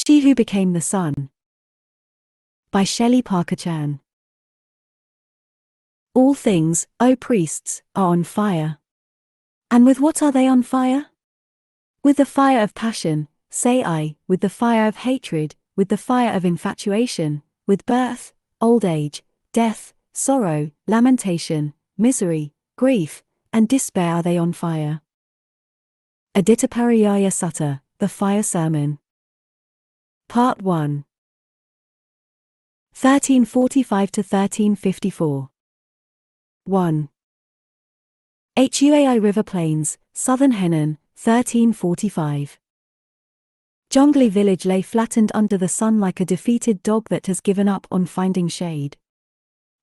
She Who Became the Sun. By Shelley Chan. All things, O priests, are on fire. And with what are they on fire? With the fire of passion, say I, with the fire of hatred, with the fire of infatuation, with birth, old age, death, sorrow, lamentation, misery, grief, and despair are they on fire. Aditapariyaya Sutta, The Fire Sermon. Part 1. 1345 to 1354. 1. Huai River Plains, Southern Henan, 1345. Jonglei village lay flattened under the sun like a defeated dog that has given up on finding shade.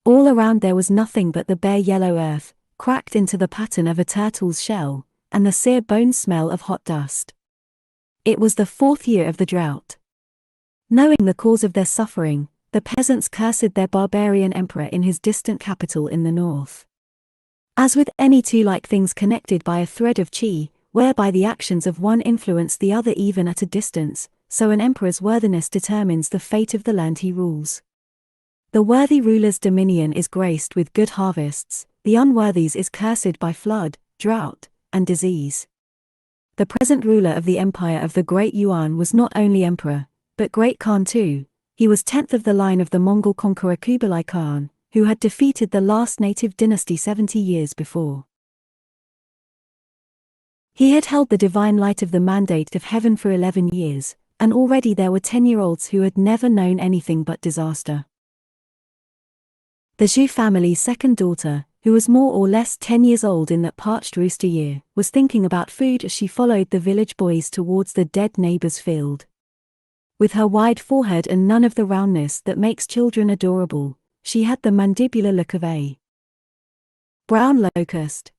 All around there was nothing but the bare yellow earth, cracked into the pattern of a turtle's shell, and the sear bone smell of hot dust. It was the 4th year of the drought. Knowing the cause of their suffering, the peasants cursed their barbarian emperor in his distant capital in the north. As with any two like things connected by a thread of chi, whereby the actions of one influence the other even at a distance, so an emperor's worthiness determines the fate of the land he rules. The worthy ruler's dominion is graced with good harvests, the unworthy's is cursed by flood, drought, and disease. The present ruler of the empire of the Great Yuan was not only emperor, but Great Khan too. He was 10th of the line of the Mongol conqueror Kublai Khan, who had defeated the last native dynasty 70 years before. He had held the divine light of the mandate of heaven for 11 years, and already there were 10-year-olds who had never known anything but disaster. The Zhu family's second daughter, who was more or less 10 years old in that parched rooster year, was thinking about food as she followed the village boys towards the dead neighbor's field. With her wide forehead and none of the roundness that makes children adorable, she had the mandibular look of a brown locust.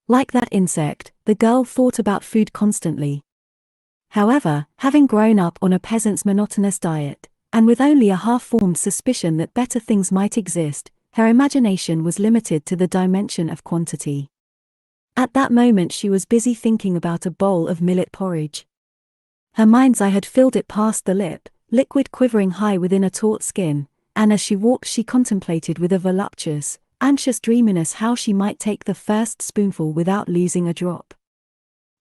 Like that insect, the girl thought about food constantly. However, having grown up on a peasant's monotonous diet, and with only a half-formed suspicion that better things might exist, her imagination was limited to the dimension of quantity. At that moment she was busy thinking about a bowl of millet porridge. Her mind's eye had filled it past the lip, liquid quivering high within a taut skin, and as she walked she contemplated with a voluptuous, anxious dreaminess how she might take the first spoonful without losing a drop.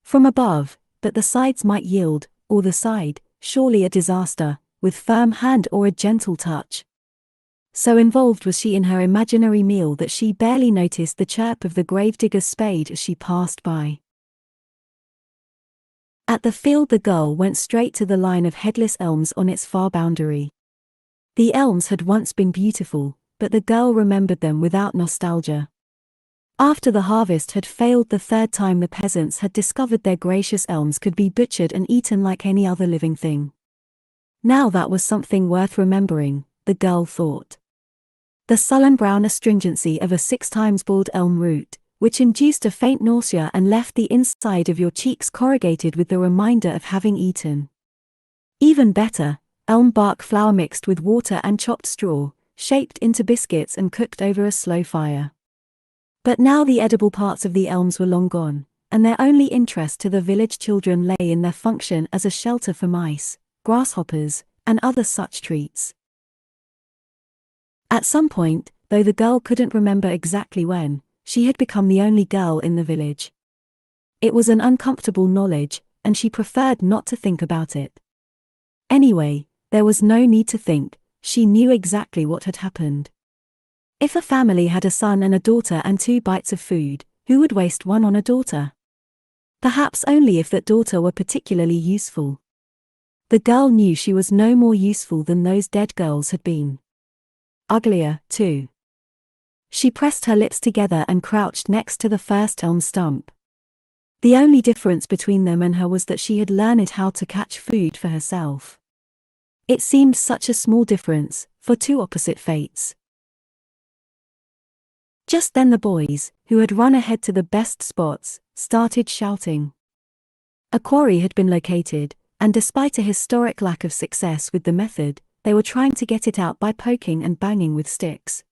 From above, but the sides might yield, or the side, surely a disaster, with firm hand or a gentle touch. So involved was she in her imaginary meal that she barely noticed the chirp of the gravedigger's spade as she passed by. At the field the girl went straight to the line of headless elms on its far boundary. The elms had once been beautiful, but the girl remembered them without nostalgia. After the harvest had failed the 3rd time the peasants had discovered their gracious elms could be butchered and eaten like any other living thing. Now that was something worth remembering, the girl thought. The sullen brown astringency of a 6 times bald elm root, which induced a faint nausea and left the inside of your cheeks corrugated with the reminder of having eaten. Even better, elm bark flour mixed with water and chopped straw, shaped into biscuits and cooked over a slow fire. But now the edible parts of the elms were long gone, and their only interest to the village children lay in their function as a shelter for mice, grasshoppers, and other such treats. At some point, though the girl couldn't remember exactly when, she had become the only girl in the village. It was an uncomfortable knowledge, and she preferred not to think about it. Anyway, there was no need to think, she knew exactly what had happened. If a family had a son and a daughter and 2 bites of food, who would waste one on a daughter? Perhaps only if that daughter were particularly useful. The girl knew she was no more useful than those dead girls had been. Uglier, too. She pressed her lips together and crouched next to the first elm stump. The only difference between them and her was that she had learned how to catch food for herself. It seemed such a small difference, for 2 opposite fates. Just then the boys, who had run ahead to the best spots, started shouting. A quarry had been located, and despite a historic lack of success with the method, they were trying to get it out by poking and banging with sticks.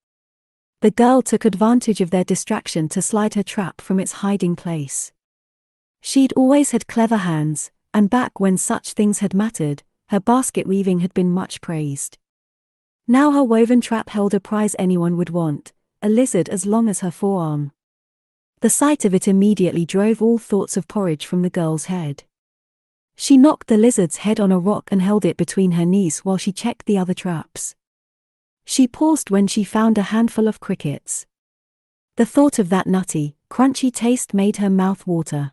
The girl took advantage of their distraction to slide her trap from its hiding place. She'd always had clever hands, and back when such things had mattered, her basket weaving had been much praised. Now her woven trap held a prize anyone would want, a lizard as long as her forearm. The sight of it immediately drove all thoughts of porridge from the girl's head. She knocked the lizard's head on a rock and held it between her knees while she checked the other traps. She paused when she found a handful of crickets. The thought of that nutty, crunchy taste made her mouth water.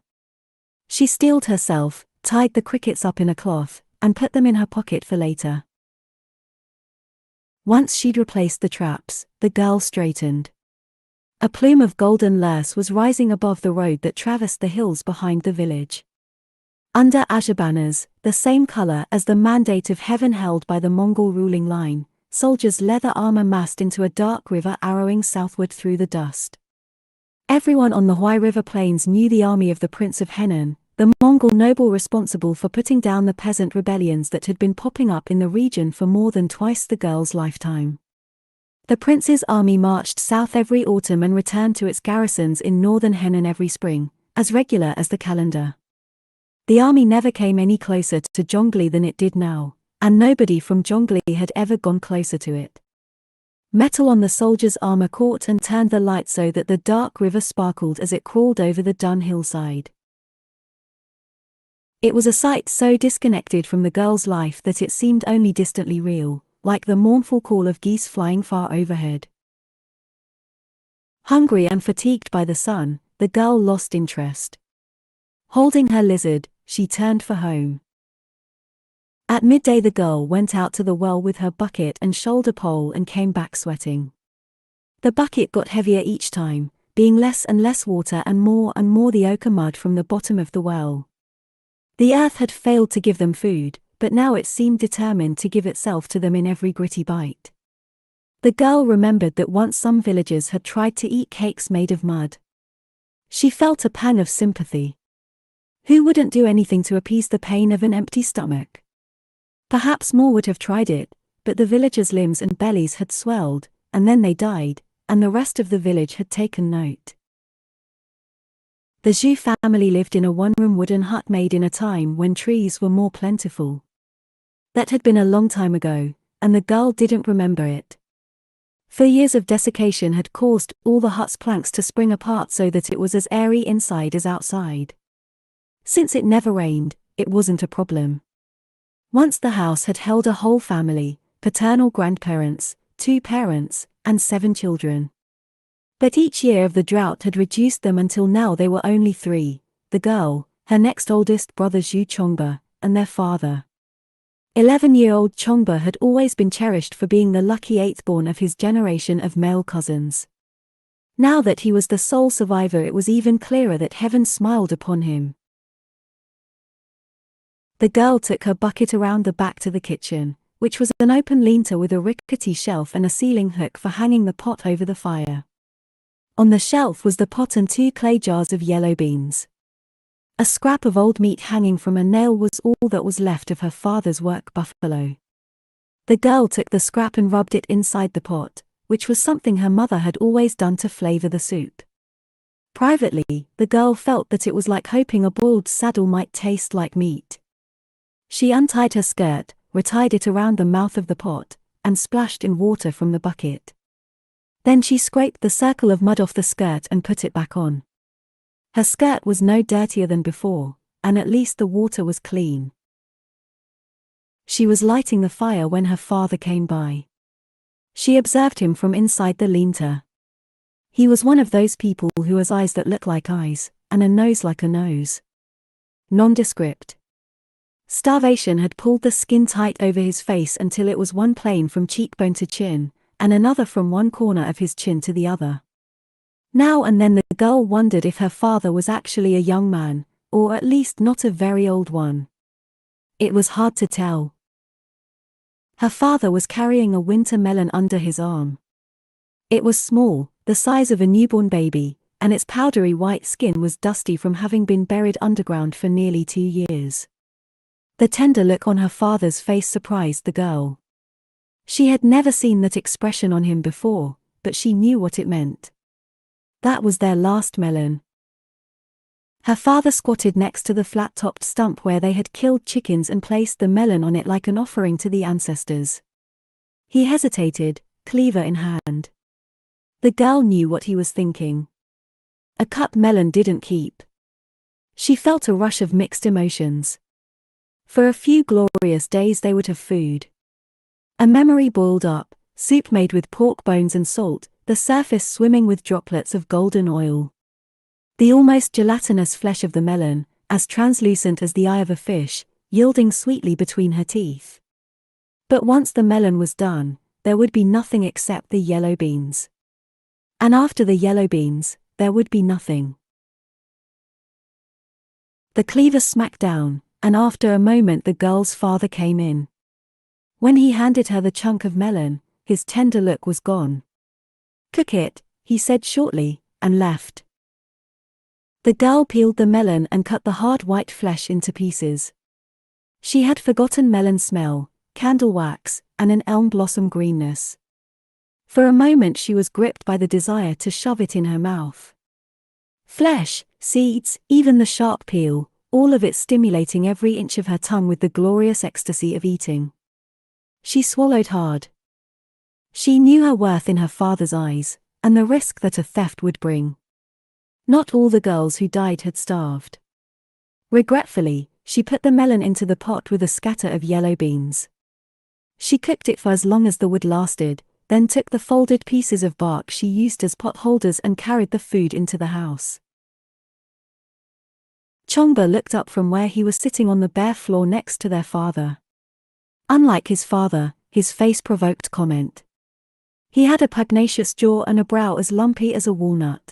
She steeled herself, tied the crickets up in a cloth, and put them in her pocket for later. Once she'd replaced the traps, the girl straightened. A plume of golden lace was rising above the road that traversed the hills behind the village. Under azure banners, the same color as the mandate of heaven held by the Mongol ruling line, soldiers' leather armor massed into a dark river arrowing southward through the dust. Everyone on the Huai River plains knew the army of the Prince of Henan, the Mongol noble responsible for putting down the peasant rebellions that had been popping up in the region for more than twice the girl's lifetime. The prince's army marched south every autumn and returned to its garrisons in northern Henan every spring, as regular as the calendar. The army never came any closer to Zhongli than it did now, and nobody from Zhongli had ever gone closer to it. Metal on the soldiers' armor caught and turned the light so that the dark river sparkled as it crawled over the dun hillside. It was a sight so disconnected from the girl's life that it seemed only distantly real, like the mournful call of geese flying far overhead. Hungry and fatigued by the sun, the girl lost interest. Holding her lizard, she turned for home. At midday the girl went out to the well with her bucket and shoulder pole and came back sweating. The bucket got heavier each time, being less and less water and more the ochre mud from the bottom of the well. The earth had failed to give them food, but now it seemed determined to give itself to them in every gritty bite. The girl remembered that once some villagers had tried to eat cakes made of mud. She felt a pang of sympathy. Who wouldn't do anything to appease the pain of an empty stomach? Perhaps more would have tried it, but the villagers' limbs and bellies had swelled, and then they died, and the rest of the village had taken note. The Zhu family lived in a one-room wooden hut made in a time when trees were more plentiful. That had been a long time ago, and the girl didn't remember it. For years of desiccation had caused all the hut's planks to spring apart so that it was as airy inside as outside. Since it never rained, it wasn't a problem. Once the house had held a whole family, paternal grandparents, 2 parents, and 7 children. But each year of the drought had reduced them until now they were only 3, the girl, her next oldest brother Zhu Chongba, and their father. 11-year-old Chongba had always been cherished for being the lucky 8th born of his generation of male cousins. Now that he was the sole survivor, it was even clearer that heaven smiled upon him. The girl took her bucket around the back to the kitchen, which was an open lean-to with a rickety shelf and a ceiling hook for hanging the pot over the fire. On the shelf was the pot and 2 clay jars of yellow beans. A scrap of old meat hanging from a nail was all that was left of her father's work buffalo. The girl took the scrap and rubbed it inside the pot, which was something her mother had always done to flavor the soup. Privately, the girl felt that it was like hoping a boiled saddle might taste like meat. She untied her skirt, retied it around the mouth of the pot, and splashed in water from the bucket. Then she scraped the circle of mud off the skirt and put it back on. Her skirt was no dirtier than before, and at least the water was clean. She was lighting the fire when her father came by. She observed him from inside the lean-to. He was one of those people who has eyes that look like eyes, and a nose like a nose. Nondescript. Starvation had pulled the skin tight over his face until it was one plane from cheekbone to chin, and another from one corner of his chin to the other. Now and then the girl wondered if her father was actually a young man, or at least not a very old one. It was hard to tell. Her father was carrying a winter melon under his arm. It was small, the size of a newborn baby, and its powdery white skin was dusty from having been buried underground for nearly 2 years. The tender look on her father's face surprised the girl. She had never seen that expression on him before, but she knew what it meant. That was their last melon. Her father squatted next to the flat-topped stump where they had killed chickens and placed the melon on it like an offering to the ancestors. He hesitated, cleaver in hand. The girl knew what he was thinking. A cut melon didn't keep. She felt a rush of mixed emotions. For a few glorious days they would have food. A memory boiled up, soup made with pork bones and salt, the surface swimming with droplets of golden oil. The almost gelatinous flesh of the melon, as translucent as the eye of a fish, yielding sweetly between her teeth. But once the melon was done, there would be nothing except the yellow beans. And after the yellow beans, there would be nothing. The cleaver smacked down, and after a moment the girl's father came in. When he handed her the chunk of melon, his tender look was gone. "Cook it," he said shortly, and left. The girl peeled the melon and cut the hard white flesh into pieces. She had forgotten melon smell, candle wax, and an elm blossom greenness. For a moment she was gripped by the desire to shove it in her mouth. Flesh, seeds, even the sharp peel, all of it stimulating every inch of her tongue with the glorious ecstasy of eating. She swallowed hard. She knew her worth in her father's eyes, and the risk that a theft would bring. Not all the girls who died had starved. Regretfully, she put the melon into the pot with a scatter of yellow beans. She cooked it for as long as the wood lasted, then took the folded pieces of bark she used as pot holders and carried the food into the house. Chongba looked up from where he was sitting on the bare floor next to their father. Unlike his father, his face provoked comment. He had a pugnacious jaw and a brow as lumpy as a walnut.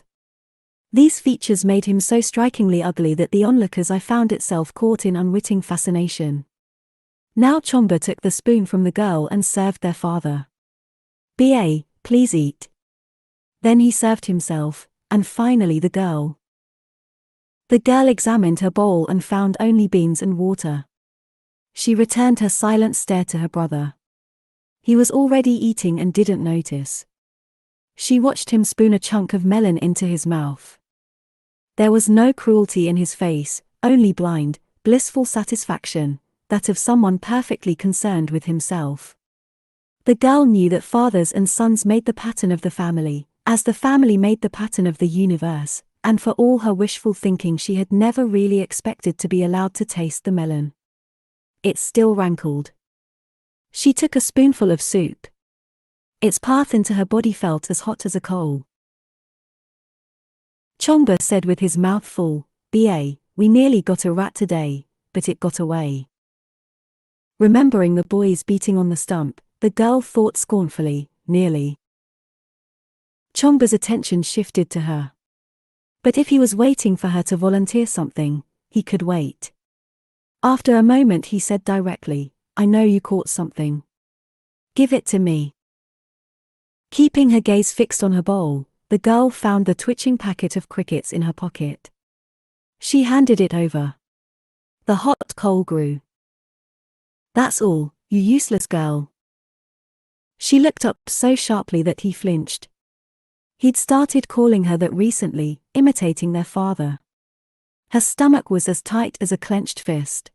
These features made him so strikingly ugly that the onlookers' eye found itself caught in unwitting fascination. Now Chongba took the spoon from the girl and served their father. "Ba, please eat." Then he served himself, and finally the girl. The girl examined her bowl and found only beans and water. She returned her silent stare to her brother. He was already eating and didn't notice. She watched him spoon a chunk of melon into his mouth. There was no cruelty in his face, only blind, blissful satisfaction, that of someone perfectly concerned with himself. The girl knew that fathers and sons made the pattern of the family, as the family made the pattern of the universe, and for all her wishful thinking she had never really expected to be allowed to taste the melon. It still rankled. She took a spoonful of soup. Its path into her body felt as hot as a coal. Chongba said with his mouth full, "Ba, we nearly got a rat today, but it got away." Remembering the boys beating on the stump, the girl thought scornfully, "Nearly." Chongba's attention shifted to her. But if he was waiting for her to volunteer something, he could wait. After a moment he said directly, "I know you caught something. Give it to me." Keeping her gaze fixed on her bowl, the girl found the twitching packet of crickets in her pocket. She handed it over. The hot coal grew. "That's all, you useless girl." She looked up so sharply that he flinched. He'd started calling her that recently, imitating their father. Her stomach was as tight as a clenched fist.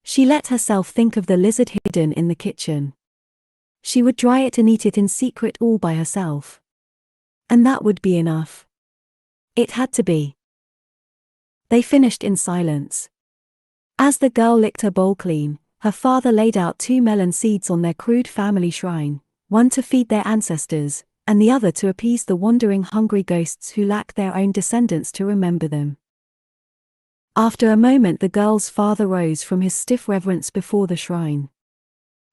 She let herself think of the lizard hidden in the kitchen. She would dry it and eat it in secret all by herself. And that would be enough. It had to be. They finished in silence. As the girl licked her bowl clean, her father laid out 2 melon seeds on their crude family shrine, one to feed their ancestors, and the other to appease the wandering hungry ghosts who lack their own descendants to remember them. After a moment the girl's father rose from his stiff reverence before the shrine.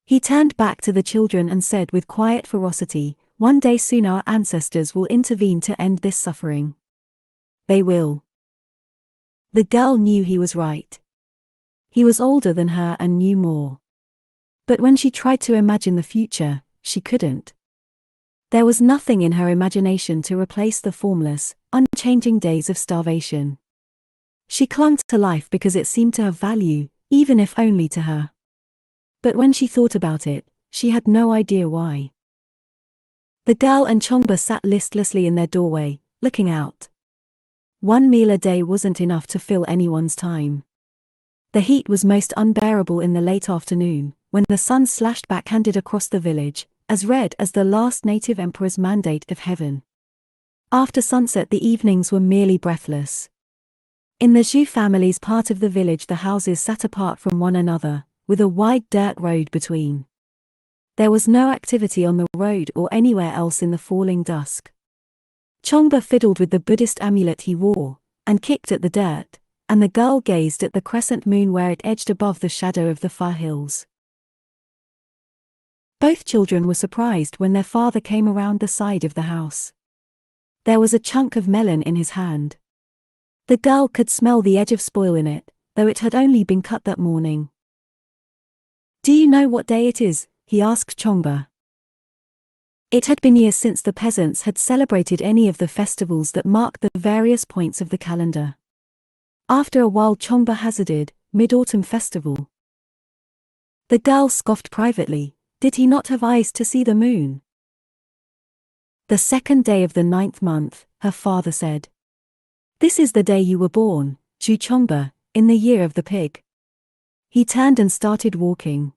He turned back to the children and said with quiet ferocity, "One day soon our ancestors will intervene to end this suffering. They will." The girl knew he was right. He was older than her and knew more. But when she tried to imagine the future, she couldn't. There was nothing in her imagination to replace the formless, unchanging days of starvation. She clung to life because it seemed to have value, even if only to her. But when she thought about it, she had no idea why. The girl and Chongba sat listlessly in their doorway, looking out. One meal a day wasn't enough to fill anyone's time. The heat was most unbearable in the late afternoon, when the sun slashed backhanded across the village, as red as the last native emperor's mandate of heaven. After sunset the evenings were merely breathless. In the Zhu family's part of the village the houses sat apart from one another, with a wide dirt road between. There was no activity on the road or anywhere else in the falling dusk. Chongba fiddled with the Buddhist amulet he wore, and kicked at the dirt, and the girl gazed at the crescent moon where it edged above the shadow of the far hills. Both children were surprised when their father came around the side of the house. There was a chunk of melon in his hand. The girl could smell the edge of spoil in it, though it had only been cut that morning. "Do you know what day it is?" he asked Chongba. It had been years since the peasants had celebrated any of the festivals that marked the various points of the calendar. After a while Chongba hazarded, "Mid-Autumn Festival." The girl scoffed privately. Did he not have eyes to see the moon? "The second day of the 9th month," her father said. "This is the day you were born, Zhu Chongba, in the year of the pig." He turned and started walking.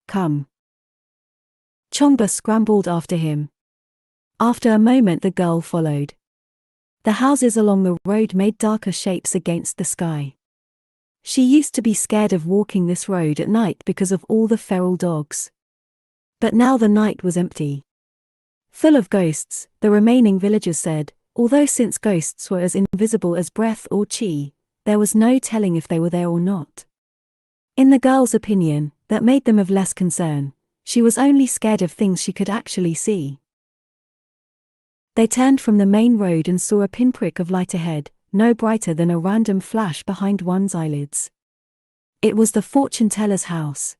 "Come." Chongba scrambled after him. After a moment the girl followed. The houses along the road made darker shapes against the sky. She used to be scared of walking this road at night because of all the feral dogs. But now the night was empty. Full of ghosts, the remaining villagers said, although since ghosts were as invisible as breath or chi, there was no telling if they were there or not. In the girl's opinion, that made them of less concern. She was only scared of things she could actually see. They turned from the main road and saw a pinprick of light ahead, no brighter than a random flash behind one's eyelids. It was the fortune teller's house.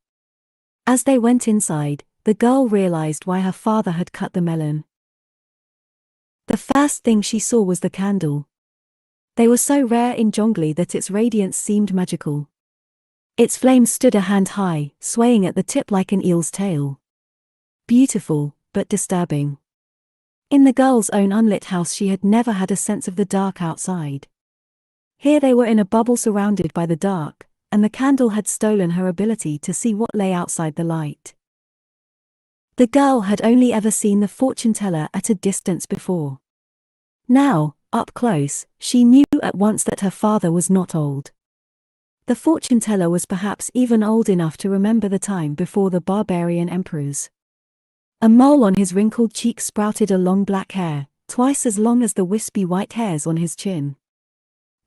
As they went inside, the girl realized why her father had cut the melon. The first thing she saw was the candle. They were so rare in Zhongli that its radiance seemed magical. Its flame stood a hand high, swaying at the tip like an eel's tail. Beautiful, but disturbing. In the girl's own unlit house she had never had a sense of the dark outside. Here they were in a bubble surrounded by the dark, and the candle had stolen her ability to see what lay outside the light. The girl had only ever seen the fortune teller at a distance before. Now, up close, she knew at once that her father was not old. The fortune teller was perhaps even old enough to remember the time before the barbarian emperors. A mole on his wrinkled cheek sprouted a long black hair, twice as long as the wispy white hairs on his chin.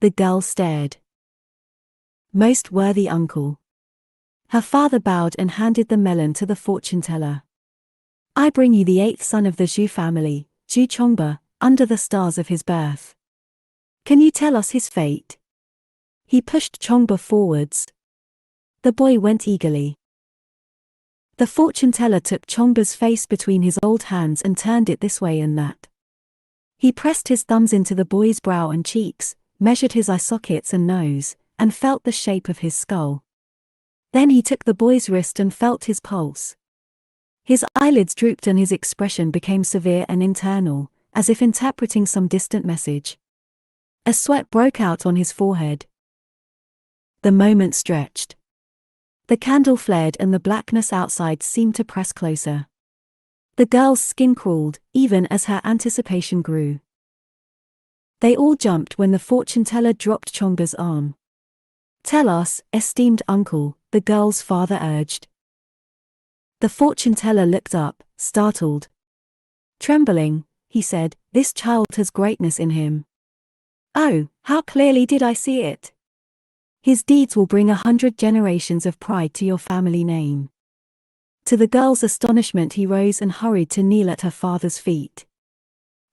The girl stared. "Most worthy uncle." Her father bowed and handed the melon to the fortune teller. "I bring you the 8th son of the Zhu family, Zhu Chongba, under the stars of his birth. Can you tell us his fate?" He pushed Chongba forwards. The boy went eagerly. The fortune teller took Chongba's face between his old hands and turned it this way and that. He pressed his thumbs into the boy's brow and cheeks, measured his eye sockets and nose, and felt the shape of his skull. Then he took the boy's wrist and felt his pulse. His eyelids drooped and his expression became severe and internal, as if interpreting some distant message. A sweat broke out on his forehead. The moment stretched. The candle flared and the blackness outside seemed to press closer. The girl's skin crawled, even as her anticipation grew. They all jumped when the fortune teller dropped Chongba's arm. "Tell us, esteemed uncle," the girl's father urged. The fortune teller looked up, startled. Trembling, he said, "This child has greatness in him." "Oh, how clearly did I see it? His deeds will bring 100 generations of pride to your family name." To the girl's astonishment he rose and hurried to kneel at her father's feet.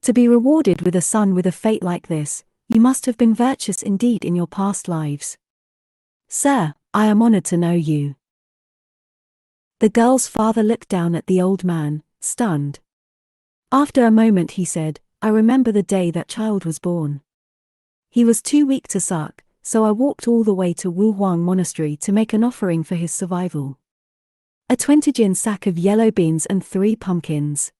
To be rewarded with a son with a fate like this, you must have been virtuous indeed in your past lives. "Sir, I am honored to know you." The girl's father looked down at the old man, stunned. After a moment he said, "I remember the day that child was born. He was too weak to suck, so I walked all the way to Wuhuang Monastery to make an offering for his survival. A 20-jin sack of yellow beans and 3 pumpkins.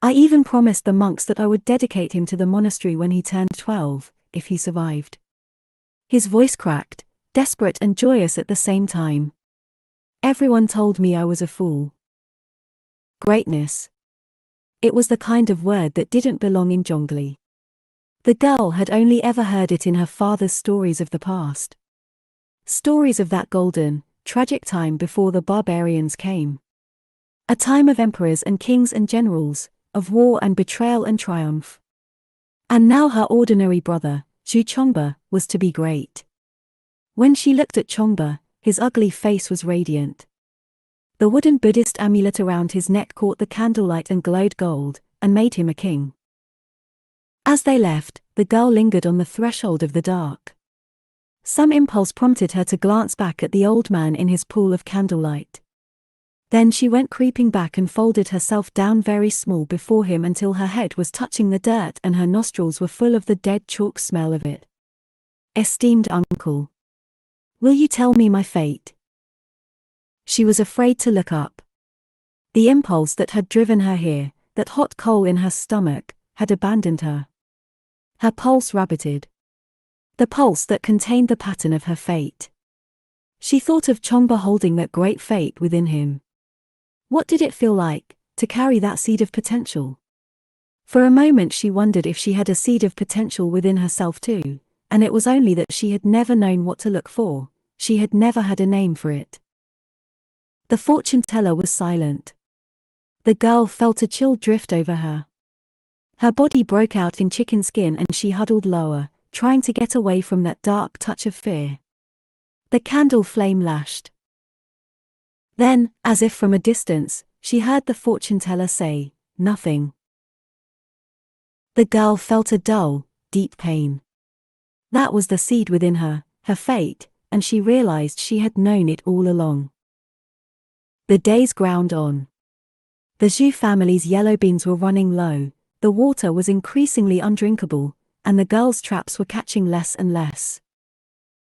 I even promised the monks that I would dedicate him to the monastery when he turned 12, if he survived. His voice cracked, desperate and joyous at the same time. Everyone told me I was a fool. Greatness. It was the kind of word that didn't belong in Zhongli. The girl had only ever heard it in her father's stories of the past. Stories of that golden, tragic time before the barbarians came. A time of emperors and kings and generals, of war and betrayal and triumph. And now her ordinary brother, Zhu Chongba, was to be great. When she looked at Chongba, his ugly face was radiant. The wooden Buddhist amulet around his neck caught the candlelight and glowed gold, and made him a king. As they left, the girl lingered on the threshold of the dark. Some impulse prompted her to glance back at the old man in his pool of candlelight. Then she went creeping back and folded herself down very small before him until her head was touching the dirt and her nostrils were full of the dead chalk smell of it. Esteemed uncle. Will you tell me my fate? She was afraid to look up. The impulse that had driven her here, that hot coal in her stomach, had abandoned her. Her pulse rabbited. The pulse that contained the pattern of her fate. She thought of Chongba holding that great fate within him. What did it feel like, to carry that seed of potential? For a moment she wondered if she had a seed of potential within herself too, and it was only that she had never known what to look for, she had never had a name for it. The fortune teller was silent. The girl felt a chill drift over her. Her body broke out in chicken skin and she huddled lower, trying to get away from that dark touch of fear. The candle flame lashed. Then, as if from a distance, she heard the fortune teller say, "Nothing." The girl felt a dull, deep pain. That was the seed within her, her fate, and she realized she had known it all along. The days ground on. The Zhu family's yellow beans were running low, the water was increasingly undrinkable, and the girls' traps were catching less and less.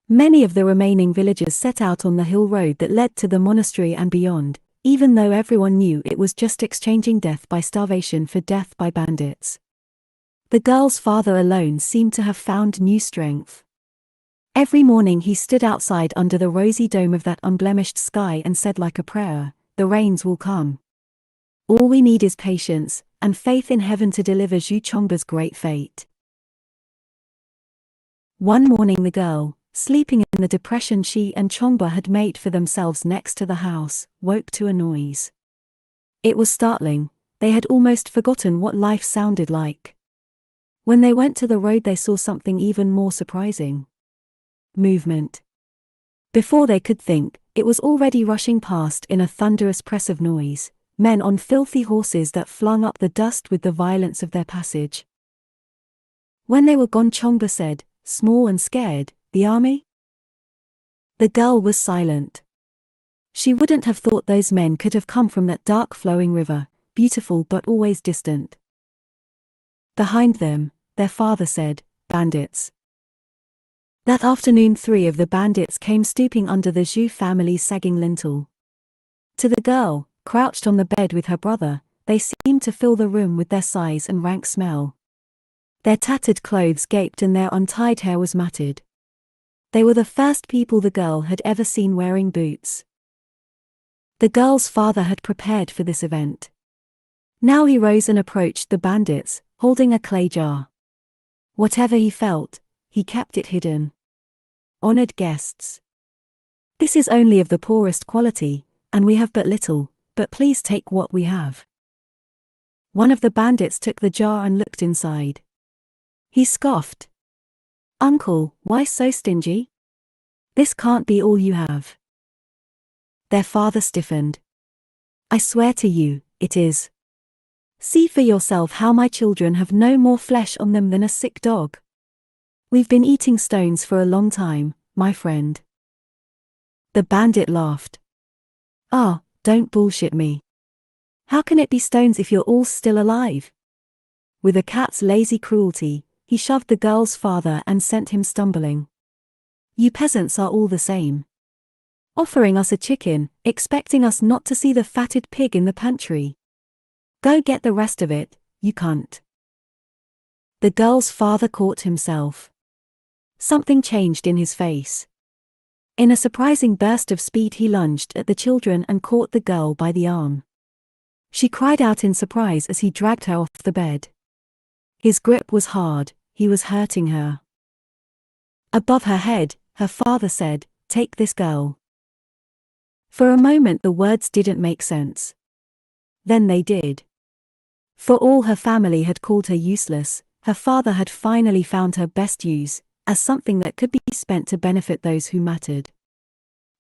Many of the remaining villagers set out on the hill road that led to the monastery and beyond, even though everyone knew it was just exchanging death by starvation for death by bandits. The girl's father alone seemed to have found new strength. Every morning he stood outside under the rosy dome of that unblemished sky and said like a prayer, "The rains will come. All we need is patience, and faith in heaven to deliver Zhu Chongba's great fate." One morning the girl, sleeping in the depression she and Chongba had made for themselves next to the house, woke to a noise. It was startling, they had almost forgotten what life sounded like. When they went to the road they saw something even more surprising. Movement. Before they could think, it was already rushing past in a thunderous press of noise, men on filthy horses that flung up the dust with the violence of their passage. When they were gone Chongba said, small and scared, "The army?" The girl was silent. She wouldn't have thought those men could have come from that dark flowing river, beautiful but always distant. Behind them, their father said, "Bandits." That afternoon 3 of the bandits came stooping under the Zhu family's sagging lintel. To the girl, crouched on the bed with her brother, they seemed to fill the room with their size and rank smell. Their tattered clothes gaped and their untied hair was matted. They were the first people the girl had ever seen wearing boots. The girl's father had prepared for this event. Now he rose and approached the bandits, holding a clay jar. Whatever he felt, he kept it hidden. Honored guests. This is only of the poorest quality, and we have but little, but please take what we have. One of the bandits took the jar and looked inside. He scoffed. "Uncle, why so stingy? This can't be all you have." Their father stiffened. "I swear to you, it is. See for yourself how my children have no more flesh on them than a sick dog. We've been eating stones for a long time, my friend." The bandit laughed. "Ah, don't bullshit me. How can it be stones if you're all still alive?" With a cat's lazy cruelty, he shoved the girl's father and sent him stumbling. "You peasants are all the same. Offering us a chicken, expecting us not to see the fatted pig in the pantry. Go get the rest of it, you cunt." The girl's father caught himself. Something changed in his face. In a surprising burst of speed he lunged at the children and caught the girl by the arm. She cried out in surprise as he dragged her off the bed. His grip was hard, he was hurting her. Above her head, her father said, "Take this girl." For a moment the words didn't make sense. Then they did. For all her family had called her useless, her father had finally found her best use, as something that could be spent to benefit those who mattered.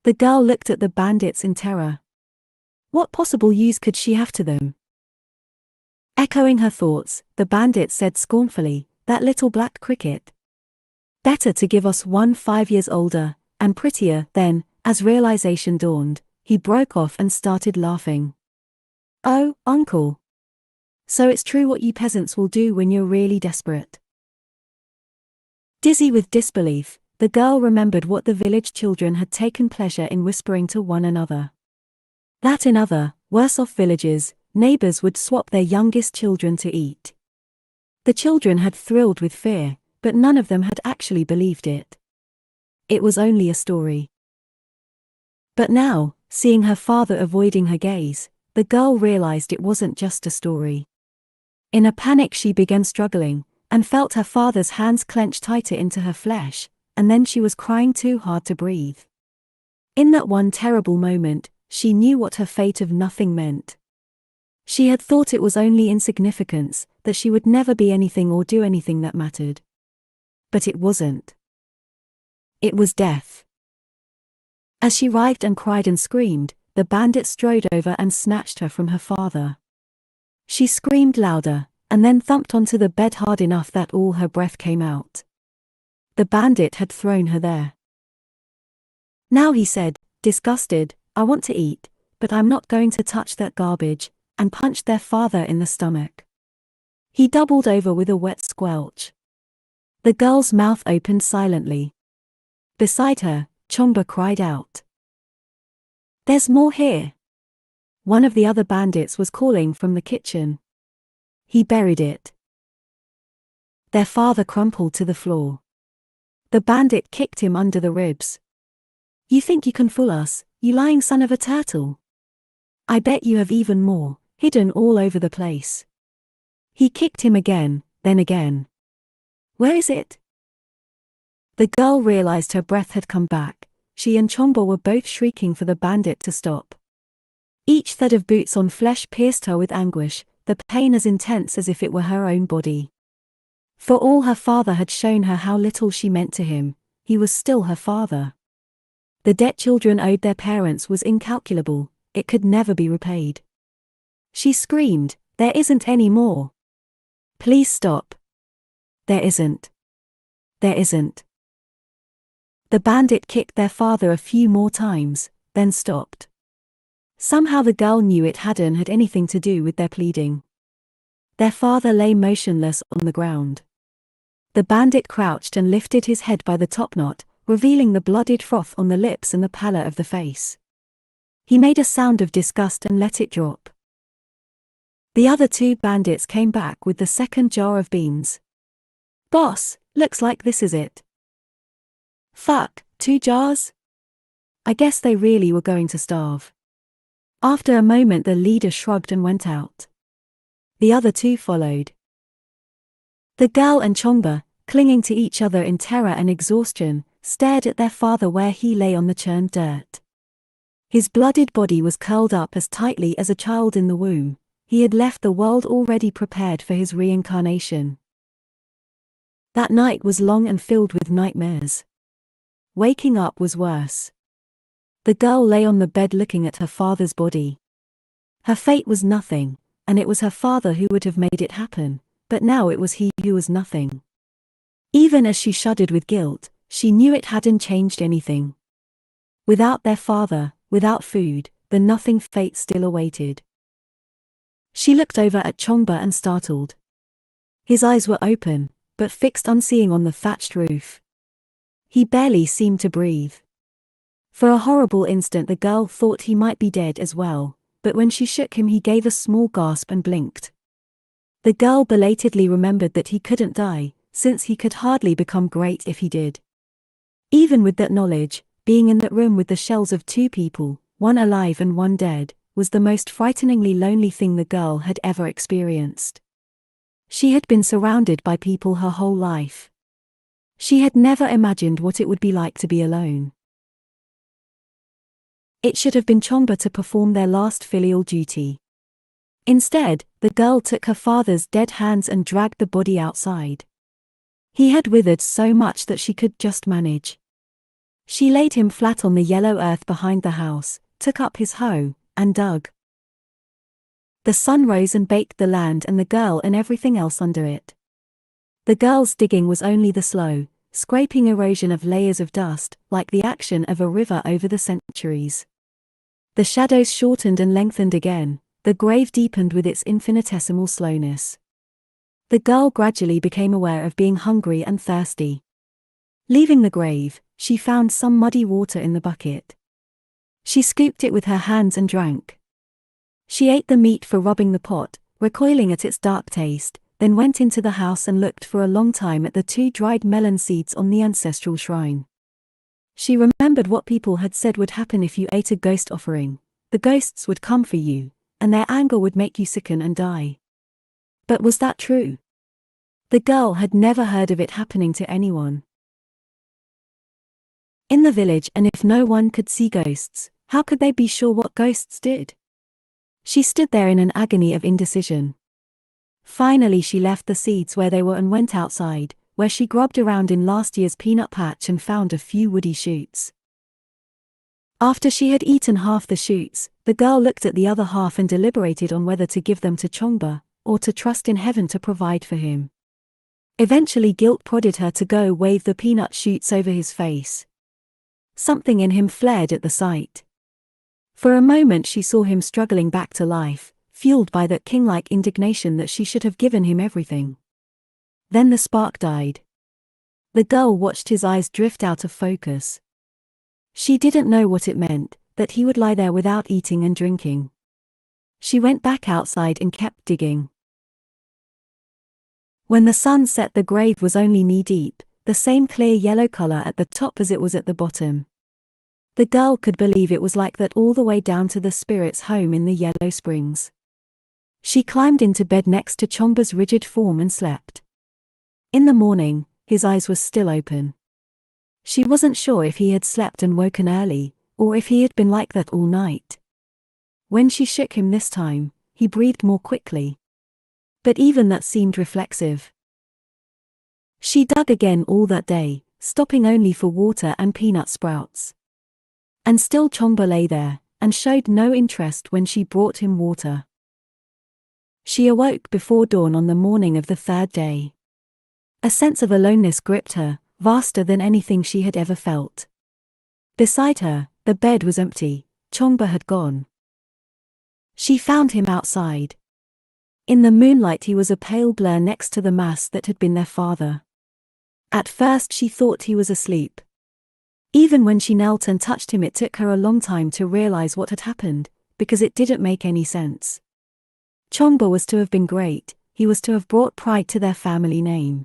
The girl looked at the bandits in terror. What possible use could she have to them? Echoing her thoughts, the bandit said scornfully, "That little black cricket. Better to give us one 5 years older, and prettier." Then, as realization dawned, he broke off and started laughing. "Oh, uncle. So it's true what you peasants will do when you're really desperate." Dizzy with disbelief, the girl remembered what the village children had taken pleasure in whispering to one another. That in other, worse-off villages, neighbors would swap their youngest children to eat. The children had thrilled with fear, but none of them had actually believed it. It was only a story. But now, seeing her father avoiding her gaze, the girl realized it wasn't just a story. In a panic she began struggling, and felt her father's hands clench tighter into her flesh, and then she was crying too hard to breathe. In that one terrible moment, she knew what her fate of nothing meant. She had thought it was only insignificance, that she would never be anything or do anything that mattered. But it wasn't. It was death. As she writhed and cried and screamed, the bandit strode over and snatched her from her father. She screamed louder, and then thumped onto the bed hard enough that all her breath came out. The bandit had thrown her there. "Now," he said, disgusted, "I want to eat, but I'm not going to touch that garbage," and punched their father in the stomach. He doubled over with a wet squelch. The girl's mouth opened silently. Beside her, Chomba cried out. "There's more here." One of the other bandits was calling from the kitchen. He buried it. Their father crumpled to the floor. The bandit kicked him under the ribs. "You think you can fool us, you lying son of a turtle? I bet you have even more, hidden all over the place." He kicked him again, then again. "Where is it?" The girl realized her breath had come back. She and Chomba were both shrieking for the bandit to stop. Each thud of boots on flesh pierced her with anguish, the pain as intense as if it were her own body. For all her father had shown her how little she meant to him, he was still her father. The debt children owed their parents was incalculable, it could never be repaid. She screamed, "There isn't any more. Please stop. There isn't. There isn't." The bandit kicked their father a few more times, then stopped. Somehow the girl knew it hadn't had anything to do with their pleading. Their father lay motionless on the ground. The bandit crouched and lifted his head by the topknot, revealing the bloodied froth on the lips and the pallor of the face. He made a sound of disgust and let it drop. The other two bandits came back with the second jar of beans. "Boss, looks like this is it." "Fuck, 2 jars? I guess they really were going to starve." After a moment the leader shrugged and went out. The other two followed. The girl and Chomba, clinging to each other in terror and exhaustion, stared at their father where he lay on the churned dirt. His blooded body was curled up as tightly as a child in the womb. He had left the world already prepared for his reincarnation. That night was long and filled with nightmares. Waking up was worse. The girl lay on the bed looking at her father's body. Her fate was nothing, and it was her father who would have made it happen, but now it was he who was nothing. Even as she shuddered with guilt, she knew it hadn't changed anything. Without their father, without food, the nothing fate still awaited. She looked over at Chomba and startled. His eyes were open, but fixed unseeing on the thatched roof. He barely seemed to breathe. For a horrible instant the girl thought he might be dead as well, but when she shook him he gave a small gasp and blinked. The girl belatedly remembered that he couldn't die, since he could hardly become great if he did. Even with that knowledge, being in that room with the shells of two people, one alive and one dead, was the most frighteningly lonely thing the girl had ever experienced. She had been surrounded by people her whole life. She had never imagined what it would be like to be alone. It should have been Chongba to perform their last filial duty. Instead, the girl took her father's dead hands and dragged the body outside. He had withered so much that she could just manage. She laid him flat on the yellow earth behind the house, took up his hoe, and dug. The sun rose and baked the land and the girl and everything else under it. The girl's digging was only the slow, scraping erosion of layers of dust, like the action of a river over the centuries. The shadows shortened and lengthened again, the grave deepened with its infinitesimal slowness. The girl gradually became aware of being hungry and thirsty. Leaving the grave, she found some muddy water in the bucket. She scooped it with her hands and drank. She ate the meat for rubbing the pot, recoiling at its dark taste, then went into the house and looked for a long time at the 2 dried melon seeds on the ancestral shrine. She remembered what people had said would happen if you ate a ghost offering. The ghosts would come for you, and their anger would make you sicken and die. But was that true? The girl had never heard of it happening to anyone. In the village, and if no one could see ghosts, how could they be sure what ghosts did? She stood there in an agony of indecision. Finally she left the seeds where they were and went outside, where she grubbed around in last year's peanut patch and found a few woody shoots. After she had eaten half the shoots, the girl looked at the other half and deliberated on whether to give them to Chongba, or to trust in heaven to provide for him. Eventually guilt prodded her to go wave the peanut shoots over his face. Something in him flared at the sight. For a moment she saw him struggling back to life, fueled by that king-like indignation that she should have given him everything. Then the spark died. The girl watched his eyes drift out of focus. She didn't know what it meant, that he would lie there without eating and drinking. She went back outside and kept digging. When the sun set, the grave was only knee-deep, the same clear yellow color at the top as it was at the bottom. The girl could believe it was like that all the way down to the spirit's home in the Yellow Springs. She climbed into bed next to Chongba's rigid form and slept. In the morning, his eyes were still open. She wasn't sure if he had slept and woken early, or if he had been like that all night. When she shook him this time, he breathed more quickly. But even that seemed reflexive. She dug again all that day, stopping only for water and peanut sprouts. And still Chongba lay there, and showed no interest when she brought him water. She awoke before dawn on the morning of the 3rd day. A sense of aloneness gripped her, vaster than anything she had ever felt. Beside her, the bed was empty, Chongba had gone. She found him outside. In the moonlight he was a pale blur next to the mass that had been their father. At first she thought he was asleep. Even when she knelt and touched him, it took her a long time to realize what had happened, because it didn't make any sense. Chongba was to have been great, he was to have brought pride to their family name.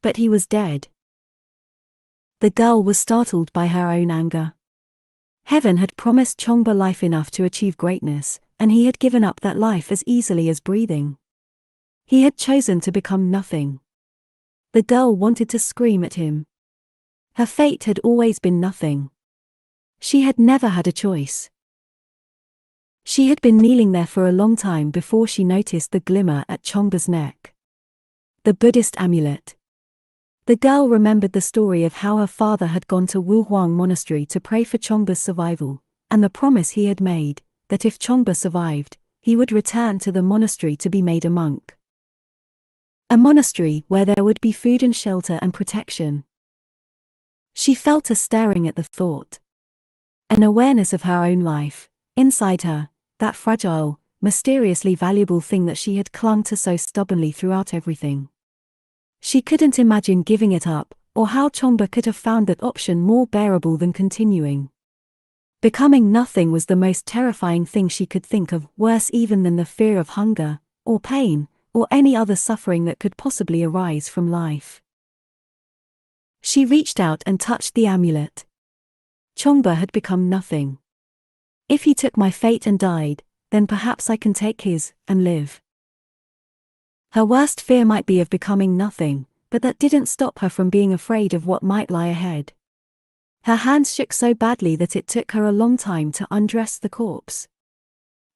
But he was dead. The girl was startled by her own anger. Heaven had promised Chongba life enough to achieve greatness, and he had given up that life as easily as breathing. He had chosen to become nothing. The girl wanted to scream at him. Her fate had always been nothing. She had never had a choice. She had been kneeling there for a long time before she noticed the glimmer at Chongba's neck. The Buddhist amulet. The girl remembered the story of how her father had gone to Wuhuang Monastery to pray for Chongba's survival, and the promise he had made, that if Chongba survived, he would return to the monastery to be made a monk. A monastery where there would be food and shelter and protection. She felt a stirring at the thought. An awareness of her own life, inside her, that fragile, mysteriously valuable thing that she had clung to so stubbornly throughout everything. She couldn't imagine giving it up, or how Chongba could have found that option more bearable than continuing. Becoming nothing was the most terrifying thing she could think of, worse even than the fear of hunger, or pain, or any other suffering that could possibly arise from life. She reached out and touched the amulet. Chongba had become nothing. If he took my fate and died, then perhaps I can take his, and live. Her worst fear might be of becoming nothing, but that didn't stop her from being afraid of what might lie ahead. Her hands shook so badly that it took her a long time to undress the corpse.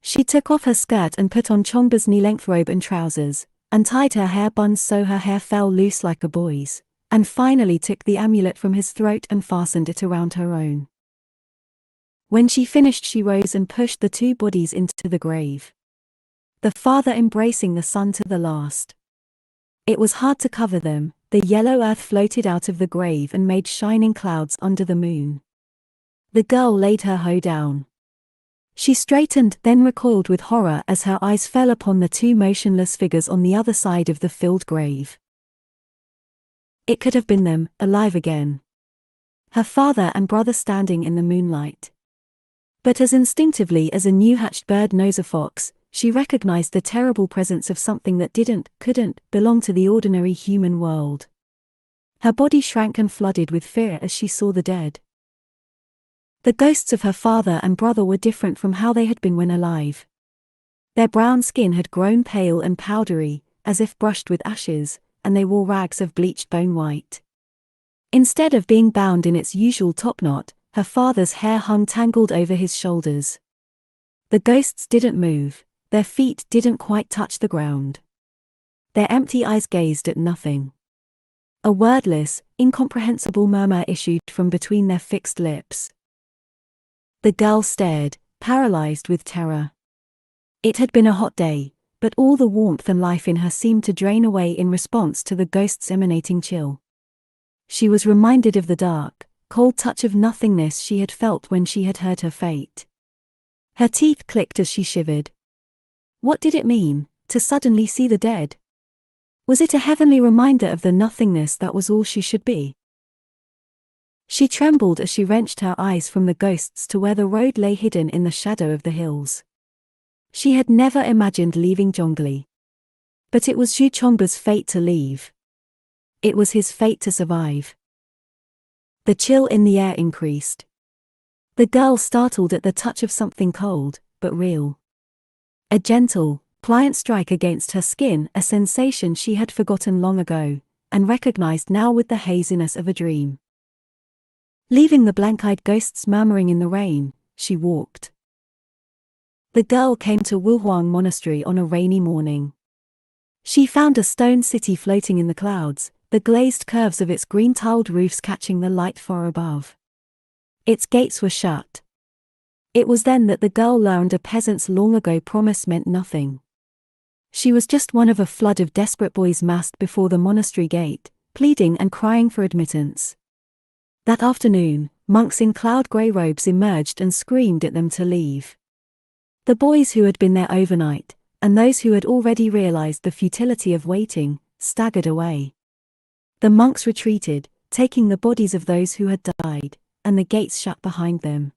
She took off her skirt and put on Chongba's knee-length robe and trousers, untied her hair buns so her hair fell loose like a boy's, and finally took the amulet from his throat and fastened it around her own. When she finished, she rose and pushed the two bodies into the grave, the father embracing the son to the last. It was hard to cover them. The yellow earth floated out of the grave and made shining clouds under the moon. The girl laid her hoe down. She straightened, then recoiled with horror as her eyes fell upon the two motionless figures on the other side of the filled grave. It could have been them, alive again. Her father and brother standing in the moonlight. But as instinctively as a new-hatched bird knows a fox, she recognized the terrible presence of something that couldn't belong to the ordinary human world. Her body shrank and flooded with fear as she saw the dead. The ghosts of her father and brother were different from how they had been when alive. Their brown skin had grown pale and powdery, as if brushed with ashes, and they wore rags of bleached bone white. Instead of being bound in its usual topknot, her father's hair hung tangled over his shoulders. The ghosts didn't move. Their feet didn't quite touch the ground. Their empty eyes gazed at nothing. A wordless, incomprehensible murmur issued from between their fixed lips. The girl stared, paralyzed with terror. It had been a hot day, but all the warmth and life in her seemed to drain away in response to the ghost's emanating chill. She was reminded of the dark, cold touch of nothingness she had felt when she had heard her fate. Her teeth clicked as she shivered. What did it mean, to suddenly see the dead? Was it a heavenly reminder of the nothingness that was all she should be? She trembled as she wrenched her eyes from the ghosts to where the road lay hidden in the shadow of the hills. She had never imagined leaving Zhongli. But it was Zhu Chongba's fate to leave. It was his fate to survive. The chill in the air increased. The girl startled at the touch of something cold, but real. A gentle, pliant strike against her skin, a sensation she had forgotten long ago, and recognized now with the haziness of a dream. Leaving the blank-eyed ghosts murmuring in the rain, she walked. The girl came to Wuhuang Monastery on a rainy morning. She found a stone city floating in the clouds, the glazed curves of its green-tiled roofs catching the light far above. Its gates were shut. It was then that the girl learned a peasant's long-ago promise meant nothing. She was just one of a flood of desperate boys massed before the monastery gate, pleading and crying for admittance. That afternoon, monks in cloud-grey robes emerged and screamed at them to leave. The boys who had been there overnight, and those who had already realized the futility of waiting, staggered away. The monks retreated, taking the bodies of those who had died, and the gates shut behind them.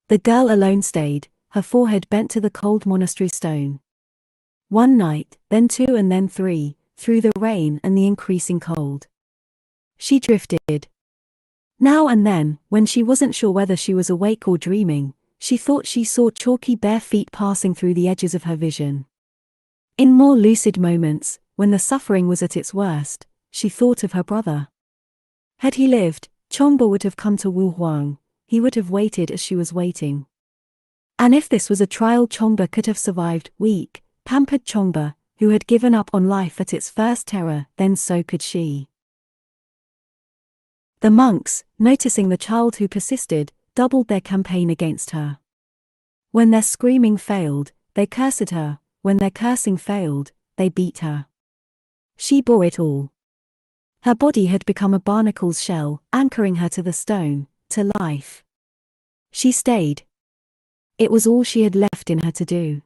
The girl alone stayed, her forehead bent to the cold monastery stone. One night, then two and then three, through the rain and the increasing cold. She drifted. Now and then, when she wasn't sure whether she was awake or dreaming, she thought she saw chalky bare feet passing through the edges of her vision. In more lucid moments, when the suffering was at its worst, she thought of her brother. Had he lived, Chongba would have come to Wuhuang. He would have waited as she was waiting. And if this was a trial Chongba could have survived, weak, pampered Chongba, who had given up on life at its first terror, then so could she. The monks, noticing the child who persisted, doubled their campaign against her. When their screaming failed, they cursed her. When their cursing failed, they beat her. She bore it all. Her body had become a barnacle's shell, anchoring her to the stone, to life. She stayed. It was all she had left in her to do.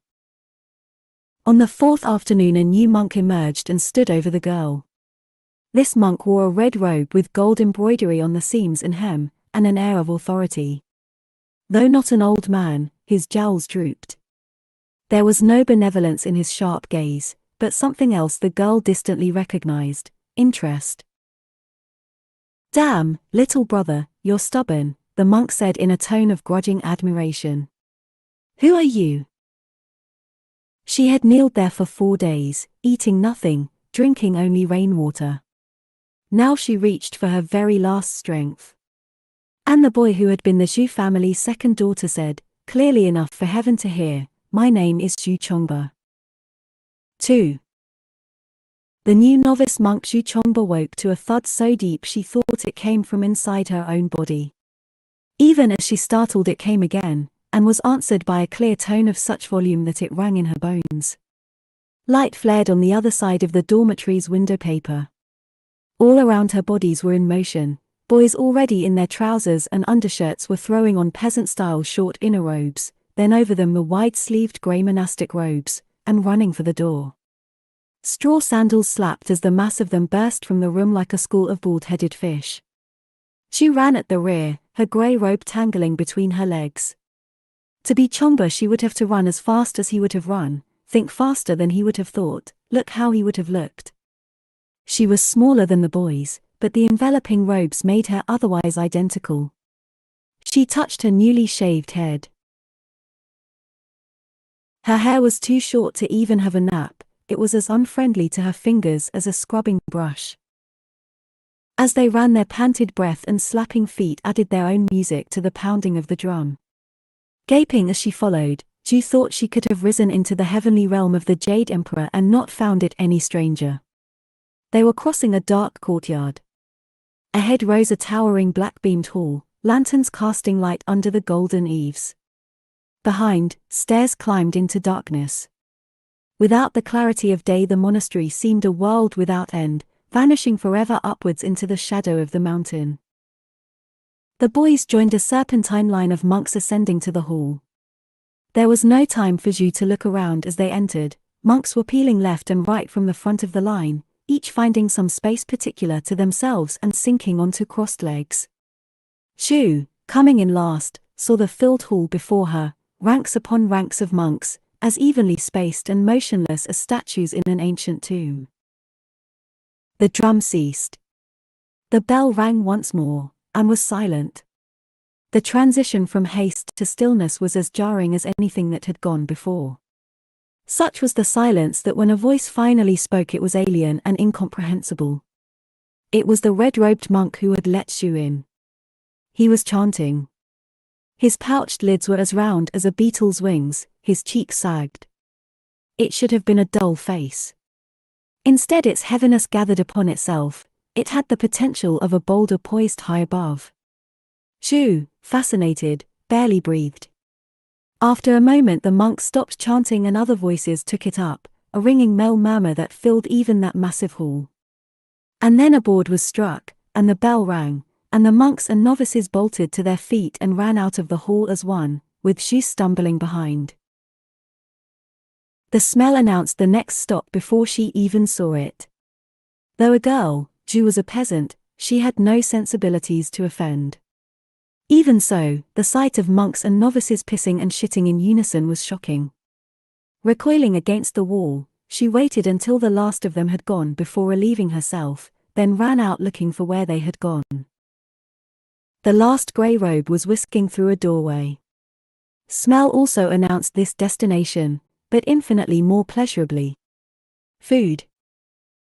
On the fourth afternoon, a new monk emerged and stood over the girl. This monk wore a red robe with gold embroidery on the seams and hem, and an air of authority. Though not an old man, his jowls drooped. There was no benevolence in his sharp gaze, but something else the girl distantly recognized: interest. Damn, little brother, you're stubborn, the monk said in a tone of grudging admiration. Who are you? She had kneeled there for 4 days, eating nothing, drinking only rainwater. Now she reached for her very last strength. And the boy who had been the Zhu family's second daughter said, clearly enough for heaven to hear, my name is Zhu Chongba. 2. The new novice monk Zhu Chongba woke to a thud so deep she thought it came from inside her own body. Even as she startled it came again, and was answered by a clear tone of such volume that it rang in her bones. Light flared on the other side of the dormitory's window paper. All around her bodies were in motion. Boys already in their trousers and undershirts were throwing on peasant-style short inner robes, then over them the wide-sleeved grey monastic robes, and running for the door. Straw sandals slapped as the mass of them burst from the room like a school of bald-headed fish. She ran at the rear, her grey robe tangling between her legs. To be Chongba she would have to run as fast as he would have run, think faster than he would have thought, look how he would have looked. She was smaller than the boys, but the enveloping robes made her otherwise identical. She touched her newly shaved head. Her hair was too short to even have a nap, it was as unfriendly to her fingers as a scrubbing brush. As they ran, their panted breath and slapping feet added their own music to the pounding of the drum. Gaping as she followed, Zhu thought she could have risen into the heavenly realm of the Jade Emperor and not found it any stranger. They were crossing a dark courtyard. Ahead rose a towering black-beamed hall, lanterns casting light under the golden eaves. Behind, stairs climbed into darkness. Without the clarity of day, the monastery seemed a world without end, vanishing forever upwards into the shadow of the mountain. The boys joined a serpentine line of monks ascending to the hall. There was no time for Zhu to look around as they entered. Monks were peeling left and right from the front of the line, each finding some space particular to themselves and sinking onto crossed legs. Zhu, coming in last, saw the filled hall before her, ranks upon ranks of monks, as evenly spaced and motionless as statues in an ancient tomb. The drum ceased. The bell rang once more, and was silent. The transition from haste to stillness was as jarring as anything that had gone before. Such was the silence that when a voice finally spoke it was alien and incomprehensible. It was the red-robed monk who had let Zhu in. He was chanting. His pouched lids were as round as a beetle's wings, his cheeks sagged. It should have been a dull face. Instead its heaviness gathered upon itself, it had the potential of a boulder poised high above. Zhu, fascinated, barely breathed. After a moment the monk stopped chanting and other voices took it up, a ringing male murmur that filled even that massive hall. And then a board was struck, and the bell rang, and the monks and novices bolted to their feet and ran out of the hall as one, with Zhu stumbling behind. The smell announced the next stop before she even saw it. Though a girl, Zhu was a peasant, she had no sensibilities to offend. Even so, the sight of monks and novices pissing and shitting in unison was shocking. Recoiling against the wall, she waited until the last of them had gone before relieving herself, then ran out looking for where they had gone. The last grey robe was whisking through a doorway. Smell also announced this destination, but infinitely more pleasurably. Food.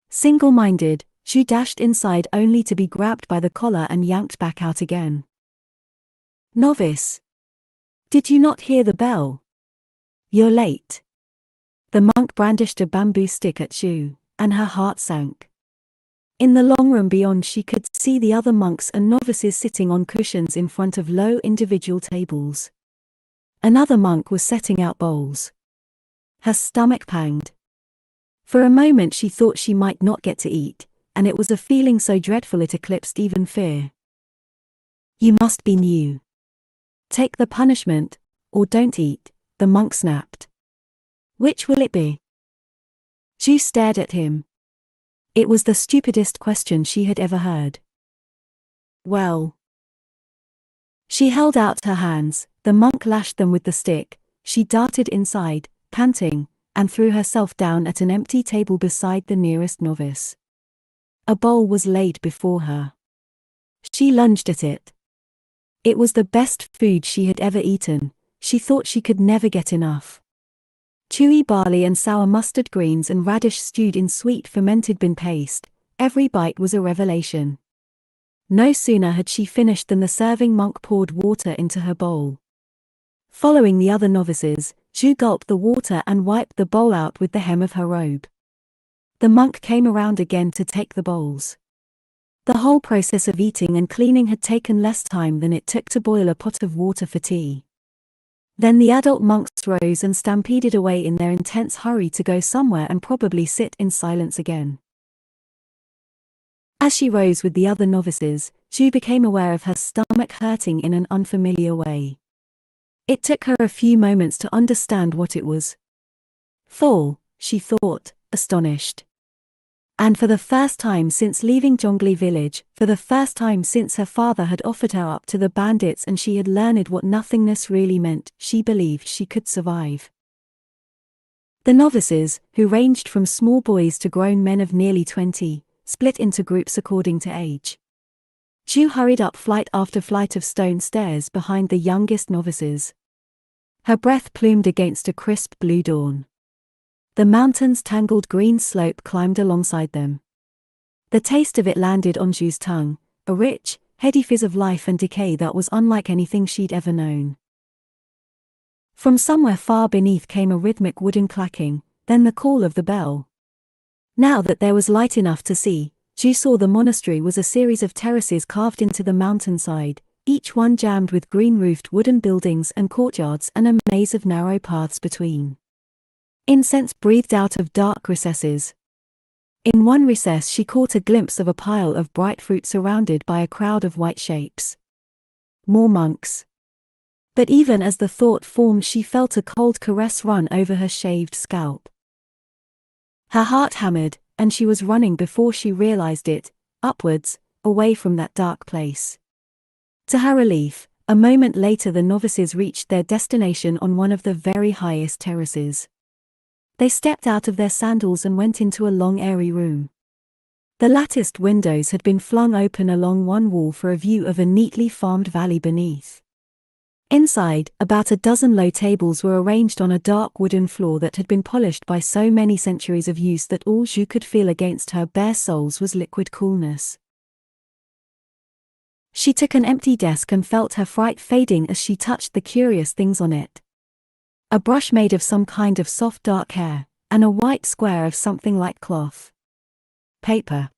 Single-minded, Zhu dashed inside only to be grabbed by the collar and yanked back out again. Novice. Did you not hear the bell? You're late. The monk brandished a bamboo stick at Zhu, and her heart sank. In the long room beyond she could see the other monks and novices sitting on cushions in front of low individual tables. Another monk was setting out bowls. Her stomach panged. For a moment she thought she might not get to eat, and it was a feeling so dreadful it eclipsed even fear. You must be new. Take the punishment, or don't eat, the monk snapped. Which will it be? Zhu stared at him. It was the stupidest question she had ever heard. Well. She held out her hands, the monk lashed them with the stick, she darted inside, panting, and threw herself down at an empty table beside the nearest novice. A bowl was laid before her. She lunged at it. It was the best food she had ever eaten. She thought she could never get enough. Chewy barley and sour mustard greens and radish stewed in sweet fermented bean paste. Every bite was a revelation. No sooner had she finished than the serving monk poured water into her bowl. Following the other novices, Zhu gulped the water and wiped the bowl out with the hem of her robe. The monk came around again to take the bowls. The whole process of eating and cleaning had taken less time than it took to boil a pot of water for tea. Then the adult monks rose and stampeded away in their intense hurry to go somewhere and probably sit in silence again. As she rose with the other novices, Zhu became aware of her stomach hurting in an unfamiliar way. It took her a few moments to understand what it was. Fall, she thought, astonished. And for the first time since leaving Zhongli village, for the first time since her father had offered her up to the bandits and she had learned what nothingness really meant, she believed she could survive. The novices, who ranged from small boys to grown men of nearly 20, split into groups according to age. Zhu hurried up flight after flight of stone stairs behind the youngest novices. Her breath plumed against a crisp blue dawn. The mountain's tangled green slope climbed alongside them. The taste of it landed on Zhu's tongue, a rich, heady fizz of life and decay that was unlike anything she'd ever known. From somewhere far beneath came a rhythmic wooden clacking, then the call of the bell. Now that there was light enough to see, Zhu saw the monastery was a series of terraces carved into the mountainside, each one jammed with green-roofed wooden buildings and courtyards and a maze of narrow paths between. Incense breathed out of dark recesses. In one recess she caught a glimpse of a pile of bright fruit surrounded by a crowd of white shapes. More monks. But even as the thought formed she felt a cold caress run over her shaved scalp. Her heart hammered, and she was running before she realized it, upwards, away from that dark place. To her relief, a moment later the novices reached their destination on one of the very highest terraces. They stepped out of their sandals and went into a long airy room. The latticed windows had been flung open along one wall for a view of a neatly farmed valley beneath. Inside, about a dozen low tables were arranged on a dark wooden floor that had been polished by so many centuries of use that all Zhu could feel against her bare soles was liquid coolness. She took an empty desk and felt her fright fading as she touched the curious things on it. A brush made of some kind of soft dark hair, and a white square of something like cloth. Paper.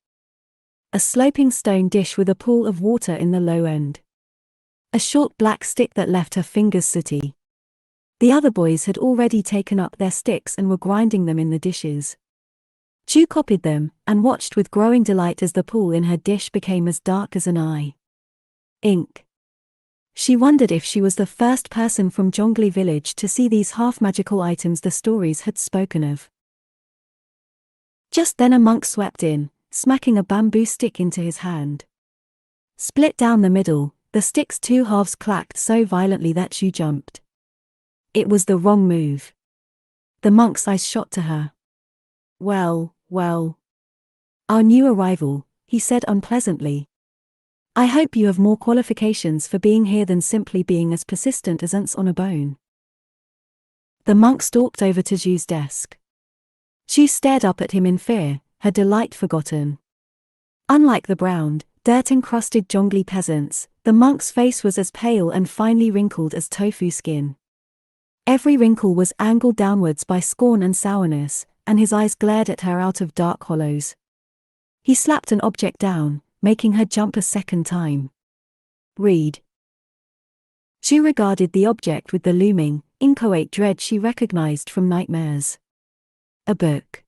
A sloping stone dish with a pool of water in the low end. A short black stick that left her fingers sooty. The other boys had already taken up their sticks and were grinding them in the dishes. Zhu copied them, and watched with growing delight as the pool in her dish became as dark as an eye. Ink. She wondered if she was the first person from Zhongli village to see these half-magical items the stories had spoken of. Just then a monk swept in, smacking a bamboo stick into his hand. Split down the middle, the stick's two halves clacked so violently that Zhu jumped. It was the wrong move. The monk's eyes shot to her. Well. Our new arrival, he said unpleasantly. I hope you have more qualifications for being here than simply being as persistent as ants on a bone. The monk stalked over to Zhu's desk. Zhu stared up at him in fear, her delight forgotten. Unlike the browned, dirt-encrusted Zhongli peasants, the monk's face was as pale and finely wrinkled as tofu skin. Every wrinkle was angled downwards by scorn and sourness, and his eyes glared at her out of dark hollows. He slapped an object down, making her jump a second time. Read. Zhu regarded the object with the looming, inchoate dread she recognized from nightmares. A book.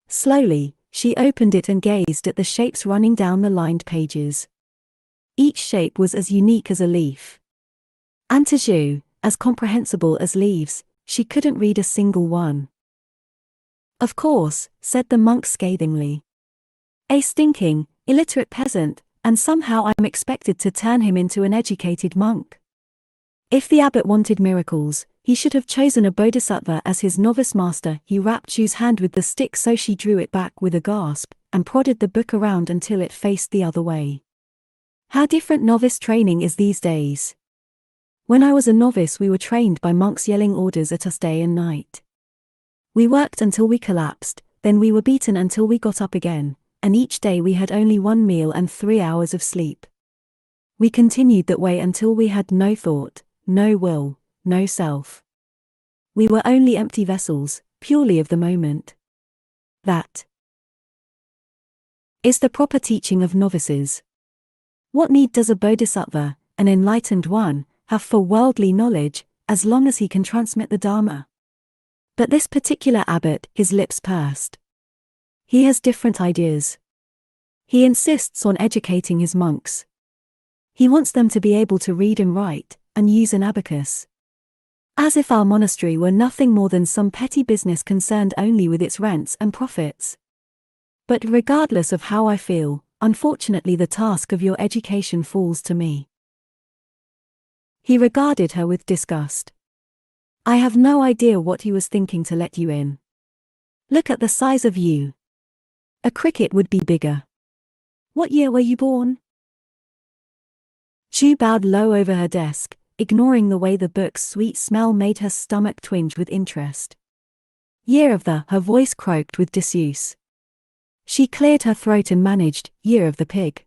Slowly, she opened it and gazed at the shapes running down the lined pages. Each shape was as unique as a leaf. And to Zhu, as comprehensible as leaves, she couldn't read a single one. Of course, said the monk scathingly. A stinking, illiterate peasant, and somehow I'm expected to turn him into an educated monk. If the abbot wanted miracles, he should have chosen a bodhisattva as his novice master. He rapped Zhu's hand with the stick so she drew it back with a gasp, and prodded the book around until it faced the other way. How different novice training is these days. When I was a novice, we were trained by monks yelling orders at us day and night. We worked until we collapsed, then we were beaten until we got up again, and each day we had only one meal and 3 hours of sleep. We continued that way until we had no thought, no will, no self. We were only empty vessels, purely of the moment. That is the proper teaching of novices. What need does a bodhisattva, an enlightened one, have for worldly knowledge, as long as he can transmit the Dharma? But this particular abbot, his lips pursed. He has different ideas. He insists on educating his monks. He wants them to be able to read and write, and use an abacus. As if our monastery were nothing more than some petty business concerned only with its rents and profits. But regardless of how I feel, unfortunately the task of your education falls to me. He regarded her with disgust. I have no idea what he was thinking to let you in. Look at the size of you. A cricket would be bigger. What year were you born? Zhu bowed low over her desk, ignoring the way the book's sweet smell made her stomach twinge with interest. Year of the, her voice croaked with disuse. She cleared her throat and managed, year of the pig.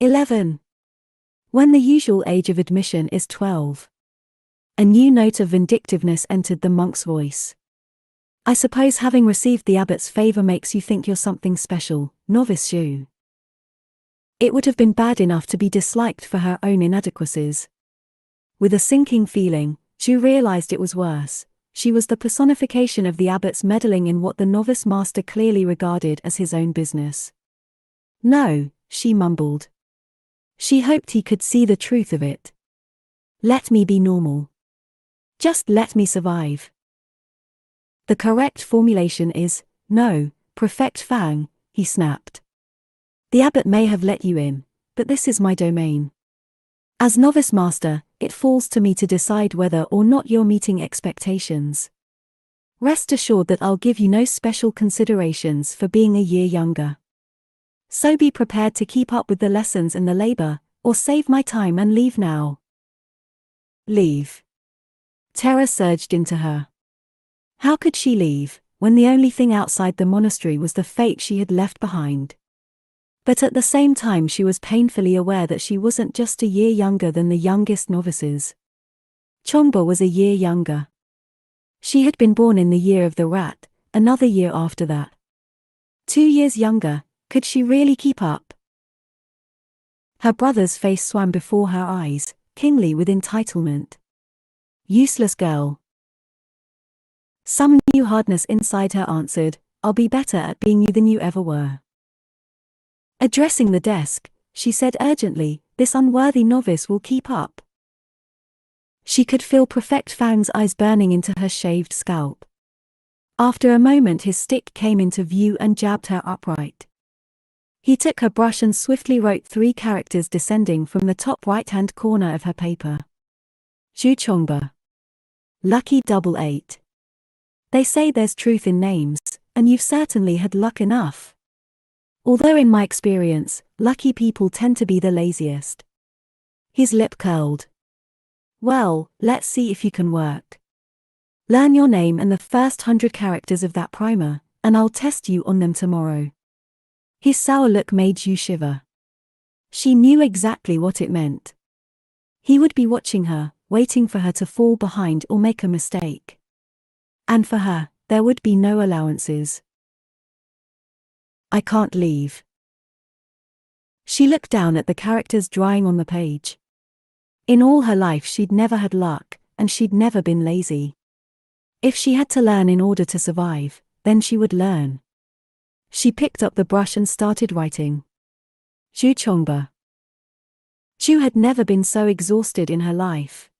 11. When the usual age of admission is 12. A new note of vindictiveness entered the monk's voice. I suppose having received the abbot's favor makes you think you're something special, novice Zhu. It would have been bad enough to be disliked for her own inadequacies. With a sinking feeling, Zhu realized it was worse. She was the personification of the abbot's meddling in what the novice master clearly regarded as his own business. No, she mumbled. She hoped he could see the truth of it. Let me be normal. Just let me survive. The correct formulation is, no, Prefect Fang, he snapped. The abbot may have let you in, but this is my domain. As novice master, it falls to me to decide whether or not you're meeting expectations. Rest assured that I'll give you no special considerations for being a year younger. So be prepared to keep up with the lessons and the labor, or save my time and leave now. Leave. Terror surged into her. How could she leave, when the only thing outside the monastery was the fate she had left behind? But at the same time she was painfully aware that she wasn't just a year younger than the youngest novices. Chongba was a year younger. She had been born in the year of the rat, another year after that. 2 years younger, could she really keep up? Her brother's face swam before her eyes, kingly with entitlement. Useless girl. Some new hardness inside her answered, I'll be better at being you than you ever were. Addressing the desk, she said urgently, this unworthy novice will keep up. She could feel Prefect Fang's eyes burning into her shaved scalp. After a moment his stick came into view and jabbed her upright. He took her brush and swiftly wrote 3 characters descending from the top right-hand corner of her paper. Zhu Chongba. Lucky 88. They say there's truth in names, and you've certainly had luck enough. Although in my experience, lucky people tend to be the laziest. His lip curled. Well, let's see if you can work. Learn your name and the first 100 characters of that primer, and I'll test you on them tomorrow. His sour look made Zhu shiver. She knew exactly what it meant. He would be watching her, waiting for her to fall behind or make a mistake. And for her, there would be no allowances. I can't leave. She looked down at the characters drying on the page. In all her life she'd never had luck, and she'd never been lazy. If she had to learn in order to survive, then she would learn. She picked up the brush and started writing. Zhu Chongba. Zhu had never been so exhausted in her life.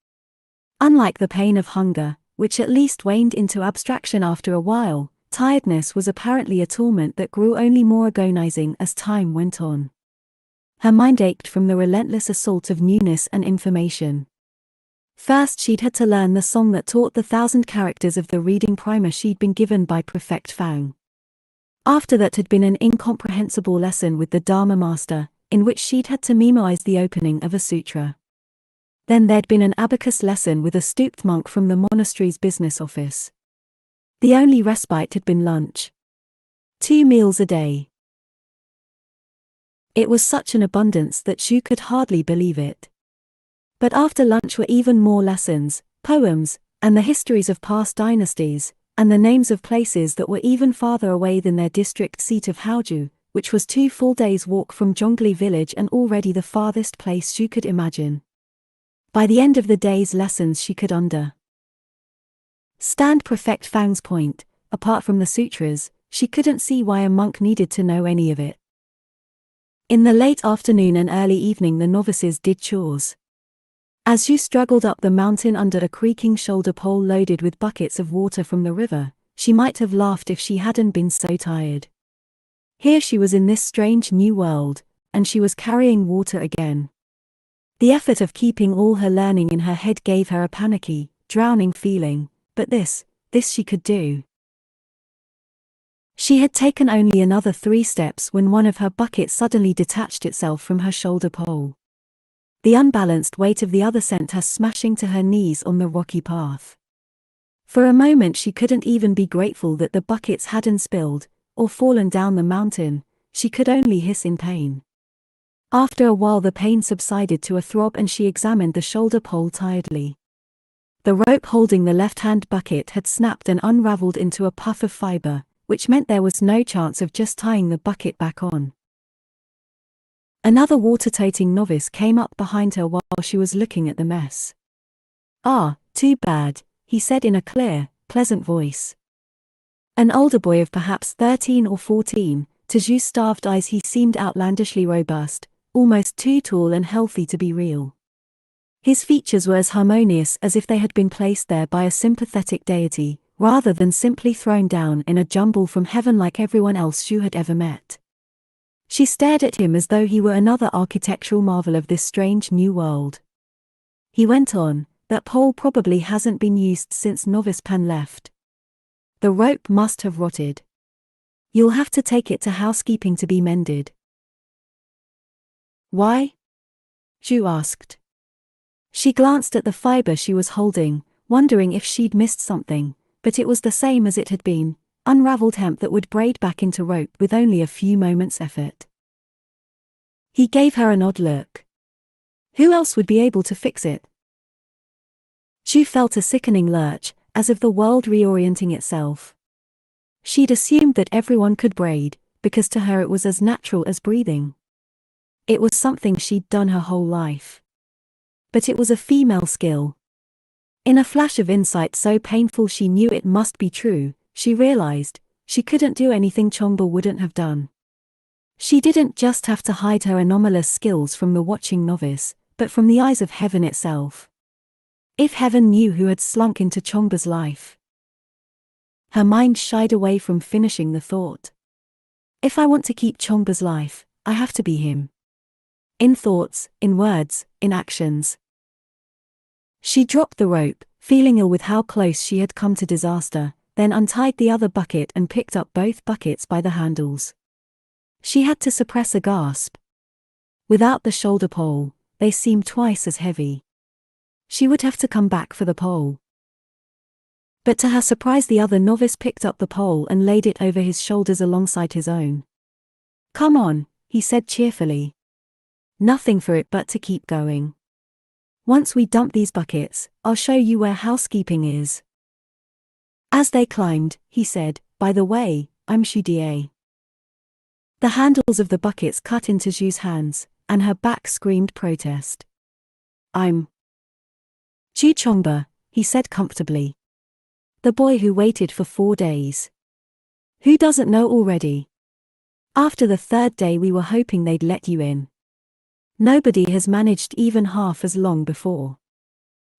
Unlike the pain of hunger, which at least waned into abstraction after a while, tiredness was apparently a torment that grew only more agonizing as time went on. Her mind ached from the relentless assault of newness and information. First she'd had to learn the song that taught the 1,000 characters of the reading primer she'd been given by Prefect Fang. After that had been an incomprehensible lesson with the Dharma master, in which she'd had to memorize the opening of a sutra. Then there'd been an abacus lesson with a stooped monk from the monastery's business office. The only respite had been lunch. 2 meals a day. It was such an abundance that Zhu could hardly believe it. But after lunch were even more lessons, poems, and the histories of past dynasties, and the names of places that were even farther away than their district seat of Haoju, which was 2 full days' walk from Zhongli village and already the farthest place Zhu could imagine. By the end of the day's lessons she could stand perfect Fang's point. Apart from the sutras, she couldn't see why a monk needed to know any of it. In the late afternoon and early evening the novices did chores. As Zhu struggled up the mountain under a creaking shoulder pole loaded with buckets of water from the river, she might have laughed if she hadn't been so tired. Here she was in this strange new world, and she was carrying water again. The effort of keeping all her learning in her head gave her a panicky, drowning feeling, but this she could do. She had taken only another 3 steps when one of her buckets suddenly detached itself from her shoulder pole. The unbalanced weight of the other sent her smashing to her knees on the rocky path. For a moment she couldn't even be grateful that the buckets hadn't spilled, or fallen down the mountain. She could only hiss in pain. After a while the pain subsided to a throb and she examined the shoulder pole tiredly. The rope holding the left-hand bucket had snapped and unraveled into a puff of fiber, which meant there was no chance of just tying the bucket back on. Another water-toting novice came up behind her while she was looking at the mess. "Ah, too bad," he said in a clear, pleasant voice. An older boy of perhaps 13 or 14, to Zhu's starved eyes he seemed outlandishly robust, almost too tall and healthy to be real. His features were as harmonious as if they had been placed there by a sympathetic deity, rather than simply thrown down in a jumble from heaven like everyone else Zhu had ever met. She stared at him as though he were another architectural marvel of this strange new world. He went on, "That pole probably hasn't been used since Novice Pan left. The rope must have rotted. You'll have to take it to housekeeping to be mended." "Why?" Zhu asked. She glanced at the fiber she was holding, wondering if she'd missed something, but it was the same as it had been, unraveled hemp that would braid back into rope with only a few moments' effort. He gave her an odd look. Who else would be able to fix it? Zhu felt a sickening lurch, as if the world reorienting itself. She'd assumed that everyone could braid, because to her it was as natural as breathing. It was something she'd done her whole life. But it was a female skill. In a flash of insight so painful she knew it must be true, she realized she couldn't do anything Chongba wouldn't have done. She didn't just have to hide her anomalous skills from the watching novice, but from the eyes of heaven itself. If heaven knew who had slunk into Chongba's life. Her mind shied away from finishing the thought. If I want to keep Chongba's life, I have to be him. In thoughts, in words, in actions. She dropped the rope, feeling ill with how close she had come to disaster, then untied the other bucket and picked up both buckets by the handles. She had to suppress a gasp. Without the shoulder pole, they seemed twice as heavy. She would have to come back for the pole. But to her surprise the other novice picked up the pole and laid it over his shoulders alongside his own. "Come on," he said cheerfully. "Nothing for it but to keep going. Once we dump these buckets, I'll show you where housekeeping is." As they climbed, he said, "By the way, I'm Shudie." The handles of the buckets cut into Zhu's hands, and her back screamed protest. "I'm Zhu Chongba," he said comfortably. "The boy who waited for 4 days. Who doesn't know already? After the 3rd day we were hoping they'd let you in. Nobody has managed even half as long before.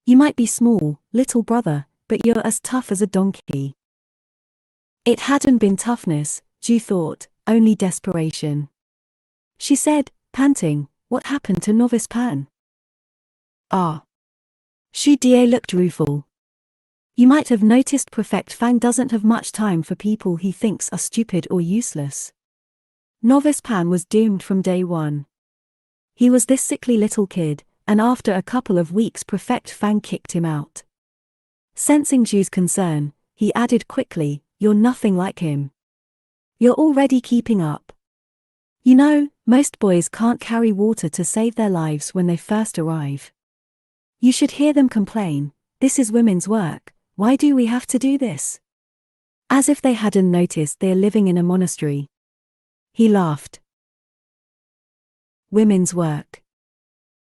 You might be small, little brother, but you're as tough as a donkey." It hadn't been toughness, Zhu thought, only desperation. She said, panting, "What happened to Novice Pan?" "Ah." Shu Die looked rueful. "You might have noticed Prefect Fang doesn't have much time for people he thinks are stupid or useless. Novice Pan was doomed from day 1. He was this sickly little kid, and after a couple of weeks Prefect Fang kicked him out. Sensing Zhu's concern, he added quickly, "You're nothing like him. You're already keeping up. You know, most boys can't carry water to save their lives when they first arrive. You should hear them complain, 'This is women's work, why do we have to do this?' As if they hadn't noticed they're living in a monastery." He laughed. Women's work.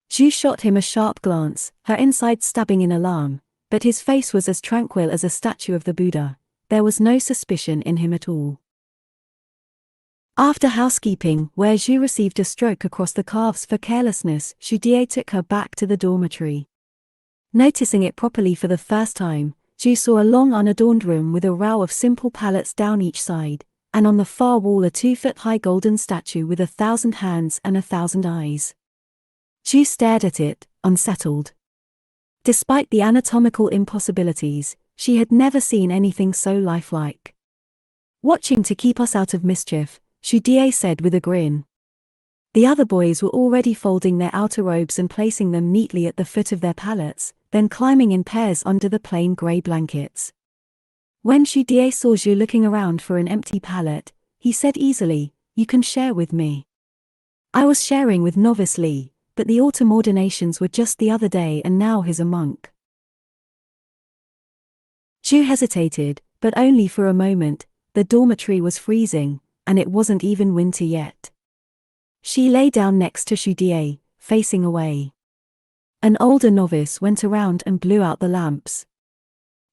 Zhu shot him a sharp glance, her insides stabbing in alarm, but his face was as tranquil as a statue of the Buddha. There was no suspicion in him at all. After housekeeping, where Zhu received a stroke across the calves for carelessness, Xu Die took her back to the dormitory. Noticing it properly for the first time, Zhu saw a long unadorned room with a row of simple pallets down each side, and on the far wall a 2-foot-high golden statue with 1,000 hands and 1,000 eyes. Zhu stared at it, unsettled. Despite the anatomical impossibilities, she had never seen anything so lifelike. "Watching to keep us out of mischief," Xu Die said with a grin. The other boys were already folding their outer robes and placing them neatly at the foot of their pallets, then climbing in pairs under the plain grey blankets. When Xu Die saw Zhu looking around for an empty pallet, he said easily, "You can share with me. I was sharing with Novice Li, but the autumn ordinations were just the other day and now he's a monk." Zhu hesitated, but only for a moment. The dormitory was freezing, and it wasn't even winter yet. She lay down next to Xu Die, facing away. An older novice went around and blew out the lamps.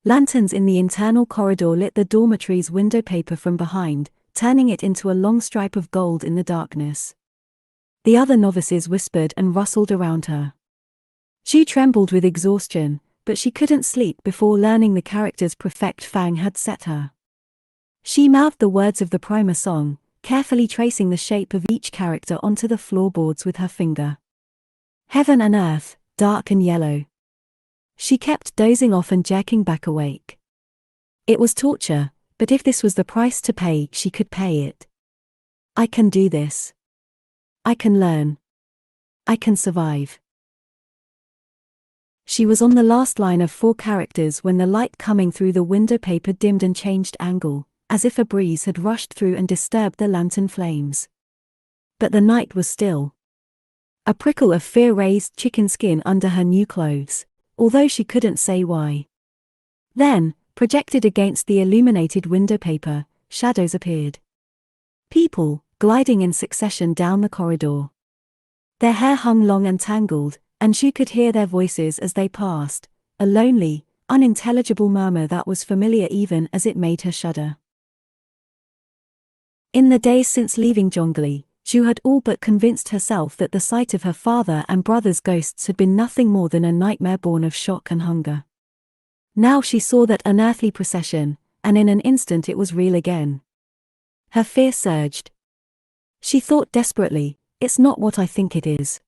Lanterns in the internal corridor lit the dormitory's window paper from behind, turning it into a long stripe of gold in the darkness. The other novices whispered and rustled around her. She trembled with exhaustion, but she couldn't sleep before learning the characters Prefect Fang had set her. She mouthed the words of the primer song, carefully tracing the shape of each character onto the floorboards with her finger. Heaven and earth, dark and yellow. She kept dozing off and jerking back awake. It was torture, but if this was the price to pay, she could pay it. "I can do this. I can learn. I can survive." She was on the last line of 4 characters when the light coming through the window paper dimmed and changed angle, as if a breeze had rushed through and disturbed the lantern flames. But the night was still. A prickle of fear raised chicken skin under her new clothes, although she couldn't say why. Then, projected against the illuminated window paper, shadows appeared. People, gliding in succession down the corridor. Their hair hung long and tangled, and she could hear their voices as they passed, a lonely, unintelligible murmur that was familiar even as it made her shudder. In the days since leaving Zhongli, Zhu had all but convinced herself that the sight of her father and brother's ghosts had been nothing more than a nightmare born of shock and hunger. Now she saw that unearthly procession, and in an instant it was real again. Her fear surged. She thought desperately, "It's not what I think it is."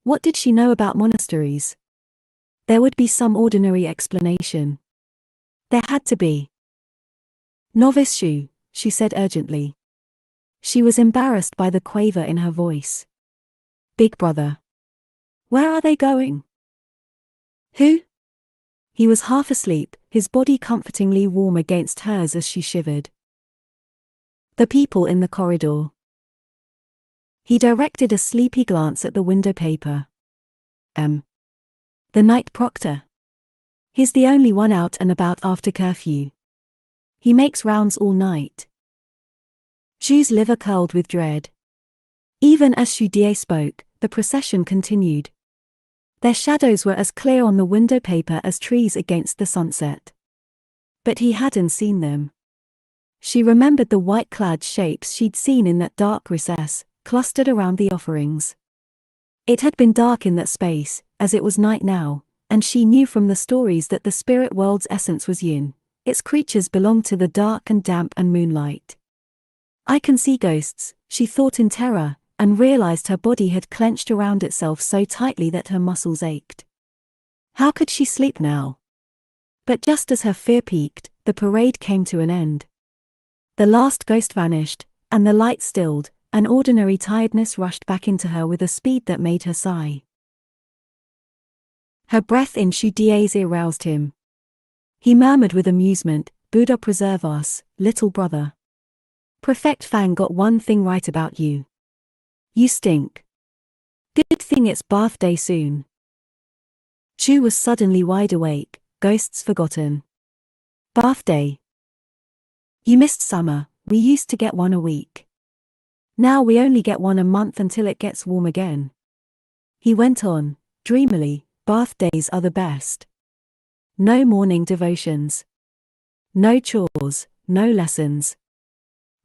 What did she know about monasteries? There would be some ordinary explanation. There had to be. "Novice Xu," she said urgently. She was embarrassed by the quaver in her voice. "Big brother. Where are they going?" "Who?" He was half asleep, his body comfortingly warm against hers as she shivered. "The people in the corridor." He directed a sleepy glance at the window paper. The night proctor. He's the only one out and about after curfew. He makes rounds all night." Zhu's liver curled with dread. Even as Xu Die spoke, the procession continued. Their shadows were as clear on the window paper as trees against the sunset. But he hadn't seen them. She remembered the white-clad shapes she'd seen in that dark recess, clustered around the offerings. It had been dark in that space, as it was night now, and she knew from the stories that the spirit world's essence was yin. Its creatures belonged to the dark and damp and moonlight. "I can see ghosts," she thought in terror, and realized her body had clenched around itself so tightly that her muscles ached. How could she sleep now? But just as her fear peaked, the parade came to an end. The last ghost vanished, and the light stilled, an ordinary tiredness rushed back into her with a speed that made her sigh. Her breath in Shu Die's ear roused him. He murmured with amusement, "Buddha preserve us, little brother. Prefect Fang got one thing right about you. You stink. Good thing it's bath day soon." Shu was suddenly wide awake, ghosts forgotten. Bath day. You missed summer, we used to get one a week. Now we only get one a month until it gets warm again. He went on, dreamily, bath days are the best. No morning devotions. No chores, no lessons.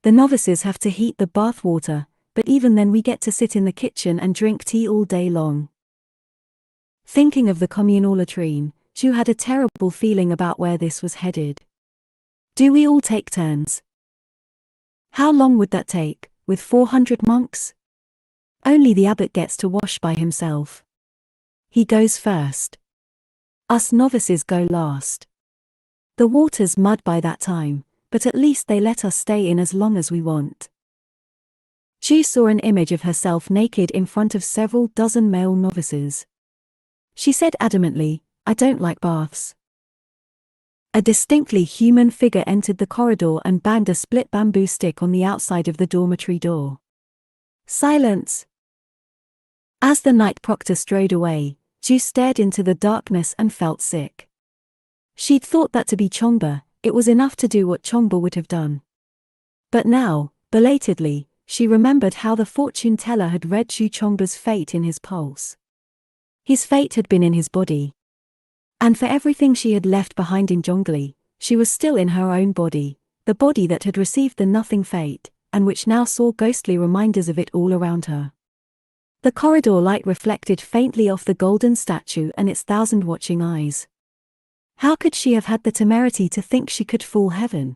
The novices have to heat the bath water, but even then we get to sit in the kitchen and drink tea all day long. Thinking of the communal latrine, Shu had a terrible feeling about where this was headed. Do we all take turns? How long would that take, with 400 monks? Only the abbot gets to wash by himself. He goes first. Us novices go last. The water's mud by that time, but at least they let us stay in as long as we want. She saw an image of herself naked in front of several dozen male novices. She said adamantly, "I don't like baths." A distinctly human figure entered the corridor and banged a split bamboo stick on the outside of the dormitory door. Silence! As the night proctor strode away, Ju stared into the darkness and felt sick. She'd thought that to be Chongba, it was enough to do what Chongba would have done. But now, belatedly, she remembered how the fortune teller had read Shu Chongba's fate in his pulse. His fate had been in his body. And for everything she had left behind in Zhongli, she was still in her own body, the body that had received the nothing fate, and which now saw ghostly reminders of it all around her. The corridor light reflected faintly off the golden statue and its 1,000 watching eyes. How could she have had the temerity to think she could fool heaven?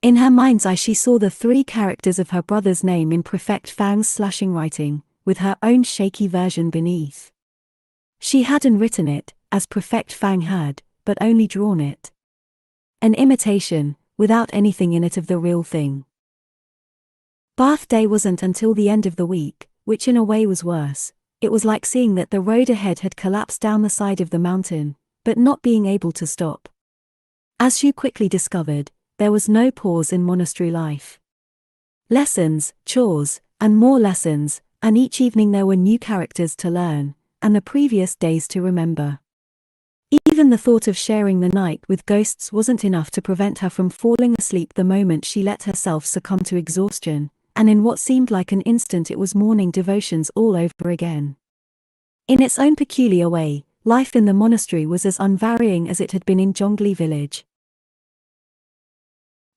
In her mind's eye she saw the 3 characters of her brother's name in Prefect Fang's slashing writing, with her own shaky version beneath. She hadn't written it, as Prefect Fang had, but only drawn it. An imitation, without anything in it of the real thing. Bath day wasn't until the end of the week, which in a way was worse. It was like seeing that the road ahead had collapsed down the side of the mountain, but not being able to stop. As Shu quickly discovered, there was no pause in monastery life. Lessons, chores, and more lessons, and each evening there were new characters to learn, and the previous days to remember. Even the thought of sharing the night with ghosts wasn't enough to prevent her from falling asleep the moment she let herself succumb to exhaustion, and in what seemed like an instant it was morning devotions all over again. In its own peculiar way, life in the monastery was as unvarying as it had been in Zhongli village.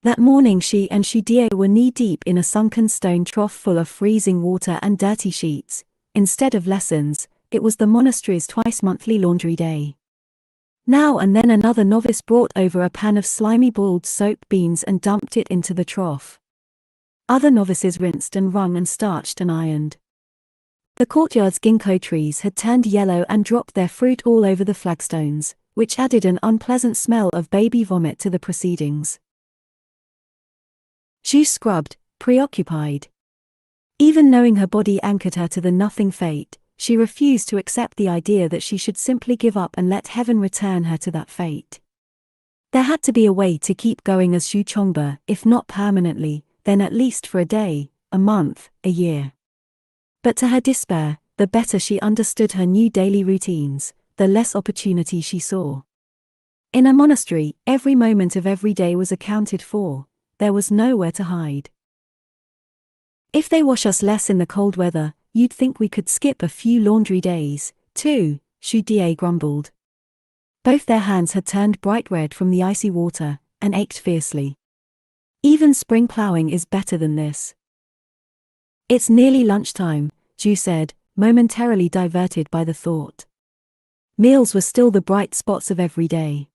That morning she and Shu Die were knee-deep in a sunken stone trough full of freezing water and dirty sheets. Instead of lessons, it was the monastery's twice-monthly laundry day. Now and then another novice brought over a pan of slimy boiled soap beans and dumped it into the trough. Other novices rinsed and wrung and starched and ironed. The courtyard's ginkgo trees had turned yellow and dropped their fruit all over the flagstones, which added an unpleasant smell of baby vomit to the proceedings. Shu scrubbed, preoccupied. Even knowing her body anchored her to the nothing fate, she refused to accept the idea that she should simply give up and let heaven return her to that fate. There had to be a way to keep going as Shu Chongba, if not permanently, then at least for a day, a month, a year. But to her despair, the better she understood her new daily routines, the less opportunity she saw. In a monastery, every moment of every day was accounted for. There was nowhere to hide. If they wash us less in the cold weather, you'd think we could skip a few laundry days, too, Shu Die grumbled. Both their hands had turned bright red from the icy water, and ached fiercely. Even spring plowing is better than this. It's nearly lunchtime, Ju said, momentarily diverted by the thought. Meals were still the bright spots of every day.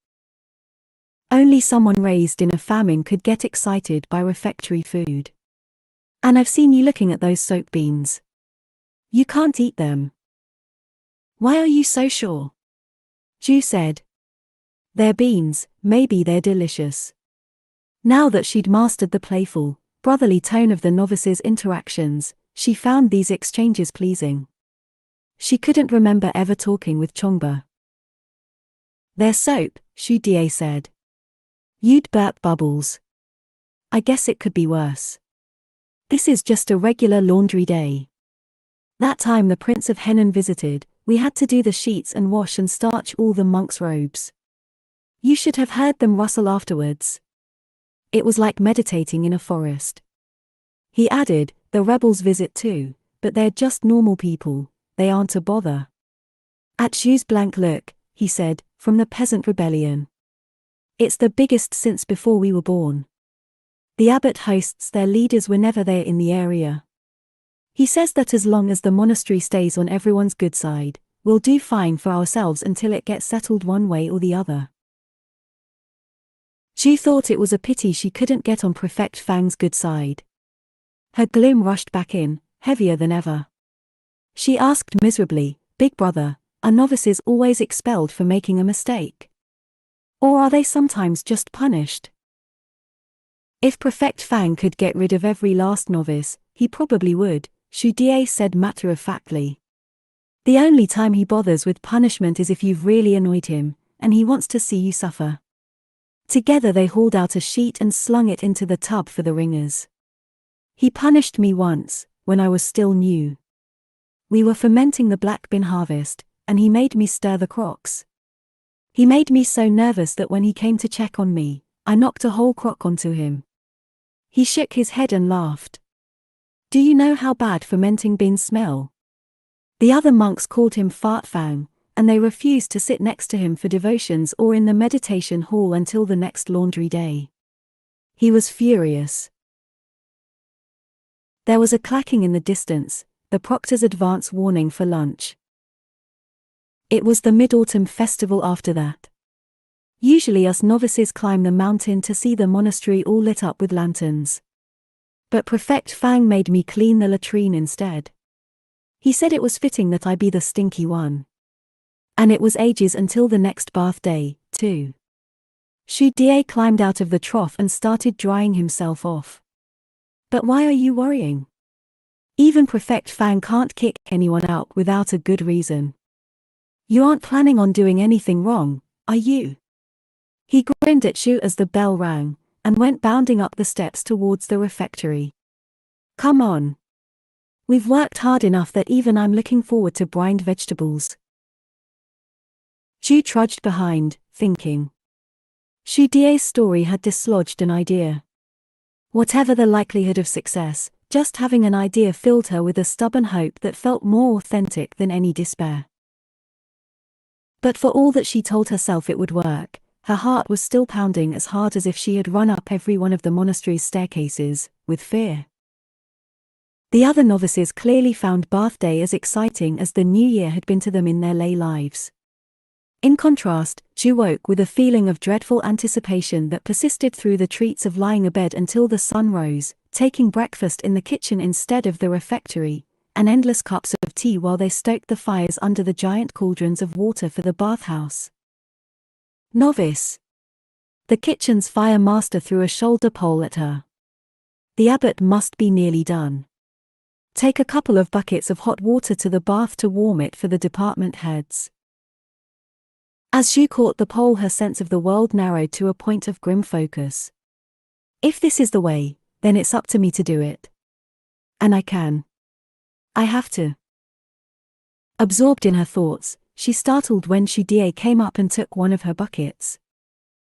Only someone raised in a famine could get excited by refectory food. And I've seen you looking at those soap beans. You can't eat them. Why are you so sure? Ju said. They're beans, maybe they're delicious. Now that she'd mastered the playful, brotherly tone of the novices' interactions, she found these exchanges pleasing. She couldn't remember ever talking with Chongba. "Their soap," Shu Die said. "You'd burp bubbles. I guess it could be worse. This is just a regular laundry day. That time the Prince of Henan visited, we had to do the sheets and wash and starch all the monks' robes. You should have heard them rustle afterwards. It was like meditating in a forest." He added, "The rebels visit too, but they're just normal people, they aren't a bother." At Shu's blank look, he said, "From the peasant rebellion. It's the biggest since before we were born. The abbot hosts their leaders whenever they're in the area. He says that as long as the monastery stays on everyone's good side, we'll do fine for ourselves until it gets settled one way or the other." She thought it was a pity she couldn't get on Prefect Fang's good side. Her gloom rushed back in, heavier than ever. She asked miserably, "Big brother, are novices always expelled for making a mistake? Or are they sometimes just punished?" "If Prefect Fang could get rid of every last novice, he probably would," Shu Die said matter-of-factly. "The only time he bothers with punishment is if you've really annoyed him, and he wants to see you suffer." Together they hauled out a sheet and slung it into the tub for the ringers. "He punished me once, when I was still new. We were fermenting the black bean harvest, and he made me stir the crocks. He made me so nervous that when he came to check on me, I knocked a whole crock onto him." He shook his head and laughed. "Do you know how bad fermenting beans smell?" The other monks called him Fart Fang, and they refused to sit next to him for devotions or in the meditation hall until the next laundry day. He was furious. There was a clacking in the distance, the proctor's advance warning for lunch. It was the Mid-Autumn festival after that. Usually us novices climb the mountain to see the monastery all lit up with lanterns. But Prefect Fang made me clean the latrine instead. He said it was fitting that I be the stinky one. And it was ages until the next bath day, too. Shu Die climbed out of the trough and started drying himself off. "But why are you worrying? Even Prefect Fang can't kick anyone out without a good reason. You aren't planning on doing anything wrong, are you?" He grinned at Shu as the bell rang, and went bounding up the steps towards the refectory. "Come on. We've worked hard enough that even I'm looking forward to brined vegetables." Shu trudged behind, thinking. Shu Die's story had dislodged an idea. Whatever the likelihood of success, just having an idea filled her with a stubborn hope that felt more authentic than any despair. But for all that she told herself it would work, her heart was still pounding as hard as if she had run up every one of the monastery's staircases, with fear. The other novices clearly found Bath Day as exciting as the new year had been to them in their lay lives. In contrast, Shu woke with a feeling of dreadful anticipation that persisted through the treats of lying abed until the sun rose, taking breakfast in the kitchen instead of the refectory, and endless cups of tea while they stoked the fires under the giant cauldrons of water for the bathhouse. "Novice!" The kitchen's fire master threw a shoulder pole at her. "The abbot must be nearly done. Take a couple of buckets of hot water to the bath to warm it for the department heads." As Shu caught the pole, her sense of the world narrowed to a point of grim focus. "If this is the way, then it's up to me to do it. And I can. I have to." Absorbed in her thoughts, she startled when Shu Die came up and took one of her buckets.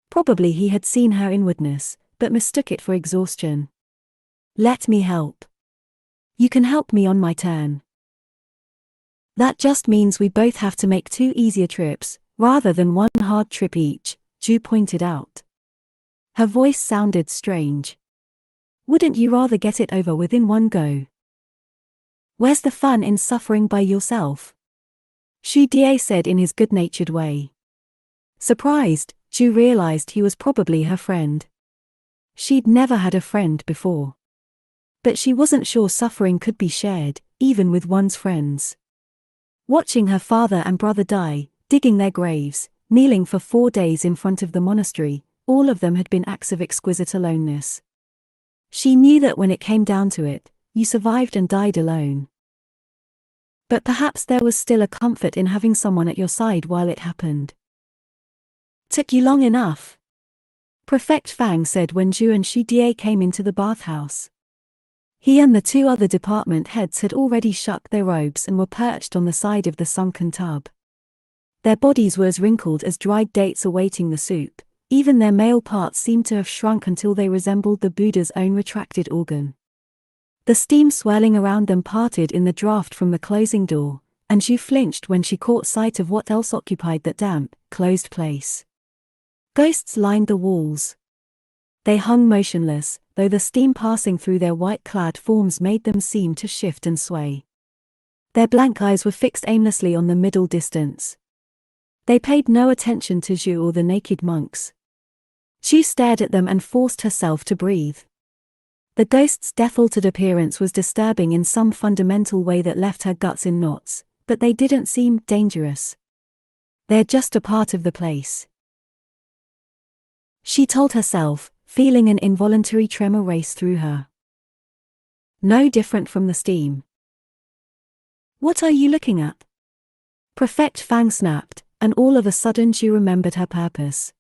Probably he had seen her inwardness, but mistook it for exhaustion. "Let me help. You can help me on my turn." "That just means we both have to make 2 easier trips, rather than 1 hard trip each," Shu pointed out. Her voice sounded strange. "Wouldn't you rather get it over with in one go? Where's the fun in suffering by yourself?" Shu Die said in his good-natured way. Surprised, Shu realized he was probably her friend. She'd never had a friend before. But she wasn't sure suffering could be shared, even with one's friends. Watching her father and brother die, digging their graves, kneeling for 4 days in front of the monastery, all of them had been acts of exquisite aloneness. She knew that when it came down to it, you survived and died alone. But perhaps there was still a comfort in having someone at your side while it happened. Took you long enough? Prefect Fang said when Zhu and Xu Die came into the bathhouse. He and the two other department heads had already shucked their robes and were perched on the side of the sunken tub. Their bodies were as wrinkled as dried dates awaiting the soup. Even their male parts seemed to have shrunk until they resembled the Buddha's own retracted organ. The steam swirling around them parted in the draught from the closing door, and Zhu flinched when she caught sight of what else occupied that damp, closed place. Ghosts lined the walls. They hung motionless, though the steam passing through their white-clad forms made them seem to shift and sway. Their blank eyes were fixed aimlessly on the middle distance. They paid no attention to Zhu or the naked monks. Zhu stared at them and forced herself to breathe. The ghost's death-altered appearance was disturbing in some fundamental way that left her guts in knots, but they didn't seem dangerous. They're just a part of the place, she told herself, feeling an involuntary tremor race through her. No different from the steam. What are you looking at? Prefect Fang snapped, and all of a sudden she remembered her purpose.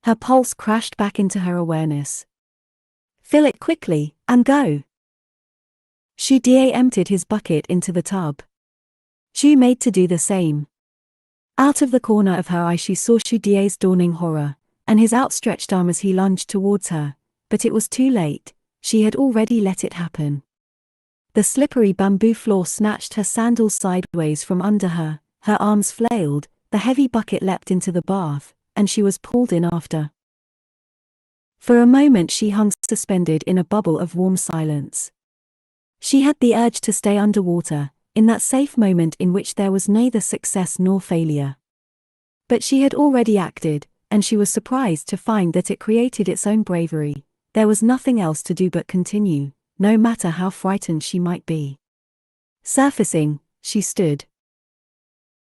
Her pulse crashed back into her awareness. Fill it quickly, and go. Xu Die emptied his bucket into the tub. Zhu made to do the same. Out of the corner of her eye she saw Xu Die's dawning horror, and his outstretched arm as he lunged towards her, but it was too late, she had already let it happen. The slippery bamboo floor snatched her sandals sideways from under her, her arms flailed, the heavy bucket leapt into the bath, and she was pulled in after. For a moment she hung suspended in a bubble of warm silence. She had the urge to stay underwater, in that safe moment in which there was neither success nor failure. But she had already acted, and she was surprised to find that it created its own bravery. There was nothing else to do but continue, no matter how frightened she might be. Surfacing, she stood.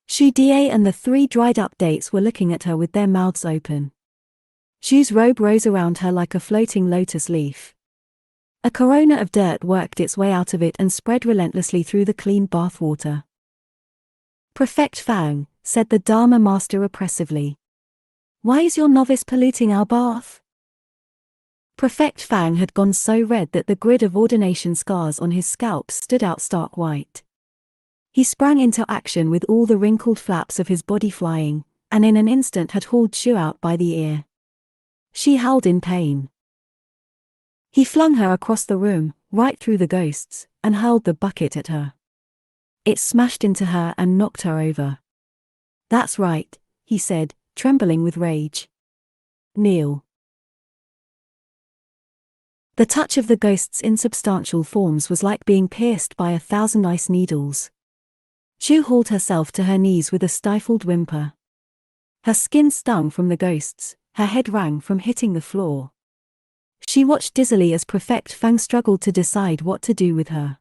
Xu Die and the three dried-up dates were looking at her with their mouths open. Zhu's robe rose around her like a floating lotus leaf. A corona of dirt worked its way out of it and spread relentlessly through the clean bath water. Prefect Fang, said the Dharma master oppressively. Why is your novice polluting our bath? Prefect Fang had gone so red that the grid of ordination scars on his scalp stood out stark white. He sprang into action with all the wrinkled flaps of his body flying, and in an instant had hauled Xu out by the ear. She howled in pain. He flung her across the room, right through the ghosts, and hurled the bucket at her. It smashed into her and knocked her over. That's right, he said, trembling with rage. Kneel. The touch of the ghost's insubstantial forms was like being pierced by 1,000 ice needles. Xu hauled herself to her knees with a stifled whimper. Her skin stung from the ghosts, her head rang from hitting the floor. She watched dizzily as Prefect Fang struggled to decide what to do with her.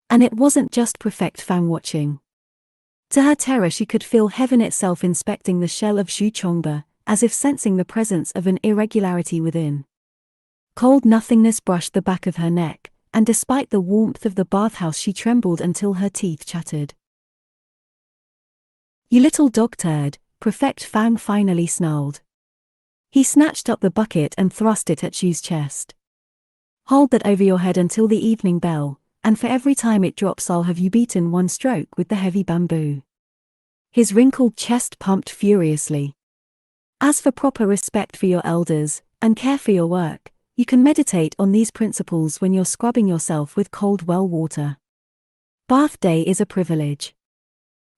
And it wasn't just Prefect Fang watching. To her terror she could feel heaven itself inspecting the shell of Xu Chongba, as if sensing the presence of an irregularity within. Cold nothingness brushed the back of her neck, and despite the warmth of the bathhouse she trembled until her teeth chattered. You little dog turd, Prefect Fang finally snarled. He snatched up the bucket and thrust it at Xu's chest. Hold that over your head until the evening bell, and for every time it drops I'll have you beaten one stroke with the heavy bamboo. His wrinkled chest pumped furiously. As for proper respect for your elders, and care for your work, you can meditate on these principles when you're scrubbing yourself with cold well water. Bath day is a privilege.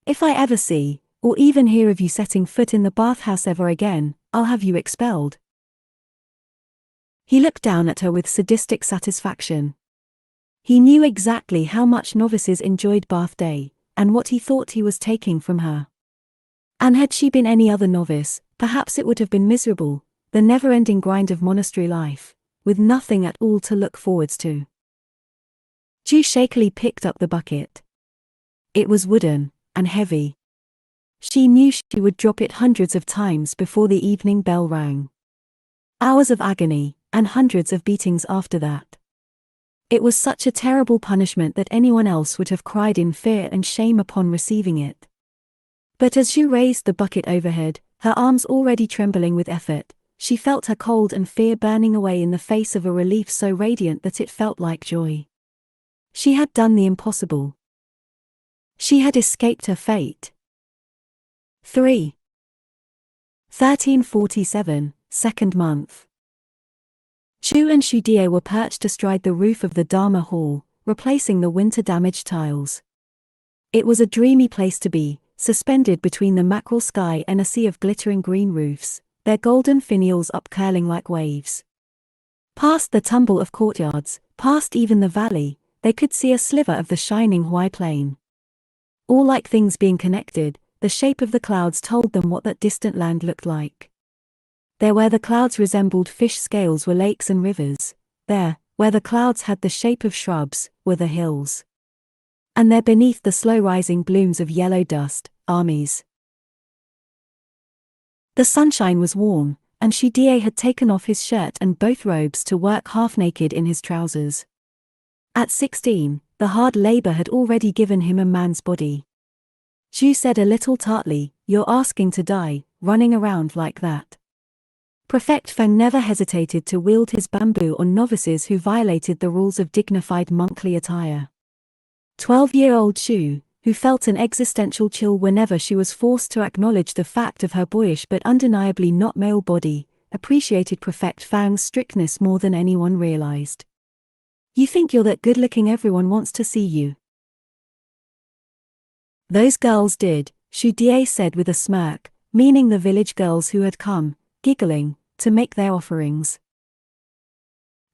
If I ever see, or even hear of you setting foot in the bathhouse ever again, I'll have you expelled. He looked down at her with sadistic satisfaction. He knew exactly how much novices enjoyed bath day, and what he thought he was taking from her. And had she been any other novice, perhaps it would have been miserable, the never-ending grind of monastery life, with nothing at all to look forwards to. Xu shakily picked up the bucket. It was wooden, and heavy. She knew she would drop it hundreds of times before the evening bell rang. Hours of agony, and hundreds of beatings after that. It was such a terrible punishment that anyone else would have cried in fear and shame upon receiving it. But as Zhu raised the bucket overhead, her arms already trembling with effort, she felt her cold and fear burning away in the face of a relief so radiant that it felt like joy. She had done the impossible. She had escaped her fate. 3. 1347, second month. Zhu and Shudie were perched astride the roof of the Dharma hall, replacing the winter-damaged tiles. It was a dreamy place to be, suspended between the mackerel sky and a sea of glittering green roofs, their golden finials upcurling like waves. Past the tumble of courtyards, past even the valley, they could see a sliver of the shining Huai plain. All like things being connected, the shape of the clouds told them what that distant land looked like. There where the clouds resembled fish scales were lakes and rivers, there, where the clouds had the shape of shrubs, were the hills. And there beneath the slow-rising blooms of yellow dust, armies. The sunshine was warm, and Shudie had taken off his shirt and both robes to work half-naked in his trousers. At 16, the hard labor had already given him a man's body. Zhu said a little tartly, "You're asking to die, running around like that." Prefect Feng never hesitated to wield his bamboo on novices who violated the rules of dignified monkly attire. 12-year-old Zhu, who felt an existential chill whenever she was forced to acknowledge the fact of her boyish but undeniably not male body, appreciated Prefect Fang's strictness more than anyone realized. "You think you're that good-looking everyone wants to see you." "Those girls did," Shudie said with a smirk, meaning the village girls who had come, giggling, to make their offerings.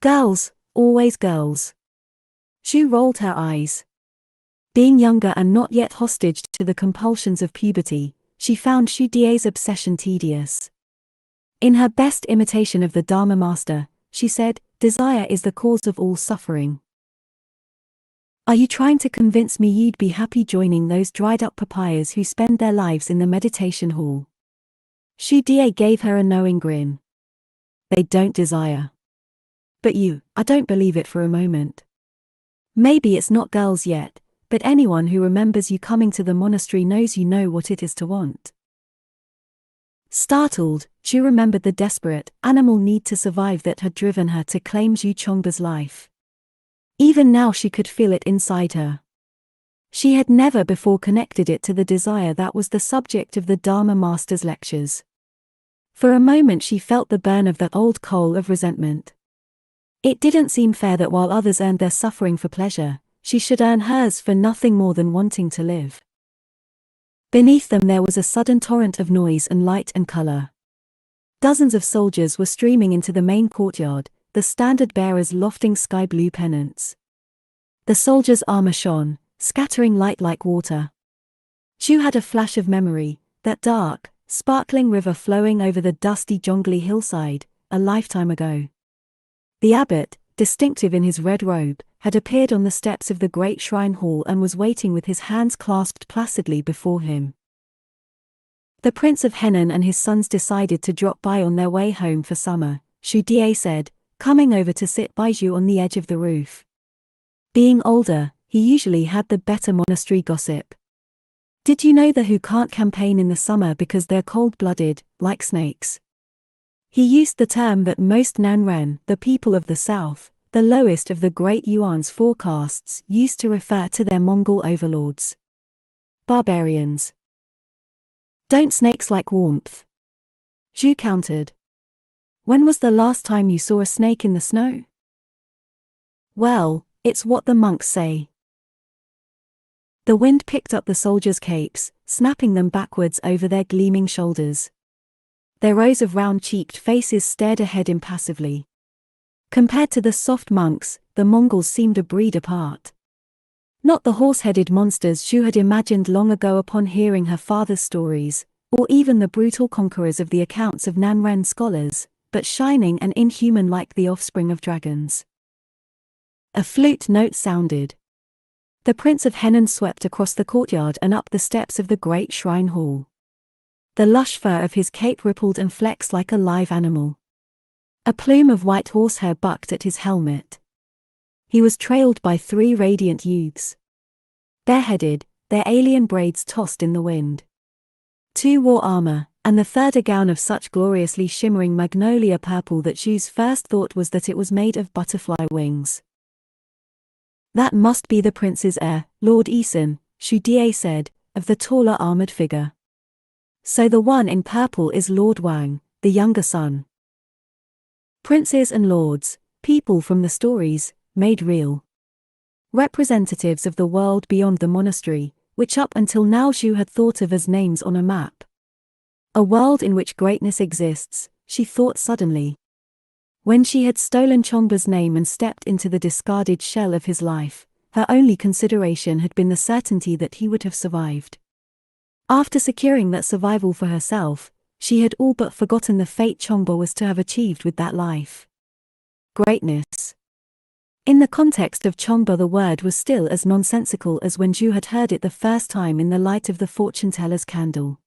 "Girls, always girls." Zhu rolled her eyes. Being younger and not yet hostage to the compulsions of puberty, she found Shudie's obsession tedious. In her best imitation of the Dharma master, she said, "Desire is the cause of all suffering. Are you trying to convince me you'd be happy joining those dried-up papayas who spend their lives in the meditation hall?" Shudie gave her a knowing grin. "They don't desire. But you, I don't believe it for a moment. Maybe it's not girls yet, but anyone who remembers you coming to the monastery knows you know what it is to want." Startled, she remembered the desperate, animal need to survive that had driven her to claim Zhu Chongba's life. Even now she could feel it inside her. She had never before connected it to the desire that was the subject of the Dharma master's lectures. For a moment she felt the burn of that old coal of resentment. It didn't seem fair that while others earned their suffering for pleasure, she should earn hers for nothing more than wanting to live. Beneath them there was a sudden torrent of noise and light and color. Dozens of soldiers were streaming into the main courtyard, the standard bearers lofting sky-blue pennants. The soldiers' armor shone, scattering light like water. Zhu had a flash of memory, that dark, sparkling river flowing over the dusty Zhongli hillside, a lifetime ago. The abbot, distinctive in his red robe, had appeared on the steps of the great shrine hall and was waiting with his hands clasped placidly before him. The Prince of Henan and his sons decided to drop by on their way home for summer, Shudie said, coming over to sit by Zhu on the edge of the roof. Being older, he usually had the better monastery gossip. "Did you know the who can't campaign in the summer because they're cold-blooded, like snakes?" He used the term that most Nanren, the people of the south, the lowest of the great Yuan's four castes, used to refer to their Mongol overlords. Barbarians. "Don't snakes like warmth?" Zhu countered. "When was the last time you saw a snake in the snow?" "Well, it's what the monks say." The wind picked up the soldiers' capes, snapping them backwards over their gleaming shoulders. Their rows of round-cheeked faces stared ahead impassively. Compared to the soft monks, the Mongols seemed a breed apart. Not the horse-headed monsters Zhu had imagined long ago upon hearing her father's stories, or even the brutal conquerors of the accounts of Nanren scholars, but shining and inhuman like the offspring of dragons. A flute note sounded. The Prince of Henan swept across the courtyard and up the steps of the great shrine hall. The lush fur of his cape rippled and flexed like a live animal. A plume of white horsehair bucked at his helmet. He was trailed by 3 radiant youths. Bareheaded, their alien braids tossed in the wind. 2 wore armor, and the third a gown of such gloriously shimmering magnolia purple that Shu's first thought was that it was made of butterfly wings. "That must be the prince's heir, Lord Eason," Shu Die said, of the taller armored figure. "So the one in purple is Lord Wang, the younger son." Princes and lords, people from the stories, made real. Representatives of the world beyond the monastery, which up until now Shu had thought of as names on a map. A world in which greatness exists, she thought suddenly. When she had stolen Chongba's name and stepped into the discarded shell of his life, her only consideration had been the certainty that he would have survived. After securing that survival for herself, she had all but forgotten the fate Chongba was to have achieved with that life. Greatness. In the context of Chongba, the word was still as nonsensical as when Zhu had heard it the first time in the light of the fortune-teller's candle.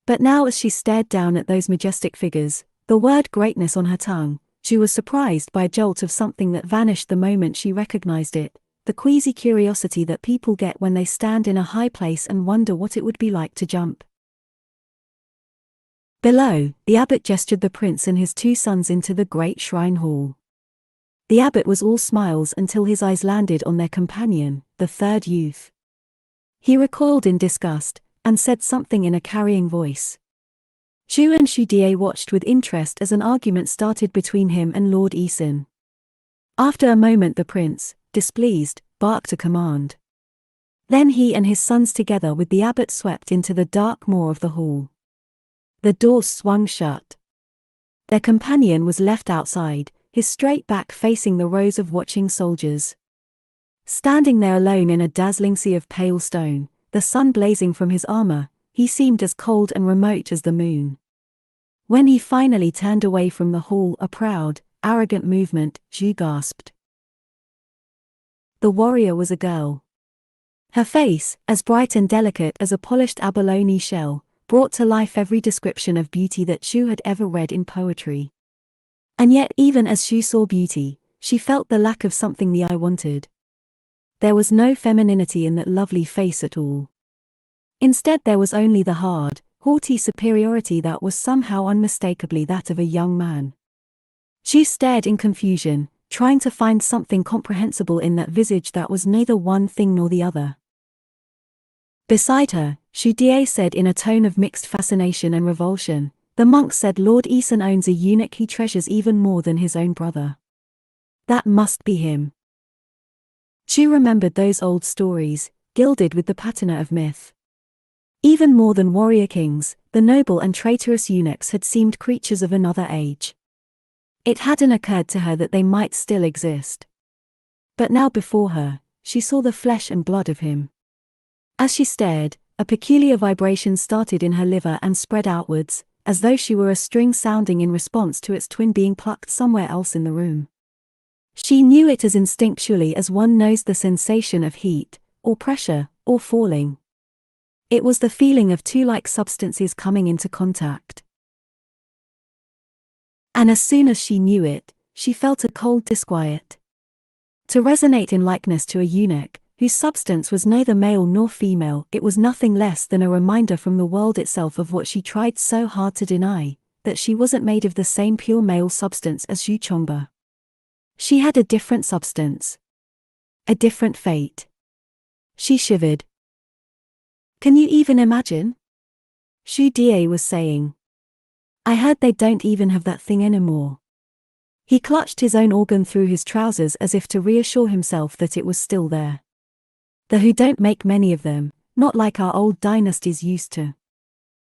But now as she stared down at those majestic figures, the word greatness on her tongue, she was surprised by a jolt of something that vanished the moment she recognized it, the queasy curiosity that people get when they stand in a high place and wonder what it would be like to jump. Below, the abbot gestured the prince and his 2 sons into the great shrine hall. The abbot was all smiles until his eyes landed on their companion, the third youth. He recoiled in disgust, and said something in a carrying voice. Zhu and Shu Die watched with interest as an argument started between him and Lord Eason. After a moment the prince, displeased, barked a command. Then he and his sons together with the abbot swept into the dark maw of the hall. The doors swung shut. Their companion was left outside, his straight back facing the rows of watching soldiers. Standing there alone in a dazzling sea of pale stone, the sun blazing from his armor, he seemed as cold and remote as the moon. When he finally turned away from the hall, a proud, arrogant movement, Zhu gasped. The warrior was a girl. Her face, as bright and delicate as a polished abalone shell, brought to life every description of beauty that Zhu had ever read in poetry. And yet even as Zhu saw beauty, she felt the lack of something the eye wanted. There was no femininity in that lovely face at all. Instead there was only the hard, haughty superiority that was somehow unmistakably that of a young man. Zhu stared in confusion, trying to find something comprehensible in that visage that was neither one thing nor the other. Beside her, Shu Die said in a tone of mixed fascination and revulsion, "The monk said Lord Eason owns a eunuch he treasures even more than his own brother. That must be him." Zhu remembered those old stories, gilded with the patina of myth. Even more than warrior kings, the noble and traitorous eunuchs had seemed creatures of another age. It hadn't occurred to her that they might still exist. But now before her, she saw the flesh and blood of him. As she stared, a peculiar vibration started in her liver and spread outwards, as though she were a string sounding in response to its twin being plucked somewhere else in the room. She knew it as instinctually as one knows the sensation of heat, or pressure, or falling. It was the feeling of 2 like substances coming into contact. And as soon as she knew it, she felt a cold disquiet. To resonate in likeness to a eunuch, whose substance was neither male nor female, it was nothing less than a reminder from the world itself of what she tried so hard to deny, that she wasn't made of the same pure male substance as Zhu Chongba. She had a different substance. A different fate. She shivered. "Can you even imagine?" Shu Die was saying. "I heard they don't even have that thing anymore." He clutched his own organ through his trousers as if to reassure himself that it was still there. "The who don't make many of them, not like our old dynasties used to.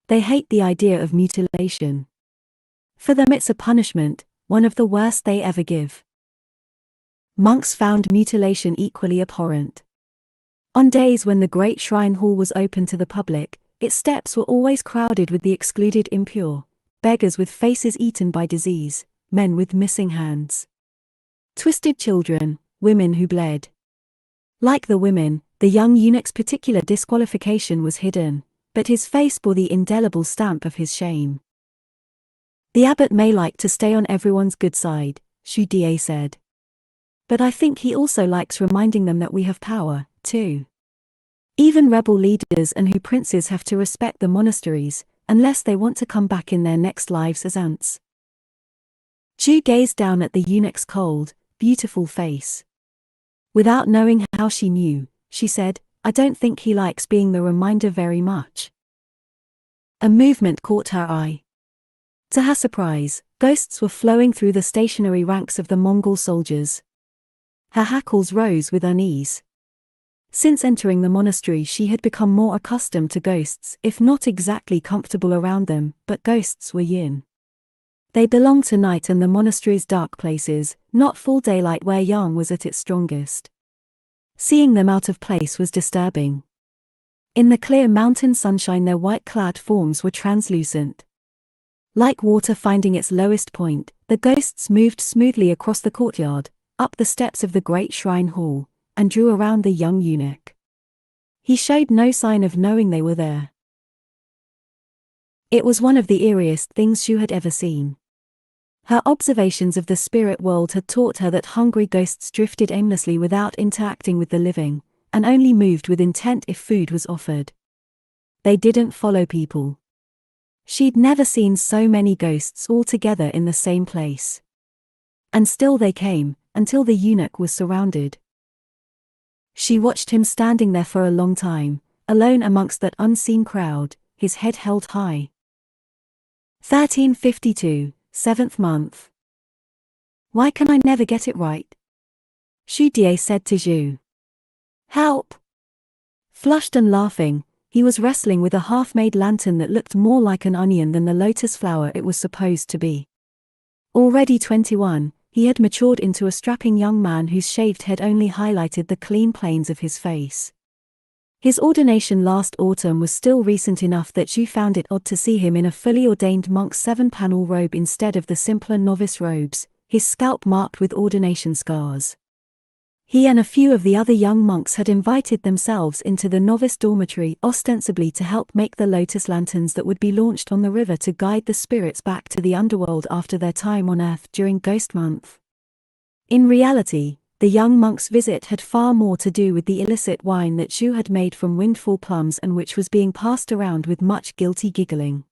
They hate the idea of mutilation. For them it's a punishment, one of the worst they ever give." Monks found mutilation equally abhorrent. On days when the great shrine hall was open to the public, its steps were always crowded with the excluded impure, beggars with faces eaten by disease, men with missing hands, twisted children, women who bled. Like the women, the young eunuch's particular disqualification was hidden, but his face bore the indelible stamp of his shame. The abbot may like to stay on everyone's good side, Xu Die said. But I think he also likes reminding them that we have power, too. Even rebel leaders and princes have to respect the monasteries, unless they want to come back in their next lives as ants. Zhu gazed down at the eunuch's cold, beautiful face. Without knowing how she knew, she said, I don't think he likes being the reminder very much. A movement caught her eye. To her surprise, ghosts were flowing through the stationary ranks of the Mongol soldiers. Her hackles rose with unease. Since entering the monastery, she had become more accustomed to ghosts, if not exactly comfortable around them, but ghosts were yin. They belonged to night and the monastery's dark places, not full daylight where yang was at its strongest. Seeing them out of place was disturbing. In the clear mountain sunshine, their white-clad forms were translucent. Like water finding its lowest point, the ghosts moved smoothly across the courtyard, up the steps of the great shrine hall, and drew around the young eunuch. He showed no sign of knowing they were there. It was one of the eeriest things Xu had ever seen. Her observations of the spirit world had taught her that hungry ghosts drifted aimlessly without interacting with the living, and only moved with intent if food was offered. They didn't follow people. She'd never seen so many ghosts all together in the same place. And still they came, until the eunuch was surrounded. She watched him standing there for a long time, alone amongst that unseen crowd, his head held high. 1352, 7th month. Why can I never get it right? Xu Die said to Zhu. Help! Flushed and laughing, he was wrestling with a half-made lantern that looked more like an onion than the lotus flower it was supposed to be. Already 21, he had matured into a strapping young man whose shaved head only highlighted the clean planes of his face. His ordination last autumn was still recent enough that Zhu found it odd to see him in a fully ordained monk's 7-panel robe instead of the simpler novice robes, his scalp marked with ordination scars. He and a few of the other young monks had invited themselves into the novice dormitory ostensibly to help make the lotus lanterns that would be launched on the river to guide the spirits back to the underworld after their time on earth during Ghost Month. In reality, the young monk's visit had far more to do with the illicit wine that Zhu had made from windfall plums and which was being passed around with much guilty giggling.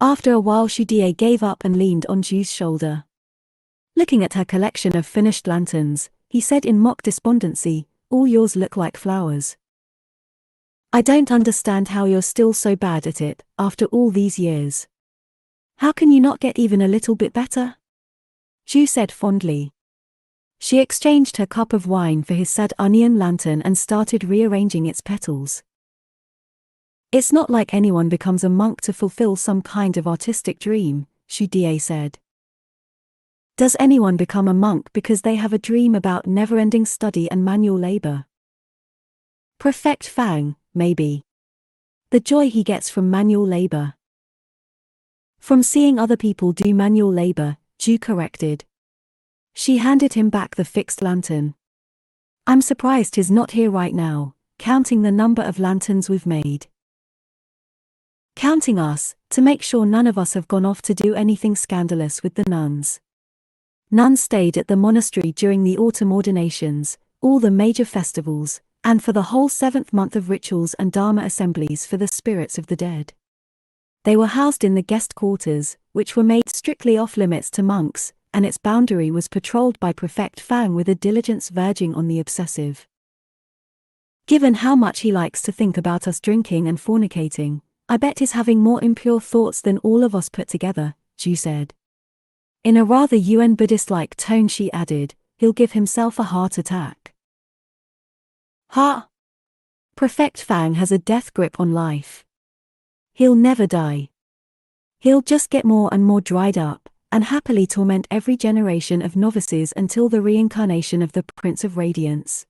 After a while Xu Die gave up and leaned on Zhu's shoulder. Looking at her collection of finished lanterns, he said in mock despondency, all yours look like flowers. I don't understand how you're still so bad at it, after all these years. How can you not get even a little bit better? Zhu said fondly. She exchanged her cup of wine for his sad onion lantern and started rearranging its petals. It's not like anyone becomes a monk to fulfill some kind of artistic dream, Xu Die said. Does anyone become a monk because they have a dream about never-ending study and manual labor? Prefect Fang, maybe. The joy he gets from manual labor. From seeing other people do manual labor, Zhu corrected. She handed him back the fixed lantern. I'm surprised he's not here right now, counting the number of lanterns we've made. Counting us, to make sure none of us have gone off to do anything scandalous with the nuns. Nuns stayed at the monastery during the autumn ordinations, all the major festivals, and for the whole 7th month of rituals and dharma assemblies for the spirits of the dead. They were housed in the guest quarters, which were made strictly off-limits to monks, and its boundary was patrolled by Prefect Fang with a diligence verging on the obsessive. Given how much he likes to think about us drinking and fornicating, I bet he's having more impure thoughts than all of us put together, Zhu said. In a rather UN Buddhist-like tone she added, he'll give himself a heart attack. Ha! Prefect Fang has a death grip on life. He'll never die. He'll just get more and more dried up, and happily torment every generation of novices until the reincarnation of the Prince of Radiance.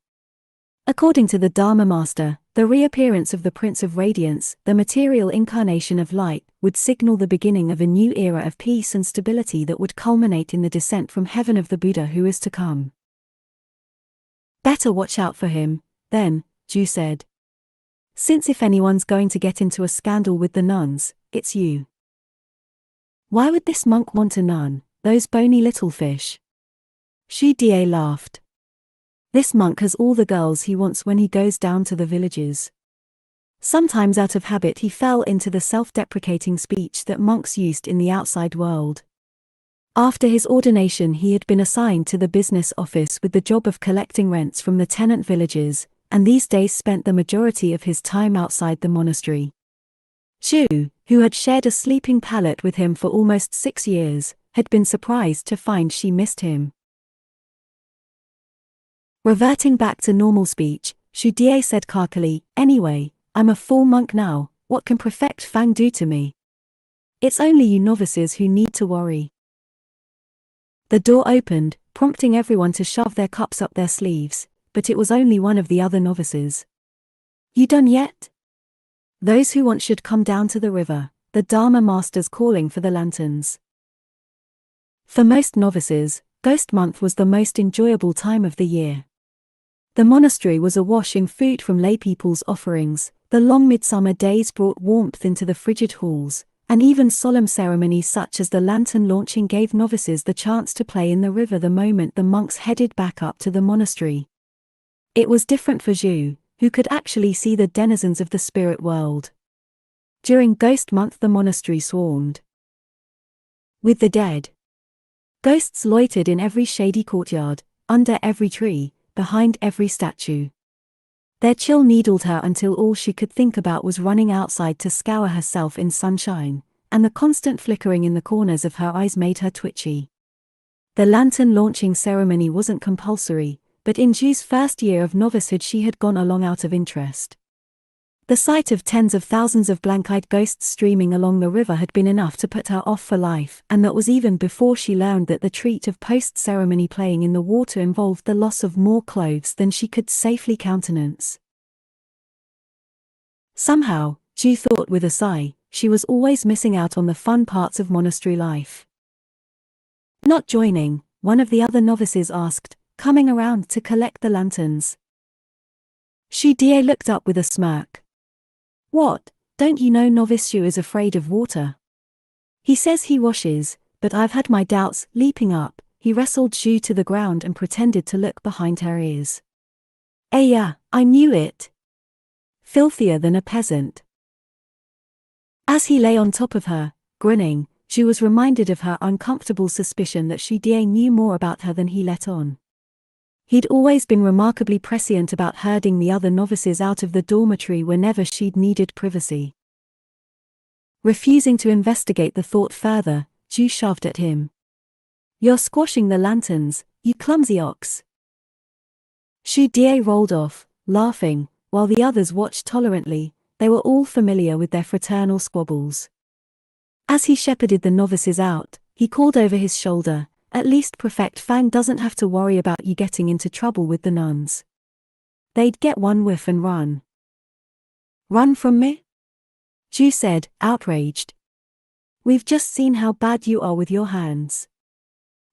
According to the Dharma Master, the reappearance of the Prince of Radiance, the material incarnation of light, would signal the beginning of a new era of peace and stability that would culminate in the descent from heaven of the Buddha who is to come. Better watch out for him, then, Zhu said. Since if anyone's going to get into a scandal with the nuns, it's you. Why would this monk want a nun, those bony little fish? Xu Die laughed. This monk has all the girls he wants when he goes down to the villages. Sometimes out of habit he fell into the self-deprecating speech that monks used in the outside world. After his ordination he had been assigned to the business office with the job of collecting rents from the tenant villages, and these days spent the majority of his time outside the monastery. Xu, who had shared a sleeping pallet with him for almost 6 years, had been surprised to find she missed him. Reverting back to normal speech, Xu Die said carkily, "Anyway, I'm a full monk now, what can Prefect Fang do to me? It's only you novices who need to worry." The door opened, prompting everyone to shove their cups up their sleeves, but it was only one of the other novices. "You done yet? Those who want should come down to the river, the Dharma master's calling for the lanterns." For most novices, Ghost Month was the most enjoyable time of the year. The monastery was awash in food from laypeople's offerings, the long midsummer days brought warmth into the frigid halls, and even solemn ceremonies such as the lantern launching gave novices the chance to play in the river the moment the monks headed back up to the monastery. It was different for Zhu, who could actually see the denizens of the spirit world. During Ghost Month the monastery swarmed with the dead. Ghosts loitered in every shady courtyard, under every tree, behind every statue. Their chill needled her until all she could think about was running outside to scour herself in sunshine, and the constant flickering in the corners of her eyes made her twitchy. The lantern launching ceremony wasn't compulsory, but in Zhu's first year of novicehood she had gone along out of interest. The sight of tens of thousands of blank-eyed ghosts streaming along the river had been enough to put her off for life, and that was even before she learned that the treat of post-ceremony playing in the water involved the loss of more clothes than she could safely countenance. Somehow, Zhu thought with a sigh, she was always missing out on the fun parts of monastery life. "Not joining?" one of the other novices asked, coming around to collect the lanterns. Xu Die looked up with a smirk. "What, don't you know Novice Xu is afraid of water? He says he washes, but I've had my doubts." Leaping up, he wrestled Xu to the ground and pretended to look behind her ears. Yeah, I knew it. Filthier than a peasant." As he lay on top of her, grinning, Xu was reminded of her uncomfortable suspicion that Xu Die knew more about her than he let on. He'd always been remarkably prescient about herding the other novices out of the dormitory whenever she'd needed privacy. Refusing to investigate the thought further, Zhu shoved at him. "You're squashing the lanterns, you clumsy ox." Xu Die rolled off, laughing, while the others watched tolerantly. They were all familiar with their fraternal squabbles. As he shepherded the novices out, he called over his shoulder, "At least Prefect Fang doesn't have to worry about you getting into trouble with the nuns. They'd get one whiff and run." "Run from me?" Zhu said, outraged. "We've just seen how bad you are with your hands.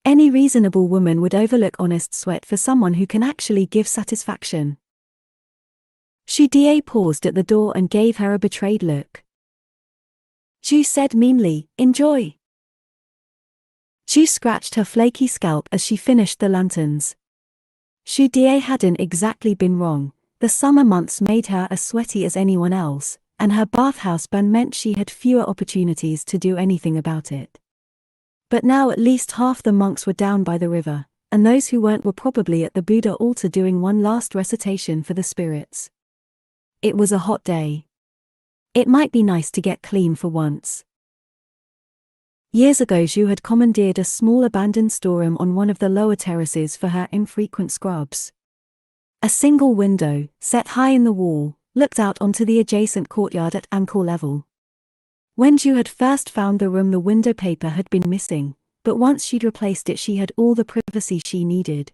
Any reasonable woman would overlook honest sweat for someone who can actually give satisfaction." Xu Die paused at the door and gave her a betrayed look. Zhu said meanly, "Enjoy." Zhu scratched her flaky scalp as she finished the lanterns. Xu Die hadn't exactly been wrong. The summer months made her as sweaty as anyone else, and her bathhouse burn meant she had fewer opportunities to do anything about it. But now at least half the monks were down by the river, and those who weren't were probably at the Buddha altar doing one last recitation for the spirits. It was a hot day. It might be nice to get clean for once. Years ago Zhu had commandeered a small abandoned storeroom on one of the lower terraces for her infrequent scrubs. A single window, set high in the wall, looked out onto the adjacent courtyard at ankle level. When Zhu had first found the room the window paper had been missing, but once she'd replaced it she had all the privacy she needed.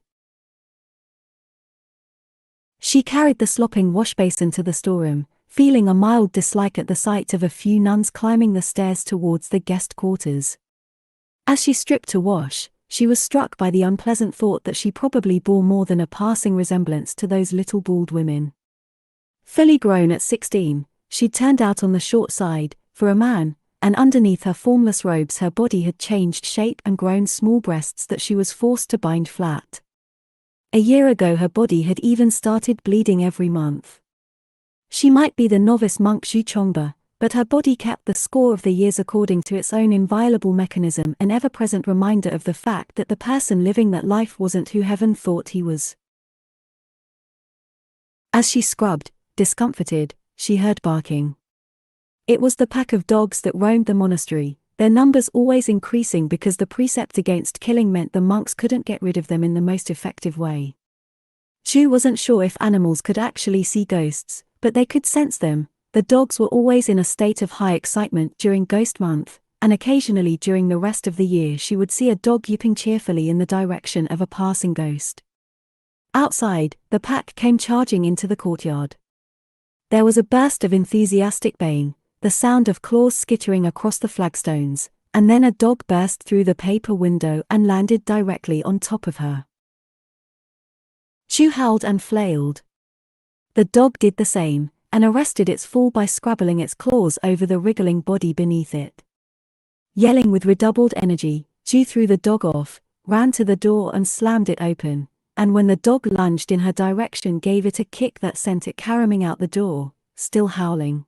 She carried the slopping wash basin to the storeroom, feeling a mild dislike at the sight of a few nuns climbing the stairs towards the guest quarters. As she stripped to wash, she was struck by the unpleasant thought that she probably bore more than a passing resemblance to those little bald women. Fully grown at 16, she'd turned out on the short side, for a man, and underneath her formless robes her body had changed shape and grown small breasts that she was forced to bind flat. A year ago her body had even started bleeding every month. She might be the novice monk Zhu Chongba, but her body kept the score of the years according to its own inviolable mechanism, an ever-present reminder of the fact that the person living that life wasn't who heaven thought he was. As she scrubbed, discomforted, she heard barking. It was the pack of dogs that roamed the monastery, their numbers always increasing because the precept against killing meant the monks couldn't get rid of them in the most effective way. Zhu wasn't sure if animals could actually see ghosts, but they could sense them. The dogs were always in a state of high excitement during Ghost Month, and occasionally during the rest of the year she would see a dog yipping cheerfully in the direction of a passing ghost. Outside, the pack came charging into the courtyard. There was a burst of enthusiastic baying, the sound of claws skittering across the flagstones, and then a dog burst through the paper window and landed directly on top of her. Zhu howled and flailed. The dog did the same, and arrested its fall by scrabbling its claws over the wriggling body beneath it. Yelling with redoubled energy, Zhu threw the dog off, ran to the door and slammed it open, and when the dog lunged in her direction gave it a kick that sent it caroming out the door, still howling.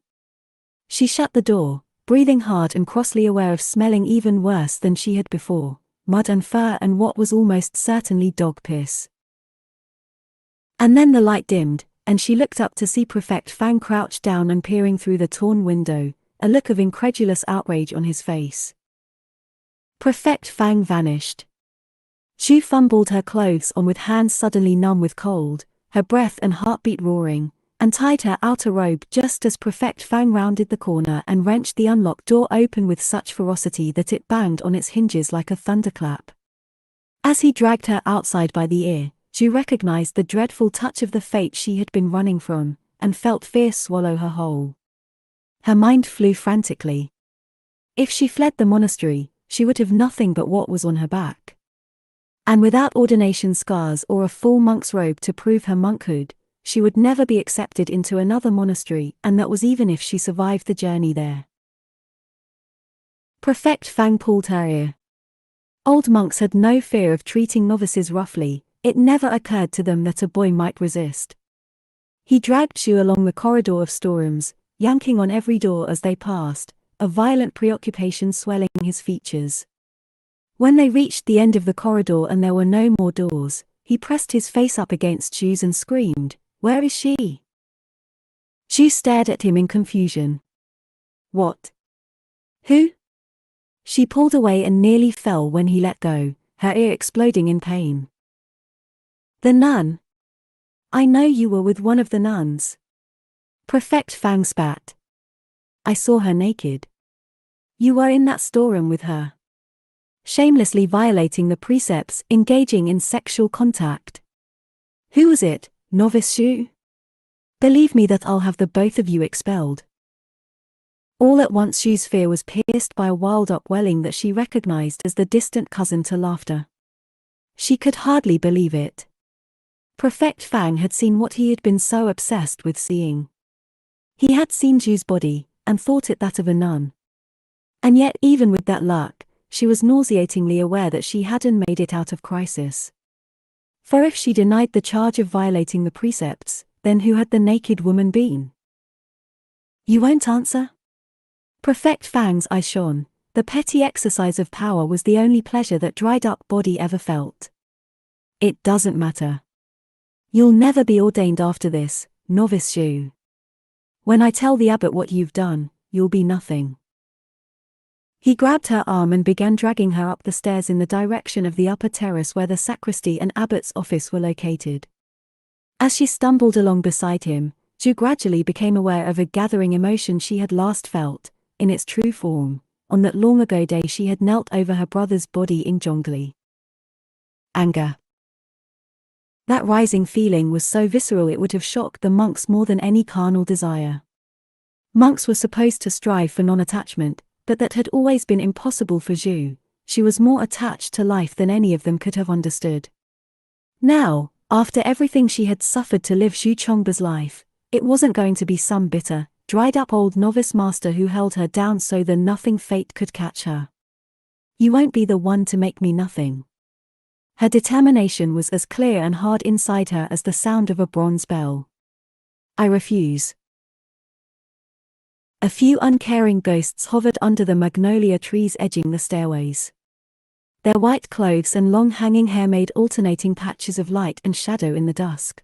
She shut the door, breathing hard and crossly aware of smelling even worse than she had before, mud and fur and what was almost certainly dog piss. And then the light dimmed, and she looked up to see Prefect Fang crouched down and peering through the torn window, a look of incredulous outrage on his face. Prefect Fang vanished. Zhu fumbled her clothes on with hands suddenly numb with cold, her breath and heartbeat roaring, and tied her outer robe just as Prefect Fang rounded the corner and wrenched the unlocked door open with such ferocity that it banged on its hinges like a thunderclap. As he dragged her outside by the ear, Zhu recognized the dreadful touch of the fate she had been running from, and felt fear swallow her whole. Her mind flew frantically. If she fled the monastery, she would have nothing but what was on her back. And without ordination scars or a full monk's robe to prove her monkhood, she would never be accepted into another monastery, and that was even if she survived the journey there. Prefect Fang pulled her ear. Old monks had no fear of treating novices roughly, it never occurred to them that a boy might resist. He dragged Zhu along the corridor of storerooms, yanking on every door as they passed, a violent preoccupation swelling his features. When they reached the end of the corridor and there were no more doors, he pressed his face up against Zhu's and screamed, "Where is she?" Zhu stared at him in confusion. "What? Who?" She pulled away and nearly fell when he let go, her ear exploding in pain. "The nun. I know you were with one of the nuns." Prefect Fang spat. "I saw her naked. You were in that storeroom with her. Shamelessly violating the precepts, engaging in sexual contact. Who was it, Novice Zhu? Believe me that I'll have the both of you expelled." All at once Zhu's fear was pierced by a wild upwelling that she recognized as the distant cousin to laughter. She could hardly believe it. Prefect Fang had seen what he had been so obsessed with seeing. He had seen Zhu's body, and thought it that of a nun. And yet even with that luck, she was nauseatingly aware that she hadn't made it out of crisis. For if she denied the charge of violating the precepts, then who had the naked woman been? "You won't answer?" Prefect Fang's eyes shone. The petty exercise of power was the only pleasure that dried-up body ever felt. "It doesn't matter. You'll never be ordained after this, Novice Zhu. When I tell the abbot what you've done, you'll be nothing." He grabbed her arm and began dragging her up the stairs in the direction of the upper terrace where the sacristy and abbot's office were located. As she stumbled along beside him, Zhu gradually became aware of a gathering emotion she had last felt, in its true form, on that long-ago day she had knelt over her brother's body in Zhongli. Anger. That rising feeling was so visceral it would have shocked the monks more than any carnal desire. Monks were supposed to strive for non-attachment, but that had always been impossible for Zhu. She was more attached to life than any of them could have understood. Now, after everything she had suffered to live Zhu Chongba's life, it wasn't going to be some bitter, dried-up old novice master who held her down so that nothing fate could catch her. You won't be the one to make me nothing. Her determination was as clear and hard inside her as the sound of a bronze bell. I refuse. A few uncaring ghosts hovered under the magnolia trees edging the stairways. Their white clothes and long hanging hair made alternating patches of light and shadow in the dusk.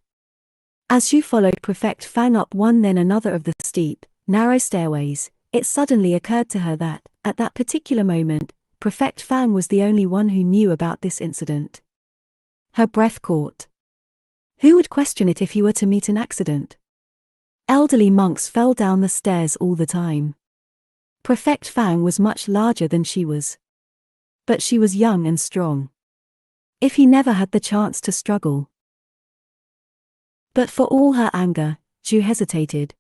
As Zhu followed Prefect Fang up one then another of the steep, narrow stairways, it suddenly occurred to her that, at that particular moment, Prefect Fang was the only one who knew about this incident. Her breath caught. Who would question it if he were to meet an accident? Elderly monks fell down the stairs all the time. Prefect Fang was much larger than she was. But she was young and strong. If he never had the chance to struggle. But for all her anger, Zhu hesitated.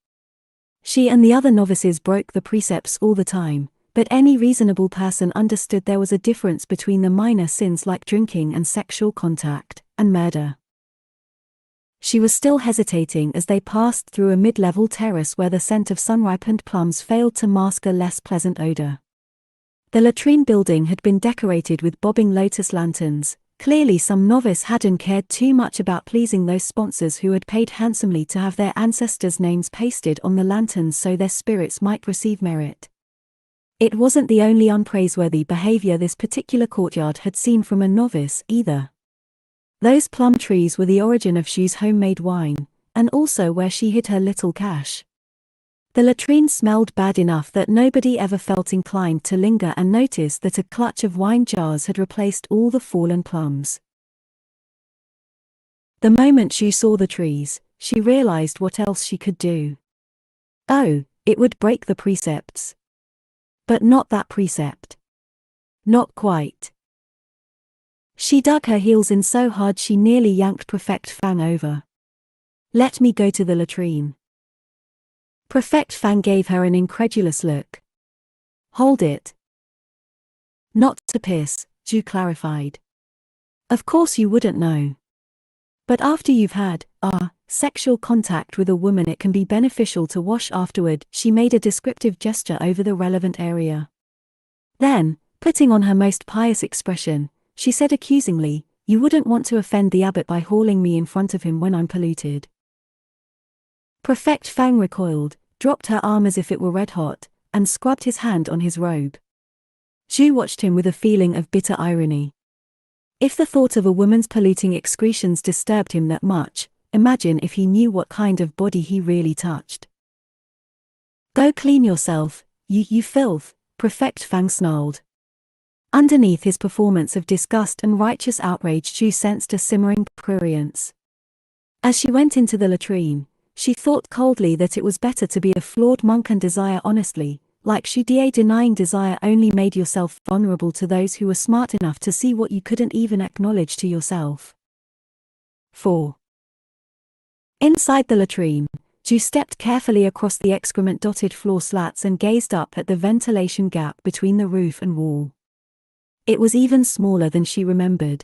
She and the other novices broke the precepts all the time, but any reasonable person understood there was a difference between the minor sins like drinking and sexual contact, and murder. She was still hesitating as they passed through a mid-level terrace where the scent of sun-ripened plums failed to mask a less pleasant odor. The latrine building had been decorated with bobbing lotus lanterns. Clearly some novice hadn't cared too much about pleasing those sponsors who had paid handsomely to have their ancestors' names pasted on the lanterns so their spirits might receive merit. It wasn't the only unpraiseworthy behavior this particular courtyard had seen from a novice either. Those plum trees were the origin of Zhu's homemade wine, and also where she hid her little cash. The latrine smelled bad enough that nobody ever felt inclined to linger and notice that a clutch of wine jars had replaced all the fallen plums. The moment Zhu saw the trees, she realized what else she could do. Oh, it would break the precepts. But not that precept. Not quite. She dug her heels in so hard she nearly yanked Prefect Fang over. Let me go to the latrine. Prefect Fang gave her an incredulous look. Hold it. Not to piss, Zhu clarified. Of course you wouldn't know. But after you've had, sexual contact with a woman it can be beneficial to wash afterward. She made a descriptive gesture over the relevant area. Then, putting on her most pious expression, she said accusingly, you wouldn't want to offend the abbot by hauling me in front of him when I'm polluted. Prefect Fang recoiled, dropped her arm as if it were red hot, and scrubbed his hand on his robe. Zhu watched him with a feeling of bitter irony. If the thought of a woman's polluting excretions disturbed him that much, imagine if he knew what kind of body he really touched. Go clean yourself, you filth, Prefect Fang snarled. Underneath his performance of disgust and righteous outrage Zhu sensed a simmering prurience. As she went into the latrine, she thought coldly that it was better to be a flawed monk and desire honestly, like Zhu Die. Denying desire only made yourself vulnerable to those who were smart enough to see what you couldn't even acknowledge to yourself. 4. Inside the latrine, Zhu stepped carefully across the excrement-dotted floor slats and gazed up at the ventilation gap between the roof and wall. It was even smaller than she remembered.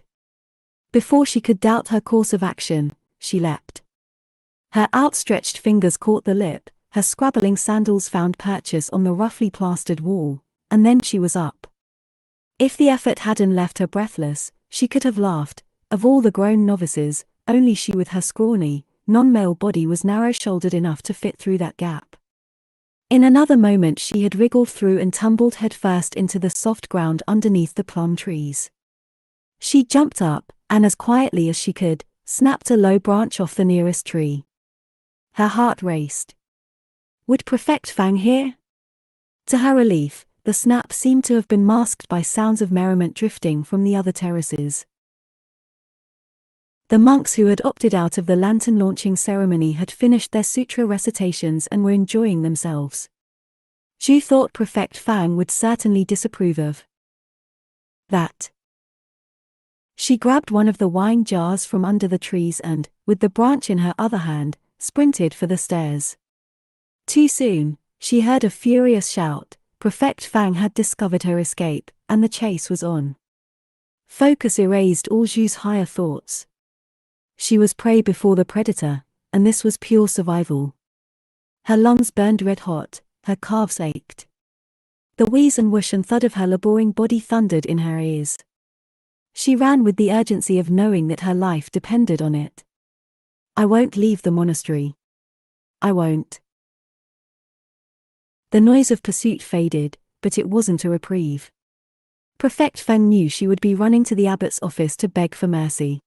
Before she could doubt her course of action, she leapt. Her outstretched fingers caught the lip, her scrabbling sandals found purchase on the roughly plastered wall, and then she was up. If the effort hadn't left her breathless, she could have laughed. Of all the grown novices, only she with her scrawny, non-male body was narrow-shouldered enough to fit through that gap. In another moment she had wriggled through and tumbled headfirst into the soft ground underneath the plum trees. She jumped up, and as quietly as she could, snapped a low branch off the nearest tree. Her heart raced. Would Prefect Fang hear? To her relief, the snap seemed to have been masked by sounds of merriment drifting from the other terraces. The monks who had opted out of the lantern launching ceremony had finished their sutra recitations and were enjoying themselves. Zhu thought Prefect Fang would certainly disapprove of that. She grabbed one of the wine jars from under the trees and, with the branch in her other hand, sprinted for the stairs. Too soon, she heard a furious shout. Prefect Fang had discovered her escape, and the chase was on. Focus erased all Zhu's higher thoughts. She was prey before the predator, and this was pure survival. Her lungs burned red hot, her calves ached. The wheeze and whoosh and thud of her laboring body thundered in her ears. She ran with the urgency of knowing that her life depended on it. I won't leave the monastery. I won't. The noise of pursuit faded, but it wasn't a reprieve. Prefect Feng knew she would be running to the abbot's office to beg for mercy.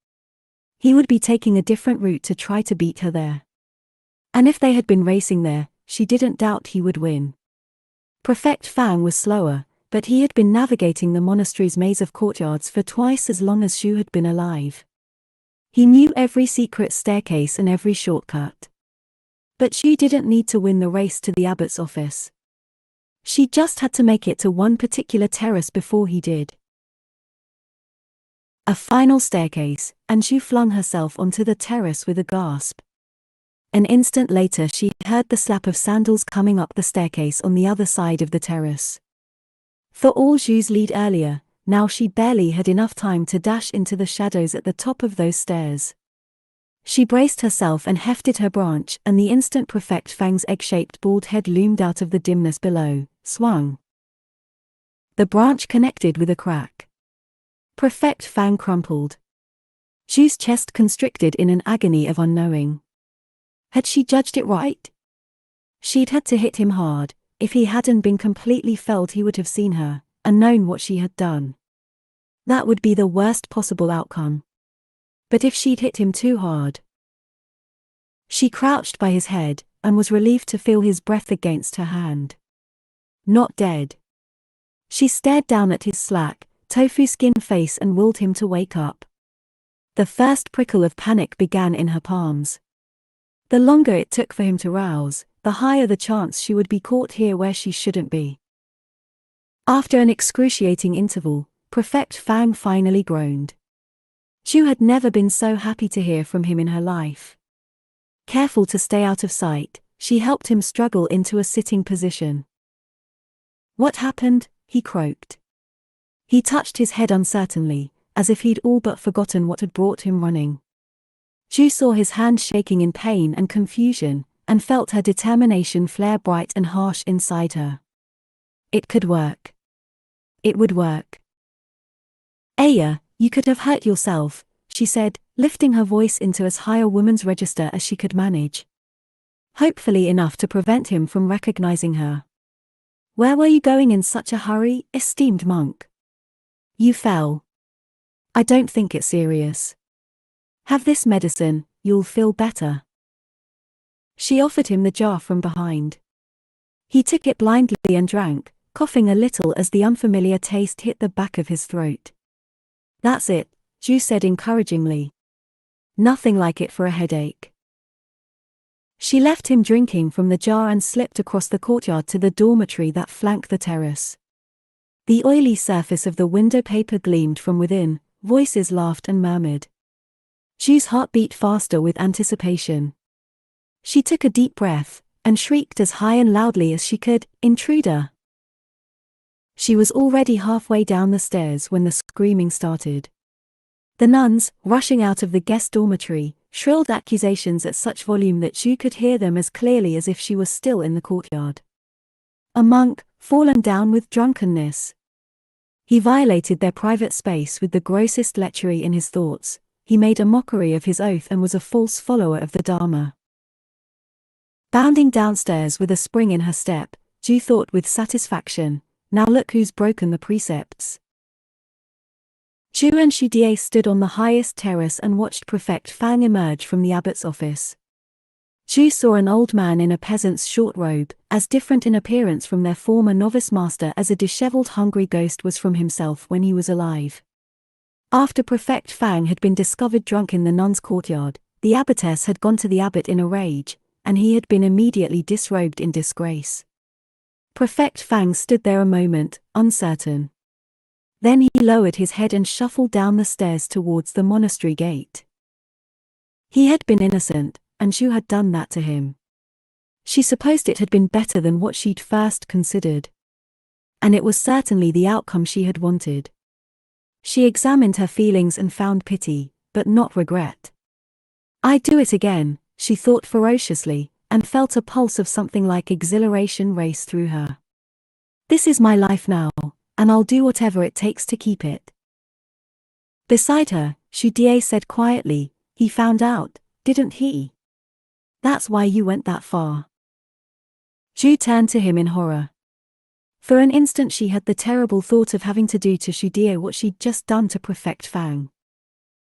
He would be taking a different route to try to beat her there. And if they had been racing there, she didn't doubt he would win. Prefect Fang was slower, but he had been navigating the monastery's maze of courtyards for twice as long as Xu had been alive. He knew every secret staircase and every shortcut. But Xu didn't need to win the race to the abbot's office. She just had to make it to one particular terrace before he did. A final staircase, and Xu flung herself onto the terrace with a gasp. An instant later she heard the slap of sandals coming up the staircase on the other side of the terrace. For all Xu's lead earlier, now she barely had enough time to dash into the shadows at the top of those stairs. She braced herself and hefted her branch, and the instant Prefect Fang's egg-shaped bald head loomed out of the dimness below, swung. The branch connected with a crack. Prefect Fang crumpled. Xu's chest constricted in an agony of unknowing. Had she judged it right? She'd had to hit him hard. If he hadn't been completely felled he would have seen her, and known what she had done. That would be the worst possible outcome. But if she'd hit him too hard... She crouched by his head, and was relieved to feel his breath against her hand. Not dead. She stared down at his slack, tofu-skinned face and willed him to wake up. The first prickle of panic began in her palms. The longer it took for him to rouse, the higher the chance she would be caught here where she shouldn't be. After an excruciating interval, Prefect Fang finally groaned. Xu had never been so happy to hear from him in her life. Careful to stay out of sight, she helped him struggle into a sitting position. "What happened?" he croaked. He touched his head uncertainly, as if he'd all but forgotten what had brought him running. Xu saw his hand shaking in pain and confusion, and felt her determination flare bright and harsh inside her. It could work. It would work. "Aya, you could have hurt yourself," she said, lifting her voice into as high a woman's register as she could manage. Hopefully enough to prevent him from recognizing her. "Where were you going in such a hurry, esteemed monk?" "You fell." "I don't think it's serious." "Have this medicine, you'll feel better." She offered him the jar from behind. He took it blindly and drank, coughing a little as the unfamiliar taste hit the back of his throat. "That's it," Xu said encouragingly. "Nothing like it for a headache." She left him drinking from the jar and slipped across the courtyard to the dormitory that flanked the terrace. The oily surface of the window paper gleamed from within, voices laughed and murmured. Xu's heart beat faster with anticipation. She took a deep breath, and shrieked as high and loudly as she could, "Intruder!" She was already halfway down the stairs when the screaming started. The nuns, rushing out of the guest dormitory, shrilled accusations at such volume that Xu could hear them as clearly as if she was still in the courtyard. A monk, fallen down with drunkenness. He violated their private space with the grossest lechery in his thoughts. He made a mockery of his oath and was a false follower of the Dharma. Bounding downstairs with a spring in her step, Xu thought with satisfaction, "Now look who's broken the precepts." Xu and Shudie stood on the highest terrace and watched Prefect Fang emerge from the abbot's office. Xu saw an old man in a peasant's short robe, as different in appearance from their former novice master as a disheveled hungry ghost was from himself when he was alive. After Prefect Fang had been discovered drunk in the nuns' courtyard, the abbotess had gone to the abbot in a rage, and he had been immediately disrobed in disgrace. Prefect Fang stood there a moment, uncertain. Then he lowered his head and shuffled down the stairs towards the monastery gate. He had been innocent, and Xu had done that to him. She supposed it had been better than what she'd first considered. And it was certainly the outcome she had wanted. She examined her feelings and found pity, but not regret. "I'd do it again," she thought ferociously, and felt a pulse of something like exhilaration race through her. This is my life now, and I'll do whatever it takes to keep it. Beside her, Shudie said quietly, he found out, didn't he? That's why you went that far. Ju turned to him in horror. For an instant she had the terrible thought of having to do to Shudie what she'd just done to Prefect Fang.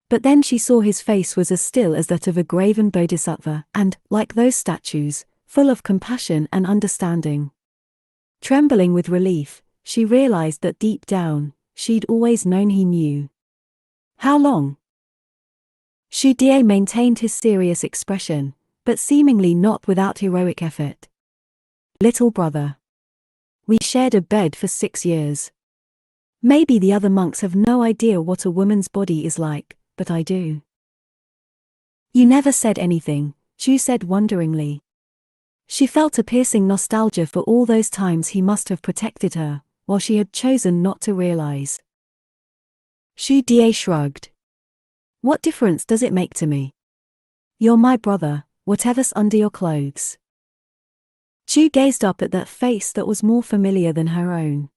But then she saw his face was as still as that of a graven bodhisattva and, like those statues, full of compassion and understanding. Trembling with relief, she realized that deep down, she'd always known he knew. How long? Shudie maintained his serious expression, but seemingly not without heroic effort. Little brother. We shared a bed for 6 years. Maybe the other monks have no idea what a woman's body is like, but I do. You never said anything, Ju said wonderingly. She felt a piercing nostalgia for all those times he must have protected her, while she had chosen not to realize. Shudie shrugged. What difference does it make to me? You're my brother, whatever's under your clothes. Ju gazed up at that face that was more familiar than her own.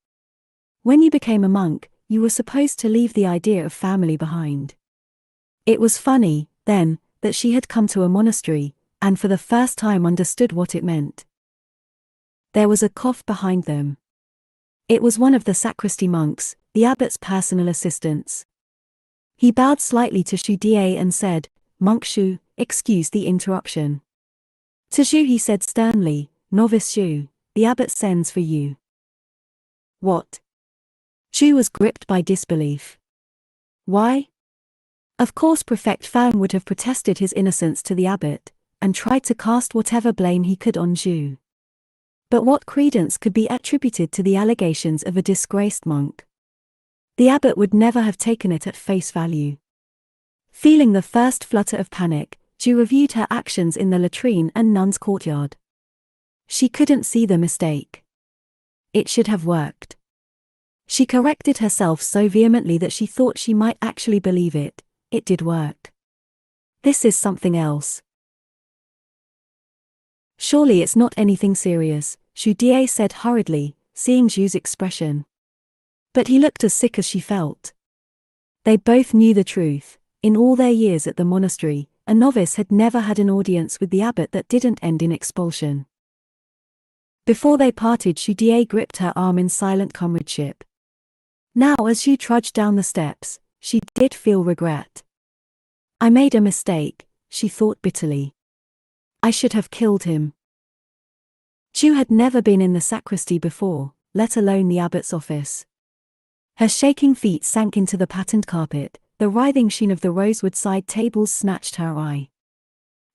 When you became a monk, you were supposed to leave the idea of family behind. It was funny, then, that she had come to a monastery, and for the first time understood what it meant. There was a cough behind them. It was one of the sacristy monks, the abbot's personal assistants. He bowed slightly to Shudie and said, Monk Shu, excuse the interruption. To Ju he said sternly, Novice Shu, the abbot sends for you. What? Ju was gripped by disbelief. Why? Of course Prefect Fang would have protested his innocence to the abbot, and tried to cast whatever blame he could on Ju. But what credence could be attributed to the allegations of a disgraced monk? The abbot would never have taken it at face value. Feeling the first flutter of panic, Ju reviewed her actions in the latrine and nun's courtyard. She couldn't see the mistake. It should have worked. She corrected herself so vehemently that she thought she might actually believe it. It did work. This is something else. Surely it's not anything serious, Shudie said hurriedly, seeing Ju's expression. But he looked as sick as she felt. They both knew the truth. In all their years at the monastery, a novice had never had an audience with the abbot that didn't end in expulsion. Before they parted, Shudie gripped her arm in silent comradeship. Now as Ju trudged down the steps, she did feel regret. I made a mistake, she thought bitterly. I should have killed him. Ju had never been in the sacristy before, let alone the abbot's office. Her shaking feet sank into the patterned carpet, the writhing sheen of the rosewood side tables snatched her eye.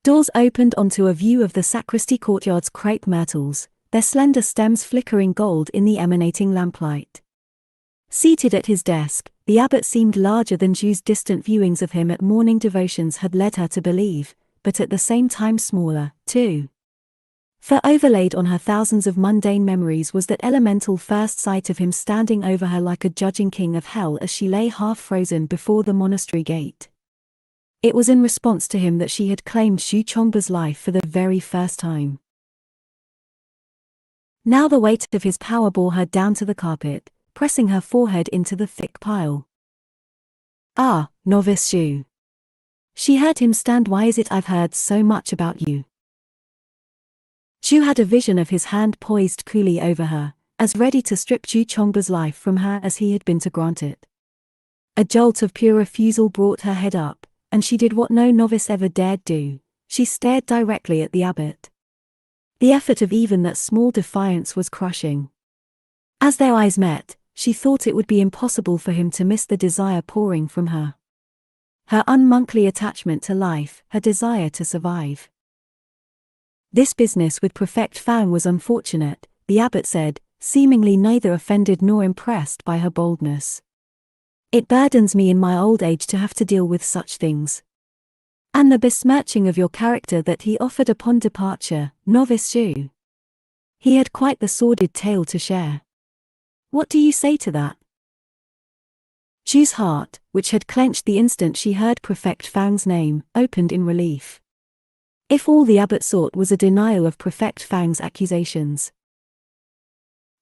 Doors opened onto a view of the sacristy courtyard's crepe myrtles, their slender stems flickering gold in the emanating lamplight. Seated at his desk, the abbot seemed larger than Ju's distant viewings of him at morning devotions had led her to believe, but at the same time smaller, too. For overlaid on her thousands of mundane memories was that elemental first sight of him standing over her like a judging king of hell as she lay half-frozen before the monastery gate. It was in response to him that she had claimed Xu Chongba's life for the very first time. Now the weight of his power bore her down to the carpet, pressing her forehead into the thick pile. Ah, Novice Xu. She heard him stand. Why is it I've heard so much about you? Xu had a vision of his hand poised coolly over her, as ready to strip Xu Chongba's life from her as he had been to grant it. A jolt of pure refusal brought her head up, and she did what no novice ever dared do. She stared directly at the abbot. The effort of even that small defiance was crushing. As their eyes met, she thought it would be impossible for him to miss the desire pouring from her. Her unmonkly attachment to life, her desire to survive. This business with Prefect Fang was unfortunate, the abbot said, seemingly neither offended nor impressed by her boldness. It burdens me in my old age to have to deal with such things. And the besmirching of your character that he offered upon departure, Novice Xu. He had quite the sordid tale to share. What do you say to that? Xu's heart, which had clenched the instant she heard Prefect Fang's name, opened in relief. If all the abbot sought was a denial of Prefect Fang's accusations.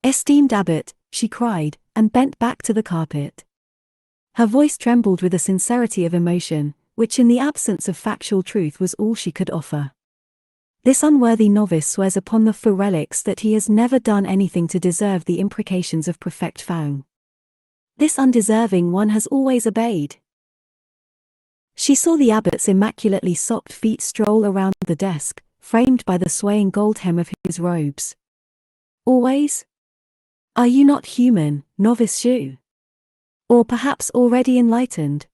"Esteemed abbot," she cried, and bent back to the carpet. Her voice trembled with a sincerity of emotion, which in the absence of factual truth was all she could offer. "This unworthy novice swears upon the four relics that he has never done anything to deserve the imprecations of Prefect Fang. This undeserving one has always obeyed." She saw the abbot's immaculately socked feet stroll around the desk, framed by the swaying gold hem of his robes. "Always? Are you not human, novice Shu? Or perhaps already enlightened?"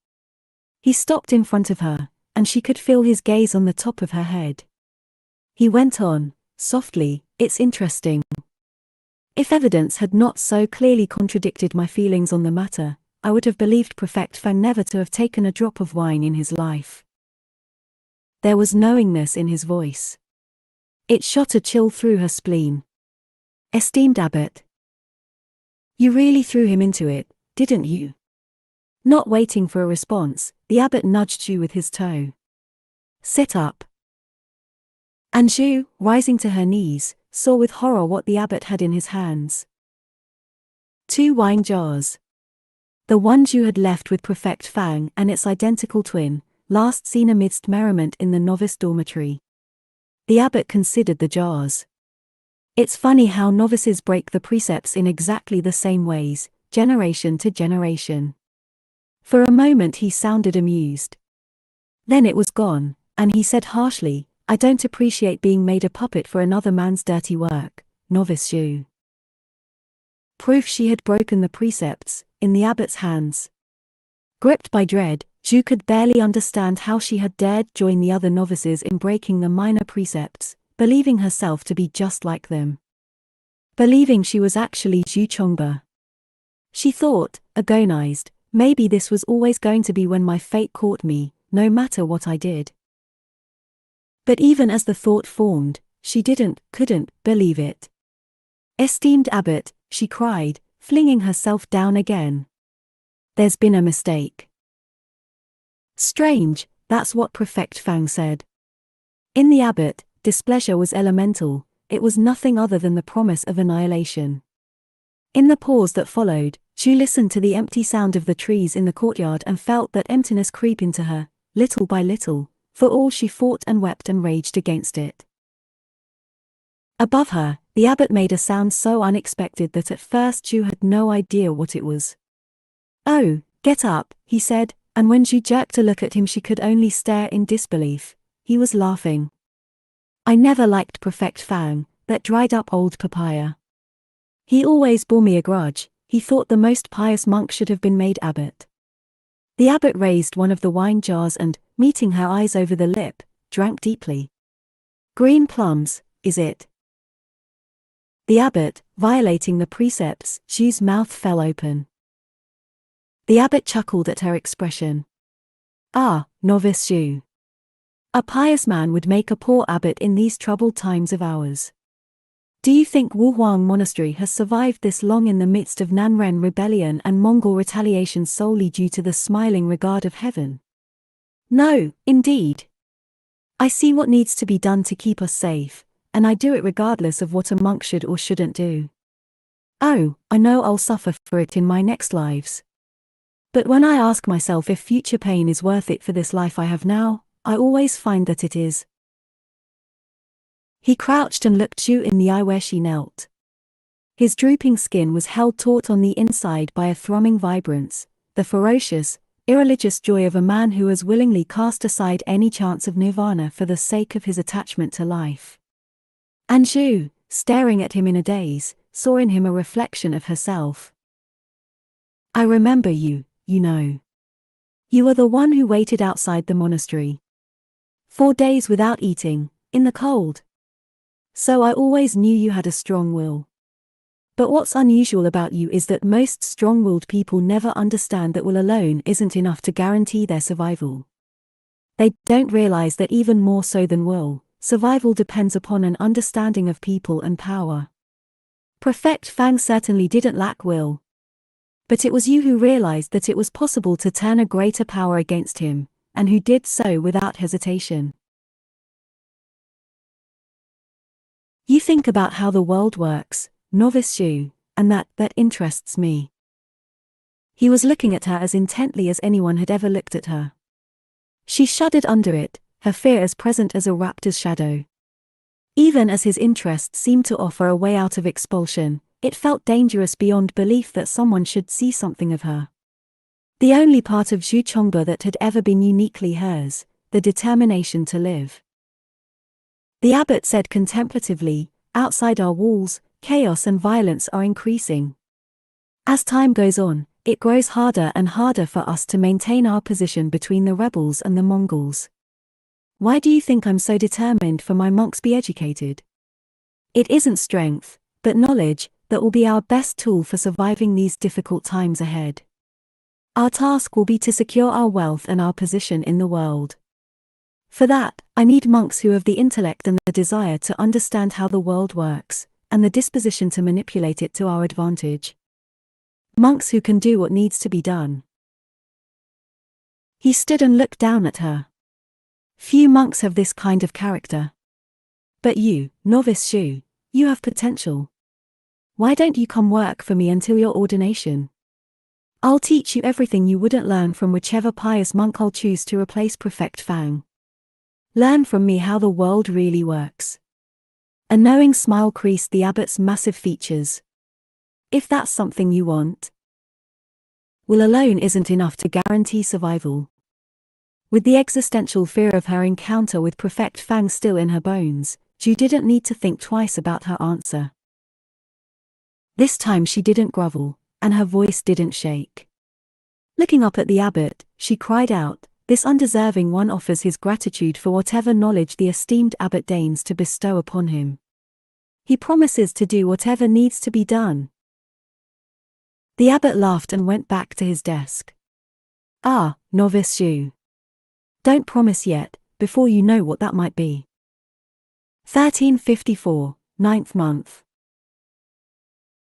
He stopped in front of her, and she could feel his gaze on the top of her head. He went on, softly, "It's interesting. If evidence had not so clearly contradicted my feelings on the matter, I would have believed Prefect Fang never to have taken a drop of wine in his life." There was knowingness in his voice. It shot a chill through her spleen. "Esteemed abbot, you really threw him into it, didn't you?" Not waiting for a response, the abbot nudged Zhu with his toe. "Sit up." And Zhu, rising to her knees, saw with horror what the abbot had in his hands. 2 wine jars. The one Zhu had left with Prefect Fang and its identical twin, last seen amidst merriment in the novice dormitory. The abbot considered the jars. It's funny how novices break the precepts in exactly the same ways, generation to generation. For a moment he sounded amused. Then it was gone, and he said harshly, "I don't appreciate being made a puppet for another man's dirty work, novice Zhu." Proof she had broken the precepts, in the abbot's hands. Gripped by dread, Zhu could barely understand how she had dared join the other novices in breaking the minor precepts, believing herself to be just like them. Believing she was actually Zhu Chongba. She thought, agonized, maybe this was always going to be when my fate caught me, no matter what I did. But even as the thought formed, she couldn't believe it. "Esteemed abbot," she cried, flinging herself down again. "There's been a mistake." Strange, that's what Prefect Fang said. In the abbot, displeasure was elemental, it was nothing other than the promise of annihilation. In the pause that followed, Zhu listened to the empty sound of the trees in the courtyard and felt that emptiness creep into her, little by little, for all she fought and wept and raged against it. Above her, the abbot made a sound so unexpected that at first Zhu had no idea what it was. "Oh, get up," he said, and when Zhu jerked a look at him she could only stare in disbelief. He was laughing. "I never liked Prefect Fang, that dried-up old papaya. He always bore me a grudge, he thought the most pious monk should have been made abbot." The abbot raised one of the wine jars and, meeting her eyes over the lip, drank deeply. "Green plums, is it?" The abbot, violating the precepts, Zhu's mouth fell open. The abbot chuckled at her expression. "Ah, novice Zhu. A pious man would make a poor abbot in these troubled times of ours. Do you think Wuhuang Monastery has survived this long in the midst of Nanren rebellion and Mongol retaliation solely due to the smiling regard of heaven? No, indeed. I see what needs to be done to keep us safe, and I do it regardless of what a monk should or shouldn't do. Oh, I know I'll suffer for it in my next lives. But when I ask myself if future pain is worth it for this life I have now, I always find that it is." He crouched and looked Zhu in the eye where she knelt. His drooping skin was held taut on the inside by a thrumming vibrance, the ferocious, irreligious joy of a man who has willingly cast aside any chance of nirvana for the sake of his attachment to life. And Zhu, staring at him in a daze, saw in him a reflection of herself. "I remember you, you know. You are the one who waited outside the monastery. 4 days without eating, in the cold. So I always knew you had a strong will. But what's unusual about you is that most strong-willed people never understand that will alone isn't enough to guarantee their survival. They don't realize that even more so than will, survival depends upon an understanding of people and power. Prefect Fang certainly didn't lack will. But it was you who realized that it was possible to turn a greater power against him, and who did so without hesitation. You think about how the world works, novice Shu, and that interests me. He was looking at her as intently as anyone had ever looked at her. She shuddered under it, her fear as present as a raptor's shadow. Even as his interest seemed to offer a way out of expulsion, it felt dangerous beyond belief that someone should see something of her. The only part of Zhu Chongba that had ever been uniquely hers, the determination to live. The abbot said contemplatively, outside our walls, chaos and violence are increasing. As time goes on, it grows harder and harder for us to maintain our position between the rebels and the Mongols. Why do you think I'm so determined for my monks be educated? It isn't strength, but knowledge, that will be our best tool for surviving these difficult times ahead. Our task will be to secure our wealth and our position in the world. For that, I need monks who have the intellect and the desire to understand how the world works, and the disposition to manipulate it to our advantage. Monks who can do what needs to be done. He stood and looked down at her. Few monks have this kind of character. But you, novice Shu, you have potential. Why don't you come work for me until your ordination? I'll teach you everything you wouldn't learn from whichever pious monk I'll choose to replace Prefect Fang. Learn from me how the world really works. A knowing smile creased the abbot's massive features. If that's something you want. Will alone isn't enough to guarantee survival. With the existential fear of her encounter with Prefect Fang still in her bones, Zhu didn't need to think twice about her answer. This time she didn't grovel, and her voice didn't shake. Looking up at the abbot, she cried out, "This undeserving one offers his gratitude for whatever knowledge the esteemed abbot deigns to bestow upon him. He promises to do whatever needs to be done." The abbot laughed and went back to his desk. "Ah, novice Shu. Don't promise yet, before you know what that might be." 1354, 9th month.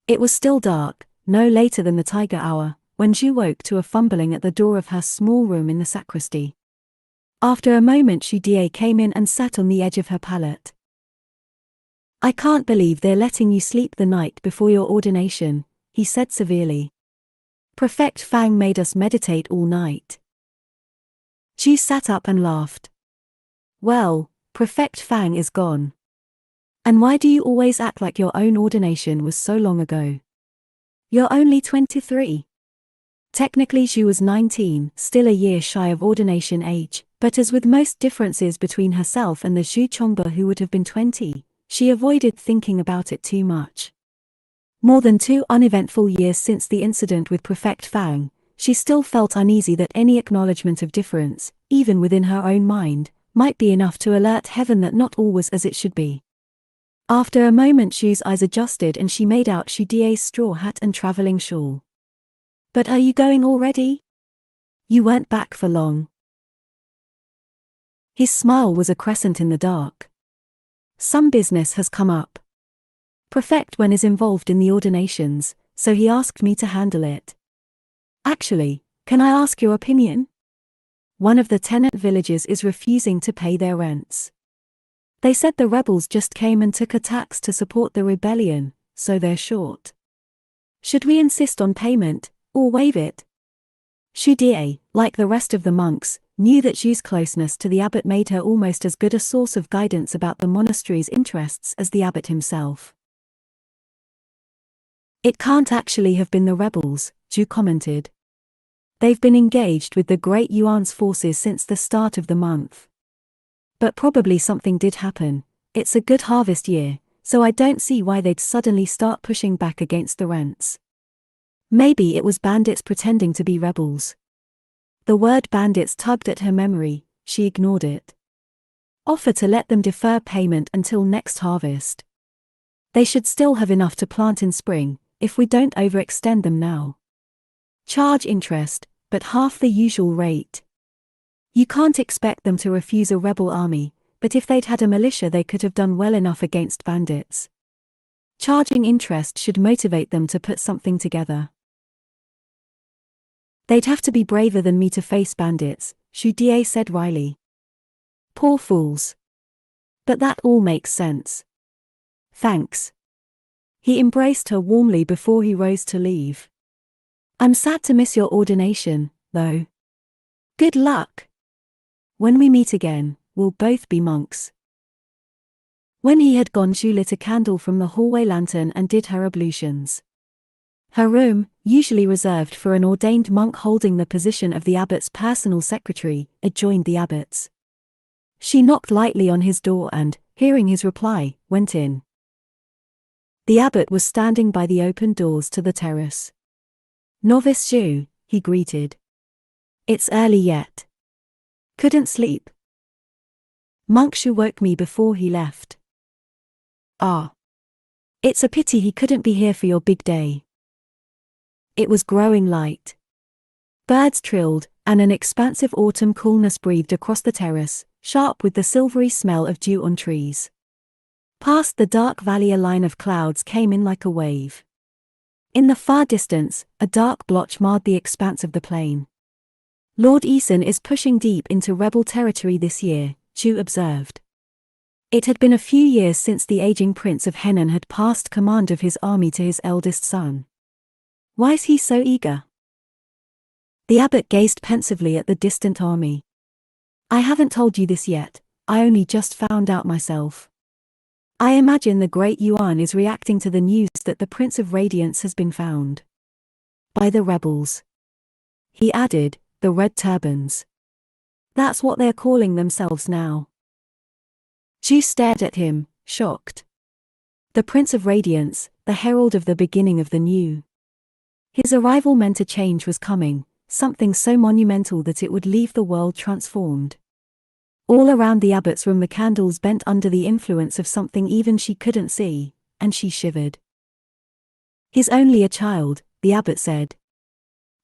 It was still dark, no later than the tiger hour, when Zhu woke to a fumbling at the door of her small room in the sacristy. After a moment Xu Die came in and sat on the edge of her pallet. "I can't believe they're letting you sleep the night before your ordination," he said severely. "Prefect Fang made us meditate all night." Zhu sat up and laughed. "Well, Prefect Fang is gone. And why do you always act like your own ordination was so long ago? You're only 23. Technically Zhu was 19, still a year shy of ordination age, but as with most differences between herself and the Zhu Chongba who would have been 20, she avoided thinking about it too much. More than 2 uneventful years since the incident with Prefect Fang, she still felt uneasy that any acknowledgement of difference, even within her own mind, might be enough to alert heaven that not all was as it should be. After a moment Zhu's eyes adjusted and she made out Xu Die's straw hat and traveling shawl. "But are you going already? You weren't back for long." His smile was a crescent in the dark. "Some business has come up. Prefect Wen is involved in the ordinations, so he asked me to handle it. Actually, can I ask your opinion? One of the tenant villages is refusing to pay their rents. They said the rebels just came and took a tax to support the rebellion, so they're short. Should we insist on payment, or waive it?" Xu Die, like the rest of the monks, knew that Zhu's closeness to the abbot made her almost as good a source of guidance about the monastery's interests as the abbot himself. "It can't actually have been the rebels," Zhu commented. "They've been engaged with the Great Yuan's forces since the start of the month. But probably something did happen. It's a good harvest year, so I don't see why they'd suddenly start pushing back against the rents. Maybe it was bandits pretending to be rebels." The word bandits tugged at her memory, she ignored it. "Offer to let them defer payment until next harvest. They should still have enough to plant in spring, if we don't overextend them now. Charge interest, but half the usual rate. You can't expect them to refuse a rebel army, but if they'd had a militia they could have done well enough against bandits. Charging interest should motivate them to put something together. They'd have to be braver than me to face bandits," Xu Die said wryly. "Poor fools. But that all makes sense. Thanks. He embraced her warmly before he rose to leave. I'm sad to miss your ordination, though. Good luck. When we meet again, we'll both be monks. When he had gone, Zhu lit a candle from the hallway lantern and did her ablutions. Her room, usually reserved for an ordained monk holding the position of the abbot's personal secretary, adjoined the abbot's. She knocked lightly on his door and, hearing his reply, went in. The abbot was standing by the open doors to the terrace. Novice Zhu, he greeted. It's early yet. Couldn't sleep. Monk Zhu woke me before he left. Ah. It's a pity he couldn't be here for your big day. It was growing light. Birds trilled, and an expansive autumn coolness breathed across the terrace, sharp with the silvery smell of dew on trees. Past the dark valley a line of clouds came in like a wave. In the far distance, a dark blotch marred the expanse of the plain. Lord Eason is pushing deep into rebel territory this year, Zhu observed. It had been a few years since the aging Prince of Henan had passed command of his army to his eldest son. Why's he so eager? The abbot gazed pensively at the distant army. I haven't told you this yet, I only just found out myself. I imagine the Great Yuan is reacting to the news that the Prince of Radiance has been found. By the rebels. He added, the Red Turbans. That's what they're calling themselves now. Zhu stared at him, shocked. The Prince of Radiance, the herald of the beginning of the new. His arrival meant a change was coming, something so monumental that it would leave the world transformed. All around the abbot's room the candles bent under the influence of something even she couldn't see, and she shivered. He's only a child, the abbot said.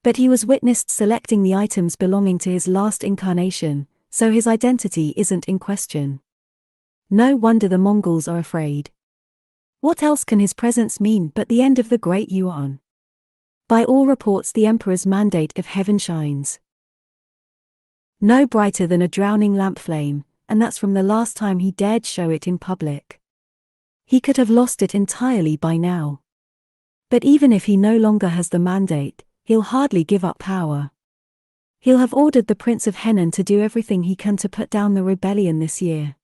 But he was witnessed selecting the items belonging to his last incarnation, so his identity isn't in question. No wonder the Mongols are afraid. What else can his presence mean but the end of the Great Yuan? By all reports the Emperor's mandate of heaven shines. No brighter than a drowning lamp flame, and that's from the last time he dared show it in public. He could have lost it entirely by now. But even if he no longer has the mandate, he'll hardly give up power. He'll have ordered the Prince of Henan to do everything he can to put down the rebellion this year.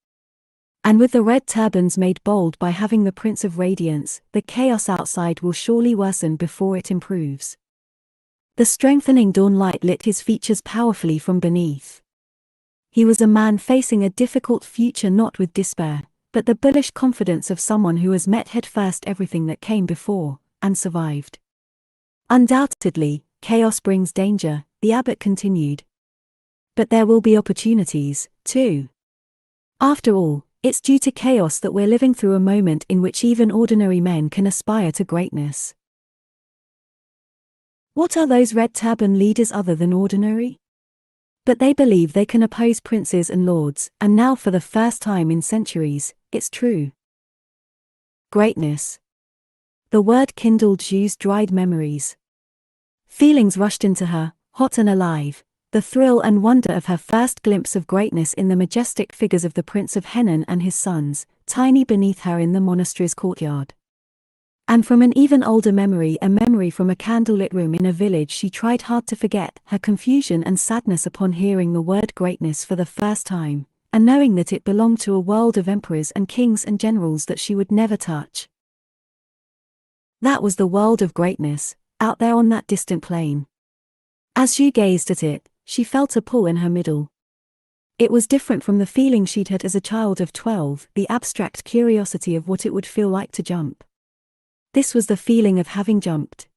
And with the Red Turbans made bold by having the Prince of Radiance, the chaos outside will surely worsen before it improves. The strengthening dawn light lit his features powerfully from beneath. He was a man facing a difficult future, not with despair, but the bullish confidence of someone who has met headfirst everything that came before, and survived. Undoubtedly, chaos brings danger, the abbot continued. But there will be opportunities, too. After all, it's due to chaos that we're living through a moment in which even ordinary men can aspire to greatness. What are those Red Turban leaders other than ordinary? But they believe they can oppose princes and lords, and now for the first time in centuries, it's true. Greatness. The word kindled Zhu's dried memories. Feelings rushed into her, hot and alive, the thrill and wonder of her first glimpse of greatness in the majestic figures of the Prince of Henan and his sons, tiny beneath her in the monastery's courtyard. And from an even older memory, a memory from a candlelit room in a village she tried hard to forget, her confusion and sadness upon hearing the word greatness for the first time, and knowing that it belonged to a world of emperors and kings and generals that she would never touch. That was the world of greatness, out there on that distant plain. As she gazed at it, she felt a pull in her middle. It was different from the feeling she'd had as a child of 12, the abstract curiosity of what it would feel like to jump. This was the feeling of having jumped.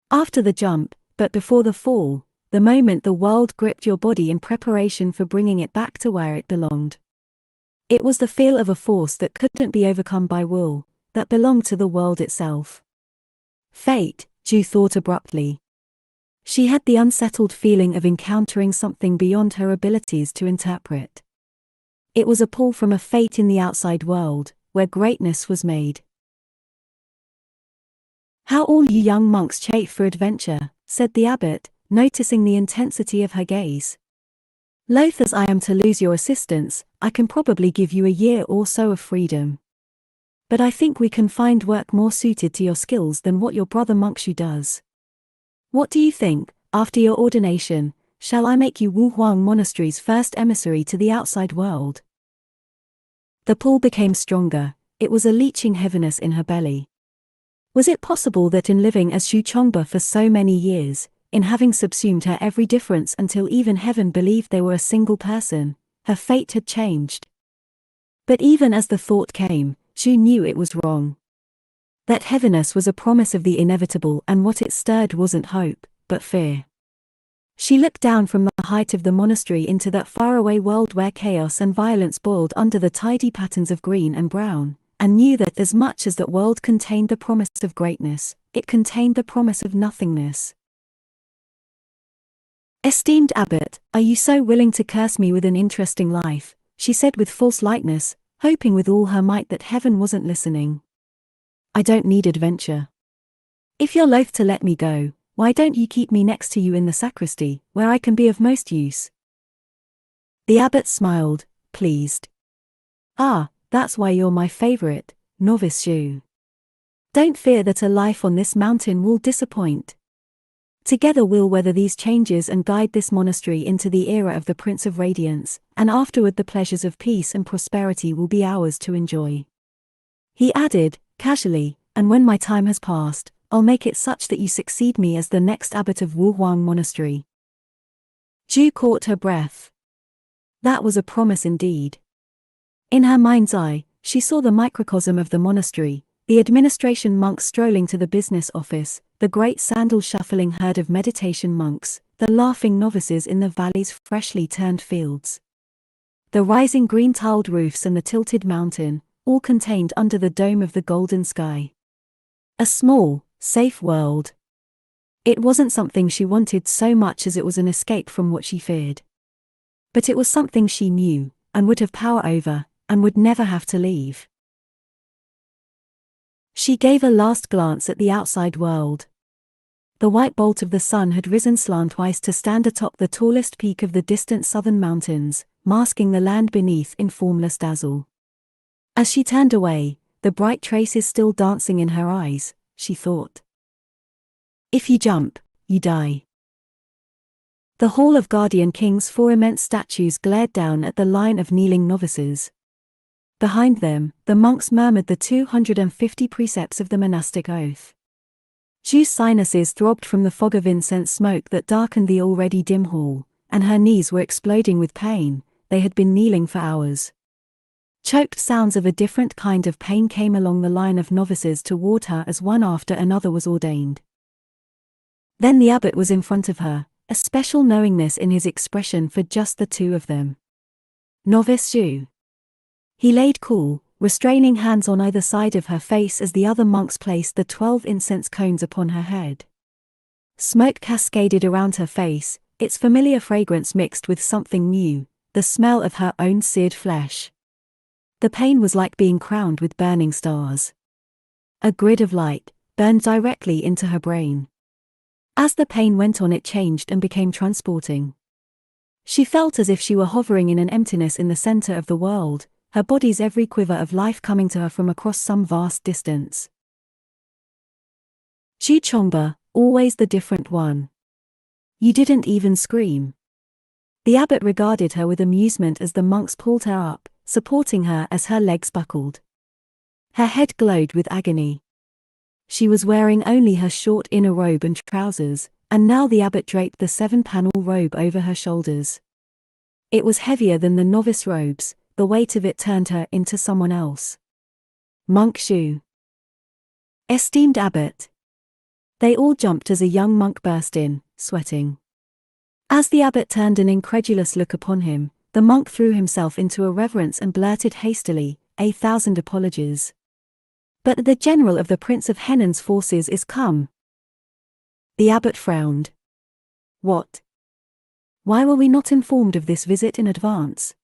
After the jump, but before the fall, the moment the world gripped your body in preparation for bringing it back to where it belonged. It was the feel of a force that couldn't be overcome by will, that belonged to the world itself. Fate, Zhu thought abruptly. She had the unsettled feeling of encountering something beyond her abilities to interpret. It was a pull from a fate in the outside world, where greatness was made. How all you young monks chafe for adventure, said the abbot, noticing the intensity of her gaze. Loath as I am to lose your assistance, I can probably give you a year or so of freedom. But I think we can find work more suited to your skills than what your brother Monkshu does. What do you think? After your ordination, shall I make you Wu Huang Monastery's first emissary to the outside world?" The pull became stronger. It was a leeching heaviness in her belly. Was it possible that in living as Xu Chongba for so many years, in having subsumed her every difference until even heaven believed they were a single person, her fate had changed? But even as the thought came, Xu knew it was wrong. That heaviness was a promise of the inevitable, and what it stirred wasn't hope, but fear. She looked down from the height of the monastery into that faraway world where chaos and violence boiled under the tidy patterns of green and brown, and knew that as much as that world contained the promise of greatness, it contained the promise of nothingness. "Esteemed abbot, are you so willing to curse me with an interesting life?" she said with false lightness, hoping with all her might that heaven wasn't listening. "I don't need adventure. If you're loath to let me go, why don't you keep me next to you in the sacristy, where I can be of most use?" The abbot smiled, pleased. "Ah, that's why you're my favorite, novice Xu. Don't fear that a life on this mountain will disappoint. Together we'll weather these changes and guide this monastery into the era of the Prince of Radiance, and afterward the pleasures of peace and prosperity will be ours to enjoy." He added, casually, "And when my time has passed, I'll make it such that you succeed me as the next abbot of Wu Huang Monastery." Zhu caught her breath. That was a promise indeed. In her mind's eye, she saw the microcosm of the monastery, the administration monks strolling to the business office, the great sandal-shuffling herd of meditation monks, the laughing novices in the valley's freshly turned fields. The rising green-tiled roofs and the tilted mountain, all contained under the dome of the golden sky. A small, safe world. It wasn't something she wanted so much as it was an escape from what she feared. But it was something she knew, and would have power over, and would never have to leave. She gave a last glance at the outside world. The white bolt of the sun had risen slantwise to stand atop the tallest peak of the distant southern mountains, masking the land beneath in formless dazzle. As she turned away, the bright traces still dancing in her eyes, she thought. If you jump, you die. The Hall of Guardian Kings' four immense statues glared down at the line of kneeling novices. Behind them, the monks murmured the 250 precepts of the monastic oath. Zhu's sinuses throbbed from the fog of incense smoke that darkened the already dim hall, and her knees were exploding with pain. They had been kneeling for hours. Choked sounds of a different kind of pain came along the line of novices toward her as one after another was ordained. Then the abbot was in front of her, a special knowingness in his expression for just the two of them. Novice Zhu. He laid cool, restraining hands on either side of her face as the other monks placed the 12 incense cones upon her head. Smoke cascaded around her face, its familiar fragrance mixed with something new, the smell of her own seared flesh. The pain was like being crowned with burning stars. A grid of light burned directly into her brain. As the pain went on, it changed and became transporting. She felt as if she were hovering in an emptiness in the center of the world, her body's every quiver of life coming to her from across some vast distance. Xu Chongba, always the different one. You didn't even scream. The abbot regarded her with amusement as the monks pulled her up, supporting her as her legs buckled. Her head glowed with agony. She was wearing only her short inner robe and trousers, and now the abbot draped the 7-panel robe over her shoulders. It was heavier than the novice robes. The weight of it turned her into someone else. Monk Xu. Esteemed abbot. They all jumped as a young monk burst in, sweating. As the abbot turned an incredulous look upon him, the monk threw himself into a reverence and blurted hastily, 1,000 apologies. But the general of the Prince of Henan's forces is come. The abbot frowned. What? Why were we not informed of this visit in advance?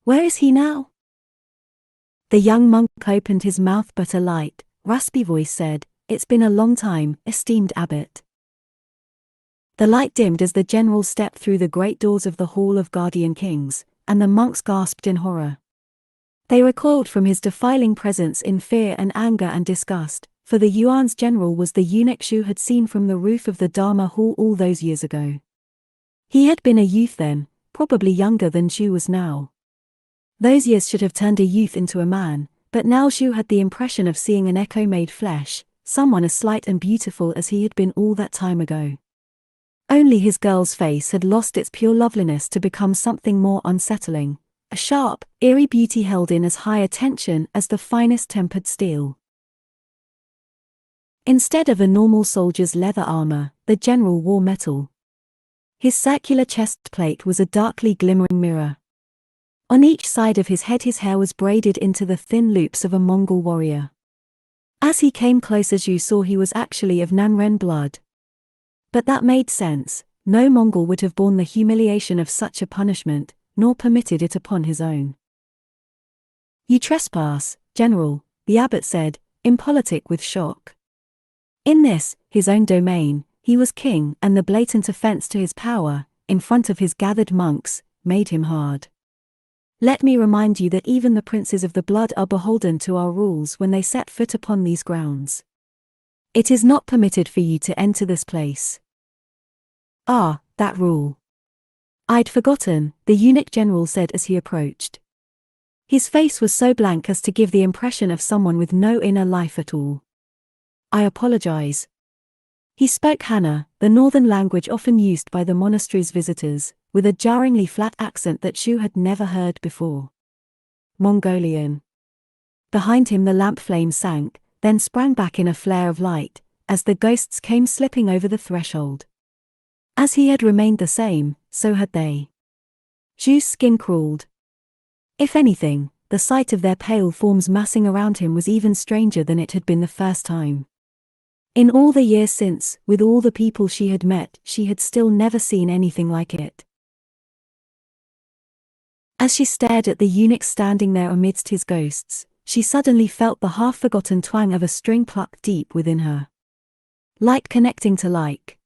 Where is he now? The young monk opened his mouth, but a light, raspy voice said, It's been a long time, esteemed abbot. The light dimmed as the general stepped through the great doors of the Hall of Guardian Kings, and the monks gasped in horror. They recoiled from his defiling presence in fear and anger and disgust, for the Yuan's general was the eunuch Shu had seen from the roof of the Dharma Hall all those years ago. He had been a youth then, probably younger than Shu was now. Those years should have turned a youth into a man, but now Shu had the impression of seeing an echo made flesh, someone as slight and beautiful as he had been all that time ago. Only his girl's face had lost its pure loveliness to become something more unsettling, a sharp, eerie beauty held in as high a tension as the finest tempered steel. Instead of a normal soldier's leather armor, the general wore metal. His circular chest plate was a darkly glimmering mirror. On each side of his head his hair was braided into the thin loops of a Mongol warrior. As he came closer, Zhu saw he was actually of Nanren blood. But that made sense. No Mongol would have borne the humiliation of such a punishment, nor permitted it upon his own. "You trespass, General," the abbot said, impolitic with shock. In this, his own domain, he was king, and the blatant offense to his power, in front of his gathered monks, made him hard. "Let me remind you that even the princes of the blood are beholden to our rules when they set foot upon these grounds. It is not permitted for you to enter this place." "Ah, that rule. I'd forgotten," the eunuch general said as he approached. His face was so blank as to give the impression of someone with no inner life at all. "I apologize." He spoke Hana, the northern language often used by the monastery's visitors, with a jarringly flat accent that Shu had never heard before. Mongolian. Behind him the lamp flame sank, then sprang back in a flare of light, as the ghosts came slipping over the threshold. As he had remained the same, so had they. Shu's skin crawled. If anything, the sight of their pale forms massing around him was even stranger than it had been the first time. In all the years since, with all the people she had met, she had still never seen anything like it. As she stared at the eunuch standing there amidst his ghosts, she suddenly felt the half-forgotten twang of a string plucked deep within her. Like connecting to like.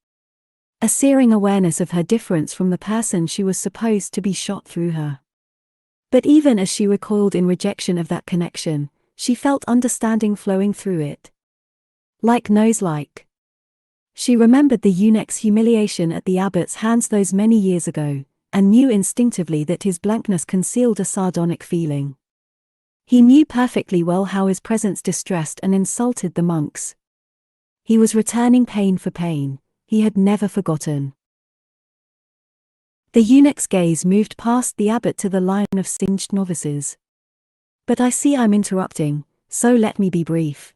A searing awareness of her difference from the person she was supposed to be shot through her. But even as she recoiled in rejection of that connection, she felt understanding flowing through it. Like knows like. She remembered the eunuch's humiliation at the abbot's hands those many years ago, and knew instinctively that his blankness concealed a sardonic feeling. He knew perfectly well how his presence distressed and insulted the monks. He was returning pain for pain, he had never forgotten. The eunuch's gaze moved past the abbot to the line of singed novices. "But I see I'm interrupting, so let me be brief.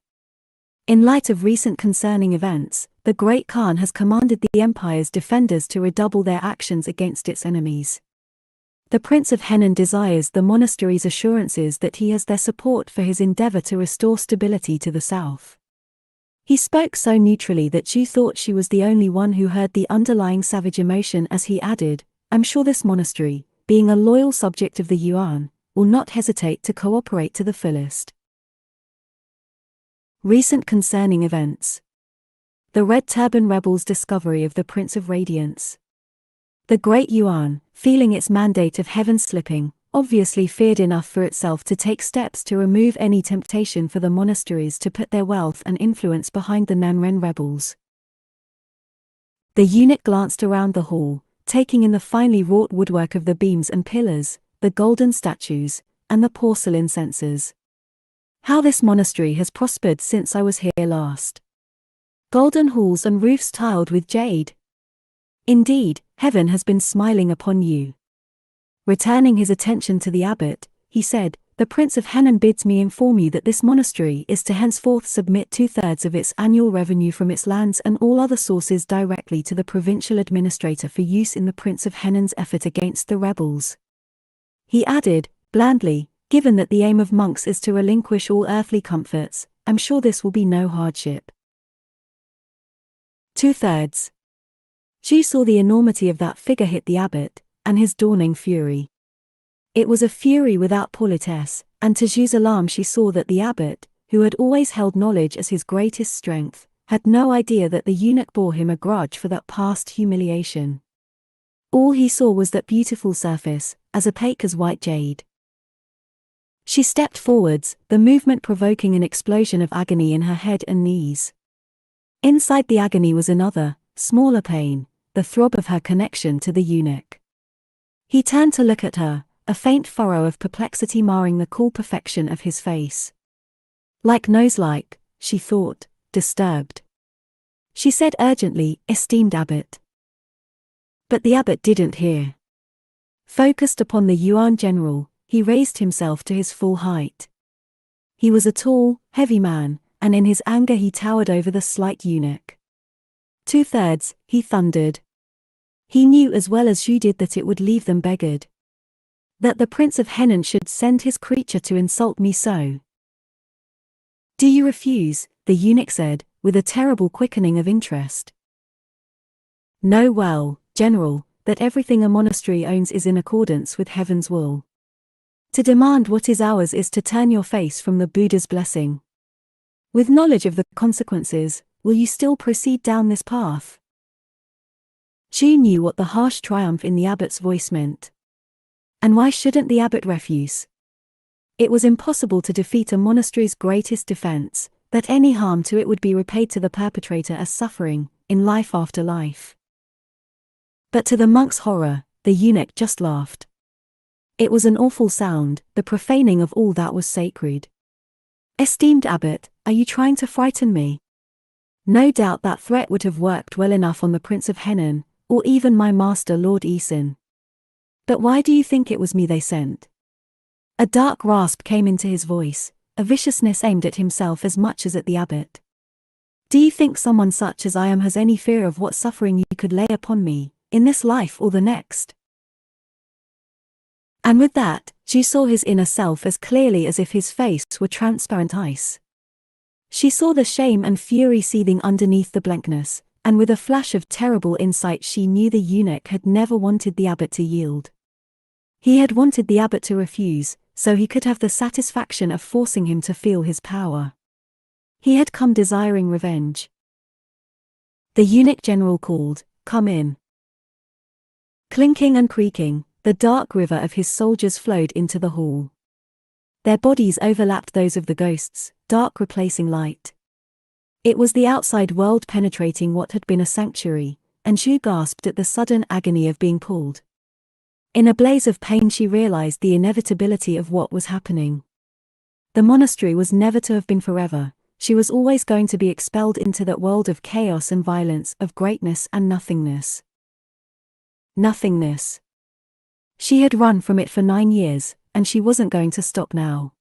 In light of recent concerning events, the Great Khan has commanded the Empire's defenders to redouble their actions against its enemies. The Prince of Henan desires the monastery's assurances that he has their support for his endeavor to restore stability to the south." He spoke so neutrally that Zhu thought she was the only one who heard the underlying savage emotion as he added, "I'm sure this monastery, being a loyal subject of the Yuan, will not hesitate to cooperate to the fullest." Recent concerning events. The Red Turban rebels' discovery of the Prince of Radiance. The Great Yuan, feeling its mandate of heaven slipping, obviously feared enough for itself to take steps to remove any temptation for the monasteries to put their wealth and influence behind the Nanren rebels. The eunuch glanced around the hall, taking in the finely wrought woodwork of the beams and pillars, the golden statues, and the porcelain censers. "How this monastery has prospered since I was here last. Golden halls and roofs tiled with jade. Indeed, heaven has been smiling upon you." Returning his attention to the abbot, he said, "The Prince of Henan bids me inform you that this monastery is to henceforth submit 2/3 of its annual revenue from its lands and all other sources directly to the provincial administrator for use in the Prince of Henan's effort against the rebels." He added, blandly, "Given that the aim of monks is to relinquish all earthly comforts, I'm sure this will be no hardship." 2/3. Zhu saw the enormity of that figure hit the abbot, and his dawning fury. It was a fury without politesse, and to Zhu's alarm she saw that the abbot, who had always held knowledge as his greatest strength, had no idea that the eunuch bore him a grudge for that past humiliation. All he saw was that beautiful surface, as opaque as white jade. She stepped forwards, the movement provoking an explosion of agony in her head and knees. Inside the agony was another, smaller pain, the throb of her connection to the eunuch. He turned to look at her, a faint furrow of perplexity marring the cool perfection of his face. Like, she thought, disturbed. She said urgently, "Esteemed abbot." But the abbot didn't hear. Focused upon the Yuan general, he raised himself to his full height. He was a tall, heavy man, and in his anger he towered over the slight eunuch. 2/3, he thundered. He knew as well as Zhu did that it would leave them beggared. That the Prince of Henan should send his creature to insult me so. Do you refuse? The eunuch said, with a terrible quickening of interest. Know well, General, that everything a monastery owns is in accordance with heaven's will. To demand what is ours is to turn your face from the Buddha's blessing. With knowledge of the consequences, will you still proceed down this path? Zhu knew what the harsh triumph in the abbot's voice meant. And why shouldn't the abbot refuse? It was impossible to defeat a monastery's greatest defense, that any harm to it would be repaid to the perpetrator as suffering, in life after life. But to the monk's horror, the eunuch just laughed. It was an awful sound, the profaning of all that was sacred. Esteemed abbot, are you trying to frighten me? No doubt that threat would have worked well enough on the Prince of Henan, or even my master Lord Isin. But why do you think it was me they sent? A dark rasp came into his voice, a viciousness aimed at himself as much as at the abbot. Do you think someone such as I am has any fear of what suffering you could lay upon me, in this life or the next? And with that, Zhu saw his inner self as clearly as if his face were transparent ice. She saw the shame and fury seething underneath the blankness, and with a flash of terrible insight she knew the eunuch had never wanted the abbot to yield. He had wanted the abbot to refuse, so he could have the satisfaction of forcing him to feel his power. He had come desiring revenge. The eunuch general called, "Come in." Clinking and creaking, the dark river of his soldiers flowed into the hall. Their bodies overlapped those of the ghosts, dark replacing light. It was the outside world penetrating what had been a sanctuary, and Zhu gasped at the sudden agony of being pulled. In a blaze of pain she realized the inevitability of what was happening. The monastery was never to have been forever, she was always going to be expelled into that world of chaos and violence, of greatness and nothingness. Nothingness. She had run from it for 9 years, and she wasn't going to stop now.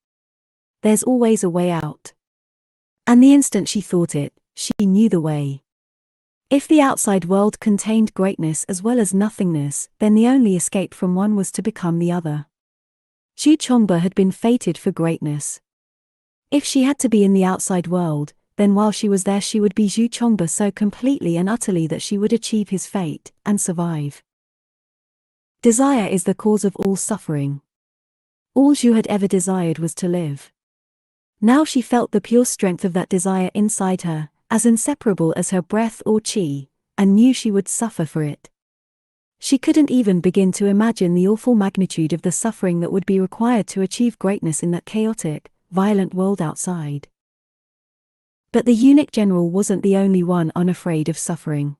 There's always a way out. And the instant she thought it, she knew the way. If the outside world contained greatness as well as nothingness, then the only escape from one was to become the other. Zhu Chongba had been fated for greatness. If she had to be in the outside world, then while she was there she would be Zhu Chongba so completely and utterly that she would achieve his fate, and survive. Desire is the cause of all suffering. All Zhu had ever desired was to live. Now she felt the pure strength of that desire inside her, as inseparable as her breath or qi, and knew she would suffer for it. She couldn't even begin to imagine the awful magnitude of the suffering that would be required to achieve greatness in that chaotic, violent world outside. But the eunuch general wasn't the only one unafraid of suffering.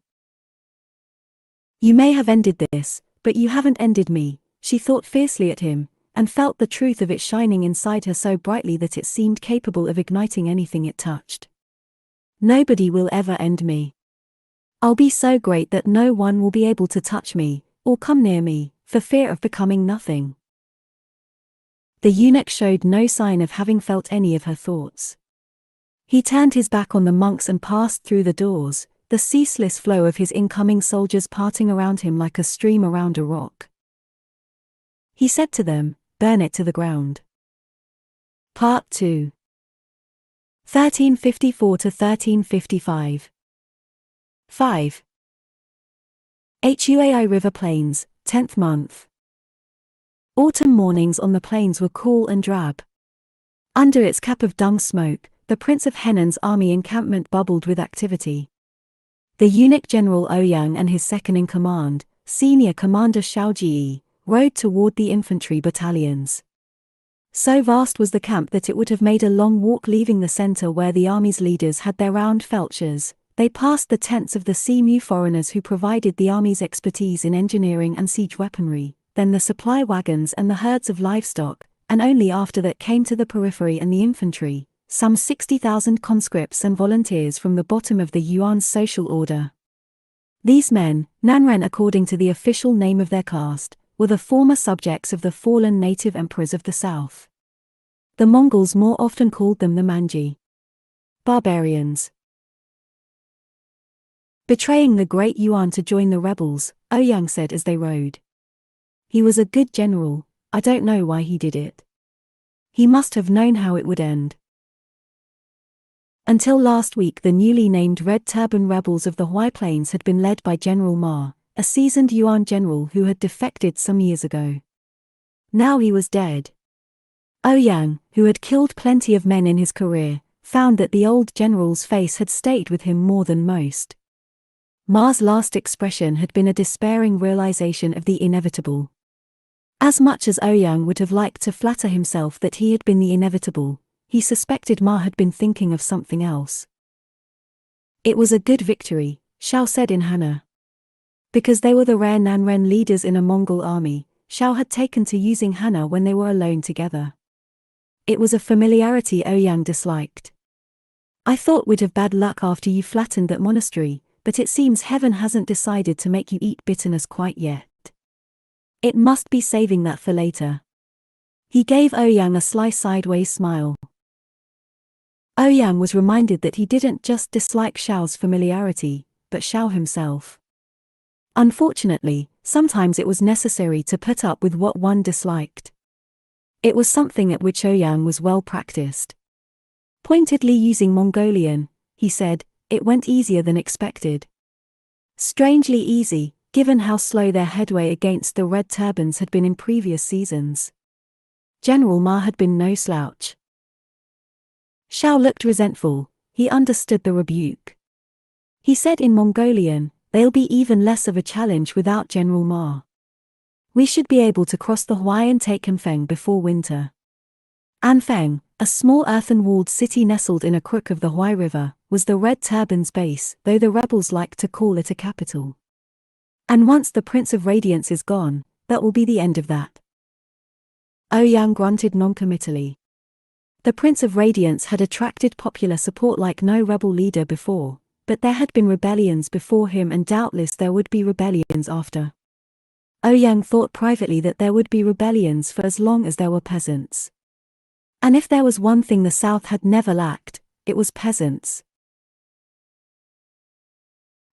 You may have ended this, but you haven't ended me, she thought fiercely at him, and felt the truth of it shining inside her so brightly that it seemed capable of igniting anything it touched. Nobody will ever end me. I'll be so great that no one will be able to touch me, or come near me, for fear of becoming nothing. The eunuch showed no sign of having felt any of her thoughts. He turned his back on the monks and passed through the doors, the ceaseless flow of his incoming soldiers parting around him like a stream around a rock. He said to them, "Burn it to the ground." Part 2. 1354 to 1355. 5. Huai River Plains, 10th month. Autumn mornings on the plains were cool and drab. Under its cap of dung smoke, the Prince of Henan's army encampment bubbled with activity. The eunuch General Ouyang and his second-in-command, Senior Commander Xiao Ji, rode toward the infantry battalions. So vast was the camp that it would have made a long walk leaving the center where the army's leaders had their round felchers. They passed the tents of the Seamew foreigners who provided the army's expertise in engineering and siege weaponry, then the supply wagons and the herds of livestock, and only after that came to the periphery and the infantry, some 60,000 conscripts and volunteers from the bottom of the Yuan's social order. These men, Nanren according to the official name of their caste, were the former subjects of the fallen native emperors of the south. The Mongols more often called them the Manji. Barbarians. Betraying the great Yuan to join the rebels, Ouyang said as they rode. He was a good general, I don't know why he did it. He must have known how it would end. Until last week the newly named Red Turban rebels of the Hwai Plains had been led by General Ma, a seasoned Yuan general who had defected some years ago. Now he was dead. Ouyang, who had killed plenty of men in his career, found that the old general's face had stayed with him more than most. Ma's last expression had been a despairing realization of the inevitable. As much as Ouyang would have liked to flatter himself that he had been the inevitable, he suspected Ma had been thinking of something else. It was a good victory, Shao said in Hana. Because they were the rare Nanren leaders in a Mongol army, Shao had taken to using Hana when they were alone together. It was a familiarity Ouyang disliked. I thought we'd have bad luck after you flattened that monastery, but it seems heaven hasn't decided to make you eat bitterness quite yet. It must be saving that for later. He gave Ouyang a sly sideways smile. Ouyang was reminded that he didn't just dislike Shao's familiarity, but Shao himself. Unfortunately, sometimes it was necessary to put up with what one disliked. It was something at which Ouyang was well practiced. Pointedly using Mongolian, he said, it went easier than expected. Strangely easy, given how slow their headway against the Red Turbans had been in previous seasons. General Ma had been no slouch. Shao looked resentful, he understood the rebuke. He said in Mongolian, they'll be even less of a challenge without General Ma. We should be able to cross the Hwai and take Anfeng before winter. Anfeng, a small earthen-walled city nestled in a crook of the Hwai River, was the Red Turban's base, though the rebels liked to call it a capital. And once the Prince of Radiance is gone, that will be the end of that. Ouyang grunted noncommittally. The Prince of Radiance had attracted popular support like no rebel leader before, but there had been rebellions before him and doubtless there would be rebellions after. Ouyang thought privately that there would be rebellions for as long as there were peasants. And if there was one thing the South had never lacked, it was peasants.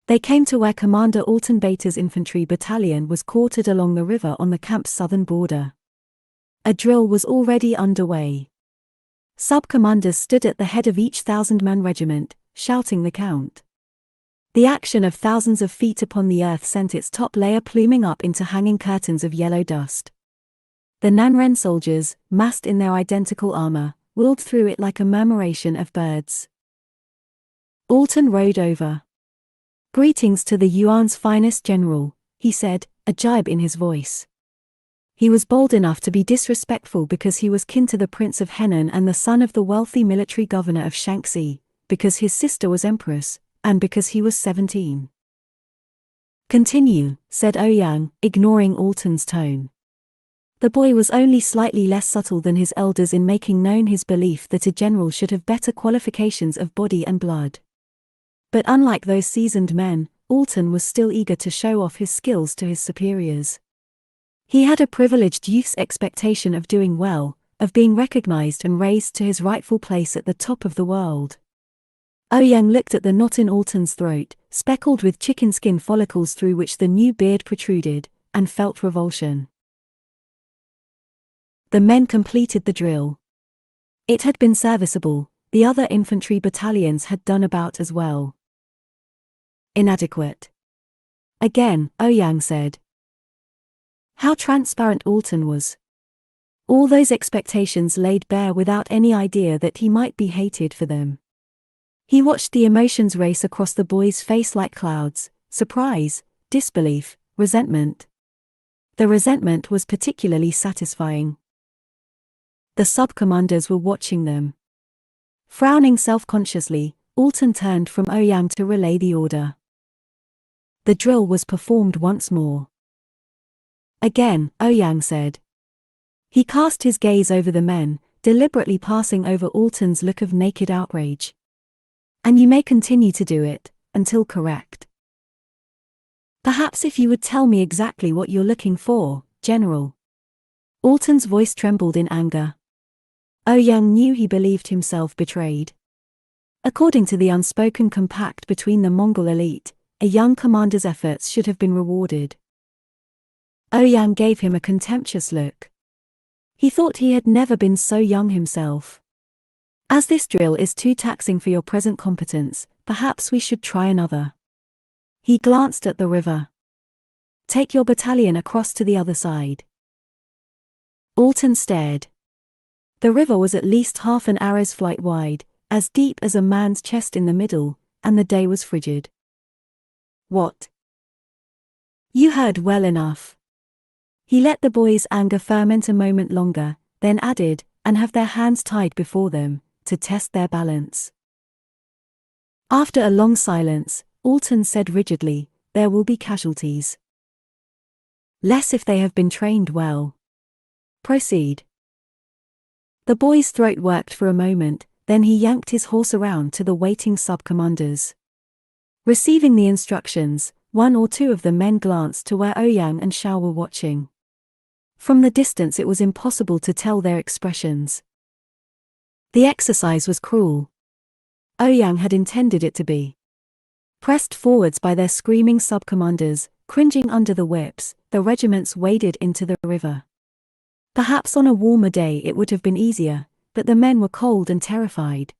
They came to where Commander Alton Bater's infantry battalion was quartered along the river on the camp's southern border. A drill was already underway. Sub-commanders stood at the head of each 1,000-man regiment, shouting the count. The action of thousands of feet upon the earth sent its top layer pluming up into hanging curtains of yellow dust. The Nanren soldiers, massed in their identical armor, whirled through it like a murmuration of birds. Alton rode over. Greetings to the Yuan's finest general, he said, a jibe in his voice. He was bold enough to be disrespectful because he was kin to the Prince of Henan and the son of the wealthy military governor of Shaanxi, because his sister was empress, and because he was 17. Continue, said Ouyang, ignoring Alton's tone. The boy was only slightly less subtle than his elders in making known his belief that a general should have better qualifications of body and blood. But unlike those seasoned men, Alton was still eager to show off his skills to his superiors. He had a privileged youth's expectation of doing well, of being recognized and raised to his rightful place at the top of the world. Ouyang looked at the knot in Alton's throat, speckled with chicken skin follicles through which the new beard protruded, and felt revulsion. The men completed the drill. It had been serviceable, the other infantry battalions had done about as well. Inadequate. Again, Ouyang said. How transparent Alton was. All those expectations laid bare without any idea that he might be hated for them. He watched the emotions race across the boy's face like clouds: surprise, disbelief, resentment. The resentment was particularly satisfying. The sub-commanders were watching them. Frowning self-consciously, Alton turned from Ouyang to relay the order. The drill was performed once more. Again, Ouyang said. He cast his gaze over the men, deliberately passing over Alton's look of naked outrage. And you may continue to do it, until correct. Perhaps if you would tell me exactly what you're looking for, General. Alton's voice trembled in anger. Ouyang knew he believed himself betrayed. According to the unspoken compact between the Mongol elite, a young commander's efforts should have been rewarded. Ouyang gave him a contemptuous look. He thought he had never been so young himself. As this drill is too taxing for your present competence, perhaps we should try another. He glanced at the river. Take your battalion across to the other side. Alton stared. The river was at least half an arrow's flight wide, as deep as a man's chest in the middle, and the day was frigid. What? You heard well enough. He let the boys' anger ferment a moment longer, then added, and have their hands tied before them, to test their balance. After a long silence, Alton said rigidly, there will be casualties. Less if they have been trained well. Proceed. The boy's throat worked for a moment, then he yanked his horse around to the waiting sub-commanders. Receiving the instructions, one or two of the men glanced to where Ouyang and Shao were watching. From the distance it was impossible to tell their expressions. The exercise was cruel. Ouyang had intended it to be. Pressed forwards by their screaming sub-commanders, cringing under the whips, the regiments waded into the river. Perhaps on a warmer day it would have been easier, but the men were cold and terrified.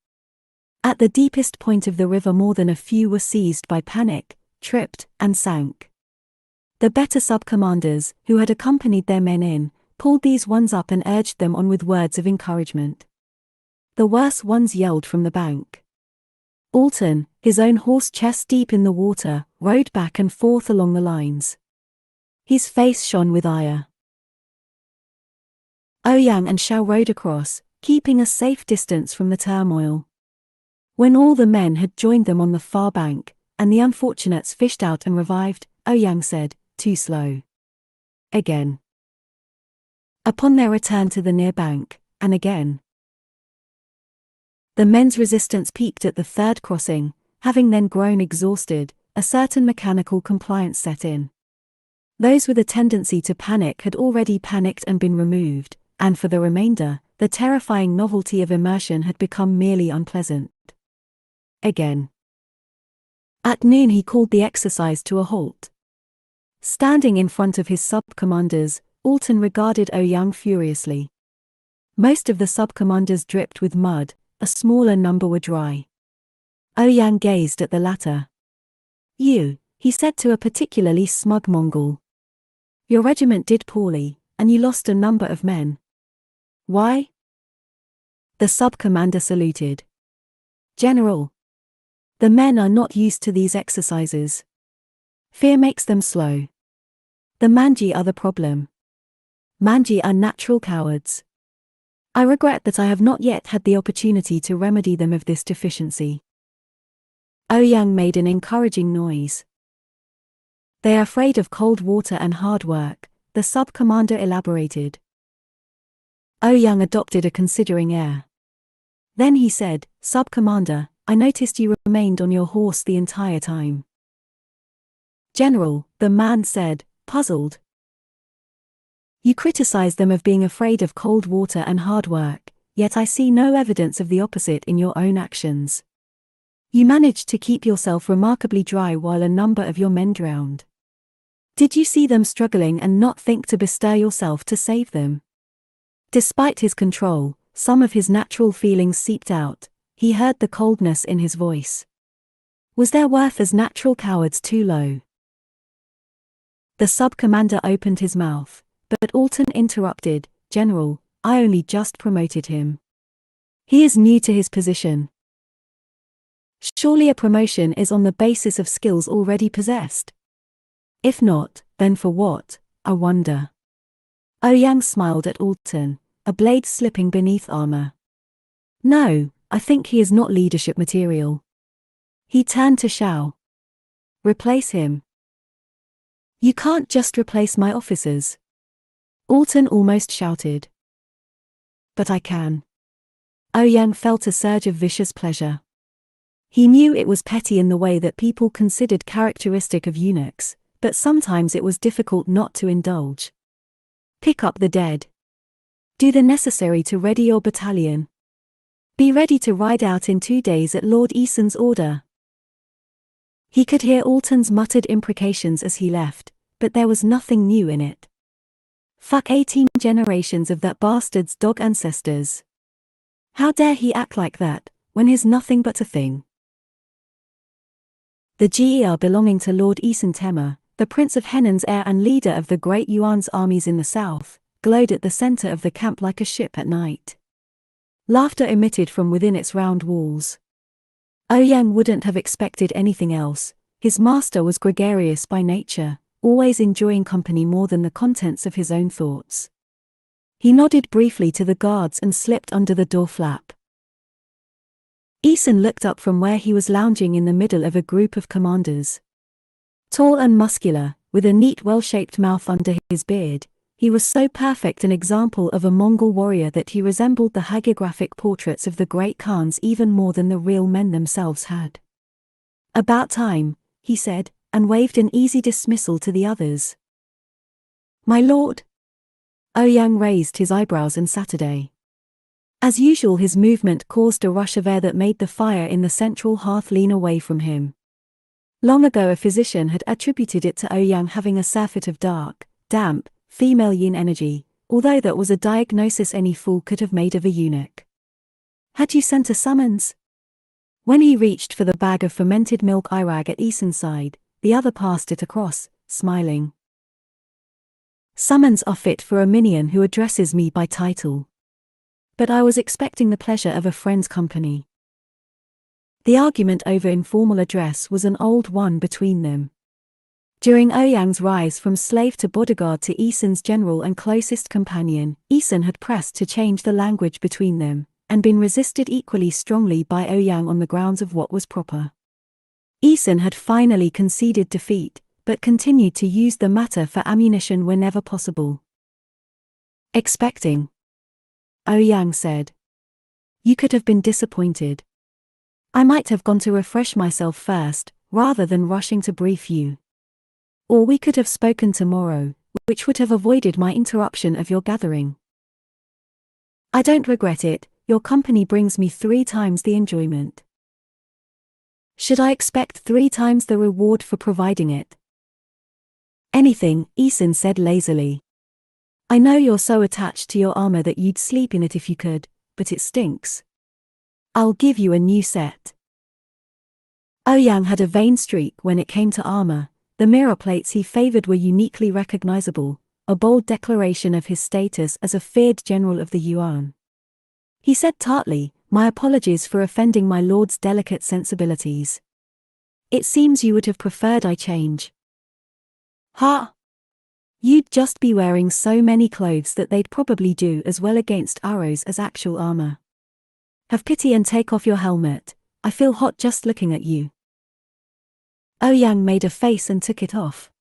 At the deepest point of the river more than a few were seized by panic, tripped, and sank. The better sub-commanders, who had accompanied their men in, pulled these ones up and urged them on with words of encouragement. The worse ones yelled from the bank. Alton, his own horse chest deep in the water, rode back and forth along the lines. His face shone with ire. Ouyang and Shao rode across, keeping a safe distance from the turmoil. When all the men had joined them on the far bank, and the unfortunates fished out and revived, Ouyang said, too slow. Again. Upon their return to the near bank, and again. The men's resistance peaked at the third crossing, having then grown exhausted, a certain mechanical compliance set in. Those with a tendency to panic had already panicked and been removed, and for the remainder, the terrifying novelty of immersion had become merely unpleasant. Again. At noon he called the exercise to a halt. Standing in front of his sub-commanders, Alton regarded Ouyang furiously. Most of the sub-commanders dripped with mud, a smaller number were dry. Ouyang gazed at the latter. You, he said to a particularly smug Mongol. Your regiment did poorly, and you lost a number of men. Why? The sub-commander saluted. General. The men are not used to these exercises. Fear makes them slow. The Manji are the problem. Manji are natural cowards. I regret that I have not yet had the opportunity to remedy them of this deficiency. Ouyang made an encouraging noise. They are afraid of cold water and hard work, the sub-commander elaborated. Ouyang adopted a considering air. Then he said, Sub-commander, I noticed you remained on your horse the entire time. General, the man said, puzzled. You criticize them of being afraid of cold water and hard work, yet I see no evidence of the opposite in your own actions. You managed to keep yourself remarkably dry while a number of your men drowned. Did you see them struggling and not think to bestir yourself to save them? Despite his control, some of his natural feelings seeped out. He heard the coldness in his voice. Was their worth as natural cowards too low? The sub-commander opened his mouth, but Alton interrupted, General, I only just promoted him. He is new to his position. Surely a promotion is on the basis of skills already possessed. If not, then for what, I wonder. Ouyang smiled at Alton, a blade slipping beneath armor. No, I think he is not leadership material. He turned to Shao. Replace him. You can't just replace my officers. Alton almost shouted. But I can. Ouyang felt a surge of vicious pleasure. He knew it was petty in the way that people considered characteristic of eunuchs, but sometimes it was difficult not to indulge. Pick up the dead. Do the necessary to ready your battalion. Be ready to ride out in 2 days at Lord Eason's order. He could hear Alton's muttered imprecations as he left, but there was nothing new in it. Fuck 18 generations of that bastard's dog ancestors. How dare he act like that, when he's nothing but a thing? The GER belonging to Lord Eason Tema, the Prince of Henan's heir and leader of the great Yuan's armies in the south, glowed at the center of the camp like a ship at night. Laughter emitted from within its round walls. Ouyang wouldn't have expected anything else. His master was gregarious by nature, always enjoying company more than the contents of his own thoughts. He nodded briefly to the guards and slipped under the door flap. Eason looked up from where he was lounging in the middle of a group of commanders. Tall and muscular, with a neat well-shaped mouth under his beard, he was so perfect an example of a Mongol warrior that he resembled the hagiographic portraits of the great Khans even more than the real men themselves had. About time, he said, and waved an easy dismissal to the others. My lord? Ouyang raised his eyebrows in Saturday. As usual, his movement caused a rush of air that made the fire in the central hearth lean away from him. Long ago a physician had attributed it to Ouyang having a surfeit of dark, damp, female yin energy, although that was a diagnosis any fool could have made of a eunuch. Had you sent a summons? When he reached for the bag of fermented milk irag at Eason's side, the other passed it across, smiling. Summons are fit for a minion who addresses me by title. But I was expecting the pleasure of a friend's company. The argument over informal address was an old one between them. During Ouyang's rise from slave to bodyguard to Eason's general and closest companion, Eason had pressed to change the language between them, and been resisted equally strongly by Ouyang on the grounds of what was proper. Eason had finally conceded defeat, but continued to use the matter for ammunition whenever possible. Expecting. Ouyang said. You could have been disappointed. I might have gone to refresh myself first, rather than rushing to brief you. Or we could have spoken tomorrow, which would have avoided my interruption of your gathering. I don't regret it, your company brings me 3 times the enjoyment. Should I expect 3 times the reward for providing it? Anything, Eason said lazily. I know you're so attached to your armor that you'd sleep in it if you could, but it stinks. I'll give you a new set. Ouyang had a vain streak when it came to armor. The mirror plates he favored were uniquely recognizable, a bold declaration of his status as a feared general of the Yuan. He said tartly, my apologies for offending my lord's delicate sensibilities. It seems you would have preferred I change. Ha! You'd just be wearing so many clothes that they'd probably do as well against arrows as actual armor. Have pity and take off your helmet, I feel hot just looking at you. Ouyang made a face and took it off.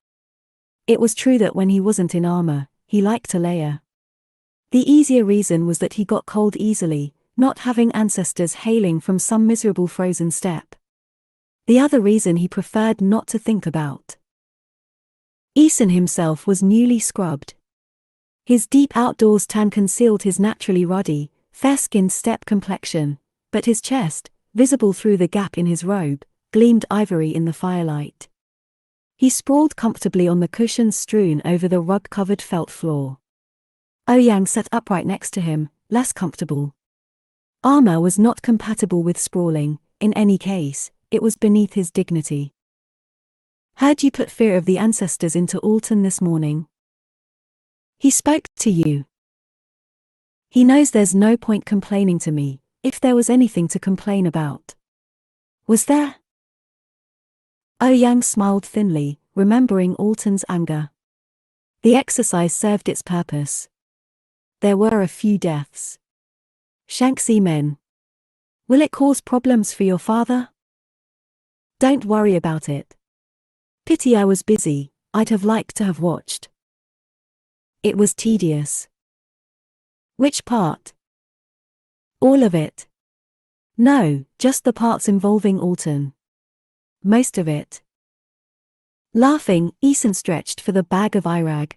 It was true that when he wasn't in armor, he liked to layer. The easier reason was that he got cold easily, not having ancestors hailing from some miserable frozen steppe. The other reason he preferred not to think about. Eason himself was newly scrubbed. His deep outdoors tan concealed his naturally ruddy, fair-skinned steppe complexion, but his chest, visible through the gap in his robe, gleamed ivory in the firelight. He sprawled comfortably on the cushions strewn over the rug-covered felt floor. Ouyang sat upright next to him, less comfortable. Armor was not compatible with sprawling, in any case, it was beneath his dignity. Heard you put fear of the ancestors into Alton this morning. He spoke to you. He knows there's no point complaining to me, if there was anything to complain about. Was there? Ouyang smiled thinly, remembering Alton's anger. The exercise served its purpose. There were a few deaths. Shanxi men. Will it cause problems for your father? Don't worry about it. Pity I was busy, I'd have liked to have watched. It was tedious. Which part? All of it. No, just the parts involving Alton. Most of it. Laughing, Eason stretched for the bag of Irag.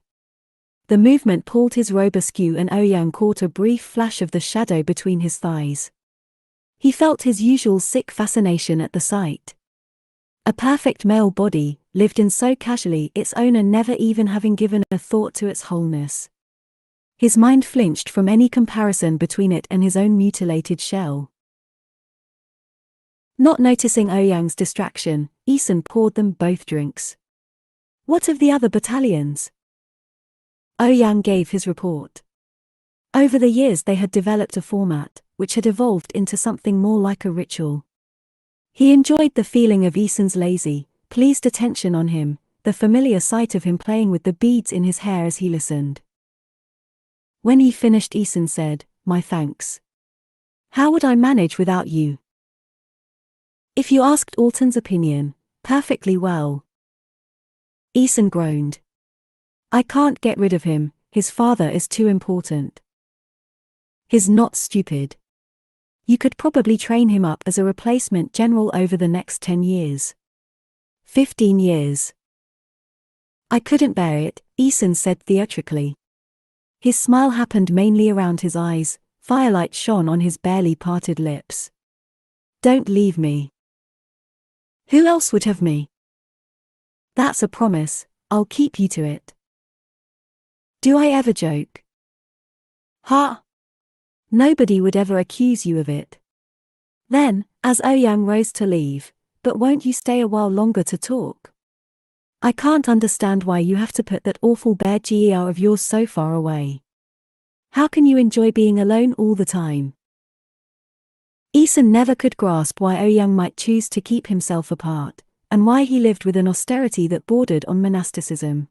The movement pulled his robe askew and Ouyang caught a brief flash of the shadow between his thighs. He felt his usual sick fascination at the sight. A perfect male body, lived in so casually, its owner never even having given a thought to its wholeness. His mind flinched from any comparison between it and his own mutilated shell. Not noticing Ouyang's distraction, Eason poured them both drinks. What of the other battalions? Ouyang gave his report. Over the years they had developed a format, which had evolved into something more like a ritual. He enjoyed the feeling of Eason's lazy, pleased attention on him, the familiar sight of him playing with the beads in his hair as he listened. When he finished, Eason said, "My thanks. How would I manage without you?" If you asked Alton's opinion, perfectly well. Eason groaned. I can't get rid of him, his father is too important. He's not stupid. You could probably train him up as a replacement general over the next 10 years. 15 years. I couldn't bear it, Eason said theatrically. His smile happened mainly around his eyes, firelight shone on his barely parted lips. Don't leave me. Who else would have me? That's a promise, I'll keep you to it. Do I ever joke? Ha! Nobody would ever accuse you of it. Then, as Ouyang rose to leave, but won't you stay a while longer to talk? I can't understand why you have to put that awful bear GER of yours so far away. How can you enjoy being alone all the time? Eason never could grasp why Ouyang might choose to keep himself apart, and why he lived with an austerity that bordered on monasticism.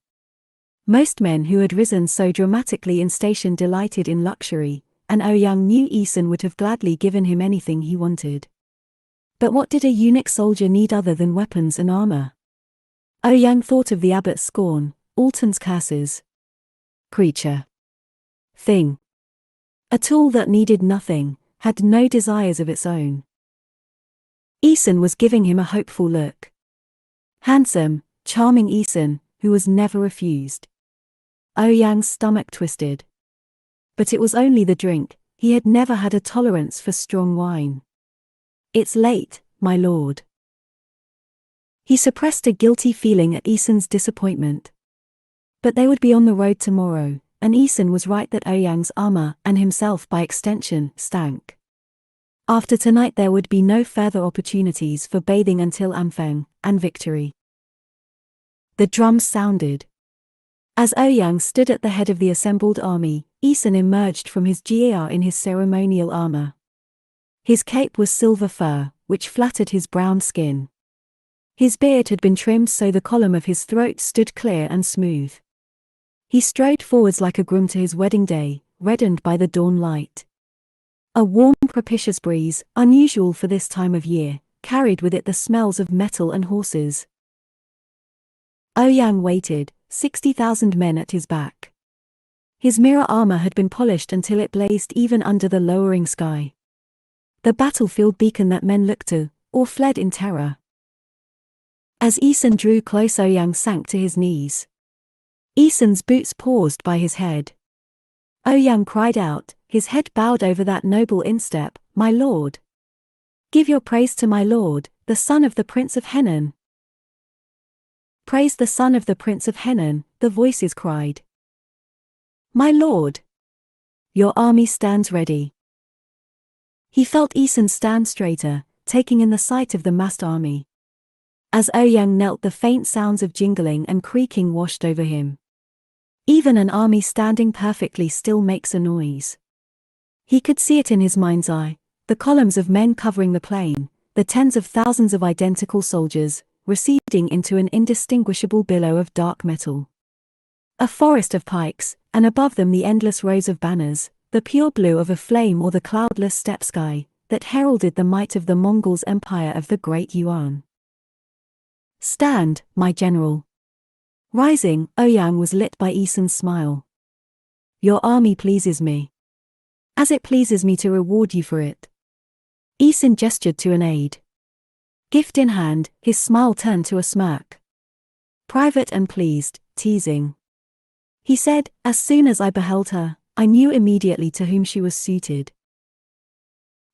Most men who had risen so dramatically in station delighted in luxury, and Ouyang knew Eason would have gladly given him anything he wanted. But what did a eunuch soldier need other than weapons and armor? Ouyang thought of the abbot's scorn, Alton's curses. Creature. Thing. A tool that needed nothing, had no desires of its own. Eason was giving him a hopeful look. Handsome, charming Eason, who was never refused. Ouyang's stomach twisted. But it was only the drink, he had never had a tolerance for strong wine. It's late, my lord. He suppressed a guilty feeling at Eason's disappointment. But they would be on the road tomorrow, and Eason was right that Ouyang's armor, and himself by extension, stank. After tonight there would be no further opportunities for bathing until Anfeng, and victory. The drums sounded. As Ouyang stood at the head of the assembled army, Eason emerged from his GER in his ceremonial armor. His cape was silver fur, which flattered his brown skin. His beard had been trimmed so the column of his throat stood clear and smooth. He strode forwards like a groom to his wedding day, reddened by the dawn light. A warm, propitious breeze, unusual for this time of year, carried with it the smells of metal and horses. Ouyang waited, 60,000 men at his back. His mirror armor had been polished until it blazed even under the lowering sky. The battlefield beacon that men looked to, or fled in terror. As Eason drew close, Ouyang sank to his knees. Eason's boots paused by his head. Ouyang cried out, his head bowed over that noble instep, "My lord! Give your praise to my lord, the son of the Prince of Henan." "Praise the son of the Prince of Henan," the voices cried. "My lord! Your army stands ready." He felt Eason stand straighter, taking in the sight of the massed army. As Ouyang knelt, the faint sounds of jingling and creaking washed over him. Even an army standing perfectly still makes a noise. He could see it in his mind's eye, the columns of men covering the plain, the tens of thousands of identical soldiers, receding into an indistinguishable billow of dark metal. A forest of pikes, and above them the endless rows of banners, the pure blue of a flame or the cloudless steppe sky, that heralded the might of the Mongols' empire of the Great Yuan. "Stand, my general." Rising, Ouyang was lit by Isan's smile. "Your army pleases me. As it pleases me to reward you for it." Isan gestured to an aide. Gift in hand, his smile turned to a smirk. "Private and pleased, teasing." He said, "As soon as I beheld her, I knew immediately to whom she was suited."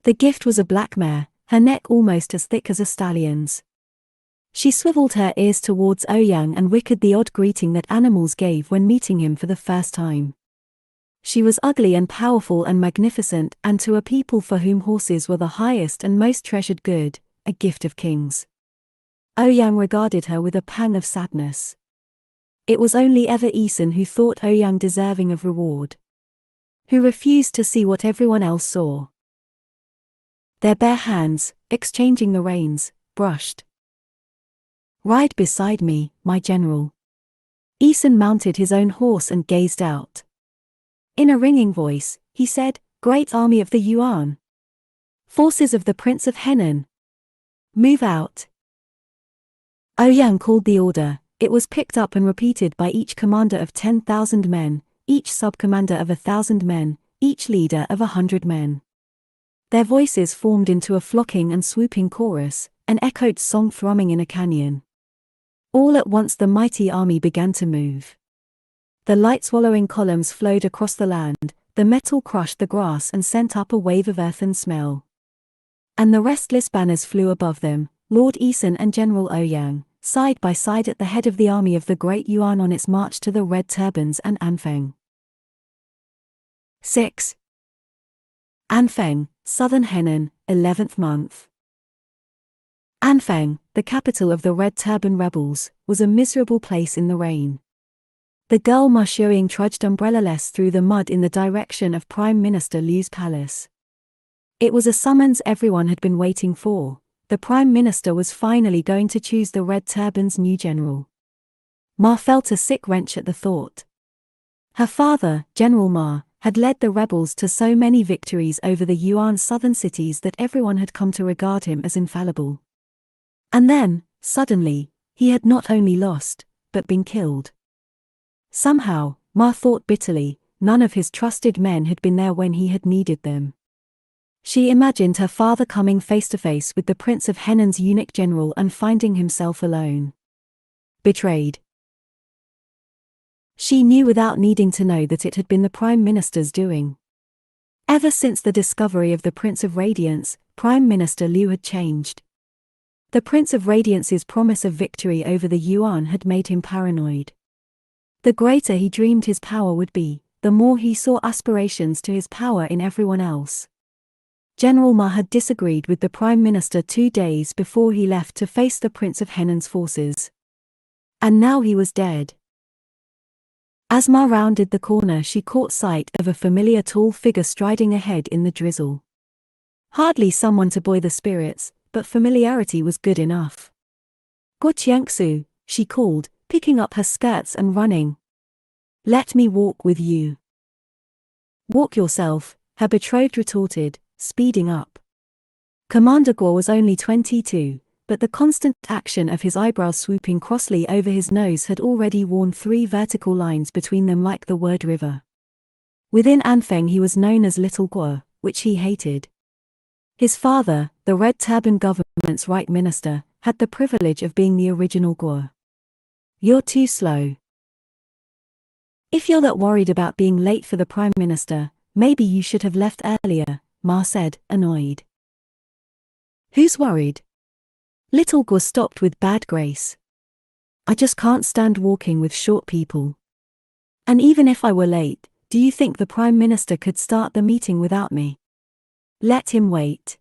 The gift was a black mare, her neck almost as thick as a stallion's. She swiveled her ears towards Ouyang and whispered the odd greeting that animals gave when meeting him for the first time. She was ugly and powerful and magnificent, and to a people for whom horses were the highest and most treasured good, a gift of kings. Ouyang regarded her with a pang of sadness. It was only ever Isan who thought Ouyang deserving of reward, who refused to see what everyone else saw. Their bare hands, exchanging the reins, brushed. "Ride beside me, my general." Isan mounted his own horse and gazed out. In a ringing voice, he said, "Great army of the Yuan. Forces of the Prince of Henan. Move out." Ouyang called the order. It was picked up and repeated by each commander of 10,000 men, each sub-commander of 1,000 men, each leader of 100 men. Their voices formed into a flocking and swooping chorus, an echoed song thrumming in a canyon. All at once the mighty army began to move. The light-swallowing columns flowed across the land, the metal crushed the grass and sent up a wave of earthen smell. And the restless banners flew above them, Lord Isan and General Ouyang, side by side at the head of the army of the Great Yuan on its march to the Red Turbans and Anfeng. 6. Anfeng, Southern Henan, 11th month. Anfeng, the capital of the Red Turban rebels, was a miserable place in the rain. The girl Ma Shuang trudged umbrellaless through the mud in the direction of Prime Minister Liu's palace. It was a summons everyone had been waiting for. The Prime Minister was finally going to choose the Red Turban's new general. Ma felt a sick wrench at the thought. Her father, General Ma, had led the rebels to so many victories over the Yuan southern cities that everyone had come to regard him as infallible. And then, suddenly, he had not only lost, but been killed. Somehow, Ma thought bitterly, none of his trusted men had been there when he had needed them. She imagined her father coming face to face with the Prince of Henan's eunuch general and finding himself alone. Betrayed. She knew without needing to know that it had been the Prime Minister's doing. Ever since the discovery of the Prince of Radiance, Prime Minister Liu had changed. The Prince of Radiance's promise of victory over the Yuan had made him paranoid. The greater he dreamed his power would be, the more he saw aspirations to his power in everyone else. General Ma had disagreed with the Prime Minister 2 days before he left to face the Prince of Henan's forces. And now he was dead. As Ma rounded the corner, she caught sight of a familiar tall figure striding ahead in the drizzle. Hardly someone to buoy the spirits, but familiarity was good enough. "Guo Qiangsu," she called, picking up her skirts and running. "Let me walk with you." "Walk yourself," her betrothed retorted, speeding up. Commander Guo was only 22, but the constant action of his eyebrows swooping crossly over his nose had already worn 3 vertical lines between them like the word river. Within Anfeng he was known as Little Guo, which he hated. His father, the Red Turban government's right minister, had the privilege of being the original Guo. "You're too slow. If you're that worried about being late for the Prime Minister, maybe you should have left earlier," Ma said, annoyed. "Who's worried?" Little Guo stopped with bad grace. "I just can't stand walking with short people. And even if I were late, do you think the Prime Minister could start the meeting without me? Let him wait."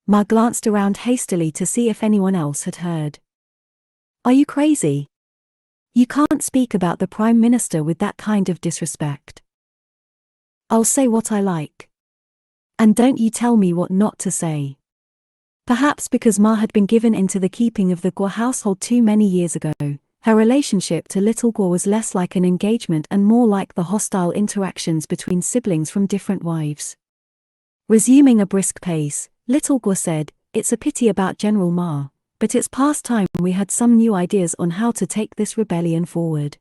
Ma glanced around hastily to see if anyone else had heard. "Are you crazy? You can't speak about the Prime Minister with that kind of disrespect." "I'll say what I like. And don't you tell me what not to say." Perhaps because Ma had been given into the keeping of the Guo household too many years ago, Her relationship to little Guo was less like an engagement and more like the hostile interactions between siblings from different wives. Resuming a brisk pace, little Guo said, "It's a pity about General Ma, but it's past time we had some new ideas on how to take this rebellion forward.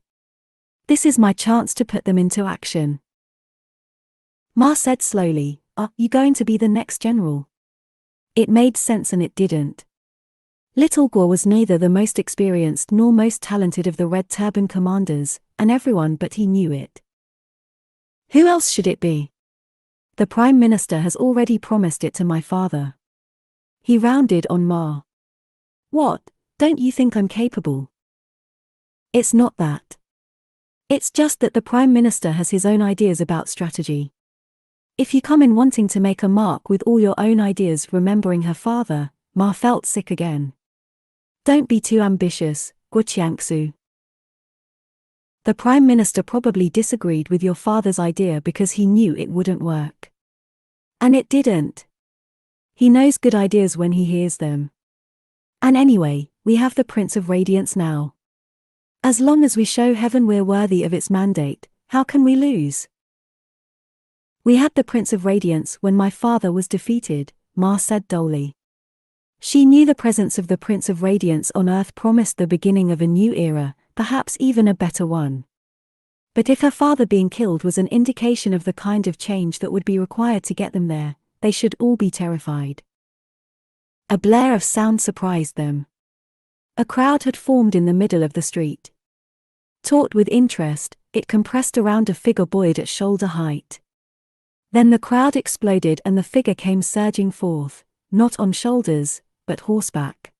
This is my chance to put them into action." Ma said slowly, "Are you going to be the next general?" It made sense and it didn't. Little Guo was neither the most experienced nor most talented of the Red Turban commanders, and everyone but he knew it. Who else should it be? The Prime Minister has already promised it to my father. He rounded on Ma. What, don't you think I'm capable? It's not that. It's just that the Prime Minister has his own ideas about strategy. If you come in wanting to make a mark with all your own ideas, remembering her father, Ma felt sick again. Don't be too ambitious, Guo Qiangsu. The Prime Minister probably disagreed with your father's idea because he knew it wouldn't work. And it didn't. He knows good ideas when he hears them. And anyway, we have the Prince of Radiance now. As long as we show heaven we're worthy of its mandate, how can we lose? We had the Prince of Radiance when my father was defeated, Ma said dully. She knew the presence of the Prince of Radiance on Earth promised the beginning of a new era, perhaps even a better one. But if her father being killed was an indication of the kind of change that would be required to get them there, they should all be terrified. A blare of sound surprised them. A crowd had formed in the middle of the street. Taut with interest, it compressed around a figure buoyed at shoulder height. Then the crowd exploded and the figure came surging forth, not on shoulders, but horseback.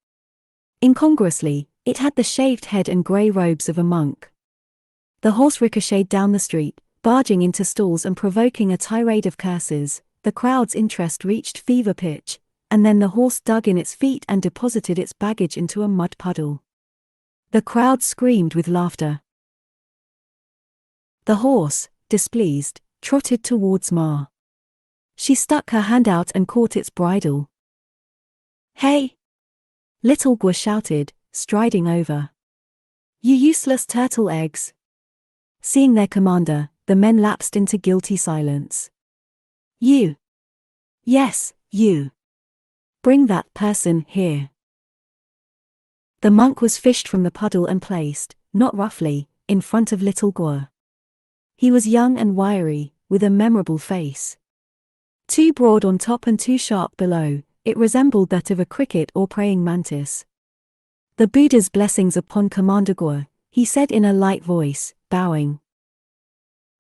Incongruously, it had the shaved head and grey robes of a monk. The horse ricocheted down the street, barging into stalls and provoking a tirade of curses. The crowd's interest reached fever pitch, and then the horse dug in its feet and deposited its baggage into a mud puddle. The crowd screamed with laughter. The horse, displeased, trotted towards Ma. She stuck her hand out and caught its bridle. "Hey!" Little Guo shouted, striding over. "You useless turtle eggs!" Seeing their commander, the men lapsed into guilty silence. "You! Yes, you! Bring that person here!" The monk was fished from the puddle and placed, not roughly, in front of little Guo. He was young and wiry, with a memorable face. Too broad on top and too sharp below, it resembled that of a cricket or praying mantis. "The Buddha's blessings upon Commander Guo," he said in a light voice, bowing.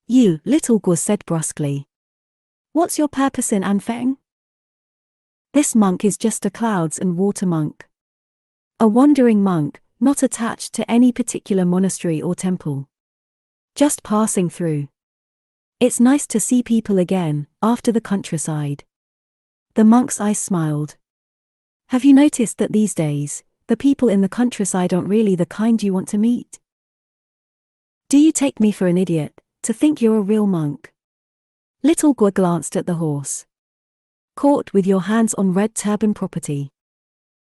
"You," little Guo said brusquely. "What's your purpose in Anfeng?" "This monk is just a clouds and water monk. A wandering monk, not attached to any particular monastery or temple. Just passing through. It's nice to see people again, after the countryside." The monk's eyes smiled. "Have you noticed that these days, the people in the countryside aren't really the kind you want to meet? Do you take me for an idiot, to think you're a real monk?" Little Guo glanced at the horse. "Caught with your hands on red turban property.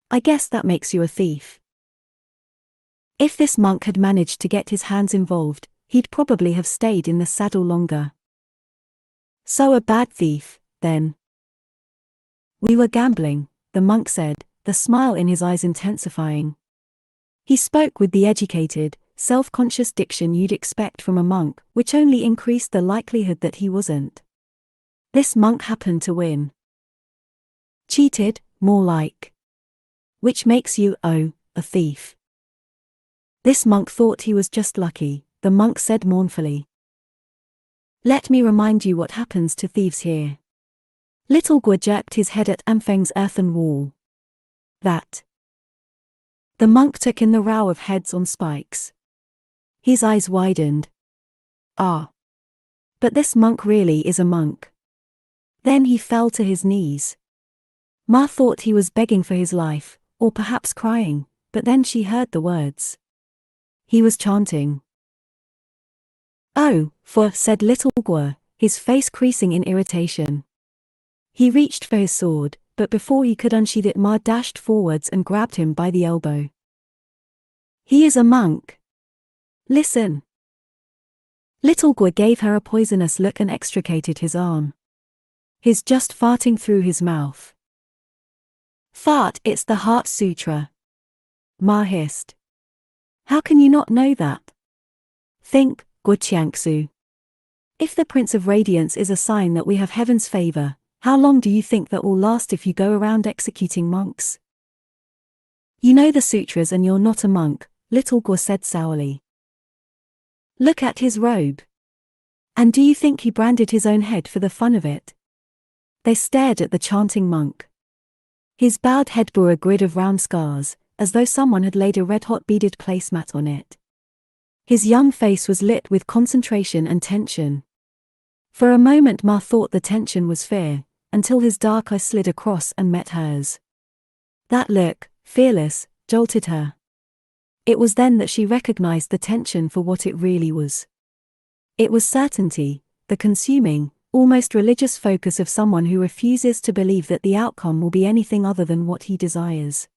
I guess that makes you a thief." If this monk had managed to get his hands involved, he'd probably have stayed in the saddle longer. "So a bad thief, then?" "We were gambling," the monk said, the smile in his eyes intensifying. He spoke with the educated, self-conscious diction you'd expect from a monk, which only increased the likelihood that he wasn't. This monk happened to win. "Cheated, more like. Which makes you, a thief." "This monk thought he was just lucky," the monk said mournfully. "Let me remind you what happens to thieves here." Little Guo jerked his head at Anfeng's earthen wall. "That." The monk took in the row of heads on spikes. His eyes widened. "Ah. But this monk really is a monk." Then he fell to his knees. Ma thought he was begging for his life, or perhaps crying, but then she heard the words. He was chanting. "Oh, said little Guo, his face creasing in irritation. He reached for his sword, but before he could unsheath it, Ma dashed forwards and grabbed him by the elbow. "He is a monk," Listen. Little Gua gave her a poisonous look and extricated his arm. He's just farting through his mouth. Fart, it's the Heart Sutra. Ma hissed. How can you not know that? Think, Gua Chiangsu. If the Prince of Radiance is a sign that we have heaven's favor, how long do you think that will last if you go around executing monks? You know the sutras and you're not a monk, Little Gua said sourly. Look at his robe. And do you think he branded his own head for the fun of it? They stared at the chanting monk. His bowed head bore a grid of round scars, as though someone had laid a red-hot beaded placemat on it. His young face was lit with concentration and tension. For a moment Ma thought the tension was fear, until his dark eye slid across and met hers. That look, fearless, jolted her. It was then that she recognized the tension for what it really was. It was certainty, the consuming, almost religious focus of someone who refuses to believe that the outcome will be anything other than what he desires.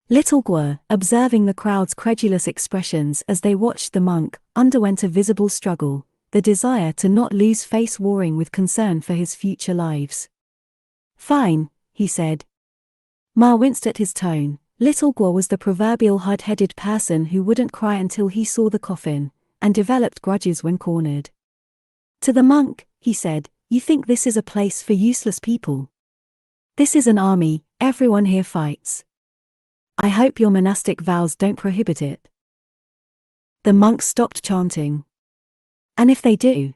Little Gua, observing the crowd's credulous expressions as they watched the monk, underwent a visible struggle, the desire to not lose face warring with concern for his future lives. Fine, he said. Ma winced at his tone. Little Gua was the proverbial hard-headed person who wouldn't cry until he saw the coffin, and developed grudges when cornered. To the monk, he said, you think this is a place for useless people? This is an army, everyone here fights. I hope your monastic vows don't prohibit it. The monks stopped chanting. And if they do?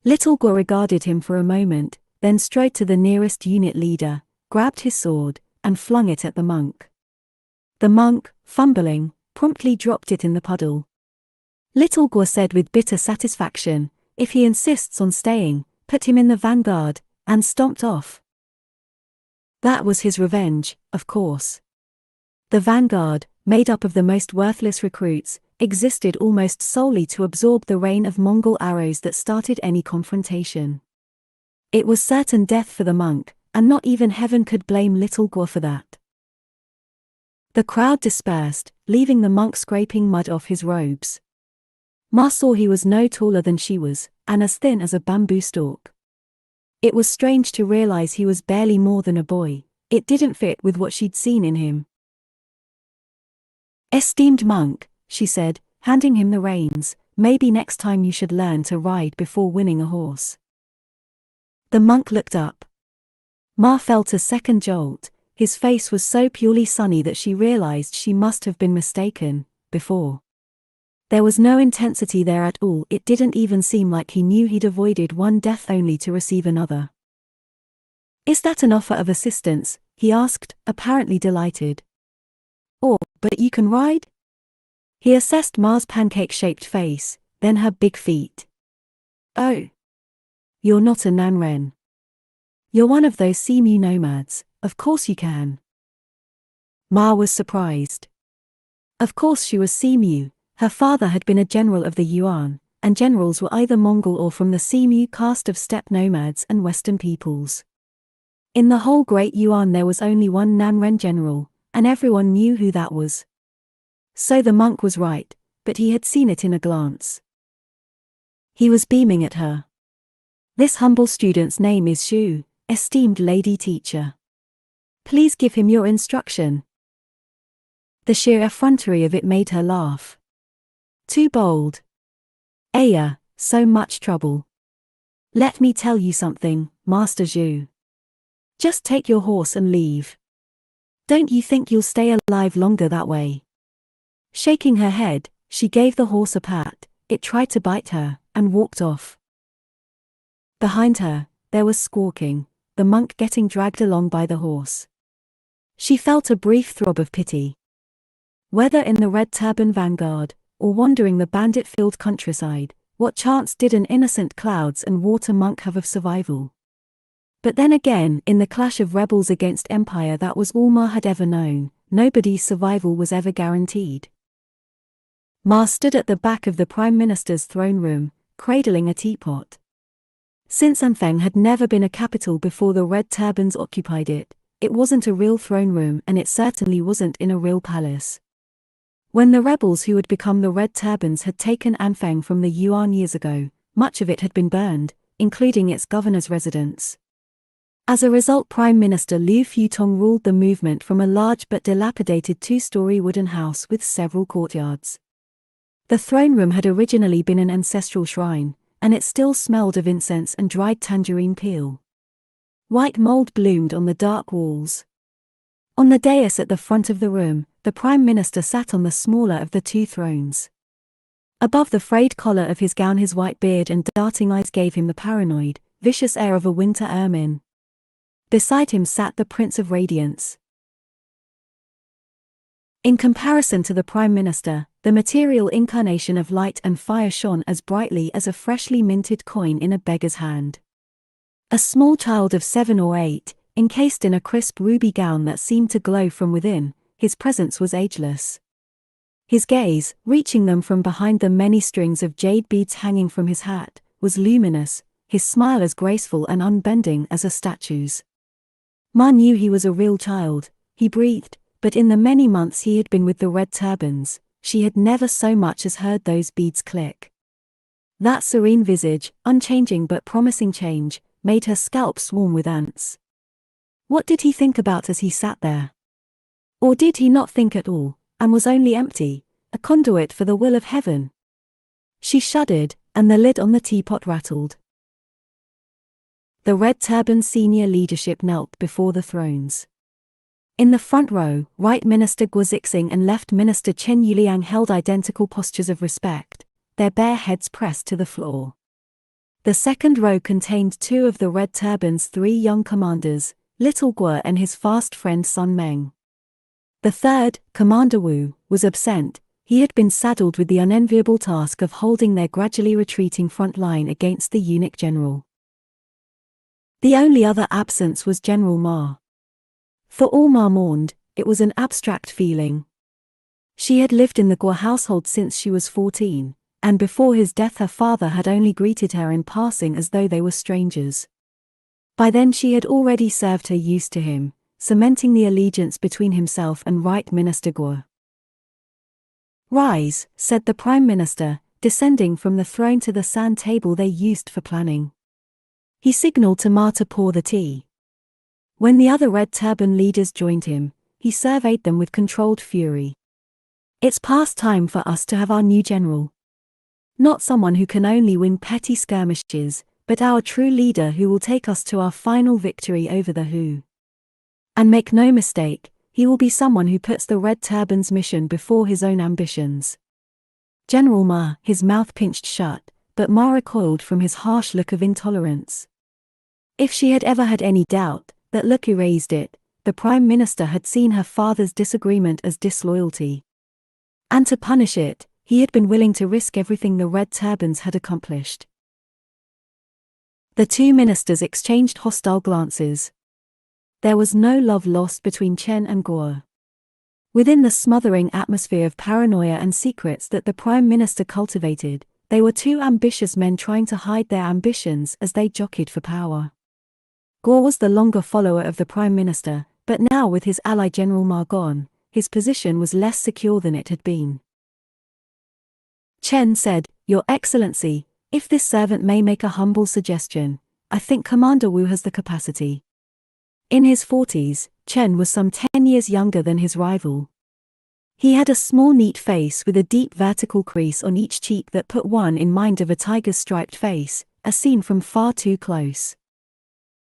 Little Gua regarded him for a moment, then strode to the nearest unit leader, grabbed his sword, and flung it at the monk. The monk, fumbling, promptly dropped it in the puddle. Little Gua said with bitter satisfaction, if he insists on staying, put him in the vanguard, and stomped off. That was his revenge, of course. The vanguard, made up of the most worthless recruits, existed almost solely to absorb the rain of Mongol arrows that started any confrontation. It was certain death for the monk, and not even heaven could blame Little Gua for that. The crowd dispersed, leaving the monk scraping mud off his robes. Ma saw he was no taller than she was, and as thin as a bamboo stalk. It was strange to realize he was barely more than a boy. It didn't fit with what she'd seen in him. Esteemed monk, she said, handing him the reins, maybe next time you should learn to ride before winning a horse. The monk looked up. Ma felt a second jolt. His face was so purely sunny that she realized she must have been mistaken, before. There was no intensity there at all. It didn't even seem like he knew he'd avoided one death only to receive another. Is that an offer of assistance? He asked, apparently delighted. Or, but you can ride? He assessed Ma's pancake-shaped face, then her big feet. Oh. You're not a Nanren. You're one of those Simu nomads, of course you can. Ma was surprised. Of course she was Simu. Her father had been a general of the Yuan, and generals were either Mongol or from the Simu caste of steppe nomads and western peoples. In the whole Great Yuan there was only one Nanren general, and everyone knew who that was. So the monk was right, but he had seen it in a glance. He was beaming at her. This humble student's name is Shu, esteemed lady teacher. Please give him your instruction. The sheer effrontery of it made her laugh. Too bold. Aya, so much trouble. Let me tell you something, Master Zhu. Just take your horse and leave. Don't you think you'll stay alive longer that way? Shaking her head, she gave the horse a pat. It tried to bite her, and walked off. Behind her, there was squawking, the monk getting dragged along by the horse. She felt a brief throb of pity. Whether in the red turban vanguard, or wandering the bandit-filled countryside, what chance did an innocent clouds and water monk have of survival? But then again, in the clash of rebels against empire that was all Ma had ever known, nobody's survival was ever guaranteed. Ma stood at the back of the Prime Minister's throne room, cradling a teapot. Since Anfeng had never been a capital before the Red Turbans occupied it, it wasn't a real throne room and it certainly wasn't in a real palace. When the rebels who would become the Red Turbans had taken Anfang from the Yuan years ago, much of it had been burned, including its governor's residence. As a result, Prime Minister Liu Futong ruled the movement from a large but dilapidated two-story wooden house with several courtyards. The throne room had originally been an ancestral shrine, and it still smelled of incense and dried tangerine peel. White mold bloomed on the dark walls. On the dais at the front of the room, the Prime Minister sat on the smaller of the two thrones. Above the frayed collar of his gown, his white beard and darting eyes gave him the paranoid, vicious air of a winter ermine. Beside him sat the Prince of Radiance. In comparison to the Prime Minister, the material incarnation of light and fire shone as brightly as a freshly minted coin in a beggar's hand. A small child of 7 or 8, encased in a crisp ruby gown that seemed to glow from within, his presence was ageless. His gaze, reaching them from behind the many strings of jade beads hanging from his hat, was luminous, his smile as graceful and unbending as a statue's. Ma knew he was a real child, he breathed, but in the many months he had been with the Red Turbans, she had never so much as heard those beads click. That serene visage, unchanging but promising change, made her scalp swarm with ants. What did he think about as he sat there? Or did he not think at all, and was only empty, a conduit for the will of heaven? She shuddered, and the lid on the teapot rattled. The Red Turban senior leadership knelt before the thrones. In the front row, Right Minister Guo Zixing and Left Minister Chen Yuliang held identical postures of respect, their bare heads pressed to the floor. The second row contained 2 of the Red Turban's 3 young commanders, Little Guo and his fast friend Sun Meng. The third, Commander Wu, was absent. He had been saddled with the unenviable task of holding their gradually retreating front line against the eunuch general. The only other absence was General Ma. For all Ma mourned, it was an abstract feeling. She had lived in the Guo household since she was 14, and before his death her father had only greeted her in passing as though they were strangers. By then she had already served her use to him, cementing the allegiance between himself and Right Minister Guo. "Rise," said the Prime Minister, descending from the throne to the sand table they used for planning. He signaled to Ma to pour the tea. When the other Red Turban leaders joined him, he surveyed them with controlled fury. "It's past time for us to have our new general. Not someone who can only win petty skirmishes, but our true leader who will take us to our final victory over the Hu. And make no mistake, he will be someone who puts the Red Turban's mission before his own ambitions." General Ma, his mouth pinched shut, but Ma recoiled from his harsh look of intolerance. If she had ever had any doubt, that look erased it. The Prime Minister had seen her father's disagreement as disloyalty. And to punish it, he had been willing to risk everything the Red Turbans had accomplished. The 2 ministers exchanged hostile glances. There was no love lost between Chen and Guo. Within the smothering atmosphere of paranoia and secrets that the Prime Minister cultivated, they were 2 ambitious men trying to hide their ambitions as they jockeyed for power. Guo was the longer follower of the Prime Minister, but now with his ally General Ma gone, his position was less secure than it had been. Chen said, "Your Excellency, if this servant may make a humble suggestion, I think Commander Wu has the capacity." In his 40s, Chen was some 10 years younger than his rival. He had a small neat face with a deep vertical crease on each cheek that put one in mind of a tiger's striped face, as seen from far too close.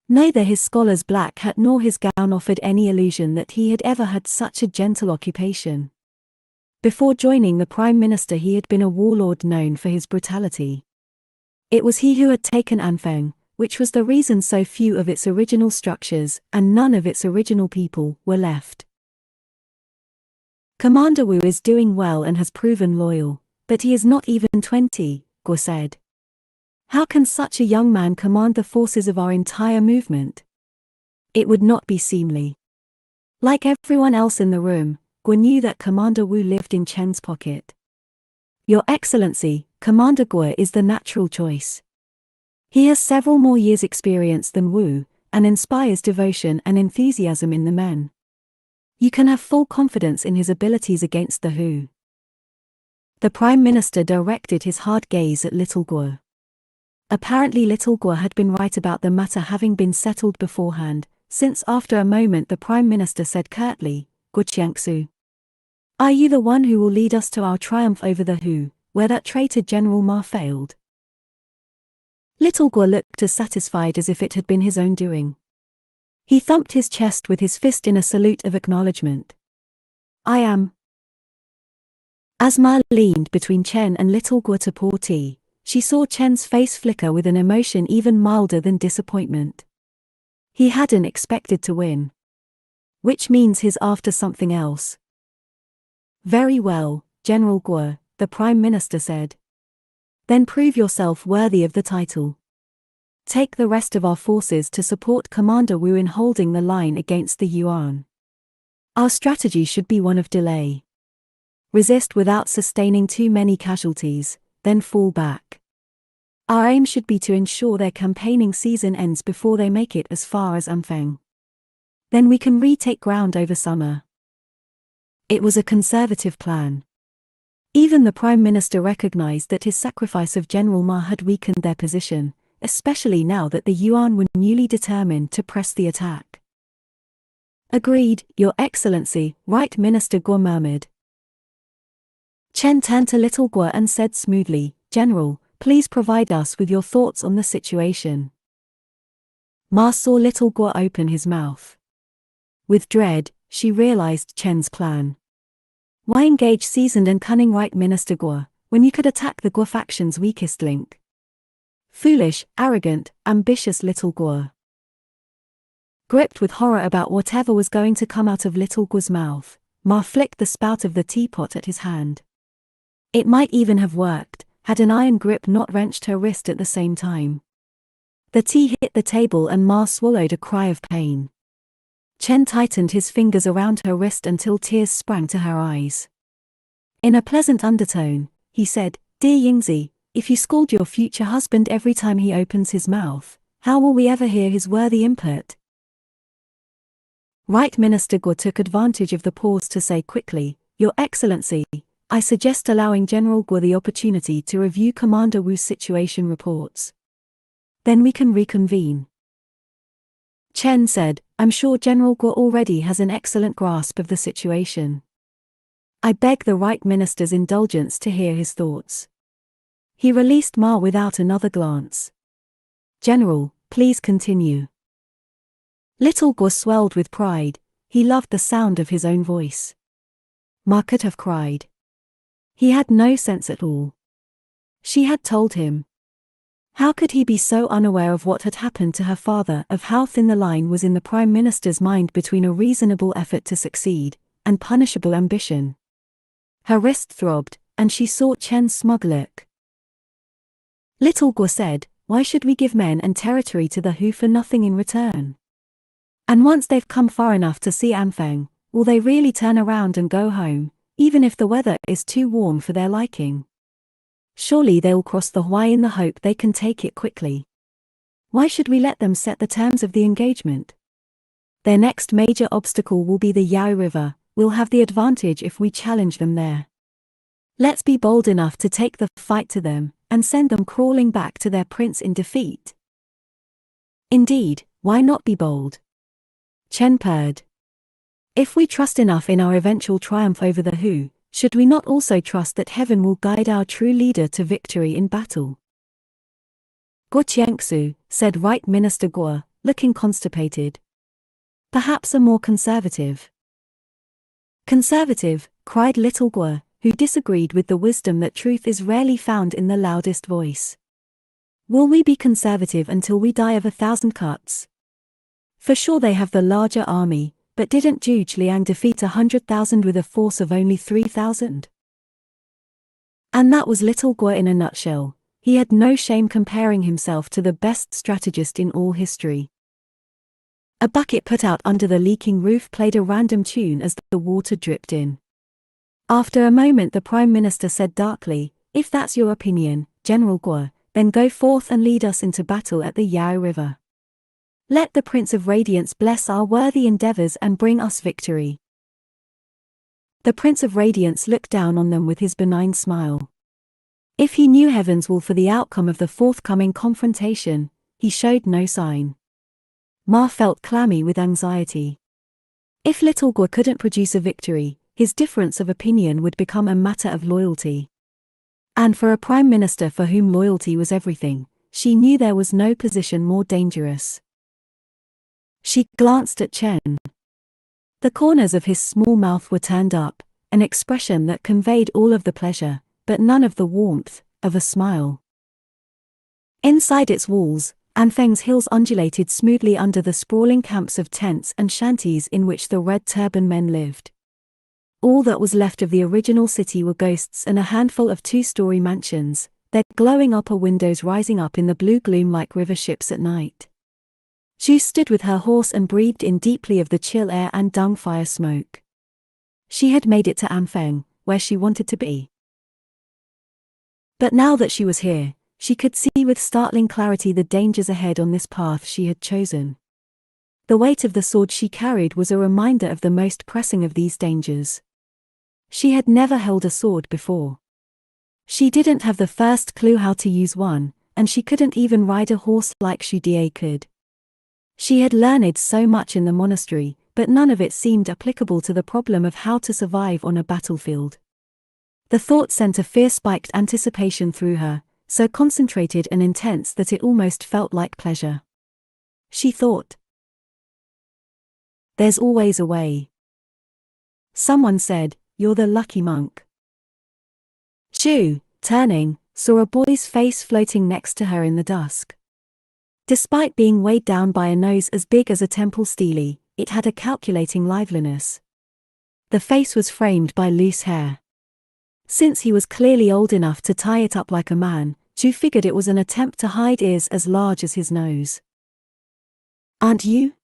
Neither his scholar's black hat nor his gown offered any illusion that he had ever had such a gentle occupation. Before joining the Prime Minister he had been a warlord known for his brutality. It was he who had taken Anfang, which was the reason so few of its original structures, and none of its original people, were left. "Commander Wu is doing well and has proven loyal, but he is not even 20, Guo said. "How can such a young man command the forces of our entire movement? It would not be seemly." Like everyone else in the room, Guo knew that Commander Wu lived in Chen's pocket. "Your Excellency, Commander Guo is the natural choice. He has several more years' experience than Wu, and inspires devotion and enthusiasm in the men. You can have full confidence in his abilities against the Hu." The Prime Minister directed his hard gaze at Little Guo. Apparently Little Guo had been right about the matter having been settled beforehand, since after a moment the Prime Minister said curtly, "Guo Qiangsu, are you the one who will lead us to our triumph over the Hu, where that traitor General Ma failed?" Little Guo looked as satisfied as if it had been his own doing. He thumped his chest with his fist in a salute of acknowledgement. "I am." As Ma leaned between Chen and Little Guo to pour tea, she saw Chen's face flicker with an emotion even milder than disappointment. He hadn't expected to win. Which means he's after something else. "Very well, General Guo," the Prime Minister said. "Then prove yourself worthy of the title. Take the rest of our forces to support Commander Wu in holding the line against the Yuan. Our strategy should be one of delay. Resist without sustaining too many casualties, then fall back. Our aim should be to ensure their campaigning season ends before they make it as far as Anfang. Then we can retake ground over summer." It was a conservative plan. Even the Prime Minister recognized that his sacrifice of General Ma had weakened their position, especially now that the Yuan were newly determined to press the attack. "Agreed, Your Excellency," Right Minister Guo murmured. Chen turned to Little Guo and said smoothly, "General, please provide us with your thoughts on the situation." Ma saw Little Guo open his mouth. With dread, she realized Chen's plan. Why engage seasoned and cunning Right Minister Guo, when you could attack the Guo faction's weakest link? Foolish, arrogant, ambitious Little Guo. Gripped with horror about whatever was going to come out of Little Guo's mouth, Ma flicked the spout of the teapot at his hand. It might even have worked, had an iron grip not wrenched her wrist at the same time. The tea hit the table and Ma swallowed a cry of pain. Chen tightened his fingers around her wrist until tears sprang to her eyes. In a pleasant undertone, he said, "Dear Yingzi, if you scold your future husband every time he opens his mouth, how will we ever hear his worthy input?" Right Minister Guo took advantage of the pause to say quickly, "Your Excellency, I suggest allowing General Guo the opportunity to review Commander Wu's situation reports. Then we can reconvene." Chen said, "I'm sure General Guo already has an excellent grasp of the situation. I beg the Right Minister's indulgence to hear his thoughts." He released Ma without another glance. "General, please continue." Little Guo swelled with pride. He loved the sound of his own voice. Ma could have cried. He had no sense at all. She had told him. How could he be so unaware of what had happened to her father, of how thin the line was in the Prime Minister's mind between a reasonable effort to succeed and punishable ambition? Her wrist throbbed, and she saw Chen's smug look. Little Guo said, "Why should we give men and territory to the Hu for nothing in return? And once they've come far enough to see Anfang, will they really turn around and go home, even if the weather is too warm for their liking? Surely they'll cross the Huai in the hope they can take it quickly. Why should we let them set the terms of the engagement? Their next major obstacle will be the Yao River. We'll have the advantage if we challenge them there. Let's be bold enough to take the fight to them, and send them crawling back to their prince in defeat." "Indeed, why not be bold?" Chen purred. "If we trust enough in our eventual triumph over the Hu, should we not also trust that heaven will guide our true leader to victory in battle?" "Guo Qiangsu," said Right Minister Guo, looking constipated. "Perhaps a more conservative." "Conservative," cried Little Guo, who disagreed with the wisdom that truth is rarely found in the loudest voice. "Will we be conservative until we die of 1,000 cuts? For sure they have the larger army, but didn't Zhuge Liang defeat 100,000 with a force of only 3,000? And that was Little Guo in a nutshell. He had no shame comparing himself to the best strategist in all history. A bucket put out under the leaking roof played a random tune as the water dripped in. After a moment the Prime Minister said darkly, "If that's your opinion, General Guo, then go forth and lead us into battle at the Yao River. Let the Prince of Radiance bless our worthy endeavors and bring us victory." The Prince of Radiance looked down on them with his benign smile. If he knew heaven's will for the outcome of the forthcoming confrontation, he showed no sign. Ma felt clammy with anxiety. If Little Gua couldn't produce a victory, his difference of opinion would become a matter of loyalty. And for a prime minister for whom loyalty was everything, she knew there was no position more dangerous. She glanced at Chen. The corners of his small mouth were turned up, an expression that conveyed all of the pleasure, but none of the warmth, of a smile. Inside its walls, Anfeng's hills undulated smoothly under the sprawling camps of tents and shanties in which the Red Turban men lived. All that was left of the original city were ghosts and a handful of two-story mansions, their glowing upper windows rising up in the blue gloom like river ships at night. Zhu stood with her horse and breathed in deeply of the chill air and dung fire smoke. She had made it to Anfeng, where she wanted to be. But now that she was here, she could see with startling clarity the dangers ahead on this path she had chosen. The weight of the sword she carried was a reminder of the most pressing of these dangers. She had never held a sword before. She didn't have the first clue how to use one, and she couldn't even ride a horse like Xu Die could. She had learned so much in the monastery, but none of it seemed applicable to the problem of how to survive on a battlefield. The thought sent a fear-spiked anticipation through her, so concentrated and intense that it almost felt like pleasure. She thought, "There's always a way." Someone said, "You're the lucky monk." Zhu, turning, saw a boy's face floating next to her in the dusk. Despite being weighed down by a nose as big as a temple stele, it had a calculating liveliness. The face was framed by loose hair. Since he was clearly old enough to tie it up like a man, Zhu figured it was an attempt to hide ears as large as his nose. "Aren't you?"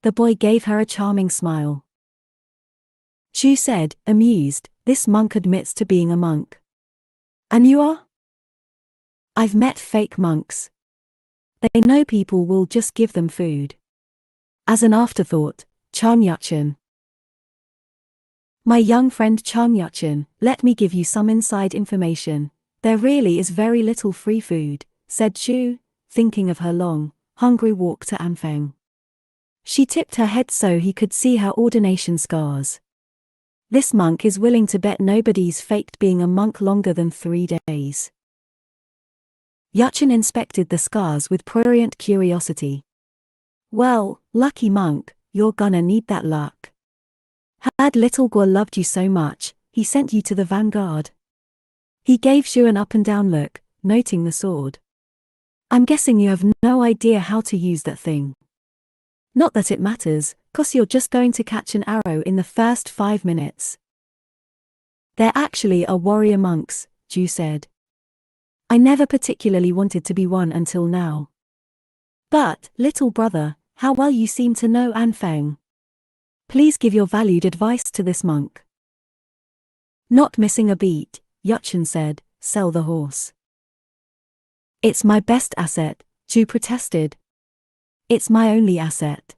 The boy gave her a charming smile. Zhu said, amused, "This monk admits to being a monk." "And you are?" "I've met fake monks. They know people will just give them food. As an afterthought, Chang Yuchen." "My young friend Chang Yuchen, let me give you some inside information. There really is very little free food," said Zhu, thinking of her long, hungry walk to Anfeng. She tipped her head so he could see her ordination scars. "This monk is willing to bet nobody's faked being a monk longer than 3 days." Yuchen inspected the scars with prurient curiosity. "Well, lucky monk, you're gonna need that luck. Had Little Gua loved you so much, he sent you to the vanguard." He gave Zhu an up-and-down look, noting the sword. "I'm guessing you have no idea how to use that thing." "Not that it matters, 'cause you're just going to catch an arrow in the first 5 minutes." "There actually are warrior monks," Zhu said. "I never particularly wanted to be one until now." "But, little brother, how well you seem to know Anfeng. Please give your valued advice to this monk." Not missing a beat, Yuchen said, "Sell the horse." "It's my best asset," Zhu protested. "It's my only asset.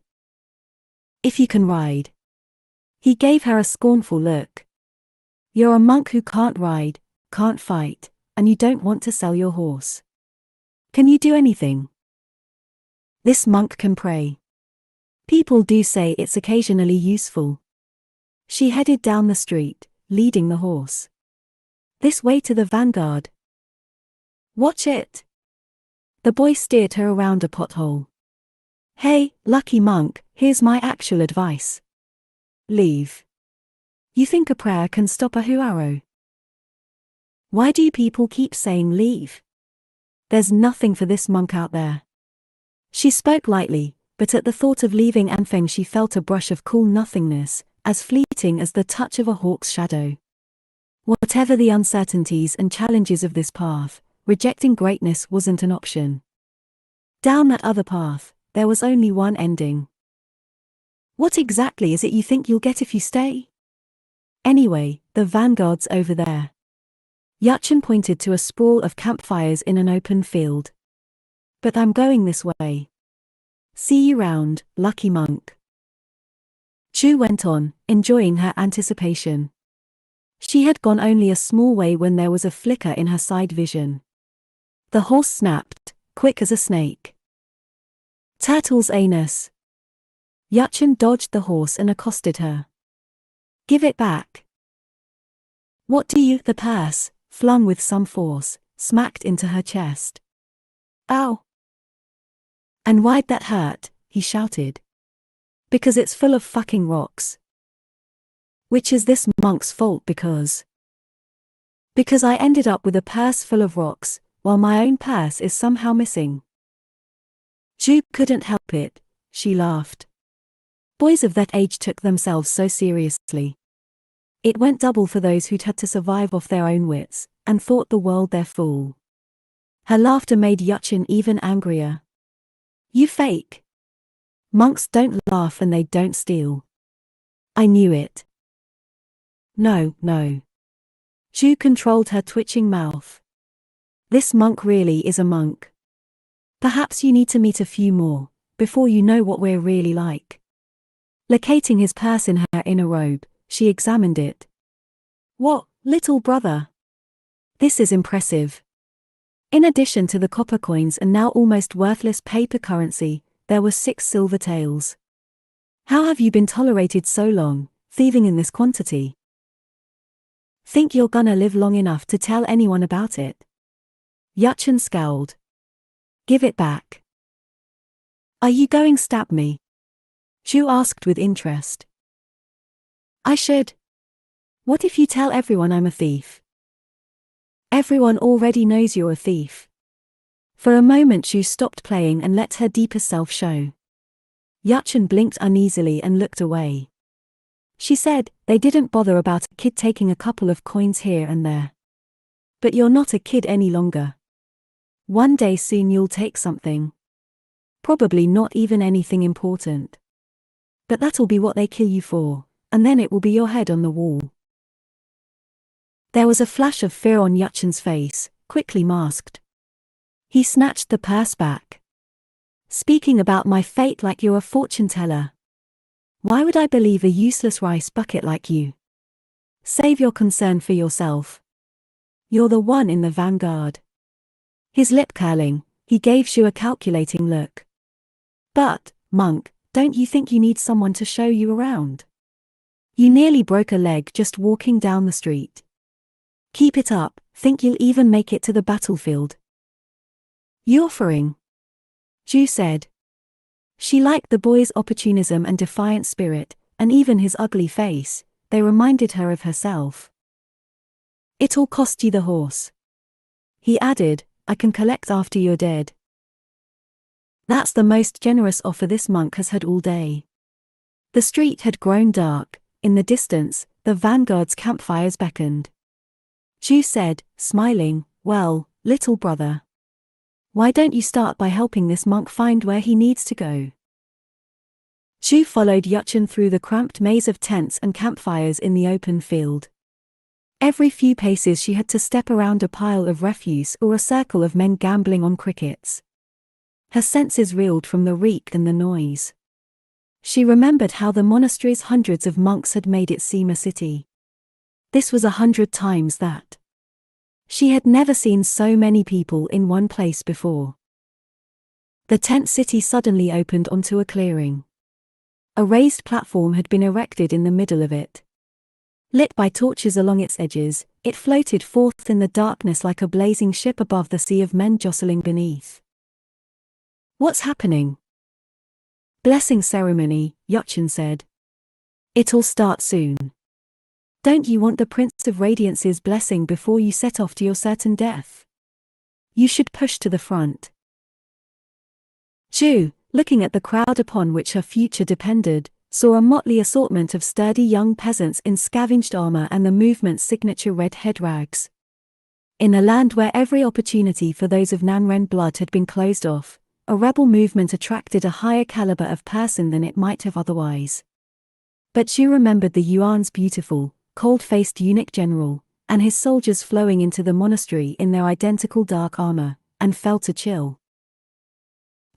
If you can ride." He gave her a scornful look. "You're a monk who can't ride, can't fight, and you don't want to sell your horse. Can you do anything?" "This monk can pray. People do say it's occasionally useful." She headed down the street, leading the horse. "This way to the vanguard." "Watch it." The boy steered her around a pothole. "Hey, lucky monk, here's my actual advice. Leave. You think a prayer can stop a arrow? Why do people keep saying leave? There's nothing for this monk out there." She spoke lightly, but at the thought of leaving Anfeng she felt a brush of cool nothingness, as fleeting as the touch of a hawk's shadow. Whatever the uncertainties and challenges of this path, rejecting greatness wasn't an option. Down that other path, there was only one ending. "What exactly is it you think you'll get if you stay?" "Anyway, the vanguard's over there." Yuchen pointed to a sprawl of campfires in an open field. "But I'm going this way. See you round, lucky monk." Zhu went on, enjoying her anticipation. She had gone only a small way when there was a flicker in her side vision. The horse snapped, quick as a snake. Turtle's anus. Yachin dodged the horse and accosted her. Give it back. What do you? The purse, flung with some force, smacked into her chest. Ow! And why'd that hurt? He shouted. Because it's full of fucking rocks. Which is this monk's fault because I ended up with a purse full of rocks, while my own purse is somehow missing. Ju couldn't help it, she laughed. Boys of that age took themselves so seriously. It went double for those who'd had to survive off their own wits, and thought the world their fool. Her laughter made Yachin even angrier. You fake. Monks don't laugh and they don't steal. I knew it. No. Ju controlled her twitching mouth. This monk really is a monk. Perhaps you need to meet a few more, before you know what we're really like. Locating his purse in her inner robe, she examined it. What, little brother? This is impressive. In addition to the copper coins and now almost worthless paper currency, there were 6 silver taels. How have you been tolerated so long, thieving in this quantity? Think you're gonna live long enough to tell anyone about it? Yachin scowled. Give it back. Are you going stab me? Ju asked with interest. I should. What if you tell everyone I'm a thief? Everyone already knows you're a thief. For a moment Ju stopped playing and let her deeper self show. Yachin blinked uneasily and looked away. She said, they didn't bother about a kid taking a couple of coins here and there. But you're not a kid any longer. One day soon you'll take something. Probably not even anything important. But that'll be what they kill you for, and then it will be your head on the wall. There was a flash of fear on Yachin's face, quickly masked. He snatched the purse back. Speaking about my fate like you're a fortune teller. Why would I believe a useless rice bucket like you? Save your concern for yourself. You're the one in the vanguard. His lip curling, he gave Ju a calculating look. But, monk, don't you think you need someone to show you around? You nearly broke a leg just walking down the street. Keep it up, think you'll even make it to the battlefield. You're offering, Ju said. She liked the boy's opportunism and defiant spirit, and even his ugly face, they reminded her of herself. It'll cost you the horse. He added, I can collect after you're dead. That's the most generous offer this monk has had all day. The street had grown dark, in the distance, the vanguard's campfires beckoned. Ju said, smiling, well, little brother. Why don't you start by helping this monk find where he needs to go? Ju followed Yachin through the cramped maze of tents and campfires in the open field. Every few paces she had to step around a pile of refuse or a circle of men gambling on crickets. Her senses reeled from the reek and the noise. She remembered how the monastery's hundreds of monks had made it seem a city. This was 100 times that. She had never seen so many people in one place before. The tent city suddenly opened onto a clearing. A raised platform had been erected in the middle of it. Lit by torches along its edges, it floated forth in the darkness like a blazing ship above the sea of men jostling beneath. What's happening? Blessing ceremony, Yachin said. It'll start soon. Don't you want the Prince of Radiance's blessing before you set off to your certain death? You should push to the front. Ju, looking at the crowd upon which her future depended, saw a motley assortment of sturdy young peasants in scavenged armor and the movement's signature red head rags. In a land where every opportunity for those of Nanren blood had been closed off, a rebel movement attracted a higher caliber of person than it might have otherwise. But Ju remembered the Yuan's beautiful, cold-faced eunuch general, and his soldiers flowing into the monastery in their identical dark armor, and felt a chill.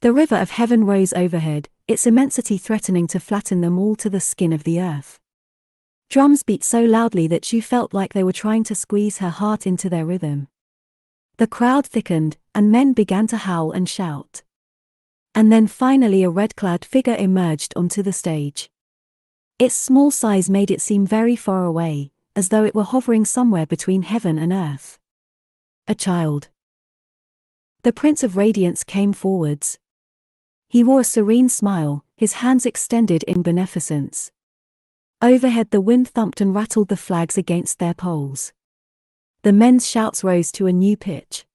The river of heaven rose overhead, its immensity threatening to flatten them all to the skin of the earth. Drums beat so loudly that Zhu felt like they were trying to squeeze her heart into their rhythm. The crowd thickened, and men began to howl and shout. And then finally a red-clad figure emerged onto the stage. Its small size made it seem very far away, as though it were hovering somewhere between heaven and earth. A child. The Prince of Radiance came forwards. He wore a serene smile, his hands extended in beneficence. Overhead the wind thumped and rattled the flags against their poles. The men's shouts rose to a new pitch.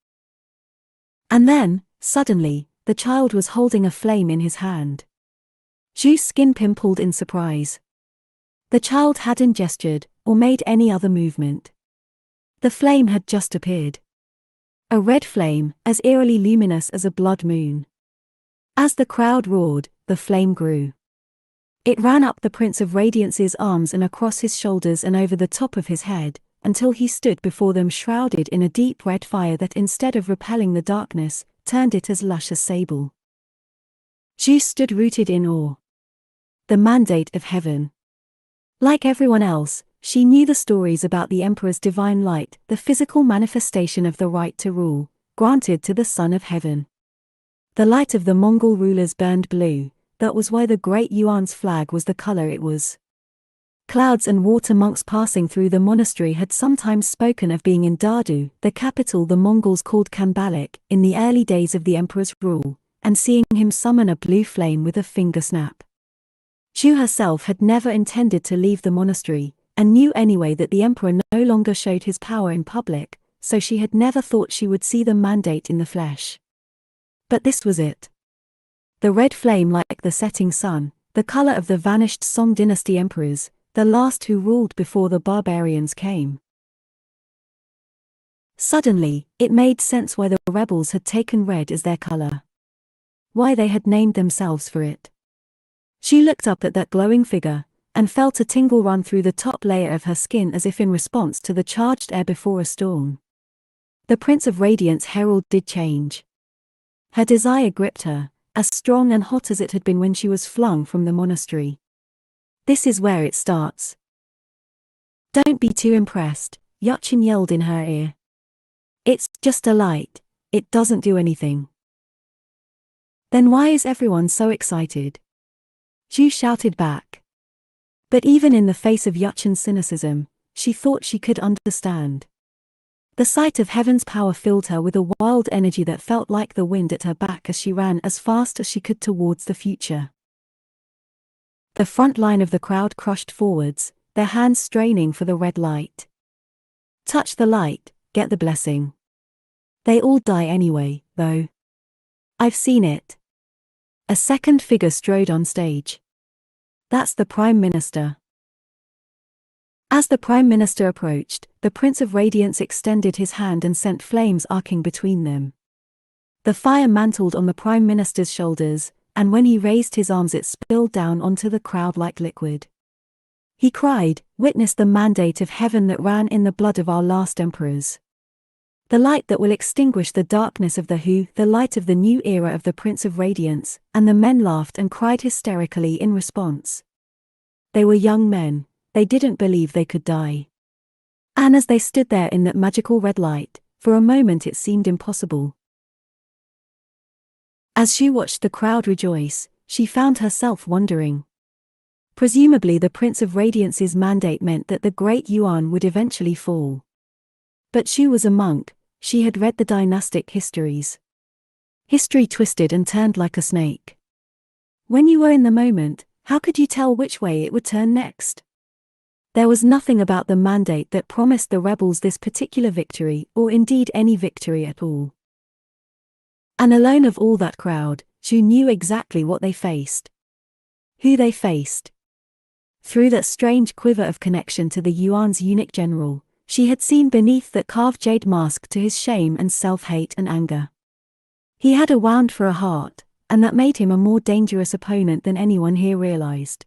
And then, suddenly, the child was holding a flame in his hand. Zhu's skin pimpled in surprise. The child hadn't gestured, or made any other movement. The flame had just appeared. A red flame, as eerily luminous as a blood moon. As the crowd roared, the flame grew. It ran up the Prince of Radiance's arms and across his shoulders and over the top of his head, until he stood before them shrouded in a deep red fire that instead of repelling the darkness, turned it as lush as sable. Zhu stood rooted in awe. The mandate of heaven. Like everyone else, she knew the stories about the Emperor's divine light, the physical manifestation of the right to rule, granted to the Son of Heaven. The light of the Mongol rulers burned blue. That was why the great Yuan's flag was the color it was. Clouds and water monks passing through the monastery had sometimes spoken of being in Dardu, the capital the Mongols called Kambalik, in the early days of the emperor's rule, and seeing him summon a blue flame with a finger snap. Zhu herself had never intended to leave the monastery, and knew anyway that the emperor no longer showed his power in public, so she had never thought she would see the mandate in the flesh. But this was it. The red flame like the setting sun, the color of the vanished Song dynasty emperors, the last who ruled before the barbarians came. Suddenly, it made sense why the rebels had taken red as their color. Why they had named themselves for it. She looked up at that glowing figure, and felt a tingle run through the top layer of her skin as if in response to the charged air before a storm. The Prince of Radiance herald did change. Her desire gripped her, as strong and hot as it had been when she was flung from the monastery. This is where it starts. Don't be too impressed, Yachin yelled in her ear. It's just a light, it doesn't do anything. Then why is everyone so excited? Zhu shouted back. But even in the face of Yachin's cynicism, she thought she could understand. The sight of heaven's power filled her with a wild energy that felt like the wind at her back as she ran as fast as she could towards the future. The front line of the crowd crushed forwards, their hands straining for the red light. Touch the light, get the blessing. They all die anyway, though. I've seen it. A second figure strode on stage. That's the Prime Minister. As the Prime Minister approached, the Prince of Radiance extended his hand and sent flames arcing between them. The fire mantled on the Prime Minister's shoulders, and when he raised his arms it spilled down onto the crowd like liquid. He cried, "Witness the mandate of heaven that ran in the blood of our last emperors. The light that will extinguish the darkness of the Hu, the light of the new era of the Prince of Radiance," and the men laughed and cried hysterically in response. They were young men. They didn't believe they could die. And as they stood there in that magical red light, for a moment it seemed impossible. As she watched the crowd rejoice, she found herself wondering. Presumably the Prince of Radiance's mandate meant that the great Yuan would eventually fall. But Zhu was a monk, she had read the dynastic histories. History twisted and turned like a snake. When you were in the moment, how could you tell which way it would turn next? There was nothing about the mandate that promised the rebels this particular victory, or indeed any victory at all. And alone of all that crowd, Zhu knew exactly what they faced. Who they faced. Through that strange quiver of connection to the Yuan's eunuch general, she had seen beneath that carved jade mask to his shame and self-hate and anger. He had a wound for a heart, and that made him a more dangerous opponent than anyone here realized.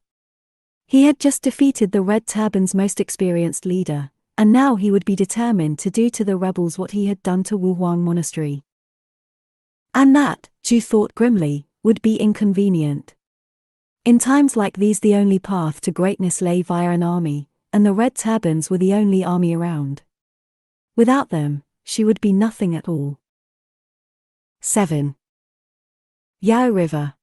He had just defeated the Red Turban's most experienced leader, and now he would be determined to do to the rebels what he had done to Wuhuang Monastery. And that, Zhu thought grimly, would be inconvenient. In times like these the only path to greatness lay via an army, and the red turbans were the only army around. Without them, she would be nothing at all. 7. Yao River.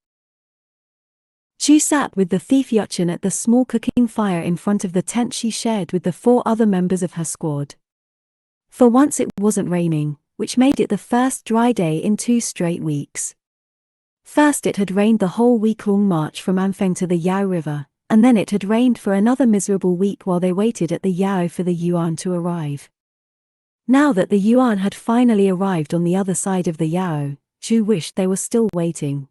Zhu sat with the thief Yuchen at the small cooking fire in front of the tent she shared with the 4 other members of her squad. For once it wasn't raining, which made it the first dry day in 2 straight weeks. First it had rained the whole week-long march from Anfeng to the Yao River, and then it had rained for another miserable week while they waited at the Yao for the Yuan to arrive. Now that the Yuan had finally arrived on the other side of the Yao, Zhu wished they were still waiting.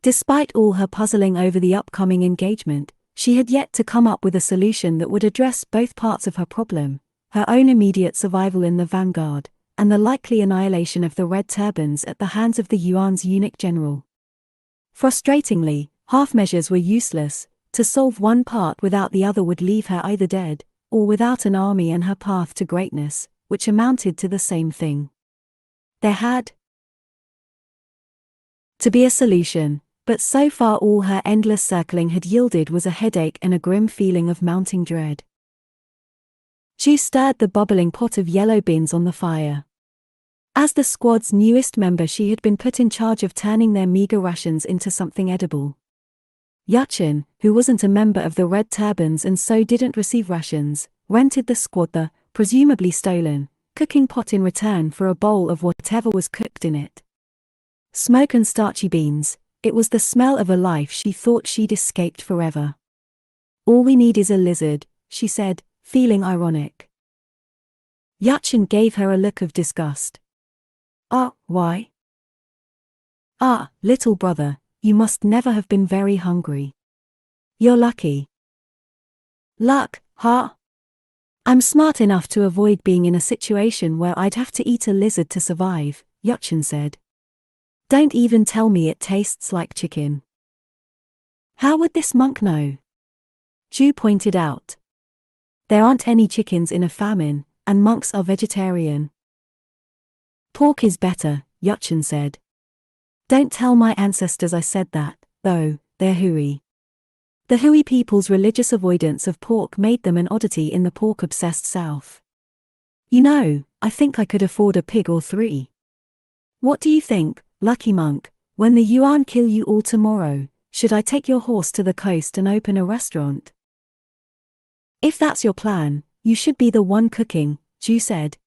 Despite all her puzzling over the upcoming engagement, she had yet to come up with a solution that would address both parts of her problem, her own immediate survival in the vanguard, and the likely annihilation of the red turbans at the hands of the Yuan's eunuch general. Frustratingly, half measures were useless. To solve one part without the other would leave her either dead, or without an army and her path to greatness, which amounted to the same thing. There had to be a solution, but so far all her endless circling had yielded was a headache and a grim feeling of mounting dread. Zhu stirred the bubbling pot of yellow beans on the fire. As the squad's newest member, she had been put in charge of turning their meager rations into something edible. Yuchen, who wasn't a member of the Red Turbans and so didn't receive rations, rented the squad the, presumably stolen, cooking pot in return for a bowl of whatever was cooked in it. Smoke and starchy beans, it was the smell of a life she thought she'd escaped forever. "All we need is a lizard," she said, feeling ironic. Yuchen gave her a look of disgust. Why?" Little brother, you must never have been very hungry. You're lucky." "Luck, huh? I'm smart enough to avoid being in a situation where I'd have to eat a lizard to survive," Yuchen said. "Don't even tell me it tastes like chicken." "How would this monk know?" Zhu pointed out. "There aren't any chickens in a famine, and monks are vegetarian." "Pork is better," Yuchen said. "Don't tell my ancestors I said that, though, they're Hui." The Hui people's religious avoidance of pork made them an oddity in the pork-obsessed South. "You know, I think I could afford a pig or 3. What do you think, lucky monk? When the Yuan kill you all tomorrow, should I take your horse to the coast and open a restaurant?" "If that's your plan, you should be the one cooking," Zhu said.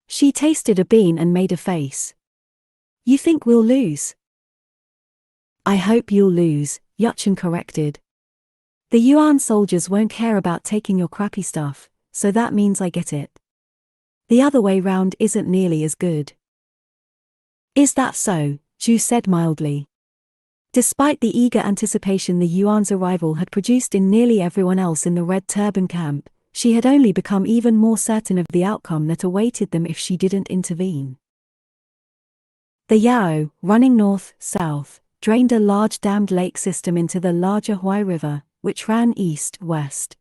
She tasted a bean and made a face. "You think we'll lose?" "I hope you'll lose," Yuchen corrected. "The Yuan soldiers won't care about taking your crappy stuff, so that means I get it. The other way round isn't nearly as good." "Is that so?" Zhu said mildly. Despite the eager anticipation the Yuan's arrival had produced in nearly everyone else in the Red Turban camp, she had only become even more certain of the outcome that awaited them if she didn't intervene. The Yao, running north-south, drained a large dammed lake system into the larger Huai River, which ran east-west.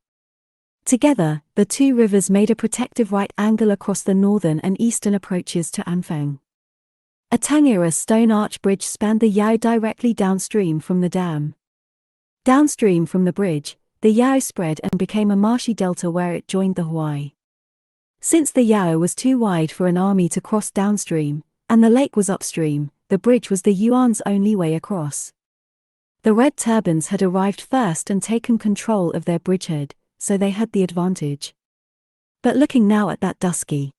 Together, the 2 rivers made a protective right angle across the northern and eastern approaches to Anfeng. A Tangira stone arch bridge spanned the Yao directly downstream from the dam. Downstream from the bridge, the Yao spread and became a marshy delta where it joined the Huai. Since the Yao was too wide for an army to cross downstream, and the lake was upstream, the bridge was the Yuan's only way across. The Red Turbans had arrived first and taken control of their bridgehead, so they had the advantage. But looking now at that dusky,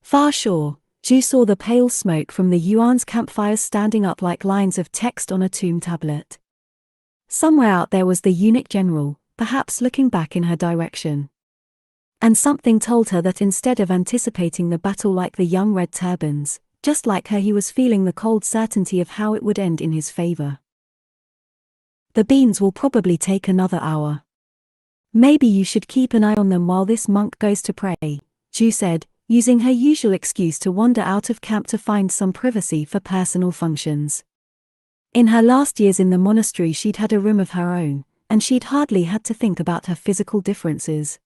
far shore, Zhu saw the pale smoke from the Yuan's campfires standing up like lines of text on a tomb tablet. Somewhere out there was the eunuch general, perhaps looking back in her direction. And something told her that instead of anticipating the battle like the young Red Turbans, just like her, he was feeling the cold certainty of how it would end in his favor. "The beans will probably take another hour. Maybe you should keep an eye on them while this monk goes to pray," Zhu said, using her usual excuse to wander out of camp to find some privacy for personal functions. In her last years in the monastery she'd had a room of her own, and she'd hardly had to think about her physical differences.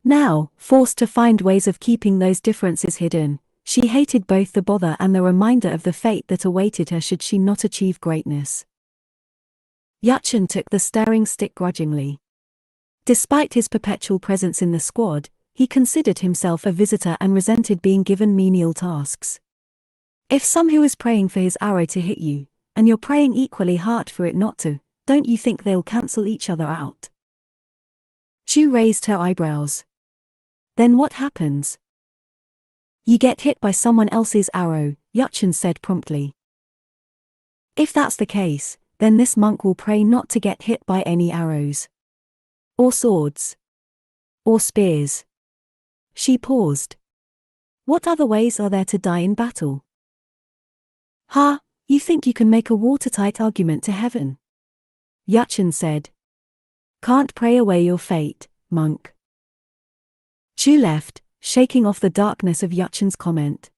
Now, forced to find ways of keeping those differences hidden, she hated both the bother and the reminder of the fate that awaited her should she not achieve greatness. Yuchen took the stirring stick grudgingly. Despite his perpetual presence in the squad, he considered himself a visitor and resented being given menial tasks. If someone is praying for his arrow to hit you, and you're praying equally hard for it not to, don't you think they'll cancel each other out? Zhu raised her eyebrows. Then what happens? You get hit by someone else's arrow, Yuchen said promptly. If that's the case, then this monk will pray not to get hit by any arrows. Or swords. Or spears. She paused. What other ways are there to die in battle? Ha, you think you can make a watertight argument to heaven? Yuchen said. Can't pray away your fate, monk. Zhu left, shaking off the darkness of Yuchen's comment.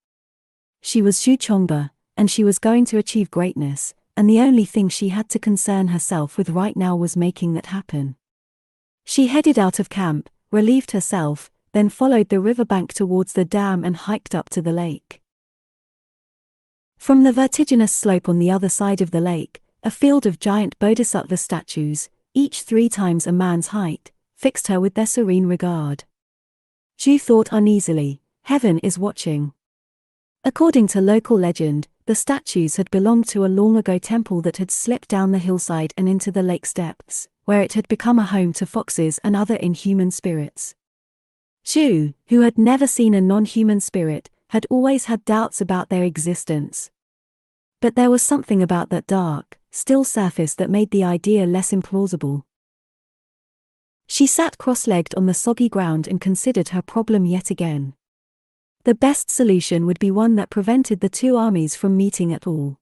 She was Zhu Chongba, and she was going to achieve greatness, and the only thing she had to concern herself with right now was making that happen. She headed out of camp, relieved herself, then followed the riverbank towards the dam and hiked up to the lake. From the vertiginous slope on the other side of the lake, a field of giant bodhisattva statues, each 3 times a man's height, fixed her with their serene regard. Zhu thought uneasily, heaven is watching. According to local legend, the statues had belonged to a long-ago temple that had slipped down the hillside and into the lake's depths, where it had become a home to foxes and other inhuman spirits. Zhu, who had never seen a non-human spirit, had always had doubts about their existence. But there was something about that dark, still surface that made the idea less implausible. She sat cross-legged on the soggy ground and considered her problem yet again. The best solution would be one that prevented the 2 armies from meeting at all.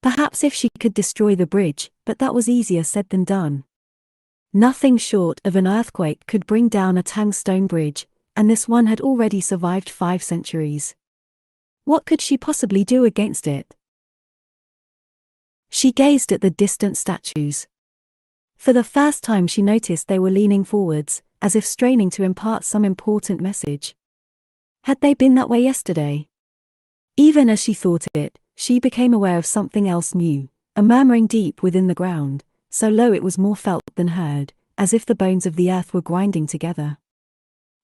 Perhaps if she could destroy the bridge, but that was easier said than done. Nothing short of an earthquake could bring down a Tang stone bridge, and this one had already survived 5 centuries. What could she possibly do against it? She gazed at the distant statues. For the first time she noticed they were leaning forwards, as if straining to impart some important message. Had they been that way yesterday? Even as she thought it, she became aware of something else new, a murmuring deep within the ground, so low it was more felt than heard, as if the bones of the earth were grinding together.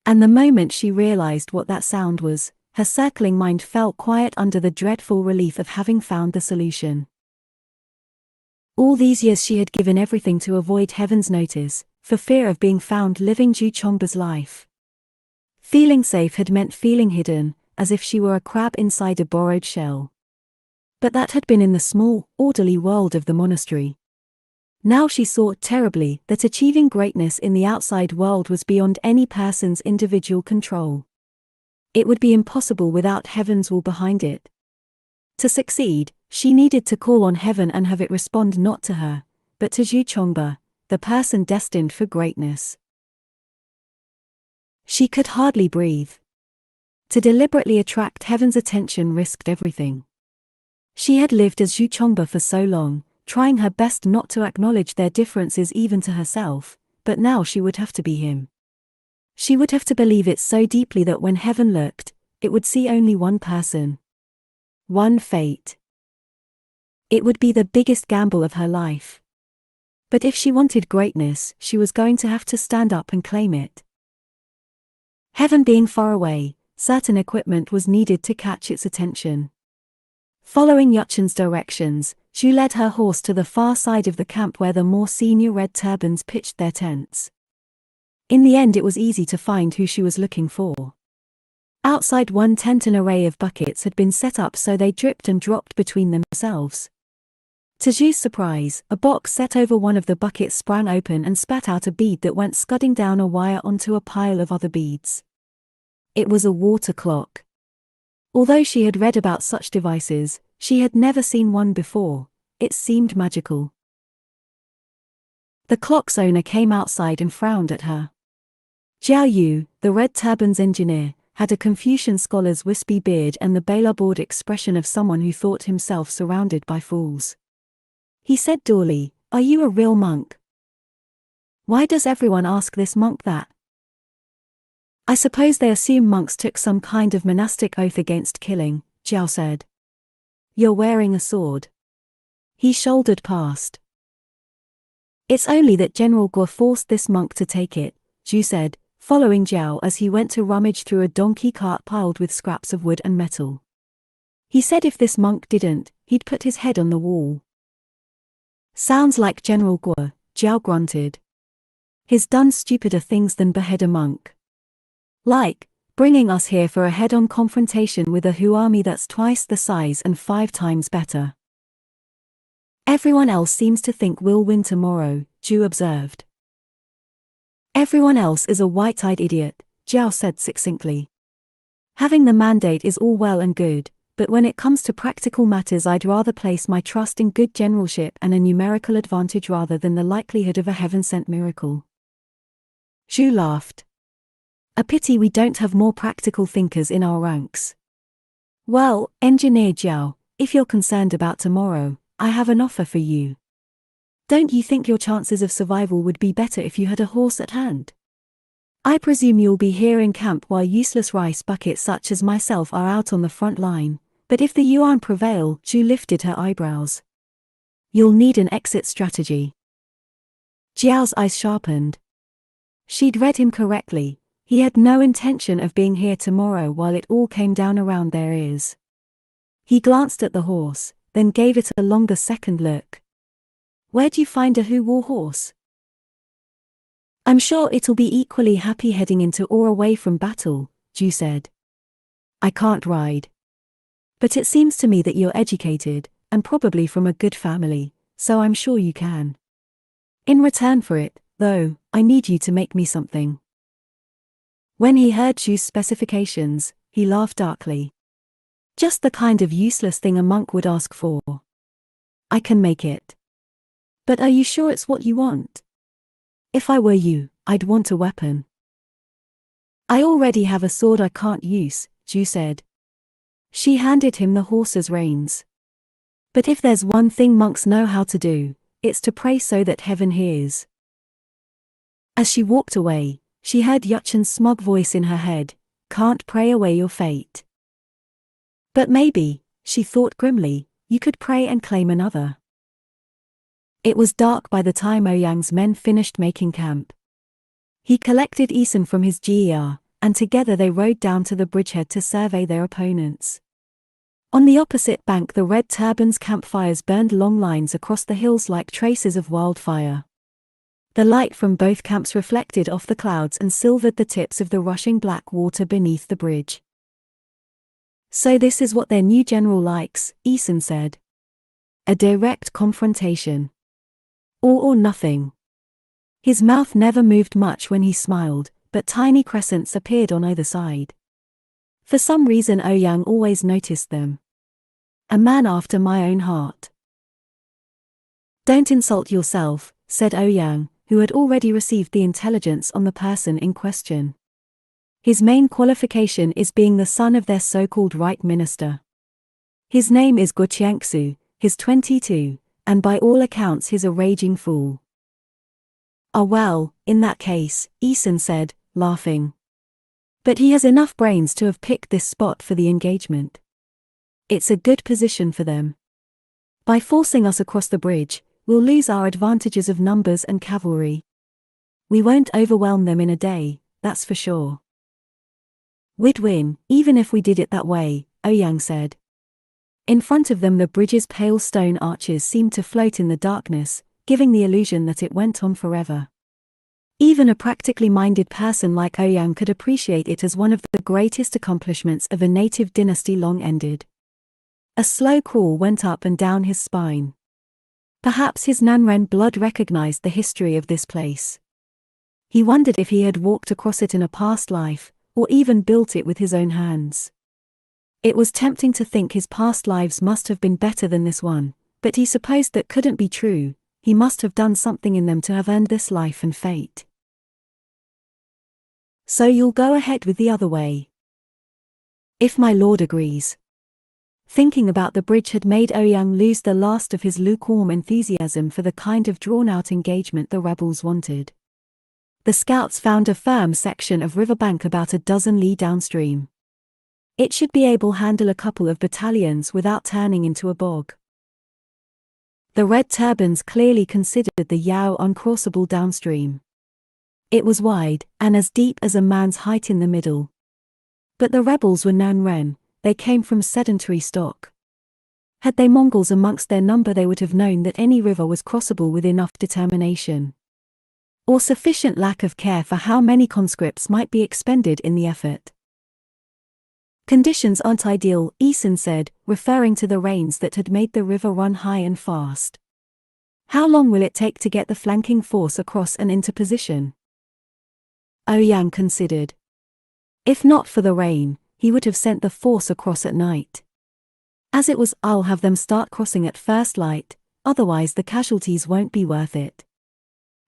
And the moment she realized what that sound was, her circling mind fell quiet under the dreadful relief of having found the solution. All these years she had given everything to avoid heaven's notice, for fear of being found living Zhu Chongba's life. Feeling safe had meant feeling hidden, as if she were a crab inside a borrowed shell. But that had been in the small, orderly world of the monastery. Now she saw terribly that achieving greatness in the outside world was beyond any person's individual control. It would be impossible without heaven's will behind it. To succeed, she needed to call on heaven and have it respond not to her, but to Zhu Chongba, the person destined for greatness. She could hardly breathe. To deliberately attract heaven's attention risked everything. She had lived as Zhu Chongba for so long, trying her best not to acknowledge their differences even to herself, but now she would have to be him. She would have to believe it so deeply that when heaven looked, it would see only one person. One fate. It would be the biggest gamble of her life. But if she wanted greatness, she was going to have to stand up and claim it. Heaven being far away, certain equipment was needed to catch its attention. Following Yuchen's directions, Zhu led her horse to the far side of the camp where the more senior red turbans pitched their tents. In the end it was easy to find who she was looking for. Outside one tent an array of buckets had been set up so they dripped and dropped between themselves. To Zhu's surprise, a box set over one of the buckets sprang open and spat out a bead that went scudding down a wire onto a pile of other beads. It was a water clock. Although she had read about such devices, she had never seen one before. It seemed magical. The clock's owner came outside and frowned at her. Jiao Yu, the red turban's engineer, had a Confucian scholar's wispy beard and the bela-bored expression of someone who thought himself surrounded by fools. He said dully, "Are you a real monk? Why does everyone ask this monk that?" "I suppose they assume monks took some kind of monastic oath against killing," Jiao said. "You're wearing a sword." He shouldered past. It's only that General Guo forced this monk to take it, Zhu said, following Zhao as he went to rummage through a donkey cart piled with scraps of wood and metal. He said if this monk didn't, he'd put his head on the wall. Sounds like General Guo, Zhao grunted. He's done stupider things than behead a monk. Like, bringing us here for a head-on confrontation with a Hu army that's twice the size and 5 times better. Everyone else seems to think we'll win tomorrow, Zhu observed. Everyone else is a white-eyed idiot, Zhao said succinctly. Having the mandate is all well and good, but when it comes to practical matters I'd rather place my trust in good generalship and a numerical advantage rather than the likelihood of a heaven-sent miracle. Zhu laughed. A pity we don't have more practical thinkers in our ranks. Well, Engineer Zhao, if you're concerned about tomorrow, I have an offer for you. Don't you think your chances of survival would be better if you had a horse at hand? I presume you'll be here in camp while useless rice buckets such as myself are out on the front line, but if the Yuan prevail, Zhu lifted her eyebrows. You'll need an exit strategy. Jiao's eyes sharpened. She'd read him correctly. He had no intention of being here tomorrow while it all came down around their ears. He glanced at the horse, then gave it a longer second look. Where'd you find a Hu war horse? I'm sure it'll be equally happy heading into or away from battle, Zhu said. I can't ride. But it seems to me that you're educated, and probably from a good family, so I'm sure you can. In return for it, though, I need you to make me something. When he heard Zhu's specifications, he laughed darkly. Just the kind of useless thing a monk would ask for. I can make it. But are you sure it's what you want? If I were you, I'd want a weapon. I already have a sword I can't use, Zhu said. She handed him the horse's reins. But if there's one thing monks know how to do, it's to pray so that heaven hears. As she walked away, she heard Yuchen's smug voice in her head, can't pray away your fate. But maybe, she thought grimly, you could pray and claim another. It was dark by the time Ouyang's men finished making camp. He collected Eason from his GER, and together they rode down to the bridgehead to survey their opponents. On the opposite bank the red turbans' campfires burned long lines across the hills like traces of wildfire. The light from both camps reflected off the clouds and silvered the tips of the rushing black water beneath the bridge. So this is what their new general likes, Eason said. A direct confrontation. All or nothing. His mouth never moved much when he smiled, but tiny crescents appeared on either side. For some reason Ouyang always noticed them. A man after my own heart. Don't insult yourself, said Ouyang, who had already received the intelligence on the person in question. His main qualification is being the son of their so-called right minister. His name is Guo Qiangsu, he's 22, and by all accounts he's a raging fool. Ah well, in that case, Eason said, laughing. But he has enough brains to have picked this spot for the engagement. It's a good position for them. By forcing us across the bridge, we'll lose our advantages of numbers and cavalry. We won't overwhelm them in a day, that's for sure. We'd win, even if we did it that way, Ouyang said. In front of them the bridge's pale stone arches seemed to float in the darkness, giving the illusion that it went on forever. Even a practically minded person like Ouyang could appreciate it as one of the greatest accomplishments of a native dynasty long ended. A slow crawl went up and down his spine. Perhaps his Nanren blood recognized the history of this place. He wondered if he had walked across it in a past life, or even built it with his own hands. It was tempting to think his past lives must have been better than this one, but he supposed that couldn't be true. He must have done something in them to have earned this life and fate. So you'll go ahead with the other way? If my lord agrees. Thinking about the bridge had made Ouyang lose the last of his lukewarm enthusiasm for the kind of drawn-out engagement the rebels wanted. The scouts found a firm section of riverbank about a dozen li downstream. It should be able to handle a couple of battalions without turning into a bog. The red turbans clearly considered the Yao uncrossable downstream. It was wide, and as deep as a man's height in the middle. But the rebels were Nan-Ren, they came from sedentary stock. Had they Mongols amongst their number, they would have known that any river was crossable with enough determination. Or sufficient lack of care for how many conscripts might be expended in the effort. Conditions aren't ideal, Eason said, referring to the rains that had made the river run high and fast. How long will it take to get the flanking force across and into position? Ouyang considered. If not for the rain, he would have sent the force across at night. As it was, I'll have them start crossing at first light, otherwise the casualties won't be worth it.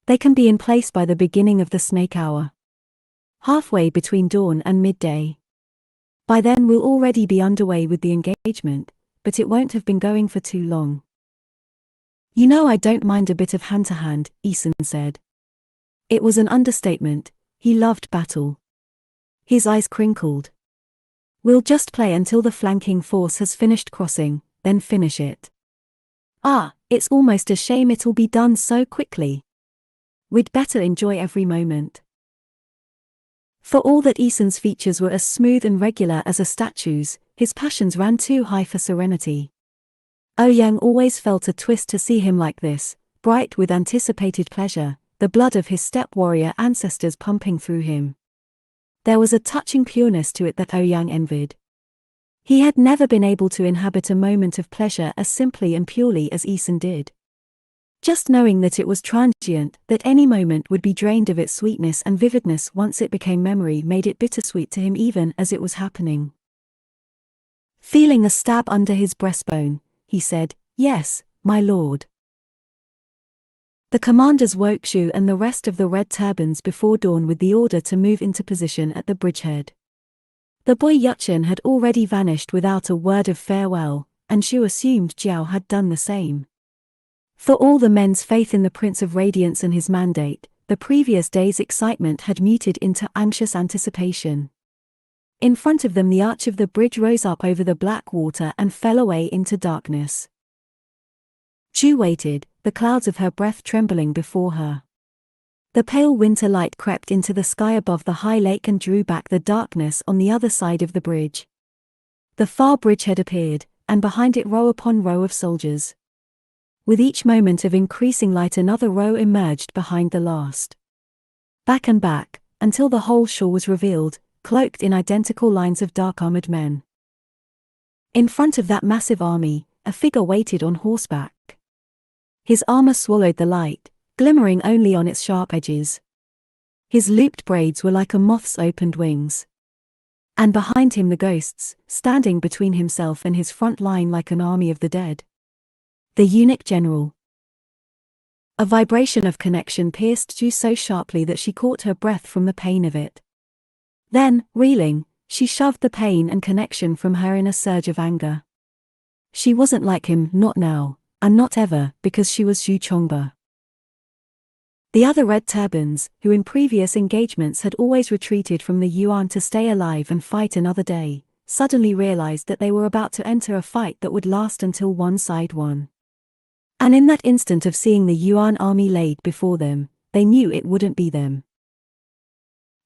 They can be in place by the beginning of the snake hour. Halfway between dawn and midday. By then we'll already be underway with the engagement, but it won't have been going for too long. You know, I don't mind a bit of hand-to-hand, Eason said. It was an understatement, he loved battle. His eyes crinkled. We'll just play until the flanking force has finished crossing, then finish it. Ah, it's almost a shame it'll be done so quickly. We'd better enjoy every moment. For all that Eason's features were as smooth and regular as a statue's, his passions ran too high for serenity. Ouyang always felt a twist to see him like this, bright with anticipated pleasure, the blood of his steppe warrior ancestors pumping through him. There was a touching pureness to it that Ouyang envied. He had never been able to inhabit a moment of pleasure as simply and purely as Eason did. Just knowing that it was transient, that any moment would be drained of its sweetness and vividness once it became memory, made it bittersweet to him even as it was happening. Feeling a stab under his breastbone, he said, "Yes, my lord." The commanders woke Zhu and the rest of the red turbans before dawn with the order to move into position at the bridgehead. The boy Yuchen had already vanished without a word of farewell, and Zhu assumed Jiao had done the same. For all the men's faith in the Prince of Radiance and his mandate, the previous day's excitement had muted into anxious anticipation. In front of them the arch of the bridge rose up over the black water and fell away into darkness. Zhu waited, the clouds of her breath trembling before her. The pale winter light crept into the sky above the high lake and drew back the darkness on the other side of the bridge. The far bridgehead appeared, and behind it row upon row of soldiers. With each moment of increasing light another row emerged behind the last. Back and back, until the whole shore was revealed, cloaked in identical lines of dark-armored men. In front of that massive army, a figure waited on horseback. His armor swallowed the light, glimmering only on its sharp edges. His looped braids were like a moth's opened wings. And behind him the ghosts, standing between himself and his front line like an army of the dead. The eunuch general. A vibration of connection pierced Zhu so sharply that she caught her breath from the pain of it. Then, reeling, she shoved the pain and connection from her in a surge of anger. She wasn't like him, not now, and not ever, because she was Zhu Chongba. The other red turbans, who in previous engagements had always retreated from the Yuan to stay alive and fight another day, suddenly realized that they were about to enter a fight that would last until one side won. And in that instant of seeing the Yuan army laid before them, they knew it wouldn't be them.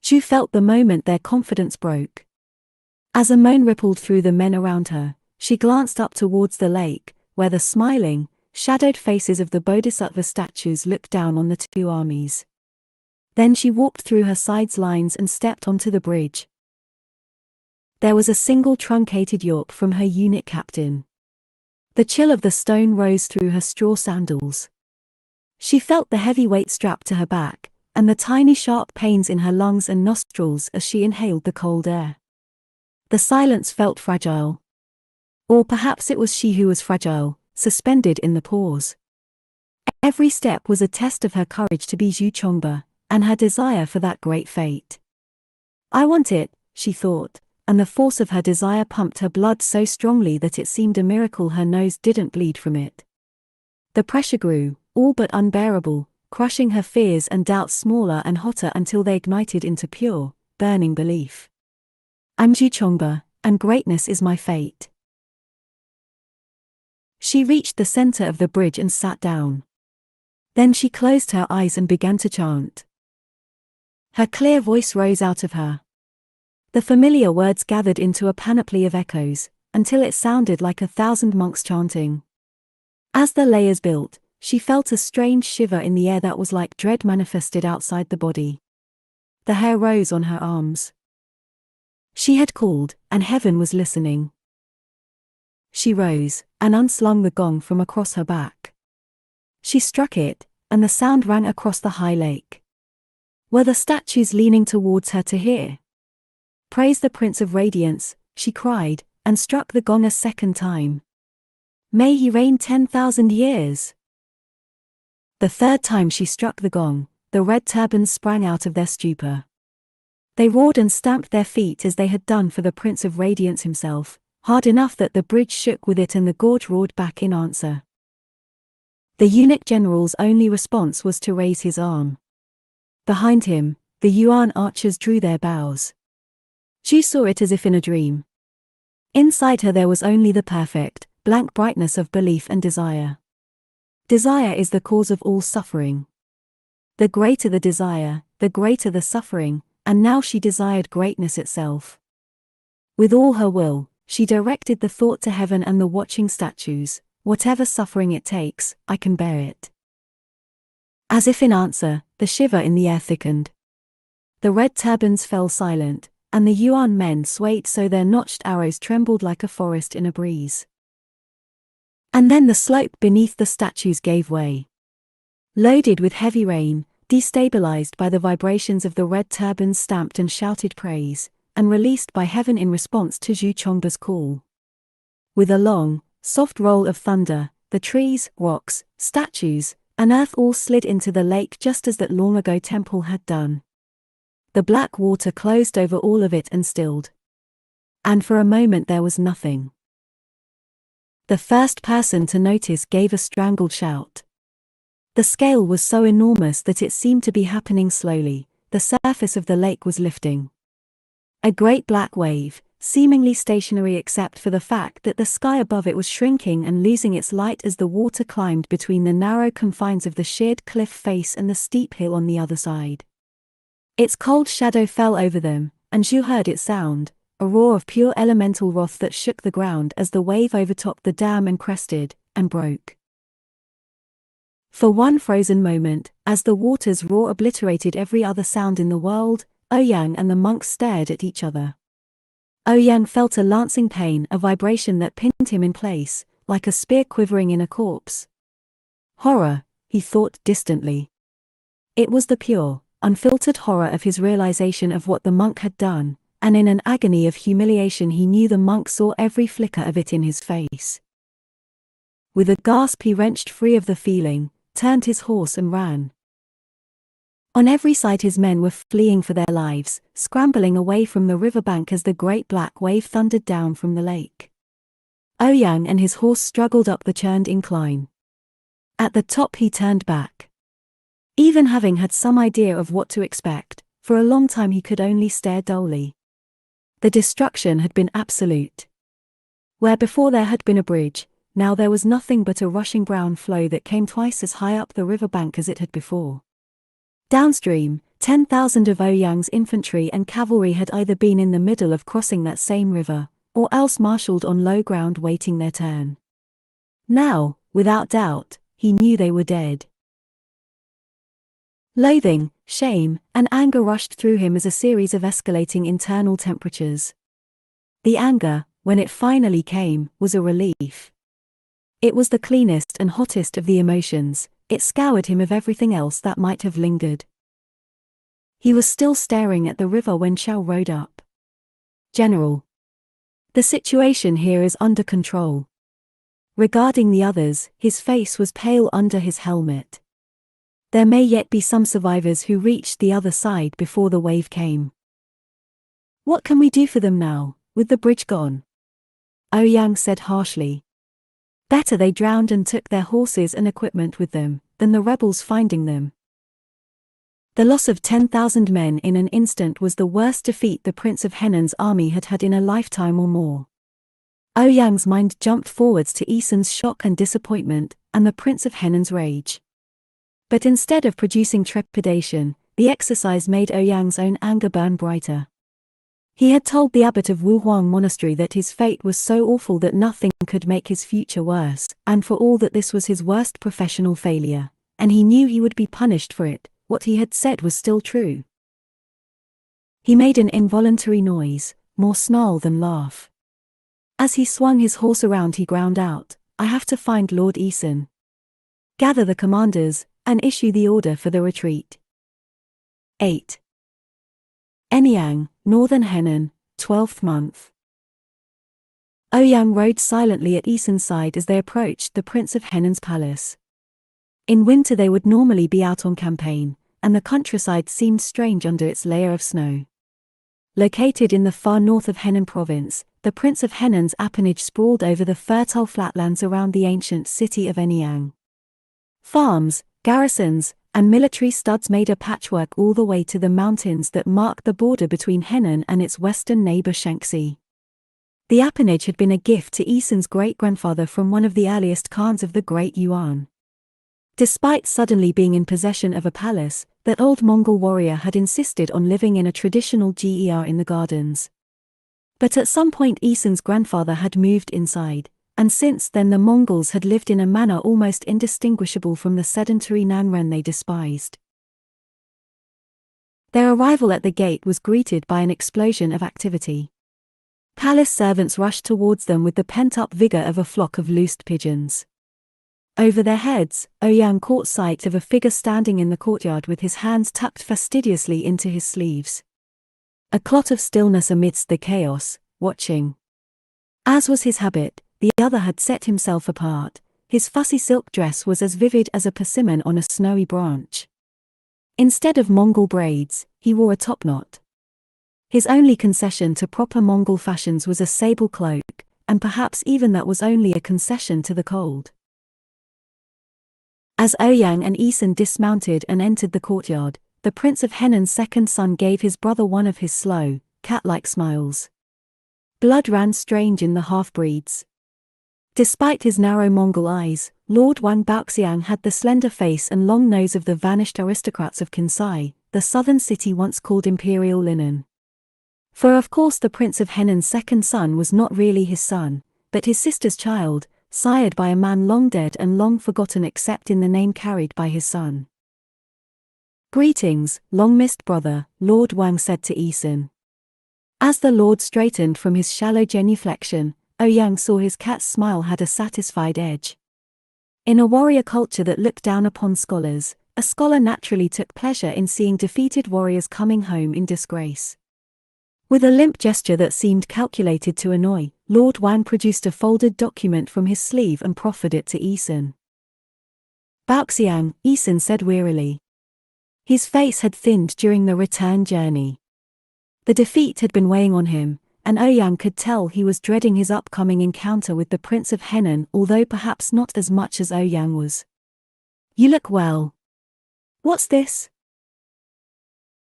Zhu felt the moment their confidence broke. As a moan rippled through the men around her, she glanced up towards the lake, where the smiling, shadowed faces of the Bodhisattva statues looked down on the two armies. Then she walked through her side's lines and stepped onto the bridge. There was a single truncated yawp from her eunuch captain. The chill of the stone rose through her straw sandals. She felt the heavy weight strapped to her back, and the tiny sharp pains in her lungs and nostrils as she inhaled the cold air. The silence felt fragile. Or perhaps it was she who was fragile, suspended in the pause. Every step was a test of her courage to be Zhu Chongba, and her desire for that great fate. I want it, she thought, and the force of her desire pumped her blood so strongly that it seemed a miracle her nose didn't bleed from it. The pressure grew, all but unbearable, crushing her fears and doubts smaller and hotter until they ignited into pure, burning belief. I'm Zhu Chongba, and greatness is my fate. She reached the center of the bridge and sat down. Then she closed her eyes and began to chant. Her clear voice rose out of her. The familiar words gathered into a panoply of echoes, until it sounded like 1,000 monks chanting. As the layers built, she felt a strange shiver in the air that was like dread manifested outside the body. The hair rose on her arms. She had called, and heaven was listening. She rose, and unslung the gong from across her back. She struck it, and the sound rang across the high lake. Were the statues leaning towards her to hear? Praise the Prince of Radiance, she cried, and struck the gong a second time. May he reign 10,000 years. The third time she struck the gong, the red turbans sprang out of their stupor. They roared and stamped their feet as they had done for the Prince of Radiance himself, hard enough that the bridge shook with it and the gorge roared back in answer. The eunuch general's only response was to raise his arm. Behind him, the Yuan archers drew their bows. She saw it as if in a dream. Inside her there was only the perfect, blank brightness of belief and desire. Desire is the cause of all suffering. The greater the desire, the greater the suffering, and now she desired greatness itself. With all her will, she directed the thought to heaven and the watching statues. Whatever suffering it takes, I can bear it. As if in answer, the shiver in the air thickened. The red turbans fell silent, and the Yuan men swayed so their notched arrows trembled like a forest in a breeze. And then the slope beneath the statues gave way. Loaded with heavy rain, destabilized by the vibrations of the red turbans stamped and shouted praise, and released by heaven in response to Zhu Chongba's call. With a long, soft roll of thunder, the trees, rocks, statues, and earth all slid into the lake just as that long-ago temple had done. The black water closed over all of it and stilled. And for a moment there was nothing. The first person to notice gave a strangled shout. The scale was so enormous that it seemed to be happening slowly. The surface of the lake was lifting. A great black wave, seemingly stationary except for the fact that the sky above it was shrinking and losing its light as the water climbed between the narrow confines of the sheared cliff face and the steep hill on the other side. Its cold shadow fell over them, and Zhu heard its sound, a roar of pure elemental wrath that shook the ground as the wave overtopped the dam and crested, and broke. For one frozen moment, as the water's roar obliterated every other sound in the world, Ouyang and the monks stared at each other. Ouyang felt a lancing pain, a vibration that pinned him in place, like a spear quivering in a corpse. Horror, he thought distantly. It was the pure, unfiltered horror of his realization of what the monk had done, and in an agony of humiliation he knew the monk saw every flicker of it in his face. With a gasp he wrenched free of the feeling, turned his horse and ran. On every side his men were fleeing for their lives, scrambling away from the riverbank as the great black wave thundered down from the lake. Ouyang and his horse struggled up the churned incline. At the top he turned back. Even having had some idea of what to expect, for a long time he could only stare dully. The destruction had been absolute. Where before there had been a bridge, now there was nothing but a rushing brown flow that came twice as high up the riverbank as it had before. Downstream, 10,000 of Ouyang's infantry and cavalry had either been in the middle of crossing that same river, or else marshaled on low ground waiting their turn. Now, without doubt, he knew they were dead. Loathing, shame, and anger rushed through him as a series of escalating internal temperatures. The anger, when it finally came, was a relief. It was the cleanest and hottest of the emotions. It scoured him of everything else that might have lingered. He was still staring at the river when Xiao rode up. "General, the situation here is under control." Regarding the others, his face was pale under his helmet. There may yet be some survivors who reached the other side before the wave came. "What can we do for them now, with the bridge gone?" Ouyang said harshly. Better they drowned and took their horses and equipment with them, than the rebels finding them. The loss of 10,000 men in an instant was the worst defeat the Prince of Henan's army had had in a lifetime or more. Ouyang's mind jumped forwards to Isen's shock and disappointment, and the Prince of Henan's rage. But instead of producing trepidation, the exercise made Ouyang's own anger burn brighter. He had told the abbot of Wuhuang Monastery that his fate was so awful that nothing could make his future worse, and for all that this was his worst professional failure, and he knew he would be punished for it, what he had said was still true. He made an involuntary noise, more snarl than laugh. As he swung his horse around he ground out, "I have to find Lord Isen. Gather the commanders, and issue the order for the retreat." 8. Anyang, Northern Henan, 12th month. Ouyang rode silently at Isen's side as they approached the Prince of Henan's palace. In winter they would normally be out on campaign, and the countryside seemed strange under its layer of snow. Located in the far north of Henan province, the Prince of Henan's appanage sprawled over the fertile flatlands around the ancient city of Anyang. Farms, garrisons, and military studs made a patchwork all the way to the mountains that marked the border between Henan and its western neighbor Shaanxi. The appanage had been a gift to Isen's great-grandfather from one of the earliest Khans of the Great Yuan. Despite suddenly being in possession of a palace, that old Mongol warrior had insisted on living in a traditional ger in the gardens. But at some point Isen's grandfather had moved inside, and since then the Mongols had lived in a manner almost indistinguishable from the sedentary Nanren they despised. Their arrival at the gate was greeted by an explosion of activity. Palace servants rushed towards them with the pent-up vigor of a flock of loosed pigeons. Over their heads, Ouyang caught sight of a figure standing in the courtyard with his hands tucked fastidiously into his sleeves. A clot of stillness amidst the chaos, watching. As was his habit, the other had set himself apart. His fussy silk dress was as vivid as a persimmon on a snowy branch. Instead of Mongol braids, he wore a topknot. His only concession to proper Mongol fashions was a sable cloak, and perhaps even that was only a concession to the cold. As Ouyang and Isen dismounted and entered the courtyard, the Prince of Henan's second son gave his brother one of his slow, cat-like smiles. Blood ran strange in the half-breeds. Despite his narrow Mongol eyes, Lord Wang Baoxiang had the slender face and long nose of the vanished aristocrats of Kansai, the southern city once called Imperial Linen. For of course the Prince of Henan's second son was not really his son, but his sister's child, sired by a man long dead and long forgotten except in the name carried by his son. "Greetings, long-missed brother," Lord Wang said to Isen. As the lord straightened from his shallow genuflection, Ouyang saw his cat's smile had a satisfied edge. In a warrior culture that looked down upon scholars, a scholar naturally took pleasure in seeing defeated warriors coming home in disgrace. With a limp gesture that seemed calculated to annoy, Lord Wang produced a folded document from his sleeve and proffered it to Isen. "Baoxiang," Isen said wearily. His face had thinned during the return journey. The defeat had been weighing on him, and Ouyang could tell he was dreading his upcoming encounter with the Prince of Henan, although perhaps not as much as Ouyang was. "You look well. What's this?"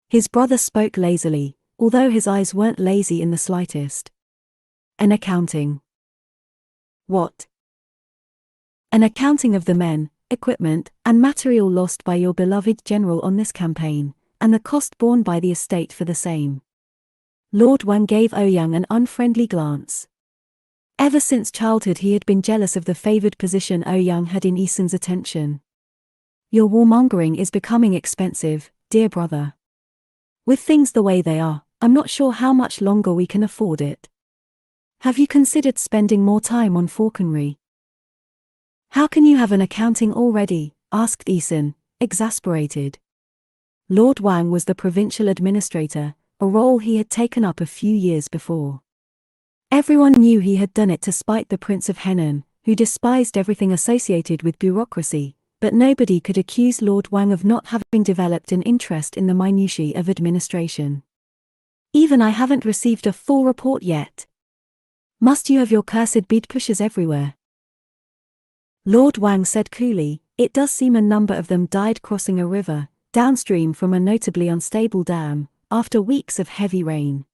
His brother spoke lazily, although his eyes weren't lazy in the slightest. "An accounting." "What?" "An accounting of the men, equipment, and material lost by your beloved general on this campaign, and the cost borne by the estate for the same." Lord Wang gave Ouyang an unfriendly glance. Ever since childhood he had been jealous of the favored position Ouyang had in Isen's attention. "Your warmongering is becoming expensive, dear brother. With things the way they are, I'm not sure how much longer we can afford it. Have you considered spending more time on falconry?" "How can you have an accounting already?" asked Isen, exasperated. Lord Wang was the provincial administrator, a role he had taken up a few years before. Everyone knew he had done it to spite the Prince of Henan, who despised everything associated with bureaucracy, but nobody could accuse Lord Wang of not having developed an interest in the minutiae of administration. "Even I haven't received a full report yet. Must you have your cursed bead pushers everywhere?" Lord Wang said coolly, "It does seem a number of them died crossing a river, downstream from a notably unstable dam, after weeks of heavy rain.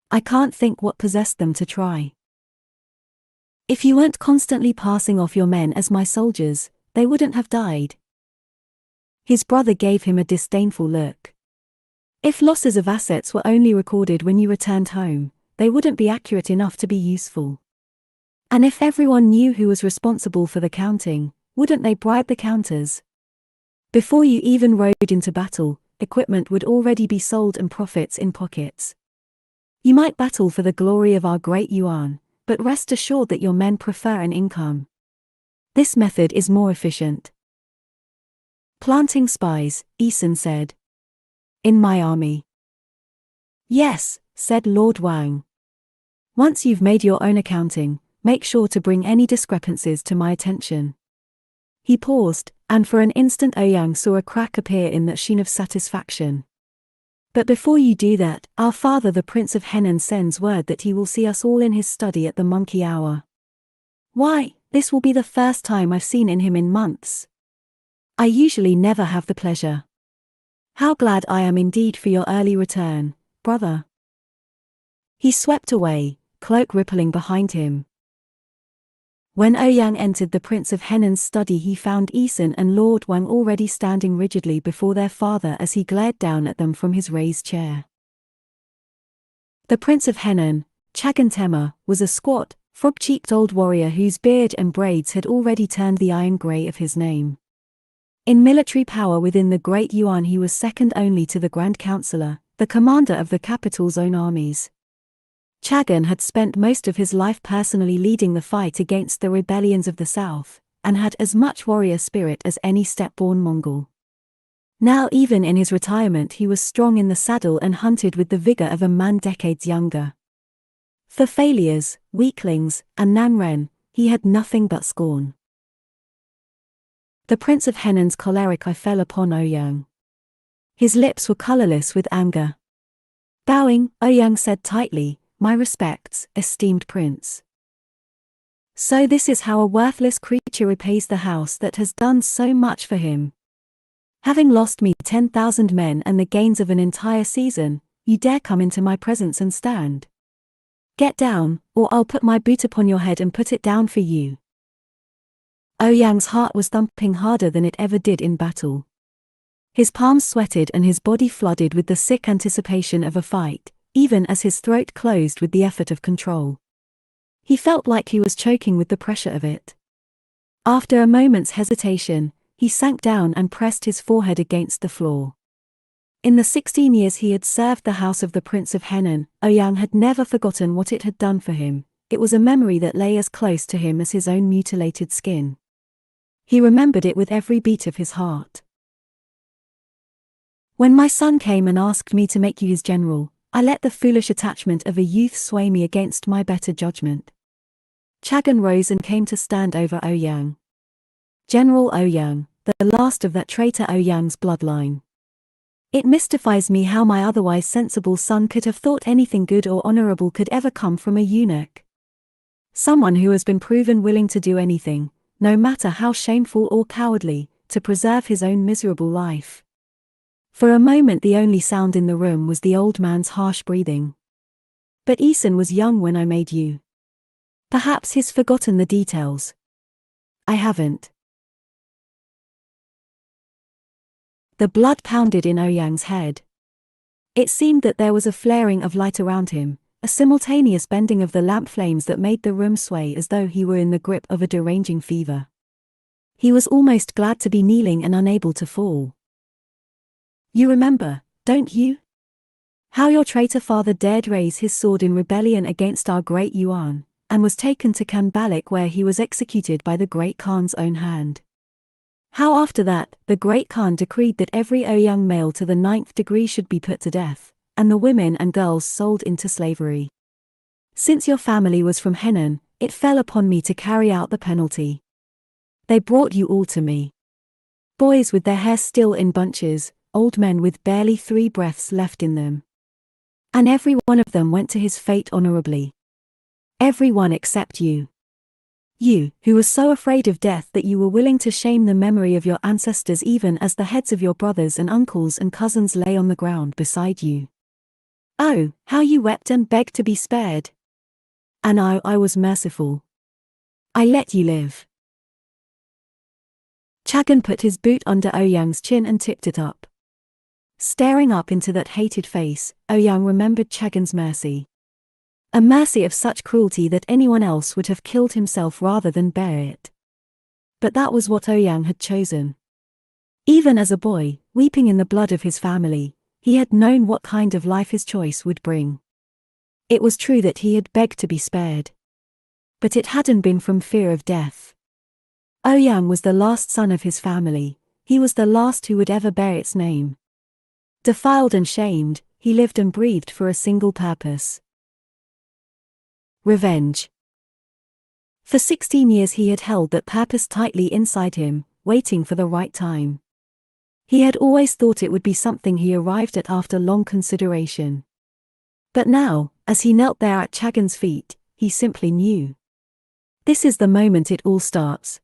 I can't think what possessed them to try." If you weren't constantly passing off your men as my soldiers, they wouldn't have died. His brother gave him a disdainful look. If losses of assets were only recorded when you returned home, they wouldn't be accurate enough to be useful. And if everyone knew who was responsible for the counting, wouldn't they bribe the counters? Before you even rode into battle, equipment would already be sold and profits in pockets. You might battle for the glory of our great yuan, but rest assured that your men prefer an income. This method is more efficient. Planting spies, Eason said. In my army. Yes, said Lord Wang. Once you've made your own accounting, make sure to bring any discrepancies to my attention. He paused, and for an instant Ouyang saw a crack appear in that sheen of satisfaction. But before you do that, our father the Prince of Henan sends word that he will see us all in his study at the monkey hour. Why, this will be the first time I've seen him in months. I usually never have the pleasure. How glad I am indeed for your early return, brother. He swept away, cloak rippling behind him. When Ouyang entered the Prince of Henan's study, he found Eason and Lord Wang already standing rigidly before their father as he glared down at them from his raised chair. The Prince of Henan, Chagantema, was a squat, frog-cheeked old warrior whose beard and braids had already turned the iron grey of his name. In military power within the Great Yuan he was second only to the Grand Counselor, the commander of the capital's own armies. Chagan had spent most of his life personally leading the fight against the rebellions of the south, and had as much warrior spirit as any step-born Mongol. Now even in his retirement he was strong in the saddle and hunted with the vigor of a man decades younger. For failures, weaklings, and Nanren, he had nothing but scorn. The Prince of Henan's choleric eye fell upon Ouyang. His lips were colorless with anger. Bowing, Ouyang said tightly, "My respects, esteemed prince." So this is how a worthless creature repays the house that has done so much for him. Having lost me 10,000 men and the gains of an entire season, you dare come into my presence and stand. Get down, or I'll put my boot upon your head and put it down for you. Ouyang's heart was thumping harder than it ever did in battle. His palms sweated and his body flooded with the sick anticipation of a fight, even as his throat closed with the effort of control. He felt like he was choking with the pressure of it. After a moment's hesitation, he sank down and pressed his forehead against the floor. In the 16 years he had served the house of the Prince of Henan, Ouyang had never forgotten what it had done for him. It was a memory that lay as close to him as his own mutilated skin. He remembered it with every beat of his heart. When my son came and asked me to make you his general, I let the foolish attachment of a youth sway me against my better judgment. Chagan rose and came to stand over Ouyang. General Ouyang, the last of that traitor Ouyang's bloodline. It mystifies me how my otherwise sensible son could have thought anything good or honorable could ever come from a eunuch. Someone who has been proven willing to do anything, no matter how shameful or cowardly, to preserve his own miserable life. For a moment the only sound in the room was the old man's harsh breathing. But Eason was young when I made you. Perhaps he's forgotten the details. I haven't. The blood pounded in Ouyang's head. It seemed that there was a flaring of light around him, a simultaneous bending of the lamp flames that made the room sway as though he were in the grip of a deranging fever. He was almost glad to be kneeling and unable to fall. You remember, don't you? How your traitor father dared raise his sword in rebellion against our great Yuan, and was taken to Kanbalik where he was executed by the great Khan's own hand. How after that, the great Khan decreed that every Ouyang male to the 9th degree should be put to death, and the women and girls sold into slavery. Since your family was from Henan, it fell upon me to carry out the penalty. They brought you all to me. Boys with their hair still in bunches, old men with barely 3 breaths left in them. And every one of them went to his fate honorably. Every one except you. You, who was so afraid of death that you were willing to shame the memory of your ancestors even as the heads of your brothers and uncles and cousins lay on the ground beside you. Oh, how you wept and begged to be spared. And I was merciful. I let you live. Chagan put his boot under Ouyang's chin and tipped it up. Staring up into that hated face, Ouyang remembered Chagan's mercy. A mercy of such cruelty that anyone else would have killed himself rather than bear it. But that was what Ouyang had chosen. Even as a boy, weeping in the blood of his family, he had known what kind of life his choice would bring. It was true that he had begged to be spared. But it hadn't been from fear of death. Ouyang was the last son of his family, he was the last who would ever bear its name. Defiled and shamed, he lived and breathed for a single purpose. Revenge. For 16 years he had held that purpose tightly inside him, waiting for the right time. He had always thought it would be something he arrived at after long consideration. But now, as he knelt there at Chagan's feet, he simply knew. This is the moment it all starts.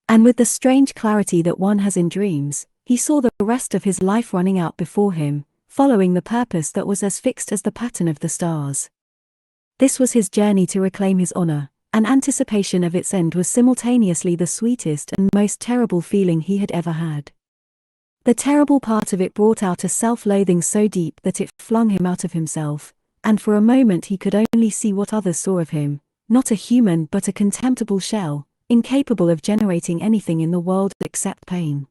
And with the strange clarity that one has in dreams, he saw the rest of his life running out before him, following the purpose that was as fixed as the pattern of the stars. This was his journey to reclaim his honor, and anticipation of its end was simultaneously the sweetest and most terrible feeling he had ever had. The terrible part of it brought out a self-loathing so deep that it flung him out of himself, and for a moment he could only see what others saw of him, not a human but a contemptible shell, incapable of generating anything in the world except pain.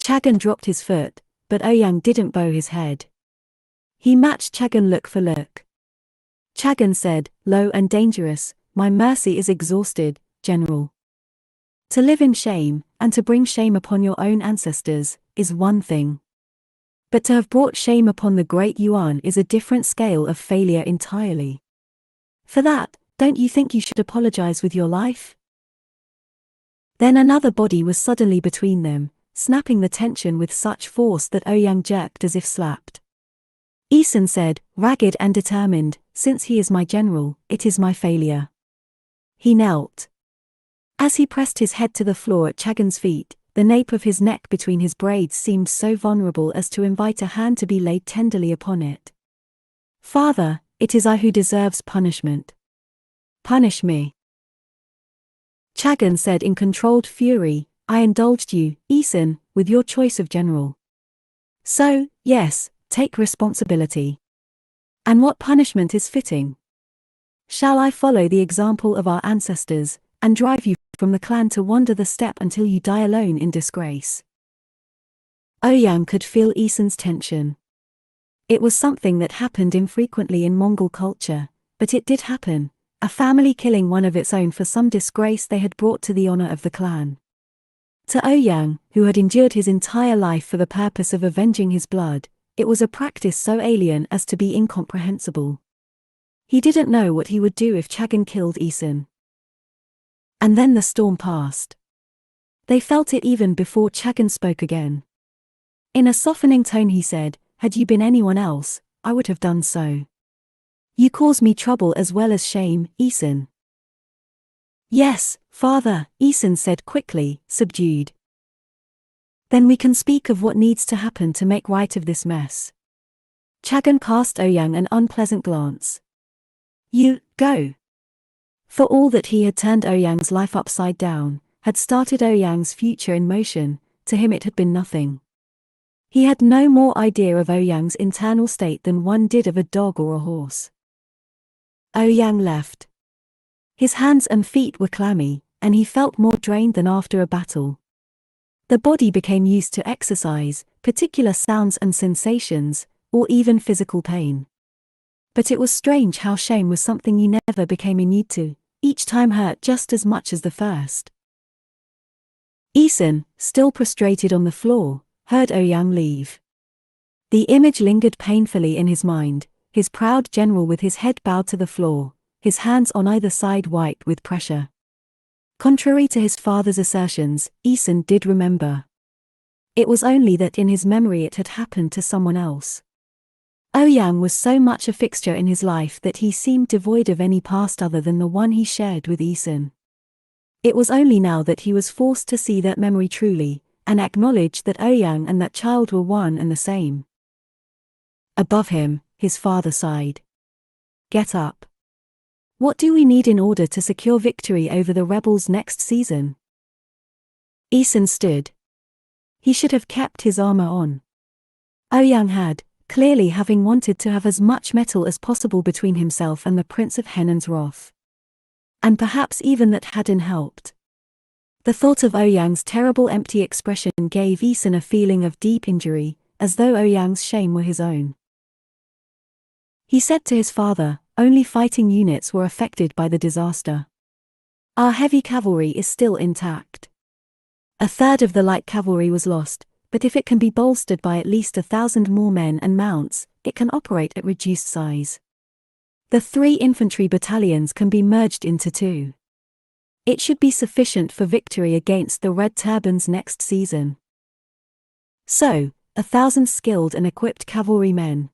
Chagan dropped his foot, but Ouyang didn't bow his head. He matched Chagan look for look. Chagan said, low and dangerous, "My mercy is exhausted, General. To live in shame, and to bring shame upon your own ancestors, is one thing. But to have brought shame upon the great Yuan is a different scale of failure entirely. For that, don't you think you should apologize with your life?" Then another body was suddenly between them, snapping the tension with such force that Ouyang jerked as if slapped. Eason said, ragged and determined, "Since he is my general, it is my failure." He knelt. As he pressed his head to the floor at Chagan's feet, the nape of his neck between his braids seemed so vulnerable as to invite a hand to be laid tenderly upon it. "Father, it is I who deserves punishment. Punish me." Chagan said in controlled fury, "I indulged you, Eason, with your choice of general. So, yes, take responsibility. And what punishment is fitting? Shall I follow the example of our ancestors, and drive you from the clan to wander the steppe until you die alone in disgrace?" Ouyang could feel Eason's tension. It was something that happened infrequently in Mongol culture, but it did happen, a family killing one of its own for some disgrace they had brought to the honor of the clan. To Ouyang, who had endured his entire life for the purpose of avenging his blood, it was a practice so alien as to be incomprehensible. He didn't know what he would do if Chagan killed Eason. And then the storm passed. They felt it even before Chagan spoke again. In a softening tone he said, "Had you been anyone else, I would have done so. You cause me trouble as well as shame, Eason." "Yes, father," Eason said quickly, subdued. "Then we can speak of what needs to happen to make right of this mess." Chagan cast Ouyang an unpleasant glance. "You, go." For all that he had turned Ouyang's life upside down, had started Ouyang's future in motion, to him it had been nothing. He had no more idea of Ouyang's internal state than one did of a dog or a horse. Ouyang left. His hands and feet were clammy, and he felt more drained than after a battle. The body became used to exercise, particular sounds and sensations, or even physical pain. But it was strange how shame was something you never became inured to, each time hurt just as much as the first. Eason, still prostrated on the floor, heard Ouyang leave. The image lingered painfully in his mind, his proud general with his head bowed to the floor, his hands on either side white with pressure. Contrary to his father's assertions, Eason did remember. It was only that in his memory it had happened to someone else. Ouyang was so much a fixture in his life that he seemed devoid of any past other than the one he shared with Eason. It was only now that he was forced to see that memory truly, and acknowledge that Ouyang and that child were one and the same. Above him, his father sighed. "Get up. What do we need in order to secure victory over the rebels next season? Eason stood. He should have kept his armor on. Ouyang had, clearly having wanted to have as much metal as possible between himself and the Prince of Henan's wrath. And perhaps even that hadn't helped. The thought of Ouyang's terrible empty expression gave Eason a feeling of deep injury, as though Ouyang's shame were his own. He said to his father, "Only fighting units were affected by the disaster. Our heavy cavalry is still intact. A third of the light cavalry was lost, but if it can be bolstered by at least 1,000 more men and mounts, it can operate at reduced size. The 3 infantry battalions can be merged into 2. It should be sufficient for victory against the Red Turbans next season. So, 1,000 skilled and equipped cavalrymen.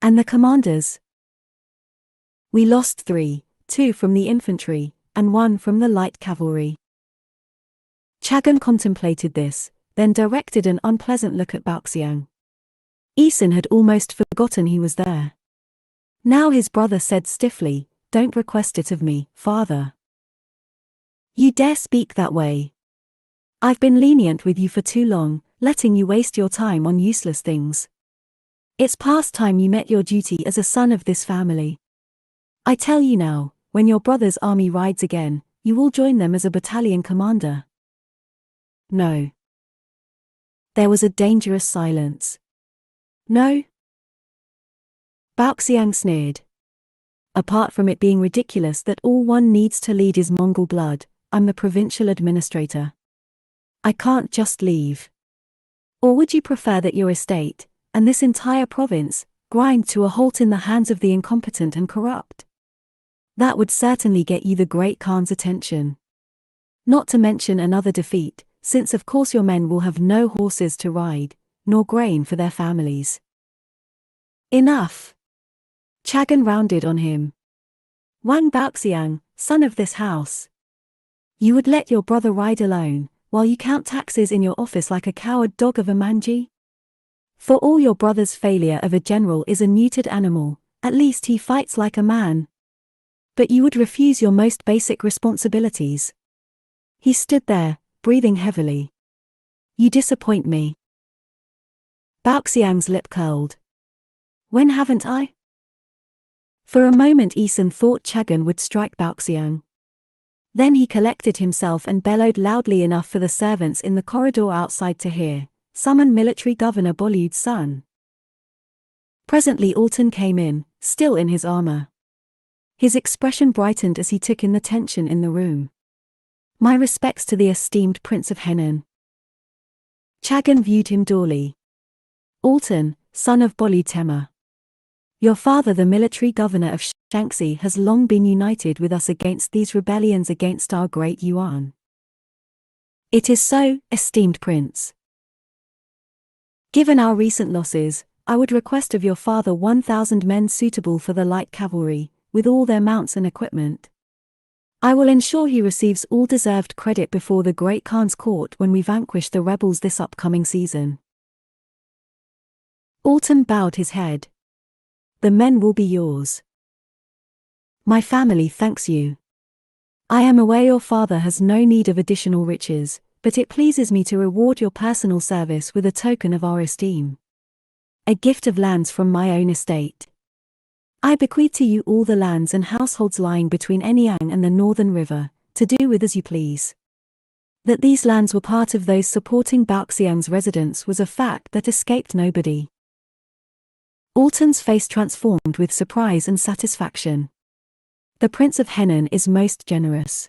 And the commanders? We lost 3, 2 from the infantry, and 1 from the light cavalry." Chagan contemplated this, then directed an unpleasant look at Baoxiang. Eason had almost forgotten he was there. Now his brother said stiffly, "Don't request it of me, father. You dare speak that way? I've been lenient with you for too long, letting you waste your time on useless things. It's past time you met your duty as a son of this family. I tell you now, when your brother's army rides again, you will join them as a battalion commander." "No." There was a dangerous silence. "No?" Baoxiang sneered. "Apart from it being ridiculous that all one needs to lead is Mongol blood, I'm the provincial administrator. I can't just leave. Or would you prefer that your estate, and this entire province, grind to a halt in the hands of the incompetent and corrupt? That would certainly get you the Great Khan's attention. Not to mention another defeat, since of course your men will have no horses to ride, nor grain for their families." "Enough!" Chagan rounded on him. "Wang Baoxiang, son of this house. You would let your brother ride alone, while you count taxes in your office like a coward dog of a manji? For all your brother's failure of a general is a neutered animal, at least he fights like a man. But you would refuse your most basic responsibilities." He stood there, breathing heavily. "You disappoint me." Baoxiang's lip curled. "When haven't I?" For a moment Eason thought Chagan would strike Baoxiang. Then he collected himself and bellowed loudly enough for the servants in the corridor outside to hear, "Summon Military Governor Bolud's son." Presently Alton came in, still in his armor. His expression brightened as he took in the tension in the room. "My respects to the esteemed Prince of Henan." Chagan viewed him dully. "Alton, son of Bolud Tema. Your father the military governor of Shaanxi has long been united with us against these rebellions against our great Yuan." "It is so, esteemed prince. Given our recent losses, I would request of your father 1,000 men suitable for the light cavalry, with all their mounts and equipment. I will ensure he receives all deserved credit before the Great Khan's court when we vanquish the rebels this upcoming season." Alton bowed his head. "The men will be yours. My family thanks you. I am aware your father has no need of additional riches, but it pleases me to reward your personal service with a token of our esteem. A gift of lands from my own estate. I bequeath to you all the lands and households lying between Anyang and the Northern River, to do with as you please." That these lands were part of those supporting Baoxiang's residence was a fact that escaped nobody. Alton's face transformed with surprise and satisfaction. "The Prince of Henan is most generous.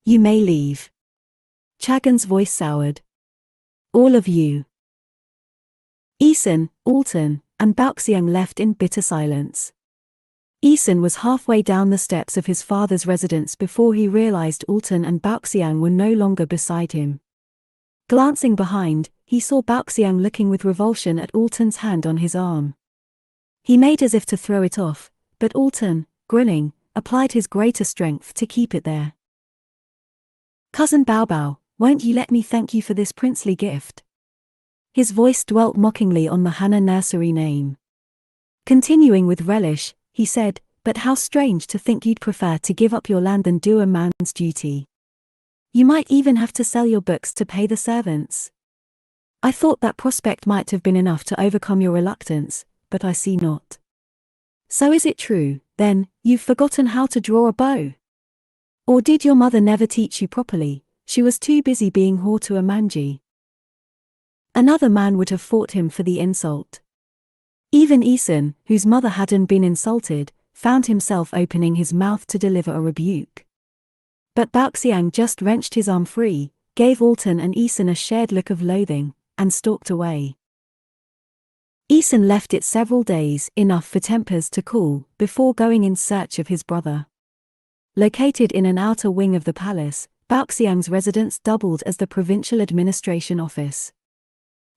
You may leave." Chagan's voice soured. "All of you." Eason, Alton, and Baoxiang left in bitter silence. Eason was halfway down the steps of his father's residence before he realized Alton and Baoxiang were no longer beside him. Glancing behind, he saw Baoxiang looking with revulsion at Alton's hand on his arm. He made as if to throw it off, but Alton, grinning, applied his greater strength to keep it there. "Cousin Baobao, won't you let me thank you for this princely gift?" His voice dwelt mockingly on the Hana nursery name. Continuing with relish, he said, But how strange to think you'd prefer to give up your land than do a man's duty. You might even have to sell your books to pay the servants. I thought that prospect might have been enough to overcome your reluctance, but I see not. So is it true, then, you've forgotten how to draw a bow? Or did your mother never teach you properly? She was too busy being whore to a manji. Another man would have fought him for the insult. Even Æson, whose mother hadn't been insulted, found himself opening his mouth to deliver a rebuke. But Baoxiang just wrenched his arm free, gave Alton and Æson a shared look of loathing, and stalked away. Æson left it several days, enough for tempers to cool, before going in search of his brother. Located in an outer wing of the palace, Baoxiang's residence doubled as the provincial administration office.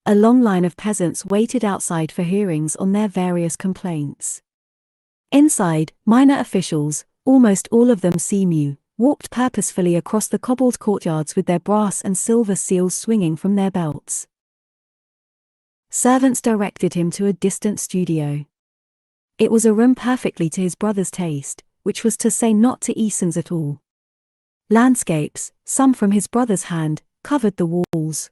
A long line of peasants waited outside for hearings on their various complaints. Inside, minor officials, almost all of them seamew, walked purposefully across the cobbled courtyards with their brass and silver seals swinging from their belts. Servants directed him to a distant studio. It was a room perfectly to his brother's taste, which was to say not to Æson's at all. Landscapes, some from his brother's hand, covered the walls.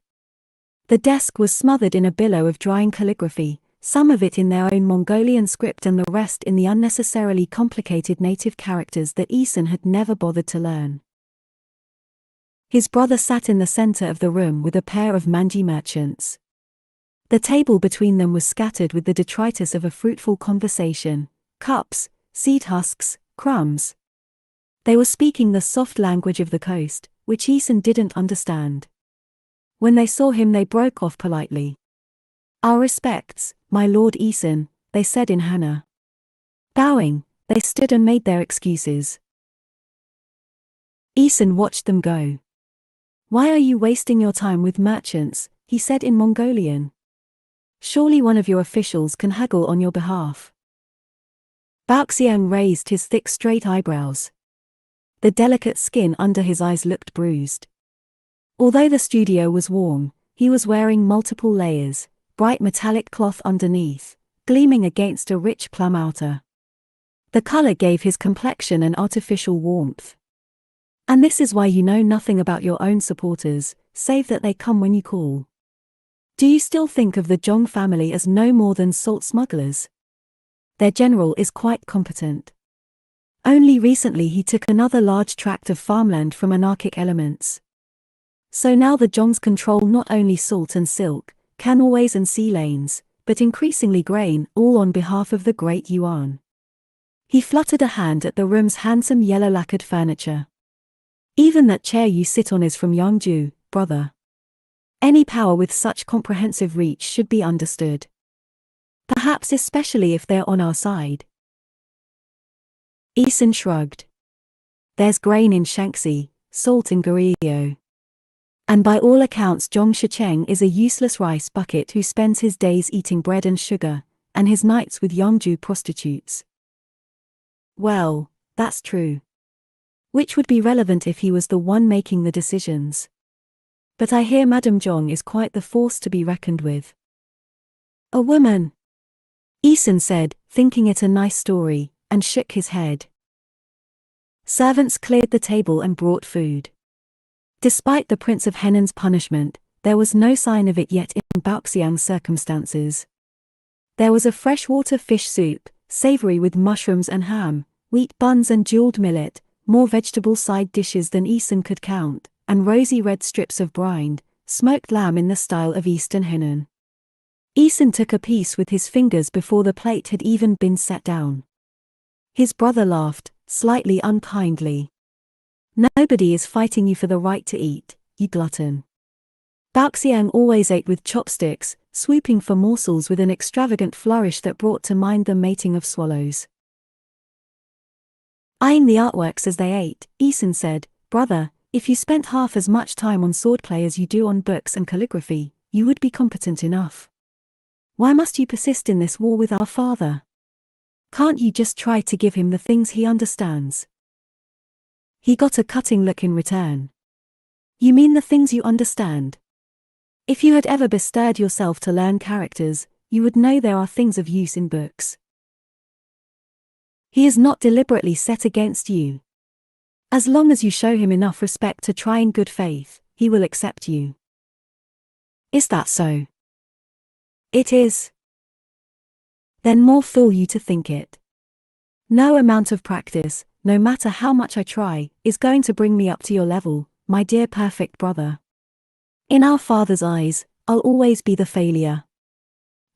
The desk was smothered in a billow of drying calligraphy, some of it in their own Mongolian script and the rest in the unnecessarily complicated native characters that Æson had never bothered to learn. His brother sat in the center of the room with a pair of manji merchants. The table between them was scattered with the detritus of a fruitful conversation: cups, seed husks, crumbs. They were speaking the soft language of the coast, which Æson didn't understand. When they saw him they broke off politely. "Our respects, my lord Æson," they said in Hana. Bowing, they stood and made their excuses. Æson watched them go. "Why are you wasting your time with merchants?" he said in Mongolian. "Surely one of your officials can haggle on your behalf." Baoxiang raised his thick straight eyebrows. The delicate skin under his eyes looked bruised. Although the studio was warm, he was wearing multiple layers, bright metallic cloth underneath, gleaming against a rich plum outer. The color gave his complexion an artificial warmth. "And this is why you know nothing about your own supporters, save that they come when you call. Do you still think of the Zhong family as no more than salt smugglers? Their general is quite competent. Only recently he took another large tract of farmland from anarchic elements. So now the Zhongs control not only salt and silk, canalways and sea lanes, but increasingly grain, all on behalf of the great Yuan." He fluttered a hand at the room's handsome yellow-lacquered furniture. "Even that chair you sit on is from Yangju, brother. Any power with such comprehensive reach should be understood. Perhaps especially if they're on our side." Æson shrugged. "There's grain in Shaanxi, salt in Goryeo. And by all accounts Zhong Shicheng is a useless rice bucket who spends his days eating bread and sugar, and his nights with Yangju prostitutes." "Well, that's true. Which would be relevant if he was the one making the decisions. But I hear Madame Zhong is quite the force to be reckoned with." "A woman," Æson said, thinking it a nice story, and shook his head. Servants cleared the table and brought food. Despite the Prince of Henan's punishment, there was no sign of it yet in Baoxiang's circumstances. There was a freshwater fish soup, savory with mushrooms and ham, wheat buns and jeweled millet, more vegetable side dishes than Æson could count, and rosy red strips of brined, smoked lamb in the style of Eastern Henan. Æson took a piece with his fingers before the plate had even been set down. His brother laughed, slightly unkindly. "Nobody is fighting you for the right to eat, you glutton." Baoxiang always ate with chopsticks, swooping for morsels with an extravagant flourish that brought to mind the mating of swallows. Eyeing the artworks as they ate, Æson said, "Brother, if you spent half as much time on swordplay as you do on books and calligraphy, you would be competent enough. Why must you persist in this war with our father? Can't you just try to give him the things he understands?" He got a cutting look in return. "You mean the things you understand? If you had ever bestirred yourself to learn characters, you would know there are things of use in books." He is not deliberately set against you. As long as you show him enough respect to try in good faith, he will accept you. Is that so? It is. Then more fool you to think it. No amount of practice, no matter how much I try, is going to bring me up to your level, my dear perfect brother. In our Father's eyes, I'll always be the failure.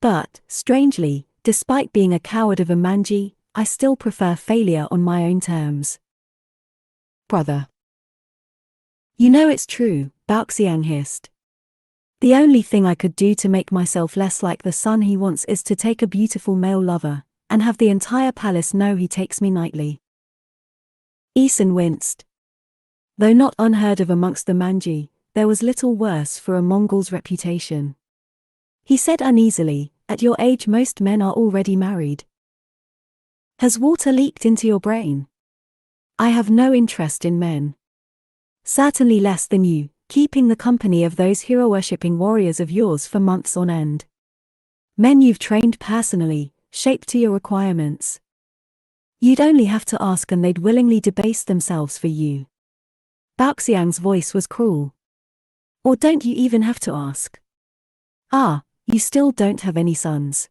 But, strangely, despite being a coward of a manji, I still prefer failure on my own terms. Brother. You know it's true, Baoxiang hissed. The only thing I could do to make myself less like the son he wants is to take a beautiful male lover, and have the entire palace know he takes me nightly. Isan winced. Though not unheard of amongst the manji, there was little worse for a Mongol's reputation. He said uneasily, at your age most men are already married. Has water leaked into your brain? I have no interest in men. Certainly less than you, keeping the company of those hero-worshipping warriors of yours for months on end. Men you've trained personally, shaped to your requirements. You'd only have to ask and they'd willingly debase themselves for you. Baoxiang's voice was cruel. Or don't you even have to ask? Ah, you still don't have any sons.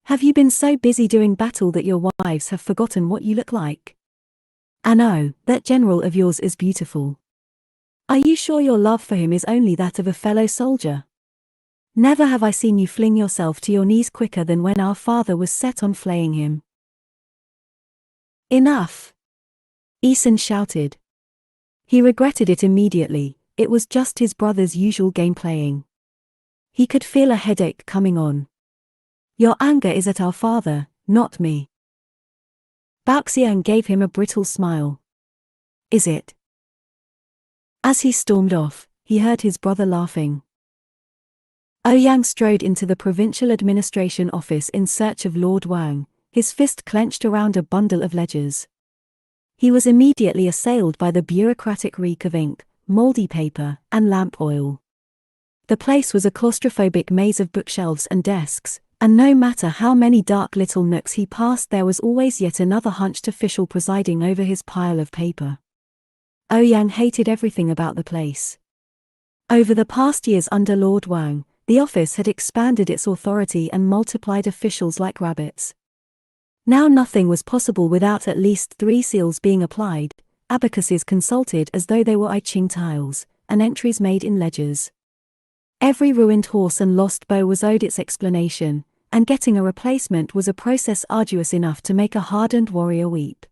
Have you been so busy doing battle that your wives have forgotten what you look like? And oh, that general of yours is beautiful. Are you sure your love for him is only that of a fellow soldier? Never have I seen you fling yourself to your knees quicker than when our father was set on flaying him. Enough! Isan shouted. He regretted it immediately, it was just his brother's usual game playing. He could feel a headache coming on. Your anger is at our father, not me. Baoxiang gave him a brittle smile. Is it? As he stormed off, he heard his brother laughing. Ouyang strode into the provincial administration office in search of Lord Wang, his fist clenched around a bundle of ledgers. He was immediately assailed by the bureaucratic reek of ink, moldy paper, and lamp oil. The place was a claustrophobic maze of bookshelves and desks, and no matter how many dark little nooks he passed there was always yet another hunched official presiding over his pile of paper. Ouyang hated everything about the place. Over the past years under Lord Wang, the office had expanded its authority and multiplied officials like rabbits. Now nothing was possible without at least 3 seals being applied, abacuses consulted as though they were I Ching tiles, and entries made in ledgers. Every ruined horse and lost bow was owed its explanation, and getting a replacement was a process arduous enough to make a hardened warrior weep.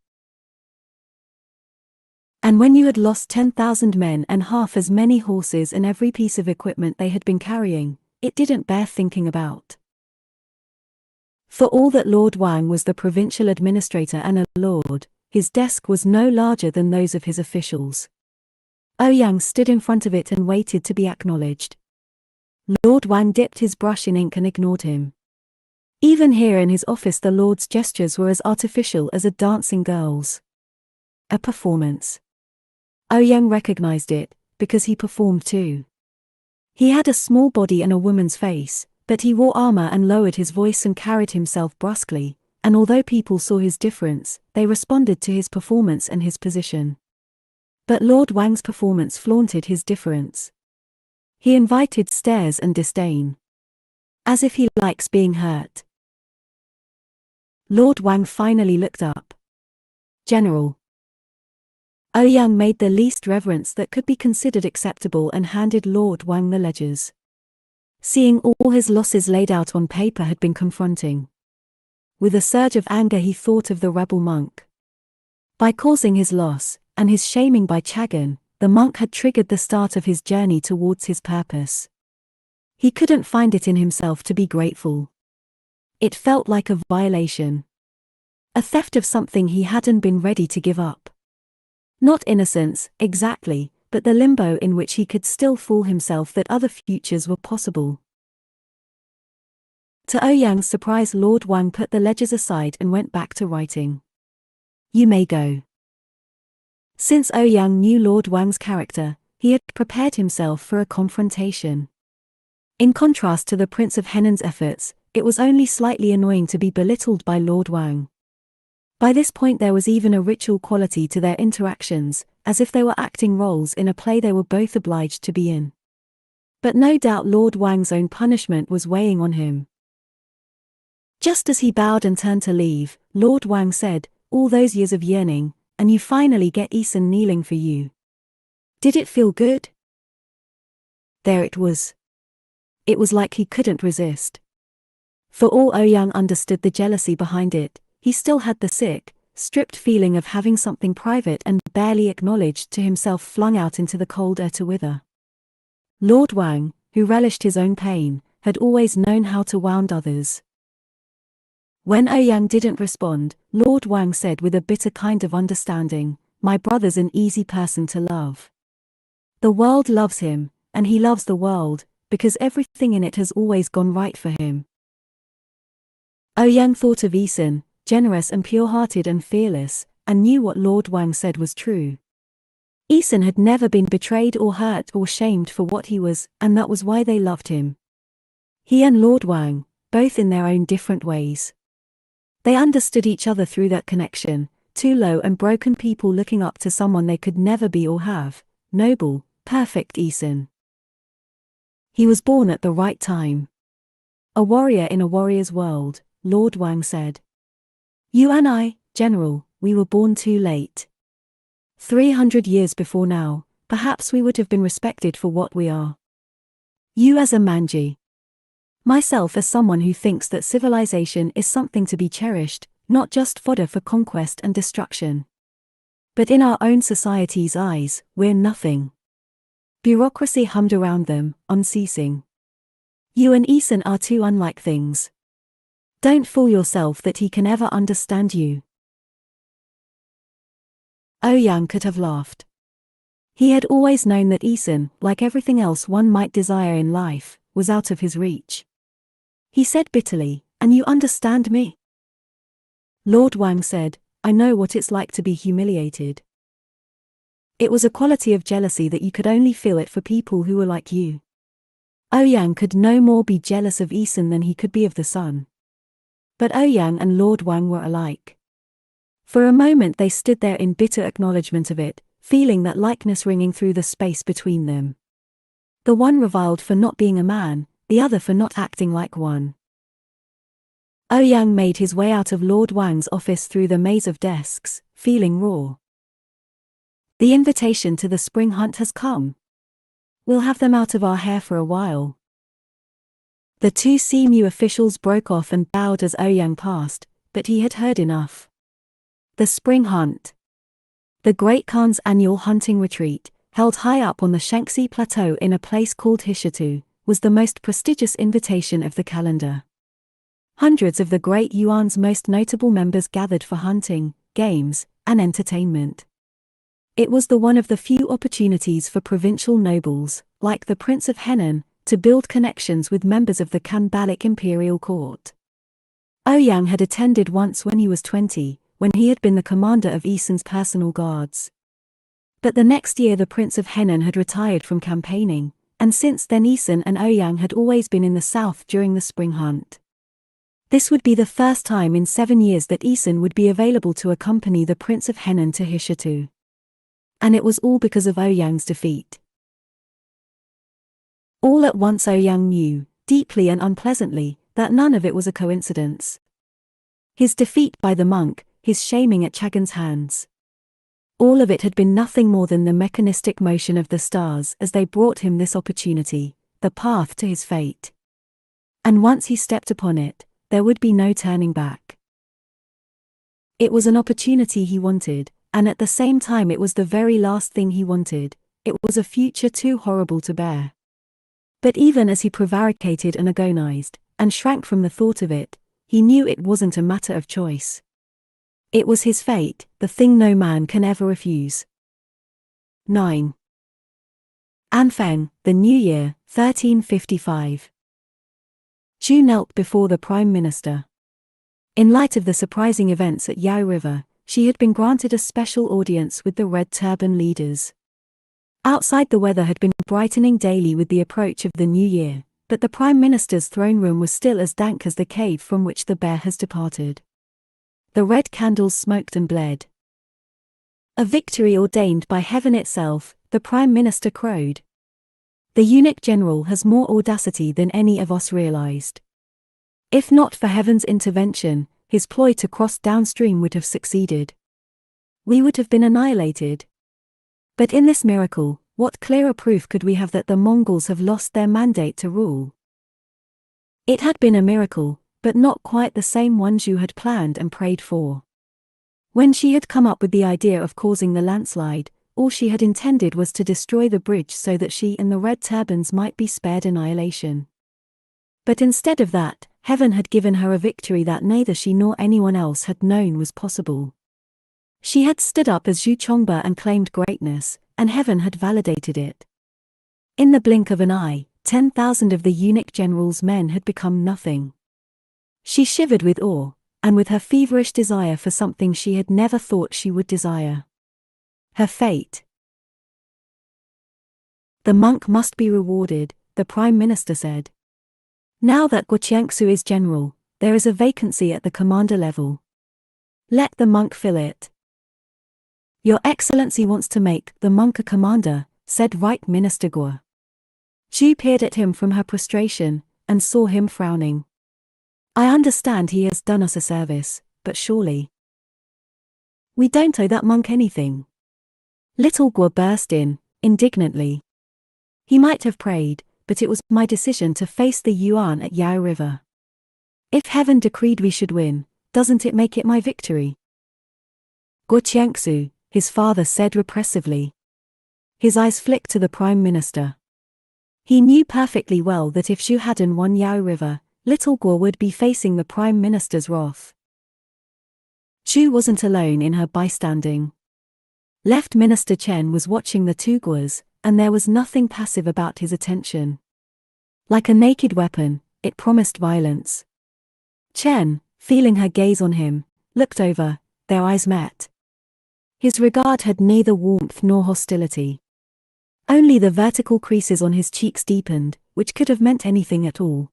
And when you had lost 10,000 men and half as many horses and every piece of equipment they had been carrying, it didn't bear thinking about. For all that Lord Wang was the provincial administrator and a lord, his desk was no larger than those of his officials. Ouyang stood in front of it and waited to be acknowledged. Lord Wang dipped his brush in ink and ignored him. Even here in his office the lord's gestures were as artificial as a dancing girl's. A performance. Ouyang recognized it, because he performed too. He had a small body and a woman's face, but he wore armor and lowered his voice and carried himself brusquely, and although people saw his difference, they responded to his performance and his position. But Lord Wang's performance flaunted his difference. He invited stares and disdain. As if he likes being hurt. Lord Wang finally looked up. General. Ouyang made the least reverence that could be considered acceptable and handed Lord Wang the ledgers. Seeing all his losses laid out on paper had been confronting. With a surge of anger he thought of the rebel monk. By causing his loss, and his shaming by Chagan, the monk had triggered the start of his journey towards his purpose. He couldn't find it in himself to be grateful. It felt like a violation. A theft of something he hadn't been ready to give up. Not innocence, exactly, but the limbo in which he could still fool himself that other futures were possible. To Ouyang's surprise Lord Wang put the ledgers aside and went back to writing. You may go. Since Ouyang knew Lord Wang's character, he had prepared himself for a confrontation. In contrast to the Prince of Henan's efforts, it was only slightly annoying to be belittled by Lord Wang. By this point there was even a ritual quality to their interactions, as if they were acting roles in a play they were both obliged to be in. But no doubt Lord Wang's own punishment was weighing on him. Just as he bowed and turned to leave, Lord Wang said, "All those years of yearning, and you finally get Eason kneeling for you. Did it feel good?" There it was. It was like he couldn't resist. For all Ouyang understood the jealousy behind it, he still had the sick, stripped feeling of having something private and barely acknowledged to himself flung out into the cold air to wither. Lord Wang, who relished his own pain, had always known how to wound others. When Ouyang didn't respond, Lord Wang said with a bitter kind of understanding, "My brother's an easy person to love. The world loves him, and he loves the world, because everything in it has always gone right for him." Ouyang thought of Eason, generous and pure-hearted and fearless, and knew what Lord Wang said was true. Eason had never been betrayed or hurt or shamed for what he was, and that was why they loved him. He and Lord Wang, both in their own different ways. They understood each other through that connection, two low and broken people looking up to someone they could never be or have, noble, perfect Eason. He was born at the right time. A warrior in a warrior's world, Lord Wang said. "You and I, General, we were born too late. 300 years before now, perhaps we would have been respected for what we are. You as a Manji. Myself as someone who thinks that civilization is something to be cherished, not just fodder for conquest and destruction. But in our own society's eyes, we're nothing." Bureaucracy hummed around them, unceasing. "You and Eason are two unlike things. Don't fool yourself that he can ever understand you." Ouyang could have laughed. He had always known that Eason, like everything else one might desire in life, was out of his reach. He said bitterly, "And you understand me?" Lord Wang said, "I know what it's like to be humiliated." It was a quality of jealousy that you could only feel it for people who were like you. Ouyang could no more be jealous of Eason than he could be of the sun. But Ouyang and Lord Wang were alike. For a moment they stood there in bitter acknowledgement of it, feeling that likeness ringing through the space between them. The one reviled for not being a man, the other for not acting like one. Ouyang made his way out of Lord Wang's office through the maze of desks, feeling raw. "The invitation to the spring hunt has come. We'll have them out of our hair for a while." The two CMU officials broke off and bowed as Ouyang passed, but he had heard enough. The spring hunt. The Great Khan's annual hunting retreat, held high up on the Shaanxi Plateau in a place called Hishatu, was the most prestigious invitation of the calendar. Hundreds of the Great Yuan's most notable members gathered for hunting, games, and entertainment. It was the one of the few opportunities for provincial nobles, like the Prince of Henan, to build connections with members of the Khanbalic imperial court. Ouyang had attended once when he was 20, when he had been the commander of Eason's personal guards. But the next year the Prince of Henan had retired from campaigning, and since then Eason and Ouyang had always been in the south during the spring hunt. This would be the first time in 7 years that Eason would be available to accompany the Prince of Henan to Hishatu. And it was all because of Ouyang's defeat. All at once Ouyang knew, deeply and unpleasantly, that none of it was a coincidence. His defeat by the monk, his shaming at Chagan's hands. All of it had been nothing more than the mechanistic motion of the stars as they brought him this opportunity, the path to his fate. And once he stepped upon it, there would be no turning back. It was an opportunity he wanted, and at the same time it was the very last thing he wanted. It was a future too horrible to bear. But even as he prevaricated and agonized, and shrank from the thought of it, he knew it wasn't a matter of choice. It was his fate, the thing no man can ever refuse. 9. Anfeng, the New Year, 1355. Zhu knelt before the Prime Minister. In light of the surprising events at Yao River, she had been granted a special audience with the Red Turban leaders. Outside the weather had been brightening daily with the approach of the New Year, but the Prime Minister's throne room was still as dank as the cave from which the bear has departed. The red candles smoked and bled. A victory ordained by heaven itself, the Prime Minister crowed. The eunuch general has more audacity than any of us realized. If not for heaven's intervention, his ploy to cross downstream would have succeeded. We would have been annihilated. But in this miracle, what clearer proof could we have that the Mongols have lost their mandate to rule? It had been a miracle, but not quite the same one Zhu had planned and prayed for. When she had come up with the idea of causing the landslide, all she had intended was to destroy the bridge so that she and the red turbans might be spared annihilation. But instead of that, heaven had given her a victory that neither she nor anyone else had known was possible. She had stood up as Zhu Chongba and claimed greatness, and heaven had validated it. In the blink of an eye, 10,000 of the eunuch general's men had become nothing. She shivered with awe, and with her feverish desire for something she had never thought she would desire. Her fate. The monk must be rewarded, the Prime Minister said. Now that Guoqiangsu is general, there is a vacancy at the commander level. Let the monk fill it. Your Excellency wants to make the monk a commander, said Right Minister Guo. Zhu peered at him from her prostration, and saw him frowning. I understand he has done us a service, but surely we don't owe that monk anything. Little Guo burst in, indignantly. He might have prayed, but it was my decision to face the Yuan at Yao River. If heaven decreed we should win, doesn't it make it my victory? Guoqiangsu, his father said repressively. His eyes flicked to the Prime Minister. He knew perfectly well that if Zhu hadn't won Yao River, Little Guo would be facing the Prime Minister's wrath. Zhu wasn't alone in her bystanding. Left Minister Chen was watching the two Guos, and there was nothing passive about his attention. Like a naked weapon, it promised violence. Chen, feeling her gaze on him, looked over, their eyes met. His regard had neither warmth nor hostility. Only the vertical creases on his cheeks deepened, which could have meant anything at all.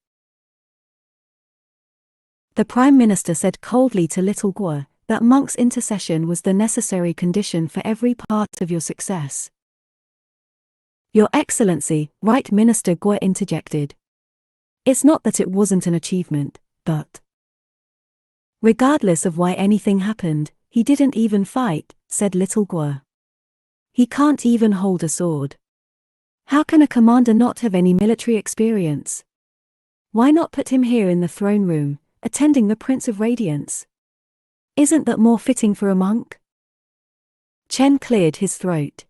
The Prime Minister said coldly to Little Guo that monk's intercession was the necessary condition for every part of your success. Your Excellency, Right Minister Guo interjected. It's not that it wasn't an achievement, but regardless of why anything happened, he didn't even fight, said Little Guo. He can't even hold a sword. How can a commander not have any military experience? Why not put him here in the throne room, attending the Prince of Radiance? Isn't that more fitting for a monk? Chen cleared his throat.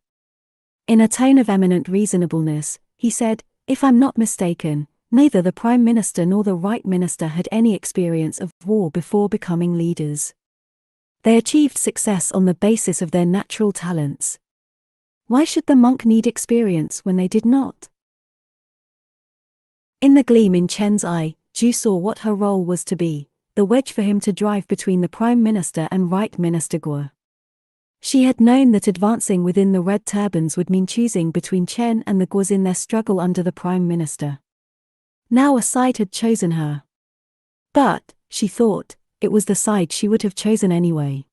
In a tone of eminent reasonableness, he said, if I'm not mistaken, neither the Prime Minister nor the Right Minister had any experience of war before becoming leaders. They achieved success on the basis of their natural talents. Why should the monk need experience when they did not? In the gleam in Chen's eye, Zhu saw what her role was to be, the wedge for him to drive between the Prime Minister and Right Minister Guo. She had known that advancing within the red turbans would mean choosing between Chen and the Guos in their struggle under the Prime Minister. Now a side had chosen her. But, she thought, it was the side she would have chosen anyway.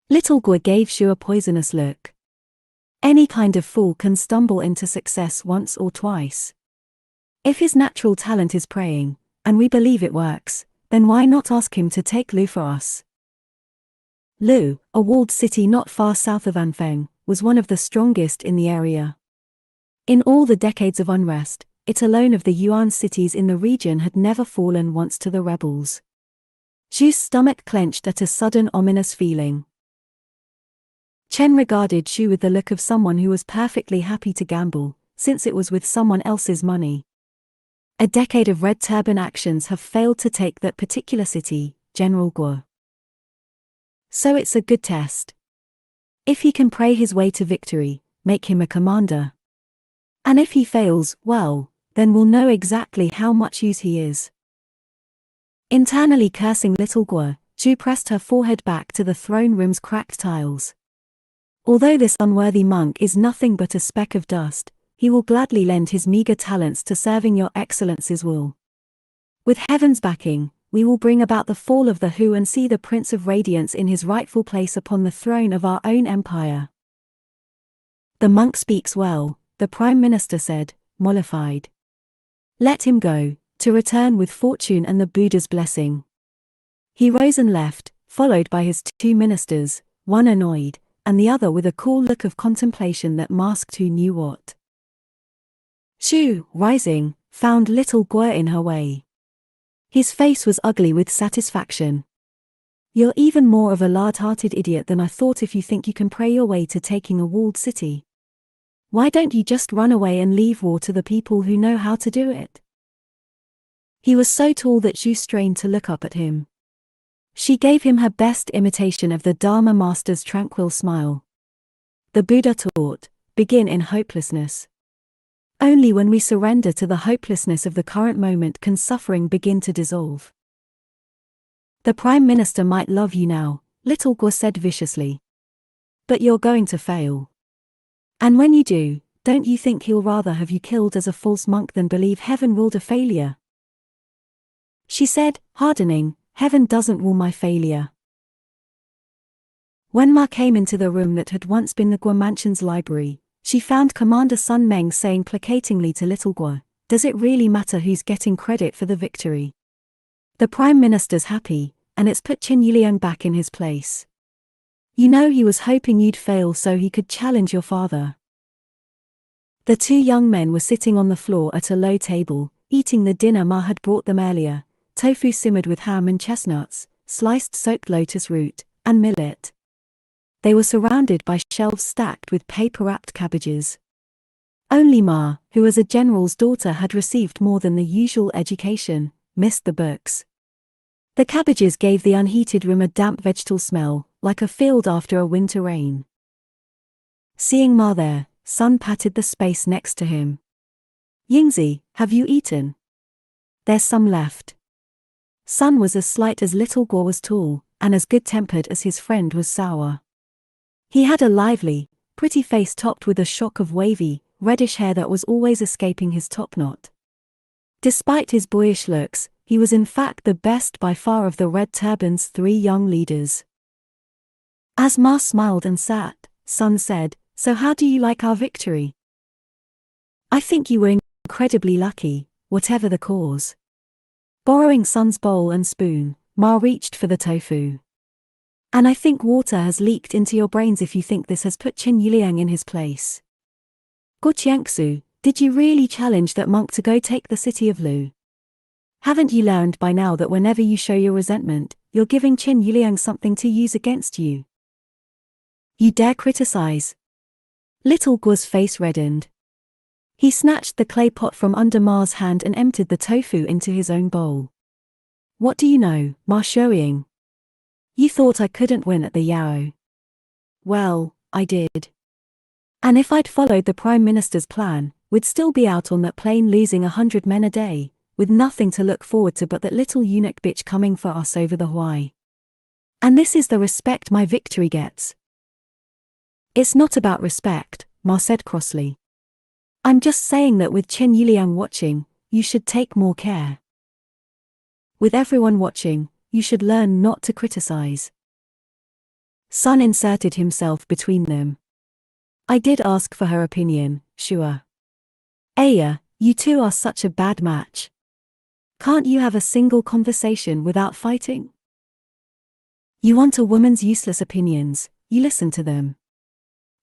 Little Guo gave Zhu a poisonous look. Any kind of fool can stumble into success once or twice. If his natural talent is praying, and we believe it works, then why not ask him to take Lu for us? Lu, a walled city not far south of Anfeng, was one of the strongest in the area. In all the decades of unrest, it alone of the Yuan cities in the region had never fallen once to the rebels. Zhu's stomach clenched at a sudden ominous feeling. Chen regarded Zhu with the look of someone who was perfectly happy to gamble, since it was with someone else's money. A decade of red turban actions have failed to take that particular city, General Guo. So it's a good test. If he can pray his way to victory, make him a commander. And if he fails, well, then we'll know exactly how much use he is. Internally cursing Little Guo, Zhu pressed her forehead back to the throne room's cracked tiles. Although this unworthy monk is nothing but a speck of dust, he will gladly lend his meager talents to serving your Excellency's will. With heaven's backing, we will bring about the fall of the Hu and see the Prince of Radiance in his rightful place upon the throne of our own empire." "The monk speaks well," the Prime Minister said, mollified. "Let him go, to return with fortune and the Buddha's blessing." He rose and left, followed by his two ministers, one annoyed, and the other with a cool look of contemplation that masked who knew what. Shu, rising, found little Guo in her way. His face was ugly with satisfaction. "You're even more of a large-hearted idiot than I thought if you think you can pray your way to taking a walled city. Why don't you just run away and leave war to the people who know how to do it?" He was so tall that Shu strained to look up at him. She gave him her best imitation of the Dharma master's tranquil smile. "The Buddha taught, begin in hopelessness. Only when we surrender to the hopelessness of the current moment can suffering begin to dissolve." "The Prime Minister might love you now," little Guo said viciously. "But you're going to fail. And when you do, don't you think he'll rather have you killed as a false monk than believe heaven ruled a failure?" She said, hardening, "Heaven doesn't rule my failure." When Ma came into the room that had once been the Guo Mansion's library, she found Commander Sun Meng saying placatingly to little Guo, "Does it really matter who's getting credit for the victory? The Prime Minister's happy, and it's put Qin Yuliang back in his place. You know he was hoping you'd fail so he could challenge your father." The two young men were sitting on the floor at a low table, eating the dinner Ma had brought them earlier, tofu simmered with ham and chestnuts, sliced soaked lotus root, and millet. They were surrounded by shelves stacked with paper-wrapped cabbages. Only Ma, who as a general's daughter had received more than the usual education, missed the books. The cabbages gave the unheated room a damp vegetal smell, like a field after a winter rain. Seeing Ma there, Sun patted the space next to him. "Yingzi, have you eaten? There's some left." Sun was as slight as little Guo was tall, and as good-tempered as his friend was sour. He had a lively, pretty face topped with a shock of wavy, reddish hair that was always escaping his topknot. Despite his boyish looks, he was in fact the best by far of the Red Turban's three young leaders. As Ma smiled and sat, Sun said, "So how do you like our victory?" "I think you were incredibly lucky, whatever the cause." Borrowing Sun's bowl and spoon, Ma reached for the tofu. "And I think water has leaked into your brains if you think this has put Qin Yuliang in his place. Guo Qiangsu, did you really challenge that monk to go take the city of Lu? Haven't you learned by now that whenever you show your resentment, you're giving Qin Yuliang something to use against you? You dare criticize?" Little Guo's face reddened. He snatched the clay pot from under Ma's hand and emptied the tofu into his own bowl. "What do you know, Ma Shouying? You thought I couldn't win at the Yao. Well, I did. And if I'd followed the Prime Minister's plan, we'd still be out on that plain losing 100 men a day, with nothing to look forward to but that little eunuch bitch coming for us over the Huai. And this is the respect my victory gets." "It's not about respect," Ma said crossly. "I'm just saying that with Qin Yuliang watching, you should take more care. With everyone watching, you should learn not to criticize." Sun inserted himself between them. "I did ask for her opinion, Shua. Aya, you two are such a bad match. Can't you have a single conversation without fighting? You want a woman's useless opinions, you listen to them."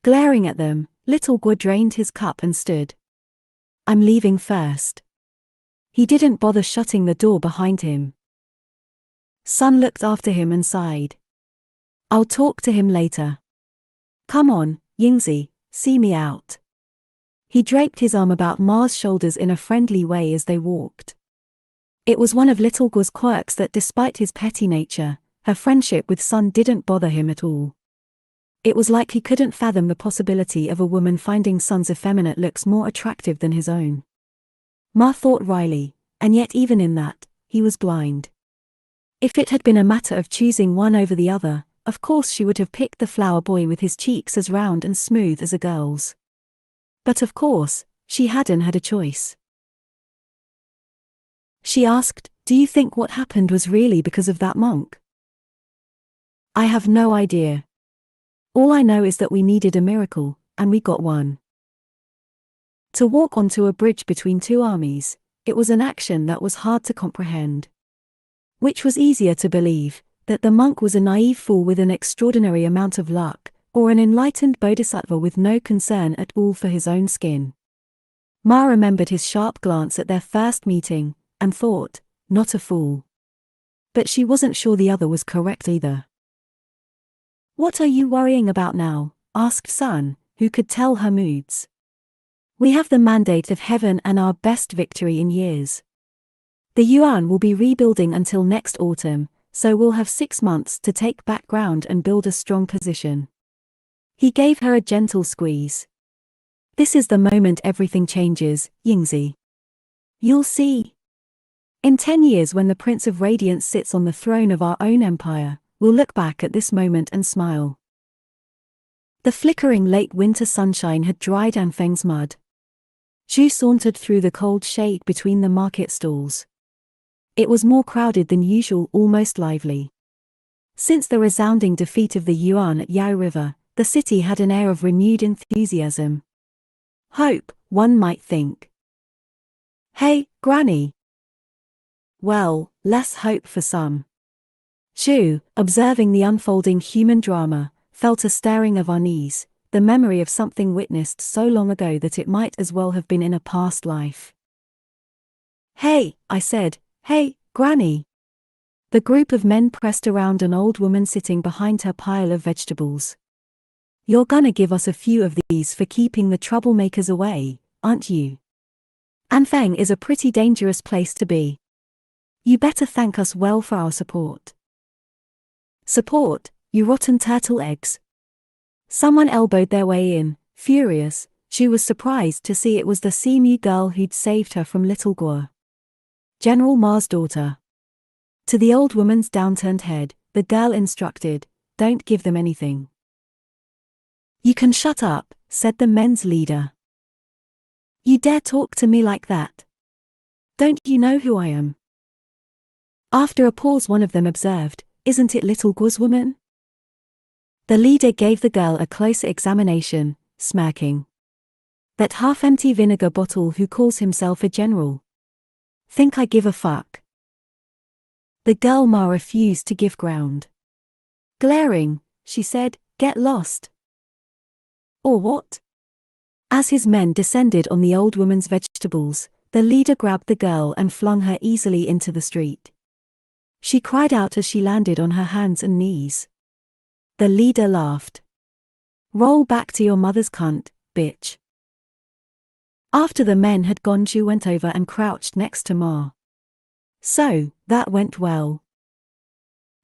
Glaring at them, little Guo drained his cup and stood. "I'm leaving first." He didn't bother shutting the door behind him. Sun looked after him and sighed. "I'll talk to him later. Come on, Yingzi, see me out." He draped his arm about Ma's shoulders in a friendly way as they walked. It was one of little Guo's quirks that despite his petty nature, her friendship with Sun didn't bother him at all. It was like he couldn't fathom the possibility of a woman finding Sun's effeminate looks more attractive than his own. Ma thought wryly, and yet even in that, he was blind. If it had been a matter of choosing one over the other, of course she would have picked the flower boy with his cheeks as round and smooth as a girl's. But of course, she hadn't had a choice. She asked, Do you think what happened was really because of that monk? I have no idea. All I know is that we needed a miracle, and we got one. To walk onto a bridge between two armies, it was an action that was hard to comprehend. Which was easier to believe, that the monk was a naive fool with an extraordinary amount of luck, or an enlightened bodhisattva with no concern at all for his own skin? Ma remembered his sharp glance at their first meeting, and thought, not a fool. But she wasn't sure the other was correct either. What are you worrying about now? Asked Sun, who could tell her moods. We have the mandate of heaven and our best victory in years. The yuan will be rebuilding until next autumn, so we'll have 6 months to take back ground and build a strong position. He gave her a gentle squeeze. This is the moment everything changes, Yingzi. You'll see. In 10 years, when the Prince of Radiance sits on the throne of our own empire, we'll look back at this moment and smile. The flickering late winter sunshine had dried Anfeng's mud. Zhu sauntered through the cold shade between the market stalls. It was more crowded than usual, almost lively. Since the resounding defeat of the Yuan at Yao River, the city had an air of renewed enthusiasm. Hope, one might think. Hey, Granny. Well, less hope for some. Zhu, observing the unfolding human drama, felt a stirring of unease, the memory of something witnessed so long ago that it might as well have been in a past life. Hey, I said, hey, Granny. The group of men pressed around an old woman sitting behind her pile of vegetables. You're gonna give us a few of these for keeping the troublemakers away, aren't you? Anfeng is a pretty dangerous place to be. You better thank us well for our support. Support, you rotten turtle eggs. Someone elbowed their way in, furious. She was surprised to see it was the Simu girl who'd saved her from Little Guo. General Ma's daughter. To the old woman's downturned head, the girl instructed, don't give them anything. You can shut up, said the men's leader. You dare talk to me like that? Don't you know who I am? After a pause, one of them observed, isn't it Little Guo's woman? The leader gave the girl a closer examination, smirking. That half-empty vinegar bottle who calls himself a general. Think I give a fuck? The girl Ma refused to give ground. Glaring, she said, get lost. Or what? As his men descended on the old woman's vegetables, the leader grabbed the girl and flung her easily into the street. She cried out as she landed on her hands and knees. The leader laughed. Roll back to your mother's cunt, bitch. After the men had gone, Zhu went over and crouched next to Ma. So, that went well.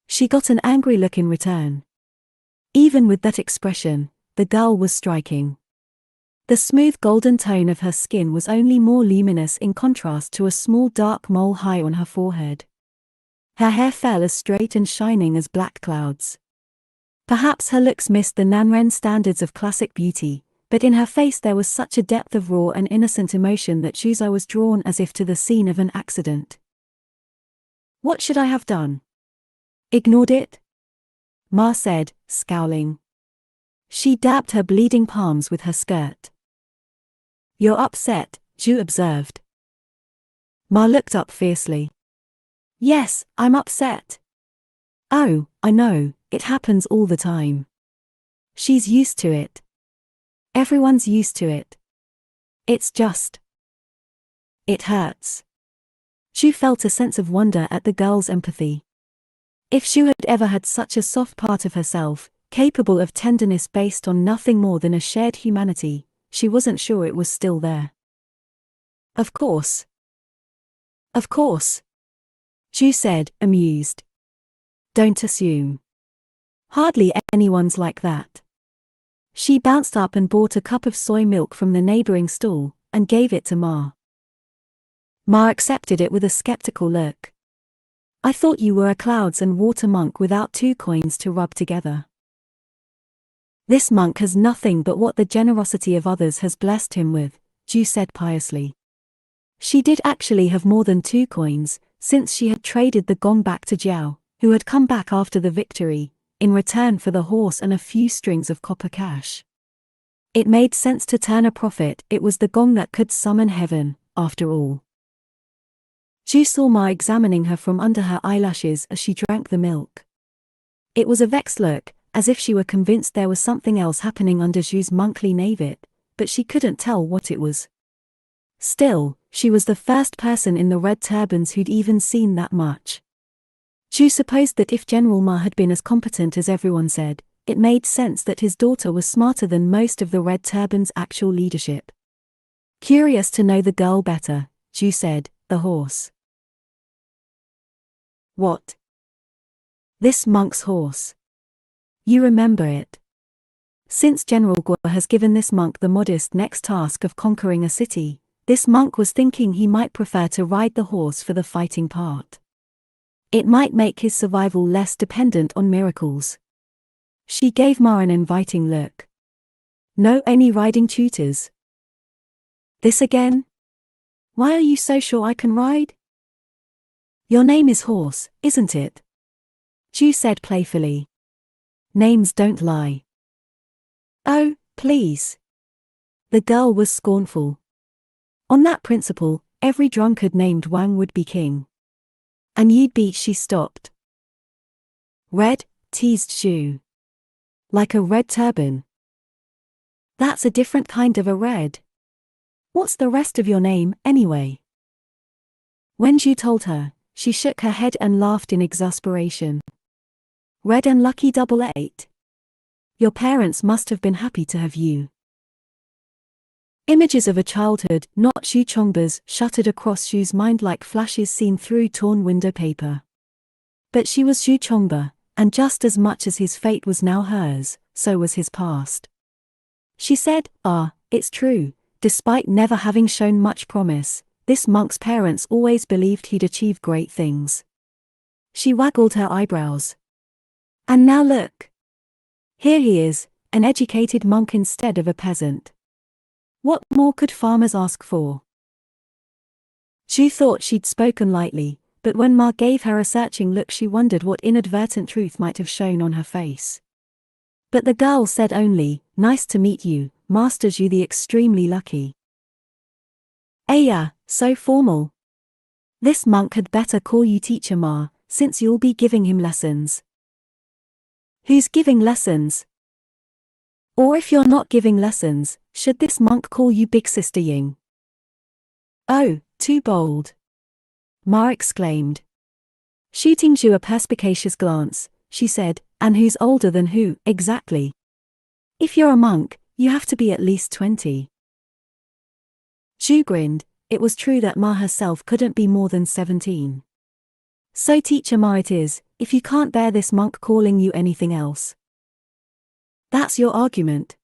She got an angry look in return. Even with that expression, the girl was striking. The smooth golden tone of her skin was only more luminous in contrast to a small dark mole high on her forehead. Her hair fell as straight and shining as black clouds. Perhaps her looks missed the Nanren standards of classic beauty, but in her face there was such a depth of raw and innocent emotion that Shuzo was drawn as if to the scene of an accident. What should I have done? Ignored it? Ma said, scowling. She dabbed her bleeding palms with her skirt. You're upset, Zhu observed. Ma looked up fiercely. Yes, I'm upset. Oh, I know, it happens all the time. She's used to it. Everyone's used to it. It's just. It hurts. Zhu felt a sense of wonder at the girl's empathy. If Zhu had ever had such a soft part of herself, capable of tenderness based on nothing more than a shared humanity, she wasn't sure it was still there. Of course. Of course. Zhu said, amused. Don't assume. Hardly anyone's like that. She bounced up and bought a cup of soy milk from the neighboring stall, and gave it to Ma. Ma accepted it with a skeptical look. I thought you were a clouds and water monk without 2 coins to rub together. This monk has nothing but what the generosity of others has blessed him with, Zhu said piously. She did actually have more than 2 coins, since she had traded the gong back to Jiao, who had come back after the victory, in return for the horse and a few strings of copper cash. It made sense to turn a profit. It was the gong that could summon heaven, after all. Zhu saw Ma examining her from under her eyelashes as she drank the milk. It was a vexed look, as if she were convinced there was something else happening under Zhu's monkly navet, but she couldn't tell what it was. Still, she was the first person in the red turbans who'd even seen that much. Zhu supposed that if General Ma had been as competent as everyone said, it made sense that his daughter was smarter than most of the red turban's actual leadership. Curious to know the girl better, Zhu said, "The horse." "What?" "This monk's horse. You remember it. Since General Guo has given this monk the modest next task of conquering a city, this monk was thinking he might prefer to ride the horse for the fighting part. It might make his survival less dependent on miracles." She gave Ma an inviting look. "Know any riding tutors?" "This again? Why are you so sure I can ride?" "Your name is Horse, isn't it?" Zhu said playfully. "Names don't lie." "Oh, please." The girl was scornful. On that principle, every drunkard named Wang would be king. "And you'd be..." She stopped. "Red," teased Zhu. "Like a red turban?" "That's a different kind of a red. What's the rest of your name, anyway?" When Zhu told her, she shook her head and laughed in exasperation. "Red and lucky 88. Your parents must have been happy to have you." Images of a childhood, not Zhu Chongba's, shuttered across Zhu's mind like flashes seen through torn window paper. But she was Zhu Chongba, and just as much as his fate was now hers, so was his past. She said, "It's true, despite never having shown much promise, this monk's parents always believed he'd achieve great things." She waggled her eyebrows. "And now look. Here he is, an educated monk instead of a peasant. What more could farmers ask for?" Zhu thought she'd spoken lightly, but when Ma gave her a searching look she wondered what inadvertent truth might have shown on her face. But the girl said only, "Nice to meet you, Master Zhu the extremely lucky." "Yeah, so formal. This monk had better call you Teacher Ma, since you'll be giving him lessons." "Who's giving lessons? Or if you're not giving lessons, should this monk call you Big Sister Ying?" "Oh, too bold," Ma exclaimed. Shooting Zhu a perspicacious glance, she said, "And who's older than who, exactly? If you're a monk, you have to be at least 20. Zhu grinned. It was true that Ma herself couldn't be more than 17. "So Teacher Ma it is, if you can't bear this monk calling you anything else." "That's your argument?"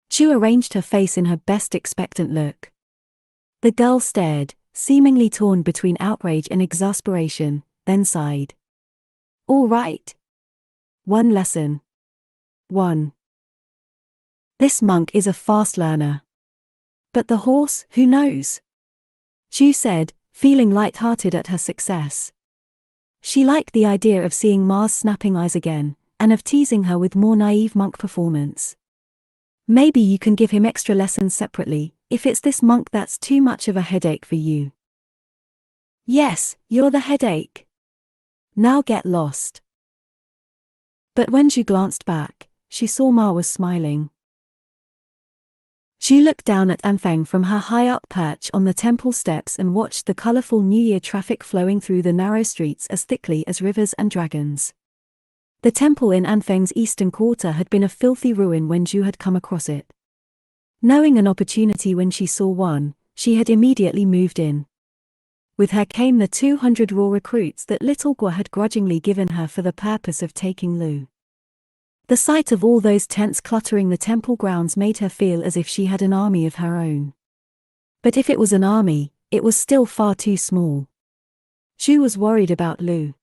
Zhu arranged her face in her best expectant look. The girl stared, seemingly torn between outrage and exasperation, then sighed. "All right. One lesson. One." "This monk is a fast learner. But the horse, who knows?" Zhu said, feeling light-hearted at her success. She liked the idea of seeing Ma's snapping eyes again, and of teasing her with more naive monk performance. "Maybe you can give him extra lessons separately, if it's this monk that's too much of a headache for you." "Yes, you're the headache. Now get lost." But when Zhu glanced back, she saw Ma was smiling. Zhu looked down at Anfeng from her high-up perch on the temple steps and watched the colorful New Year traffic flowing through the narrow streets as thickly as rivers and dragons. The temple in Anfeng's eastern quarter had been a filthy ruin when Zhu had come across it. Knowing an opportunity when she saw one, she had immediately moved in. With her came the 200 raw recruits that little Guo had grudgingly given her for the purpose of taking Lu. The sight of all those tents cluttering the temple grounds made her feel as if she had an army of her own. But if it was an army, it was still far too small. Zhu was worried about Lu.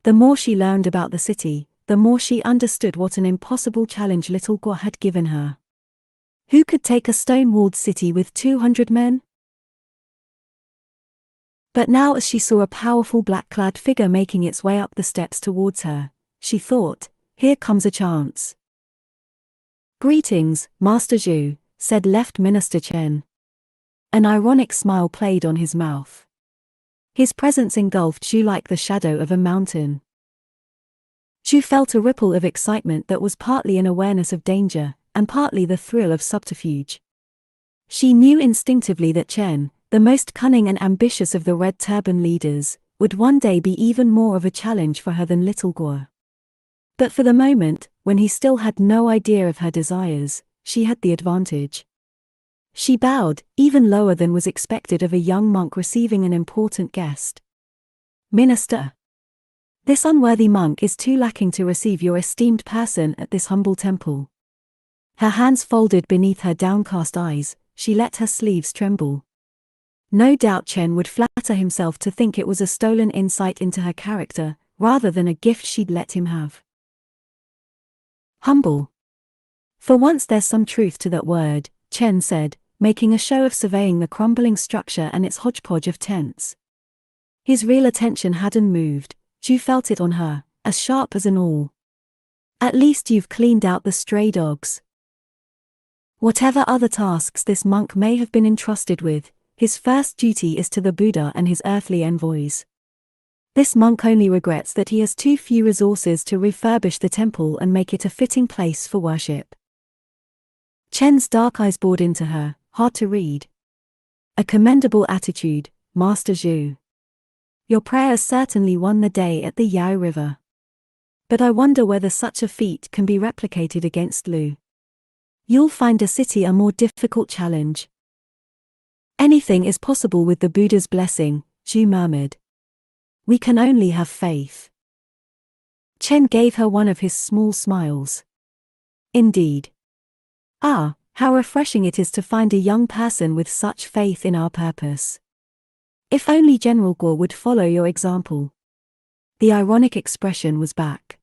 The more she learned about the city, the more she understood what an impossible challenge little Guo had given her. Who could take a stone-walled city with 200 men? But now as she saw a powerful black-clad figure making its way up the steps towards her, she thought, here comes a chance. "Greetings, Master Zhu," said Left Minister Chen. An ironic smile played on his mouth. His presence engulfed Zhu like the shadow of a mountain. Zhu felt a ripple of excitement that was partly an awareness of danger, and partly the thrill of subterfuge. She knew instinctively that Chen, the most cunning and ambitious of the Red Turban leaders, would one day be even more of a challenge for her than Little Guo. But for the moment, when he still had no idea of her desires, she had the advantage. She bowed, even lower than was expected of a young monk receiving an important guest. "Minister. This unworthy monk is too lacking to receive your esteemed person at this humble temple." Her hands folded beneath her downcast eyes, she let her sleeves tremble. No doubt Chen would flatter himself to think it was a stolen insight into her character, rather than a gift she'd let him have. "Humble. For once there's some truth to that word," Chen said, making a show of surveying the crumbling structure and its hodgepodge of tents. His real attention hadn't moved. Zhu felt it on her, as sharp as an awl. "At least you've cleaned out the stray dogs." Whatever other tasks this monk may have been entrusted with, his first duty is to the Buddha and his earthly envoys. This monk only regrets that he has too few resources to refurbish the temple and make it a fitting place for worship. Chen's dark eyes bored into her, hard to read. "A commendable attitude, Master Zhu. Your prayers certainly won the day at the Yao River. But I wonder whether such a feat can be replicated against Lu. You'll find a city a more difficult challenge." "Anything is possible with the Buddha's blessing," Zhu murmured. "We can only have faith." Chen gave her one of his small smiles. "Indeed. Ah, how refreshing it is to find a young person with such faith in our purpose. If only General Guo would follow your example." The ironic expression was back.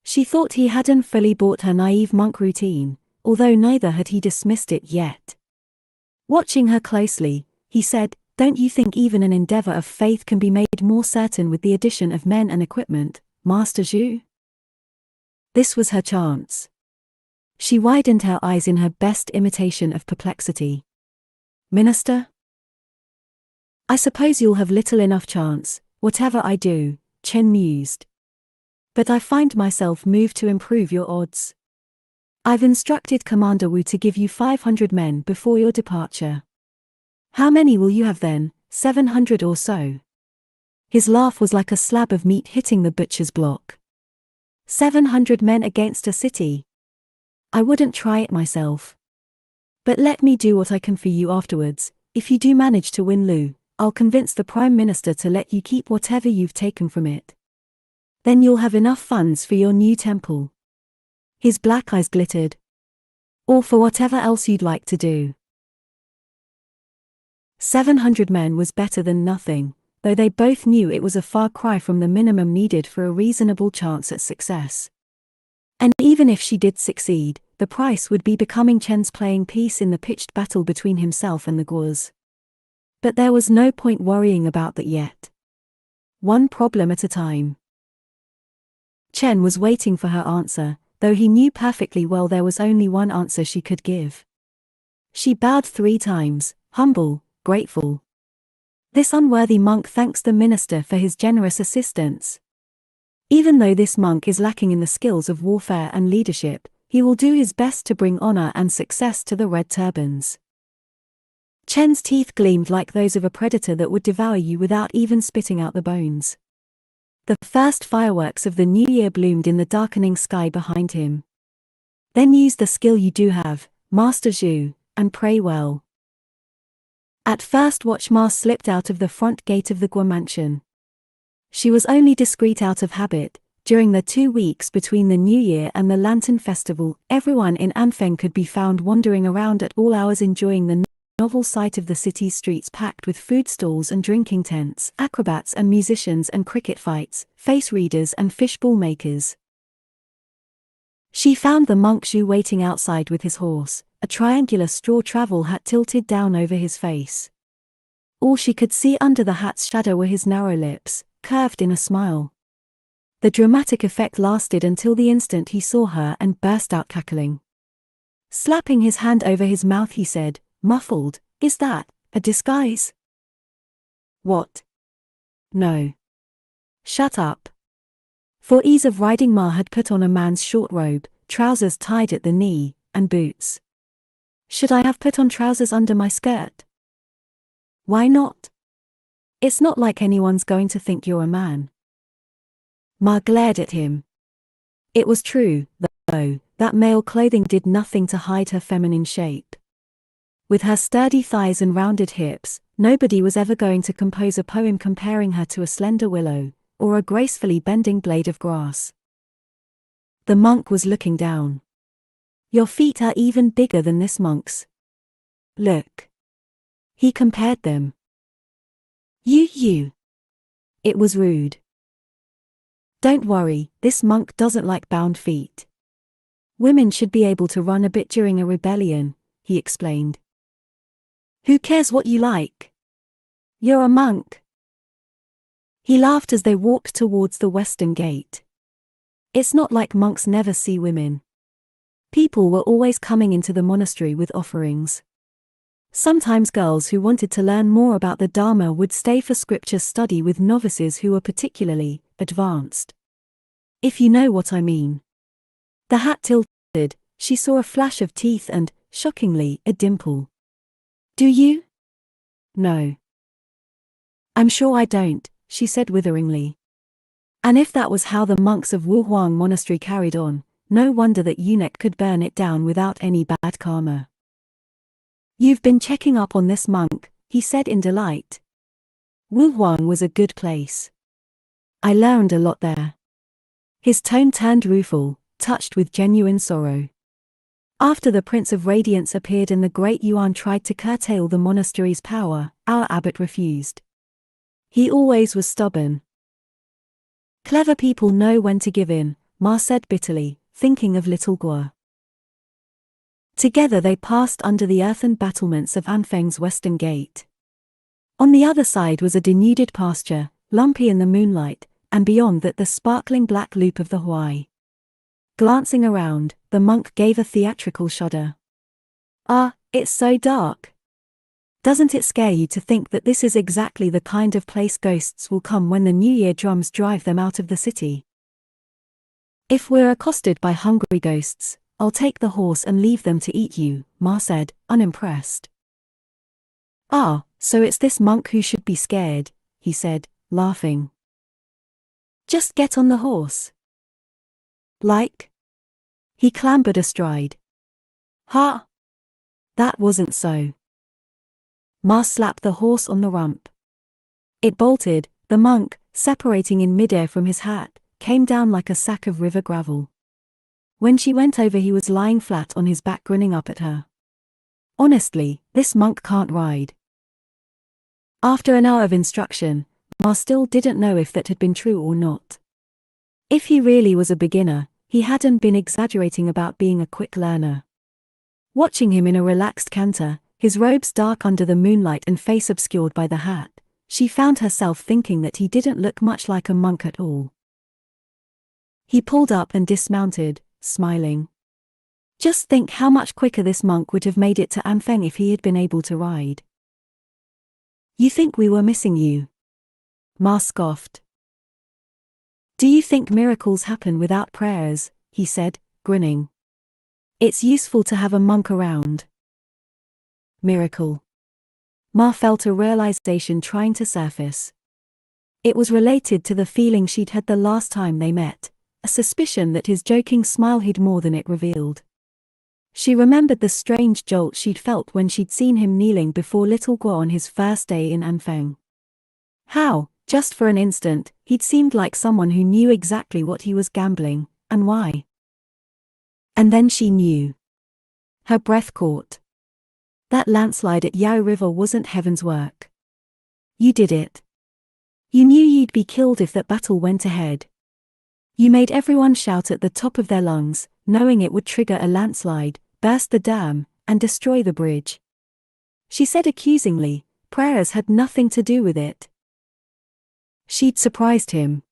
She thought he hadn't fully bought her naive monk routine, although neither had he dismissed it yet. Watching her closely, he said, "Don't you think even an endeavor of faith can be made more certain with the addition of men and equipment, Master Zhu?" This was her chance. She widened her eyes in her best imitation of perplexity. "Minister? I suppose you'll have little enough chance, whatever I do," Chen mused. "But I find myself moved to improve your odds. I've instructed Commander Wu to give you 500 men before your departure. How many will you have then, 700 or so?" His laugh was like a slab of meat hitting the butcher's block. 700 men against a city. I wouldn't try it myself. But let me do what I can for you afterwards. If you do manage to win Lu, I'll convince the Prime Minister to let you keep whatever you've taken from it. Then you'll have enough funds for your new temple." His black eyes glittered. "Or for whatever else you'd like to do." 700 men was better than nothing, though they both knew it was a far cry from the minimum needed for a reasonable chance at success. And even if she did succeed, the price would be becoming Chen's playing piece in the pitched battle between himself and the Guos. But there was no point worrying about that yet. One problem at a time. Chen was waiting for her answer, though he knew perfectly well there was only one answer she could give. She bowed 3 times, humble, grateful. This unworthy monk thanks the minister for his generous assistance. Even though this monk is lacking in the skills of warfare and leadership, he will do his best to bring honor and success to the Red Turbans. Chen's teeth gleamed like those of a predator that would devour you without even spitting out the bones. The first fireworks of the new year bloomed in the darkening sky behind him. "Then use the skill you do have, Master Zhu, and pray well." At first Watch Ma slipped out of the front gate of the Guo mansion. She was only discreet out of habit. During the 2 weeks between the New Year and the Lantern Festival, everyone in Anfeng could be found wandering around at all hours enjoying the novel sight of the city's streets packed with food stalls and drinking tents, acrobats and musicians and cricket fights, face readers and fishbowl makers. She found the monk Zhu waiting outside with his horse, a triangular straw travel hat tilted down over his face. All she could see under the hat's shadow were his narrow lips, curved in a smile. The dramatic effect lasted until the instant he saw her and burst out cackling. Slapping his hand over his mouth, he said, muffled, "Is that a disguise?" "What?" "No." "Shut up." For ease of riding, Ma had put on a man's short robe, trousers tied at the knee, and boots. "Should I have put on trousers under my skirt?" "Why not? It's not like anyone's going to think you're a man." Ma glared at him. It was true, though, that male clothing did nothing to hide her feminine shape. With her sturdy thighs and rounded hips, nobody was ever going to compose a poem comparing her to a slender willow, or a gracefully bending blade of grass. The monk was looking down. "Your feet are even bigger than this monk's. Look." He compared them. You. It was rude. "Don't worry, this monk doesn't like bound feet. Women should be able to run a bit during a rebellion," he explained. "Who cares what you like? You're a monk." He laughed as they walked towards the western gate. It's not like monks never see women. People were always coming into the monastery with offerings. Sometimes girls who wanted to learn more about the Dharma would stay for scripture study with novices who were particularly advanced. If you know what I mean. The hat tilted, she saw a flash of teeth and, shockingly, a dimple. "Do you?" "No. I'm sure I don't," she said witheringly. And if that was how the monks of Wuhuang Monastery carried on, no wonder that eunuch could burn it down without any bad karma. "You've been checking up on this monk," he said in delight. "Wuhuang was a good place. I learned a lot there." His tone turned rueful, touched with genuine sorrow. "After the Prince of Radiance appeared and the Great Yuan tried to curtail the monastery's power, our abbot refused. He always was stubborn." "Clever people know when to give in," Ma said bitterly, thinking of little Guo. Together they passed under the earthen battlements of Anfeng's western gate. On the other side was a denuded pasture, lumpy in the moonlight, and beyond that the sparkling black loop of the Huai. Glancing around, the monk gave a theatrical shudder. "Ah, it's so dark. Doesn't it scare you to think that this is exactly the kind of place ghosts will come when the New Year drums drive them out of the city? If we're accosted by hungry ghosts, I'll take the horse and leave them to eat you," Ma said, unimpressed. "Ah, so it's this monk who should be scared," he said, laughing. "Just get on the horse." "Like?" He clambered astride. "Ha! That wasn't so." Ma slapped the horse on the rump. It bolted. The monk, separating in midair from his hat, came down like a sack of river gravel. When she went over, he was lying flat on his back grinning up at her. Honestly, this monk can't ride. After an hour of instruction, Ma still didn't know if that had been true or not. If he really was a beginner, he hadn't been exaggerating about being a quick learner. Watching him in a relaxed canter, his robes dark under the moonlight and face obscured by the hat, she found herself thinking that he didn't look much like a monk at all. He pulled up and dismounted, smiling. Just think how much quicker this monk would have made it to Anfeng if he had been able to ride. "You think we were missing you?" Ma scoffed. "Do you think miracles happen without prayers?" he said, grinning. "It's useful to have a monk around." Miracle. Ma felt a realization trying to surface. It was related to the feeling she'd had the last time they met, a suspicion that his joking smile hid more than it revealed. She remembered the strange jolt she'd felt when she'd seen him kneeling before little Guo on his first day in Anfeng. How, just for an instant, he'd seemed like someone who knew exactly what he was gambling, and why. And then she knew. Her breath caught. That landslide at Yao River wasn't heaven's work. You did it. You knew you'd be killed if that battle went ahead. You made everyone shout at the top of their lungs, knowing it would trigger a landslide, burst the dam, and destroy the bridge. She said accusingly, prayers had nothing to do with it. She'd surprised him.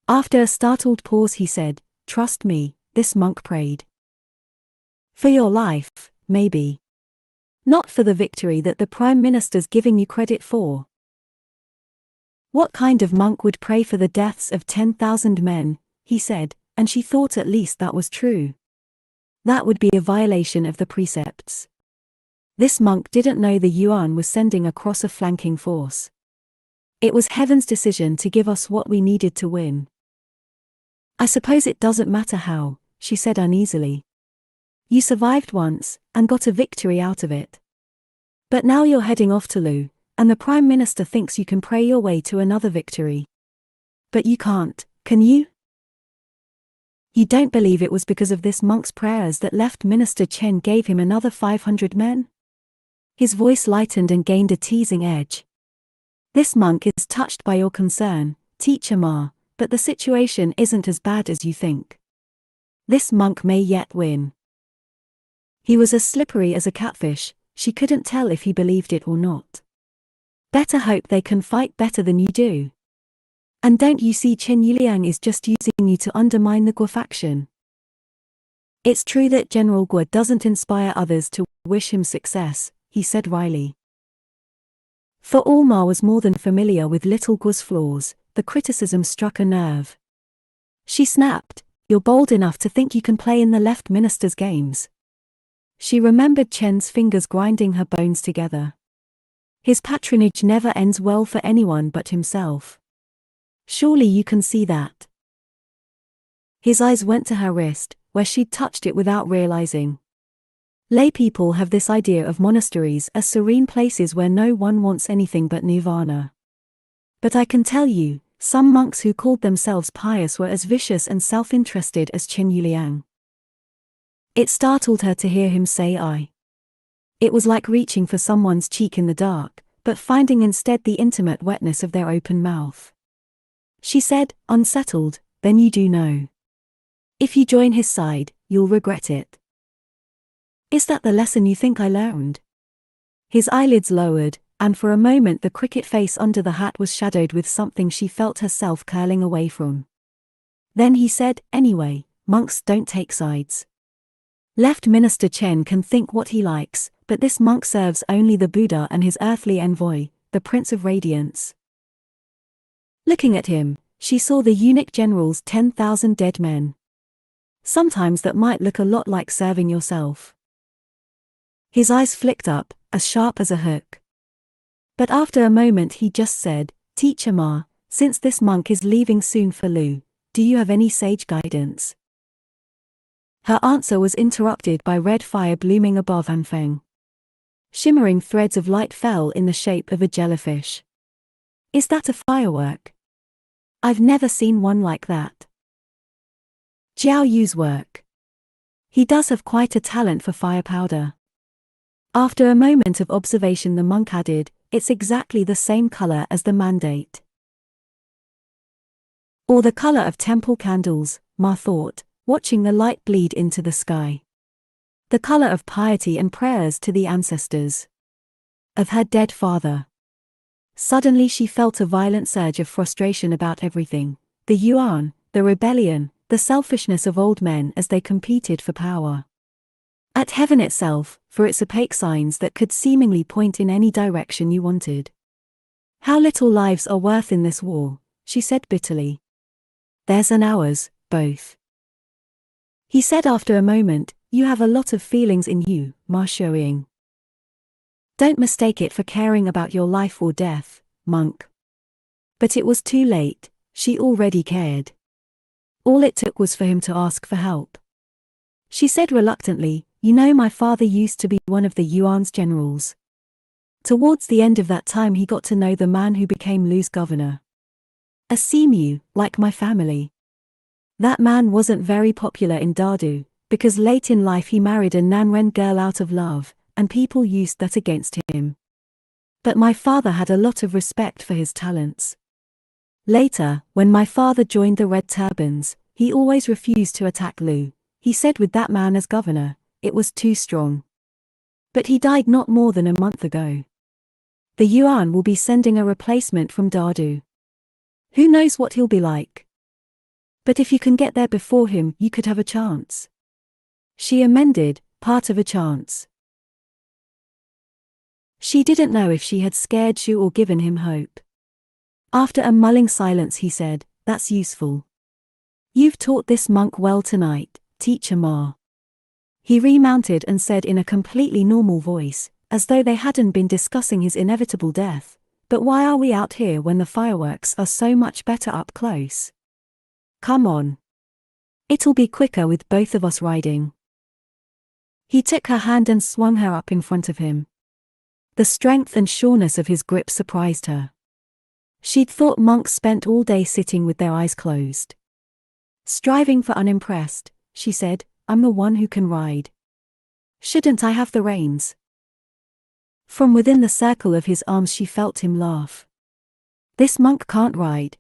After a startled pause he said, "Trust me, this monk prayed. For your life, maybe. Not for the victory that the Prime Minister's giving you credit for." "What kind of monk would pray for the deaths of 10,000 men?" he said, and she thought at least that was true. That would be a violation of the precepts. This monk didn't know the Yuan was sending across a flanking force. It was heaven's decision to give us what we needed to win. "I suppose it doesn't matter how," she said uneasily. "You survived once, and got a victory out of it. But now you're heading off to Lu, and the Prime Minister thinks you can pray your way to another victory. But you can't, can you? You don't believe it was because of this monk's prayers that left Minister Chen gave him another 500 men?" His voice lightened and gained a teasing edge. "This monk is touched by your concern, Teacher Ma, but the situation isn't as bad as you think. This monk may yet win." He was as slippery as a catfish, she couldn't tell if he believed it or not. "Better hope they can fight better than you do. And don't you see Chen Yuliang is just using you to undermine the Guo faction? It's true that General Guo doesn't inspire others to wish him success," he said wryly. For all Ma was more than familiar with little Guo's flaws, the criticism struck a nerve. She snapped, "You're bold enough to think you can play in the left minister's games." She remembered Chen's fingers grinding her bones together. His patronage never ends well for anyone but himself. "Surely you can see that." His eyes went to her wrist, where she'd touched it without realizing. Lay people have this idea of monasteries as serene places where no one wants anything but nirvana. But I can tell you, some monks who called themselves pious were as vicious and self-interested as Chen Yuliang. It startled her to hear him say "I." It was like reaching for someone's cheek in the dark, but finding instead the intimate wetness of their open mouth. She said, unsettled, "Then you do know. If you join his side, you'll regret it." "Is that the lesson you think I learned?" His eyelids lowered, and for a moment the cricket face under the hat was shadowed with something she felt herself curling away from. Then he said, "Anyway, monks don't take sides. Left Minister Chen can think what he likes, but this monk serves only the Buddha and his earthly envoy, the Prince of Radiance." Looking at him, she saw the eunuch general's 10,000 dead men. Sometimes that might look a lot like serving yourself. His eyes flicked up, as sharp as a hook. But after a moment he just said, "Teacher Ma, since this monk is leaving soon for Lu, do you have any sage guidance?" Her answer was interrupted by red fire blooming above Anfeng. Shimmering threads of light fell in the shape of a jellyfish. "Is that a firework? I've never seen one like that." "Jiao Yu's work. He does have quite a talent for fire powder." After a moment of observation the monk added, "It's exactly the same color as the mandate." Or the color of temple candles, Ma thought, watching the light bleed into the sky. The color of piety and prayers to the ancestors. Of her dead father. Suddenly she felt a violent surge of frustration about everything: the Yuan, the rebellion, the selfishness of old men as they competed for power. At heaven itself, for its opaque signs that could seemingly point in any direction you wanted. "How little lives are worth in this war," she said bitterly. "Theirs and ours, both." He said after a moment, "You have a lot of feelings in you, Ma Shuiying. Don't mistake it for caring about your life or death, monk." But it was too late, she already cared. All it took was for him to ask for help. She said reluctantly, "You know my father used to be one of the Yuan's generals. Towards the end of that time he got to know the man who became Lu's governor. A seamew, like my family. That man wasn't very popular in Dadu, because late in life he married a Nanren girl out of love, and people used that against him. But my father had a lot of respect for his talents. Later, when my father joined the Red Turbans, he always refused to attack Lu. He said with that man as governor, it was too strong. But he died not more than a month ago. The Yuan will be sending a replacement from Dardu. Who knows what he'll be like? But if you can get there before him, you could have a chance. She amended, part of a chance. She didn't know if she had scared Shu or given him hope. After a mulling silence he said, "That's useful. You've taught this monk well tonight, Teacher Ma." He remounted and said in a completely normal voice, as though they hadn't been discussing his inevitable death, "But why are we out here when the fireworks are so much better up close? Come on. It'll be quicker with both of us riding." He took her hand and swung her up in front of him. The strength and sureness of his grip surprised her. She'd thought monks spent all day sitting with their eyes closed. Striving for unimpressed, she said, "I'm the one who can ride. Shouldn't I have the reins?" From within the circle of his arms she felt him laugh. "This monk can't ride.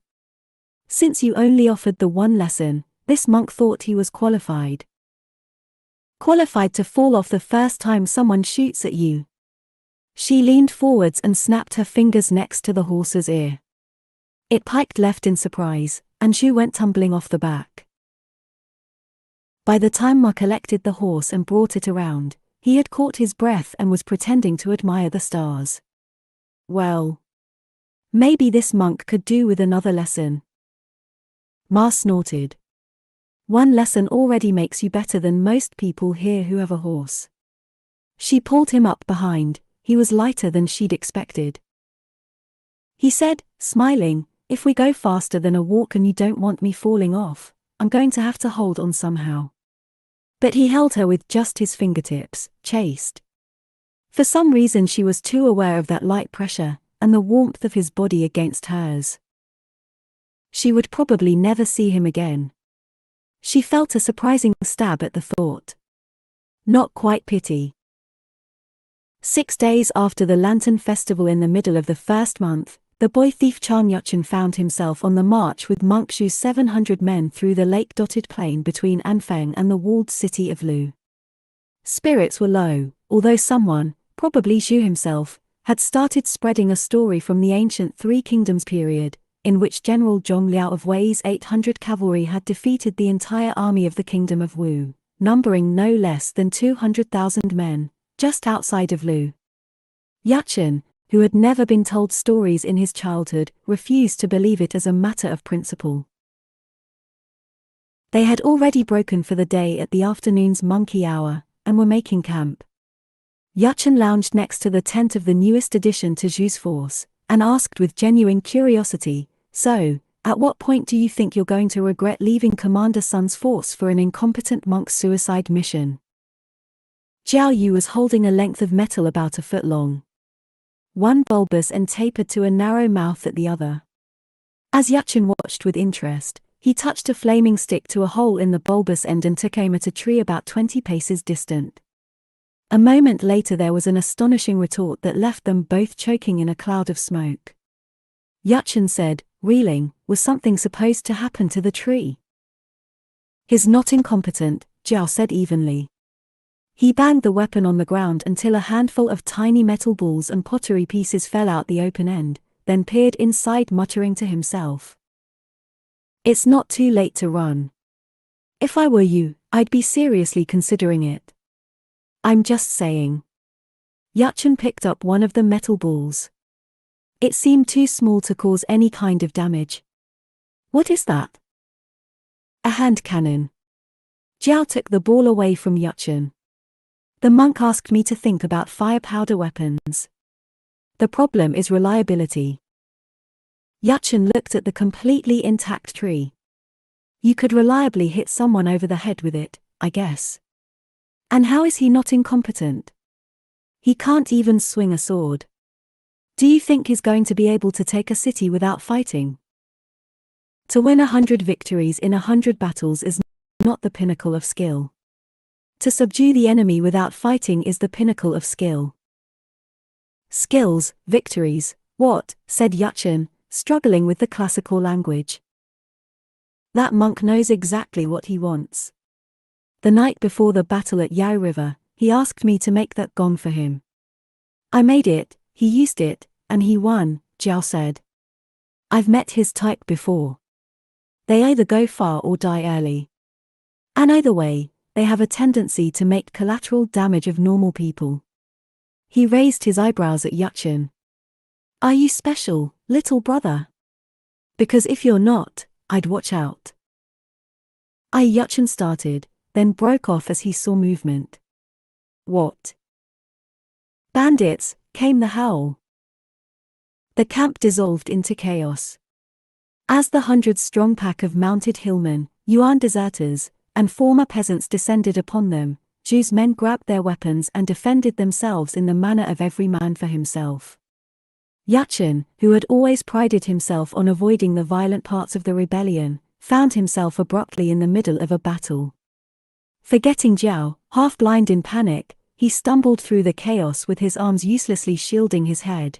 Since you only offered the one lesson, this monk thought he was qualified. Qualified to fall off the first time someone shoots at you." She leaned forwards and snapped her fingers next to the horse's ear. It piked left in surprise, and Zhu went tumbling off the back. By the time Ma collected the horse and brought it around, he had caught his breath and was pretending to admire the stars. Well, maybe this monk could do with another lesson. Ma snorted. "One lesson already makes you better than most people here who have a horse." She pulled him up behind. He was lighter than she'd expected. He said, smiling, "If we go faster than a walk and you don't want me falling off, I'm going to have to hold on somehow." But he held her with just his fingertips, chaste. For some reason she was too aware of that light pressure, and the warmth of his body against hers. She would probably never see him again. She felt a surprising stab at the thought. Not quite pity. 6 days after the Lantern Festival in the middle of the first month, the boy thief Chan Yuchen found himself on the march with Monk Shu's 700 men through the lake-dotted plain between Anfeng and the walled city of Lu. Spirits were low, although someone, probably Zhu himself, had started spreading a story from the ancient Three Kingdoms period, in which General Zhong Liao of Wei's 800 cavalry had defeated the entire army of the Kingdom of Wu, numbering no less than 200,000 men, just outside of Lu. Yuchen, who had never been told stories in his childhood, refused to believe it as a matter of principle. They had already broken for the day at the afternoon's monkey hour, and were making camp. Yuchen lounged next to the tent of the newest addition to Zhu's force, and asked with genuine curiosity, "So, at what point do you think you're going to regret leaving Commander Sun's force for an incompetent monk's suicide mission?" Jiao Yu was holding a length of metal about a foot long. One bulbous and tapered to a narrow mouth at the other. As Yuchen watched with interest, he touched a flaming stick to a hole in the bulbous end and took aim at a tree about 20 paces distant. A moment later there was an astonishing retort that left them both choking in a cloud of smoke. Yuchen said, reeling, "Was something supposed to happen to the tree?" "He's not incompetent," Jiao said evenly. He banged the weapon on the ground until a handful of tiny metal balls and pottery pieces fell out the open end, then peered inside muttering to himself. "It's not too late to run. If I were you, I'd be seriously considering it. I'm just saying." Yuchen picked up one of the metal balls. It seemed too small to cause any kind of damage. "What is that?" "A hand cannon." Jiao took the ball away from Yuchen. "The monk asked me to think about fire powder weapons. The problem is reliability." Yuchen looked at the completely intact tree. "You could reliably hit someone over the head with it, I guess. And how is he not incompetent? He can't even swing a sword. Do you think he's going to be able to take a city without fighting? To win 100 victories in 100 battles is not the pinnacle of skill. To subdue the enemy without fighting is the pinnacle of skill." "Skills, victories, what?" said Yuchen, struggling with the classical language. "That monk knows exactly what he wants. The night before the battle at Yao River, he asked me to make that gong for him. I made it, he used it, and he won, Zhao said. I've met his type before. They either go far or die early. And either way, they have a tendency to make collateral damage of normal people. He raised his eyebrows at Yuchen. Are you special, little brother? Because if you're not, I'd watch out. Yuchen started, then broke off as he saw movement. What? Bandits, came the howl. The camp dissolved into chaos. As the 100-strong pack of mounted hillmen, Yuan deserters, and former peasants descended upon them, Zhu's men grabbed their weapons and defended themselves in the manner of every man for himself. Yuchen, who had always prided himself on avoiding the violent parts of the rebellion, found himself abruptly in the middle of a battle. Forgetting Zhao, half-blind in panic, he stumbled through the chaos with his arms uselessly shielding his head.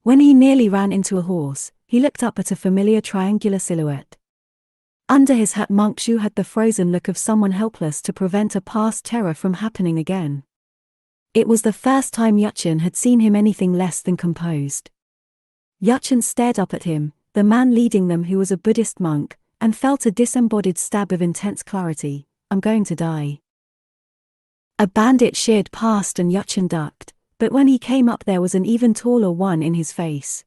When he nearly ran into a horse, he looked up at a familiar triangular silhouette. Under his hat, Monk Zhu had the frozen look of someone helpless to prevent a past terror from happening again. It was the first time Yuchen had seen him anything less than composed. Yuchen stared up at him, the man leading them who was a Buddhist monk, and felt a disembodied stab of intense clarity. I'm going to die. A bandit sheared past and Yuchen ducked, but when he came up there was an even taller one in his face.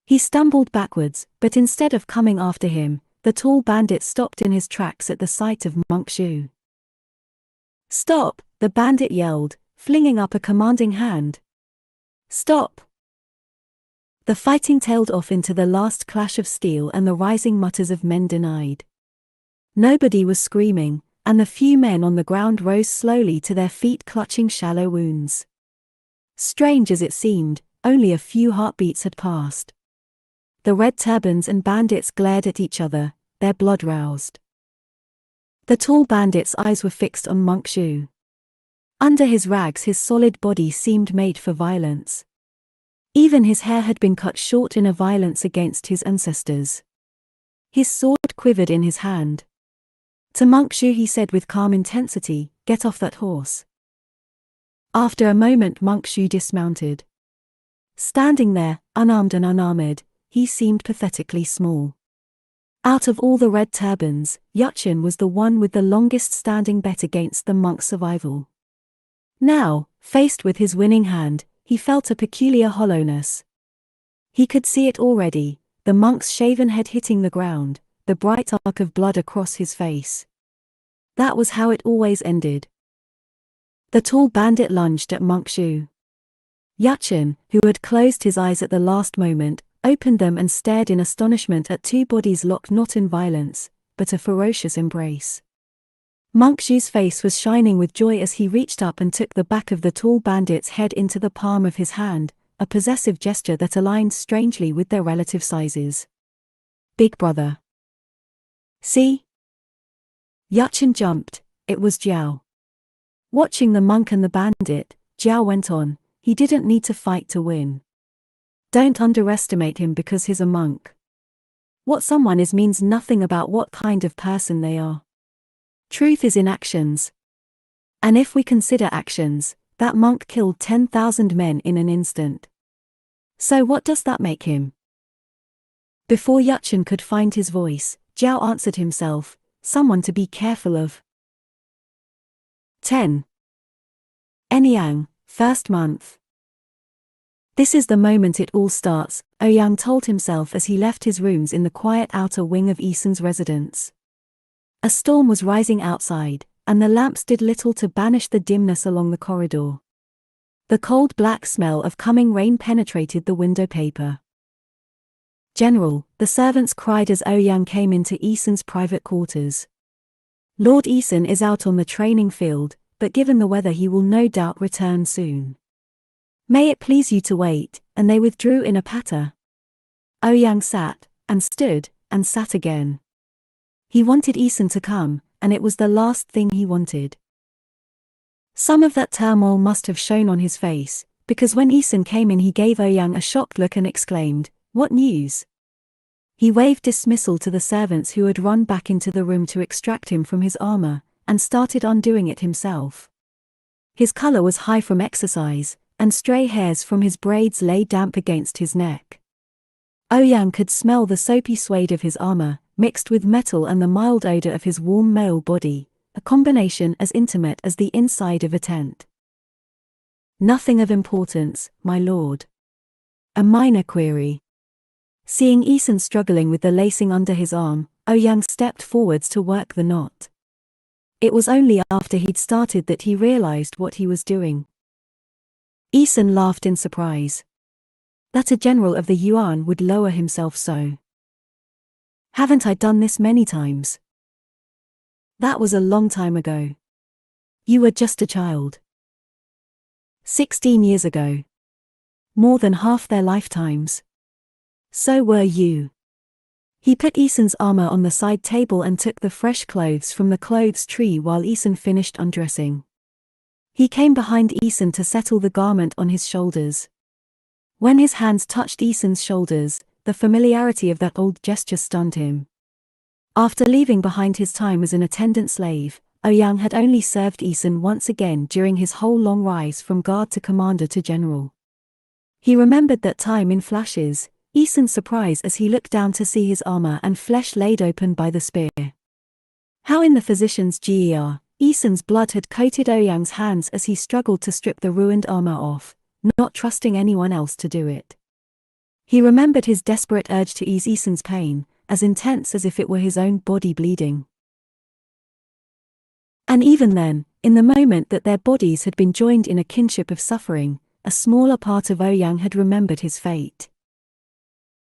He stumbled backwards, but instead of coming after him, the tall bandit stopped in his tracks at the sight of Monk Zhu. Stop, the bandit yelled, flinging up a commanding hand. Stop! The fighting tailed off into the last clash of steel and the rising mutters of men denied. Nobody was screaming, and the few men on the ground rose slowly to their feet clutching shallow wounds. Strange as it seemed, only a few heartbeats had passed. The red turbans and bandits glared at each other, their blood roused. The tall bandit's eyes were fixed on Monk Zhu. Under his rags his solid body seemed made for violence. Even his hair had been cut short in a violence against his ancestors. His sword quivered in his hand. To Monk Zhu he said with calm intensity, "Get off that horse." After a moment Monk Zhu dismounted. Standing there, unarmed and unarmored, he seemed pathetically small. Out of all the red turbans, Yuchen was the one with the longest standing bet against the monk's survival. Now, faced with his winning hand, he felt a peculiar hollowness. He could see it already, the monk's shaven head hitting the ground, the bright arc of blood across his face. That was how it always ended. The tall bandit lunged at Monk Zhu. Yuchen, who had closed his eyes at the last moment, opened them and stared in astonishment at two bodies locked not in violence, but a ferocious embrace. Monk Zhu's face was shining with joy as he reached up and took the back of the tall bandit's head into the palm of his hand, a possessive gesture that aligned strangely with their relative sizes. Big brother. See? Yuchen jumped, it was Zhao. Watching the monk and the bandit, Zhao went on, he didn't need to fight to win. Don't underestimate him because he's a monk. What someone is means nothing about what kind of person they are. Truth is in actions. And if we consider actions, that monk killed 10,000 men in an instant. So what does that make him? Before Yuchen could find his voice, Zhao answered himself, someone to be careful of. 10. Enyang, first month. This is the moment it all starts, Ouyang told himself as he left his rooms in the quiet outer wing of Eason's residence. A storm was rising outside, and the lamps did little to banish the dimness along the corridor. The cold black smell of coming rain penetrated the window paper. General, the servants cried as Ouyang came into Eason's private quarters. Lord Eason is out on the training field, but given the weather he will no doubt return soon. May it please you to wait, and they withdrew in a patter. Ouyang sat, and stood, and sat again. He wanted Eason to come, and it was the last thing he wanted. Some of that turmoil must have shown on his face, because when Eason came in he gave Ouyang a shocked look and exclaimed, "What news?" He waved dismissal to the servants who had run back into the room to extract him from his armor, and started undoing it himself. His color was high from exercise, and stray hairs from his braids lay damp against his neck. Ouyang could smell the soapy suede of his armor, mixed with metal and the mild odor of his warm male body, a combination as intimate as the inside of a tent. "Nothing of importance, my lord." "A minor query." Seeing Eason struggling with the lacing under his arm, Ouyang stepped forwards to work the knot. It was only after he'd started that he realized what he was doing. Eason laughed in surprise. That a general of the Yuan would lower himself so. "Haven't I done this many times?" "That was a long time ago. You were just a child." 16 years ago. More than half their lifetimes. So were you. He put Eason's armor on the side table and took the fresh clothes from the clothes tree while Eason finished undressing. He came behind Eason to settle the garment on his shoulders. When his hands touched Eason's shoulders, the familiarity of that old gesture stunned him. After leaving behind his time as an attendant slave, Ouyang had only served Eason once again during his whole long rise from guard to commander to general. He remembered that time in flashes, Eason's surprise as he looked down to see his armor and flesh laid open by the spear. How in the physician's GER, Eason's blood had coated Ouyang's hands as he struggled to strip the ruined armor off, not trusting anyone else to do it. He remembered his desperate urge to ease Eason's pain, as intense as if it were his own body bleeding. And even then, in the moment that their bodies had been joined in a kinship of suffering, a smaller part of Ouyang had remembered his fate.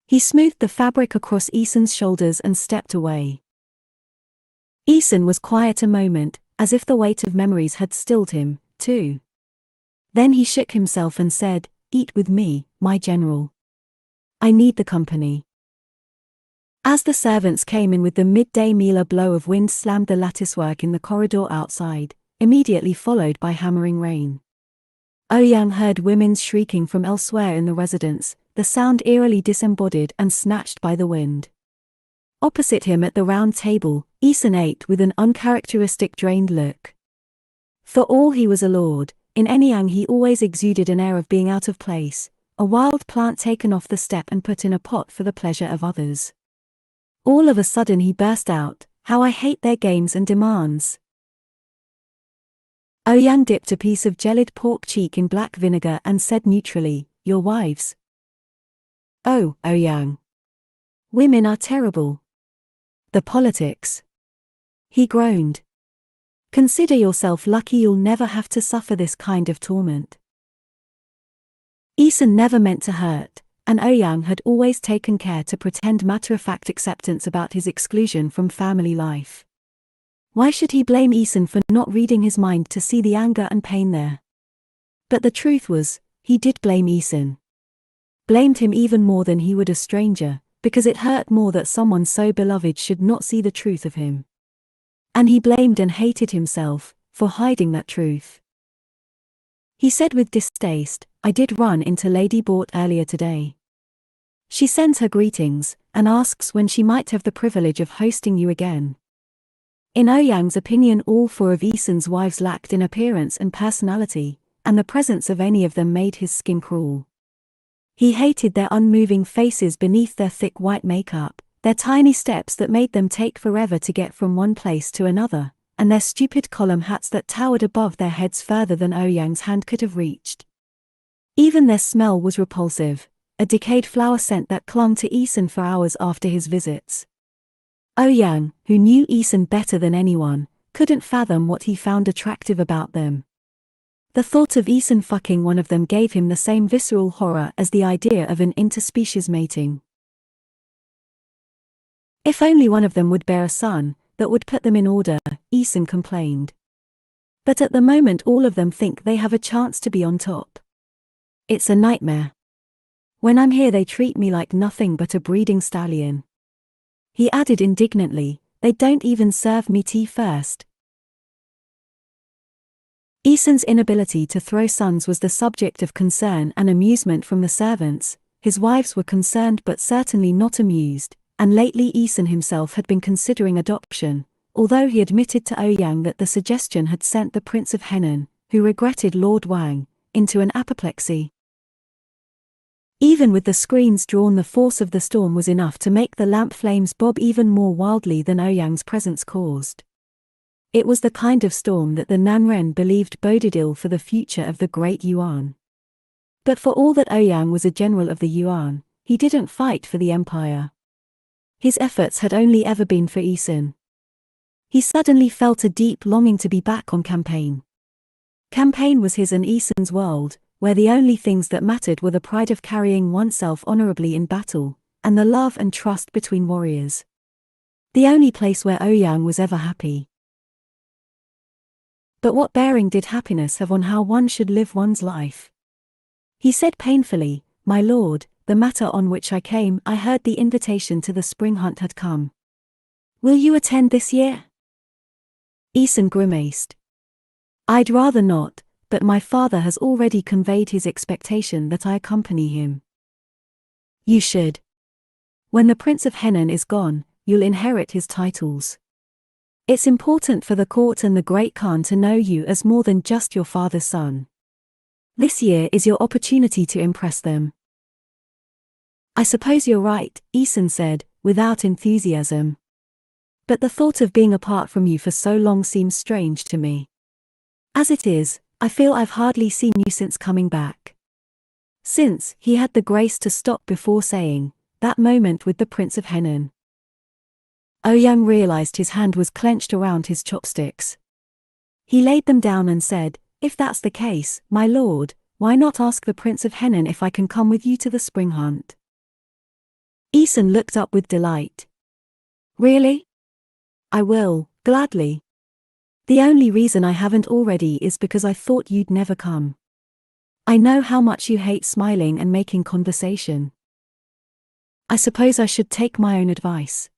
He smoothed the fabric across Eason's shoulders and stepped away. Eason was quiet a moment, as if the weight of memories had stilled him, too. Then he shook himself and said, "Eat with me, my general. I need the company." As the servants came in with the midday meal, a blow of wind slammed the latticework in the corridor outside, immediately followed by hammering rain. Ouyang heard women's shrieking from elsewhere in the residence, the sound eerily disembodied and snatched by the wind. Opposite him at the round table, Eason ate with an uncharacteristic drained look. For all he was a lord, in Anyang he always exuded an air of being out of place, a wild plant taken off the step and put in a pot for the pleasure of others. All of a sudden he burst out, "How I hate their games and demands." Ouyang dipped a piece of jellied pork cheek in black vinegar and said neutrally, "Your wives." "Oh, Ouyang. Women are terrible. The politics." He groaned. "Consider yourself lucky you'll never have to suffer this kind of torment." Eason never meant to hurt, and Ouyang had always taken care to pretend matter-of-fact acceptance about his exclusion from family life. Why should he blame Eason for not reading his mind to see the anger and pain there? But the truth was, he did blame Eason. Blamed him even more than he would a stranger, because it hurt more that someone so beloved should not see the truth of him. And he blamed and hated himself for hiding that truth. He said with distaste, "I did run into Lady Bort earlier today. She sends her greetings, and asks when she might have the privilege of hosting you again." In Ouyang's opinion, all four of Eason's wives lacked in appearance and personality, and the presence of any of them made his skin crawl. He hated their unmoving faces beneath their thick white makeup, their tiny steps that made them take forever to get from one place to another, and their stupid column hats that towered above their heads further than Ouyang's hand could have reached. Even their smell was repulsive, a decayed flower scent that clung to Eason for hours after his visits. Ouyang, who knew Eason better than anyone, couldn't fathom what he found attractive about them. The thought of Eason fucking one of them gave him the same visceral horror as the idea of an interspecies mating. If only one of them would bear a son, that would put them in order, Eason complained. But at the moment all of them think they have a chance to be on top. It's a nightmare. When I'm here they treat me like nothing but a breeding stallion. He added indignantly, "They don't even serve me tea first." Eason's inability to throw sons was the subject of concern and amusement from the servants. His wives were concerned but certainly not amused, and lately Eason himself had been considering adoption, although he admitted to Ouyang that the suggestion had sent the Prince of Henan, who regretted Lord Wang, into an apoplexy. Even with the screens drawn, the force of the storm was enough to make the lamp flames bob even more wildly than Ouyang's presence caused. It was the kind of storm that the Nanren believed boded ill for the future of the Great Yuan. But for all that Ouyang was a general of the Yuan, he didn't fight for the empire. His efforts had only ever been for Isun. He suddenly felt a deep longing to be back on campaign. Campaign was his and Isun's world, where the only things that mattered were the pride of carrying oneself honorably in battle, and the love and trust between warriors. The only place where Ouyang was ever happy. But what bearing did happiness have on how one should live one's life? He said painfully, "My lord, the matter on which I came, I heard the invitation to the spring hunt had come. Will you attend this year?" Isun grimaced. "I'd rather not, but my father has already conveyed his expectation that I accompany him." "You should. When the Prince of Henan is gone, you'll inherit his titles. It's important for the court and the Great Khan to know you as more than just your father's son. This year is your opportunity to impress them." "I suppose you're right," Isun said, without enthusiasm. "But the thought of being apart from you for so long seems strange to me. As it is, I feel I've hardly seen you since coming back." Since, he had the grace to stop before saying, "that moment with the Prince of Henan." Ouyang realized his hand was clenched around his chopsticks. He laid them down and said, "If that's the case, my lord, why not ask the Prince of Henan if I can come with you to the spring hunt?" Isun looked up with delight. "Really? I will, gladly. The only reason I haven't already is because I thought you'd never come. I know how much you hate smiling and making conversation. I suppose I should take my own advice.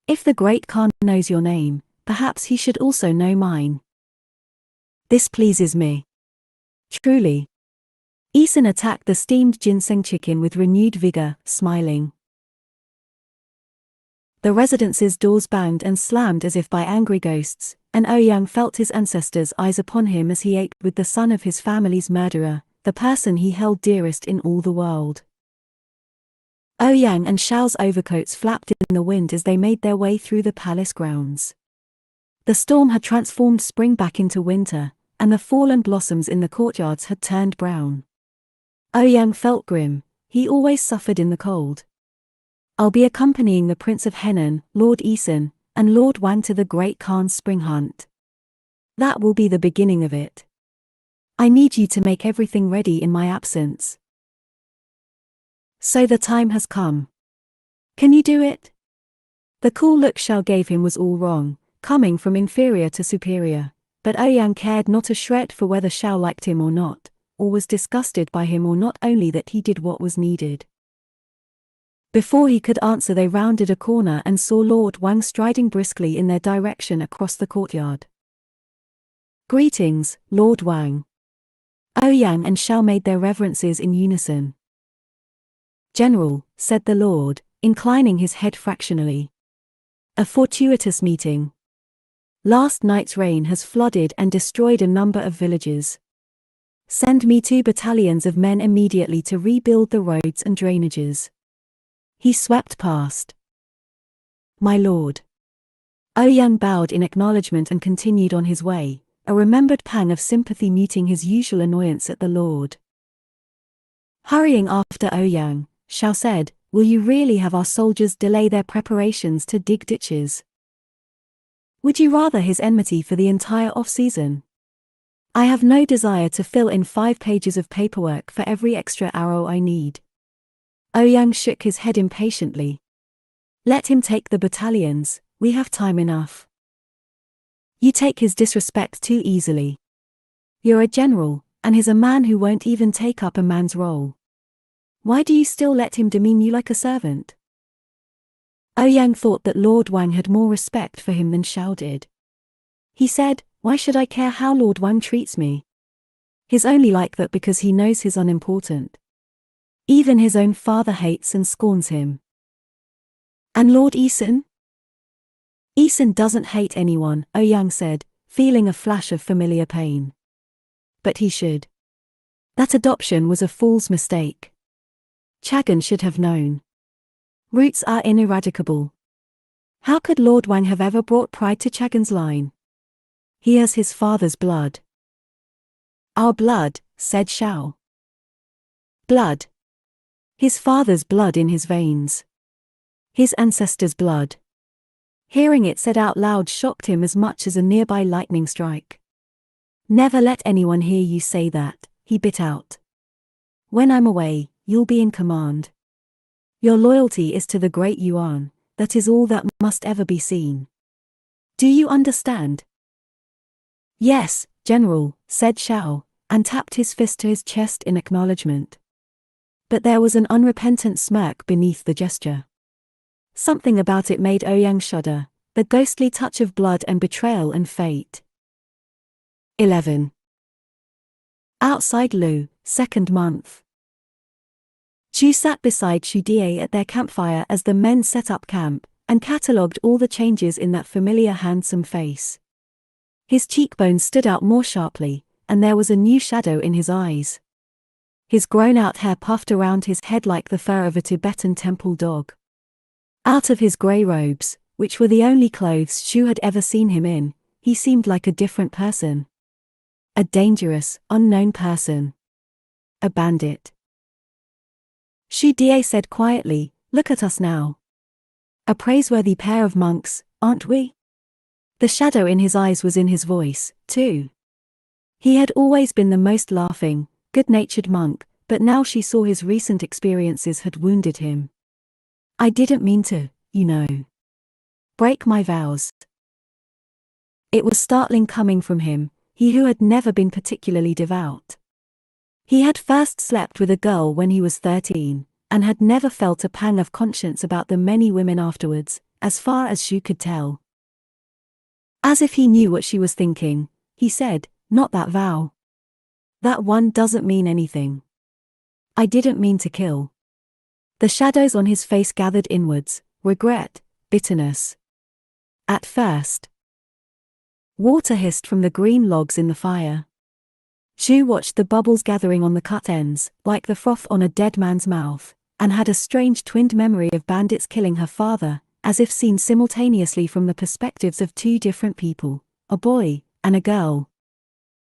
If the Great Khan knows your name, perhaps he should also know mine. This pleases me. Truly." Isun attacked the steamed ginseng chicken with renewed vigor, smiling. The residence's doors banged and slammed as if by angry ghosts, and Ouyang felt his ancestors' eyes upon him as he ate with the son of his family's murderer, the person he held dearest in all the world. Ouyang and Xiao's overcoats flapped in the wind as they made their way through the palace grounds. The storm had transformed spring back into winter, and the fallen blossoms in the courtyards had turned brown. Ouyang felt grim. He always suffered in the cold. "I'll be accompanying the Prince of Henan, Lord Isun, and Lord Wang to the Great Khan's spring hunt. That will be the beginning of it. I need you to make everything ready in my absence." "So the time has come. Can you do it?" The cool look Xiao gave him was all wrong, coming from inferior to superior, but Ouyang cared not a shred for whether Xiao liked him or not, or was disgusted by him or not, only that he did what was needed. Before he could answer, they rounded a corner and saw Lord Wang striding briskly in their direction across the courtyard. "Greetings, Lord Wang." Ouyang and Xiao made their reverences in unison. "General," said the lord, inclining his head fractionally. "A fortuitous meeting. Last night's rain has flooded and destroyed a number of villages. Send me 2 battalions of men immediately to rebuild the roads and drainages." He swept past. "My lord." Ouyang bowed in acknowledgement and continued on his way, a remembered pang of sympathy muting his usual annoyance at the lord. Hurrying after Ouyang, Xiao said, "Will you really have our soldiers delay their preparations to dig ditches? Would you rather his enmity for the entire off-season? I have no desire to fill in 5 pages of paperwork for every extra arrow I need." Ouyang shook his head impatiently. "Let him take the battalions, we have time enough. You take his disrespect too easily. You're a general, and he's a man who won't even take up a man's role. Why do you still let him demean you like a servant?" Ouyang thought that Lord Wang had more respect for him than Xiao did. He said, "Why should I care how Lord Wang treats me? He's only like that because he knows he's unimportant. Even his own father hates and scorns him." "And Lord Isun?" "Isun doesn't hate anyone," Ouyang said, feeling a flash of familiar pain. "But he should. That adoption was a fool's mistake. Chagan should have known. Roots are ineradicable. How could Lord Wang have ever brought pride to Chagan's line? He has his father's blood. Our blood, said Shao. Blood. His father's blood in his veins. His ancestors' blood. Hearing it said out loud shocked him as much as a nearby lightning strike. Never let anyone hear you say that, he bit out. When I'm away, you'll be in command. Your loyalty is to the great Yuan, that is all that must ever be seen. Do you understand? Yes, General, said Shao, and tapped his fist to his chest in acknowledgement. But there was an unrepentant smirk beneath the gesture. Something about it made Ouyang shudder, the ghostly touch of blood and betrayal and fate. 11. Outside Lu, second month. Zhu sat beside Xu Die at their campfire as the men set up camp, and catalogued all the changes in that familiar handsome face. His cheekbones stood out more sharply, and there was a new shadow in his eyes. His grown-out hair puffed around his head like the fur of a Tibetan temple dog. Out of his grey robes, which were the only clothes Xu had ever seen him in, he seemed like a different person. A dangerous, unknown person. A bandit. Xu Die said quietly, "Look at us now. A praiseworthy pair of monks, aren't we?" The shadow in his eyes was in his voice, too. He had always been the most laughing, good-natured monk, but now she saw his recent experiences had wounded him. "I didn't mean to, you know. Break my vows." It was startling coming from him, he who had never been particularly devout. He had first slept with a girl when he was 13, and had never felt a pang of conscience about the many women afterwards, as far as Xu could tell. As if he knew what she was thinking, he said, "Not that vow. That one doesn't mean anything. I didn't mean to kill." The shadows on his face gathered inwards, regret, bitterness. At first. Water hissed from the green logs in the fire. Xu watched the bubbles gathering on the cut ends, like the froth on a dead man's mouth, and had a strange twinned memory of bandits killing her father, as if seen simultaneously from the perspectives of two different people, a boy and a girl.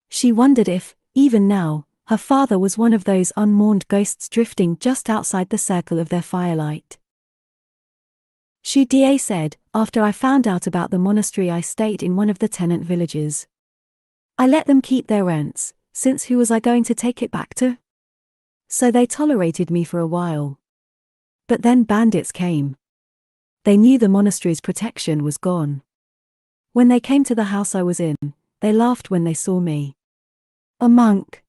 She wondered if, even now, her father was one of those unmourned ghosts drifting just outside the circle of their firelight. Xu Die said, "After I found out about the monastery I stayed in one of the tenant villages. I let them keep their rents, since who was I going to take it back to? So they tolerated me for a while. But then bandits came. They knew the monastery's protection was gone. When they came to the house I was in, they laughed when they saw me. A monk.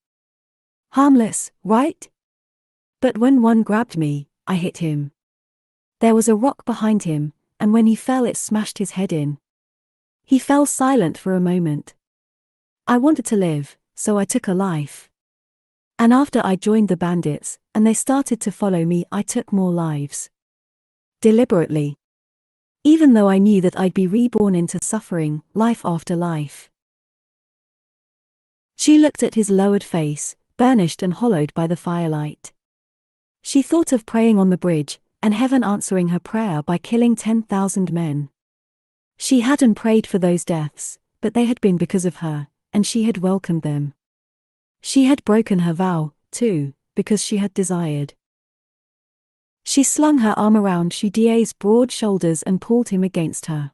Harmless, right? But when one grabbed me, I hit him. There was a rock behind him, and when he fell it smashed his head in. He fell silent for a moment. I wanted to live, so I took a life. And after I joined the bandits, and they started to follow me, I took more lives. Deliberately. Even though I knew that I'd be reborn into suffering, life after life." She looked at his lowered face, burnished and hollowed by the firelight. She thought of praying on the bridge, and heaven answering her prayer by killing 10,000 men. She hadn't prayed for those deaths, but they had been because of her, and she had welcomed them. She had broken her vow, too, because she had desired. She slung her arm around Xu Die's broad shoulders and pulled him against her.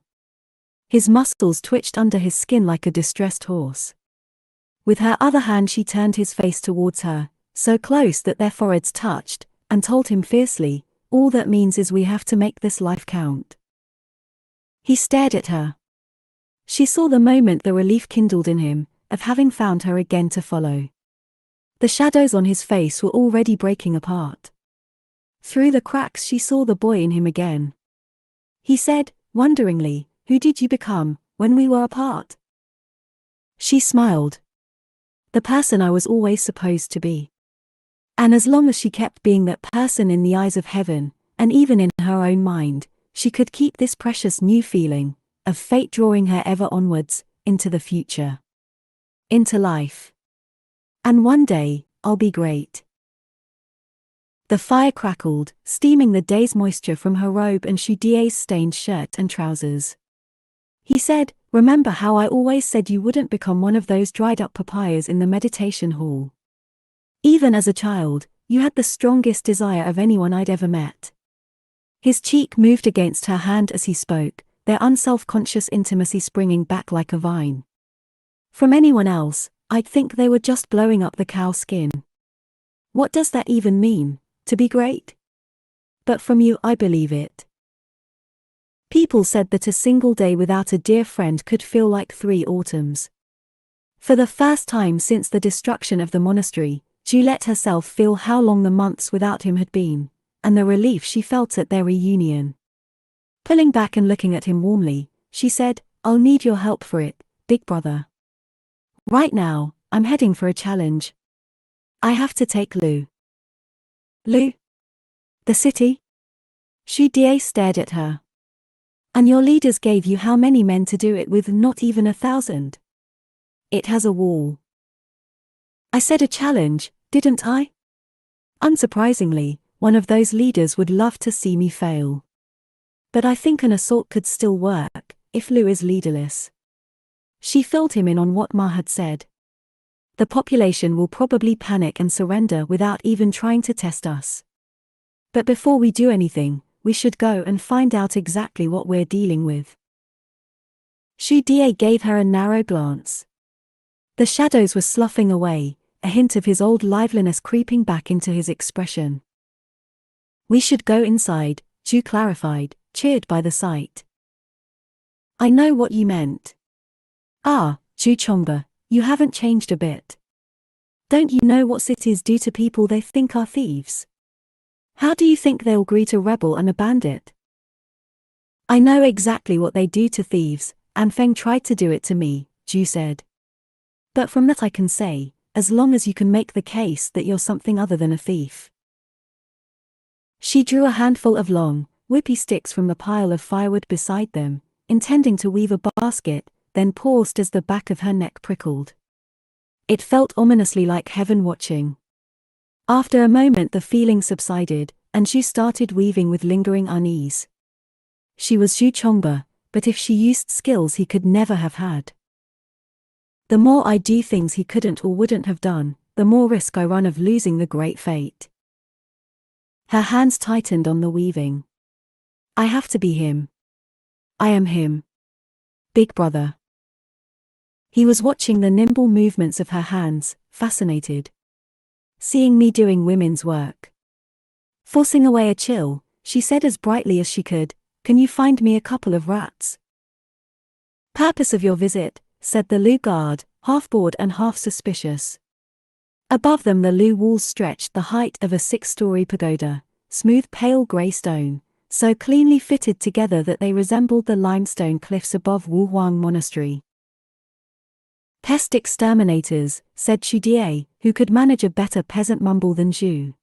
His muscles twitched under his skin like a distressed horse. With her other hand she turned his face towards her, so close that their foreheads touched, and told him fiercely, "All that means is we have to make this life count." He stared at her. She saw the moment the relief kindled in him, of having found her again to follow. The shadows on his face were already breaking apart. Through the cracks she saw the boy in him again. He said, wonderingly, "Who did you become, when we were apart?" She smiled. "The person I was always supposed to be." And as long as she kept being that person in the eyes of heaven, and even in her own mind, she could keep this precious new feeling, of fate drawing her ever onwards, into the future. Into life. And one day, I'll be great. The fire crackled, steaming the day's moisture from her robe and Shudie's stained shirt and trousers. He said, "Remember how I always said you wouldn't become one of those dried-up papayas in the meditation hall? Even as a child, you had the strongest desire of anyone I'd ever met." His cheek moved against her hand as he spoke, their unself-conscious intimacy springing back like a vine. From anyone else, I'd think they were just blowing up the cow skin. What does that even mean, to be great? But from you I believe it. People said that a single day without a dear friend could feel like 3 autumns. For the first time since the destruction of the monastery, Ju let herself feel how long the months without him had been, and the relief she felt at their reunion. Pulling back and looking at him warmly, she said, "I'll need your help for it, big brother. Right now, I'm heading for a challenge. I have to take Lu." "Lu? The city?" Shudie stared at her. "And your leaders gave you how many men to do it with? Not even 1,000. It has a wall." "I said a challenge, didn't I? Unsurprisingly, one of those leaders would love to see me fail. But I think an assault could still work, if Lu is leaderless." She filled him in on what Ma had said. "The population will probably panic and surrender without even trying to test us. But before we do anything, we should go and find out exactly what we're dealing with." Shudie gave her a narrow glance. The shadows were sloughing away, a hint of his old liveliness creeping back into his expression. "We should go inside," Ju clarified, cheered by the sight. "I know what you meant. Ah, Ju Chongba, you haven't changed a bit. Don't you know what cities do to people they think are thieves? How do you think they'll greet a rebel and a bandit?" "I know exactly what they do to thieves, and Feng tried to do it to me," Ju said. "But from that I can say, as long as you can make the case that you're something other than a thief." She drew a handful of long, whippy sticks from the pile of firewood beside them, intending to weave a basket, then paused as the back of her neck prickled. It felt ominously like heaven watching. After a moment the feeling subsided, and she started weaving with lingering unease. She was Zhu Chongba, but if she used skills he could never have had. "The more I do things he couldn't or wouldn't have done, the more risk I run of losing the great fate." Her hands tightened on the weaving. "I have to be him. I am him. Big brother." He was watching the nimble movements of her hands, fascinated. "Seeing me doing women's work." Forcing away a chill, she said as brightly as she could, "Can you find me a couple of rats?" "Purpose of your visit," said the Lu guard, half bored and half suspicious. Above them the Lu walls stretched the height of a 6-story pagoda, smooth pale grey stone, so cleanly fitted together that they resembled the limestone cliffs above Wuhuang Monastery. "Pest exterminators," said Shudie, who could manage a better peasant mumble than Zhu.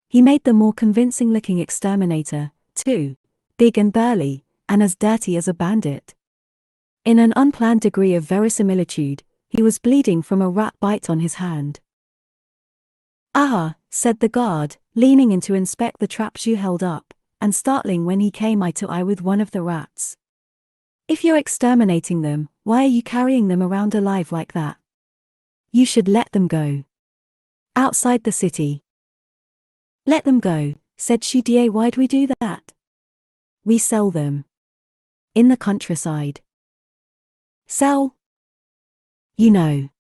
He made the more convincing-looking exterminator, too, big and burly, and as dirty as a bandit. In an unplanned degree of verisimilitude, he was bleeding from a rat bite on his hand. "Ah," said the guard, leaning in to inspect the trap Zhu held up, and startling when he came eye to eye with one of the rats. "If you're exterminating them, why are you carrying them around alive like that? You should let them go. Outside the city." "Let them go," said Shudie. "Why'd we do that?" "We sell them. In the countryside." "Sell?" "You know.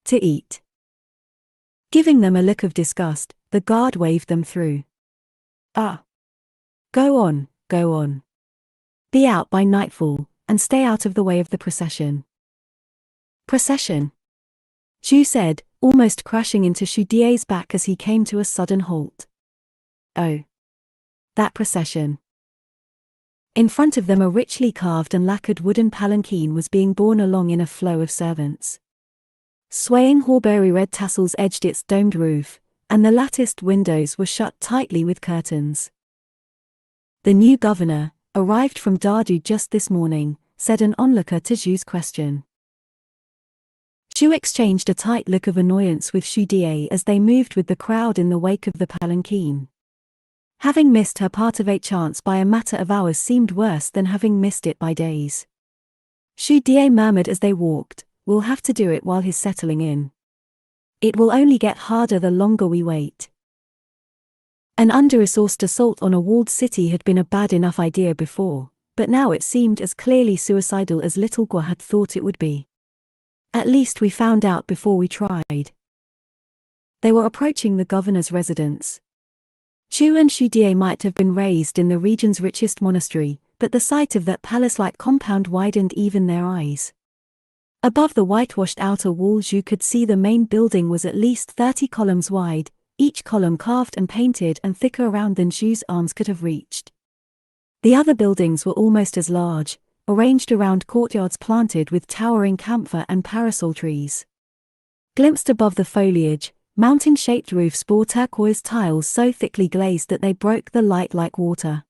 To eat." Giving them a look of disgust, the guard waved them through. "Ah. Go on, go on. Be out by nightfall, and stay out of the way of the procession." "Procession?" Zhu said, almost crashing into Shudie's back as he came to a sudden halt. "Oh. That procession." In front of them a richly carved and lacquered wooden palanquin was being borne along in a flow of servants. Swaying Horbury red tassels edged its domed roof, and the latticed windows were shut tightly with curtains. "The new governor, arrived from Dardu just this morning," said an onlooker to Zhu's question. Zhu exchanged a tight look of annoyance with Xu Die as they moved with the crowd in the wake of the palanquin. Having missed her part of a chance by a matter of hours seemed worse than having missed it by days. Xu Die murmured as they walked, "We'll have to do it while he's settling in. It will only get harder the longer we wait." An under-resourced assault on a walled city had been a bad enough idea before, but now it seemed as clearly suicidal as Little Gua had thought it would be. At least we found out before we tried. They were approaching the governor's residence. Zhu and Xu Die might have been raised in the region's richest monastery, but the sight of that palace-like compound widened even their eyes. Above the whitewashed outer wall, Zhu could see the main building was at least 30 columns wide, each column carved and painted and thicker around than Zhu's arms could have reached. The other buildings were almost as large, arranged around courtyards planted with towering camphor and parasol trees. Glimpsed above the foliage, mountain-shaped roofs bore turquoise tiles so thickly glazed that they broke the light like water.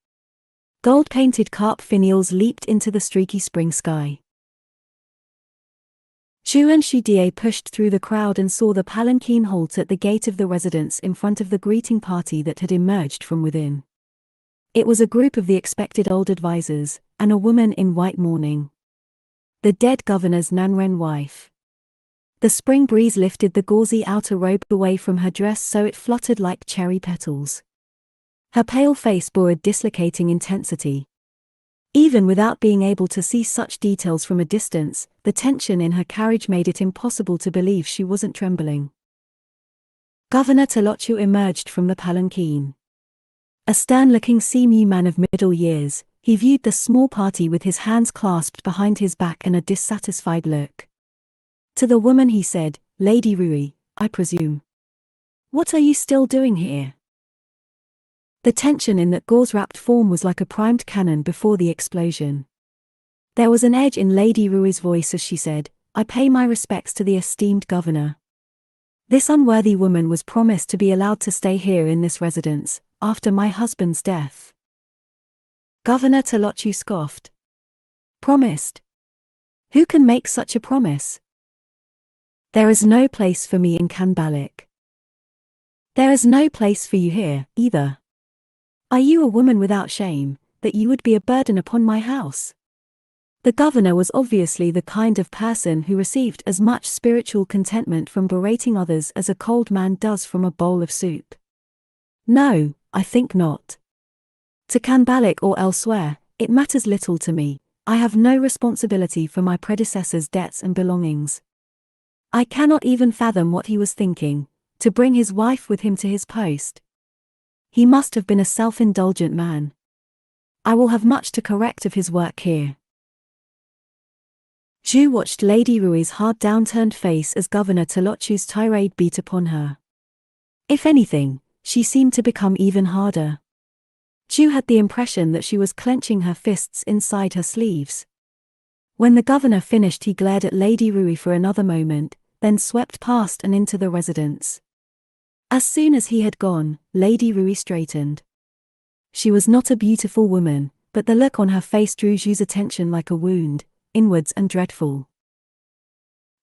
Gold-painted carp finials leaped into the streaky spring sky. Zhu and Xu Die pushed through the crowd and saw the palanquin halt at the gate of the residence in front of the greeting party that had emerged from within. It was a group of the expected old advisors, and a woman in white mourning. The dead governor's Nanren wife. The spring breeze lifted the gauzy outer robe away from her dress so it fluttered like cherry petals. Her pale face bore a dislocating intensity. Even without being able to see such details from a distance, the tension in her carriage made it impossible to believe she wasn't trembling. Governor Talochu emerged from the palanquin. A stern-looking seamew man of middle years, he viewed the small party with his hands clasped behind his back and a dissatisfied look. To the woman he said, "Lady Rui, I presume. What are you still doing here?" The tension in that gauze-wrapped form was like a primed cannon before the explosion. There was an edge in Lady Rui's voice as she said, "I pay my respects to the esteemed governor. This unworthy woman was promised to be allowed to stay here in this residence, after my husband's death." Governor Talochu scoffed. "Promised? Who can make such a promise? There is no place for me in Kanbalik. There is no place for you here, either. Are you a woman without shame, that you would be a burden upon my house?" The governor was obviously the kind of person who received as much spiritual contentment from berating others as a cold man does from a bowl of soup. "No, I think not. To Kanbalik or elsewhere, it matters little to me. I have no responsibility for my predecessor's debts and belongings. I cannot even fathom what he was thinking, to bring his wife with him to his post. He must have been a self-indulgent man. I will have much to correct of his work here." Zhu watched Lady Rui's hard downturned face as Governor Talochu's tirade beat upon her. If anything, she seemed to become even harder. Zhu had the impression that she was clenching her fists inside her sleeves. When the governor finished, he glared at Lady Rui for another moment, then swept past and into the residence. As soon as he had gone, Lady Rui straightened. She was not a beautiful woman, but the look on her face drew Zhu's attention like a wound, inwards and dreadful.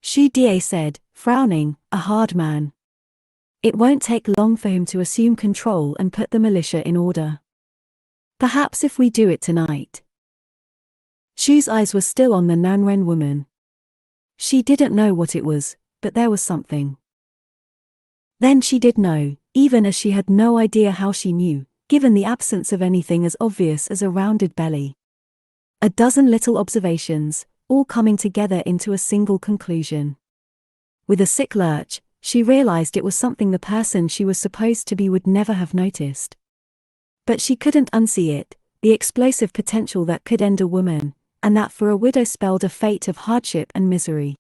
Xu Die said, frowning, "A hard man. It won't take long for him to assume control and put the militia in order. Perhaps if we do it tonight." Zhu's eyes were still on the Nanren woman. She didn't know what it was, but there was something. Then she did know, even as she had no idea how she knew, given the absence of anything as obvious as a rounded belly. A dozen little observations, all coming together into a single conclusion. With a sick lurch, she realized it was something the person she was supposed to be would never have noticed. But she couldn't unsee it, the explosive potential that could end a woman, and that for a widow spelled a fate of hardship and misery.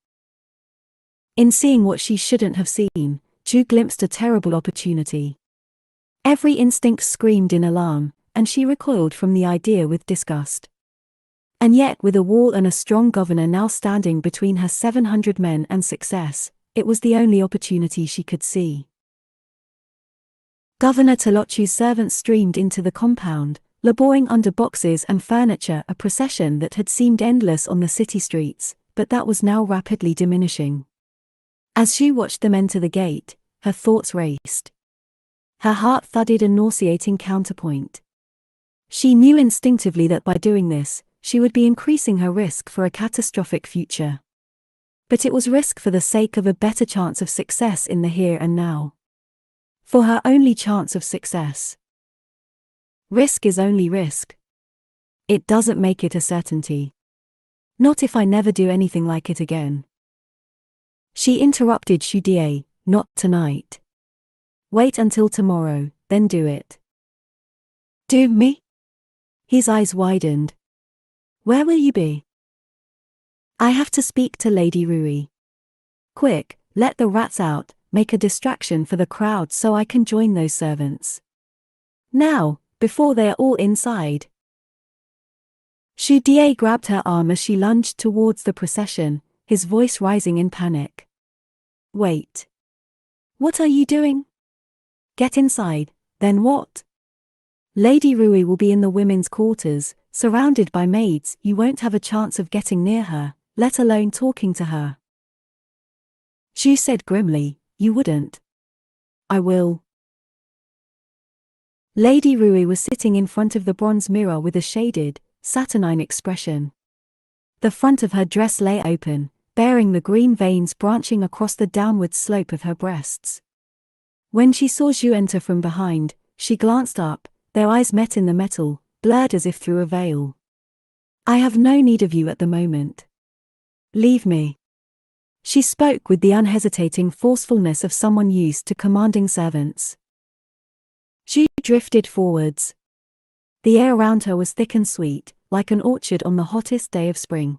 In seeing what she shouldn't have seen, Zhu glimpsed a terrible opportunity. Every instinct screamed in alarm, and she recoiled from the idea with disgust. And yet, with a wall and a strong governor now standing between her 700 men and success, it was the only opportunity she could see. Governor Talochu's servants streamed into the compound, laboring under boxes and furniture, a procession that had seemed endless on the city streets, but that was now rapidly diminishing. As Xu watched them enter the gate, her thoughts raced. Her heart thudded a nauseating counterpoint. She knew instinctively that by doing this, she would be increasing her risk for a catastrophic future. But it was risk for the sake of a better chance of success in the here and now. For her only chance of success. Risk is only risk. It doesn't make it a certainty. Not if I never do anything like it again. She interrupted Xu Die, not tonight. Wait until tomorrow, then do it. Do me? His eyes widened. Where will you be? I have to speak to Lady Rui. Quick, let the rats out, make a distraction for the crowd so I can join those servants. Now, before they are all inside. Xu Die grabbed her arm as she lunged towards the procession, his voice rising in panic. Wait. What are you doing? Get inside, then what? Lady Rui will be in the women's quarters, surrounded by maids. You won't have a chance of getting near her, let alone talking to her. Xu said grimly, you wouldn't. I will. Lady Rui was sitting in front of the bronze mirror with a shaded, saturnine expression. The front of her dress lay open, bearing the green veins branching across the downward slope of her breasts. When she saw Xu enter from behind, she glanced up, their eyes met in the metal, blurred as if through a veil. I have no need of you at the moment. Leave me. She spoke with the unhesitating forcefulness of someone used to commanding servants. Xu drifted forwards. The air around her was thick and sweet, like an orchard on the hottest day of spring.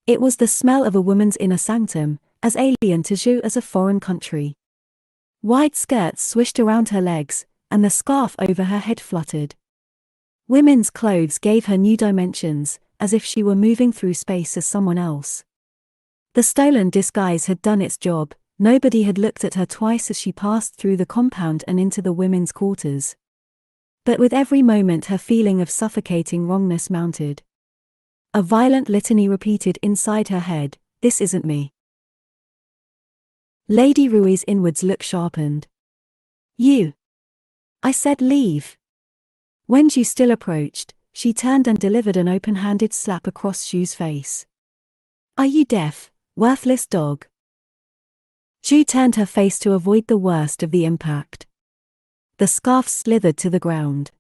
It was the smell of a woman's inner sanctum, as alien to Xu as a foreign country. Wide skirts swished around her legs, and the scarf over her head fluttered. Women's clothes gave her new dimensions, as if she were moving through space as someone else. The stolen disguise had done its job, nobody had looked at her twice as she passed through the compound and into the women's quarters. But with every moment her feeling of suffocating wrongness mounted. A violent litany repeated inside her head, this isn't me. Lady Rui's inwards look sharpened. You. I said leave. When Xu still approached, she turned and delivered an open-handed slap across Xu's face. Are you deaf, worthless dog? Xu turned her face to avoid the worst of the impact. The scarf slithered to the ground.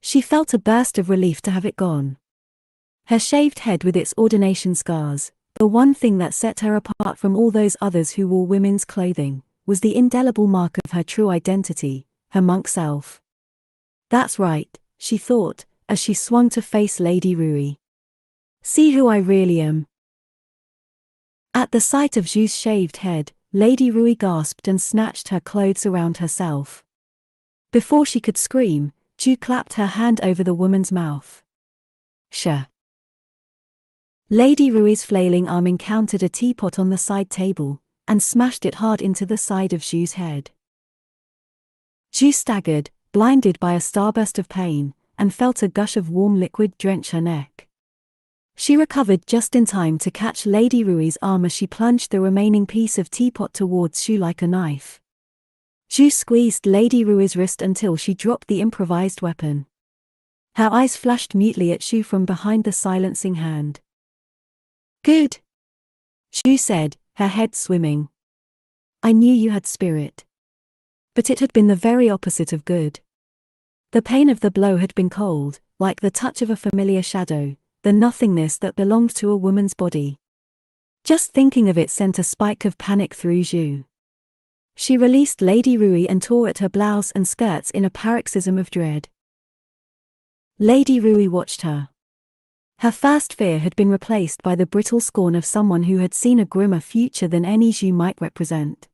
She felt a burst of relief to have it gone. Her shaved head with its ordination scars, the one thing that set her apart from all those others who wore women's clothing, was the indelible mark of her true identity, her monk self. That's right, she thought, as she swung to face Lady Rui. See who I really am. At the sight of Xu's shaved head, Lady Rui gasped and snatched her clothes around herself. Before she could scream, Xu clapped her hand over the woman's mouth. Sha. Lady Rui's flailing arm encountered a teapot on the side table, and smashed it hard into the side of Xu's head. Xu staggered, blinded by a starburst of pain, and felt a gush of warm liquid drench her neck. She recovered just in time to catch Lady Rui's arm as she plunged the remaining piece of teapot towards Xu like a knife. Xu squeezed Lady Rui's wrist until she dropped the improvised weapon. Her eyes flashed mutely at Xu from behind the silencing hand. Good, Xu said, her head swimming. I knew you had spirit. But it had been the very opposite of good. The pain of the blow had been cold, like the touch of a familiar shadow, the nothingness that belonged to a woman's body. Just thinking of it sent a spike of panic through Xu. She released Lady Rui and tore at her blouse and skirts in a paroxysm of dread. Lady Rui watched her. Her first fear had been replaced by the brittle scorn of someone who had seen a grimmer future than any Xu might represent.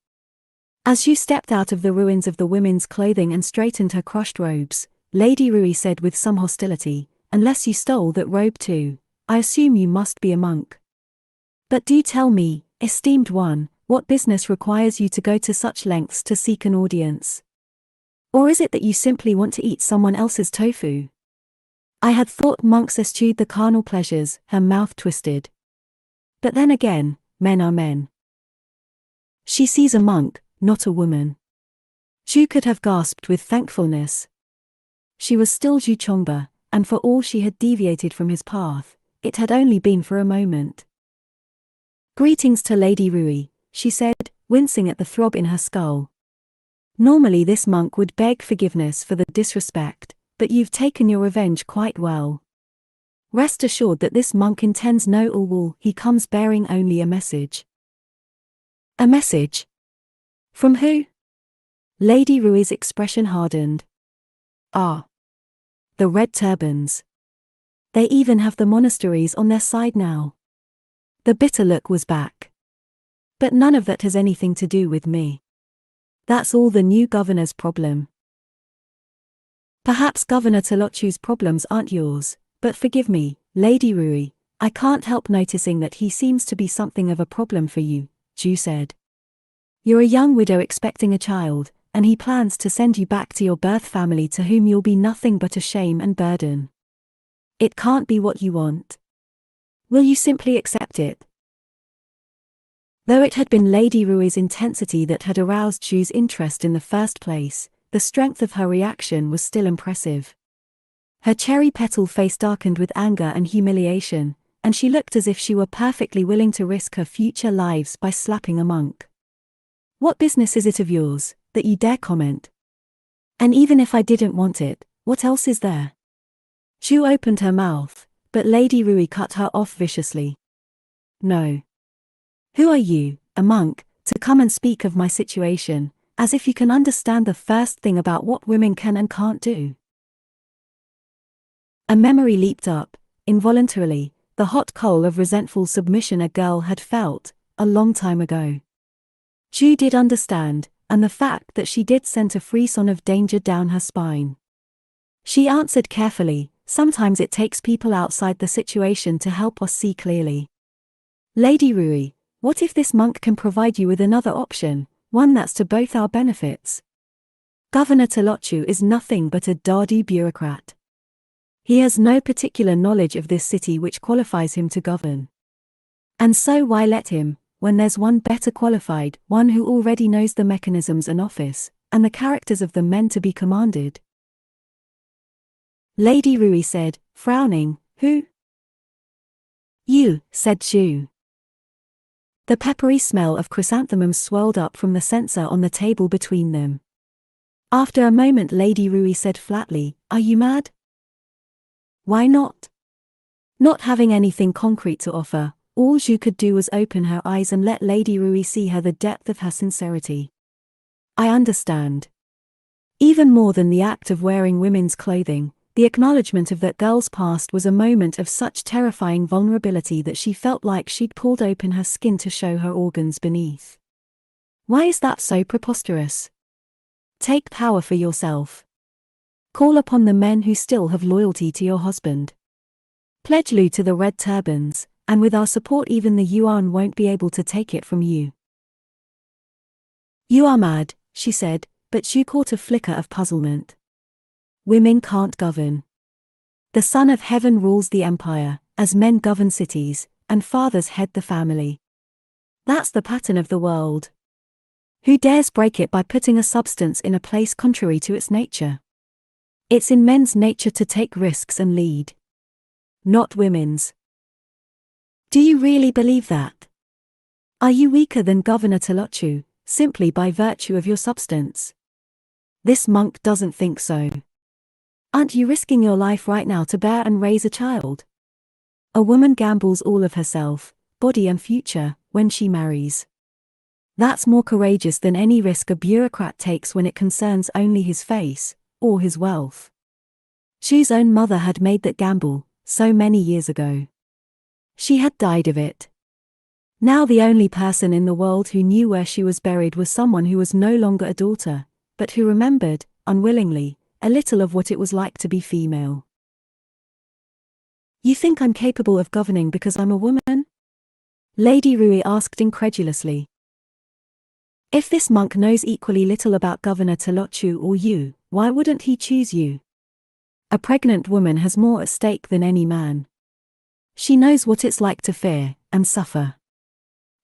As Xu stepped out of the ruins of the women's clothing and straightened her crushed robes, Lady Rui said with some hostility, unless you stole that robe too, I assume you must be a monk. But do tell me, esteemed one, what business requires you to go to such lengths to seek an audience? Or is it that you simply want to eat someone else's tofu? I had thought monks eschewed the carnal pleasures, her mouth twisted. But then again, men are men. She sees a monk, not a woman. Zhu could have gasped with thankfulness. She was still Zhu Chongba, and for all she had deviated from his path, it had only been for a moment. "Greetings to Lady Rui," she said, wincing at the throb in her skull. "Normally this monk would beg forgiveness for the disrespect, but you've taken your revenge quite well. Rest assured that this monk intends no ill will, he comes bearing only a message." "A message? From who?" Lady Rui's expression hardened. "Ah. The Red Turbans. They even have the monasteries on their side now." The bitter look was back. "But none of that has anything to do with me. That's all the new governor's problem." "Perhaps Governor Tolochu's problems aren't yours, but forgive me, Lady Rui, I can't help noticing that he seems to be something of a problem for you," Zhu said. "You're a young widow expecting a child, and he plans to send you back to your birth family to whom you'll be nothing but a shame and burden. It can't be what you want. Will you simply accept it?" Though it had been Lady Rui's intensity that had aroused Zhu's interest in the first place, the strength of her reaction was still impressive. Her cherry petal face darkened with anger and humiliation, and she looked as if she were perfectly willing to risk her future lives by slapping a monk. "What business is it of yours, that you dare comment? And even if I didn't want it, what else is there?" Zhu opened her mouth, but Lady Rui cut her off viciously. "No. Who are you, a monk, to come and speak of my situation, as if you can understand the first thing about what women can and can't do?" A memory leaped up, involuntarily, the hot coal of resentful submission a girl had felt, a long time ago. Zhu did understand, and the fact that she did sent a frisson of danger down her spine. She answered carefully, "Sometimes it takes people outside the situation to help us see clearly. Lady Rui, what if this monk can provide you with another option, one that's to both our benefits? Governor Tolochu is nothing but a dowdy bureaucrat. He has no particular knowledge of this city which qualifies him to govern. And so why let him, when there's one better qualified, one who already knows the mechanisms and office, and the characters of the men to be commanded?" Lady Rui said, frowning, "Who?" "You," said Zhu. The peppery smell of chrysanthemums swirled up from the censer on the table between them. After a moment Lady Rui said flatly, "Are you mad?" "Why not?" Not having anything concrete to offer, all Zhu could do was open her eyes and let Lady Rui see her the depth of her sincerity. "I understand. Even more than the act of wearing women's clothing, the acknowledgement of that girl's past was a moment of such terrifying vulnerability that she felt like she'd pulled open her skin to show her organs beneath. Why is that so preposterous? Take power for yourself. Call upon the men who still have loyalty to your husband. Pledge Lu to the Red Turbans, and with our support even the Yuan won't be able to take it from you." "You are mad," she said, but Zhu caught a flicker of puzzlement. "Women can't govern. The Son of Heaven rules the empire, as men govern cities, and fathers head the family. That's the pattern of the world. Who dares break it by putting a substance in a place contrary to its nature? It's in men's nature to take risks and lead. Not women's." "Do you really believe that? Are you weaker than Governor Tolochu, simply by virtue of your substance?" "This monk doesn't think so. Aren't you risking your life right now to bear and raise a child? A woman gambles all of herself, body and future, when she marries. That's more courageous than any risk a bureaucrat takes when it concerns only his face, or his wealth." Zhu's own mother had made that gamble, so many years ago. She had died of it. Now the only person in the world who knew where she was buried was someone who was no longer a daughter, but who remembered, unwillingly, a little of what it was like to be female. "You think I'm capable of governing because I'm a woman?" Lady Rui asked incredulously. "If this monk knows equally little about Governor Tolochu or you, why wouldn't he choose you? A pregnant woman has more at stake than any man. She knows what it's like to fear, and suffer."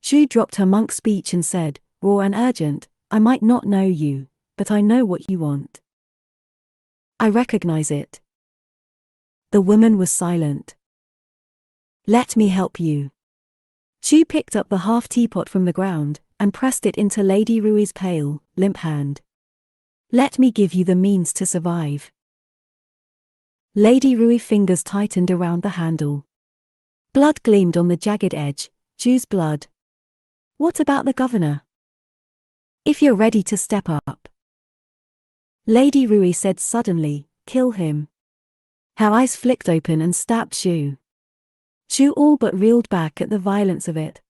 Zhu dropped her monk speech and said, raw and urgent. I might not know you, but I know what you want. I recognize it. The woman was silent. Let me help you. Zhu picked up the half teapot from the ground and pressed it into Lady Rui's pale, limp hand. Let me give you the means to survive. Lady Rui's fingers tightened around the handle. Blood gleamed on the jagged edge, Zhu's blood. What about the governor? If you're ready to step up. Lady Rui said suddenly, kill him. Her eyes flicked open and stabbed Zhu. Zhu all but reeled back at the violence of it.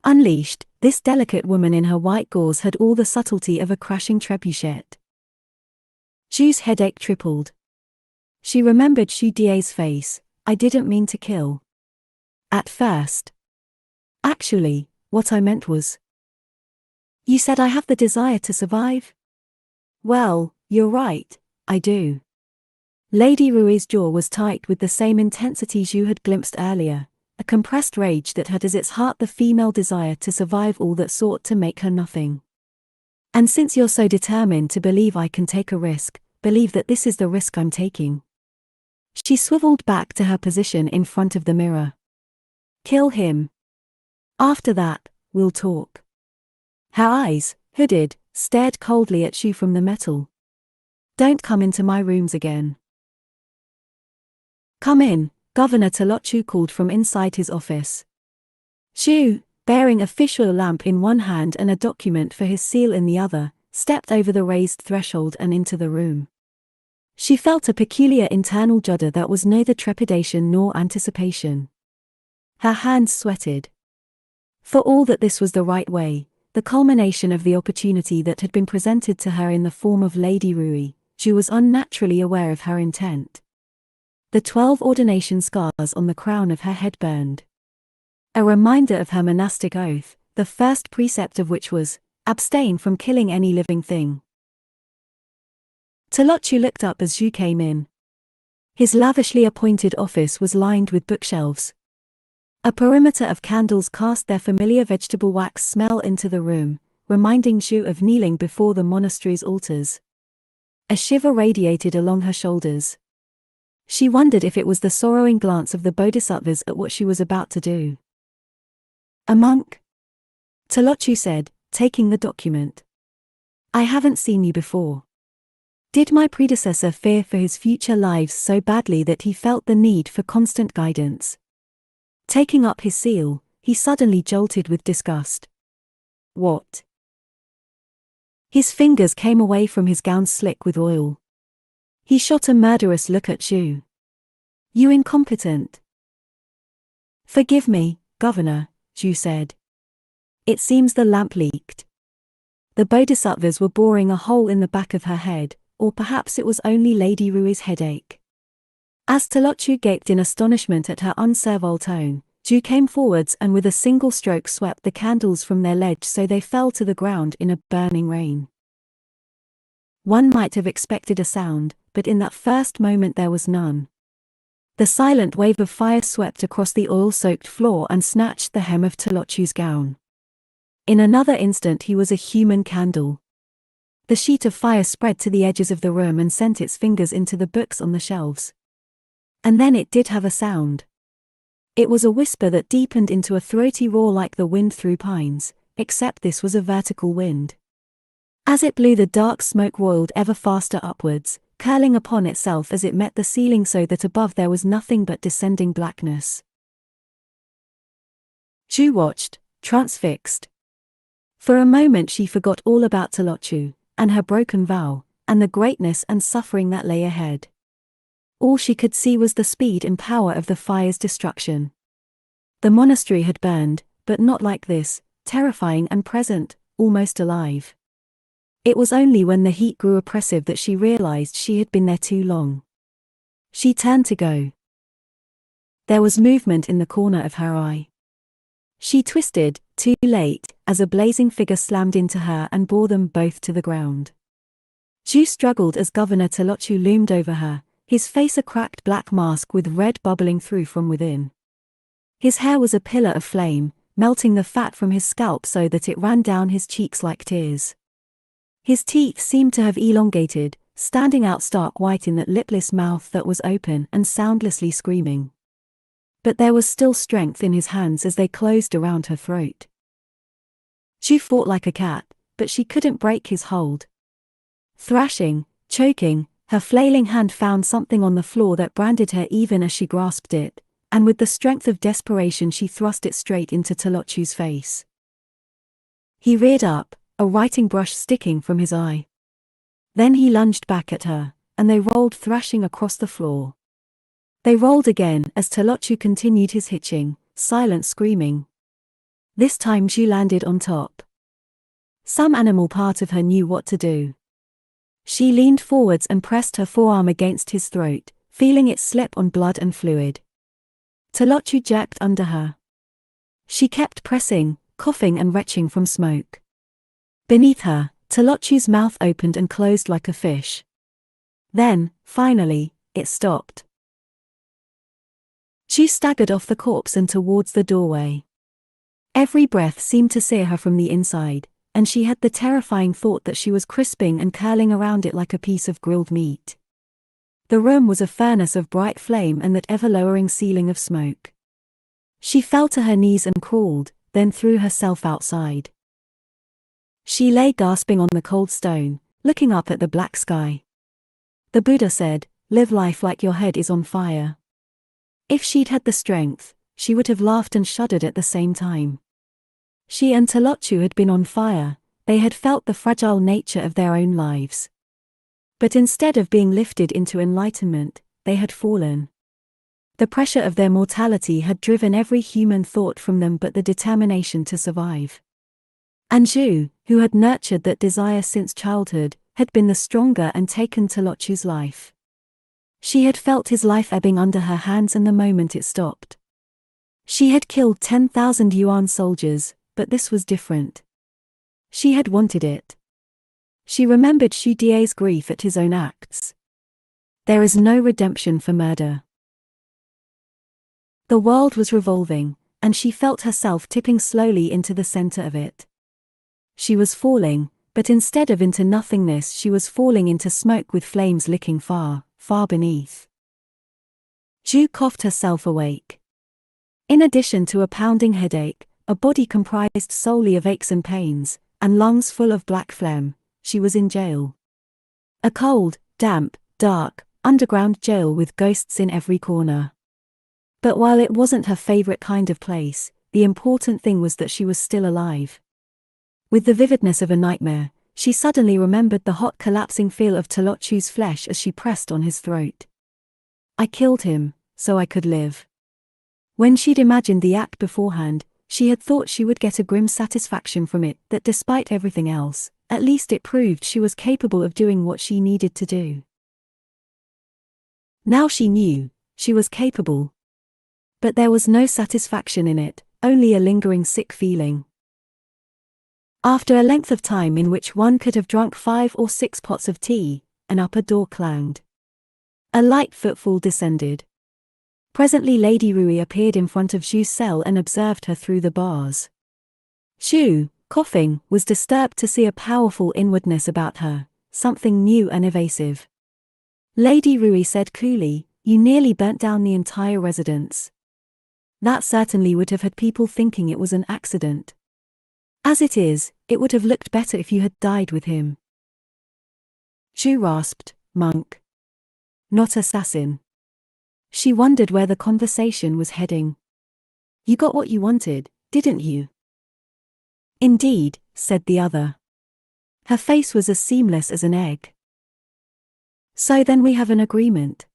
Unleashed, this delicate woman in her white gauze had all the subtlety of a crashing trebuchet. Zhu's headache tripled. She remembered Xu Die's face. I didn't mean to kill. At first. Actually, what I meant was. You said I have the desire to survive? Well, you're right, I do. Lady Rui's jaw was tight with the same intensity Zhu had glimpsed earlier, a compressed rage that had as its heart the female desire to survive all that sought to make her nothing. And since you're so determined to believe I can take a risk, believe that this is the risk I'm taking. She swiveled back to her position in front of the mirror. Kill him. After that, we'll talk. Her eyes, hooded, stared coldly at Zhu from the metal. Don't come into my rooms again. Come in, Governor Talochu called from inside his office. Zhu, bearing a fish oil lamp in one hand and a document for his seal in the other, stepped over the raised threshold and into the room. She felt a peculiar internal judder that was neither trepidation nor anticipation. Her hands sweated. For all that this was the right way, the culmination of the opportunity that had been presented to her in the form of Lady Rui, Zhu was unnaturally aware of her intent. The 12 ordination scars on the crown of her head burned. A reminder of her monastic oath, the first precept of which was, abstain from killing any living thing. Talochu looked up as Zhu came in. His lavishly appointed office was lined with bookshelves. A perimeter of candles cast their familiar vegetable wax smell into the room, reminding Zhu of kneeling before the monastery's altars. A shiver radiated along her shoulders. She wondered if it was the sorrowing glance of the bodhisattvas at what she was about to do. A monk? Talochu said, taking the document. I haven't seen you before. Did my predecessor fear for his future lives so badly that he felt the need for constant guidance? Taking up his seal, he suddenly jolted with disgust. What? His fingers came away from his gown slick with oil. He shot a murderous look at Zhu. You incompetent. Forgive me, Governor, Zhu said. It seems the lamp leaked. The bodhisattvas were boring a hole in the back of her head, or perhaps it was only Lady Rui's headache. As Talochu gaped in astonishment at her unservile tone, Zhu came forwards and with a single stroke swept the candles from their ledge so they fell to the ground in a burning rain. One might have expected a sound, but in that first moment there was none. The silent wave of fire swept across the oil-soaked floor and snatched the hem of Talochu's gown. In another instant he was a human candle. The sheet of fire spread to the edges of the room and sent its fingers into the books on the shelves. And then it did have a sound. It was a whisper that deepened into a throaty roar like the wind through pines, except this was a vertical wind. As it blew, the dark smoke roiled ever faster upwards, curling upon itself as it met the ceiling so that above there was nothing but descending blackness. Zhu watched, transfixed. For a moment she forgot all about Talochu, and her broken vow, and the greatness and suffering that lay ahead. All she could see was the speed and power of the fire's destruction. The monastery had burned, but not like this, terrifying and present, almost alive. It was only when the heat grew oppressive that she realized she had been there too long. She turned to go. There was movement in the corner of her eye. She twisted, too late, as a blazing figure slammed into her and bore them both to the ground. Zhu struggled as Governor Talochu loomed over her, his face a cracked black mask with red bubbling through from within. His hair was a pillar of flame, melting the fat from his scalp so that it ran down his cheeks like tears. His teeth seemed to have elongated, standing out stark white in that lipless mouth that was open and soundlessly screaming. But there was still strength in his hands as they closed around her throat. She fought like a cat, but she couldn't break his hold. Thrashing, choking, her flailing hand found something on the floor that branded her even as she grasped it, and with the strength of desperation she thrust it straight into Tolochu's face. He reared up, a writing brush sticking from his eye. Then he lunged back at her, and they rolled thrashing across the floor. They rolled again as Tolochu continued his hitching, silent screaming. This time Zhu landed on top. Some animal part of her knew what to do. She leaned forwards and pressed her forearm against his throat, feeling it slip on blood and fluid. Tolochu jerked under her. She kept pressing, coughing and retching from smoke. Beneath her, Tolochu's mouth opened and closed like a fish. Then, finally, it stopped. She staggered off the corpse and towards the doorway. Every breath seemed to sear her from the inside, and she had the terrifying thought that she was crisping and curling around it like a piece of grilled meat. The room was a furnace of bright flame and that ever-lowering ceiling of smoke. She fell to her knees and crawled, then threw herself outside. She lay gasping on the cold stone, looking up at the black sky. The Buddha said, "Live life like your head is on fire." If she'd had the strength, she would have laughed and shuddered at the same time. She and Tolochu had been on fire, they had felt the fragile nature of their own lives. But instead of being lifted into enlightenment, they had fallen. The pressure of their mortality had driven every human thought from them but the determination to survive. And Zhu, who had nurtured that desire since childhood, had been the stronger and taken Tolochu's life. She had felt his life ebbing under her hands and the moment it stopped. She had killed 10,000 Yuan soldiers, but this was different. She had wanted it. She remembered Xu Die's grief at his own acts. There is no redemption for murder. The world was revolving, and she felt herself tipping slowly into the center of it. She was falling, but instead of into nothingness she was falling into smoke with flames licking far, far beneath. Zhu coughed herself awake. In addition to a pounding headache, a body comprised solely of aches and pains, and lungs full of black phlegm, she was in jail. A cold, damp, dark, underground jail with ghosts in every corner. But while it wasn't her favorite kind of place, the important thing was that she was still alive. With the vividness of a nightmare, she suddenly remembered the hot collapsing feel of Tolochu's flesh as she pressed on his throat. I killed him, so I could live. When she'd imagined the act beforehand, she had thought she would get a grim satisfaction from it, that despite everything else, at least it proved she was capable of doing what she needed to do. Now she knew, she was capable. But there was no satisfaction in it, only a lingering sick feeling. After a length of time in which one could have drunk 5 or 6 pots of tea, an upper door clanged. A light footfall descended. Presently Lady Rui appeared in front of Zhu's cell and observed her through the bars. Zhu, coughing, was disturbed to see a powerful inwardness about her, something new and evasive. Lady Rui said coolly, "You nearly burnt down the entire residence. That certainly would have had people thinking it was an accident. As it is, it would have looked better if you had died with him." Zhu rasped, "Monk. Not assassin." She wondered where the conversation was heading. "You got what you wanted, didn't you?" "Indeed," said the other. Her face was as seamless as an egg. "So then we have an agreement.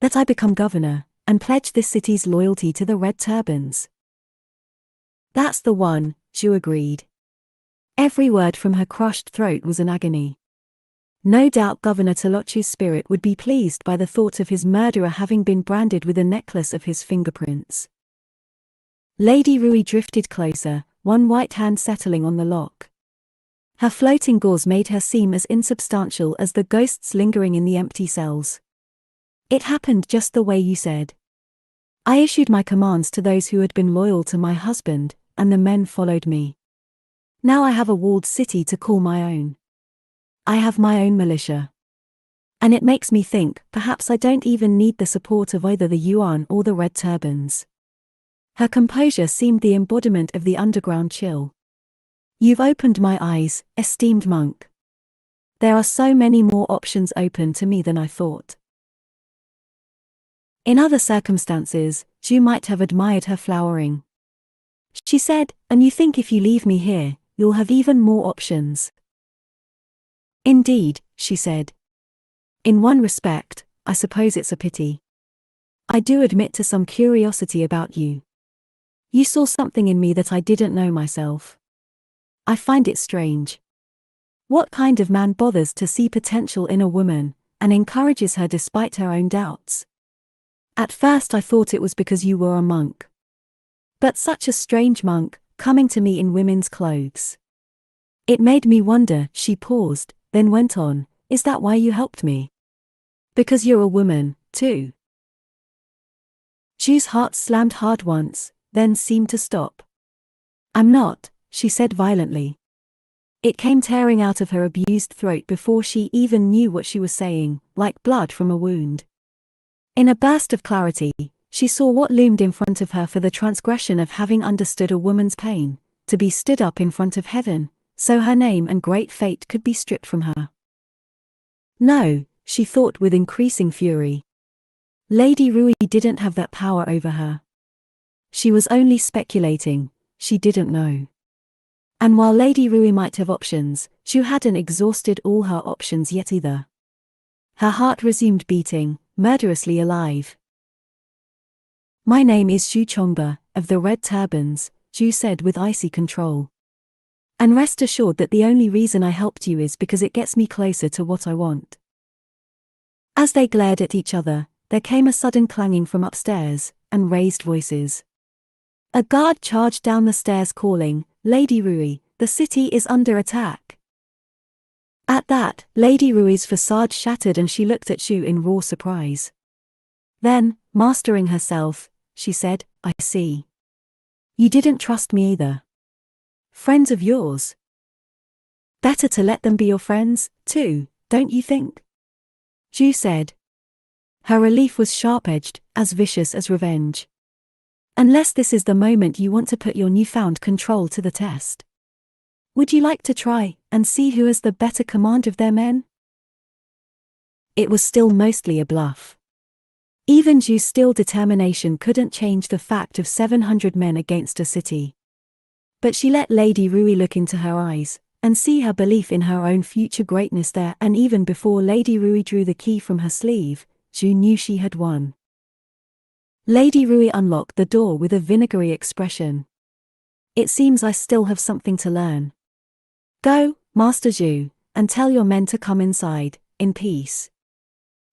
That I become governor, and pledge this city's loyalty to the Red Turbans." "That's the one," Zhu agreed. Every word from her crushed throat was an agony. No doubt Governor Tolochu's spirit would be pleased by the thought of his murderer having been branded with a necklace of his fingerprints. Lady Rui drifted closer, one white hand settling on the lock. Her floating gauze made her seem as insubstantial as the ghosts lingering in the empty cells. "It happened just the way you said. I issued my commands to those who had been loyal to my husband, and the men followed me. Now I have a walled city to call my own. I have my own militia. And it makes me think, perhaps I don't even need the support of either the Yuan or the Red Turbans. Her composure seemed the embodiment of the underground chill. You've opened my eyes, esteemed monk. There are so many more options open to me than I thought. In other circumstances, Zhu might have admired her flowering. She said, and you think if you leave me here, you'll have even more options. Indeed, she said. In one respect, I suppose it's a pity. I do admit to some curiosity about you. You saw something in me that I didn't know myself. I find it strange. What kind of man bothers to see potential in a woman, and encourages her despite her own doubts? At first I thought it was because you were a monk. But such a strange monk, coming to me in women's clothes. It made me wonder. She paused, then went on, is that why you helped me? Because you're a woman, too. Zhu's heart slammed hard once, then seemed to stop. I'm not, she said violently. It came tearing out of her abused throat before she even knew what she was saying, like blood from a wound. In a burst of clarity, she saw what loomed in front of her for the transgression of having understood a woman's pain, to be stood up in front of heaven, so her name and great fate could be stripped from her. No, she thought with increasing fury. Lady Rui didn't have that power over her. She was only speculating, she didn't know. And while Lady Rui might have options, Zhu hadn't exhausted all her options yet either. Her heart resumed beating, murderously alive. My name is Zhu Chongba, of the Red Turbans, Zhu said with icy control. And rest assured that the only reason I helped you is because it gets me closer to what I want. As they glared at each other, there came a sudden clanging from upstairs, and raised voices. A guard charged down the stairs calling, Lady Rui, the city is under attack. At that, Lady Rui's facade shattered and she looked at Zhu in raw surprise. Then, mastering herself, she said, I see. You didn't trust me either. Friends of yours. Better to let them be your friends, too, don't you think? Zhu said. Her relief was sharp-edged, as vicious as revenge. Unless this is the moment you want to put your newfound control to the test. Would you like to try, and see who has the better command of their men? It was still mostly a bluff. Even Zhu's still determination couldn't change the fact of 700 men against a city. But she let Lady Rui look into her eyes, and see her belief in her own future greatness there, and even before Lady Rui drew the key from her sleeve, Zhu knew she had won. Lady Rui unlocked the door with a vinegary expression. It seems I still have something to learn. Go, Master Zhu, and tell your men to come inside, in peace.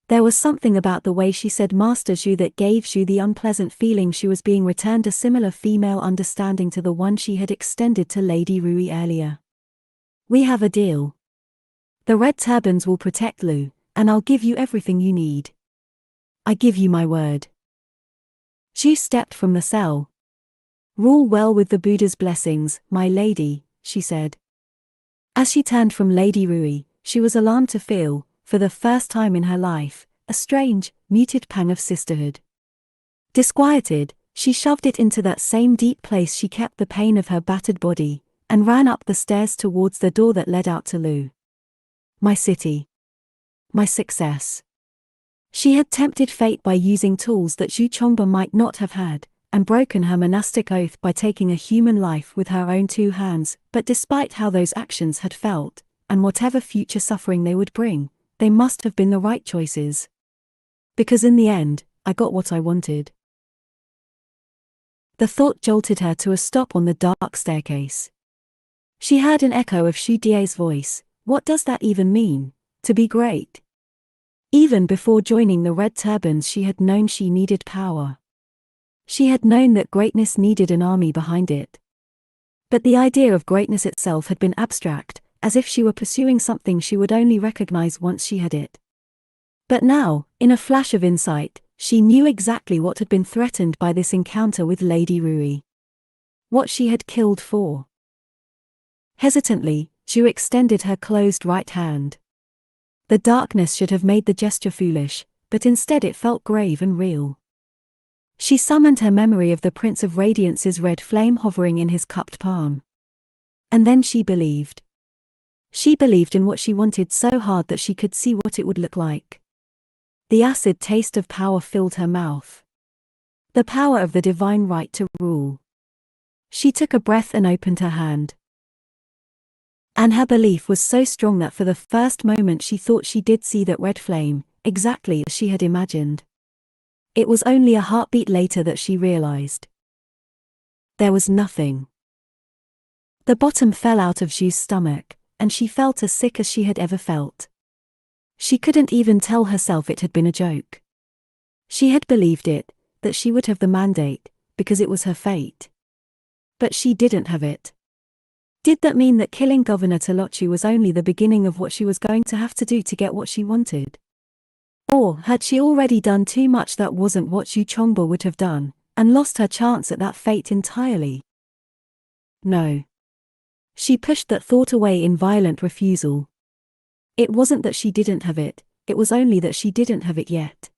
There was something about the way she said Master Zhu that gave Zhu the unpleasant feeling she was being returned a similar female understanding to the one she had extended to Lady Rui earlier. We have a deal. The Red Turbans will protect Lu, and I'll give you everything you need. I give you my word. Zhu stepped from the cell. Rule well with the Buddha's blessings, my lady, she said. As she turned from Lady Rui, she was alarmed to feel, for the first time in her life, a strange, muted pang of sisterhood. Disquieted, she shoved it into that same deep place she kept the pain of her battered body, and ran up the stairs towards the door that led out to Lu. My city. My success. She had tempted fate by using tools that Zhu Chongba might not have had, and broken her monastic oath by taking a human life with her own two hands, but despite how those actions had felt, and whatever future suffering they would bring, they must have been the right choices. Because in the end, I got what I wanted. The thought jolted her to a stop on the dark staircase. She heard an echo of Xu Die's voice. What does that even mean, to be great? Even before joining the Red Turbans she had known she needed power. She had known that greatness needed an army behind it. But the idea of greatness itself had been abstract, as if she were pursuing something she would only recognize once she had it. But now, in a flash of insight, she knew exactly what had been threatened by this encounter with Lady Rui. What she had killed for. Hesitantly, Zhu extended her closed right hand. The darkness should have made the gesture foolish, but instead it felt grave and real. She summoned her memory of the Prince of Radiance's red flame hovering in his cupped palm. And then she believed. She believed in what she wanted so hard that she could see what it would look like. The acid taste of power filled her mouth. The power of the divine right to rule. She took a breath and opened her hand. And her belief was so strong that for the first moment she thought she did see that red flame, exactly as she had imagined. It was only a heartbeat later that she realized. There was nothing. The bottom fell out of Zhu's stomach, and she felt as sick as she had ever felt. She couldn't even tell herself it had been a joke. She had believed it, that she would have the mandate, because it was her fate. But she didn't have it. Did that mean that killing Governor Talochu was only the beginning of what she was going to have to do to get what she wanted? Or had she already done too much that wasn't what Zhu Chongbo would have done, and lost her chance at that fate entirely? No. She pushed that thought away in violent refusal. It wasn't that she didn't have it was only that she didn't have it yet.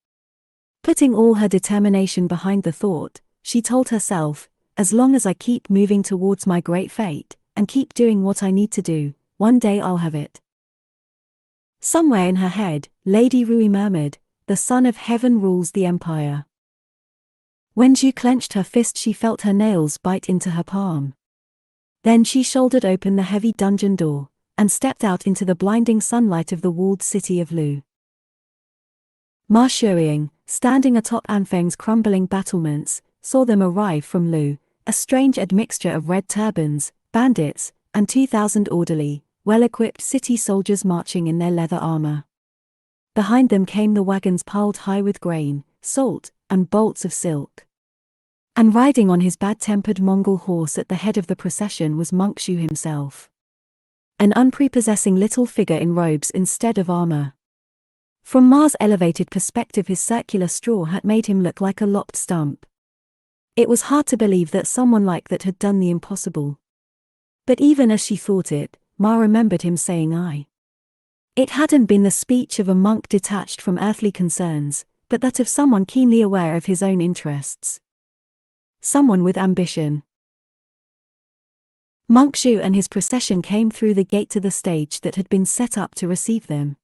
Putting all her determination behind the thought, she told herself, as long as I keep moving towards my great fate, and keep doing what I need to do, one day I'll have it. Somewhere in her head, Lady Rui murmured, "The Son of Heaven rules the empire." When Zhu clenched her fist, she felt her nails bite into her palm. Then she shouldered open the heavy dungeon door, and stepped out into the blinding sunlight of the walled city of Lu. Ma Shuiying, standing atop Anfeng's crumbling battlements, saw them arrive from Lu, a strange admixture of red turbans, bandits, and 2,000 orderly, well-equipped city soldiers marching in their leather armor. Behind them came the wagons piled high with grain, salt, and bolts of silk. And riding on his bad-tempered Mongol horse at the head of the procession was Monk Shu himself. An unprepossessing little figure in robes instead of armor. From Ma's elevated perspective, his circular straw hat made him look like a lopped stump. It was hard to believe that someone like that had done the impossible. But even as she thought it, Ma remembered him saying "I." It hadn't been the speech of a monk detached from earthly concerns, but that of someone keenly aware of his own interests. Someone with ambition. Monk Shu and his procession came through the gate to the stage that had been set up to receive them.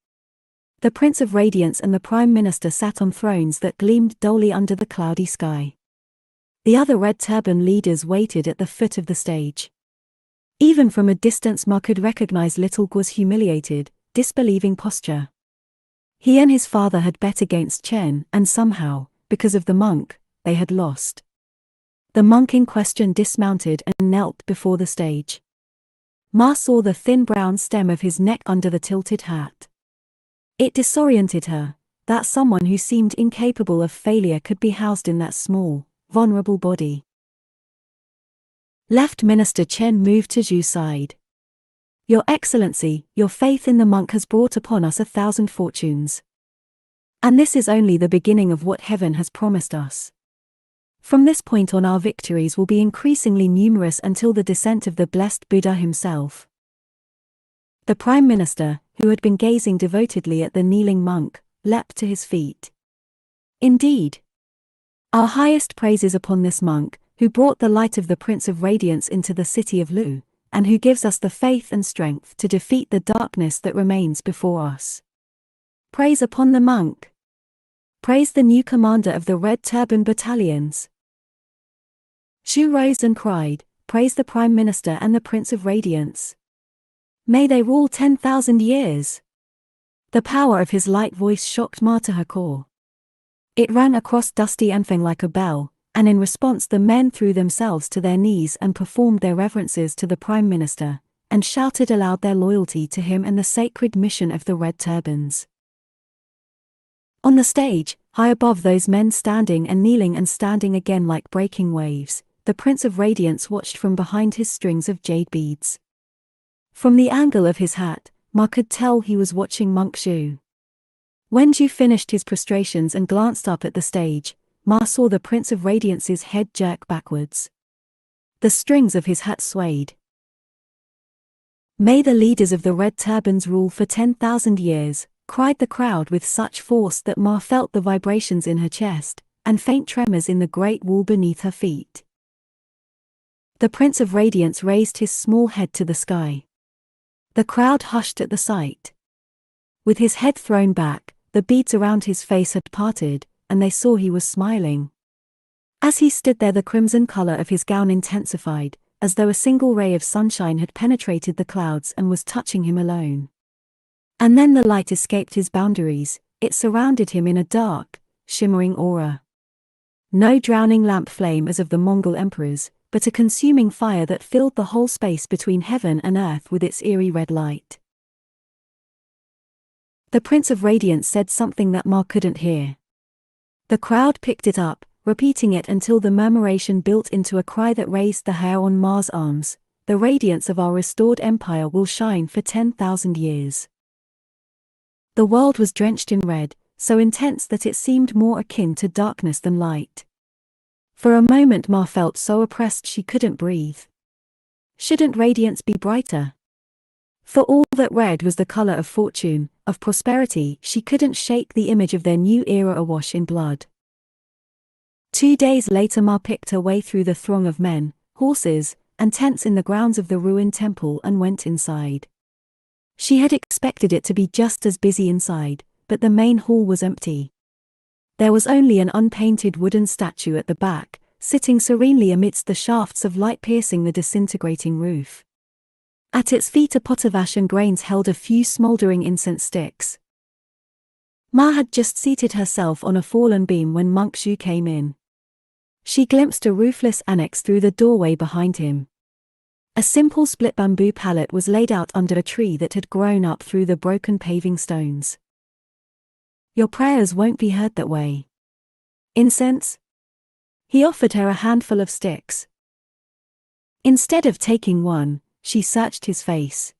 The Prince of Radiance and the Prime Minister sat on thrones that gleamed dully under the cloudy sky. The other red turban leaders waited at the foot of the stage. Even from a distance, Ma could recognize Little Guo's humiliated, disbelieving posture. He and his father had bet against Chen, and somehow, because of the monk, they had lost. The monk in question dismounted and knelt before the stage. Ma saw the thin brown stem of his neck under the tilted hat. It disoriented her, that someone who seemed incapable of failure could be housed in that small, vulnerable body. Left Minister Chen moved to Zhu's side. "Your Excellency, your faith in the monk has brought upon us 1,000 fortunes. And this is only the beginning of what heaven has promised us. From this point on, our victories will be increasingly numerous until the descent of the blessed Buddha himself." The Prime Minister, who had been gazing devotedly at the kneeling monk, leapt to his feet. "Indeed. Our highest praise is upon this monk, who brought the light of the Prince of Radiance into the city of Lu, and who gives us the faith and strength to defeat the darkness that remains before us. Praise upon the monk. Praise the new commander of the Red Turban battalions." Zhu rose and cried, "Praise the Prime Minister and the Prince of Radiance. May they rule 10,000 years." The power of his light voice shocked Ma to her core. It rang across dusty Anfeng like a bell, and in response the men threw themselves to their knees and performed their reverences to the Prime Minister, and shouted aloud their loyalty to him and the sacred mission of the Red Turbans. On the stage, high above those men standing and kneeling and standing again like breaking waves, the Prince of Radiance watched from behind his strings of jade beads. From the angle of his hat, Ma could tell he was watching Monk Shu. When Ju finished his prostrations and glanced up at the stage, Ma saw the Prince of Radiance's head jerk backwards. The strings of his hat swayed. "May the leaders of the Red Turbans rule for 10,000 years, cried the crowd with such force that Ma felt the vibrations in her chest, and faint tremors in the great wall beneath her feet. The Prince of Radiance raised his small head to the sky. The crowd hushed at the sight. With his head thrown back, the beads around his face had parted, and they saw he was smiling. As he stood there, the crimson color of his gown intensified, as though a single ray of sunshine had penetrated the clouds and was touching him alone. And then the light escaped his boundaries, it surrounded him in a dark, shimmering aura. No drowning lamp flame as of the Mongol emperors, but a consuming fire that filled the whole space between heaven and earth with its eerie red light. The Prince of Radiance said something that Ma couldn't hear. The crowd picked it up, repeating it until the murmuration built into a cry that raised the hair on Ma's arms. "The radiance of our restored empire will shine for 10,000 years." The world was drenched in red, so intense that it seemed more akin to darkness than light. For a moment Ma felt so oppressed she couldn't breathe. Shouldn't radiance be brighter? For all that red was the color of fortune, of prosperity, she couldn't shake the image of their new era awash in blood. 2 days later Ma picked her way through the throng of men, horses, and tents in the grounds of the ruined temple and went inside. She had expected it to be just as busy inside, but the main hall was empty. There was only an unpainted wooden statue at the back, sitting serenely amidst the shafts of light piercing the disintegrating roof. At its feet a pot of ash and grains held a few smoldering incense sticks. Ma had just seated herself on a fallen beam when Monk Zhu came in. She glimpsed a roofless annex through the doorway behind him. A simple split bamboo pallet was laid out under a tree that had grown up through the broken paving stones. "Your prayers won't be heard that way." "Incense?" He offered her a handful of sticks. Instead of taking one, she searched his face.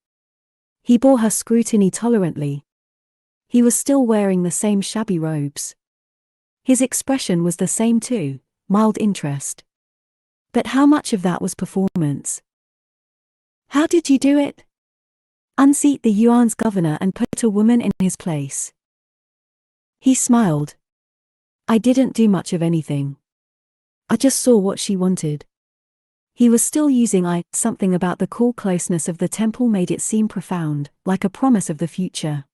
He bore her scrutiny tolerantly. He was still wearing the same shabby robes. His expression was the same too, mild interest. But how much of that was performance? "How did you do it?" "Unseat the Yuan's governor and put a woman in his place." He smiled. "I didn't do much of anything. I just saw what she wanted." He was still using something about the cool closeness of the temple made it seem profound, like a promise of the future.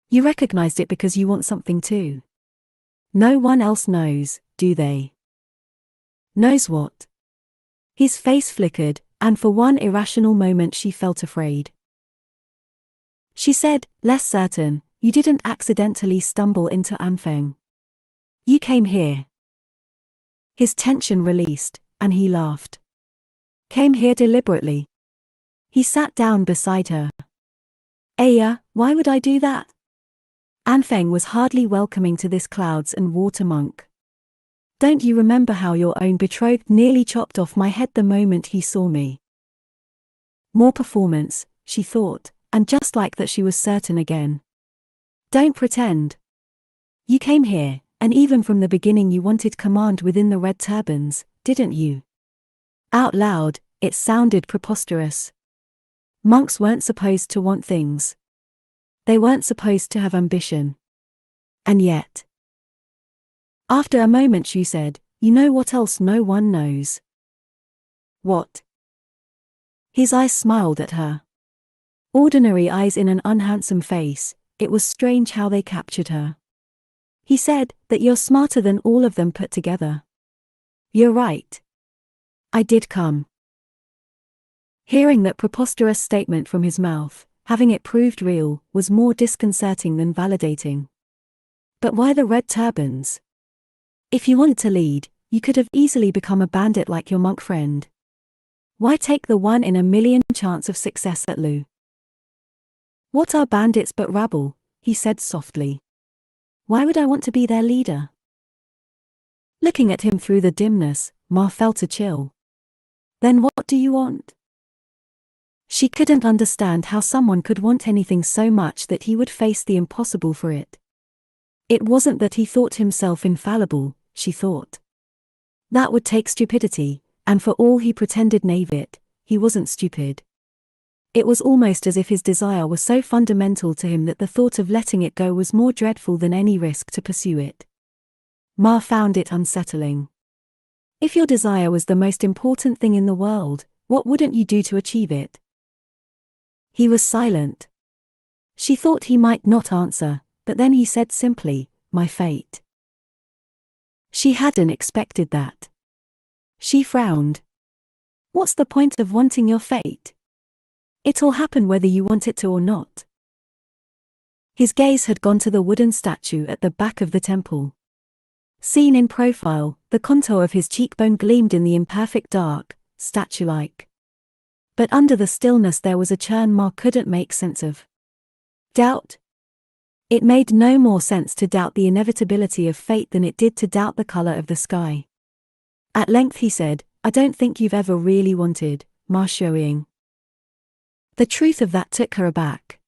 "You recognized it because you want something too. No one else knows, do they?" "Knows what?" His face flickered, and for one irrational moment she felt afraid. She said, less certain, "You didn't accidentally stumble into Anfeng. You came here." His tension released, and he laughed. "Came here deliberately." He sat down beside her. "Aya, why would I do that?" Anfeng was hardly welcoming to this clouds and water monk. "Don't you remember how your own betrothed nearly chopped off my head the moment he saw me?" More performance, she thought, and just like that she was certain again. "Don't pretend. You came here, and even from the beginning you wanted command within the Red Turbans, didn't you?" Out loud, it sounded preposterous. Monks weren't supposed to want things. They weren't supposed to have ambition. And yet. After a moment she said, "You know what else no one knows?" "What?" His eyes smiled at her. Ordinary eyes in an unhandsome face, it was strange how they captured her. He said, "That you're smarter than all of them put together." "You're right. I did come." Hearing that preposterous statement from his mouth, having it proved real, was more disconcerting than validating. But why the Red Turbans? If you wanted to lead, you could have easily become a bandit like your monk friend. Why take the 1 in a million chance of success at Lu? "What are bandits but rabble?" he said softly. "Why would I want to be their leader?" Looking at him through the dimness, Ma felt a chill. "Then what do you want?" She couldn't understand how someone could want anything so much that he would face the impossible for it. It wasn't that he thought himself infallible, she thought. That would take stupidity, and for all he pretended naive, he wasn't stupid. It was almost as if his desire was so fundamental to him that the thought of letting it go was more dreadful than any risk to pursue it. Ma found it unsettling. If your desire was the most important thing in the world, what wouldn't you do to achieve it? He was silent. She thought he might not answer, but then he said simply, "My fate." She hadn't expected that. She frowned. What's the point of wanting your fate? It'll happen whether you want it to or not. His gaze had gone to the wooden statue at the back of the temple. Seen in profile, the contour of his cheekbone gleamed in the imperfect dark, statue-like. But under the stillness there was a churn Ma couldn't make sense of. Doubt? It made no more sense to doubt the inevitability of fate than it did to doubt the color of the sky. At length he said, "I don't think you've ever really wanted, Ma Shelley." The truth of that took her aback.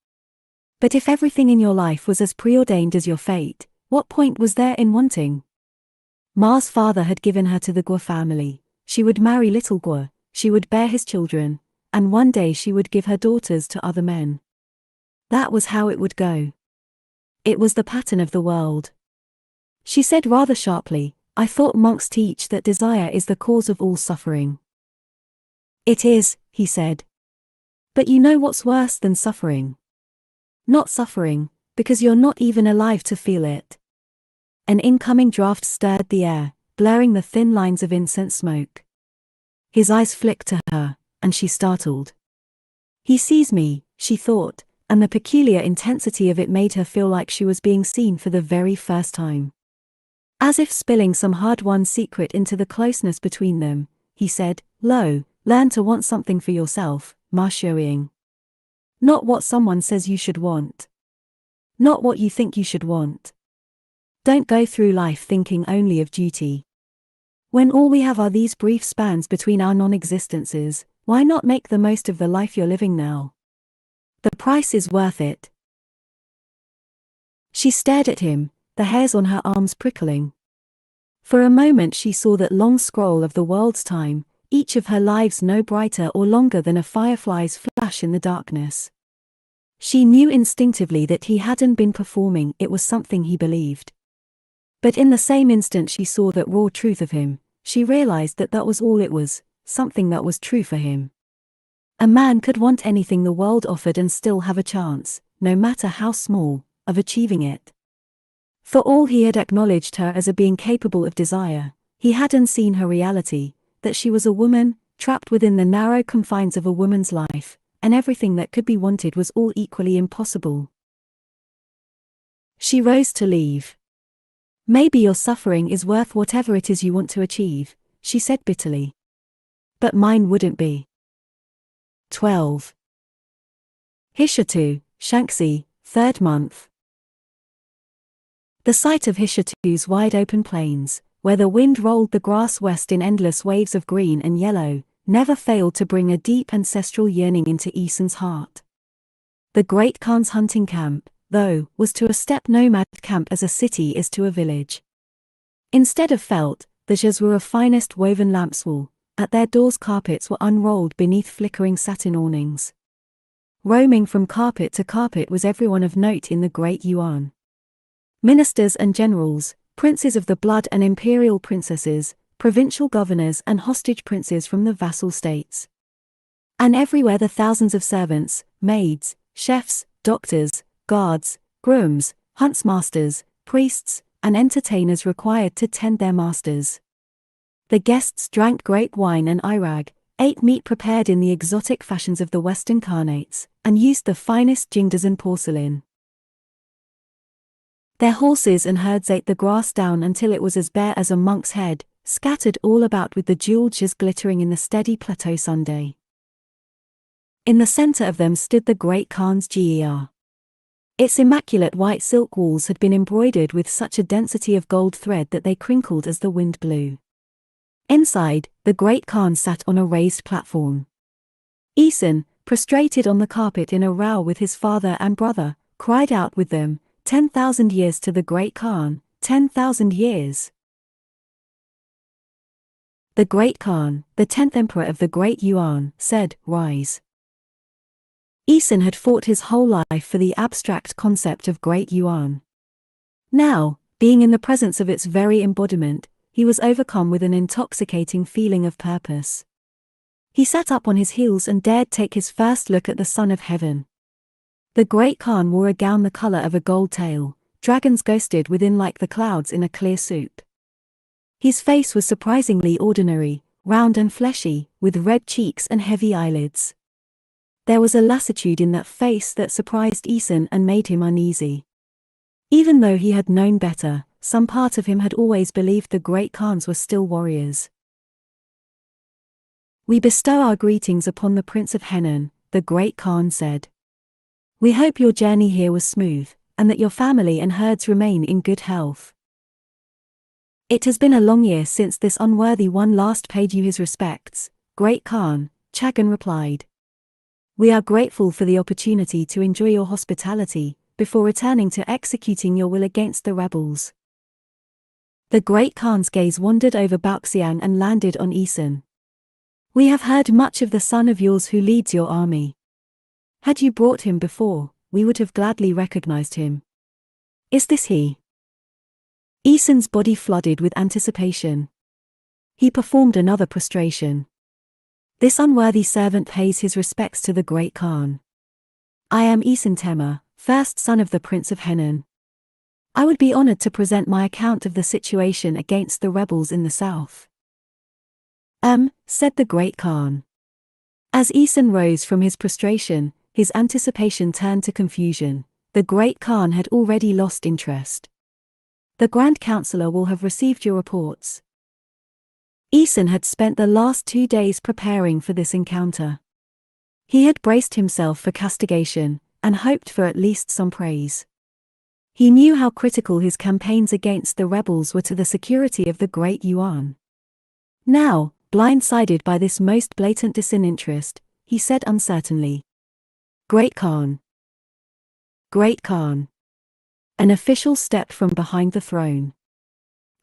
But if everything in your life was as preordained as your fate, what point was there in wanting? Ma's father had given her to the Guo family. She would marry little Guo, she would bear his children, and one day she would give her daughters to other men. That was how it would go. It was the pattern of the world. She said rather sharply, "I thought monks teach that desire is the cause of all suffering." "It is," he said. "But you know what's worse than suffering? Not suffering, because you're not even alive to feel it." An incoming draft stirred the air, blurring the thin lines of incense smoke. His eyes flicked to her, and she startled. He sees me, she thought, and the peculiar intensity of it made her feel like she was being seen for the very first time. As if spilling some hard-won secret into the closeness between them, he said, "Lo, learn to want something for yourself, Ma Shelley. Not what someone says you should want. Not what you think you should want. Don't go through life thinking only of duty. When all we have are these brief spans between our non-existences, why not make the most of the life you're living now? The price is worth it." She stared at him, the hairs on her arms prickling. For a moment she saw that long scroll of the world's time, each of her lives no brighter or longer than a firefly's flash in the darkness. She knew instinctively that he hadn't been performing, it was something he believed. But in the same instant she saw that raw truth of him, she realized that that was all it was, something that was true for him. A man could want anything the world offered and still have a chance, no matter how small, of achieving it. For all he had acknowledged her as a being capable of desire, he hadn't seen her reality, that she was a woman, trapped within the narrow confines of a woman's life, and everything that could be wanted was all equally impossible. She rose to leave. "Maybe your suffering is worth whatever it is you want to achieve," she said bitterly. "But mine wouldn't be." 12. Hishatu, Shanxi, 3rd month. The sight of Hishatu's wide-open plains, where the wind rolled the grass west in endless waves of green and yellow, never failed to bring a deep ancestral yearning into Isen's heart. The Great Khan's hunting camp, though, was to a steppe nomad camp as a city is to a village. Instead of felt, the jars were of finest woven lambswool. At their doors carpets were unrolled beneath flickering satin awnings. Roaming from carpet to carpet was everyone of note in the Great Yuan. Ministers and generals, princes of the blood and imperial princesses, provincial governors and hostage princes from the vassal states. And everywhere the thousands of servants, maids, chefs, doctors, guards, grooms, huntsmasters, priests, and entertainers required to tend their masters. The guests drank great wine and irag, ate meat prepared in the exotic fashions of the Western Khanates, and used the finest jingdazan porcelain. Their horses and herds ate the grass down until it was as bare as a monk's head, scattered all about with the jeweled jars glittering in the steady plateau sunday. In the center of them stood the Great Khan's ger. Its immaculate white silk walls had been embroidered with such a density of gold thread that they crinkled as the wind blew. Inside, the Great Khan sat on a raised platform. Isen, prostrated on the carpet in a row with his father and brother, cried out with them, 10,000 years to the great Khan, 10,000 years. The great Khan, the 10th emperor of the Great Yuan, said, rise. Isun had fought his whole life for the abstract concept of Great Yuan. Now, being in the presence of its very embodiment, he was overcome with an intoxicating feeling of purpose. He sat up on his heels and dared take his first look at the Son of Heaven. The great Khan wore a gown the color of a gold tail, dragons ghosted within like the clouds in a clear soup. His face was surprisingly ordinary, round and fleshy, with red cheeks and heavy eyelids. There was a lassitude in that face that surprised Isun and made him uneasy. Even though he had known better, some part of him had always believed the great Khans were still warriors. We bestow our greetings upon the Prince of Henan, the great Khan said. We hope your journey here was smooth, and that your family and herds remain in good health. It has been a long year since this unworthy one last paid you his respects, Great Khan, Chagan replied. We are grateful for the opportunity to enjoy your hospitality, before returning to executing your will against the rebels. The great Khan's gaze wandered over Baoxiang and landed on Isun. We have heard much of the son of yours who leads your army. Had you brought him before, we would have gladly recognized him. Is this he? Isun's body flooded with anticipation. He performed another prostration. This unworthy servant pays his respects to the great Khan. I am Isun Tema, first son of the Prince of Henan. I would be honored to present my account of the situation against the rebels in the south. Said the great Khan. As Isun rose from his prostration, his anticipation turned to confusion. The great Khan had already lost interest. The Grand Counselor will have received your reports. Isun had spent the last 2 days preparing for this encounter. He had braced himself for castigation, and hoped for at least some praise. He knew how critical his campaigns against the rebels were to the security of the Great Yuan. Now, blindsided by this most blatant disinterest, he said uncertainly, Great Khan. Great Khan. An official stepped from behind the throne.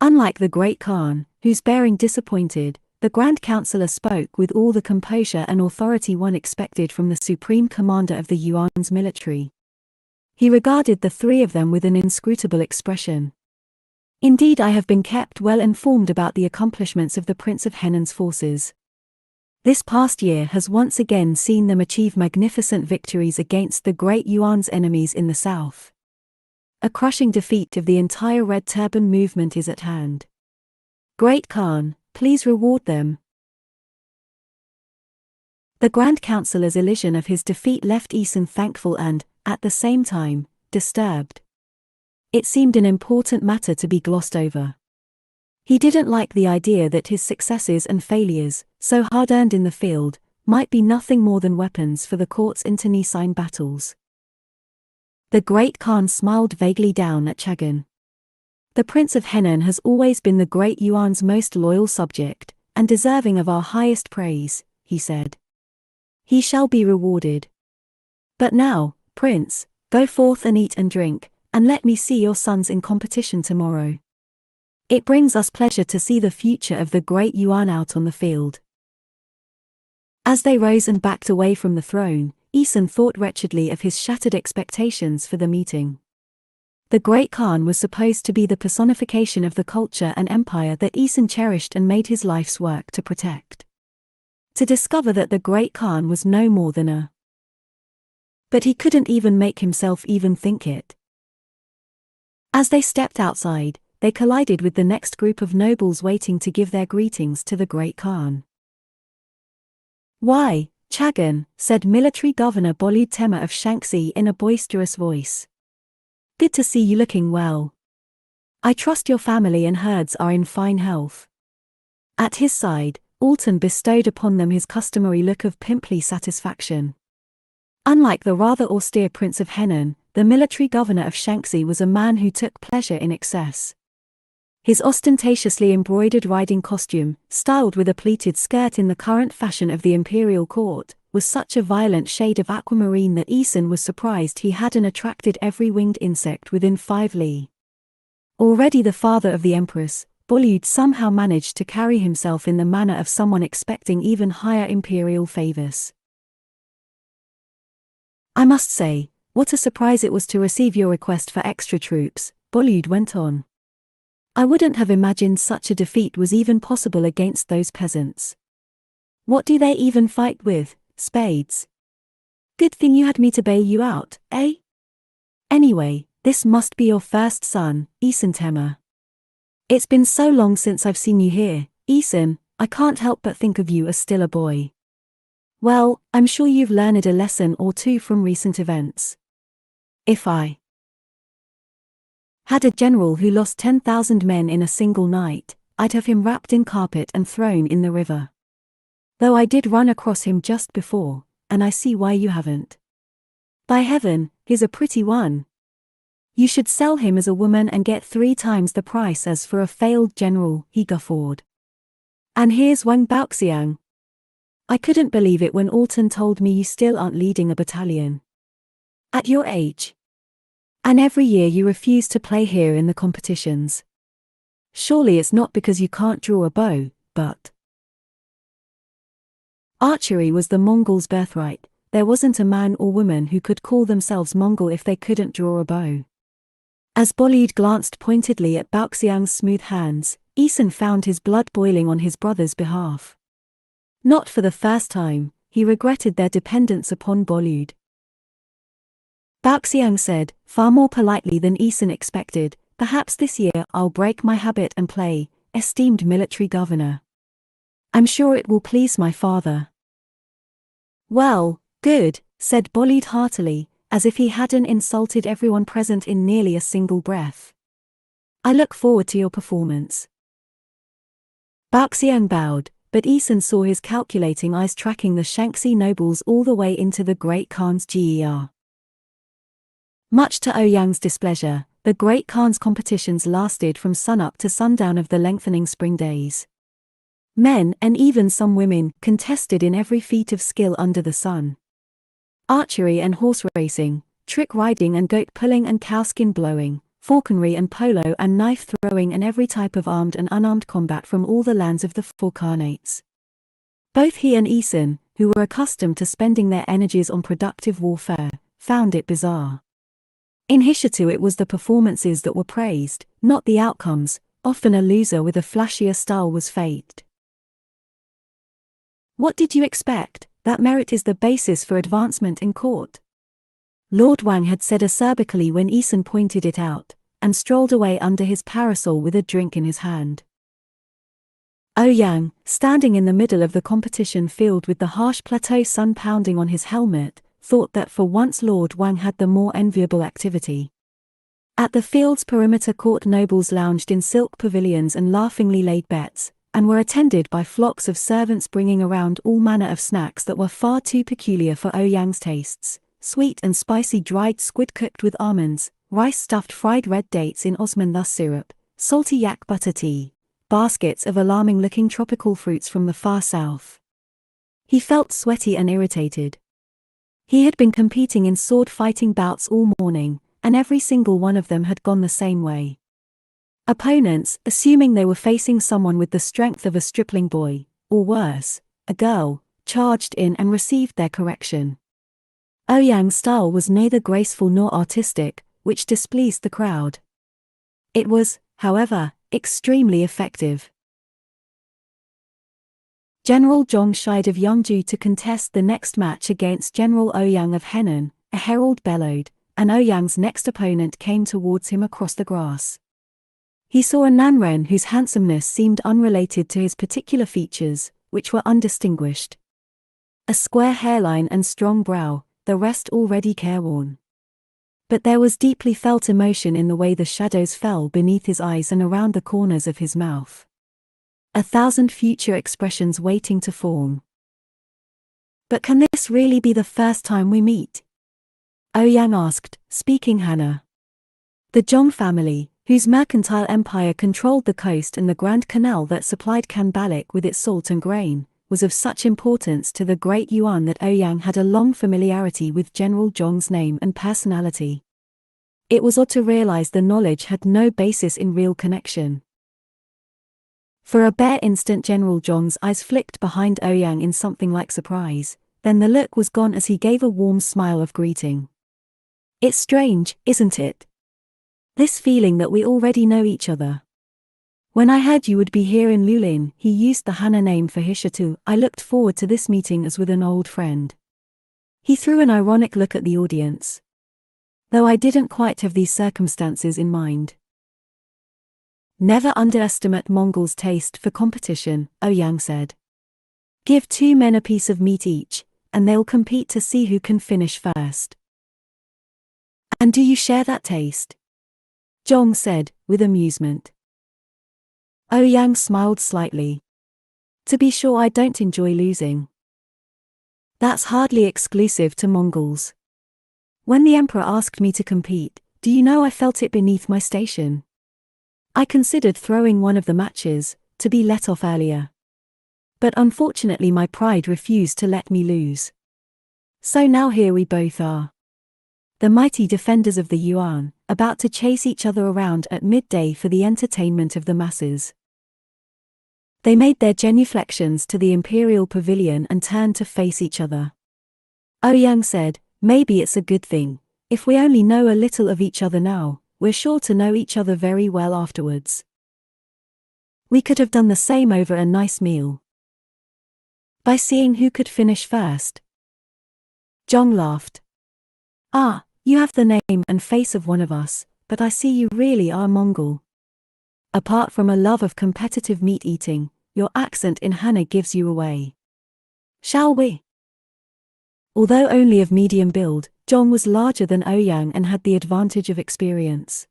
Unlike the Great Khan, whose bearing disappointed, the Grand Counselor spoke with all the composure and authority one expected from the supreme commander of the Yuan's military. He regarded the three of them with an inscrutable expression. Indeed, I have been kept well informed about the accomplishments of the Prince of Henan's forces. This past year has once again seen them achieve magnificent victories against the Great Yuan's enemies in the south. A crushing defeat of the entire Red Turban movement is at hand. Great Khan, please reward them. The Grand Counselor's elision of his defeat left Isun thankful and, at the same time, disturbed. It seemed an important matter to be glossed over. He didn't like the idea that his successes and failures, so hard-earned in the field, might be nothing more than weapons for the court's internecine battles. The Great Khan smiled vaguely down at Chagan. The Prince of Henan has always been the Great Yuan's most loyal subject, and deserving of our highest praise, he said. He shall be rewarded. But now, Prince, go forth and eat and drink, and let me see your sons in competition tomorrow. It brings us pleasure to see the future of the Great Yuan out on the field. As they rose and backed away from the throne, Isun thought wretchedly of his shattered expectations for the meeting. The Great Khan was supposed to be the personification of the culture and empire that Isun cherished and made his life's work to protect. To discover that the Great Khan was no more than a... But he couldn't even make himself even think it. As they stepped outside, they collided with the next group of nobles waiting to give their greetings to the Great Khan. Why, Chagan, said Military Governor Bolud Tema of Shaanxi in a boisterous voice. Good to see you looking well. I trust your family and herds are in fine health. At his side, Alton bestowed upon them his customary look of pimply satisfaction. Unlike the rather austere Prince of Henan, the military governor of Shaanxi was a man who took pleasure in excess. His ostentatiously embroidered riding costume, styled with a pleated skirt in the current fashion of the imperial court, was such a violent shade of aquamarine that Aeson was surprised he hadn't attracted every winged insect within 5 li. Already the father of the Empress, Bolyud somehow managed to carry himself in the manner of someone expecting even higher imperial favors. "I must say, what a surprise it was to receive your request for extra troops," Bolyud went on. "I wouldn't have imagined such a defeat was even possible against those peasants. What do they even fight with, spades? Good thing you had me to bail you out, eh? Anyway, this must be your first son, Aeson Temur. It's been so long since I've seen you here, Aeson, I can't help but think of you as still a boy. Well, I'm sure you've learned a lesson or two from recent events. If I had a general who lost 10,000 men in a single night, I'd have him wrapped in carpet and thrown in the river. Though I did run across him just before, and I see why you haven't. By heaven, he's a pretty one. You should sell him as a woman and get 3 times the price as for a failed general," he guffawed. "And here's Wang Baoxiang. I couldn't believe it when Alton told me you still aren't leading a battalion. At your age. And every year you refuse to play here in the competitions. Surely it's not because you can't draw a bow, but..." Archery was the Mongols' birthright. There wasn't a man or woman who could call themselves Mongol if they couldn't draw a bow. As Bolyud glanced pointedly at Baoxiang's smooth hands, Aeson found his blood boiling on his brother's behalf. Not for the first time, he regretted their dependence upon Bolyud. Baoxiang said, far more politely than Aeson expected, "Perhaps this year I'll break my habit and play, esteemed military governor. I'm sure it will please my father." "Well, good," said Bolyud heartily, as if he hadn't insulted everyone present in nearly a single breath. "I look forward to your performance." Baoxiang bowed, but Aeson saw his calculating eyes tracking the Shaanxi nobles all the way into the Great Khan's GER. Much to Ouyang's displeasure, the Great Khan's competitions lasted from sunup to sundown of the lengthening spring days. Men, and even some women, contested in every feat of skill under the sun. Archery and horse racing, trick riding and goat pulling and cowskin blowing, falconry and polo and knife throwing, and every type of armed and unarmed combat from all the lands of the 4 Khanates. Both he and Aeson, who were accustomed to spending their energies on productive warfare, found it bizarre. In Hishitu it was the performances that were praised, not the outcomes. Often a loser with a flashier style was faked. "What did you expect? That merit is the basis for advancement in court," Lord Wang had said acerbically when Aeson pointed it out, and strolled away under his parasol with a drink in his hand. Ouyang, standing in the middle of the competition field with the harsh plateau sun pounding on his helmet, thought that for once Lord Wang had the more enviable activity. At the field's perimeter court nobles lounged in silk pavilions and laughingly laid bets, and were attended by flocks of servants bringing around all manner of snacks that were far too peculiar for Ouyang's tastes: sweet and spicy dried squid cooked with almonds, rice-stuffed fried red dates in osman syrup, salty yak butter tea, baskets of alarming-looking tropical fruits from the far south. He felt sweaty and irritated. He had been competing in sword-fighting bouts all morning, and every single one of them had gone the same way. Opponents, assuming they were facing someone with the strength of a stripling boy, or worse, a girl, charged in and received their correction. Ouyang's style was neither graceful nor artistic, which displeased the crowd. It was, however, extremely effective. General Zhong shied of Yangju to contest the next match against General Ouyang of Henan, a herald bellowed, and Ouyang's next opponent came towards him across the grass. He saw a Nanren whose handsomeness seemed unrelated to his particular features, which were undistinguished. A square hairline and strong brow, the rest already careworn. But there was deeply felt emotion in the way the shadows fell beneath his eyes and around the corners of his mouth. 1,000 future expressions waiting to form. "But can this really be the first time we meet?" Ouyang asked, speaking Hana. The Zhong family, whose mercantile empire controlled the coast and the Grand Canal that supplied Kanbalik with its salt and grain, was of such importance to the great Yuan that Ouyang had a long familiarity with General Zhong's name and personality. It was odd to realize the knowledge had no basis in real connection. For a bare instant General Zhong's eyes flicked behind Ouyang in something like surprise, then the look was gone as he gave a warm smile of greeting. It's strange, isn't it? This feeling that we already know each other. When I heard you would be here in Lulin, he used the Hana name for Hishatu, I looked forward to this meeting as with an old friend. He threw an ironic look at the audience. Though I didn't quite have these circumstances in mind. Never underestimate Mongols' taste for competition, Ouyang said. Give 2 men a piece of meat each, and they'll compete to see who can finish first. And do you share that taste? Zhong said, with amusement. Ouyang smiled slightly. To be sure, I don't enjoy losing. That's hardly exclusive to Mongols. When the emperor asked me to compete, do you know I felt it beneath my station? I considered throwing one of the matches, to be let off earlier. But unfortunately my pride refused to let me lose. So now here we both are. The mighty defenders of the Yuan, about to chase each other around at midday for the entertainment of the masses. They made their genuflections to the imperial pavilion and turned to face each other. Ouyang said, maybe it's a good thing. If we only know a little of each other now, we're sure to know each other very well afterwards. We could have done the same over a nice meal. By seeing who could finish first. Zhong laughed. Ah, you have the name and face of one of us, but I see you really are Mongol. Apart from a love of competitive meat eating, your accent in Hana gives you away. Shall we? Although only of medium build, Zhong was larger than Ouyang and had the advantage of experience.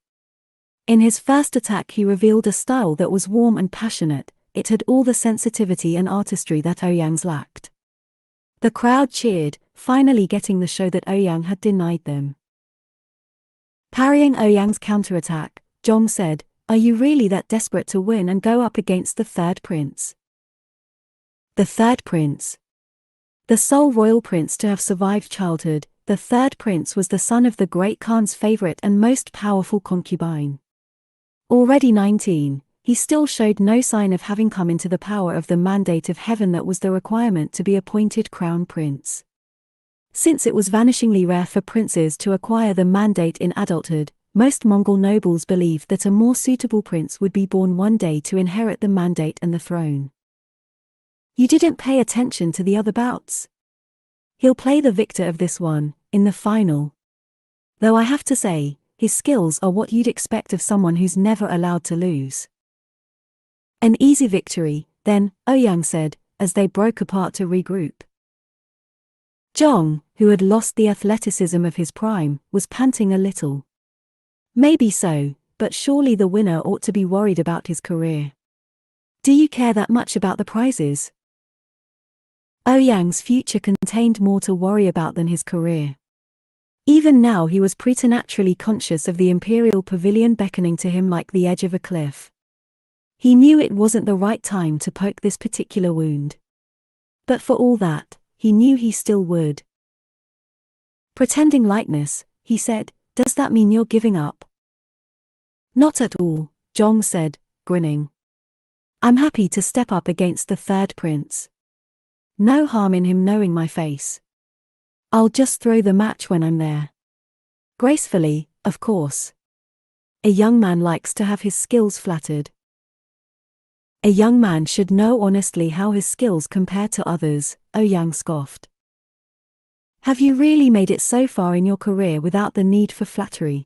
In his first attack he revealed a style that was warm and passionate, it had all the sensitivity and artistry that Ouyang's lacked. The crowd cheered, finally getting the show that Ouyang had denied them. Parrying Ouyang's counterattack, Zhong said, are you really that desperate to win and go up against the third prince? The third prince. The sole royal prince to have survived childhood, the third prince was the son of the great Khan's favorite and most powerful concubine. Already 19, he still showed no sign of having come into the power of the mandate of heaven that was the requirement to be appointed crown prince. Since it was vanishingly rare for princes to acquire the mandate in adulthood, most Mongol nobles believed that a more suitable prince would be born one day to inherit the mandate and the throne. You didn't pay attention to the other bouts. He'll play the victor of this one, in the final. Though I have to say, his skills are what you'd expect of someone who's never allowed to lose. An easy victory, then, Ouyang said, as they broke apart to regroup. Zhong, who had lost the athleticism of his prime, was panting a little. Maybe so, but surely the winner ought to be worried about his career. Do you care that much about the prizes? Ouyang's future contained more to worry about than his career. Even now he was preternaturally conscious of the imperial pavilion beckoning to him like the edge of a cliff. He knew it wasn't the right time to poke this particular wound. But for all that, he knew he still would. Pretending lightness, he said, does that mean you're giving up? Not at all, Zhong said, grinning. I'm happy to step up against the third prince. No harm in him knowing my face. I'll just throw the match when I'm there. Gracefully, of course. A young man likes to have his skills flattered. A young man should know honestly how his skills compare to others, Ouyang scoffed. Have you really made it so far in your career without the need for flattery?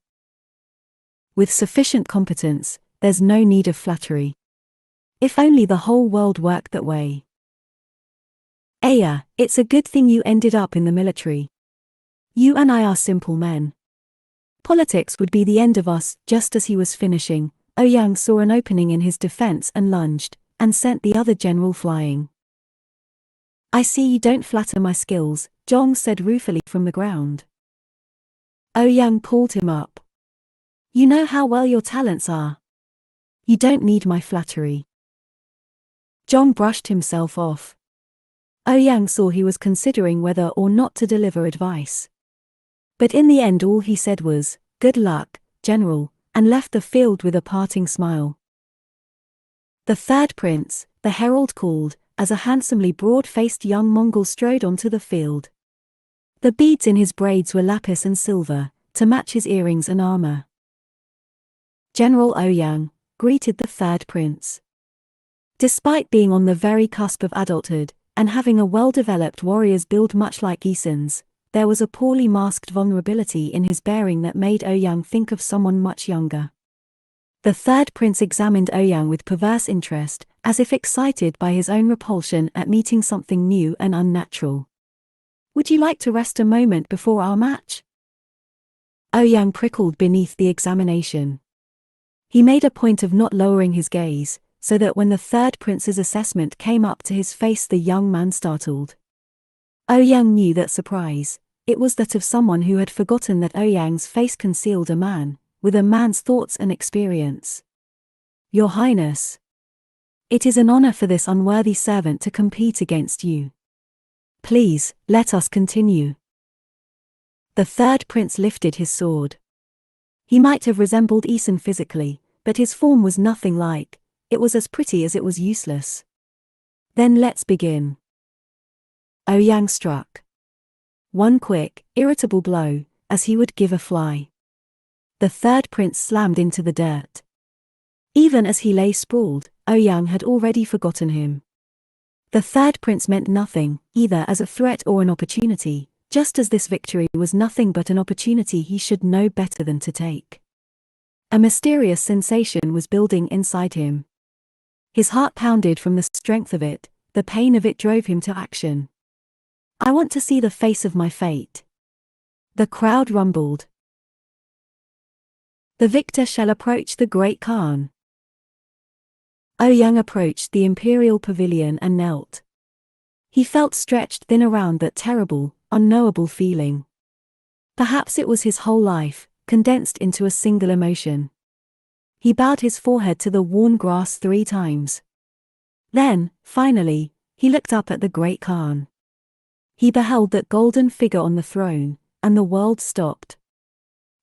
With sufficient competence, there's no need of flattery. If only the whole world worked that way. Aya, it's a good thing you ended up in the military. You and I are simple men. Politics would be the end of us. Just as he was finishing, Ouyang saw an opening in his defense and lunged, and sent the other general flying. I see you don't flatter my skills, Zhong said ruefully from the ground. Ouyang pulled him up. You know how well your talents are. You don't need my flattery. Zhong brushed himself off. Ouyang saw he was considering whether or not to deliver advice. But in the end all he said was, "Good luck, General," and left the field with a parting smile. The third prince, the herald called, as a handsomely broad-faced young Mongol strode onto the field. The beads in his braids were lapis and silver, to match his earrings and armor. "General Ouyang," greeted the third prince. Despite being on the very cusp of adulthood, and having a well-developed warrior's build much like Eason's, there was a poorly masked vulnerability in his bearing that made Ouyang think of someone much younger. The third prince examined Ouyang with perverse interest, as if excited by his own repulsion at meeting something new and unnatural. "Would you like to rest a moment before our match?" Ouyang prickled beneath the examination. He made a point of not lowering his gaze, so that when the third prince's assessment came up to his face the young man startled. Ouyang knew that surprise. It was that of someone who had forgotten that Ouyang's face concealed a man, with a man's thoughts and experience. "Your Highness, it is an honor for this unworthy servant to compete against you. Please, let us continue." The third prince lifted his sword. He might have resembled Eason physically, but his form was nothing like. It was as pretty as it was useless. "Then let's begin." Ouyang struck. One quick, irritable blow, as he would give a fly. The third prince slammed into the dirt. Even as he lay sprawled, Ouyang had already forgotten him. The third prince meant nothing, either as a threat or an opportunity, just as this victory was nothing but an opportunity he should know better than to take. A mysterious sensation was building inside him. His heart pounded from the strength of it, the pain of it drove him to action. "I want to see the face of my fate." The crowd rumbled. The victor shall approach the Great Khan. Ouyang approached the imperial pavilion and knelt. He felt stretched thin around that terrible, unknowable feeling. Perhaps it was his whole life, condensed into a single emotion. He bowed his forehead to the worn grass 3 times. Then, finally, he looked up at the Great Khan. He beheld that golden figure on the throne, and the world stopped.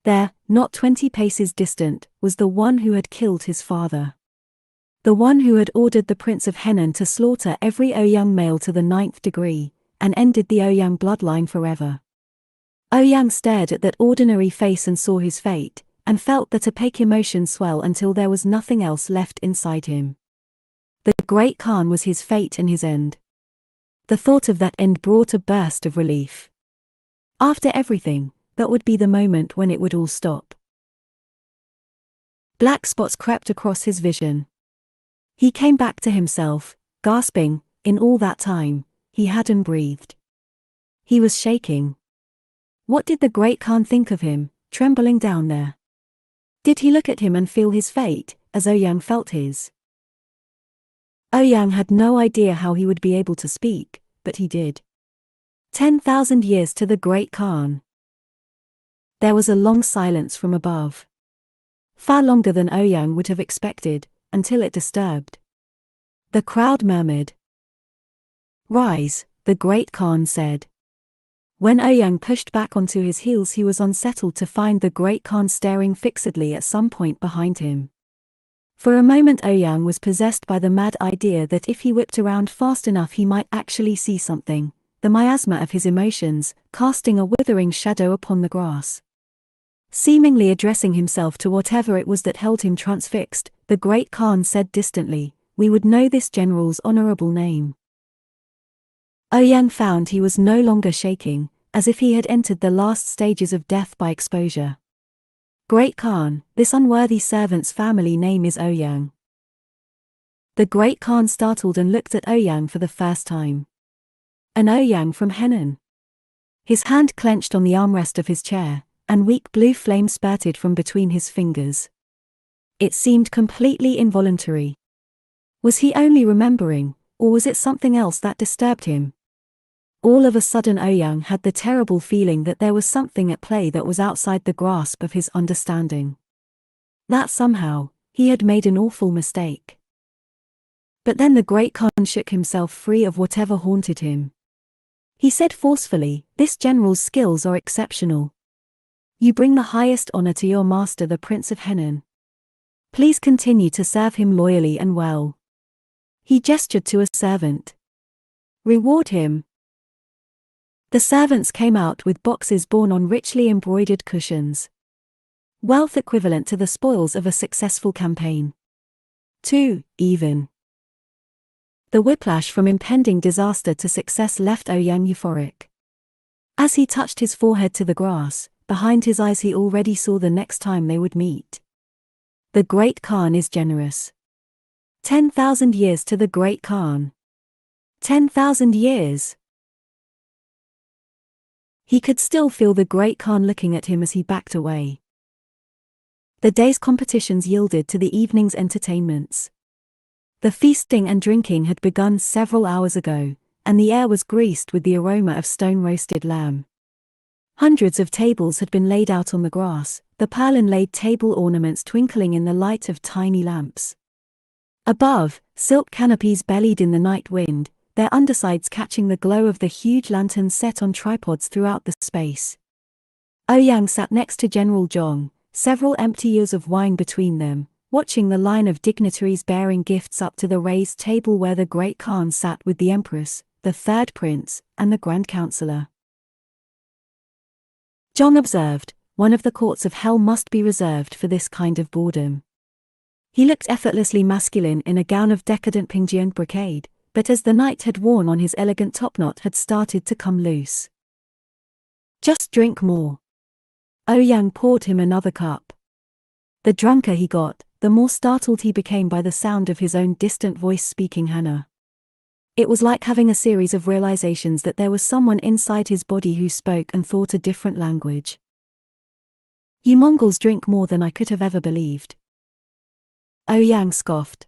There, not 20 paces distant, was the one who had killed his father. The one who had ordered the Prince of Henan to slaughter every Ouyang male to the 9th degree, and ended the Ouyang bloodline forever. Ouyang stared at that ordinary face and saw his fate, and felt that opaque emotion swell until there was nothing else left inside him. The Great Khan was his fate and his end. The thought of that end brought a burst of relief. After everything, that would be the moment when it would all stop. Black spots crept across his vision. He came back to himself, gasping. In all that time, he hadn't breathed. He was shaking. What did the Great Khan think of him, trembling down there? Did he look at him and feel his fate, as Ouyang felt his? Ouyang had no idea how he would be able to speak, but he did. 10,000 years to the Great Khan. There was a long silence from above. Far longer than Ouyang would have expected, until it disturbed. The crowd murmured. "Rise," the Great Khan said. When Ouyang pushed back onto his heels, he was unsettled to find the Great Khan staring fixedly at some point behind him. For a moment Ouyang was possessed by the mad idea that if he whipped around fast enough he might actually see something, the miasma of his emotions, casting a withering shadow upon the grass. Seemingly addressing himself to whatever it was that held him transfixed, the Great Khan said distantly, "We would know this general's honorable name." Ouyang found he was no longer shaking, as if he had entered the last stages of death by exposure. "Great Khan, this unworthy servant's family name is Ouyang." The Great Khan startled and looked at Ouyang for the first time. An Ouyang from Henan. His hand clenched on the armrest of his chair, and weak blue flame spurted from between his fingers. It seemed completely involuntary. Was he only remembering, or was it something else that disturbed him? All of a sudden Ouyang had the terrible feeling that there was something at play that was outside the grasp of his understanding. That somehow, he had made an awful mistake. But then the great Khan shook himself free of whatever haunted him. He said forcefully, "This general's skills are exceptional. You bring the highest honor to your master, the Prince of Henan. Please continue to serve him loyally and well." He gestured to a servant. "Reward him." The servants came out with boxes borne on richly embroidered cushions. Wealth equivalent to the spoils of a successful campaign. 2, even. The whiplash from impending disaster to success left Ouyang euphoric. As he touched his forehead to the grass, behind his eyes he already saw the next time they would meet. The Great Khan is generous. 10,000 years to the Great Khan. 10,000 years. He could still feel the Great Khan looking at him as he backed away. The day's competitions yielded to the evening's entertainments. The feasting and drinking had begun several hours ago, and the air was greased with the aroma of stone-roasted lamb. Hundreds of tables had been laid out on the grass, the pearl-inlaid table ornaments twinkling in the light of tiny lamps. Above, silk canopies bellied in the night wind, their undersides catching the glow of the huge lanterns set on tripods throughout the space. Ouyang sat next to General Zhong, several empty years of wine between them, watching the line of dignitaries bearing gifts up to the raised table where the Great Khan sat with the Empress, the third prince, and the Grand Counselor. Zhong observed, one of the courts of hell must be reserved for this kind of boredom. He looked effortlessly masculine in a gown of decadent Pingjian brocade, but as the night had worn on his elegant topknot had started to come loose. "Just drink more." Ouyang poured him another cup. The drunker he got, the more startled he became by the sound of his own distant voice speaking Hana. It was like having a series of realizations that there was someone inside his body who spoke and thought a different language. "You Mongols drink more than I could have ever believed." Ouyang scoffed.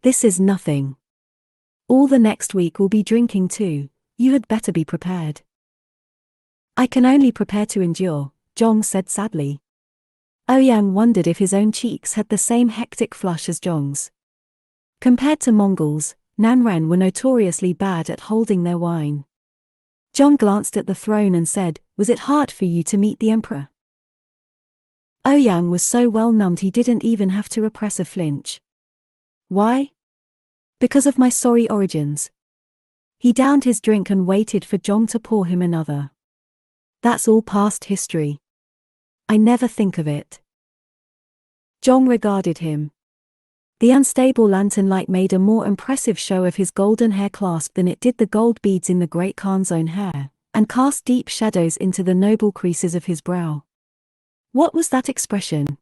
"This is nothing. All the next week will be drinking too, you had better be prepared." "I can only prepare to endure," Zhong said sadly. Ouyang wondered if his own cheeks had the same hectic flush as Zhong's. Compared to Mongols, Nanren were notoriously bad at holding their wine. Zhong glanced at the throne and said, "Was it hard for you to meet the emperor?" Ouyang was so well numbed he didn't even have to repress a flinch. "Why?" "Because of my sorry origins." He downed his drink and waited for Zhong to pour him another. "That's all past history. I never think of it." Zhong regarded him. The unstable lantern light made a more impressive show of his golden hair clasp than it did the gold beads in the Great Khan's own hair, and cast deep shadows into the noble creases of his brow. What was that expression?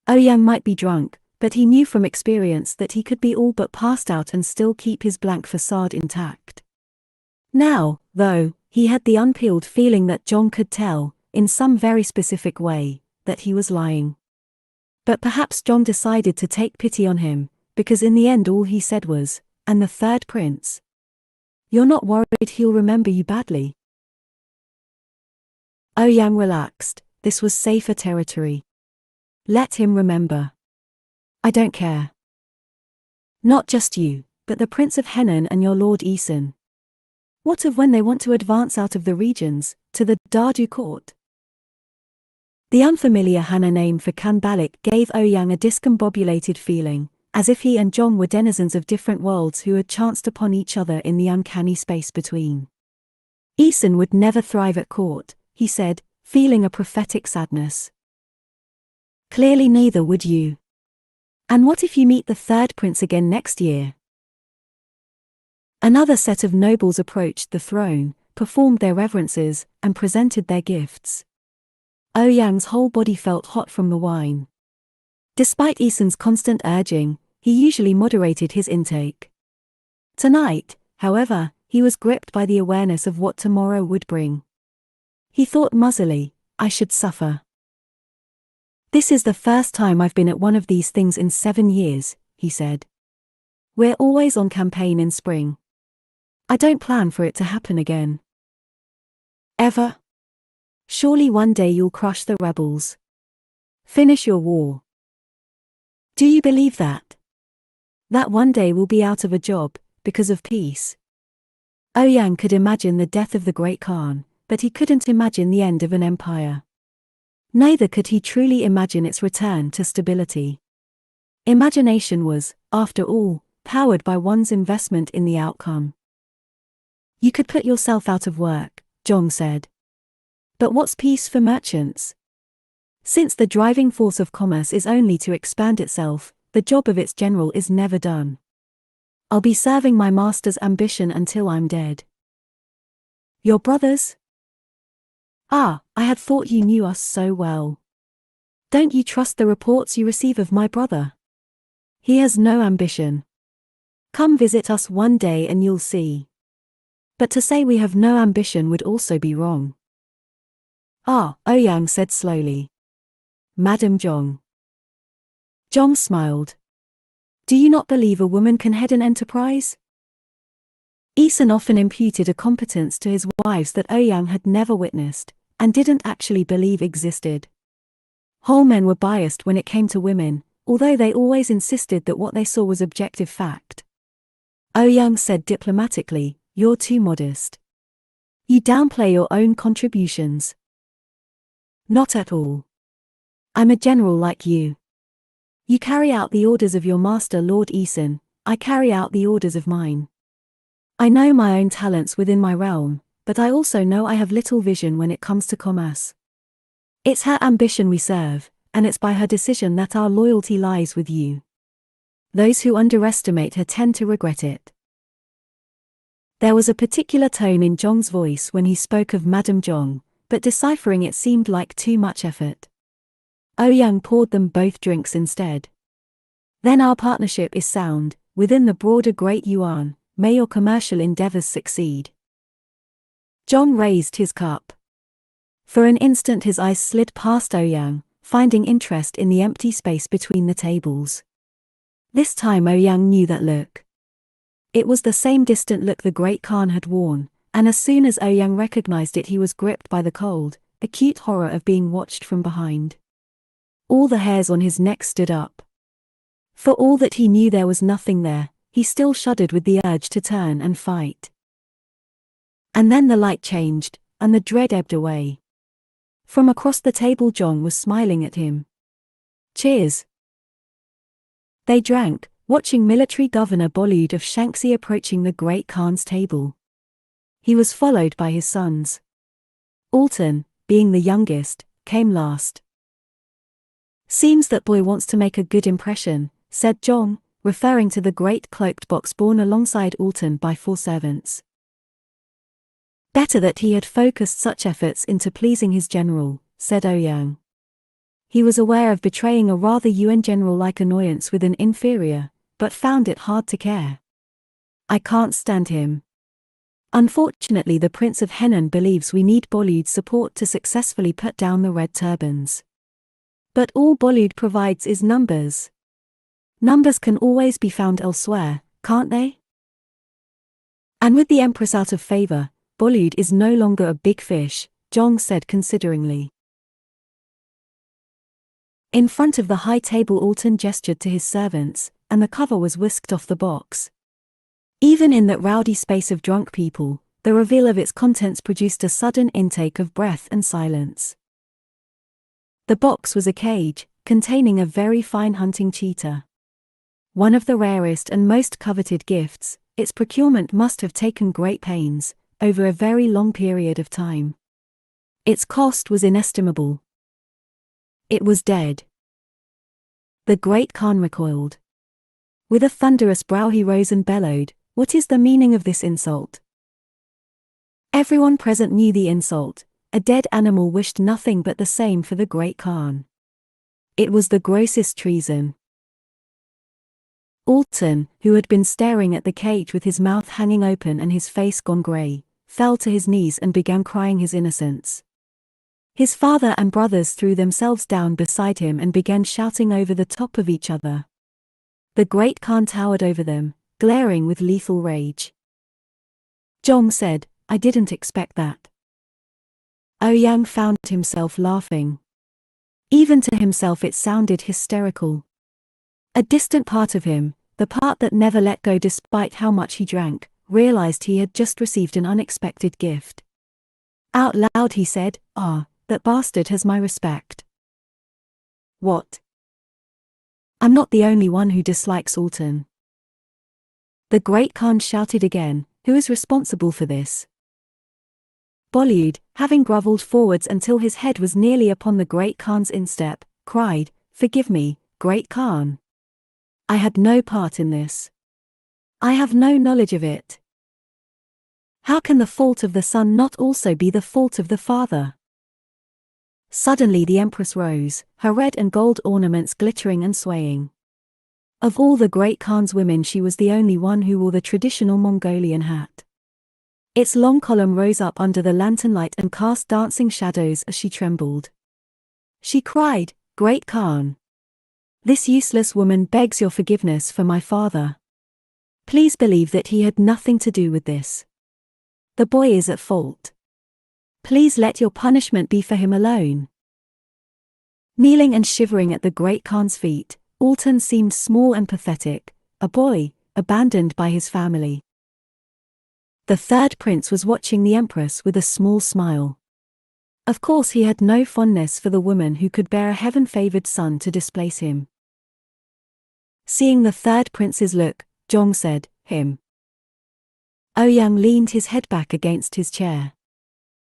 Ouyang might be drunk, but he knew from experience that he could be all but passed out and still keep his blank facade intact. Now, though, he had the unpeeled feeling that Zhong could tell, in some very specific way, that he was lying. But perhaps Zhong decided to take pity on him, because in the end all he said was, "And the third prince? You're not worried he'll remember you badly?" Ouyang relaxed, this was safer territory. Let him remember. "I don't care. Not just you, but the Prince of Henan and your Lord Isan. What of when they want to advance out of the regions, to the Dardu court?" The unfamiliar Hana name for Kanbalik gave Ouyang a discombobulated feeling, as if he and Zhong were denizens of different worlds who had chanced upon each other in the uncanny space between. "Isan would never thrive at court," he said, feeling a prophetic sadness. "Clearly neither would you. And what if you meet the third prince again next year?" Another set of nobles approached the throne, performed their reverences, and presented their gifts. Ouyang's whole body felt hot from the wine. Despite Isan's constant urging, he usually moderated his intake. Tonight, however, he was gripped by the awareness of what tomorrow would bring. He thought muzzily, "I should suffer. This is the first time I've been at one of these things in 7 years," he said. "We're always on campaign in spring. I don't plan for it to happen again. Ever. Surely one day you'll crush the rebels. Finish your war." "Do you believe that?" That one day we'll be out of a job, because of peace. Ouyang could imagine the death of the Great Khan, but he couldn't imagine the end of an empire. Neither could he truly imagine its return to stability. Imagination was, after all, powered by one's investment in the outcome. You could put yourself out of work, Zhong said. But what's peace for merchants? Since the driving force of commerce is only to expand itself, the job of its general is never done. I'll be serving my master's ambition until I'm dead. Your brothers? Ah, I had thought you knew us so well. Don't you trust the reports you receive of my brother? He has no ambition. Come visit us one day and you'll see. But to say we have no ambition would also be wrong. Ah, Ouyang said slowly. Madam Zhong. Zhong smiled. Do you not believe a woman can head an enterprise? Eason often imputed a competence to his wives that Ouyang had never witnessed, and didn't actually believe existed. Whole men were biased when it came to women, although they always insisted that what they saw was objective fact. Ouyang said diplomatically, "You're too modest. You downplay your own contributions." Not at all. I'm a general like you. You carry out the orders of your master Lord Eason, I carry out the orders of mine. I know my own talents within my realm, but I also know I have little vision when it comes to commerce. It's her ambition we serve, and it's by her decision that our loyalty lies with you. Those who underestimate her tend to regret it. There was a particular tone in Zhong's voice when he spoke of Madame Zhong, but deciphering it seemed like too much effort. Ouyang poured them both drinks instead. Then our partnership is sound, within the broader Great Yuan, may your commercial endeavors succeed. Zhong raised his cup. For an instant his eyes slid past Ouyang, finding interest in the empty space between the tables. This time Ouyang knew that look. It was the same distant look the Great Khan had worn, and as soon as Ouyang recognized it he was gripped by the cold, acute horror of being watched from behind. All the hairs on his neck stood up. For all that he knew there was nothing there, he still shuddered with the urge to turn and fight. And then the light changed, and the dread ebbed away. From across the table Zhong was smiling at him. Cheers. They drank, watching Military Governor Bolud of Shanxi approaching the Great Khan's table. He was followed by his sons. Alton, being the youngest, came last. Seems that boy wants to make a good impression, said Zhong, referring to the great cloaked box borne alongside Alton by 4 servants. Better that he had focused such efforts into pleasing his general, said Ouyang. He was aware of betraying a rather UN general-like annoyance with an inferior, but found it hard to care. I can't stand him. Unfortunately the Prince of Henan believes we need Bolud's support to successfully put down the Red Turbans. But all Bolud provides is numbers. Numbers can always be found elsewhere, can't they? And with the Empress out of favor, Bolud is no longer a big fish, Zhong said consideringly. In front of the high table Alton gestured to his servants, and the cover was whisked off the box. Even in that rowdy space of drunk people, the reveal of its contents produced a sudden intake of breath and silence. The box was a cage, containing a very fine hunting cheetah. One of the rarest and most coveted gifts, its procurement must have taken great pains, over a very long period of time. Its cost was inestimable. It was dead. The Great Khan recoiled. With a thunderous brow he rose and bellowed, "What is the meaning of this insult?" Everyone present knew the insult. A dead animal wished nothing but the same for the Great Khan. It was the grossest treason. Alton, who had been staring at the cage with his mouth hanging open and his face gone grey, fell to his knees and began crying his innocence. His father and brothers threw themselves down beside him and began shouting over the top of each other. The Great Khan towered over them, glaring with lethal rage. Zhong said, "I didn't expect that." Ouyang found himself laughing. Even to himself it sounded hysterical. A distant part of him, the part that never let go despite how much he drank, realized he had just received an unexpected gift. Out loud he said, "Ah, that bastard has my respect." "What? I'm not the only one who dislikes Alton." The great Khan shouted again, "Who is responsible for this?" Bollywood, having grovelled forwards until his head was nearly upon the great Khan's instep, cried, "Forgive me, great Khan. I had no part in this. I have no knowledge of it. How can the fault of the son not also be the fault of the father?" Suddenly the empress rose, her red and gold ornaments glittering and swaying. Of all the great Khan's women she was the only one who wore the traditional Mongolian hat. Its long column rose up under the lantern light and cast dancing shadows as she trembled. She cried, "Great Khan! This useless woman begs your forgiveness for my father. Please believe that he had nothing to do with this. The boy is at fault. Please let your punishment be for him alone." Kneeling and shivering at the great Khan's feet, Alton seemed small and pathetic, a boy, abandoned by his family. The third prince was watching the empress with a small smile. Of course he had no fondness for the woman who could bear a heaven-favored son to displace him. Seeing the third prince's look, Jong said, "Him." Ouyang leaned his head back against his chair.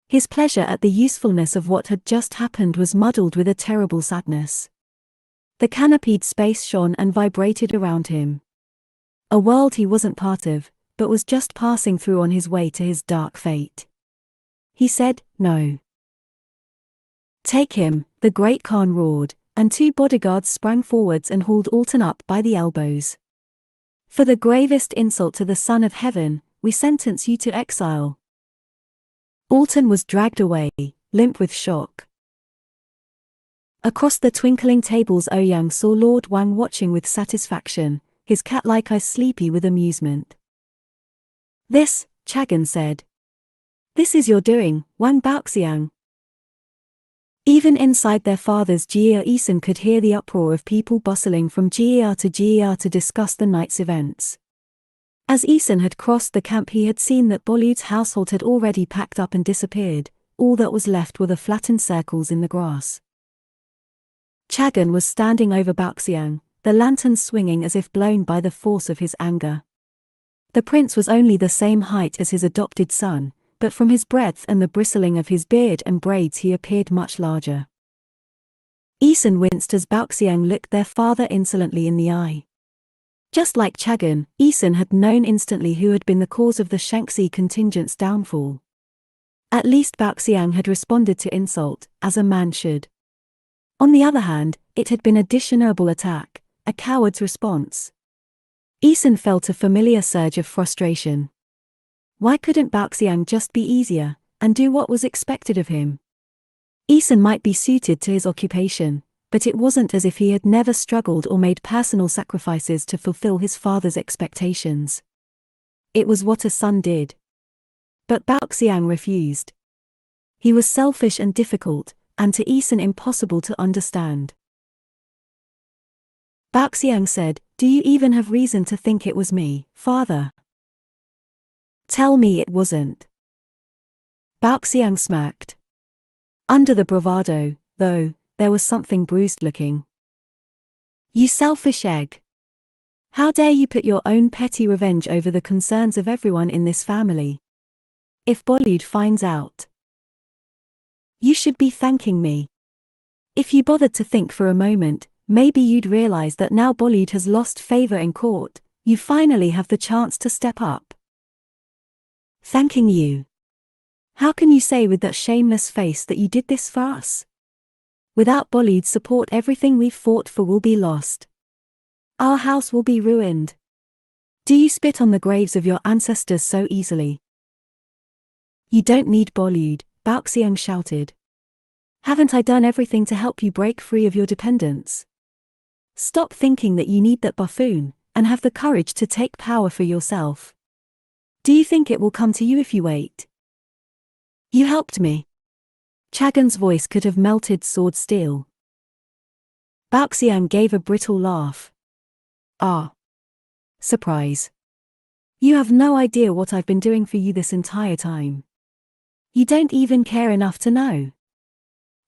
His pleasure at the usefulness of what had just happened was muddled with a terrible sadness. The canopied space shone and vibrated around him. A world he wasn't part of, but was just passing through on his way to his dark fate. He said, "No." "Take him," the great Khan roared, and 2 bodyguards sprang forwards and hauled Alton up by the elbows. "For the gravest insult to the Son of Heaven, we sentence you to exile." Alton was dragged away, limp with shock. Across the twinkling tables Ouyang saw Lord Wang watching with satisfaction, his cat-like eyes sleepy with amusement. "This," Chagan said. "This is your doing, Wang Baoxiang." Even inside their father's Jia Isan could hear the uproar of people bustling from Jia to discuss the night's events. As Isan had crossed the camp he had seen that Bollywood's household had already packed up and disappeared, all that was left were the flattened circles in the grass. Chagan was standing over Baoxiang, the lantern swinging as if blown by the force of his anger. The prince was only the same height as his adopted son, but from his breadth and the bristling of his beard and braids he appeared much larger. Isan winced as Baoxiang looked their father insolently in the eye. Just like Chagan, Isan had known instantly who had been the cause of the Shanxi contingent's downfall. At least Baoxiang had responded to insult, as a man should. On the other hand, it had been a dishonorable attack, a coward's response. Isan felt a familiar surge of frustration. Why couldn't Baoxiang just be easier, and do what was expected of him? Isan might be suited to his occupation, but it wasn't as if he had never struggled or made personal sacrifices to fulfill his father's expectations. It was what a son did. But Baoxiang refused. He was selfish and difficult, and to Isan impossible to understand. Baoxiang said, "Do you even have reason to think it was me, father? Tell me it wasn't." Baoxiang smirked. Under the bravado, though, there was something bruised-looking. "You selfish egg! How dare you put your own petty revenge over the concerns of everyone in this family? If Bollywood finds out, you should be thanking me. If you bothered to think for a moment, maybe you'd realize that now Bollywood has lost favor in court, you finally have the chance to step up." "Thanking you? How can you say with that shameless face that you did this for us? Without Bollywood's support everything we've fought for will be lost. Our house will be ruined. Do you spit on the graves of your ancestors so easily?" "You don't need Bollywood," Baoxiang shouted. "Haven't I done everything to help you break free of your dependence? Stop thinking that you need that buffoon, and have the courage to take power for yourself. Do you think it will come to you if you wait? You helped me." Chagan's voice could have melted sword steel. Baoxiang gave a brittle laugh. "Ah. Surprise. You have no idea what I've been doing for you this entire time. You don't even care enough to know.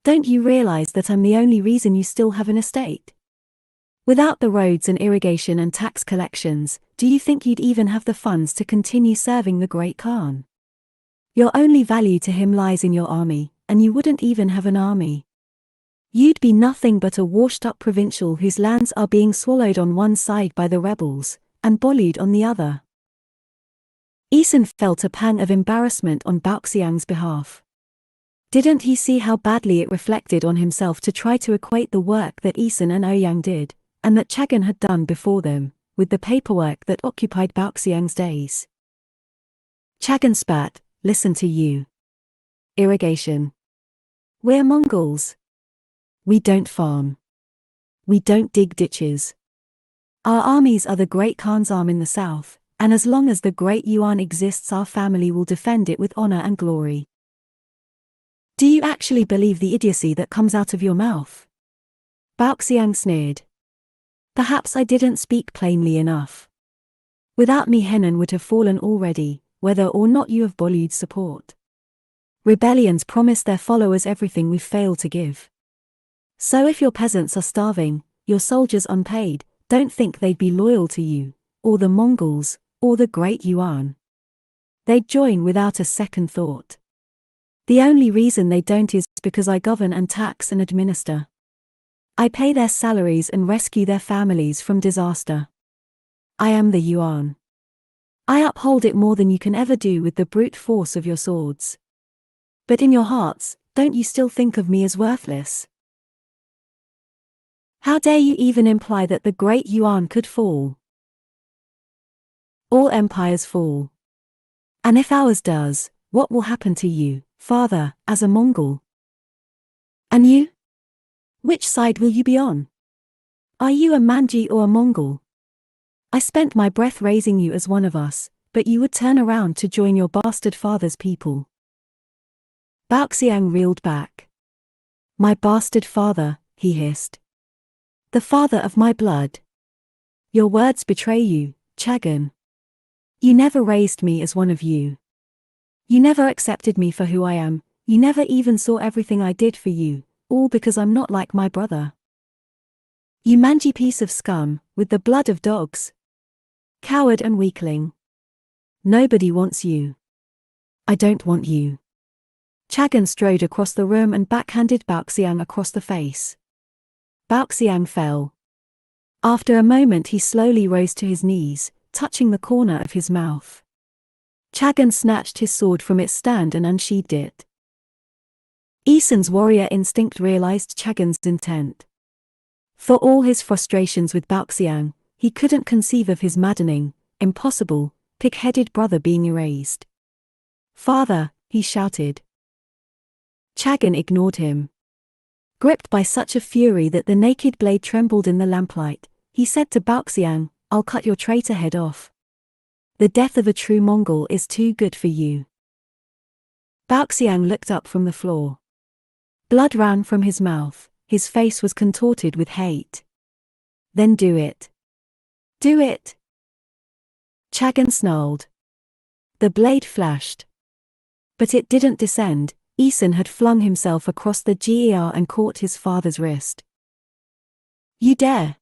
Don't you realize that I'm the only reason you still have an estate? Without the roads and irrigation and tax collections, do you think you'd even have the funds to continue serving the great Khan? Your only value to him lies in your army, and you wouldn't even have an army. You'd be nothing but a washed-up provincial whose lands are being swallowed on one side by the rebels, and bullied on the other. Isan felt a pang of embarrassment on Baoxiang's behalf. Didn't he see how badly it reflected on himself to try to equate the work that Isan and Ouyang did, and that Chagan had done before them, with the paperwork that occupied Baoxiang's days? Chagan spat, "Listen to you. Irrigation. We're Mongols. We don't farm. We don't dig ditches. Our armies are the Great Khan's arm in the south, and as long as the Great Yuan exists our family will defend it with honor and glory." Do you actually believe the idiocy that comes out of your mouth? Baoxiang sneered. Perhaps I didn't speak plainly enough. Without me Henan would have fallen already, whether or not you have Bollywood's support. Rebellions promise their followers everything we've failed to give. So if your peasants are starving, your soldiers unpaid, don't think they'd be loyal to you, or the Mongols, or the Great Yuan. They'd join without a second thought. The only reason they don't is because I govern and tax and administer. I pay their salaries and rescue their families from disaster. I am the Yuan. I uphold it more than you can ever do with the brute force of your swords. But in your hearts, don't you still think of me as worthless? How dare you even imply that the Great Yuan could fall? All empires fall. And if ours does, what will happen to you, father, as a Mongol? And you? Which side will you be on? Are you a Manji or a Mongol? I spent my breath raising you as one of us, but you would turn around to join your bastard father's people. Baoxiang reeled back. My bastard father, he hissed. The father of my blood. Your words betray you, Chagan. You never raised me as one of you. You never accepted me for who I am, you never even saw everything I did for you, all because I'm not like my brother. You mangy piece of scum, with the blood of dogs. Coward and weakling. Nobody wants you. I don't want you. Chagan strode across the room and backhanded Baoxiang across the face. Baoxiang fell. After a moment he slowly rose to his knees, touching the corner of his mouth. Chagan snatched his sword from its stand and unsheathed it. Isan's warrior instinct realized Chagan's intent. For all his frustrations with Baoxiang, he couldn't conceive of his maddening, impossible, pig-headed brother being erased. Father, he shouted. Chagan ignored him. Gripped by such a fury that the naked blade trembled in the lamplight, he said to Baoxiang, I'll cut your traitor head off. The death of a true Mongol is too good for you. Baoxiang looked up from the floor. Blood ran from his mouth, his face was contorted with hate. Then do it. Do it! Chagan snarled. The blade flashed. But it didn't descend. Isan had flung himself across the GER and caught his father's wrist. You dare!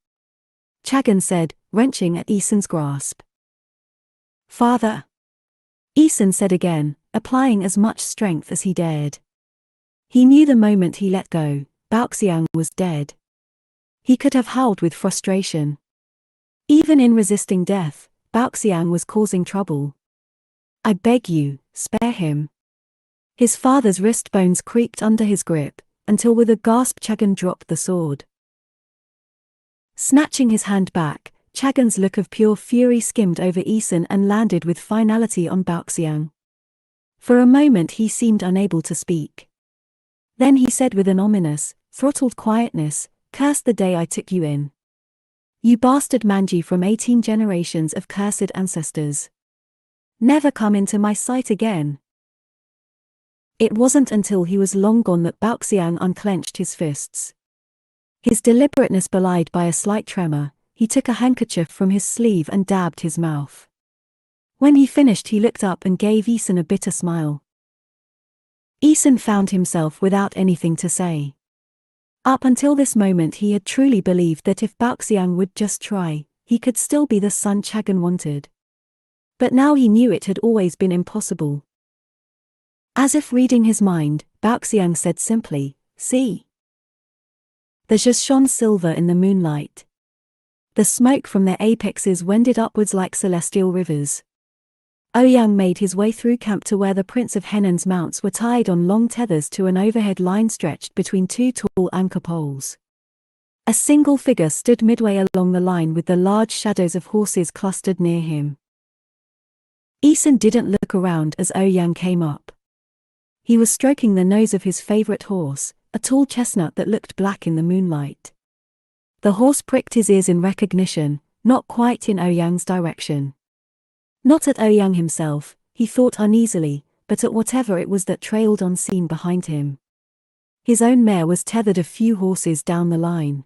Chagan said, wrenching at Isan's grasp. Father! Isan said again, applying as much strength as he dared. He knew the moment he let go, Baoxiang was dead. He could have howled with frustration. Even in resisting death, Baoxiang was causing trouble. I beg you, spare him. His father's wrist bones creaked under his grip, until with a gasp Chagan dropped the sword. Snatching his hand back, Chagan's look of pure fury skimmed over Isan and landed with finality on Baoxiang. For a moment he seemed unable to speak. Then he said with an ominous, throttled quietness, curse the day I took you in. You bastard Manji from 18 generations of cursed ancestors. Never come into my sight again. It wasn't until he was long gone that Baoxiang unclenched his fists. His deliberateness belied by a slight tremor, he took a handkerchief from his sleeve and dabbed his mouth. When he finished, he looked up and gave Eason a bitter smile. Eason found himself without anything to say. Up until this moment he had truly believed that if Baoxiang would just try, he could still be the son Chagan wanted. But now he knew it had always been impossible. As if reading his mind, Baoxiang said simply, "See." The zhes shone silver in the moonlight. The smoke from their apexes wended upwards like celestial rivers. Ouyang made his way through camp to where the Prince of Henan's mounts were tied on long tethers to an overhead line stretched between two tall anchor poles. A single figure stood midway along the line with the large shadows of horses clustered near him. Eason didn't look around as Ouyang came up. He was stroking the nose of his favorite horse, a tall chestnut that looked black in the moonlight. The horse pricked his ears in recognition, not quite in Ouyang's direction. Not at Ouyang himself, he thought uneasily, but at whatever it was that trailed unseen behind him. His own mare was tethered a few horses down the line.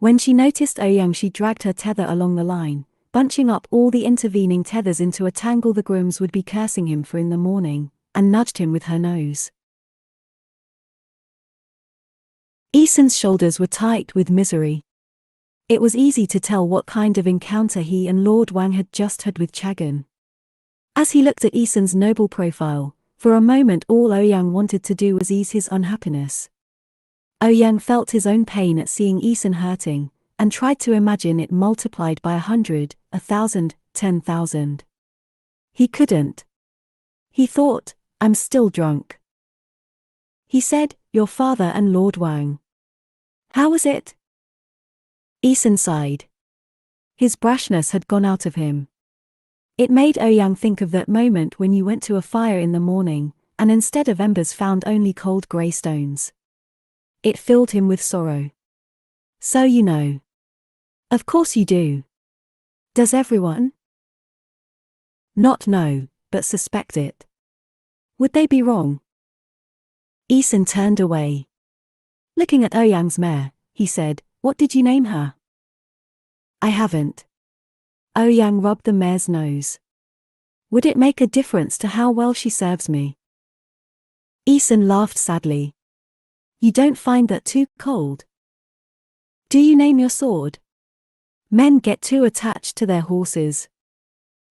When she noticed Ouyang, she dragged her tether along the line, bunching up all the intervening tethers into a tangle the grooms would be cursing him for in the morning, and nudged him with her nose. Eason's shoulders were tight with misery. It was easy to tell what kind of encounter he and Lord Wang had just had with Chagan. As he looked at Eason's noble profile, for a moment all Ouyang wanted to do was ease his unhappiness. Ouyang felt his own pain at seeing Eason hurting, and tried to imagine it multiplied by 100, 1,000, 10,000. He couldn't. He thought, "I'm still drunk." He said, "Your father and Lord Wang. How was it?" Eason sighed. His brashness had gone out of him. It made Ouyang think of that moment when you went to a fire in the morning, and instead of embers found only cold grey stones. It filled him with sorrow. "So you know." "Of course you do." "Does everyone?" "Not know, but suspect it." "Would they be wrong?" Eason turned away. Looking at Ouyang's mare, he said, "What did you name her?" "I haven't." Ouyang rubbed the mare's nose. "Would it make a difference to how well she serves me?" Eason laughed sadly. "You don't find that too cold?" "Do you name your sword?" "Men get too attached to their horses.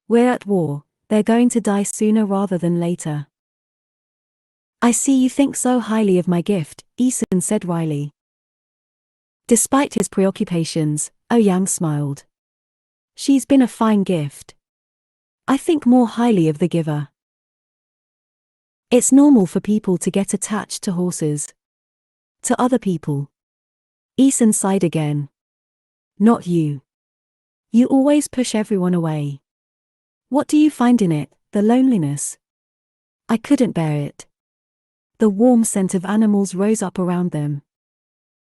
We're at war, they're going to die sooner rather than later." "I see you think so highly of my gift," Eason said wryly. Despite his preoccupations, Ouyang smiled. "She's been a fine gift. I think more highly of the giver. It's normal for people to get attached to horses. To other people." Eason sighed again. "Not you. You always push everyone away. What do you find in it, the loneliness?" "I couldn't bear it." The warm scent of animals rose up around them.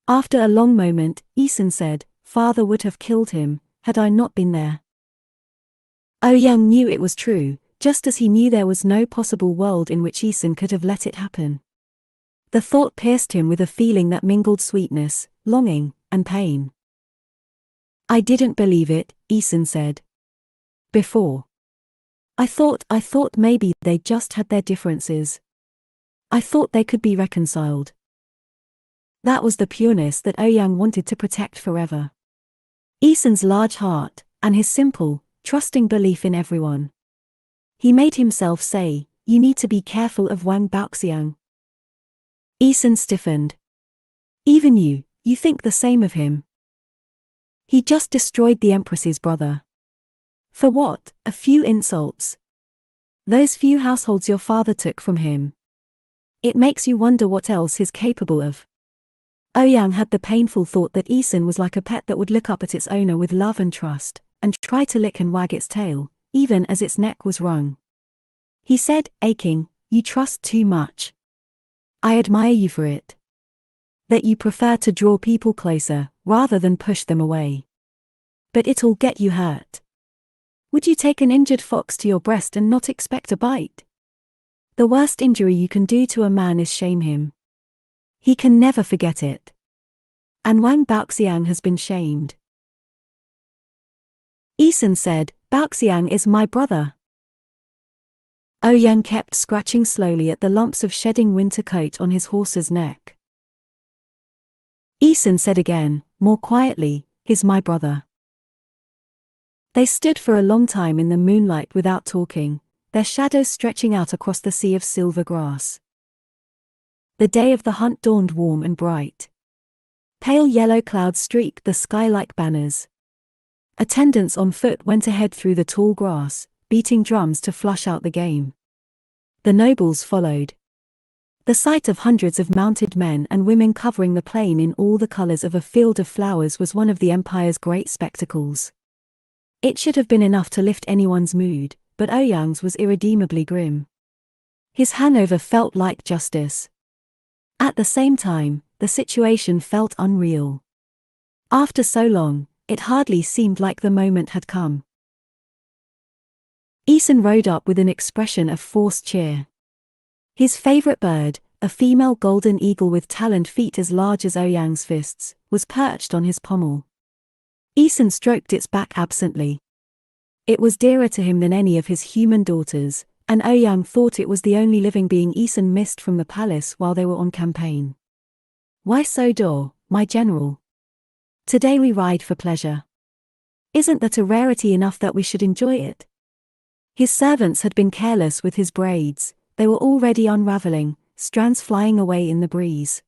After a long moment, Eason said, "Father would have killed him, had I not been there." Ouyang knew it was true, just as he knew there was no possible world in which Eason could have let it happen. The thought pierced him with a feeling that mingled sweetness, longing, and pain. "I didn't believe it," Eason said. "Before. I thought maybe they just had their differences. I thought they could be reconciled." That was the pureness that Ouyang wanted to protect forever. Eason's large heart, and his simple, trusting belief in everyone. He made himself say, "You need to be careful of Wang Baoxiang." Eason stiffened. "Even you think the same of him?" "He just destroyed the Empress's brother." "For what? A few insults? Those few households your father took from him. It makes you wonder what else he's capable of." Ouyang had the painful thought that Eason was like a pet that would look up at its owner with love and trust, and try to lick and wag its tail, even as its neck was wrung. He said, aching, "You trust too much. I admire you for it. That you prefer to draw people closer, rather than push them away. But it'll get you hurt. Would you take an injured fox to your breast and not expect a bite? The worst injury you can do to a man is shame him. He can never forget it. And Wang Baoxiang has been shamed." Isan said, Baoxiang is my brother. Ouyang kept scratching slowly at the lumps of shedding winter coat on his horse's neck. Isan said again, more quietly, he's my brother. They stood for a long time in the moonlight without talking, their shadows stretching out across the sea of silver grass. The day of the hunt dawned warm and bright. Pale yellow clouds streaked the sky like banners. Attendants on foot went ahead through the tall grass, beating drums to flush out the game. The nobles followed. The sight of hundreds of mounted men and women covering the plain in all the colors of a field of flowers was one of the empire's great spectacles. It should have been enough to lift anyone's mood, but Ouyang's was irredeemably grim. His hangover felt like justice. At the same time, the situation felt unreal. After so long, it hardly seemed like the moment had come. Isan rode up with an expression of forced cheer. His favorite bird, a female golden eagle with taloned feet as large as Ouyang's fists, was perched on his pommel. Isan stroked its back absently. It was dearer to him than any of his human daughters, and Ouyang thought it was the only living being Isan missed from the palace while they were on campaign. Why so, Dor, my general? Today we ride for pleasure. Isn't that a rarity enough that we should enjoy it? His servants had been careless with his braids, they were already unraveling, strands flying away in the breeze.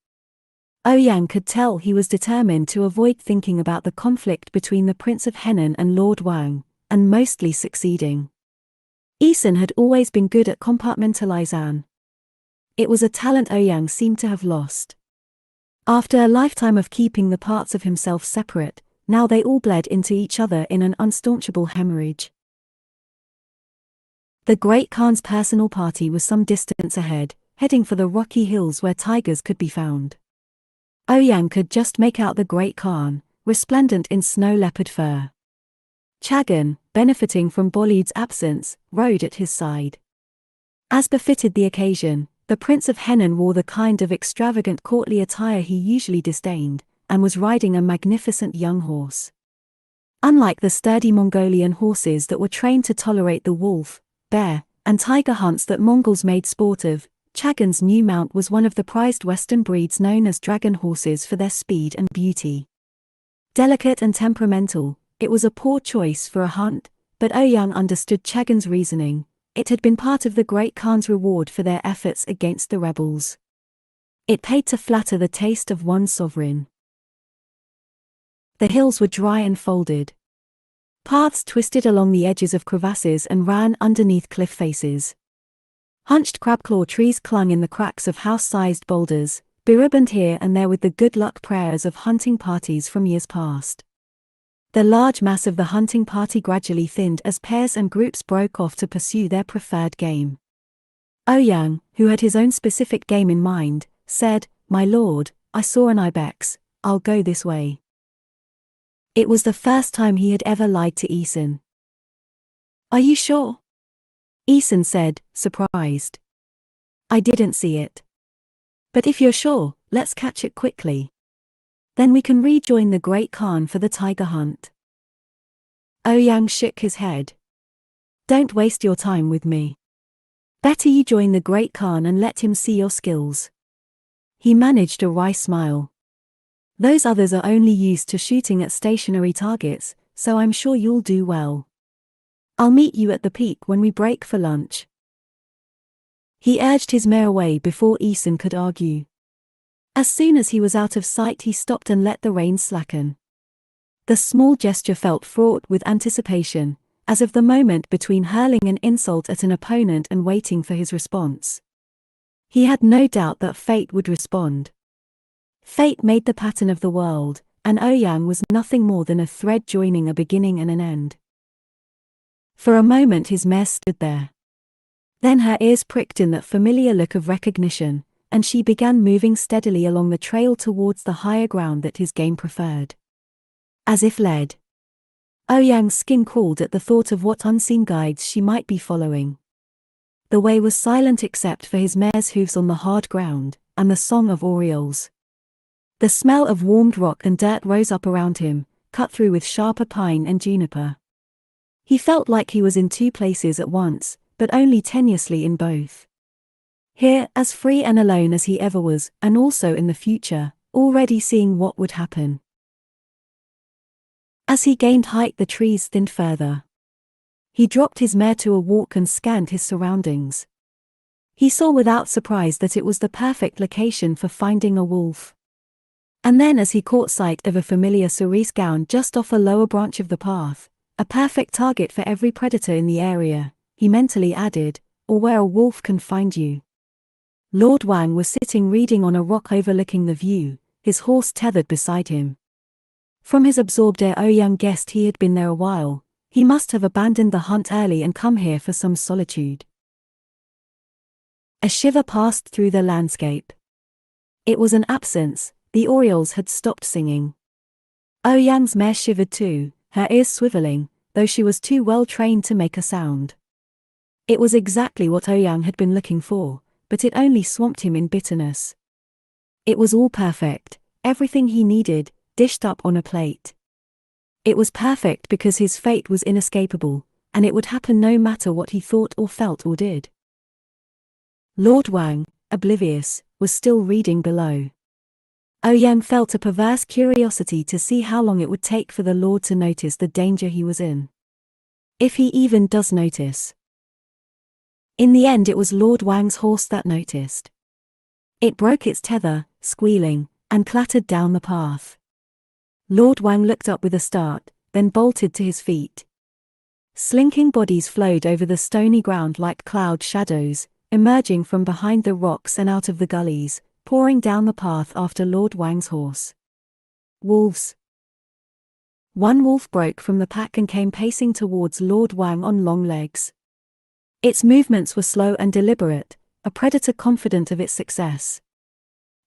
Ouyang could tell he was determined to avoid thinking about the conflict between the Prince of Henan and Lord Wang, and mostly succeeding. Isan had always been good at compartmentalizing. It was a talent Ouyang seemed to have lost. After a lifetime of keeping the parts of himself separate, now they all bled into each other in an unstaunchable hemorrhage. The Great Khan's personal party was some distance ahead, heading for the rocky hills where tigers could be found. Ouyang could just make out the Great Khan, resplendent in snow leopard fur. Chagan, benefiting from Bolid's absence, rode at his side. As befitted the occasion, the Prince of Henan wore the kind of extravagant courtly attire he usually disdained, and was riding a magnificent young horse. Unlike the sturdy Mongolian horses that were trained to tolerate the wolf, bear, and tiger hunts that Mongols made sport of, Chagan's new mount was one of the prized Western breeds known as dragon horses for their speed and beauty. Delicate and temperamental, it was a poor choice for a hunt, but Ouyang understood Chagan's reasoning. It had been part of the Great Khan's reward for their efforts against the rebels. It paid to flatter the taste of one sovereign. The hills were dry and folded. Paths twisted along the edges of crevasses and ran underneath cliff faces. Hunched crabclaw trees clung in the cracks of house-sized boulders, beribboned here and there with the good luck prayers of hunting parties from years past. The large mass of the hunting party gradually thinned as pairs and groups broke off to pursue their preferred game. Ouyang, who had his own specific game in mind, said, "My lord, I saw an ibex, I'll go this way." It was the first time he had ever lied to Isan. "Are you sure?" Isan said, surprised. "I didn't see it. But if you're sure, let's catch it quickly. Then we can rejoin the Great Khan for the tiger hunt." Ouyang shook his head. "Don't waste your time with me. Better you join the Great Khan and let him see your skills." He managed a wry smile. "Those others are only used to shooting at stationary targets, so I'm sure you'll do well. I'll meet you at the peak when we break for lunch." He urged his mare away before Isan could argue. As soon as he was out of sight he stopped and let the reins slacken. The small gesture felt fraught with anticipation, as of the moment between hurling an insult at an opponent and waiting for his response. He had no doubt that fate would respond. Fate made the pattern of the world, and Ouyang was nothing more than a thread joining a beginning and an end. For a moment his mare stood there. Then her ears pricked in that familiar look of recognition, and she began moving steadily along the trail towards the higher ground that his game preferred. As if led. Ouyang's skin crawled at the thought of what unseen guides she might be following. The way was silent except for his mare's hooves on the hard ground, and the song of orioles. The smell of warmed rock and dirt rose up around him, cut through with sharper pine and juniper. He felt like he was in two places at once, but only tenuously in both. Here, as free and alone as he ever was, and also in the future, already seeing what would happen. As he gained height, the trees thinned further. He dropped his mare to a walk and scanned his surroundings. He saw without surprise that it was the perfect location for finding a wolf. And then as he caught sight of a familiar cerise gown just off a lower branch of the path, a perfect target for every predator in the area, he mentally added, or where a wolf can find you. Lord Wang was sitting reading on a rock overlooking the view, his horse tethered beside him. From his absorbed air, Ouyang guessed he had been there a while. He must have abandoned the hunt early and come here for some solitude. A shiver passed through the landscape. It was an absence, the orioles had stopped singing. Ouyang's mare shivered too, her ears swiveling, though she was too well trained to make a sound. It was exactly what Ouyang had been looking for, but it only swamped him in bitterness. It was all perfect, everything he needed, dished up on a plate. It was perfect because his fate was inescapable, and it would happen no matter what he thought or felt or did. Lord Wang, oblivious, was still reading below. Ouyang felt a perverse curiosity to see how long it would take for the Lord to notice the danger he was in. If he even does notice. In the end, it was Lord Wang's horse that noticed. It broke its tether, squealing, and clattered down the path. Lord Wang looked up with a start, then bolted to his feet. Slinking bodies flowed over the stony ground like cloud shadows, emerging from behind the rocks and out of the gullies, pouring down the path after Lord Wang's horse. Wolves. One wolf broke from the pack and came pacing towards Lord Wang on long legs. Its movements were slow and deliberate, a predator confident of its success.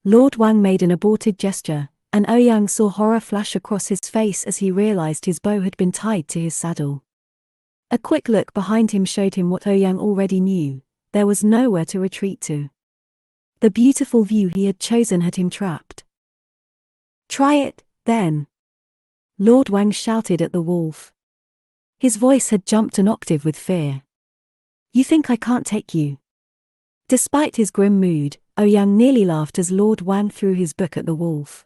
Lord Wang made an aborted gesture, and Ouyang saw horror flash across his face as he realized his bow had been tied to his saddle. A quick look behind him showed him what Ouyang already knew: there was nowhere to retreat to. The beautiful view he had chosen had him trapped. "Try it, then!" Lord Wang shouted at the wolf. His voice had jumped an octave with fear. "You think I can't take you?" Despite his grim mood, Ouyang nearly laughed as Lord Wang threw his book at the wolf.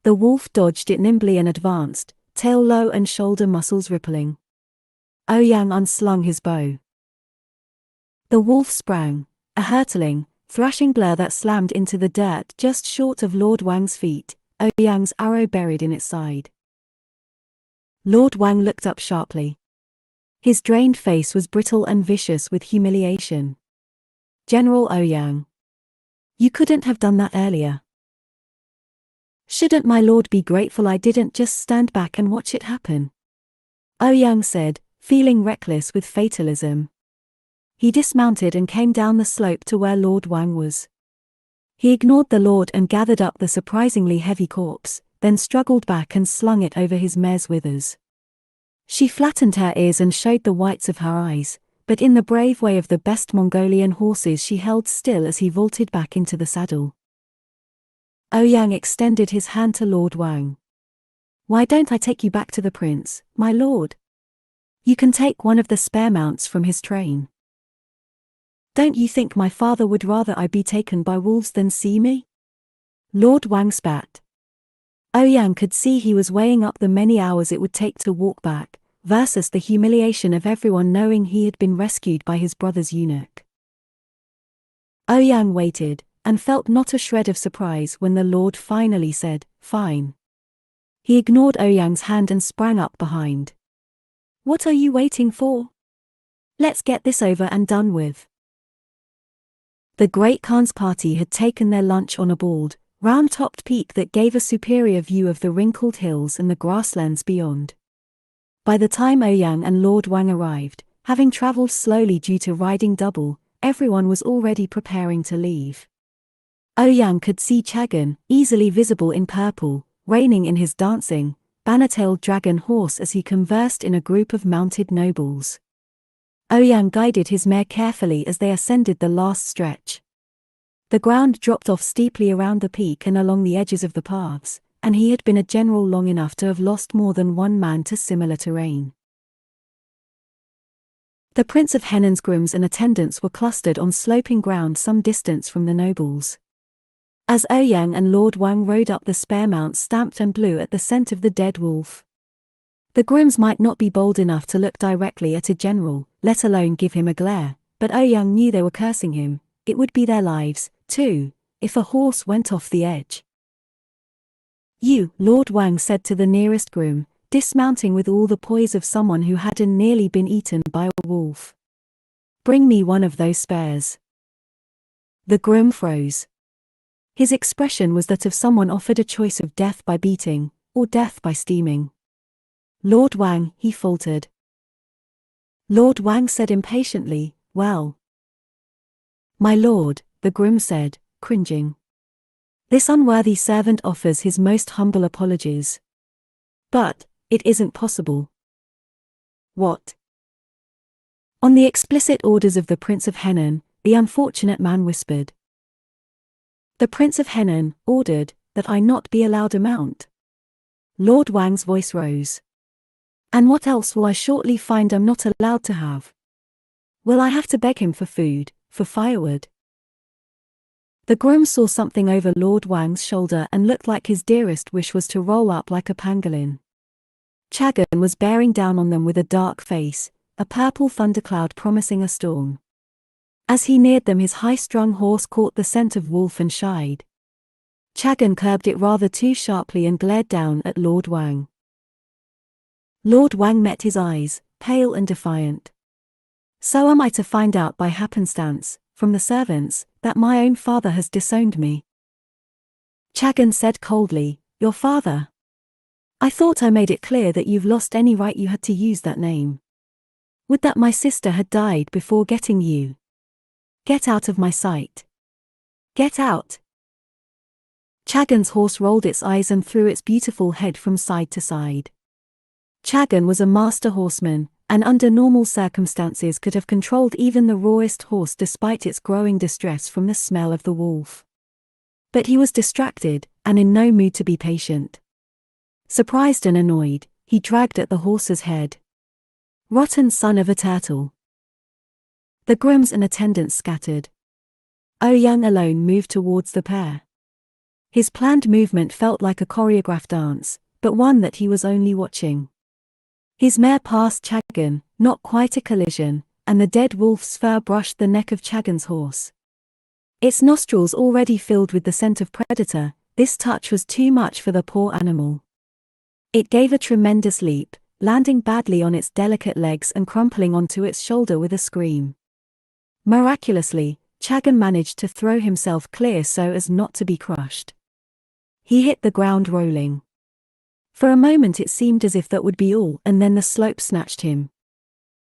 The wolf dodged it nimbly and advanced, tail low and shoulder muscles rippling. Ouyang unslung his bow. The wolf sprang, a hurtling, thrashing blur that slammed into the dirt just short of Lord Wang's feet, Ouyang's arrow buried in its side. Lord Wang looked up sharply. His drained face was brittle and vicious with humiliation. "General Ouyang. You couldn't have done that earlier. Shouldn't my lord be grateful I didn't just stand back and watch it happen?" Ouyang said, feeling reckless with fatalism. He dismounted and came down the slope to where Lord Wang was. He ignored the lord and gathered up the surprisingly heavy corpse, then struggled back and slung it over his mare's withers. She flattened her ears and showed the whites of her eyes, but in the brave way of the best Mongolian horses she held still as he vaulted back into the saddle. Ouyang extended his hand to Lord Wang. "Why don't I take you back to the prince, my lord? You can take one of the spare mounts from his train. Don't you think my father would rather I be taken by wolves than see me?" Lord Wang spat. Ouyang could see he was weighing up the many hours it would take to walk back, versus the humiliation of everyone knowing he had been rescued by his brother's eunuch. Ouyang waited, and felt not a shred of surprise when the lord finally said, "Fine." He ignored Ouyang's hand and sprang up behind. "What are you waiting for? Let's get this over and done with." The Great Khan's party had taken their lunch on a bald, round-topped peak that gave a superior view of the wrinkled hills and the grasslands beyond. By the time Ouyang and Lord Wang arrived, having traveled slowly due to riding double, everyone was already preparing to leave. Ouyang could see Chagan, easily visible in purple, reining in his dancing, banner-tailed dragon horse as he conversed in a group of mounted nobles. Ouyang guided his mare carefully as they ascended the last stretch. The ground dropped off steeply around the peak and along the edges of the paths, and he had been a general long enough to have lost more than one man to similar terrain. The Prince of Henan's grooms and attendants were clustered on sloping ground some distance from the nobles. As Ouyang and Lord Wang rode up, the spare mounts stamped and blew at the scent of the dead wolf. The grooms might not be bold enough to look directly at a general, let alone give him a glare, but Ouyang knew they were cursing him. It would be their lives, too, if a horse went off the edge. "You," Lord Wang said to the nearest groom, dismounting with all the poise of someone who hadn't nearly been eaten by a wolf. "Bring me one of those spares." The groom froze. His expression was that of someone offered a choice of death by beating, or death by steaming. "Lord Wang," he faltered. Lord Wang said impatiently, "Well." "My lord," the groom said, cringing. "This unworthy servant offers his most humble apologies. But it isn't possible." "What?" "On the explicit orders of the Prince of Henan," the unfortunate man whispered. "The Prince of Henan ordered that I not be allowed a mount." Lord Wang's voice rose. "And what else will I shortly find I'm not allowed to have? Will I have to beg him for food, for firewood?" The groom saw something over Lord Wang's shoulder and looked like his dearest wish was to roll up like a pangolin. Chagan was bearing down on them with a dark face, a purple thundercloud promising a storm. As he neared them, his high-strung horse caught the scent of wolf and shied. Chagan curbed it rather too sharply and glared down at Lord Wang. Lord Wang met his eyes, pale and defiant. "So am I to find out by happenstance, from the servants, that my own father has disowned me?" Chagan said coldly, "Your father? I thought I made it clear that you've lost any right you had to use that name. Would that my sister had died before getting you. Get out of my sight. Get out." Chagan's horse rolled its eyes and threw its beautiful head from side to side. Chagan was a master horseman, and under normal circumstances could have controlled even the rawest horse despite its growing distress from the smell of the wolf. But he was distracted, and in no mood to be patient. Surprised and annoyed, he dragged at the horse's head. "Rotten son of a turtle." The grooms and attendants scattered. Ouyang alone moved towards the pair. His planned movement felt like a choreographed dance, but one that he was only watching. His mare passed Chagan, not quite a collision, and the dead wolf's fur brushed the neck of Chagan's horse. Its nostrils already filled with the scent of predator, this touch was too much for the poor animal. It gave a tremendous leap, landing badly on its delicate legs and crumpling onto its shoulder with a scream. Miraculously, Chagan managed to throw himself clear so as not to be crushed. He hit the ground rolling. For a moment it seemed as if that would be all, and then the slope snatched him.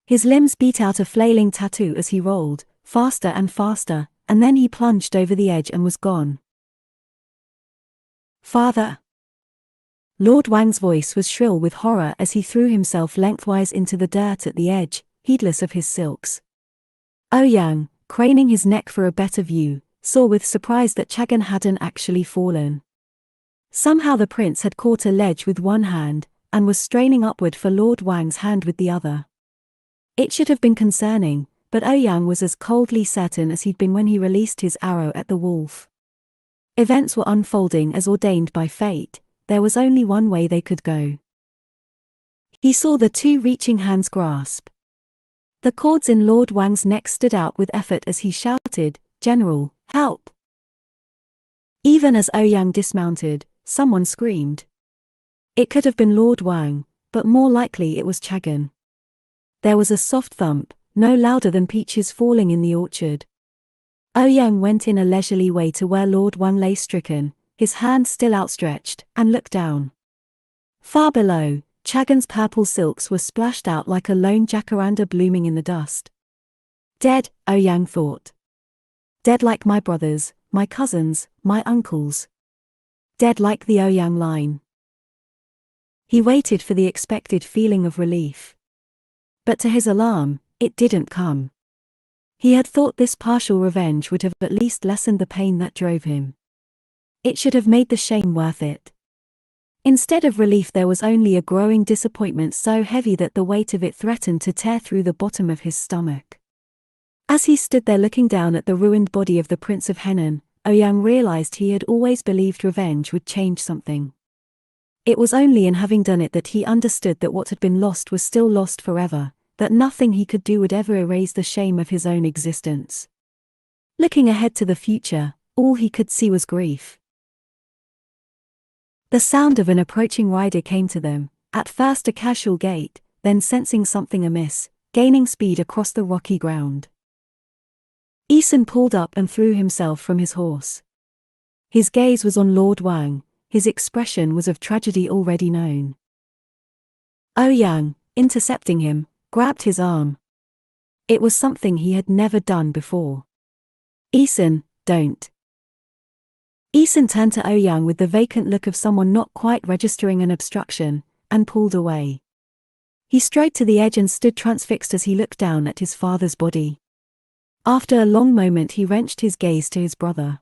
His limbs beat out a flailing tattoo as he rolled, faster and faster, and then he plunged over the edge and was gone. "Father!" Lord Wang's voice was shrill with horror as he threw himself lengthwise into the dirt at the edge, heedless of his silks. Ouyang, craning his neck for a better view, saw with surprise that Chagan hadn't actually fallen. Somehow the prince had caught a ledge with one hand, and was straining upward for Lord Wang's hand with the other. It should have been concerning, but Ouyang was as coldly certain as he'd been when he released his arrow at the wolf. Events were unfolding as ordained by fate. There was only one way they could go. He saw the two reaching hands grasp. The cords in Lord Wang's neck stood out with effort as he shouted, "General, help!" Even as Ouyang dismounted, someone screamed. It could have been Lord Wang, but more likely it was Chagan. There was a soft thump, no louder than peaches falling in the orchard. Ouyang went in a leisurely way to where Lord Wang lay stricken, his hand still outstretched, and looked down. Far below, Chagan's purple silks were splashed out like a lone jacaranda blooming in the dust. "Dead," Ouyang thought. "Dead like my brothers, my cousins, my uncles. Dead like the Ouyang line." He waited for the expected feeling of relief. But to his alarm, it didn't come. He had thought this partial revenge would have at least lessened the pain that drove him. It should have made the shame worth it. Instead of relief, there was only a growing disappointment so heavy that the weight of it threatened to tear through the bottom of his stomach. As he stood there looking down at the ruined body of the Prince of Henan, Ouyang realized he had always believed revenge would change something. It was only in having done it that he understood that what had been lost was still lost forever, that nothing he could do would ever erase the shame of his own existence. Looking ahead to the future, all he could see was grief. The sound of an approaching rider came to them, at first a casual gait, then sensing something amiss, gaining speed across the rocky ground. Eason pulled up and threw himself from his horse. His gaze was on Lord Wang, his expression was of tragedy already known. Ouyang, intercepting him, grabbed his arm. It was something he had never done before. Eason, don't. Eason turned to Ouyang with the vacant look of someone not quite registering an obstruction, and pulled away. He strode to the edge and stood transfixed as he looked down at his father's body. After a long moment he wrenched his gaze to his brother.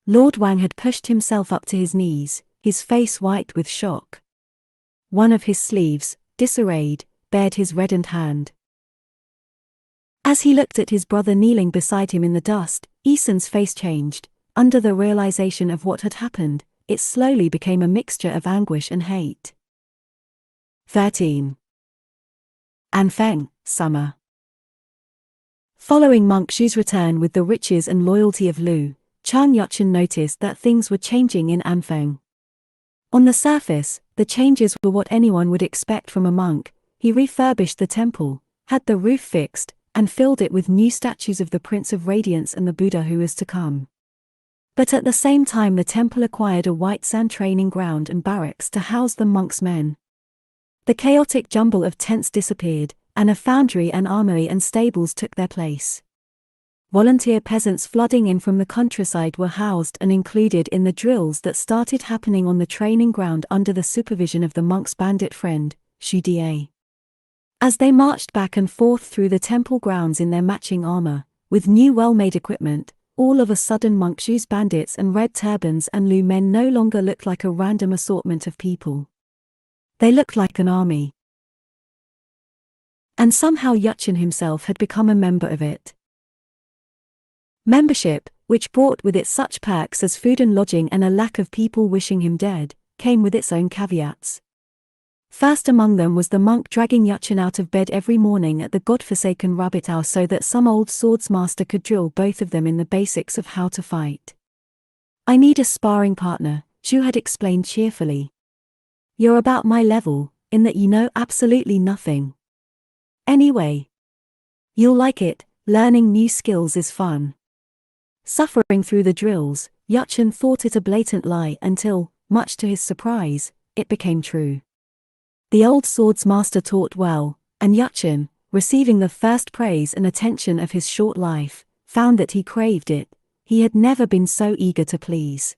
Lord Wang had pushed himself up to his knees, his face white with shock. One of his sleeves, disarrayed, bared his reddened hand. As he looked at his brother kneeling beside him in the dust, Eason's face changed. Under the realization of what had happened, it slowly became a mixture of anguish and hate. 13. Anfeng, Summer. Following Monk Zhu's return with the riches and loyalty of Lu, Chang Yuchen noticed that things were changing in Anfeng. On the surface, the changes were what anyone would expect from a monk. He refurbished the temple, had the roof fixed, and filled it with new statues of the Prince of Radiance and the Buddha who is to come. But at the same time the temple acquired a white sand training ground and barracks to house the monks' men. The chaotic jumble of tents disappeared, and a foundry and armory and stables took their place. Volunteer peasants flooding in from the countryside were housed and included in the drills that started happening on the training ground under the supervision of the monk's bandit friend, Xu Die. As they marched back and forth through the temple grounds in their matching armor, with new well-made equipment, all of a sudden Monk Zhu's bandits and red turbans and Lu men no longer looked like a random assortment of people. They looked like an army. And somehow Yuchen himself had become a member of it. Membership, which brought with it such perks as food and lodging and a lack of people wishing him dead, came with its own caveats. First among them was the monk dragging Yuchen out of bed every morning at the godforsaken rabbit hour so that some old swordsmaster could drill both of them in the basics of how to fight. "I need a sparring partner," Zhu had explained cheerfully. "You're about my level, in that you know absolutely nothing. Anyway, you'll like it, learning new skills is fun." Suffering through the drills, Yuchen thought it a blatant lie until, much to his surprise, it became true. The old swordsmaster taught well, and Yuchen, receiving the first praise and attention of his short life, found that he craved it. He had never been so eager to please.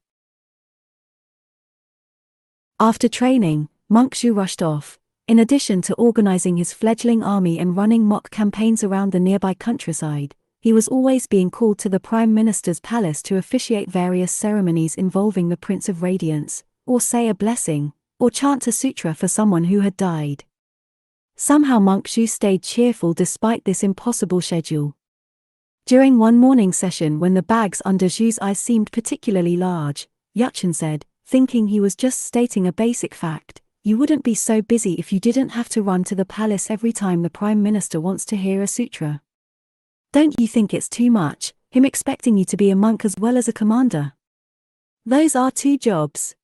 After training, Monk Zhu rushed off. In addition to organizing his fledgling army and running mock campaigns around the nearby countryside, he was always being called to the Prime Minister's palace to officiate various ceremonies involving the Prince of Radiance, or say a blessing, or chant a sutra for someone who had died. Somehow Monk Zhu stayed cheerful despite this impossible schedule. During one morning session when the bags under Zhu's eyes seemed particularly large, Yuchen said, thinking he was just stating a basic fact, "You wouldn't be so busy if you didn't have to run to the palace every time the Prime Minister wants to hear a sutra. Don't you think it's too much, him expecting you to be a monk as well as a commander? Those are two jobs."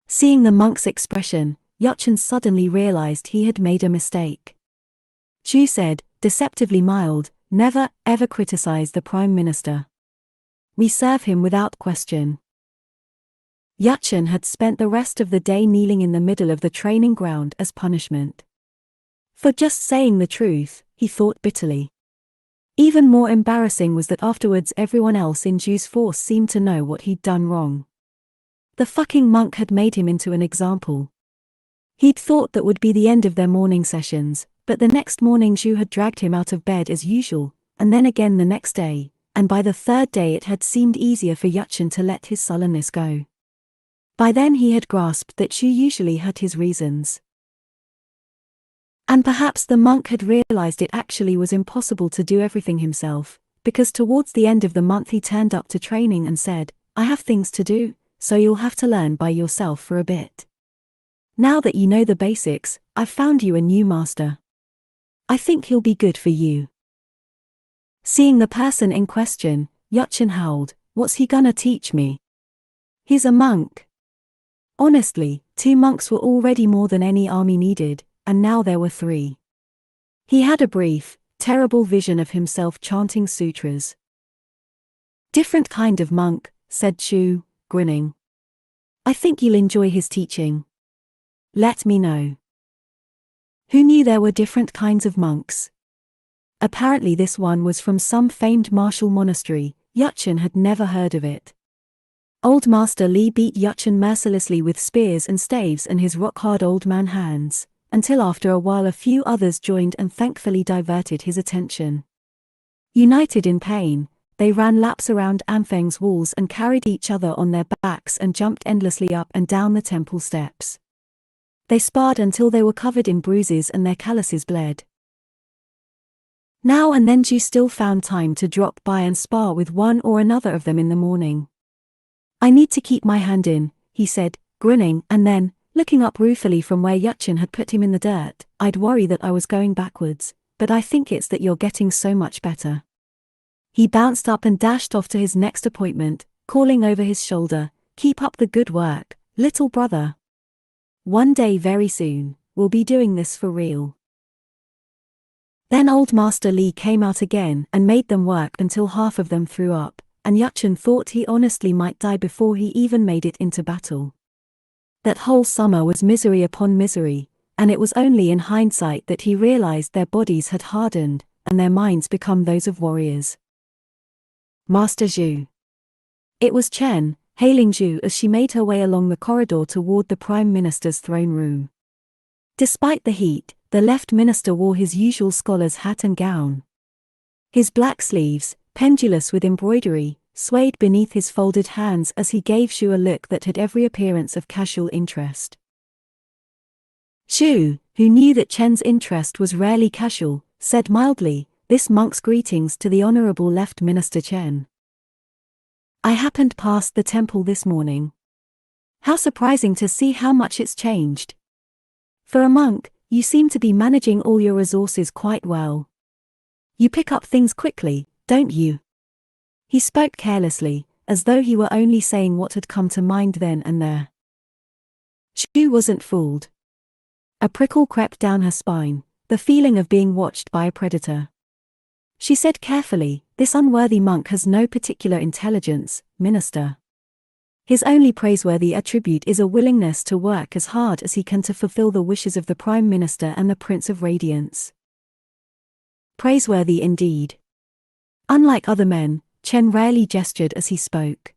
Seeing the monk's expression, Yuchen suddenly realized he had made a mistake. Zhu said, deceptively mild, "Never, ever criticize the Prime Minister. We serve him without question." Yuchen had spent the rest of the day kneeling in the middle of the training ground as punishment. For just saying the truth, he thought bitterly. Even more embarrassing was that afterwards everyone else in Zhu's force seemed to know what he'd done wrong. The fucking monk had made him into an example. He'd thought that would be the end of their morning sessions, but the next morning Zhu had dragged him out of bed as usual, and then again the next day, and by the third day it had seemed easier for Yuchen to let his sullenness go. By then he had grasped that Shu usually had his reasons. And perhaps the monk had realized it actually was impossible to do everything himself, because towards the end of the month he turned up to training and said, "I have things to do, so you'll have to learn by yourself for a bit. Now that you know the basics, I've found you a new master. I think he'll be good for you." Seeing the person in question, Yuchen howled, "What's he gonna teach me? He's a monk." Honestly, 2 monks were already more than any army needed, and now there were 3. He had a brief, terrible vision of himself chanting sutras. "Different kind of monk," said Shu, grinning. "I think you'll enjoy his teaching. Let me know." Who knew there were different kinds of monks? Apparently this one was from some famed martial monastery. Yuchen had never heard of it. Old Master Li beat Yuchen mercilessly with spears and staves and his rock-hard old man hands, until after a while a few others joined and thankfully diverted his attention. United in pain, they ran laps around Anfeng's walls and carried each other on their backs and jumped endlessly up and down the temple steps. They sparred until they were covered in bruises and their calluses bled. Now and then Ju still found time to drop by and spar with one or another of them in the morning. "I need to keep my hand in," he said, grinning, and then, looking up ruefully from where Yuchen had put him in the dirt, "I'd worry that I was going backwards, but I think it's that you're getting so much better." He bounced up and dashed off to his next appointment, calling over his shoulder, "Keep up the good work, little brother. One day very soon, we'll be doing this for real." Then old Master Li came out again and made them work until half of them threw up, and Yuchen thought he honestly might die before he even made it into battle. That whole summer was misery upon misery, and it was only in hindsight that he realized their bodies had hardened, and their minds become those of warriors. "Master Zhu." It was Chen, hailing Zhu as she made her way along the corridor toward the Prime Minister's throne room. Despite the heat, the left minister wore his usual scholar's hat and gown. His black sleeves, pendulous with embroidery, swayed beneath his folded hands as he gave Shu a look that had every appearance of casual interest. Shu, who knew that Chen's interest was rarely casual, said mildly, "This monk's greetings to the Honorable Left Minister Chen. I happened past the temple this morning. How surprising to see how much it's changed. For a monk, you seem to be managing all your resources quite well. You pick up things quickly, don't you?" He spoke carelessly, as though he were only saying what had come to mind then and there. Shu wasn't fooled. A prickle crept down her spine, the feeling of being watched by a predator. She said carefully, "This unworthy monk has no particular intelligence, Minister. His only praiseworthy attribute is a willingness to work as hard as he can to fulfill the wishes of the Prime Minister and the Prince of Radiance." Praiseworthy indeed. Unlike other men, Chen rarely gestured as he spoke.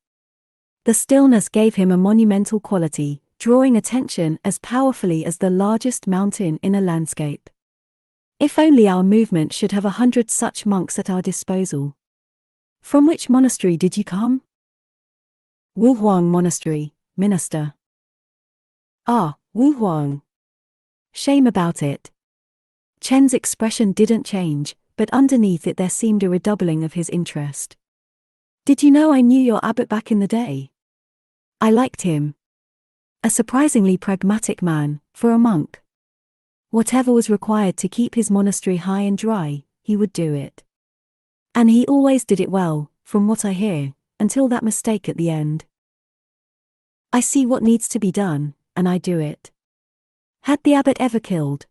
The stillness gave him a monumental quality, drawing attention as powerfully as the largest mountain in a landscape. If only our movement should have 100 such monks at our disposal. "From which monastery did you come?" "Wuhuang Monastery, Minister." "Ah, Wuhuang. Shame about it." Chen's expression didn't change, but underneath it there seemed a redoubling of his interest. "Did you know I knew your abbot back in the day? I liked him. A surprisingly pragmatic man, for a monk. Whatever was required to keep his monastery high and dry, he would do it. And he always did it well, from what I hear, until that mistake at the end. I see what needs to be done, and I do it." Had the abbot ever killed?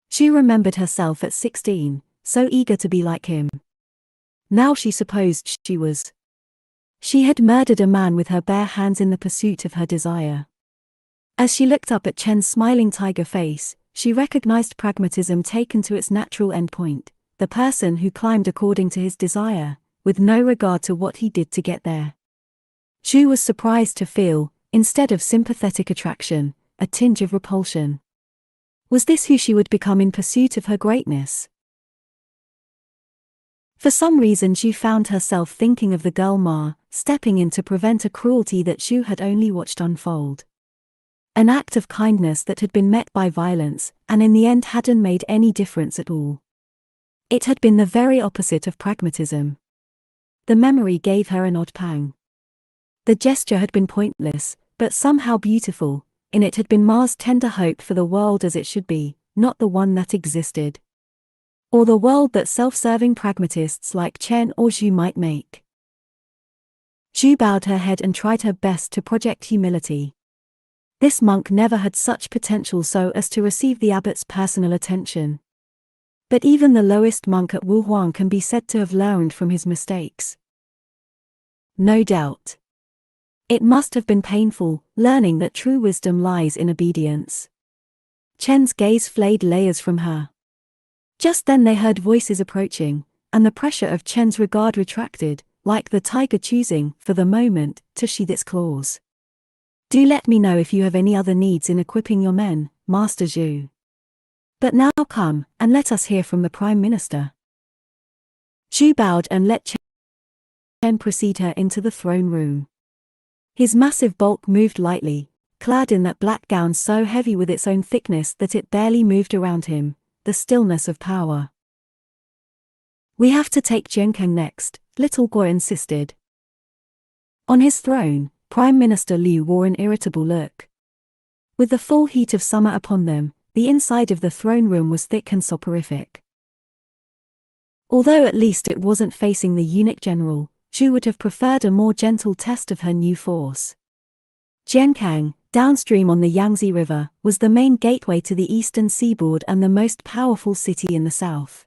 She remembered herself at 16, so eager to be like him. Now she supposed she was. She had murdered a man with her bare hands in the pursuit of her desire. As she looked up at Chen's smiling tiger face, she recognized pragmatism taken to its natural endpoint, the person who climbed according to his desire, with no regard to what he did to get there. Zhu was surprised to feel, instead of sympathetic attraction, a tinge of repulsion. Was this who she would become in pursuit of her greatness? For some reason Zhu found herself thinking of the girl Ma, stepping in to prevent a cruelty that Zhu had only watched unfold. An act of kindness that had been met by violence, and in the end hadn't made any difference at all. It had been the very opposite of pragmatism. The memory gave her an odd pang. The gesture had been pointless, but somehow beautiful. In it had been Ma's tender hope for the world as it should be, not the one that existed. Or the world that self-serving pragmatists like Chen or Zhu might make. Zhu bowed her head and tried her best to project humility. This monk never had such potential so as to receive the abbot's personal attention. But even the lowest monk at Wuhuang can be said to have learned from his mistakes. No doubt. It must have been painful, learning that true wisdom lies in obedience. Chen's gaze flayed layers from her. Just then they heard voices approaching, and the pressure of Chen's regard retracted, like the tiger choosing, for the moment, to sheath its claws. Do let me know if you have any other needs in equipping your men, Master Zhu. But now come, and let us hear from the Prime Minister. Zhu bowed and let Chen precede her into the throne room. His massive bulk moved lightly, clad in that black gown so heavy with its own thickness that it barely moved around him, the stillness of power. We have to take Jiankang next, Little Guo insisted. On his throne, Prime Minister Liu wore an irritable look. With the full heat of summer upon them, the inside of the throne room was thick and soporific. Although at least it wasn't facing the eunuch general, Zhu would have preferred a more gentle test of her new force. Jiankang, downstream on the Yangtze River, was the main gateway to the eastern seaboard and the most powerful city in the south.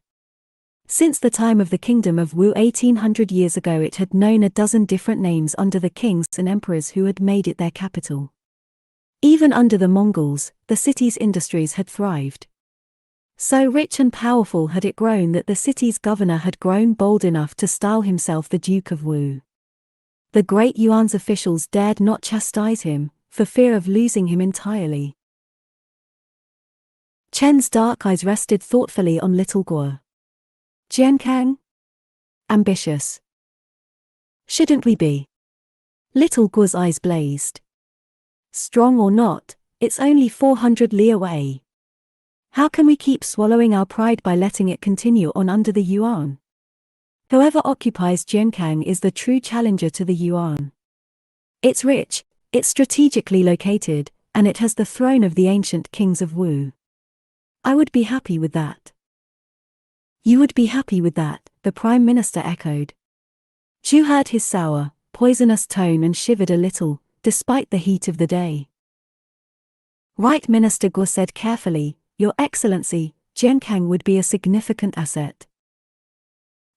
Since the time of the Kingdom of Wu 1800 years ago it had known a dozen different names under the kings and emperors who had made it their capital. Even under the Mongols, the city's industries had thrived. So rich and powerful had it grown that the city's governor had grown bold enough to style himself the Duke of Wu. The great Yuan's officials dared not chastise him, for fear of losing him entirely. Chen's dark eyes rested thoughtfully on Little Guo. Jiankang? Ambitious. Shouldn't we be? Little Guo's eyes blazed. Strong or not, it's only 400 li away. How can we keep swallowing our pride by letting it continue on under the Yuan? Whoever occupies Jiankang is the true challenger to the Yuan. It's rich, it's strategically located, and it has the throne of the ancient kings of Wu. I would be happy with that. You would be happy with that, the Prime Minister echoed. Zhu heard his sour, poisonous tone and shivered a little, despite the heat of the day. Right, Minister Guo said carefully, Your Excellency, Jiankang would be a significant asset.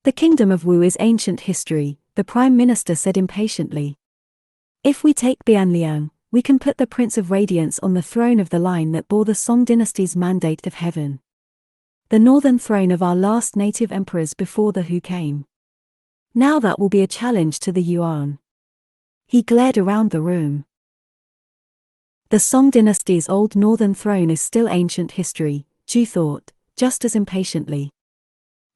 The Kingdom of Wu is ancient history, the Prime Minister said impatiently. If we take Bianliang, we can put the Prince of Radiance on the throne of the line that bore the Song dynasty's mandate of heaven. The northern throne of our last native emperors before the Hu came. Now that will be a challenge to the Yuan. He glared around the room. The Song dynasty's old northern throne is still ancient history, Zhu thought, just as impatiently.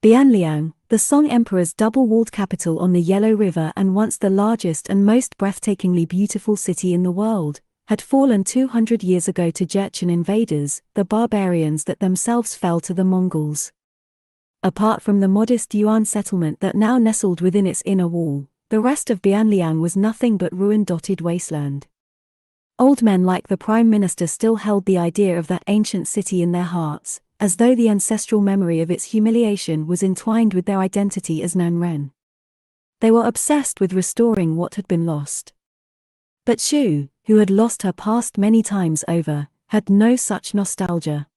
Bianliang, the Song Emperor's double-walled capital on the Yellow River and once the largest and most breathtakingly beautiful city in the world, had fallen 200 years ago to Jurchen invaders, the barbarians that themselves fell to the Mongols. Apart from the modest Yuan settlement that now nestled within its inner wall, the rest of Bianliang was nothing but ruin-dotted wasteland. Old men like the Prime Minister still held the idea of that ancient city in their hearts, as though the ancestral memory of its humiliation was entwined with their identity as Nanren. They were obsessed with restoring what had been lost. But Zhu, who had lost her past many times over, had no such nostalgia.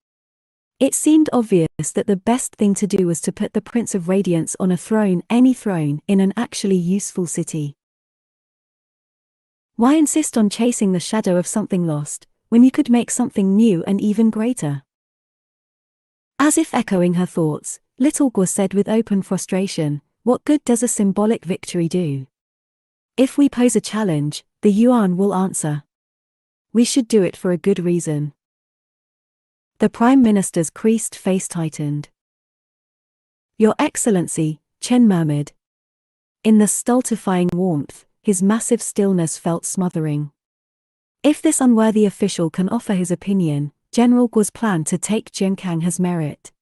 It seemed obvious that the best thing to do was to put the Prince of Radiance on a throne, any throne, in an actually useful city. Why insist on chasing the shadow of something lost, when you could make something new and even greater? As if echoing her thoughts, Little Guo said with open frustration, what good does a symbolic victory do? If we pose a challenge, the Yuan will answer. We should do it for a good reason. The Prime Minister's creased face tightened. Your Excellency, Chen murmured. In the stultifying warmth, his massive stillness felt smothering. If this unworthy official can offer his opinion, General Guo's plan to take Jiankang has merit.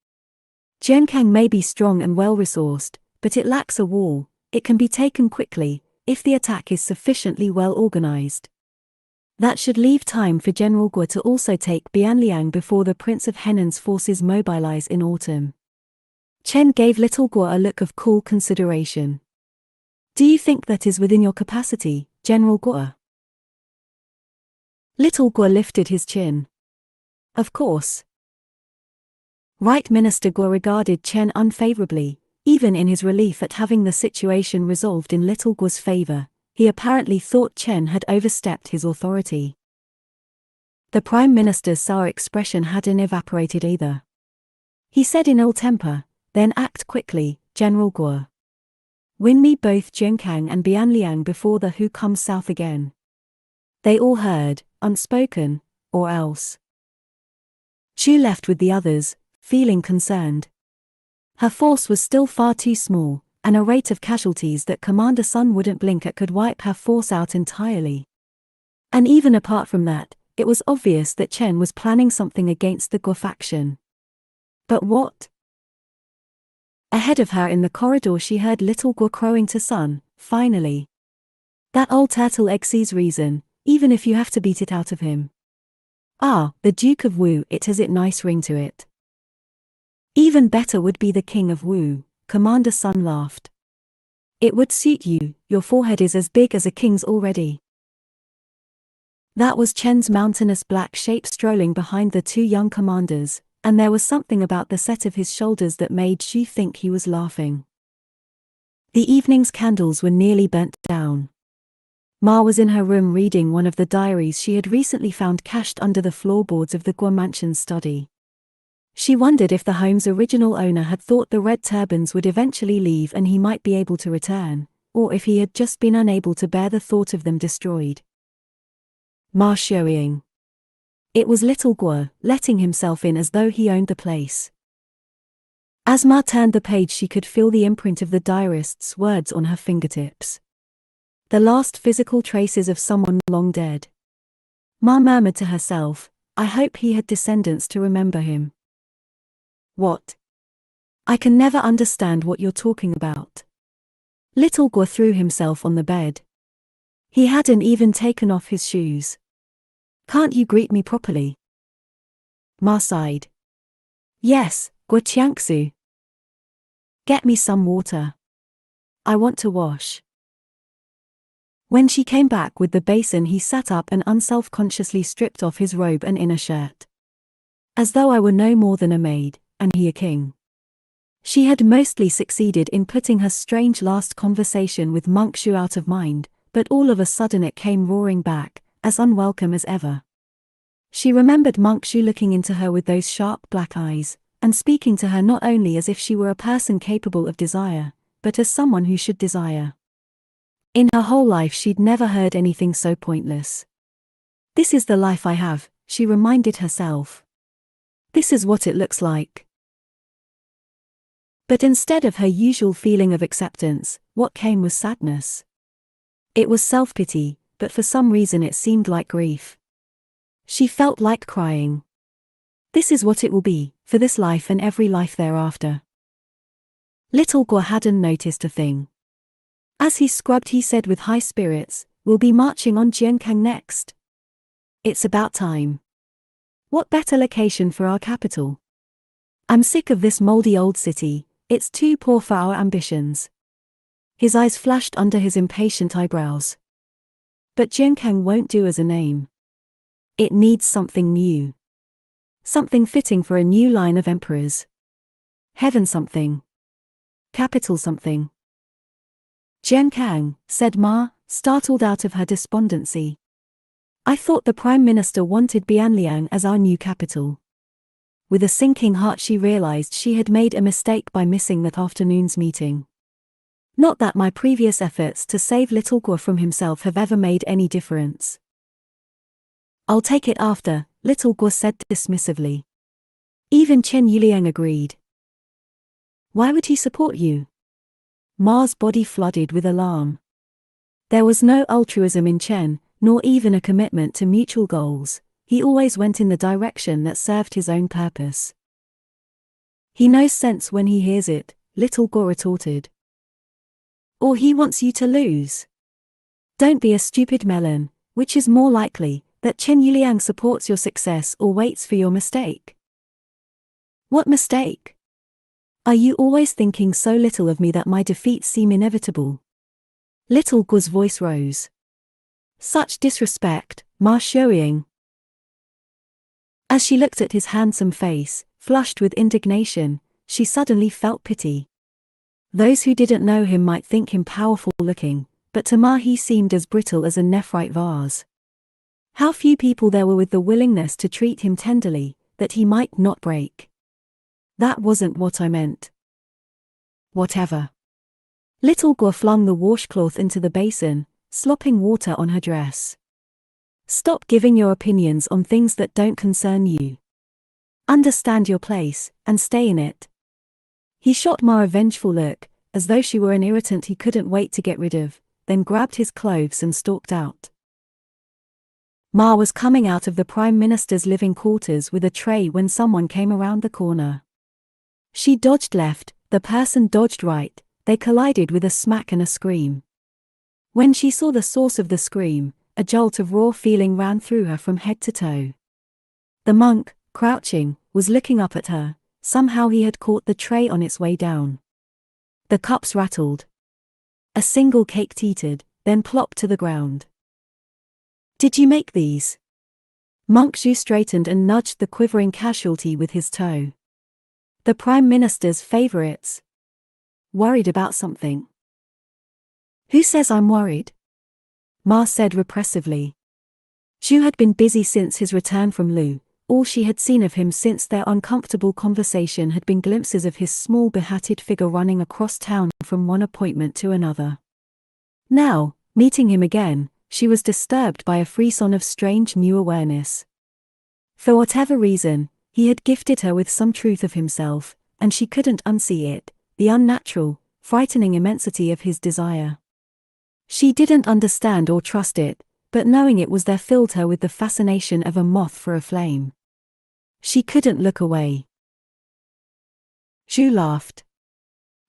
Jiankang may be strong and well-resourced, but it lacks a wall. It can be taken quickly, if the attack is sufficiently well organized. That should leave time for General Guo to also take Bianliang before the Prince of Henan's forces mobilize in autumn. Chen gave little Guo a look of cool consideration. Do you think that is within your capacity, General Guo? Little Guo lifted his chin. Of course. Right Minister Guo regarded Chen unfavorably, even in his relief at having the situation resolved in little Guo's favor. He apparently thought Chen had overstepped his authority. The Prime Minister's sour expression hadn't evaporated either. He said in ill temper, then act quickly, General Guo. Win me both Jiankang and Bianliang before the Hu comes south again. They all heard, unspoken, or else. Xu left with the others, feeling concerned. Her force was still far too small, and a rate of casualties that Commander Sun wouldn't blink at could wipe her force out entirely. And even apart from that, it was obvious that Chen was planning something against the Guo faction. But what? Ahead of her in the corridor she heard little Guo crowing to Sun, finally. That old turtle egg sees reason, even if you have to beat it out of him. Ah, the Duke of Wu, it has it nice ring to it. Even better would be the King of Wu, Commander Sun laughed. It would suit you, your forehead is as big as a king's already. That was Chen's mountainous black shape strolling behind the two young commanders, and there was something about the set of his shoulders that made Xu think he was laughing. The evening's candles were nearly burnt down. Ma was in her room reading one of the diaries she had recently found cached under the floorboards of the Guo mansion's study. She wondered if the home's original owner had thought the red turbans would eventually leave and he might be able to return, or if he had just been unable to bear the thought of them destroyed. Ma showing. It was little Guo, letting himself in as though he owned the place. As Ma turned the page she could feel the imprint of the diarist's words on her fingertips. The last physical traces of someone long dead. Ma murmured to herself, I hope he had descendants to remember him. What? I can never understand what you're talking about. Little Guo threw himself on the bed. He hadn't even taken off his shoes. Can't you greet me properly? Ma sighed. Yes, Guo Qiangsu. Get me some water. I want to wash. When she came back with the basin he sat up and unself-consciously stripped off his robe and inner shirt. As though I were no more than a maid, and he a king. She had mostly succeeded in putting her strange last conversation with Monk Shu out of mind, but all of a sudden it came roaring back, as unwelcome as ever. She remembered Monk Shu looking into her with those sharp black eyes, and speaking to her not only as if she were a person capable of desire, but as someone who should desire. In her whole life she'd never heard anything so pointless. This is the life I have, she reminded herself. This is what it looks like. But instead of her usual feeling of acceptance, what came was sadness. It was self-pity, but for some reason it seemed like grief. She felt like crying. This is what it will be, for this life and every life thereafter. Little Guo hadn't noticed a thing. As he scrubbed he said with high spirits, we'll be marching on Jiankang next. It's about time. What better location for our capital? I'm sick of this moldy old city, it's too poor for our ambitions. His eyes flashed under his impatient eyebrows. But Jiankang won't do as a name. It needs something new. Something fitting for a new line of emperors. Heaven something. Capital something. Jiankang, said Ma, startled out of her despondency. I thought the Prime Minister wanted Bianliang as our new capital. With a sinking heart she realized she had made a mistake by missing that afternoon's meeting. Not that my previous efforts to save little Guo from himself have ever made any difference. I'll take it after, little Guo said dismissively. Even Chen Yuliang agreed. Why would he support you? Ma's body flooded with alarm. There was no altruism in Chen, nor even a commitment to mutual goals. He always went in the direction that served his own purpose. He knows sense when he hears it, little Guo retorted. Or he wants you to lose. Don't be a stupid melon. Which is more likely, that Chen Yuliang supports your success or waits for your mistake? What mistake? Are you always thinking so little of me that my defeats seem inevitable? Little Guo's voice rose. Such disrespect, Ma Xiaoying. As she looked at his handsome face, flushed with indignation, she suddenly felt pity. Those who didn't know him might think him powerful looking, but to Ma he seemed as brittle as a nephrite vase. How few people there were with the willingness to treat him tenderly, that he might not break. That wasn't what I meant. Whatever. Little Guo flung the washcloth into the basin, slopping water on her dress. Stop giving your opinions on things that don't concern you. Understand your place, and stay in it. He shot Ma a vengeful look, as though she were an irritant he couldn't wait to get rid of, then grabbed his clothes and stalked out. Ma was coming out of the Prime Minister's living quarters with a tray when someone came around the corner. She dodged left, the person dodged right, they collided with a smack and a scream. When she saw the source of the scream, a jolt of raw feeling ran through her from head to toe. The monk, crouching, was looking up at her. Somehow he had caught the tray on its way down. The cups rattled. A single cake teetered, then plopped to the ground. Did you make these? Monk Zhu straightened and nudged the quivering casualty with his toe. The Prime Minister's favorites. Worried about something. Who says I'm worried? Ma said repressively. Zhu had been busy since his return from Lu. All she had seen of him since their uncomfortable conversation had been glimpses of his small behatted figure running across town from one appointment to another. Now, meeting him again, she was disturbed by a frisson of strange new awareness. For whatever reason, he had gifted her with some truth of himself, and she couldn't unsee it, the unnatural, frightening immensity of his desire. She didn't understand or trust it, but knowing it was there filled her with the fascination of a moth for a flame. She couldn't look away. Zhu laughed.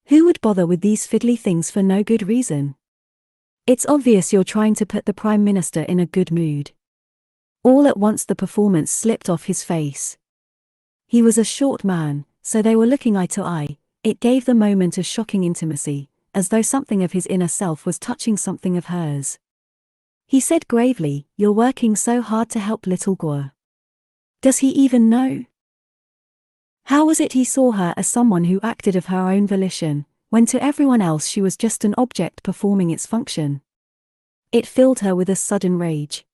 Who would bother with these fiddly things for no good reason? It's obvious you're trying to put the Prime Minister in a good mood. All at once the performance slipped off his face. He was a short man, so they were looking eye to eye. It gave the moment a shocking intimacy, as though something of his inner self was touching something of hers. He said gravely, "You're working so hard to help little Guo. Does he even know?" How was it he saw her as someone who acted of her own volition, when to everyone else she was just an object performing its function? It filled her with a sudden rage.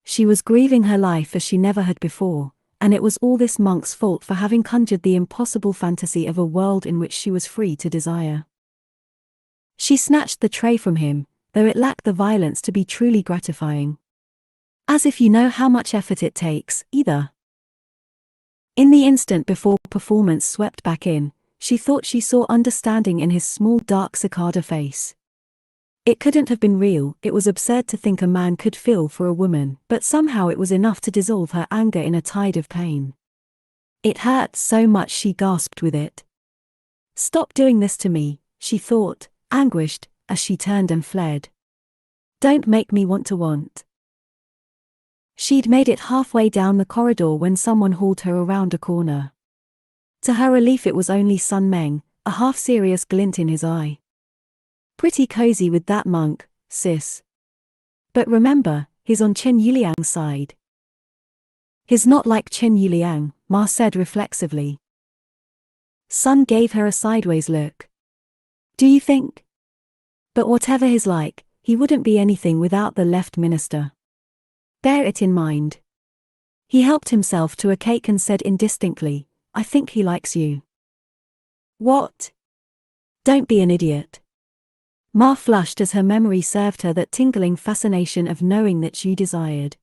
She was grieving her life as she never had before, and it was all this monk's fault for having conjured the impossible fantasy of a world in which she was free to desire. She snatched the tray from him, though it lacked the violence to be truly gratifying. As if you know how much effort it takes, either. In the instant before performance swept back in, she thought she saw understanding in his small dark cicada face. It couldn't have been real. It was absurd to think a man could feel for a woman, but somehow it was enough to dissolve her anger in a tide of pain. It hurt so much she gasped with it. Stop doing this to me, she thought, anguished, as she turned and fled. Don't make me want. She'd made it halfway down the corridor when someone hauled her around a corner. To her relief it was only Sun Meng, a half-serious glint in his eye. Pretty cozy with that monk, sis. But remember, he's on Chen Yuliang's side. He's not like Chen Yuliang, Ma said reflexively. Sun gave her a sideways look. Do you think? But whatever he's like, he wouldn't be anything without the left minister. Bear it in mind. He helped himself to a cake and said indistinctly, I think he likes you. What? Don't be an idiot. Ma flushed as her memory served her that tingling fascination of knowing that she desired.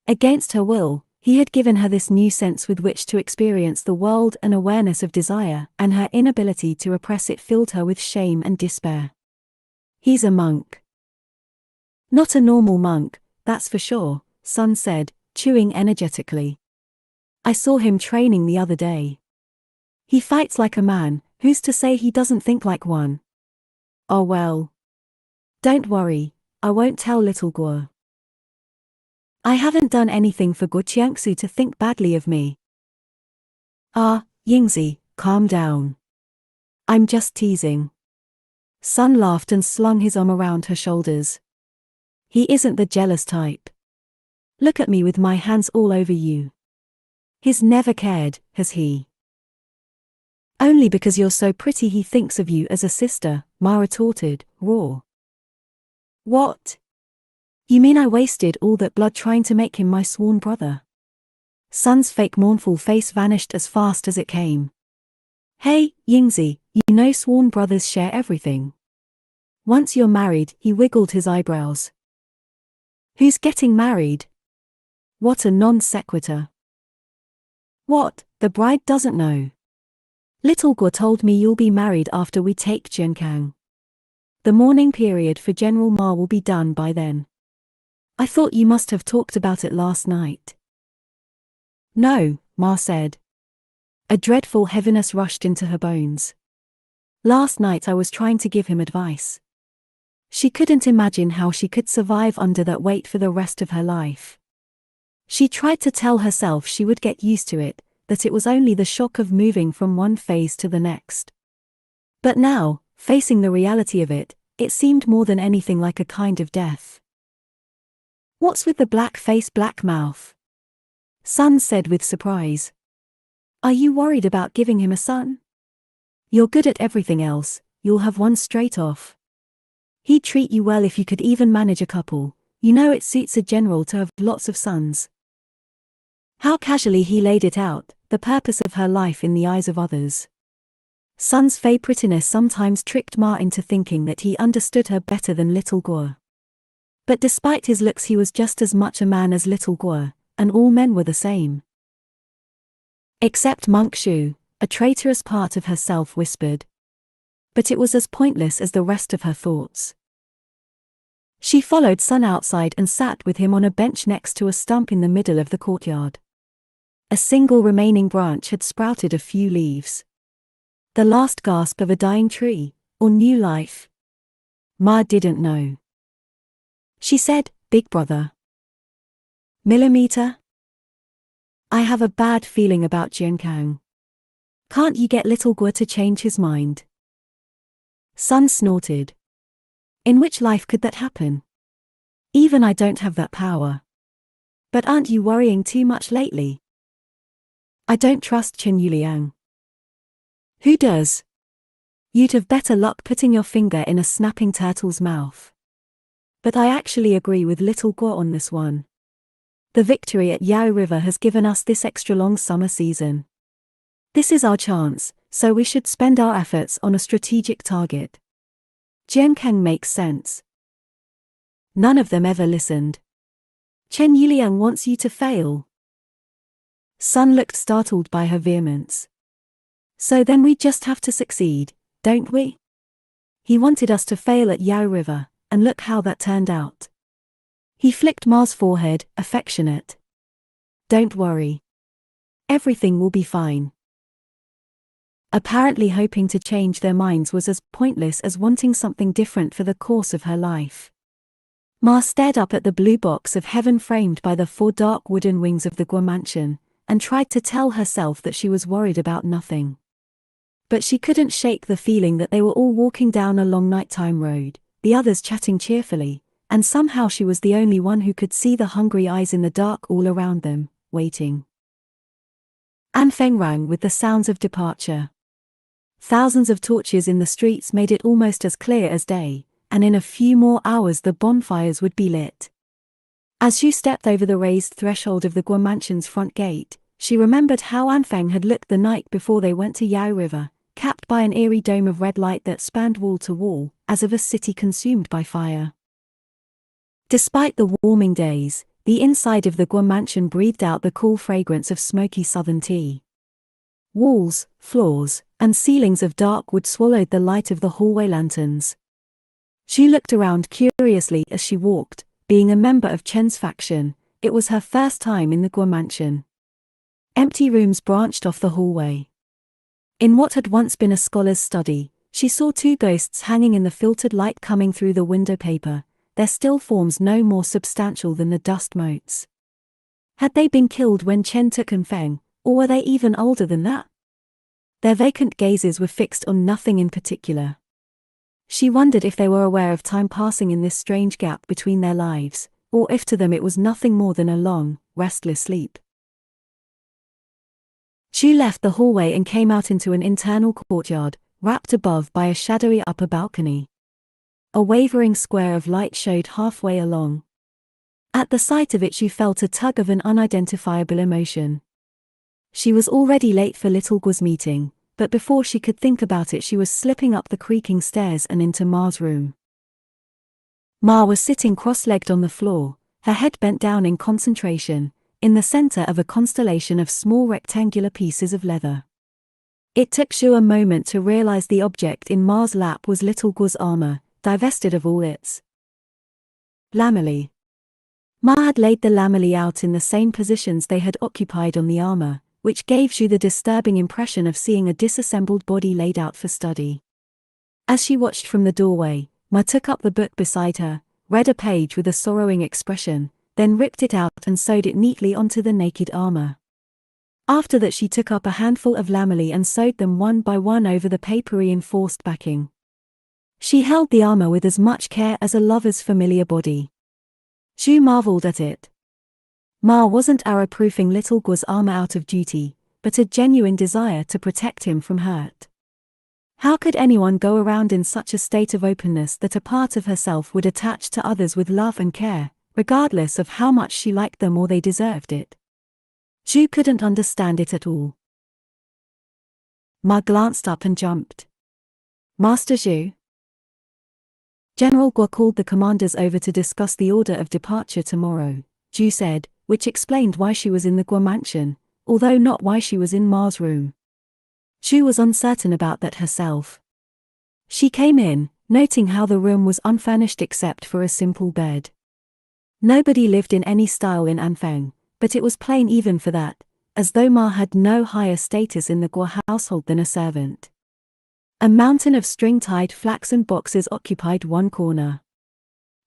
Against her will, he had given her this new sense with which to experience the world, an awareness of desire, and her inability to repress it filled her with shame and despair. He's a monk. Not a normal monk, that's for sure, Sun said, chewing energetically. I saw him training the other day. He fights like a man, who's to say he doesn't think like one? Oh well. Don't worry, I won't tell little Guo. I haven't done anything for Guo Qiangsu to think badly of me. Ah, Yingzi, calm down. I'm just teasing. Sun laughed and slung his arm around her shoulders. He isn't the jealous type. Look at me with my hands all over you. He's never cared, has he? Only because you're so pretty he thinks of you as a sister, Ma retorted, raw. What? You mean I wasted all that blood trying to make him my sworn brother? Sun's fake mournful face vanished as fast as it came. Hey, Yingzi, you know sworn brothers share everything. Once you're married, he wiggled his eyebrows. Who's getting married? What a non sequitur. What, the bride doesn't know? Little Guo told me you'll be married after we take Jiankang. The mourning period for General Ma will be done by then. I thought you must have talked about it last night. No, Ma said. A dreadful heaviness rushed into her bones. Last night I was trying to give him advice. She couldn't imagine how she could survive under that weight for the rest of her life. She tried to tell herself she would get used to it, that it was only the shock of moving from one phase to the next. But now, facing the reality of it, it seemed more than anything like a kind of death. What's with the black face, black mouth? Sun said with surprise. Are you worried about giving him a son? You're good at everything else, you'll have one straight off. He'd treat you well if you could even manage a couple, you know it suits a general to have lots of sons. How casually he laid it out, the purpose of her life in the eyes of others. Sun's fey prettiness sometimes tricked Ma into thinking that he understood her better than little Guo. But despite his looks he was just as much a man as little Guo, and all men were the same. Except Monk Shu, a traitorous part of herself whispered. But it was as pointless as the rest of her thoughts. She followed Sun outside and sat with him on a bench next to a stump in the middle of the courtyard. A single remaining branch had sprouted a few leaves. The last gasp of a dying tree, or new life? Ma didn't know. She said, Big brother. Millimeter? I have a bad feeling about Jiankang. Can't you get little Guo to change his mind? Sun snorted. In which life could that happen? Even I don't have that power. But aren't you worrying too much lately? I don't trust Chen Yuliang. Who does? You'd have better luck putting your finger in a snapping turtle's mouth. But I actually agree with little Guo on this one. The victory at Yao River has given us this extra long summer season. This is our chance, so we should spend our efforts on a strategic target. Jiankang makes sense. None of them ever listened. Chen Yuliang wants you to fail. Sun looked startled by her vehemence. So then we just have to succeed, don't we? He wanted us to fail at Yao River, and look how that turned out. He flicked Ma's forehead, affectionate. Don't worry. Everything will be fine. Apparently hoping to change their minds was as pointless as wanting something different for the course of her life. Ma stared up at the blue box of heaven framed by the 4 dark wooden wings of the Guo mansion, and tried to tell herself that she was worried about nothing. But she couldn't shake the feeling that they were all walking down a long nighttime road, the others chatting cheerfully, and somehow she was the only one who could see the hungry eyes in the dark all around them, waiting. Anfeng rang with the sounds of departure. Thousands of torches in the streets made it almost as clear as day, and in a few more hours the bonfires would be lit. As she stepped over the raised threshold of the Guo mansion's front gate, she remembered how Anfeng had looked the night before they went to Yao River, capped by an eerie dome of red light that spanned wall to wall, as of a city consumed by fire. Despite the warming days, the inside of the Guo mansion breathed out the cool fragrance of smoky southern tea. Walls, floors, and ceilings of dark wood swallowed the light of the hallway lanterns. She looked around curiously as she walked. Being a member of Chen's faction, it was her first time in the Guo mansion. Empty rooms branched off the hallway. In what had once been a scholar's study, she saw two ghosts hanging in the filtered light coming through the window paper, their still forms no more substantial than the dust motes. Had they been killed when Chen took Anfeng, or were they even older than that? Their vacant gazes were fixed on nothing in particular. She wondered if they were aware of time passing in this strange gap between their lives, or if to them it was nothing more than a long, restless sleep. She left the hallway and came out into an internal courtyard, wrapped above by a shadowy upper balcony. A wavering square of light showed halfway along. At the sight of it she felt a tug of an unidentifiable emotion. She was already late for Little Guo's meeting, but before she could think about it she was slipping up the creaking stairs and into Ma's room. Ma was sitting cross-legged on the floor, her head bent down in concentration, in the center of a constellation of small rectangular pieces of leather. It took Zhu a moment to realize the object in Ma's lap was Little Guo's armor, divested of all its lamellae. Ma had laid the lamellae out in the same positions they had occupied on the armor, which gave Zhu the disturbing impression of seeing a disassembled body laid out for study. As she watched from the doorway, Ma took up the book beside her, read a page with a sorrowing expression, then ripped it out and sewed it neatly onto the naked armor. After that she took up a handful of lamellae and sewed them one by one over the paper-reinforced backing. She held the armor with as much care as a lover's familiar body. Zhu marveled at it. Ma wasn't arrow-proofing Little Guo's armor out of duty, but a genuine desire to protect him from hurt. How could anyone go around in such a state of openness that a part of herself would attach to others with love and care, regardless of how much she liked them or they deserved it? Zhu couldn't understand it at all. Ma glanced up and jumped. Master Zhu? General Guo called the commanders over to discuss the order of departure tomorrow, Zhu said, which explained why she was in the Guo mansion, although not why she was in Ma's room. Zhu was uncertain about that herself. She came in, noting how the room was unfurnished except for a simple bed. Nobody lived in any style in Anfeng, but it was plain even for that, as though Ma had no higher status in the Guo household than a servant. A mountain of string-tied flaxen boxes occupied one corner.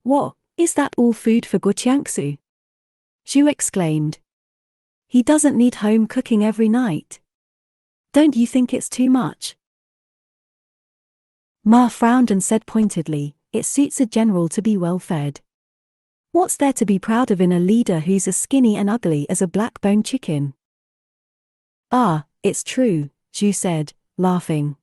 "What, is that all food for Guo Qiangsu?" Zhu exclaimed. "He doesn't need home cooking every night. Don't you think it's too much?" Ma frowned and said pointedly, "It suits a general to be well fed. What's there to be proud of in a leader who's as skinny and ugly as a black-boned chicken?" "Ah, it's true," Zhu said, laughing.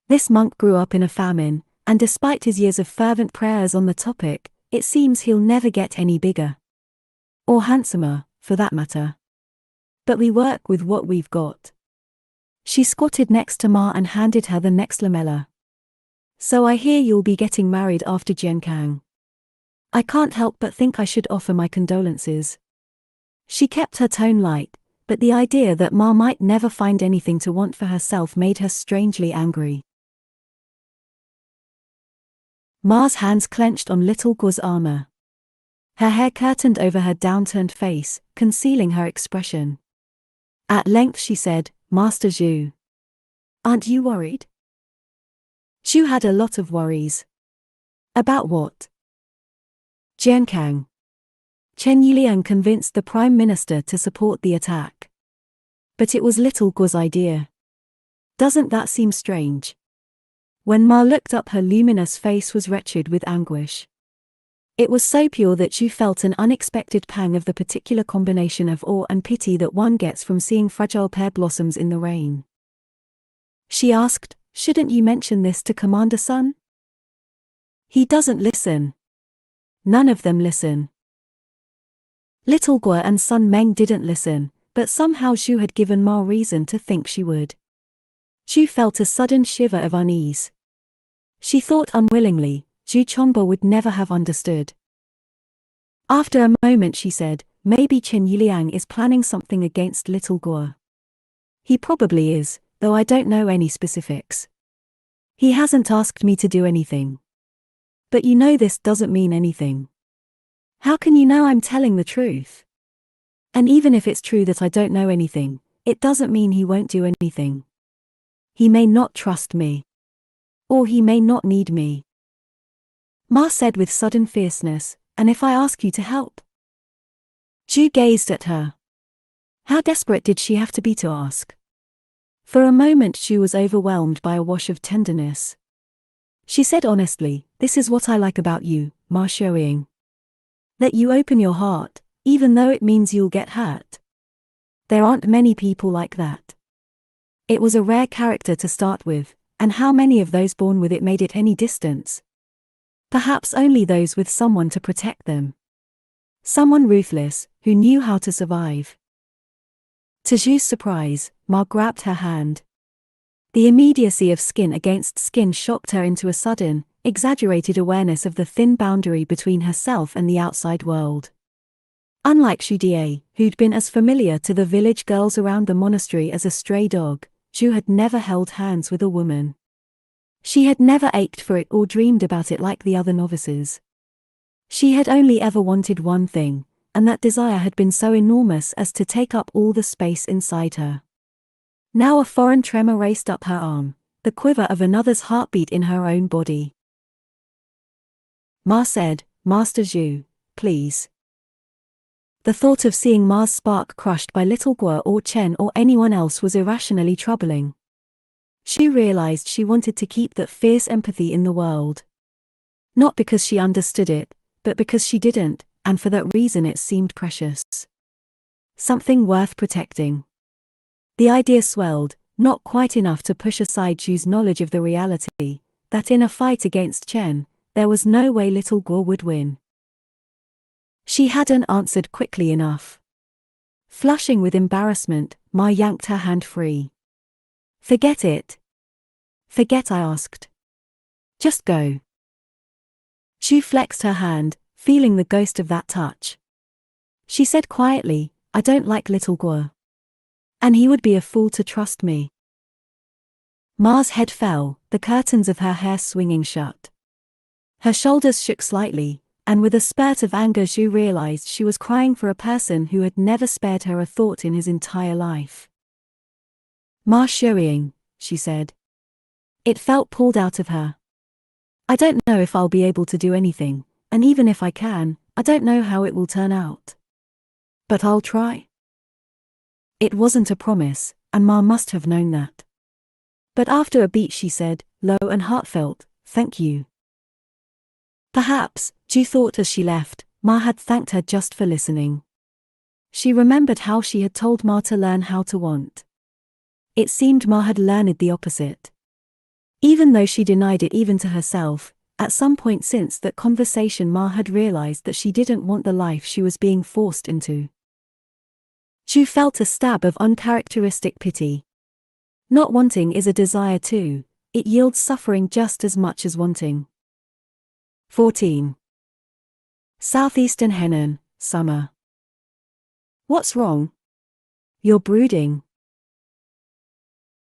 This monk grew up in a famine, and despite his years of fervent prayers on the topic, it seems he'll never get any bigger. Or handsomer, for that matter. But we work with what we've got. She squatted next to Ma and handed her the next lamella. "So I hear you'll be getting married after Jiankang. I can't help but think I should offer my condolences." She kept her tone light, but the idea that Ma might never find anything to want for herself made her strangely angry. Ma's hands clenched on Little Guo's armor. Her hair curtained over her downturned face, concealing her expression. At length she said, "Master Zhu. Aren't you worried?" Zhu had a lot of worries. About what? Jiankang. Chen Yuliang convinced the Prime Minister to support the attack. But it was Little Guo's idea. Doesn't that seem strange? When Ma looked up, her luminous face was wretched with anguish. It was so pure that Zhu felt an unexpected pang of the particular combination of awe and pity that one gets from seeing fragile pear blossoms in the rain. She asked, "Shouldn't you mention this to Commander Sun?" "He doesn't listen. None of them listen." Little Guo and Sun Meng didn't listen, but somehow Zhu had given Ma reason to think she would. Zhu felt a sudden shiver of unease. She thought unwillingly, Zhu Chongbo would never have understood. After a moment she said, "Maybe Chen Yuliang is planning something against Little Guo. He probably is, though I don't know any specifics. He hasn't asked me to do anything. But you know this doesn't mean anything. How can you know I'm telling the truth? And even if it's true that I don't know anything, it doesn't mean he won't do anything. He may not trust me. Or he may not need me. Ma said with sudden fierceness, and if I ask you to help? Ju gazed at her. How desperate did she have to be to ask? For a moment Ju was overwhelmed by a wash of tenderness. She said honestly, this is what I like about you, Ma Shelley. That you open your heart, even though it means you'll get hurt. There aren't many people like that. It was a rare character to start with, and how many of those born with it made it any distance? Perhaps only those with someone to protect them. Someone ruthless, who knew how to survive. To Ju's surprise, Ma grabbed her hand. The immediacy of skin against skin shocked her into a sudden, exaggerated awareness of the thin boundary between herself and the outside world. Unlike Shudie, who'd been as familiar to the village girls around the monastery as a stray dog, Ju had never held hands with a woman. She had never ached for it or dreamed about it like the other novices. She had only ever wanted one thing, and that desire had been so enormous as to take up all the space inside her. Now a foreign tremor raced up her arm, the quiver of another's heartbeat in her own body. Ma said, Master Ju, please. The thought of seeing Ma's spark crushed by little Guo or Chen or anyone else was irrationally troubling. She realized she wanted to keep that fierce empathy in the world. Not because she understood it, but because she didn't, and for that reason it seemed precious. Something worth protecting. The idea swelled, not quite enough to push aside Ju's knowledge of the reality, that in a fight against Chen, there was no way little Guo would win. She hadn't answered quickly enough. Flushing with embarrassment, Ma yanked her hand free. Forget it. Forget I asked. Just go. Ju flexed her hand, feeling the ghost of that touch. She said quietly, I don't like little Guo. And he would be a fool to trust me. Ma's head fell, the curtains of her hair swinging shut. Her shoulders shook slightly, and with a spurt of anger Ju realized she was crying for a person who had never spared her a thought in his entire life. Ma Shelley, she said. It felt pulled out of her. I don't know if I'll be able to do anything, and even if I can, I don't know how it will turn out. But I'll try. It wasn't a promise, and Ma must have known that. But after a beat she said, low and heartfelt, thank you. Perhaps, Ju thought as she left, Ma had thanked her just for listening. She remembered how she had told Ma to learn how to want. It seemed Ma had learned the opposite. Even though she denied it even to herself, at some point since that conversation Ma had realized that she didn't want the life she was being forced into. Ju felt a stab of uncharacteristic pity. Not wanting is a desire too, it yields suffering just as much as wanting. 14. Southeastern Henan, summer. What's wrong? You're brooding.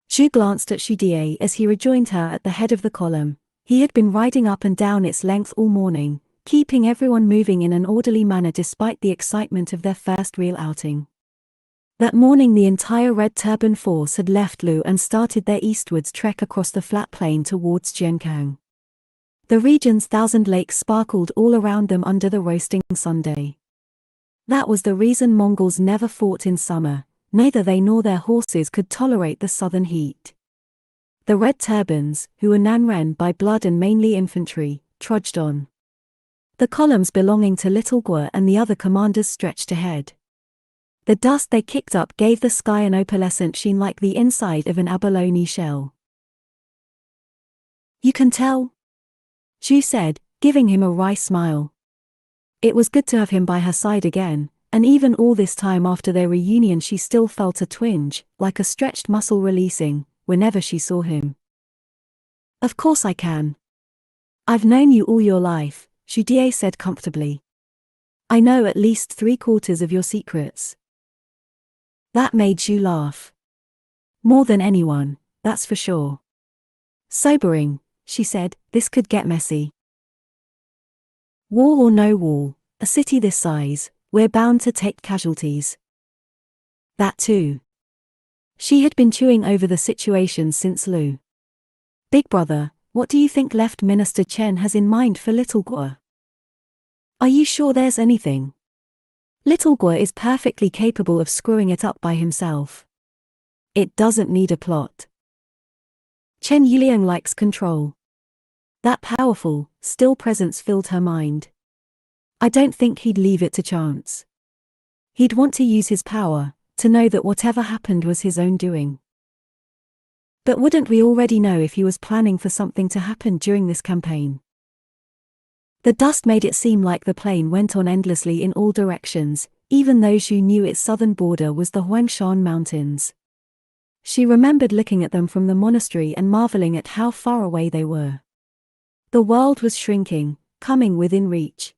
Ju glanced at Shudie as he rejoined her at the head of the column. He had been riding up and down its length all morning, keeping everyone moving in an orderly manner despite the excitement of their first real outing. That morning the entire Red Turban force had left Lu and started their eastwards trek across the flat plain towards Jiankang. The region's 1,000 lakes sparkled all around them under the roasting sunday. That was the reason Mongols never fought in summer, neither they nor their horses could tolerate the southern heat. The Red Turbans, who were Nanren by blood and mainly infantry, trudged on. The columns belonging to Little Guo and the other commanders stretched ahead. The dust they kicked up gave the sky an opalescent sheen like the inside of an abalone shell. You can tell? Ju said, giving him a wry smile. It was good to have him by her side again, and even all this time after their reunion she still felt a twinge, like a stretched muscle releasing, whenever she saw him. Of course I can. I've known you all your life, Shudie said comfortably. I know at least 3/4 of your secrets. That made Ju laugh. More than anyone, that's for sure. Sobering, she said, this could get messy. War or no war, a city this size, we're bound to take casualties. That too. She had been chewing over the situation since Lu. Big brother, what do you think Left Minister Chen has in mind for Little Guo? Are you sure there's anything? Little Guo is perfectly capable of screwing it up by himself. It doesn't need a plot. Chen Yuliang likes control. That powerful, still presence filled her mind. I don't think he'd leave it to chance. He'd want to use his power, to know that whatever happened was his own doing. But wouldn't we already know if he was planning for something to happen during this campaign? The dust made it seem like the plain went on endlessly in all directions, even though Xu knew its southern border was the Huangshan Mountains. She remembered looking at them from the monastery and marveling at how far away they were. The world was shrinking, coming within reach.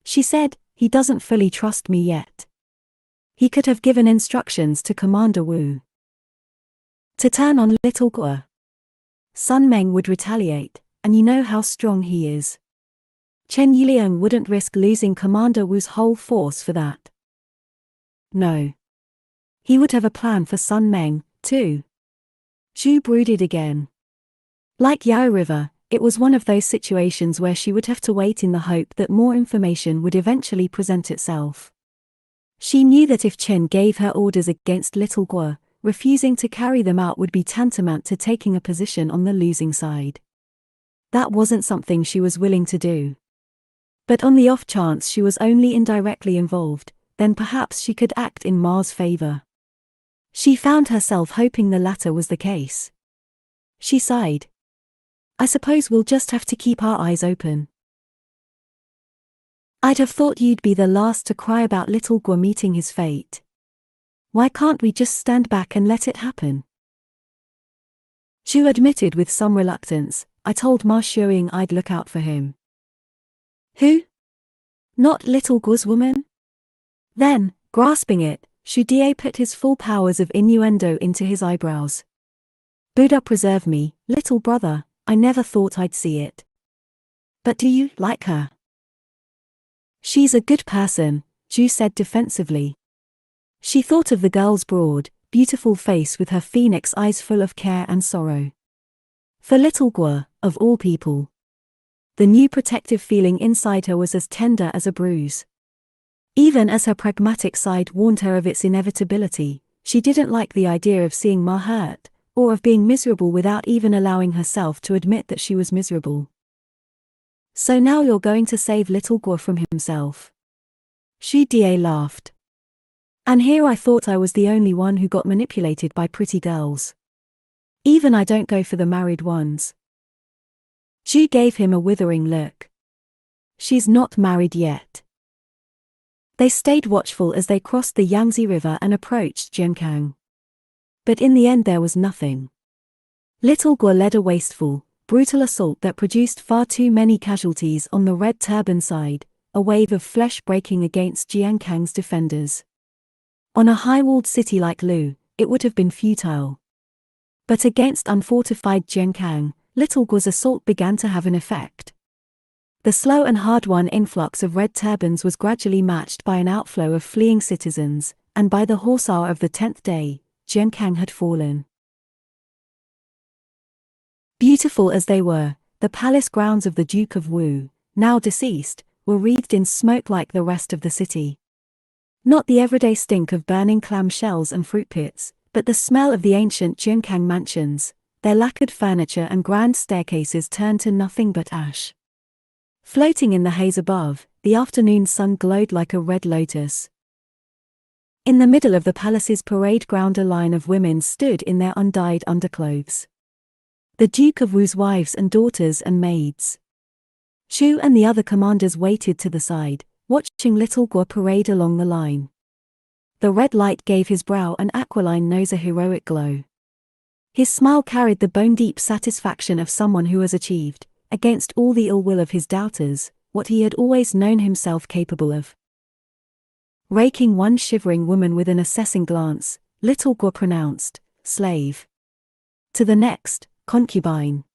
She said, "He doesn't fully trust me yet." He could have given instructions to Commander Wu to turn on Little Guo. Sun Meng would retaliate, and you know how strong he is. Chen Yuliang wouldn't risk losing Commander Wu's whole force for that. No. He would have a plan for Sun Meng, too. Xu brooded again. Like Yao River, it was one of those situations where she would have to wait in the hope that more information would eventually present itself. She knew that if Chen gave her orders against Little Guo, refusing to carry them out would be tantamount to taking a position on the losing side. That wasn't something she was willing to do. But on the off chance she was only indirectly involved, then perhaps she could act in Ma's favor. She found herself hoping the latter was the case. She sighed. I suppose we'll just have to keep our eyes open. I'd have thought you'd be the last to cry about Little Guo meeting his fate. Why can't we just stand back and let it happen? Xu admitted with some reluctance, I told Ma Shuiying I'd look out for him. Who? Not Little Guo's woman? Then, grasping it, Xu Die put his full powers of innuendo into his eyebrows. Buddha preserve me, little brother, I never thought I'd see it. But do you like her? She's a good person, Xu said defensively. She thought of the girl's broad, beautiful face with her phoenix eyes full of care and sorrow. For Little Guo, of all people. The new protective feeling inside her was as tender as a bruise. Even as her pragmatic side warned her of its inevitability, she didn't like the idea of seeing Ma hurt, or of being miserable without even allowing herself to admit that she was miserable. So now you're going to save Little Guo from himself? Xu Die laughed. And here I thought I was the only one who got manipulated by pretty girls. Even I don't go for the married ones. Xu gave him a withering look. She's not married yet. They stayed watchful as they crossed the Yangtze River and approached Jiankang. But in the end there was nothing. Little Guo led a wasteful, brutal assault that produced far too many casualties on the Red Turban side, a wave of flesh breaking against Jiankang's defenders. On a high-walled city like Lu, it would have been futile. But against unfortified Jiankang, Little Guo's assault began to have an effect. The slow and hard-won influx of red turbans was gradually matched by an outflow of fleeing citizens, and by the horse hour of the 10th day, Jiankang had fallen. Beautiful as they were, the palace grounds of the Duke of Wu, now deceased, were wreathed in smoke like the rest of the city. Not the everyday stink of burning clam shells and fruit pits, but the smell of the ancient Jiankang mansions, their lacquered furniture and grand staircases turned to nothing but ash. Floating in the haze above, the afternoon sun glowed like a red lotus. In the middle of the palace's parade ground a line of women stood in their undyed underclothes. The Duke of Wu's wives and daughters and maids. Xu and the other commanders waited to the side, watching Little Guo parade along the line. The red light gave his brow and aquiline nose a heroic glow. His smile carried the bone-deep satisfaction of someone who has achieved, against all the ill will of his doubters, what he had always known himself capable of. Raking one shivering woman with an assessing glance, Little Guo pronounced, "Slave." To the next, "Concubine."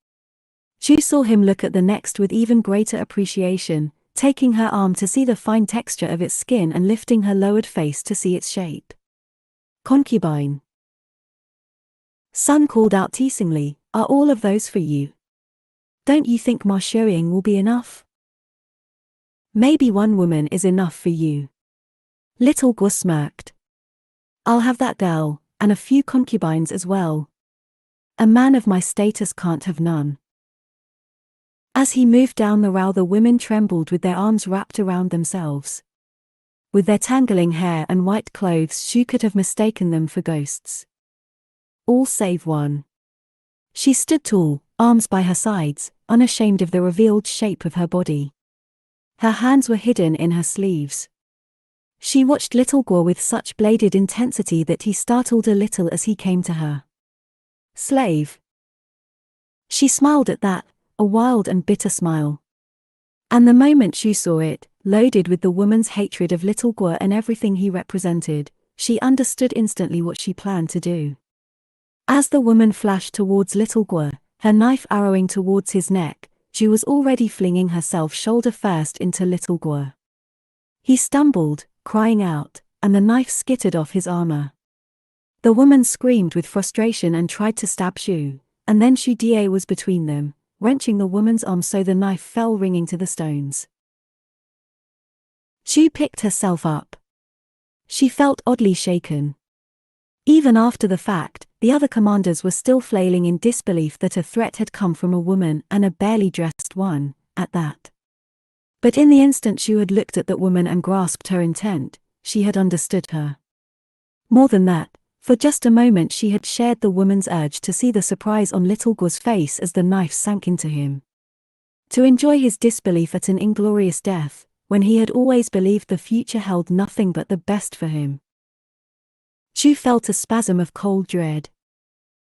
Xu saw him look at the next with even greater appreciation, taking her arm to see the fine texture of its skin and lifting her lowered face to see its shape. Concubine. Sun called out teasingly, "Are all of those for you? Don't you think more showing will be enough? Maybe one woman is enough for you." Little Guo smirked. "I'll have that girl, and a few concubines as well. A man of my status can't have none." As he moved down the row, the women trembled with their arms wrapped around themselves. With their tangling hair and white clothes, Shu could have mistaken them for ghosts. All save one. She stood tall, arms by her sides, unashamed of the revealed shape of her body. Her hands were hidden in her sleeves. She watched Little Guo with such bladed intensity that he startled a little as he came to her. "Slave." She smiled at that, a wild and bitter smile. And the moment Shu saw it, loaded with the woman's hatred of Little Guo and everything he represented, she understood instantly what she planned to do. As the woman flashed towards Little Guo, her knife arrowing towards his neck, she was already flinging herself shoulder first into Little Guo. He stumbled, crying out, and the knife skittered off his armor. The woman screamed with frustration and tried to stab Shu, and then Shu Die was between them, wrenching the woman's arm so the knife fell ringing to the stones. Shu picked herself up. She felt oddly shaken. Even after the fact, the other commanders were still flailing in disbelief that a threat had come from a woman, and a barely dressed one, at that. But in the instant Shu had looked at that woman and grasped her intent, she had understood her. More than that, for just a moment she had shared the woman's urge to see the surprise on Little Guo's face as the knife sank into him. To enjoy his disbelief at an inglorious death, when he had always believed the future held nothing but the best for him. Shu felt a spasm of cold dread.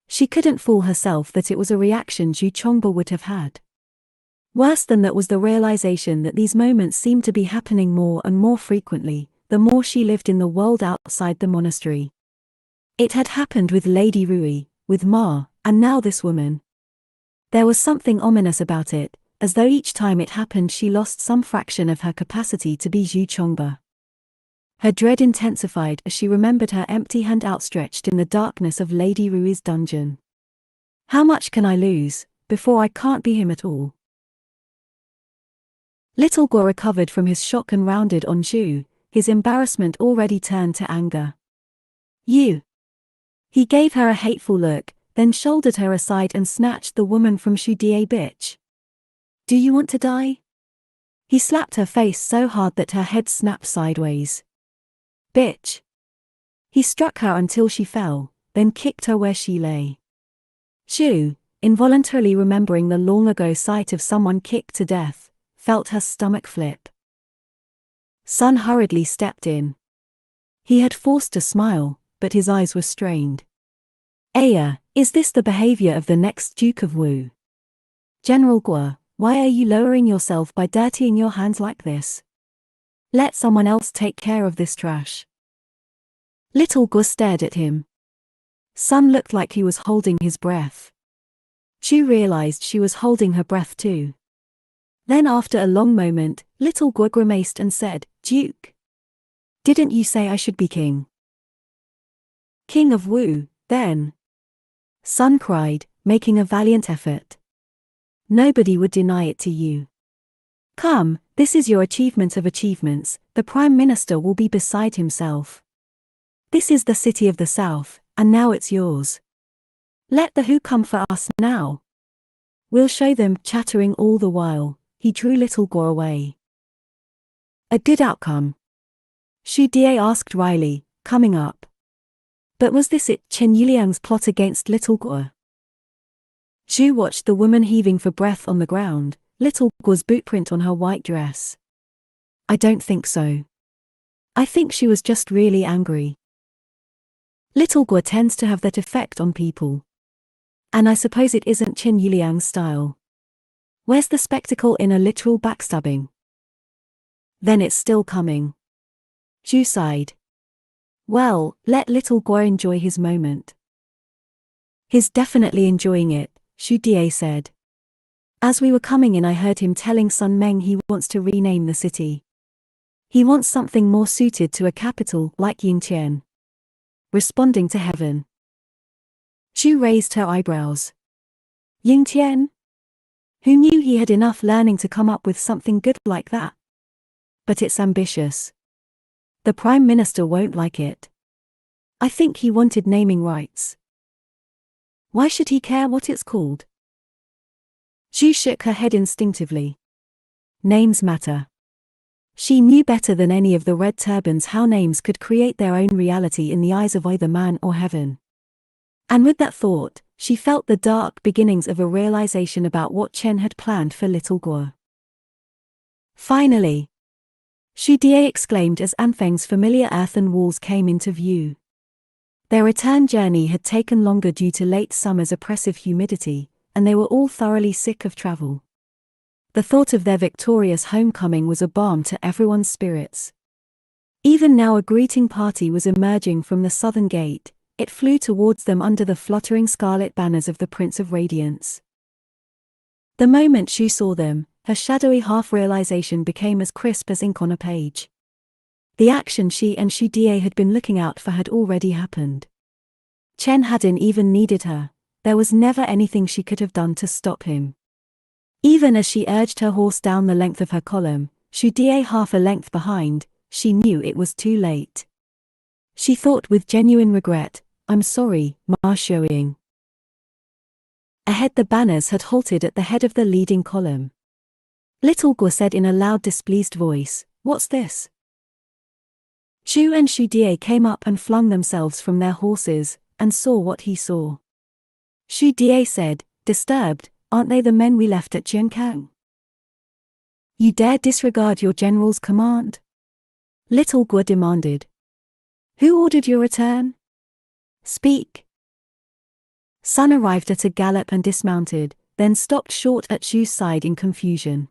She couldn't fool herself that it was a reaction Zhu Chongba would have had. Worse than that was the realization that these moments seemed to be happening more and more frequently, the more she lived in the world outside the monastery. It had happened with Lady Rui, with Ma, and now this woman. There was something ominous about it, as though each time it happened she lost some fraction of her capacity to be Zhu Chongba. Her dread intensified as she remembered her empty hand outstretched in the darkness of Lady Rui's dungeon. How much can I lose, before I can't be him at all? Little Guo recovered from his shock and rounded on Zhu, his embarrassment already turned to anger. "You!" He gave her a hateful look, then shouldered her aside and snatched the woman from Shu Die. "Bitch! Do you want to die?" He slapped her face so hard that her head snapped sideways. "Bitch!" He struck her until she fell, then kicked her where she lay. Shu, involuntarily remembering the long-ago sight of someone kicked to death, felt her stomach flip. Sun hurriedly stepped in. He had forced a smile, but his eyes were strained. "Aya, is this the behavior of the next Duke of Wu? General Guo, why are you lowering yourself by dirtying your hands like this? Let someone else take care of this trash." Little Guo stared at him. Sun looked like he was holding his breath. Shu realized she was holding her breath too. Then after a long moment, Little Guo grimaced and said, "Duke, didn't you say I should be king?" "King of Wu, then?" Sun cried, making a valiant effort. "Nobody would deny it to you. Come, this is your achievement of achievements, the Prime Minister will be beside himself. This is the city of the South, and now it's yours. Let the Hu come for us now. We'll show them." Chattering all the while, he drew Little Guo away. "A good outcome?" Shu Die asked wryly, coming up. But was this it, Chen Yuliang's plot against Little Guo? Shu watched the woman heaving for breath on the ground, Little Guo's bootprint on her white dress. "I don't think so. I think she was just really angry. Little Guo tends to have that effect on people. And I suppose it isn't Chen Yuliang's style. Where's the spectacle in a literal backstabbing?" "Then it's still coming." Zhu sighed. "Well, let Little Guo enjoy his moment." "He's definitely enjoying it," Shu Die said. As we were coming in, I heard him telling Sun Meng he wants to rename the city. He wants something more suited to a capital like Yingtian. Responding to heaven. Zhu raised her eyebrows. Yingtian? Who knew he had enough learning to come up with something good like that? But it's ambitious. The Prime Minister won't like it. I think he wanted naming rights. Why should he care what it's called? Zhu shook her head instinctively. Names matter. She knew better than any of the red turbans how names could create their own reality in the eyes of either man or heaven. And with that thought, she felt the dark beginnings of a realization about what Chen had planned for little Guo. Finally! Xu Die exclaimed as Anfeng's familiar earthen walls came into view. Their return journey had taken longer due to late summer's oppressive humidity, and they were all thoroughly sick of travel. The thought of their victorious homecoming was a balm to everyone's spirits. Even now a greeting party was emerging from the southern gate. It flew towards them under the fluttering scarlet banners of the Prince of Radiance. The moment Xu saw them, her shadowy half-realization became as crisp as ink on a page. The action she and Xu Die had been looking out for had already happened. Chen hadn't even needed her. There was never anything she could have done to stop him. Even as she urged her horse down the length of her column, Xu Die half a length behind, she knew it was too late. She thought with genuine regret, "I'm sorry, Ma Shuoying." Ahead the banners had halted at the head of the leading column. Little Guo said in a loud displeased voice, "What's this?" Zhu and Xu Die came up and flung themselves from their horses, and saw what he saw. Xu Die said, disturbed, "Aren't they the men we left at Jiankang? You dare disregard your general's command?" Little Guo demanded. "Who ordered your return? Speak." Sun arrived at a gallop and dismounted, then stopped short at Zhu's side in confusion.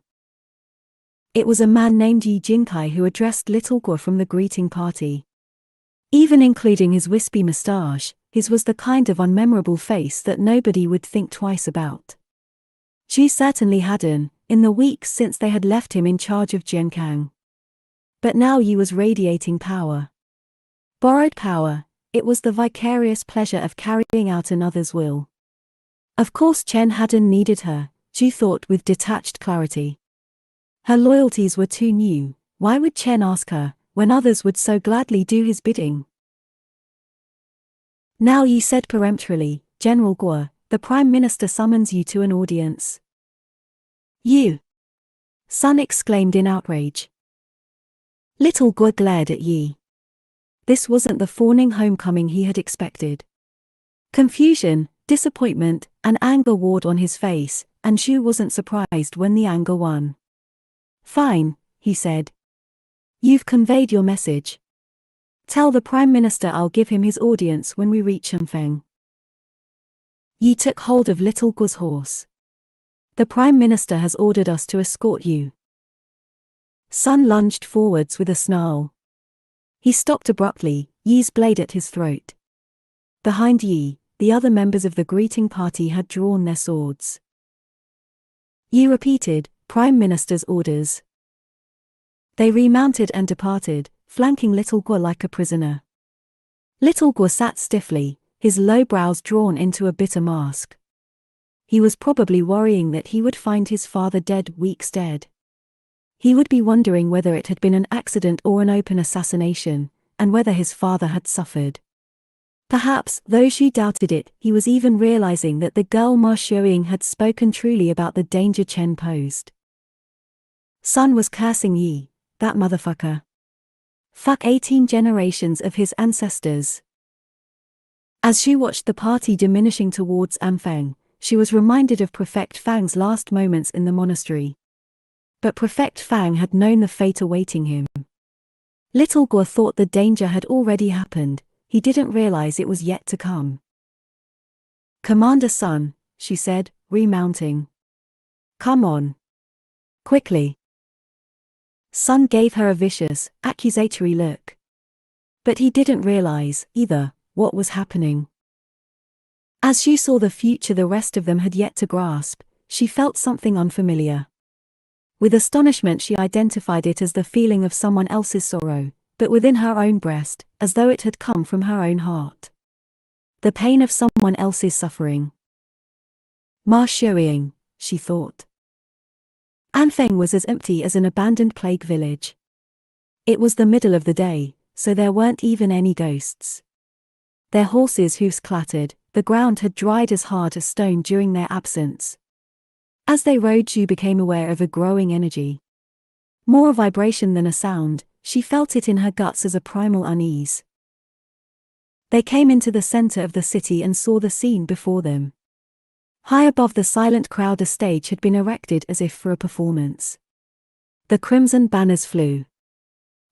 It was a man named Yi Jinkai who addressed Little Guo from the greeting party. Even including his wispy moustache, his was the kind of unmemorable face that nobody would think twice about. Zhu certainly hadn't, in the weeks since they had left him in charge of Jiankang. But now Yi was radiating power. Borrowed power. It was the vicarious pleasure of carrying out another's will. Of course Chen hadn't needed her, Zhu thought with detached clarity. Her loyalties were too new. Why would Chen ask her, when others would so gladly do his bidding? Now Yi said peremptorily, "General Guo, the Prime Minister summons you to an audience." "You!" Sun exclaimed in outrage. Little Guo glared at Yi. This wasn't the fawning homecoming he had expected. Confusion, disappointment, and anger warred on his face, and Zhu wasn't surprised when the anger won. "Fine," he said. "You've conveyed your message. Tell the Prime Minister I'll give him his audience when we reach Anfeng." Yi took hold of Little Guo's horse. "The Prime Minister has ordered us to escort you." Sun lunged forwards with a snarl. He stopped abruptly, Yi's blade at his throat. Behind Yi, the other members of the greeting party had drawn their swords. Yi repeated, "Prime Minister's orders." They remounted and departed, flanking Little Guo like a prisoner. Little Guo sat stiffly, his low brows drawn into a bitter mask. He was probably worrying that he would find his father dead weeks dead. He would be wondering whether it had been an accident or an open assassination, and whether his father had suffered. Perhaps, though Xu doubted it, he was even realizing that the girl Ma Shuoying had spoken truly about the danger Chen posed. Sun was cursing Yi, that motherfucker. Fuck 18 generations of his ancestors. As Xu watched the party diminishing towards Anfeng, she was reminded of Prefect Fang's last moments in the monastery. But Prefect Fang had known the fate awaiting him. Little Guo thought the danger had already happened, he didn't realize it was yet to come. "Commander Sun," she said, remounting. "Come on. Quickly." Sun gave her a vicious, accusatory look. But he didn't realize, either, what was happening. As Xu saw the future the rest of them had yet to grasp, she felt something unfamiliar. With astonishment she identified it as the feeling of someone else's sorrow, but within her own breast, as though it had come from her own heart. The pain of someone else's suffering. Ma Shuiying, she thought. Anfeng was as empty as an abandoned plague village. It was the middle of the day, so there weren't even any ghosts. Their horses' hooves clattered, the ground had dried as hard as stone during their absence. As they rode, Zhu became aware of a growing energy. More a vibration than a sound, she felt it in her guts as a primal unease. They came into the center of the city and saw the scene before them. High above the silent crowd a stage had been erected as if for a performance. The crimson banners flew.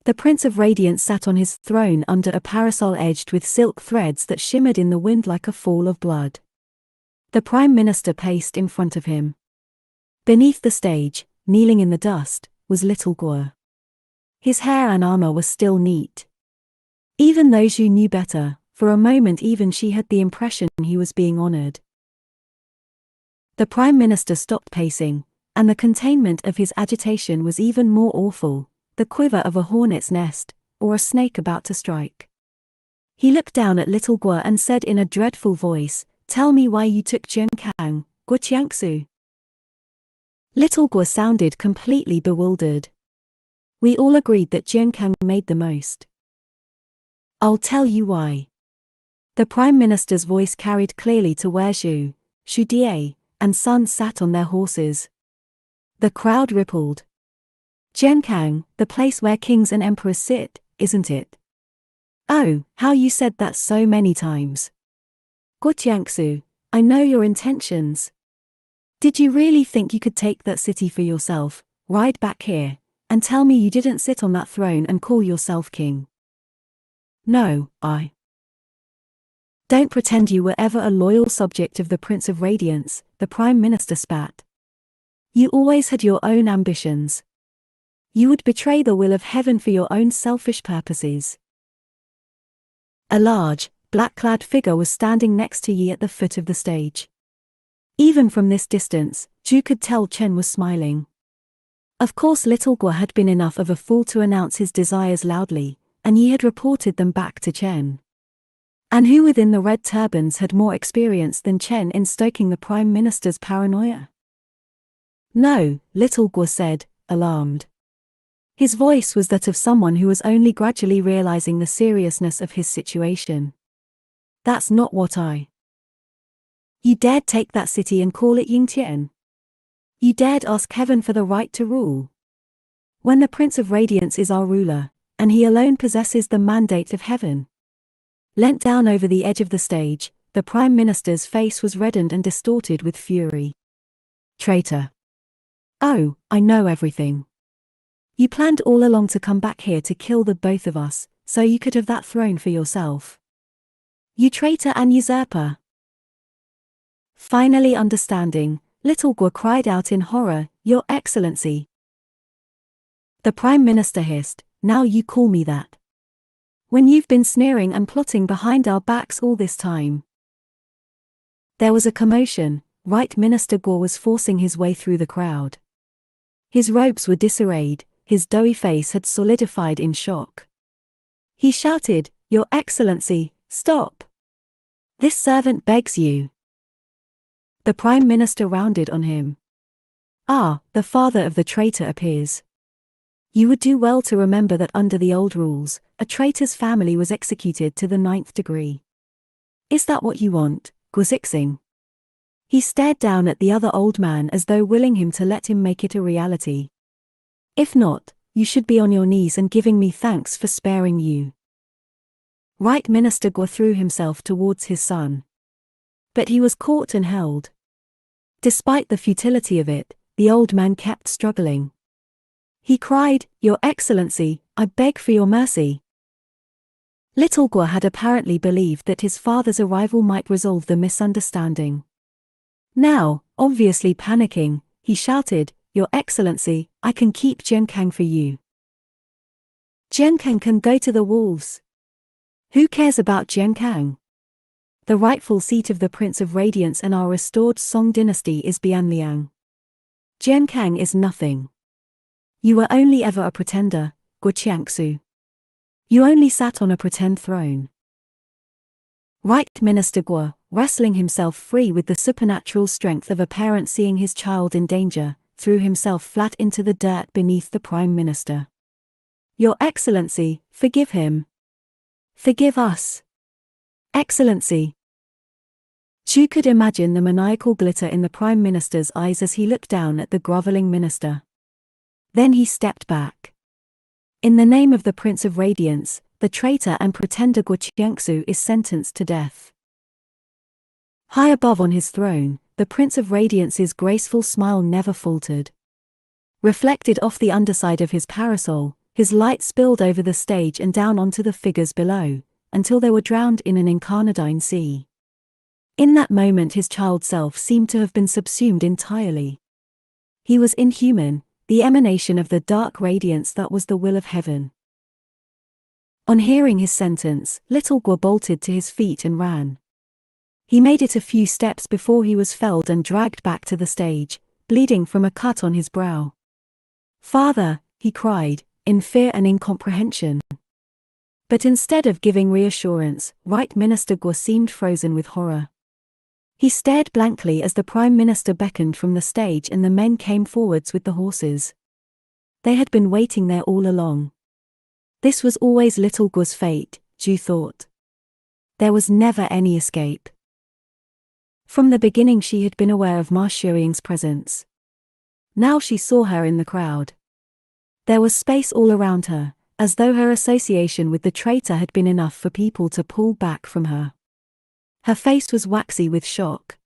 The Prince of Radiance sat on his throne under a parasol edged with silk threads that shimmered in the wind like a fall of blood. The Prime Minister paced in front of him. Beneath the stage, kneeling in the dust, was little Guo. His hair and armor were still neat. Even though Zhu knew better, for a moment even she had the impression he was being honored. The Prime Minister stopped pacing, and the containment of his agitation was even more awful, the quiver of a hornet's nest, or a snake about to strike. He looked down at little Guo and said in a dreadful voice, "Tell me why you took Jiankang, Guo Jiangsu." Little Guo sounded completely bewildered. We all agreed that Jiankang made the most. I'll tell you why. The Prime Minister's voice carried clearly to where Zhu, Xu Die, and Sun sat on their horses. The crowd rippled. Jiankang, the place where kings and emperors sit, isn't it? Oh, how you said that so many times. Guo Jiangsu, I know your intentions. Did you really think you could take that city for yourself, ride back here, and tell me you didn't sit on that throne and call yourself king? No, I. Don't pretend you were ever a loyal subject of the Prince of Radiance, the Prime Minister spat. You always had your own ambitions. You would betray the will of heaven for your own selfish purposes. A large, black-clad figure was standing next to Yi at the foot of the stage. Even from this distance, Zhu could tell Chen was smiling. Of course little Guo had been enough of a fool to announce his desires loudly, and Yi had reported them back to Chen. And who within the red turbans had more experience than Chen in stoking the Prime Minister's paranoia? No, little Guo said, alarmed. His voice was that of someone who was only gradually realizing the seriousness of his situation. That's not what I. You dared take that city and call it Yingtian. You dared ask heaven for the right to rule. When the Prince of Radiance is our ruler, and he alone possesses the mandate of heaven. Leant down over the edge of the stage, the Prime Minister's face was reddened and distorted with fury. Traitor. Oh, I know everything. You planned all along to come back here to kill the both of us, so you could have that throne for yourself. You traitor and usurper. Finally understanding, little Guo cried out in horror, Your Excellency. The Prime Minister hissed, Now you call me that. When you've been sneering and plotting behind our backs all this time. There was a commotion. Right Minister Guo was forcing his way through the crowd. His robes were disarrayed, his doughy face had solidified in shock. He shouted, Your Excellency, stop! This servant begs you. The Prime Minister rounded on him. Ah, the father of the traitor appears. You would do well to remember that under the old rules, a traitor's family was executed to the 9th degree. Is that what you want, Guo Zixing? He stared down at the other old man as though willing him to let him make it a reality. If not, you should be on your knees and giving me thanks for sparing you. Right Minister Guo threw himself towards his son. But he was caught and held. Despite the futility of it, the old man kept struggling. He cried, Your Excellency, I beg for your mercy. Little Guo had apparently believed that his father's arrival might resolve the misunderstanding. Now, obviously panicking, he shouted, Your Excellency, I can keep Jiankang for you. Jiankang can go to the wolves. Who cares about Jiankang? The rightful seat of the Prince of Radiance and our restored Song dynasty is Bianliang. Jiankang is nothing. You were only ever a pretender, Guqiangsu. You only sat on a pretend throne. Right Minister Guo, wrestling himself free with the supernatural strength of a parent seeing his child in danger, threw himself flat into the dirt beneath the Prime Minister. Your Excellency, forgive him. Forgive us. Excellency. Chu could imagine the maniacal glitter in the Prime Minister's eyes as he looked down at the groveling minister. Then he stepped back. In the name of the Prince of Radiance, the traitor and pretender Guqiangsu is sentenced to death. High above on his throne, the Prince of Radiance's graceful smile never faltered. Reflected off the underside of his parasol, his light spilled over the stage and down onto the figures below, until they were drowned in an incarnadine sea. In that moment his child self seemed to have been subsumed entirely. He was inhuman, the emanation of the dark radiance that was the will of heaven. On hearing his sentence, little Guo bolted to his feet and ran. He made it a few steps before he was felled and dragged back to the stage, bleeding from a cut on his brow. "Father," he cried, in fear and incomprehension. But instead of giving reassurance, Right Minister Guo seemed frozen with horror. He stared blankly as the Prime Minister beckoned from the stage and the men came forwards with the horses. They had been waiting there all along. This was always little Guo's fate, Zhu thought. There was never any escape. From the beginning she had been aware of Ma Shuiying's presence. Now she saw her in the crowd. There was space all around her, as though her association with the traitor had been enough for people to pull back from her. Her face was waxy with shock.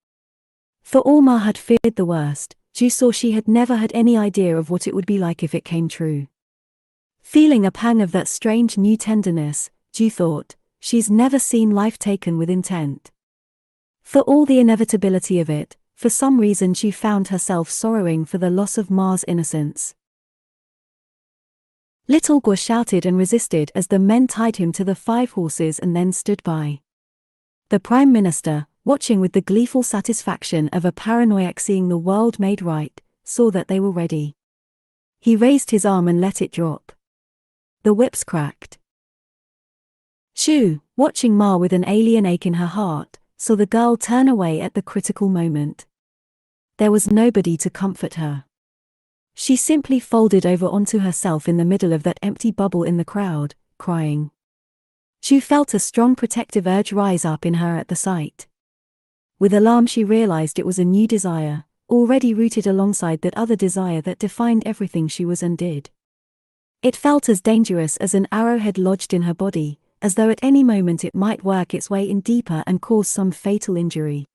For all Ma had feared the worst, Zhu saw she had never had any idea of what it would be like if it came true. Feeling a pang of that strange new tenderness, Zhu thought, she's never seen life taken with intent. For all the inevitability of it, for some reason she found herself sorrowing for the loss of Ma's innocence. Little Guo shouted and resisted as the men tied him to the 5 horses and then stood by. The Prime Minister, watching with the gleeful satisfaction of a paranoiac seeing the world made right, saw that they were ready. He raised his arm and let it drop. The whips cracked. Shu, watching Ma with an alien ache in her heart, saw the girl turn away at the critical moment. There was nobody to comfort her. She simply folded over onto herself in the middle of that empty bubble in the crowd, crying. Shu felt a strong protective urge rise up in her at the sight. With alarm she realized it was a new desire, already rooted alongside that other desire that defined everything she was and did. It felt as dangerous as an arrowhead lodged in her body, as though at any moment it might work its way in deeper and cause some fatal injury.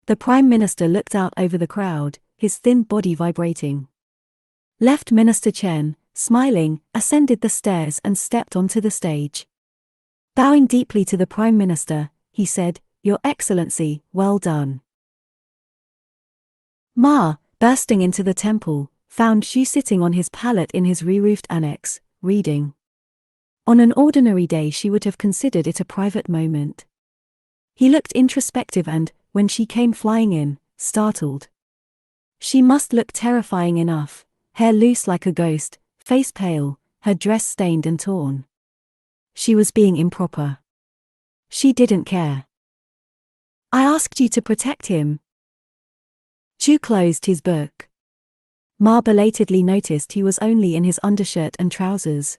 The Prime Minister looked out over the crowd, his thin body vibrating. Left Minister Chen, smiling, ascended the stairs and stepped onto the stage. Bowing deeply to the Prime Minister, he said, "Your Excellency, well done." Ma, bursting into the temple, found Shu sitting on his pallet in his re-roofed annex, reading. On an ordinary day she would have considered it a private moment. He looked introspective and, when she came flying in, startled. She must look terrifying enough, hair loose like a ghost, face pale, her dress stained and torn. She was being improper. She didn't care. "I asked you to protect him." Chu closed his book. Ma belatedly noticed he was only in his undershirt and trousers.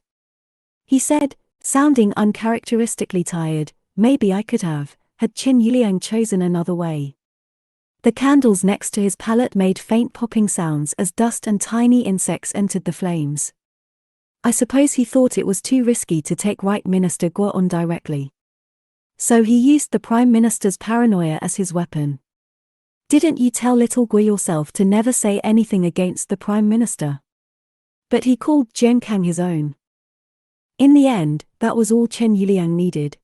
He said, sounding uncharacteristically tired, "Maybe I could have, had Qin Yuliang chosen another way." The candles next to his pallet made faint popping sounds as dust and tiny insects entered the flames. I suppose he thought it was too risky to take Right Minister Guo on directly. So he used the Prime Minister's paranoia as his weapon. "Didn't you tell little Guo yourself to never say anything against the Prime Minister?" But he called Jiankang his own. In the end, that was all Chen Yuliang needed.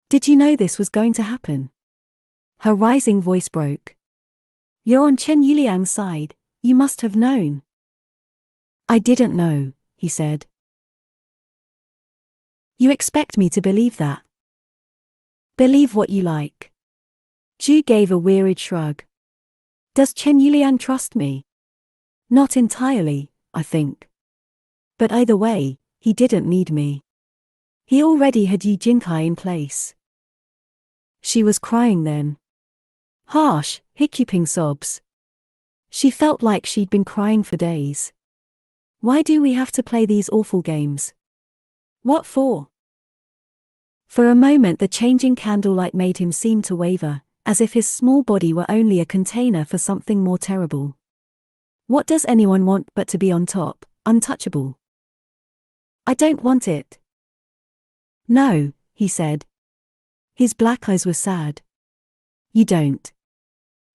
"Did you know this was going to happen?" Her rising voice broke. "You're on Chen Yuliang's side, you must have known." "I didn't know," he said. You expect me to believe that? Believe what you like. Ju gave a wearied shrug. Does Chen Yuliang trust me? Not entirely, I think. But either way, he didn't need me. He already had Yu Jinkai in place. She was crying then. Harsh, hiccuping sobs. She felt like she'd been crying for days. Why do we have to play these awful games? What for? For a moment the changing candlelight made him seem to waver, as if his small body were only a container for something more terrible. What does anyone want but to be on top, untouchable? I don't want it. No, he said. His black eyes were sad. You don't.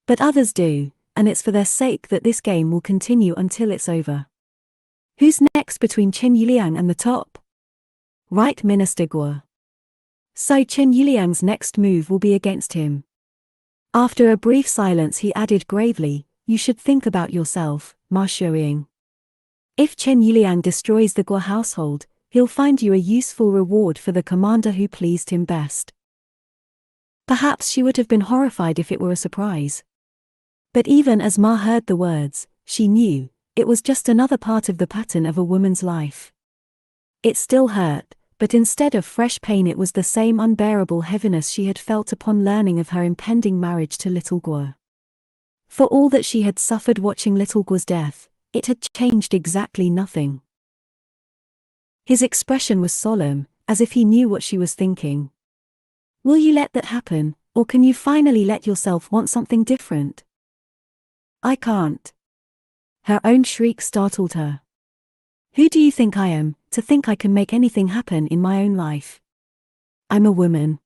But others do, and it's for their sake that this game will continue until it's over. Who's next between Chen Yuliang and the top? Right, Minister Guo. So Chen Yuliang's next move will be against him. After a brief silence he added gravely, you should think about yourself, Ma Shuiying. If Chen Yuliang destroys the Guo household, he'll find you a useful reward for the commander who pleased him best. Perhaps she would have been horrified if it were a surprise. But even as Ma heard the words, she knew, it was just another part of the pattern of a woman's life. It still hurt, but instead of fresh pain it was the same unbearable heaviness she had felt upon learning of her impending marriage to Little Guo. For all that she had suffered watching Little Guo's death, it had changed exactly nothing. His expression was solemn, as if he knew what she was thinking. Will you let that happen, or can you finally let yourself want something different? I can't. Her own shriek startled her. Who do you think I am, to think I can make anything happen in my own life? I'm a woman.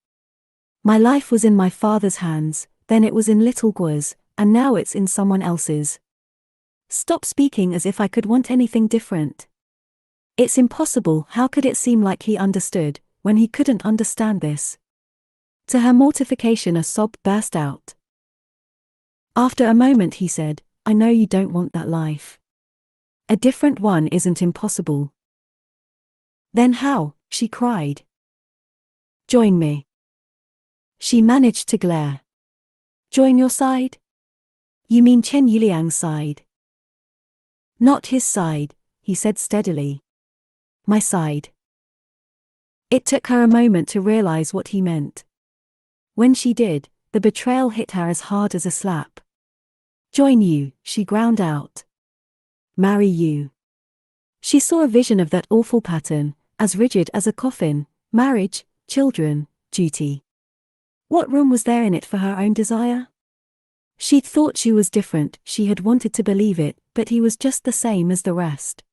My life was in my father's hands, then it was in Little Guo's, and now it's in someone else's. Stop speaking as if I could want anything different. It's impossible. How could it seem like he understood, when he couldn't understand this? To her mortification a sob burst out. After a moment he said, I know you don't want that life. A different one isn't impossible. Then how? She cried. Join me. She managed to glare. Join your side? You mean Chen Yuliang's side? Not his side, he said steadily. My side. It took her a moment to realize what he meant. When she did, the betrayal hit her as hard as a slap. Join you, she ground out. Marry you. She saw a vision of that awful pattern, as rigid as a coffin, marriage, children, duty. What room was there in it for her own desire? She'd thought she was different, she had wanted to believe it, but he was just the same as the rest.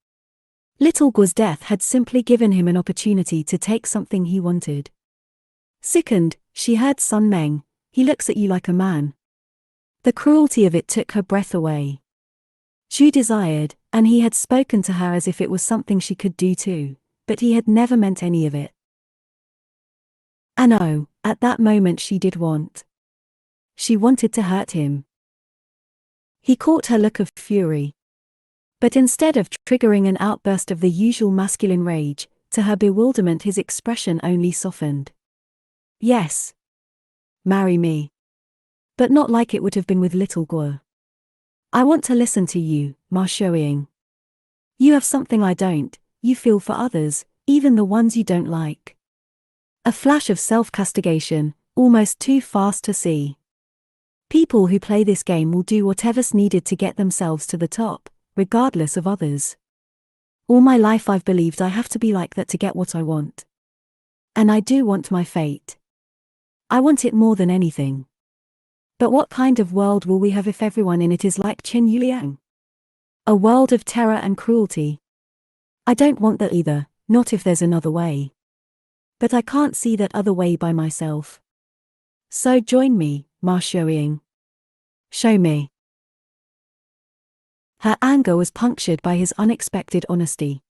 Little Guo's death had simply given him an opportunity to take something he wanted. Sickened, she heard Sun Meng, he looks at you like a man. The cruelty of it took her breath away. She desired, and he had spoken to her as if it was something she could do too, but he had never meant any of it. And oh, at that moment she did want. She wanted to hurt him. He caught her look of fury. But instead of triggering an outburst of the usual masculine rage, to her bewilderment his expression only softened. Yes. Marry me. But not like it would have been with Little Guo. I want to listen to you, Ma Shuiying. You have something I don't, you feel for others, even the ones you don't like. A flash of self-castigation, almost too fast to see. People who play this game will do whatever's needed to get themselves to the top, regardless of others. All my life I've believed I have to be like that to get what I want. And I do want my fate. I want it more than anything. But what kind of world will we have if everyone in it is like Chen Yuliang? A world of terror and cruelty. I don't want that either, not if there's another way. But I can't see that other way by myself. So join me, Ma Shuiying. Show me. Her anger was punctured by his unexpected honesty.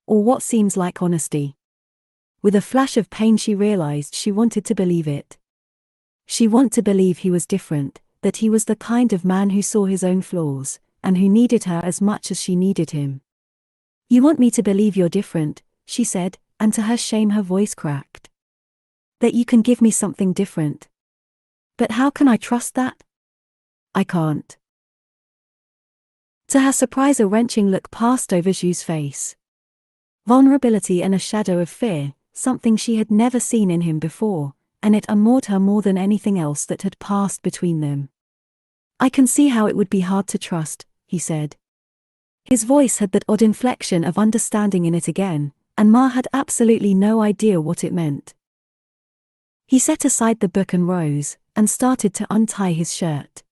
Or what seems like honesty. With a flash of pain she realized she wanted to believe it. She wanted to believe he was different, that he was the kind of man who saw his own flaws, and who needed her as much as she needed him. You want me to believe you're different, she said, and to her shame her voice cracked. That you can give me something different. But how can I trust that? I can't. To her surprise, a wrenching look passed over Zhu's face. Vulnerability and a shadow of fear, something she had never seen in him before, and it unmoored her more than anything else that had passed between them. I can see how it would be hard to trust, he said. His voice had that odd inflection of understanding in it again, and Ma had absolutely no idea what it meant. He set aside the book and rose, and started to untie his shirt.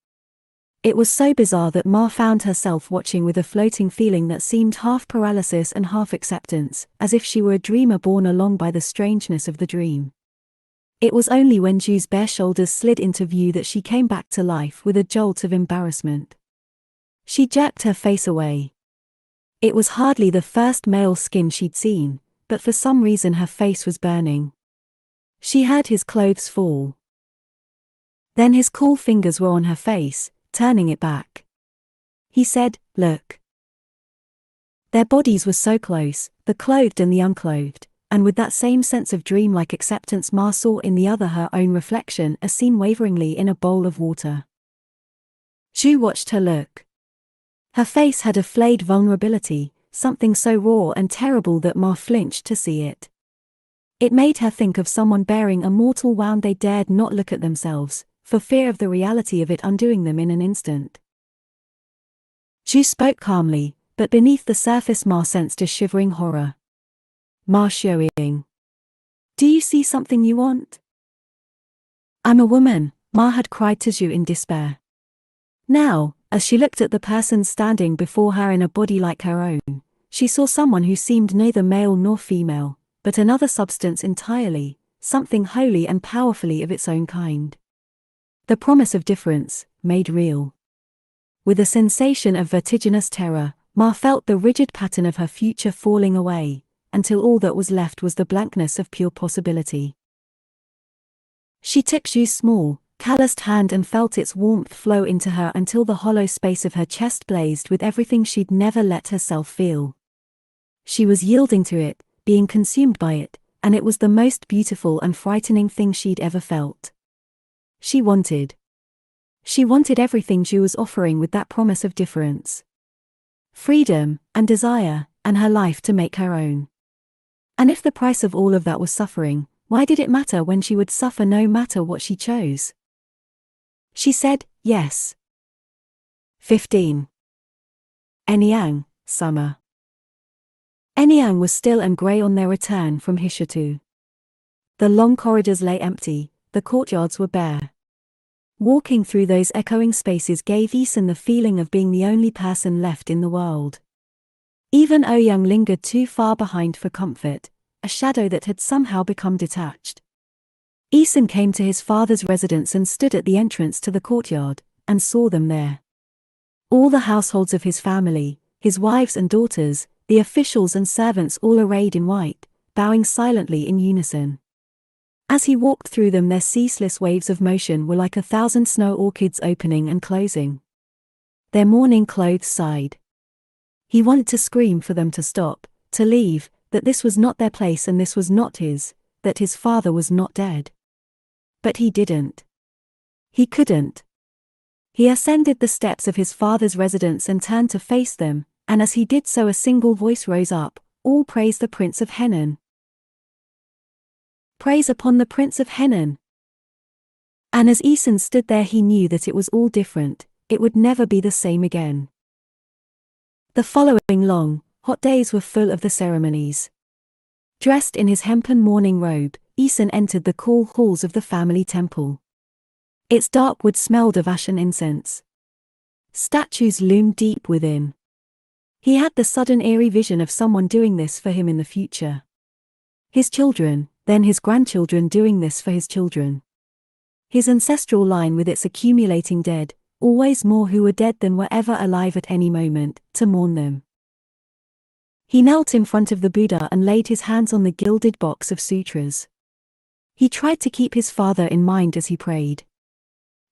It was so bizarre that Ma found herself watching with a floating feeling that seemed half paralysis and half acceptance, as if she were a dreamer borne along by the strangeness of the dream. It was only when Zhu's bare shoulders slid into view that she came back to life with a jolt of embarrassment. She jerked her face away. It was hardly the first male skin she'd seen, but for some reason her face was burning. She heard his clothes fall. Then his cool fingers were on her face, turning it back. He said, "Look." Their bodies were so close, the clothed and the unclothed, and with that same sense of dreamlike acceptance Ma saw in the other her own reflection as seen waveringly in a bowl of water. Zhu watched her look. Her face had a flayed vulnerability, something so raw and terrible that Ma flinched to see it. It made her think of someone bearing a mortal wound they dared not look at themselves, for fear of the reality of it undoing them in an instant. Zhu spoke calmly, but beneath the surface Ma sensed a shivering horror. "Ma Showing. Do you see something you want?" "I'm a woman," Ma had cried to Zhu in despair. Now, as she looked at the person standing before her in a body like her own, she saw someone who seemed neither male nor female, but another substance entirely, something wholly and powerfully of its own kind. The promise of difference, made real. With a sensation of vertiginous terror, Ma felt the rigid pattern of her future falling away, until all that was left was the blankness of pure possibility. She took Zhu's small, calloused hand and felt its warmth flow into her until the hollow space of her chest blazed with everything she'd never let herself feel. She was yielding to it, being consumed by it, and it was the most beautiful and frightening thing she'd ever felt. She wanted everything Zhu was offering with that promise of difference. Freedom, and desire, and her life to make her own. And if the price of all of that was suffering, why did it matter when she would suffer no matter what she chose? She said, yes. 15. Anyang, summer. Anyang was still and grey on their return from Hishatu. The long corridors lay empty, the courtyards were bare. Walking through those echoing spaces gave Isan the feeling of being the only person left in the world. Even Ouyang lingered too far behind for comfort, a shadow that had somehow become detached. Isan came to his father's residence and stood at the entrance to the courtyard, and saw them there. All the households of his family, his wives and daughters, the officials and servants all arrayed in white, bowing silently in unison. As he walked through them, their ceaseless waves of motion were like 1,000 snow orchids opening and closing. Their mourning clothes sighed. He wanted to scream for them to stop, to leave, that this was not their place and this was not his, that his father was not dead. But he didn't. He couldn't. He ascended the steps of his father's residence and turned to face them, and as he did so a single voice rose up, "All praise the Prince of Henan. Praise upon the Prince of Henan." And as Isan stood there he knew that it was all different, it would never be the same again. The following long, hot days were full of the ceremonies. Dressed in his hempen mourning robe, Isan entered the cool halls of the family temple. Its dark wood smelled of ash and incense. Statues loomed deep within. He had the sudden eerie vision of someone doing this for him in the future. His children, then his grandchildren doing this for his children. His ancestral line with its accumulating dead, always more who were dead than were ever alive at any moment, to mourn them. He knelt in front of the Buddha and laid his hands on the gilded box of sutras. He tried to keep his father in mind as he prayed.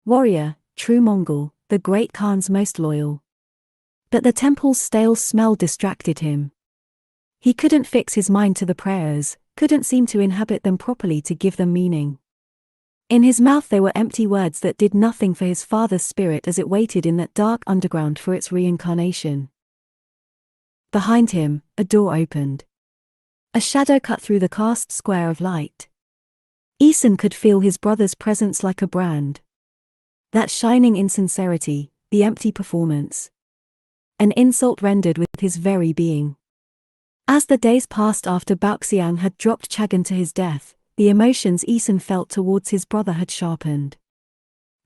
Warrior, true Mongol, the great Khan's most loyal. But the temple's stale smell distracted him. He couldn't fix his mind to the prayers, couldn't seem to inhabit them properly to give them meaning. In his mouth they were empty words that did nothing for his father's spirit as it waited in that dark underground for its reincarnation. Behind him, a door opened. A shadow cut through the cast square of light. Ethan could feel his brother's presence like a brand. That shining insincerity, the empty performance. An insult rendered with his very being. As the days passed after Baoxiang had dropped Chagan to his death, the emotions Ethan felt towards his brother had sharpened.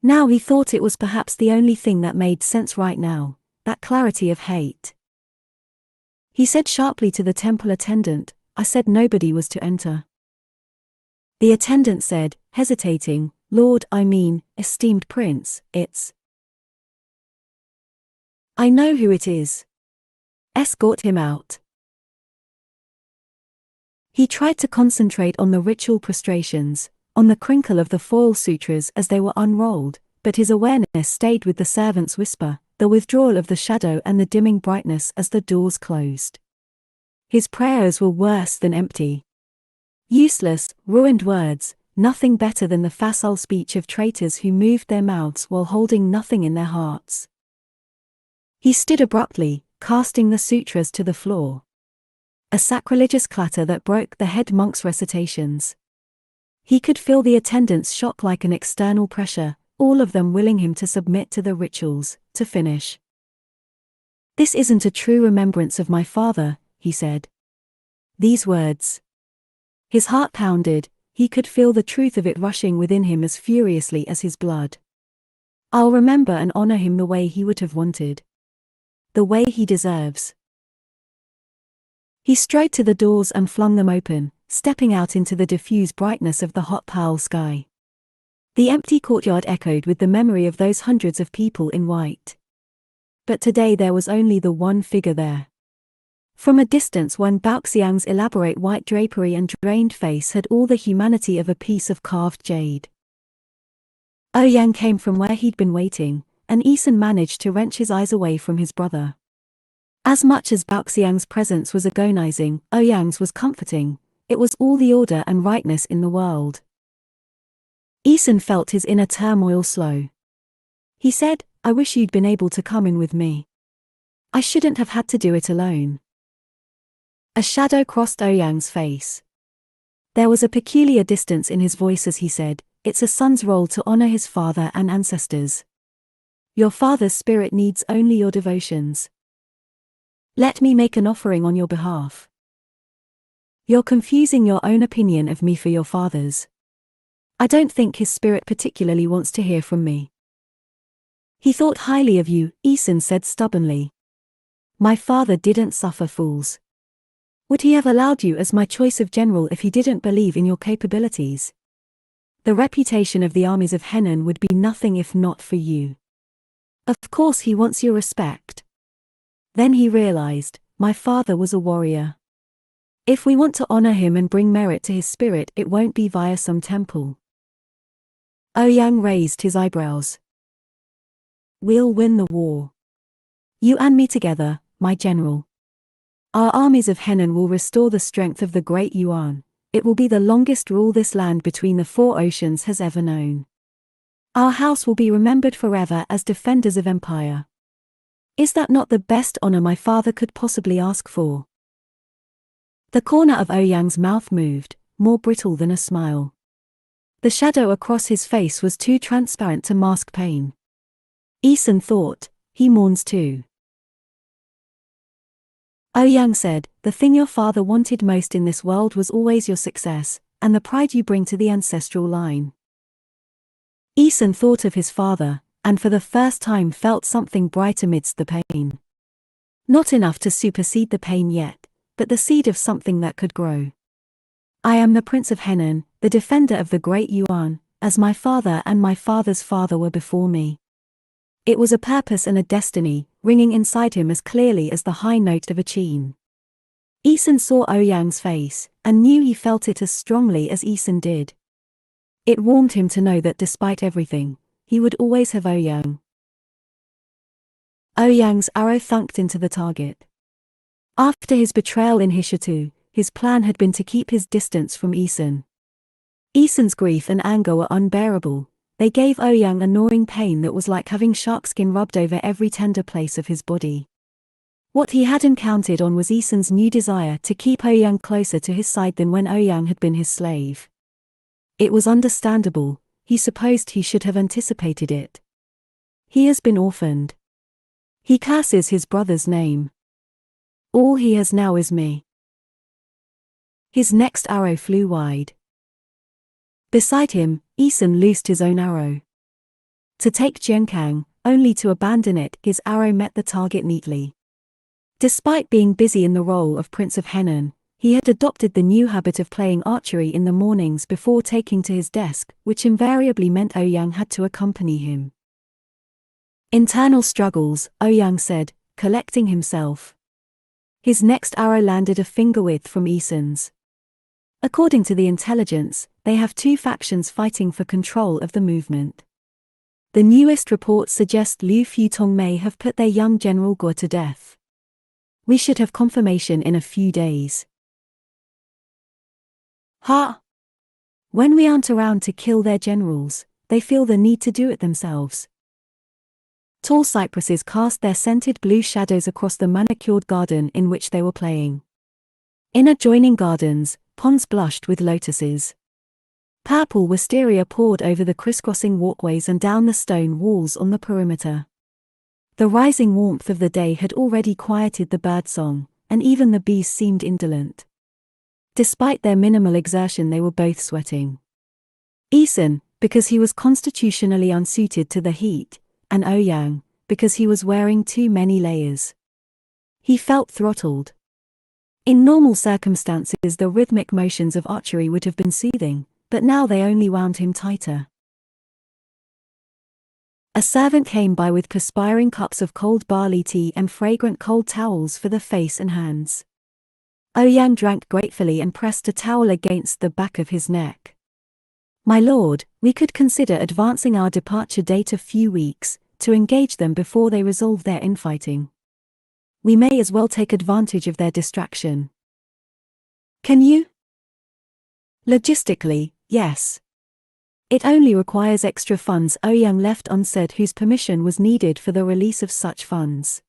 Now he thought it was perhaps the only thing that made sense right now, that clarity of hate. He said sharply to the temple attendant, "I said nobody was to enter." The attendant said, hesitating, "Lord, esteemed prince, it's... I know who it is. Escort him out." He tried to concentrate on the ritual prostrations, on the crinkle of the foil sutras as they were unrolled, but his awareness stayed with the servant's whisper, the withdrawal of the shadow and the dimming brightness as the doors closed. His prayers were worse than empty. Useless, ruined words, nothing better than the facile speech of traitors who moved their mouths while holding nothing in their hearts. He stood abruptly, casting the sutras to the floor. A sacrilegious clatter that broke the head monk's recitations. He could feel the attendants shock like an external pressure, all of them willing him to submit to the rituals, to finish. "This isn't a true remembrance of my father," he said. These words. His heart pounded, he could feel the truth of it rushing within him as furiously as his blood. "I'll remember and honor him the way he would have wanted. The way he deserves." He strode to the doors and flung them open, stepping out into the diffuse brightness of the hot Powell sky. The empty courtyard echoed with the memory of those hundreds of people in white. But today there was only the one figure there. From a distance Wan Baoxiang's elaborate white drapery and drained face had all the humanity of a piece of carved jade. Ouyang came from where he'd been waiting, and Ethan managed to wrench his eyes away from his brother. As much as Baoxiang's presence was agonizing, Ouyang's was comforting. It was all the order and rightness in the world. Ethan felt his inner turmoil slow. He said, "I wish you'd been able to come in with me. I shouldn't have had to do it alone." A shadow crossed Ouyang's face. There was a peculiar distance in his voice as he said, "It's a son's role to honor his father and ancestors. Your father's spirit needs only your devotions. Let me make an offering on your behalf. You're confusing your own opinion of me for your father's. I don't think his spirit particularly wants to hear from me." "He thought highly of you," Ethan said stubbornly. "My father didn't suffer fools. Would he have allowed you as my choice of general if he didn't believe in your capabilities? The reputation of the armies of Henan would be nothing if not for you. Of course he wants your respect." Then he realized, my father was a warrior. If we want to honor him and bring merit to his spirit, it won't be via some temple. Ouyang raised his eyebrows. "We'll win the war. You and me together, my general. Our armies of Henan will restore the strength of the great Yuan. It will be the longest rule this land between the four oceans has ever known. Our house will be remembered forever as defenders of empire. Is that not the best honor my father could possibly ask for?" The corner of Ouyang's mouth moved, more brittle than a smile. The shadow across his face was too transparent to mask pain. Ethan thought, he mourns too. Ouyang said, "The thing your father wanted most in this world was always your success, and the pride you bring to the ancestral line." Ethan thought of his father, and for the first time felt something bright amidst the pain. Not enough to supersede the pain yet, but the seed of something that could grow. "I am the Prince of Henan, the defender of the great Yuan, as my father and my father's father were before me." It was a purpose and a destiny, ringing inside him as clearly as the high note of a qin. Ethan saw Ouyang's face, and knew he felt it as strongly as Ethan did. It warmed him to know that despite everything, he would always have Ouyang. Ouyang's arrow thunked into the target. After his betrayal in Hishatu, his plan had been to keep his distance from Isun. Isun's grief and anger were unbearable. They gave Ouyang a gnawing pain that was like having shark skin rubbed over every tender place of his body. What he hadn't counted on was Isun's new desire to keep Ouyang closer to his side than when Ouyang had been his slave. It was understandable. He supposed he should have anticipated it. He has been orphaned. He curses his brother's name. All he has now is me. His next arrow flew wide. Beside him, Isun loosed his own arrow. To take Jiankang, only to abandon it, his arrow met the target neatly. Despite being busy in the role of Prince of Henan, he had adopted the new habit of playing archery in the mornings before taking to his desk, which invariably meant Ouyang had to accompany him. Internal struggles, Ouyang said, collecting himself. His next arrow landed a finger width from Isun's. According to the intelligence, they have two factions fighting for control of the movement. The newest reports suggest Liu Futong may have put their young General Guo to death. We should have confirmation in a few days. When we aren't around to kill their generals, they feel the need to do it themselves. Tall cypresses cast their scented blue shadows across the manicured garden in which they were playing. In adjoining gardens, ponds blushed with lotuses. Purple wisteria poured over the crisscrossing walkways and down the stone walls on the perimeter. The rising warmth of the day had already quieted the birdsong, and even the bees seemed indolent. Despite their minimal exertion, they were both sweating. Isun, because he was constitutionally unsuited to the heat, and Ouyang, because he was wearing too many layers. He felt throttled. In normal circumstances, the rhythmic motions of archery would have been soothing, but now they only wound him tighter. A servant came by with perspiring cups of cold barley tea and fragrant cold towels for the face and hands. Ouyang drank gratefully and pressed a towel against the back of his neck. "My lord, we could consider advancing our departure date a few weeks, to engage them before they resolve their infighting. We may as well take advantage of their distraction." "Can you?" "Logistically, yes. It only requires extra funds." Ouyang left unsaid whose permission was needed for the release of such funds.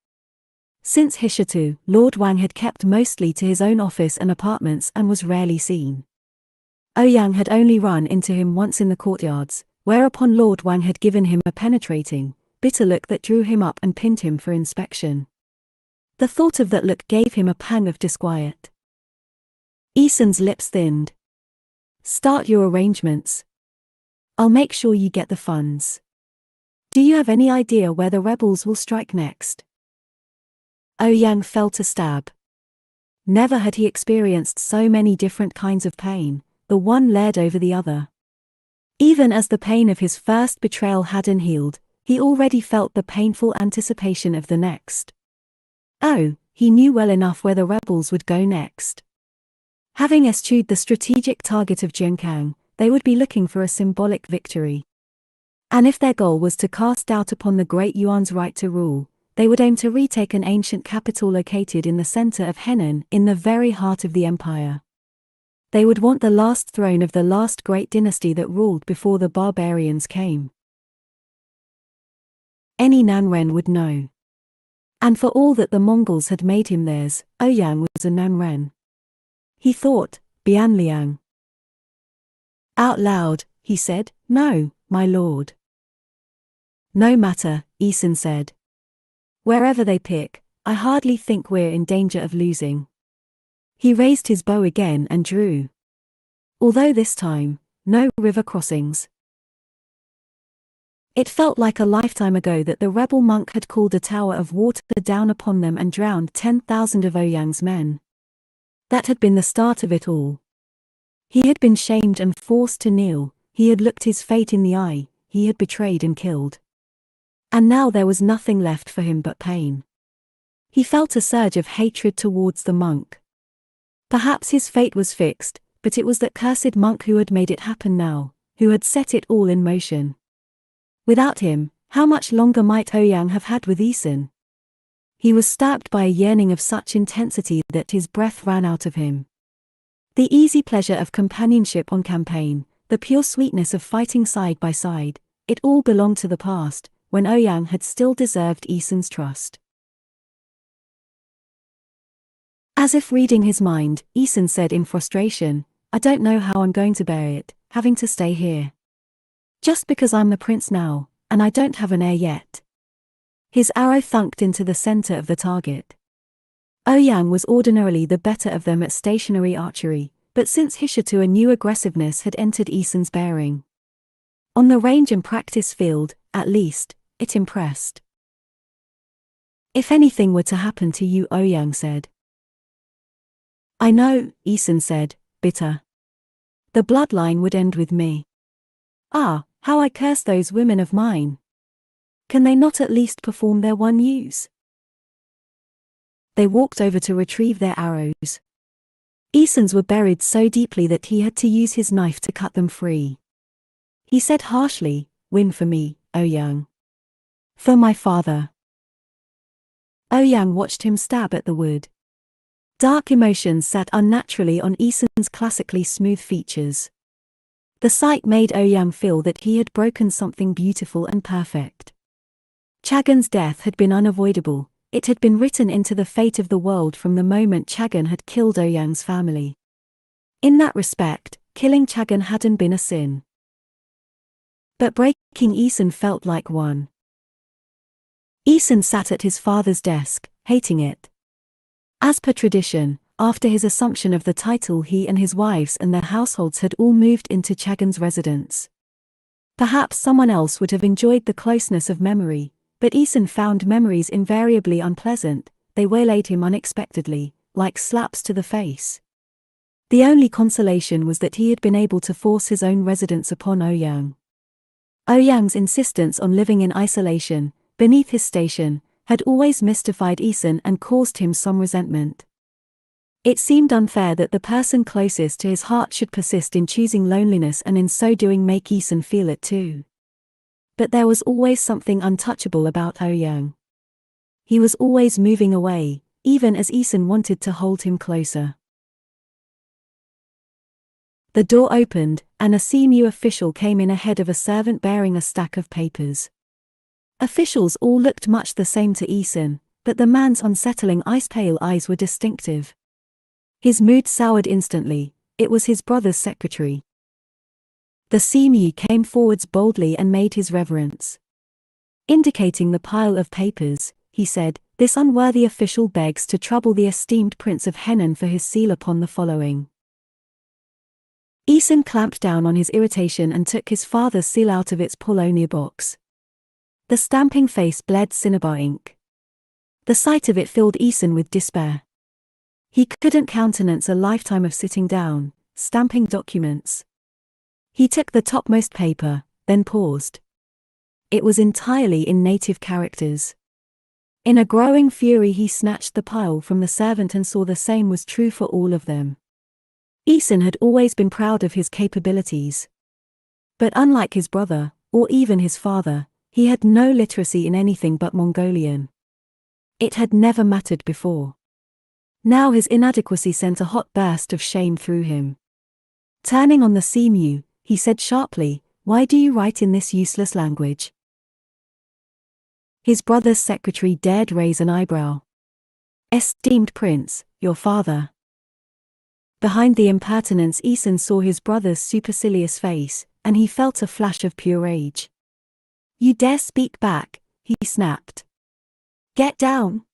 Since Hishatu, Lord Wang had kept mostly to his own office and apartments and was rarely seen. Ouyang had only run into him once in the courtyards, whereupon Lord Wang had given him a penetrating, bitter look that drew him up and pinned him for inspection. The thought of that look gave him a pang of disquiet. Isun's lips thinned. "Start your arrangements. I'll make sure you get the funds. Do you have any idea where the rebels will strike next?" Ouyang felt a stab. Never had he experienced so many different kinds of pain, the one layered over the other. Even as the pain of his first betrayal hadn't healed, he already felt the painful anticipation of the next. Oh, he knew well enough where the rebels would go next. Having eschewed the strategic target of Jiankang, they would be looking for a symbolic victory. And if their goal was to cast doubt upon the Great Yuan's right to rule, they would aim to retake an ancient capital located in the center of Henan, in the very heart of the empire. They would want the last throne of the last great dynasty that ruled before the barbarians came. Any Nanren would know. And for all that the Mongols had made him theirs, Ouyang was a Nanren. He thought, Bianliang. Out loud, he said, "No, my lord." "No matter," Isun said. "Wherever they pick, I hardly think we're in danger of losing." He raised his bow again and drew. Although this time, no river crossings. It felt like a lifetime ago that the rebel monk had called a tower of water down upon them and drowned 10,000 of Ouyang's men. That had been the start of it all. He had been shamed and forced to kneel, he had looked his fate in the eye, he had betrayed and killed. And now there was nothing left for him but pain. He felt a surge of hatred towards the monk. Perhaps his fate was fixed, but it was that cursed monk who had made it happen now, who had set it all in motion. Without him, how much longer might Ouyang have had with Isun? He was stabbed by a yearning of such intensity that his breath ran out of him. The easy pleasure of companionship on campaign, the pure sweetness of fighting side by side, it all belonged to the past, when Ouyang had still deserved Eason's trust. As if reading his mind, Eason said in frustration, "I don't know how I'm going to bear it, having to stay here. Just because I'm the prince now, and I don't have an heir yet." His arrow thunked into the center of the target. Ouyang was ordinarily the better of them at stationary archery, but since hitherto a new aggressiveness had entered Eason's bearing. On the range and practice field, at least, it impressed. "If anything were to happen to you," Ouyang said. "I know," Eason said, bitter. "The bloodline would end with me. Ah, how I curse those women of mine. Can they not at least perform their one use?" They walked over to retrieve their arrows. Eason's were buried so deeply that he had to use his knife to cut them free. He said harshly, "Win for me, Ouyang. For my father." Ouyang watched him stab at the wood. Dark emotions sat unnaturally on Eason's classically smooth features. The sight made Ouyang feel that he had broken something beautiful and perfect. Chagan's death had been unavoidable, it had been written into the fate of the world from the moment Chagan had killed Ouyang's family. In that respect, killing Chagan hadn't been a sin. But breaking Eason felt like one. Eason sat at his father's desk, hating it. As per tradition, after his assumption of the title, he and his wives and their households had all moved into Chagan's residence. Perhaps someone else would have enjoyed the closeness of memory, but Eason found memories invariably unpleasant. They waylaid him unexpectedly, like slaps to the face. The only consolation was that he had been able to force his own residence upon Ouyang. Ouyang's insistence on living in isolation, beneath his station, had always mystified Eason and caused him some resentment. It seemed unfair that the person closest to his heart should persist in choosing loneliness and in so doing make Eason feel it too. But there was always something untouchable about Ouyang. He was always moving away, even as Eason wanted to hold him closer. The door opened, and a CMU official came in ahead of a servant bearing a stack of papers. Officials all looked much the same to Eason, but the man's unsettling ice-pale eyes were distinctive. His mood soured instantly. It was his brother's secretary. The CMU came forwards boldly and made his reverence. Indicating the pile of papers, he said, "This unworthy official begs to trouble the esteemed Prince of Henan for his seal upon the following." Eason clamped down on his irritation and took his father's seal out of its Polonia box. The stamping face bled cinnabar ink. The sight of it filled Eason with despair. He couldn't countenance a lifetime of sitting down, stamping documents. He took the topmost paper, then paused. It was entirely in native characters. In a growing fury he snatched the pile from the servant and saw the same was true for all of them. Eason had always been proud of his capabilities. But unlike his brother, or even his father, he had no literacy in anything but Mongolian. It had never mattered before. Now his inadequacy sent a hot burst of shame through him. Turning on the CMU, he said sharply, "Why do you write in this useless language?" His brother's secretary dared raise an eyebrow. "Esteemed Prince, your father." Behind the impertinence Eason saw his brother's supercilious face, and he felt a flash of pure rage. "You dare speak back," he snapped. "Get down."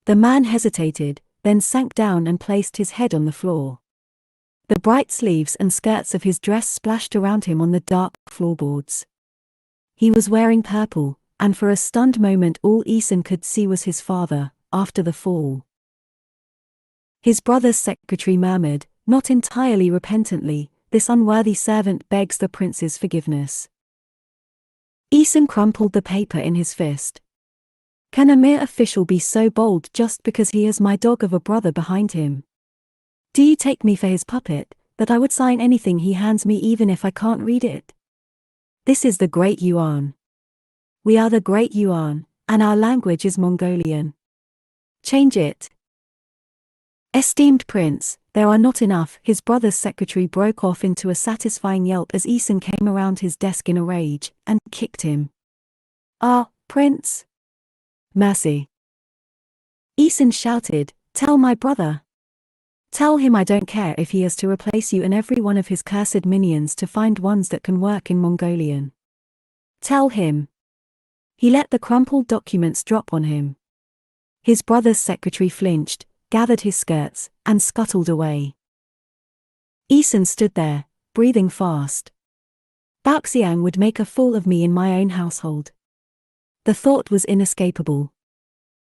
The man hesitated, then sank down and placed his head on the floor. The bright sleeves and skirts of his dress splashed around him on the dark floorboards. He was wearing purple, and for a stunned moment all Eason could see was his father, after the fall. His brother's secretary murmured, not entirely repentantly, "This unworthy servant begs the prince's forgiveness." Eason crumpled the paper in his fist. Can a mere official be so bold just because he has my dog of a brother behind him? Do you take me for his puppet, that I would sign anything he hands me even if I can't read it? This is the Great Yuan. We are the Great Yuan, And our language is Mongolian. Change it. Esteemed prince, there are not enough. His brother's secretary broke off into a satisfying yelp as Eason came around his desk in a rage, and kicked him. Ah, prince. Mercy. Eason shouted, tell my brother. Tell him I don't care if he has to replace you and every one of his cursed minions to find ones that can work in Mongolian. Tell him. He let the crumpled documents drop on him. His brother's secretary flinched, gathered his skirts, and scuttled away. Eason stood there, breathing fast. Baoxiang would make a fool of me in my own household. The thought was inescapable.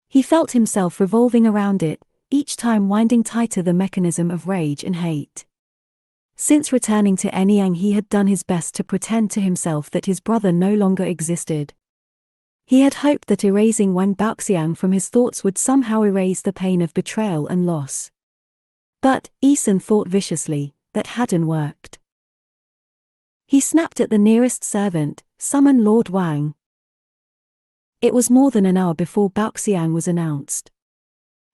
He felt himself revolving around it, each time winding tighter the mechanism of rage and hate. Since returning to Anyang, he had done his best to pretend to himself that his brother no longer existed. He had hoped that erasing Wang Baoxiang from his thoughts would somehow erase the pain of betrayal and loss. But, Eason thought viciously, that hadn't worked. He snapped at the nearest servant, summon Lord Wang. It was more than an hour before Baoxiang was announced.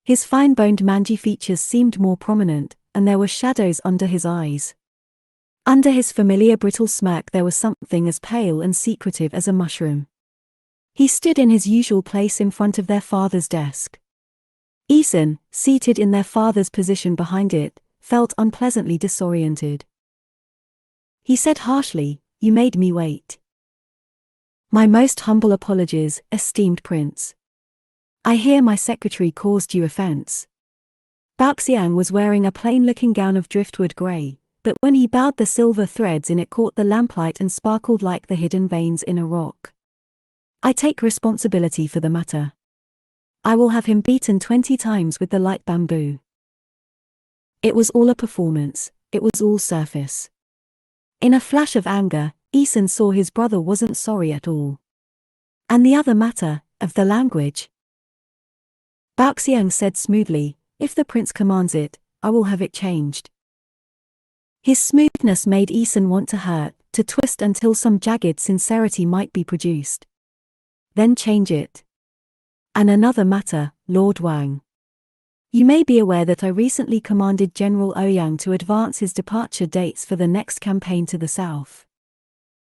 His fine-boned mangy features seemed more prominent, and there were shadows under his eyes. Under his familiar brittle smirk there was something as pale and secretive as a mushroom. He stood in his usual place in front of their father's desk. Eason, seated in their father's position behind it, felt unpleasantly disoriented. He said harshly, "You made me wait." "My most humble apologies, esteemed prince. I hear my secretary caused you offense." Baoxiang was wearing a plain-looking gown of driftwood grey, but when he bowed the silver threads in it caught the lamplight and sparkled like the hidden veins in a rock. "I take responsibility for the matter. I will have him beaten 20 times with the light bamboo." It was all a performance, it was all surface. In a flash of anger, Eason saw his brother wasn't sorry at all. And the other matter, of the language? Baoxiang said smoothly, "If the prince commands it, I will have it changed." His smoothness made Eason want to hurt, to twist until some jagged sincerity might be produced. "Then change it. And another matter, Lord Wang. You may be aware that I recently commanded General Ouyang to advance his departure dates for the next campaign to the south.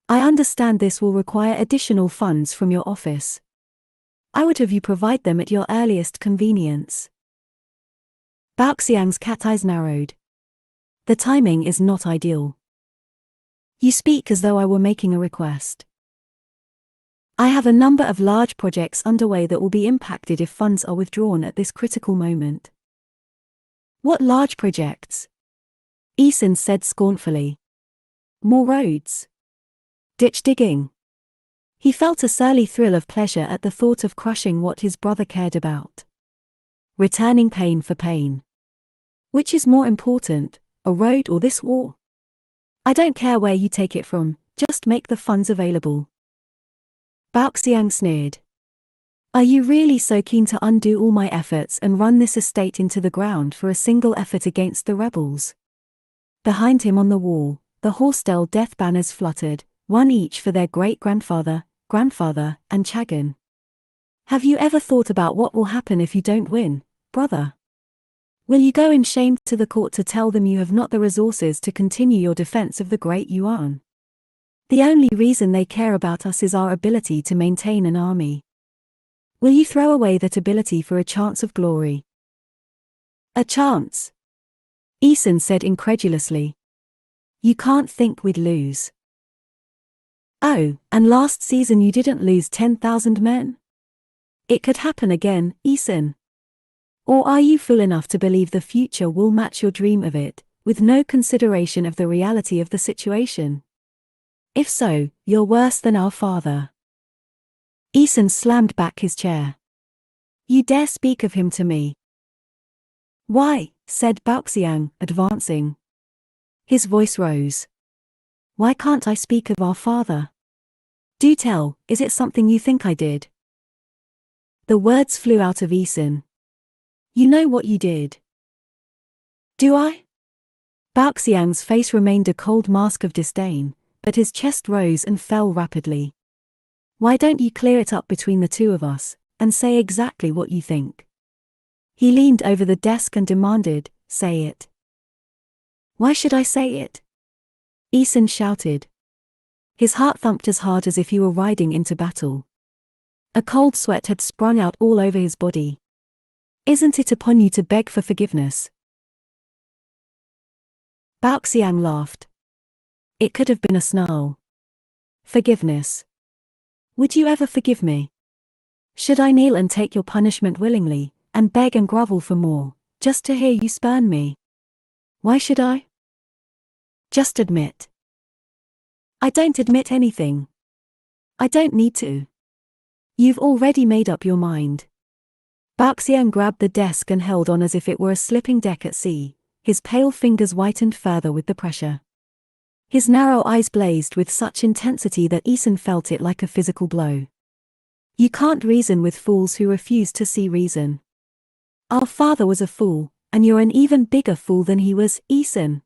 I understand this will require additional funds from your office. I would have you provide them at your earliest convenience." Baoxiang's cat eyes narrowed. "The timing is not ideal. You speak as though I were making a request. I have a number of large projects underway that will be impacted if funds are withdrawn at this critical moment." "What large projects?" Eason said scornfully. "More roads. Ditch digging." He felt a surly thrill of pleasure at the thought of crushing what his brother cared about. Returning pain for pain. Which is more important, a road or this war? I don't care where you take it from, just make the funds available. Baoxiang sneered. "Are you really so keen to undo all my efforts and run this estate into the ground for a single effort against the rebels?" Behind him on the wall, the Horstel death banners fluttered, one each for their great-grandfather, grandfather, and Chagan. "Have you ever thought about what will happen if you don't win, brother? Will you go in shame to the court to tell them you have not the resources to continue your defense of the great Yuan? The only reason they care about us is our ability to maintain an army. Will you throw away that ability for a chance of glory?" "A chance?" Eason said incredulously. "You can't think we'd lose." "Oh, and last season you didn't lose 10,000 men? It could happen again, Eason. Or are you fool enough to believe the future will match your dream of it, with no consideration of the reality of the situation? If so, you're worse than our father." Eason slammed back his chair. "You dare speak of him to me?" "Why?" said Baoxiang, advancing. His voice rose. "Why can't I speak of our father? Do tell, is it something you think I did?" The words flew out of Eason. "You know what you did." "Do I?" Baoxiang's face remained a cold mask of disdain, but his chest rose and fell rapidly. "Why don't you clear it up between the two of us, and say exactly what you think." He leaned over the desk and demanded, "Say it." "Why should I say it?" Eason shouted. His heart thumped as hard as if he were riding into battle. A cold sweat had sprung out all over his body. "Isn't it upon you to beg for forgiveness?" Baoxiang laughed. It could have been a snarl. "Forgiveness? Would you ever forgive me? Should I kneel and take your punishment willingly, and beg and grovel for more, just to hear you spurn me? Why should I? Just admit." "I don't admit anything. I don't need to. You've already made up your mind." Baoxiang grabbed the desk and held on as if it were a slipping deck at sea. His pale fingers whitened further with the pressure. His narrow eyes blazed with such intensity that Eason felt it like a physical blow. "You can't reason with fools who refuse to see reason. Our father was a fool, and you're an even bigger fool than he was, Eason.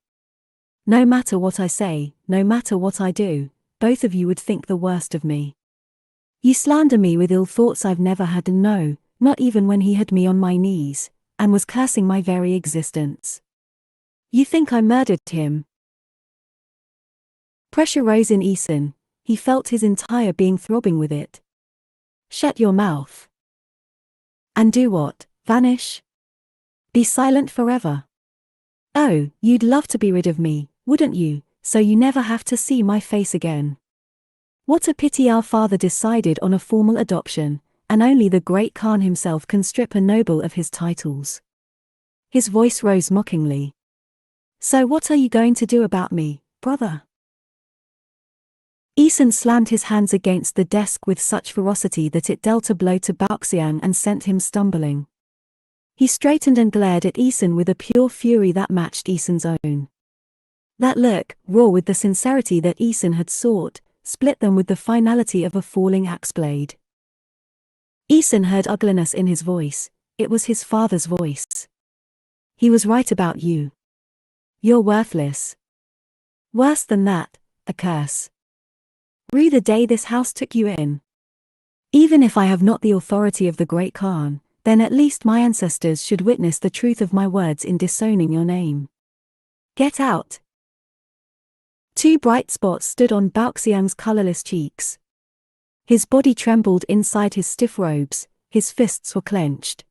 No matter what I say, no matter what I do, both of you would think the worst of me. You slander me with ill thoughts I've never had, and no, not even when he had me on my knees, and was cursing my very existence. You think I murdered him." Pressure rose in Eason. He felt his entire being throbbing with it. "Shut your mouth." "And do what? Vanish? Be silent forever? Oh, you'd love to be rid of me, wouldn't you, so you never have to see my face again? What a pity our father decided on a formal adoption, and only the great Khan himself can strip a noble of his titles." His voice rose mockingly. "So what are you going to do about me, brother?" Eason slammed his hands against the desk with such ferocity that it dealt a blow to Baoxiang and sent him stumbling. He straightened and glared at Eason with a pure fury that matched Eason's own. That look, raw with the sincerity that Eason had sought, split them with the finality of a falling axe blade. Eason heard ugliness in his voice. It was his father's voice. "He was right about you. You're worthless. Worse than that, a curse. Rue the day this house took you in. Even if I have not the authority of the great Khan, then at least my ancestors should witness the truth of my words in disowning your name. Get out." Two bright spots stood on Baoxiang's colorless cheeks. His body trembled inside his stiff robes, his fists were clenched.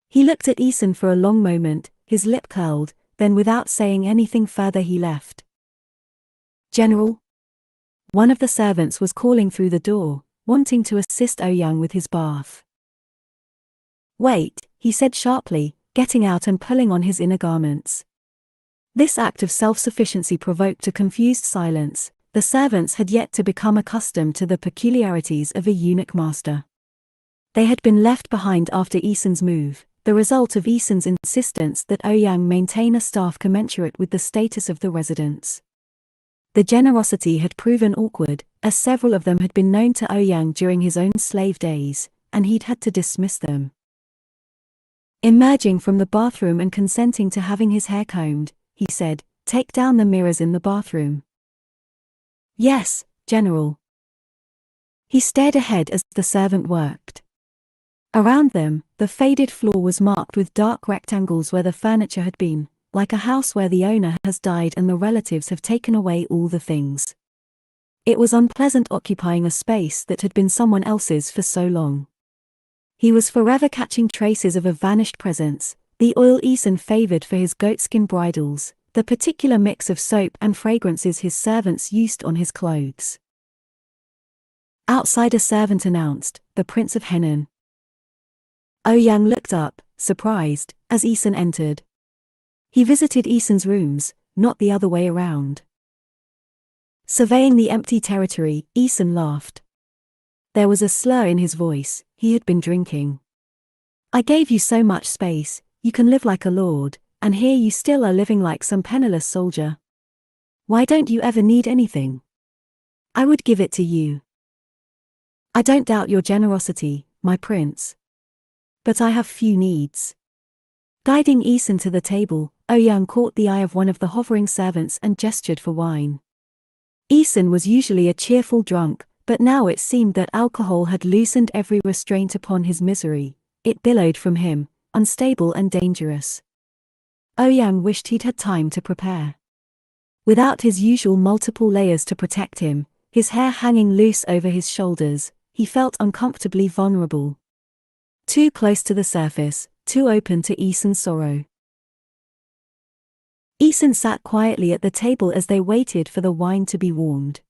He looked at Eason for a long moment, his lip curled, then without saying anything further he left. "General?" One of the servants was calling through the door, wanting to assist Ouyang with his bath. "Wait," he said sharply, getting out and pulling on his inner garments. This act of self-sufficiency provoked a confused silence. The servants had yet to become accustomed to the peculiarities of a eunuch master. They had been left behind after Eason's move, the result of Eason's insistence that Ouyang maintain a staff commensurate with the status of the residents. The generosity had proven awkward, as several of them had been known to Ouyang during his own slave days, and he'd had to dismiss them. Emerging from the bathroom and consenting to having his hair combed, he said, "Take down the mirrors in the bathroom." "Yes, General." He stared ahead as the servant worked. Around them, the faded floor was marked with dark rectangles where the furniture had been, like a house where the owner has died and the relatives have taken away all the things. It was unpleasant occupying a space that had been someone else's for so long. He was forever catching traces of a vanished presence, the oil Eason favored for his goatskin bridles, the particular mix of soap and fragrances his servants used on his clothes. Outside a servant announced, "The Prince of Henan." Ouyang looked up, surprised, as Eason entered. He visited Eason's rooms, not the other way around. Surveying the empty territory, Eason laughed. There was a slur in his voice. He had been drinking. "I gave you so much space, you can live like a lord, and here you still are living like some penniless soldier. Why don't you ever need anything? I would give it to you. I don't doubt your generosity, my prince. But I have few needs." Guiding Eason to the table, Ouyang caught the eye of one of the hovering servants and gestured for wine. Eason was usually a cheerful drunk, but now it seemed that alcohol had loosened every restraint upon his misery. It billowed from him, unstable and dangerous. Ouyang wished he'd had time to prepare. Without his usual multiple layers to protect him, his hair hanging loose over his shoulders, he felt uncomfortably vulnerable. Too close to the surface, too open to Eason's sorrow. Eason sat quietly at the table as they waited for the wine to be warmed.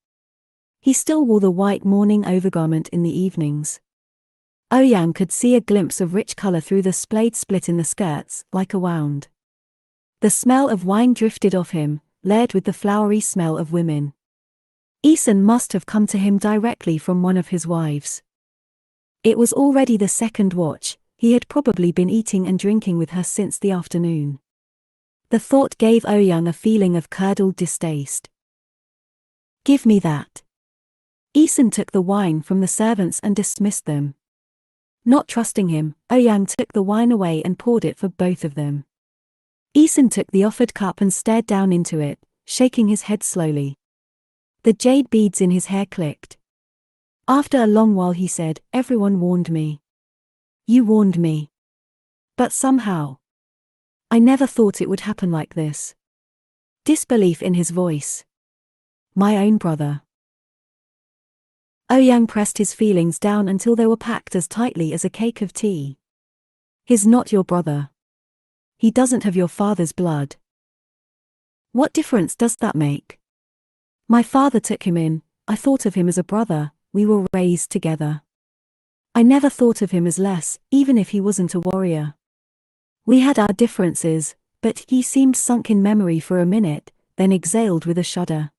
He still wore the white mourning overgarment in the evenings. Ouyang could see a glimpse of rich color through the splayed split in the skirts, like a wound. The smell of wine drifted off him, layered with the flowery smell of women. Eason must have come to him directly from one of his wives. It was already the second watch. He had probably been eating and drinking with her since the afternoon. The thought gave Ouyang a feeling of curdled distaste. "Give me that." Eason took the wine from the servants and dismissed them. Not trusting him, Ouyang took the wine away and poured it for both of them. Eason took the offered cup and stared down into it, shaking his head slowly. The jade beads in his hair clicked. After a long while he said, "Everyone warned me. You warned me. But somehow, I never thought it would happen like this." Disbelief in his voice. "My own brother." Ouyang pressed his feelings down until they were packed as tightly as a cake of tea. "He's not your brother. He doesn't have your father's blood." "What difference does that make? My father took him in, I thought of him as a brother, we were raised together. I never thought of him as less, even if he wasn't a warrior. We had our differences, but," he seemed sunk in memory for a minute, then exhaled with a shudder.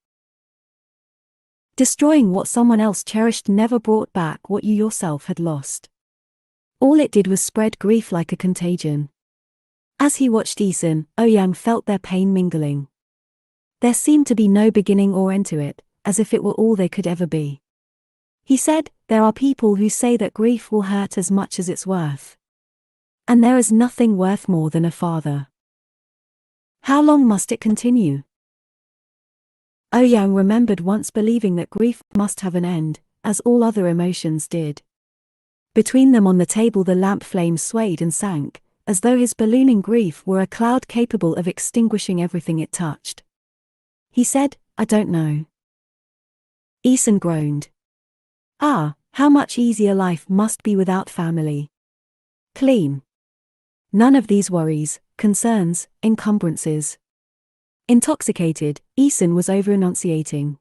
"Destroying what someone else cherished never brought back what you yourself had lost. All it did was spread grief like a contagion." As he watched Eason, Ouyang felt their pain mingling. There seemed to be no beginning or end to it, as if it were all they could ever be. He said, "There are people who say that grief will hurt as much as it's worth. And there is nothing worth more than a father. How long must it continue?" Ouyang remembered once believing that grief must have an end, as all other emotions did. Between them on the table the lamp flame swayed and sank, as though his ballooning grief were a cloud capable of extinguishing everything it touched. He said, "I don't know." Eason groaned. "Ah, how much easier life must be without family. Clean. None of these worries, concerns, encumbrances." Intoxicated, Eason was over-enunciating.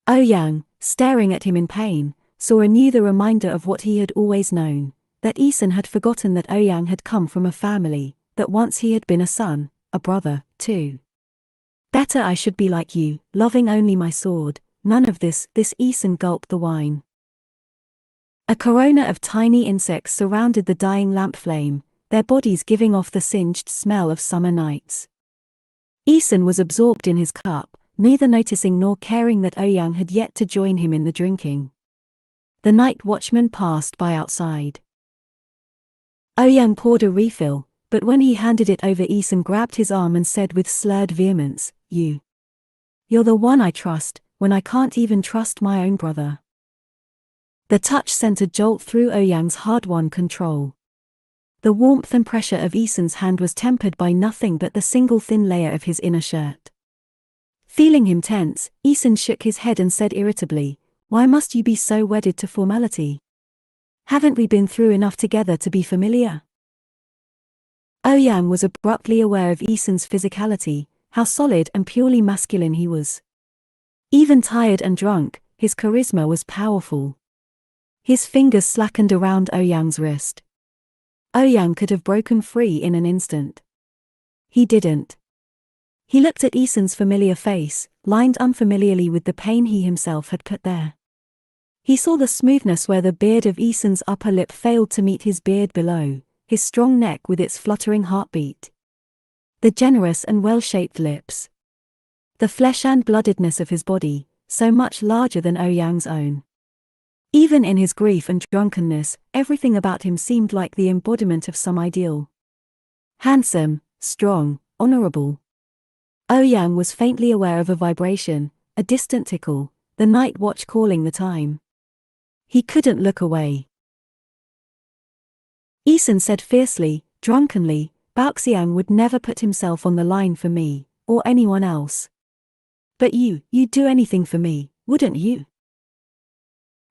Ouyang, staring at him in pain, saw anew the reminder of what he had always known, that Eason had forgotten that Ouyang had come from a family, that once he had been a son, a brother, too. "Better I should be like you, loving only my sword, none of this." Eason gulped the wine. A corona of tiny insects surrounded the dying lamp flame, their bodies giving off the singed smell of summer nights. Eason was absorbed in his cup, neither noticing nor caring that Ouyang had yet to join him in the drinking. The night watchman passed by outside. Ouyang poured a refill, but when he handed it over, Eason grabbed his arm and said with slurred vehemence, You're the one I trust, when I can't even trust my own brother." The touch sent a jolt through Ouyang's hard-won control. The warmth and pressure of Eason's hand was tempered by nothing but the single thin layer of his inner shirt. Feeling him tense, Eason shook his head and said irritably, "Why must you be so wedded to formality? Haven't we been through enough together to be familiar?" Ouyang was abruptly aware of Eason's physicality, how solid and purely masculine he was. Even tired and drunk, his charisma was powerful. His fingers slackened around Ouyang's wrist. Ouyang could have broken free in an instant. He didn't. He looked at Eason's familiar face, lined unfamiliarly with the pain he himself had put there. He saw the smoothness where the beard of Eason's upper lip failed to meet his beard below, his strong neck with its fluttering heartbeat. The generous and well-shaped lips. The flesh and bloodedness of his body, so much larger than Ouyang's own. Even in his grief and drunkenness, everything about him seemed like the embodiment of some ideal. Handsome, strong, honorable. Ouyang was faintly aware of a vibration, a distant tickle, the night watch calling the time. He couldn't look away. Eason said fiercely, drunkenly, Baoxiang would never put himself on the line for me, or anyone else. But you'd do anything for me, wouldn't you?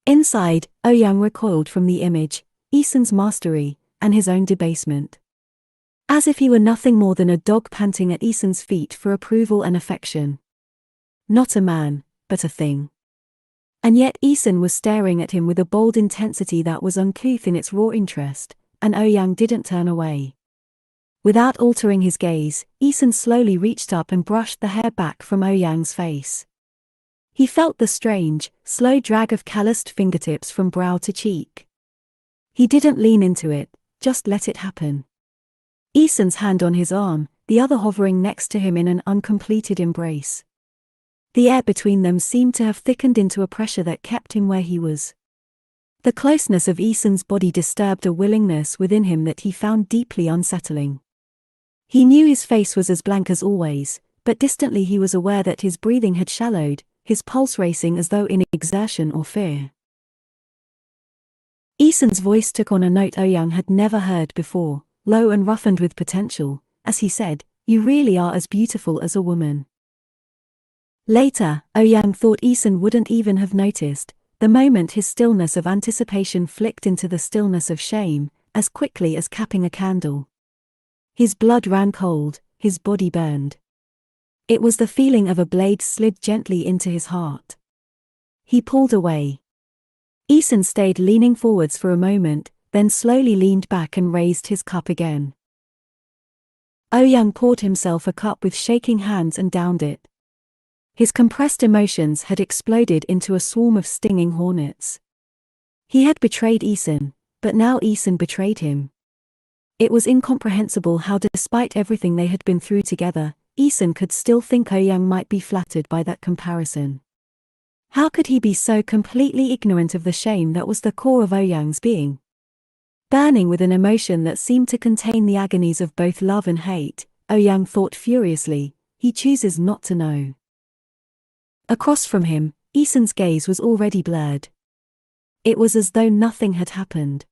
Inside, Ouyang recoiled from the image, Eason's mastery, and his own debasement. As if he were nothing more than a dog panting at Eason's feet for approval and affection. Not a man, but a thing. And yet Eason was staring at him with a bold intensity that was uncouth in its raw interest, and Ouyang didn't turn away. Without altering his gaze, Eason slowly reached up and brushed the hair back from Ouyang's face. He felt the strange, slow drag of calloused fingertips from brow to cheek. He didn't lean into it, just let it happen. Eason's hand on his arm, the other hovering next to him in an uncompleted embrace. The air between them seemed to have thickened into a pressure that kept him where he was. The closeness of Eason's body disturbed a willingness within him that he found deeply unsettling. He knew his face was as blank as always, but distantly he was aware that his breathing had shallowed, his pulse racing as though in exertion or fear. Eason's voice took on a note Ouyang had never heard before, low and roughened with potential, as he said, "You really are as beautiful as a woman." Later, Ouyang thought Eason wouldn't even have noticed, the moment his stillness of anticipation flicked into the stillness of shame, as quickly as capping a candle. His blood ran cold, his body burned. It was the feeling of a blade slid gently into his heart. He pulled away. Eason stayed leaning forwards for a moment, then slowly leaned back and raised his cup again. Ouyang poured himself a cup with shaking hands and downed it. His compressed emotions had exploded into a swarm of stinging hornets. He had betrayed Eason, but now Eason betrayed him. It was incomprehensible how, despite everything they had been through together, Eason could still think Ouyang might be flattered by that comparison. How could he be so completely ignorant of the shame that was the core of Ouyang's being? Burning with an emotion that seemed to contain the agonies of both love and hate, Ouyang thought furiously, he chooses not to know. Across from him, Eason's gaze was already blurred. It was as though nothing had happened.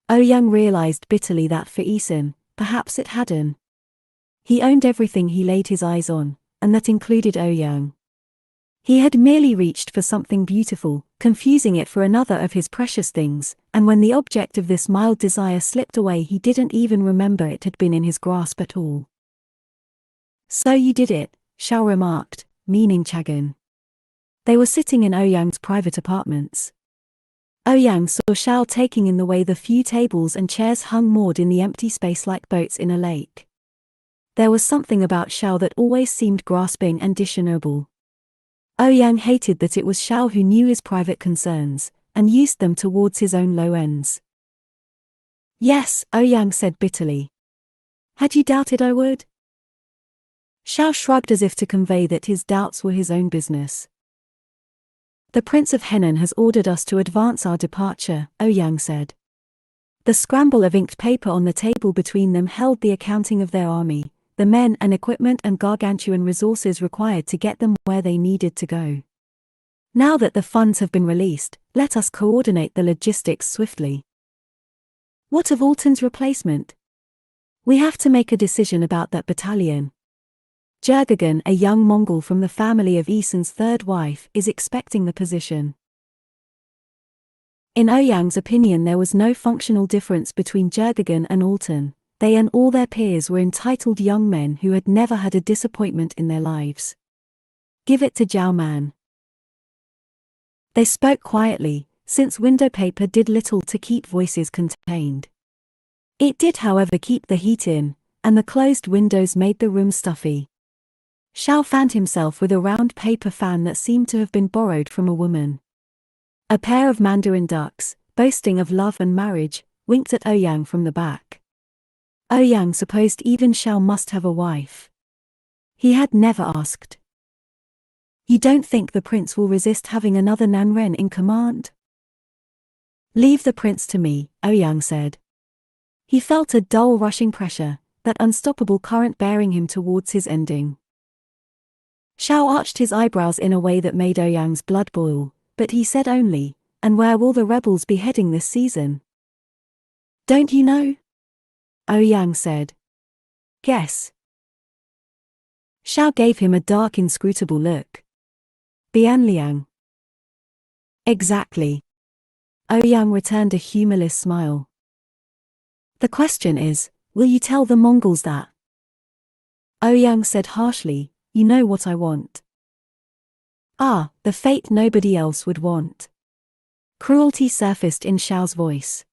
Ouyang realized bitterly that for Eason, perhaps it hadn't. He owned everything he laid his eyes on, and that included Ouyang. He had merely reached for something beautiful, confusing it for another of his precious things, and when the object of this mild desire slipped away he didn't even remember it had been in his grasp at all. "So you did it," Shao remarked, meaning Chagan. They were sitting in Ouyang's private apartments. Ouyang saw Shao taking in the way the few tables and chairs hung moored in the empty space like boats in a lake. There was something about Shao that always seemed grasping and dishonorable. Ouyang hated that it was Shao who knew his private concerns, and used them towards his own low ends. "Yes," Ouyang said bitterly. "Had you doubted I would?" Shao shrugged as if to convey that his doubts were his own business. "The Prince of Henan has ordered us to advance our departure," Ouyang said. The scramble of inked paper on the table between them held the accounting of their army, the men and equipment and gargantuan resources required to get them where they needed to go. "Now that the funds have been released, let us coordinate the logistics swiftly." "What of Alton's replacement?" "We have to make a decision about that battalion. Jurgagan, a young Mongol from the family of Eason's third wife, is expecting the position." In Ouyang's opinion there was no functional difference between Jurgagan and Alton. They and all their peers were entitled young men who had never had a disappointment in their lives. "Give it to Zhao Man." They spoke quietly, since window paper did little to keep voices contained. It did however keep the heat in, and the closed windows made the room stuffy. Shao fanned himself with a round paper fan that seemed to have been borrowed from a woman. A pair of mandarin ducks, boasting of love and marriage, winked at Ouyang from the back. Ouyang supposed even Shao must have a wife. He had never asked. "You don't think the prince will resist having another Nanren in command?" "Leave the prince to me," Ouyang said. He felt a dull rushing pressure, that unstoppable current bearing him towards his ending. Xiao arched his eyebrows in a way that made Ouyang's blood boil, but he said only, "And where will the rebels be heading this season?" "Don't you know?" Ouyang said. "Guess." Xiao gave him a dark, inscrutable look. "Bianliang." "Exactly." Ouyang returned a humorless smile. "The question is, will you tell the Mongols that?" Ouyang said harshly, "You know what I want." "Ah, the fate nobody else would want." Cruelty surfaced in Xiao's voice.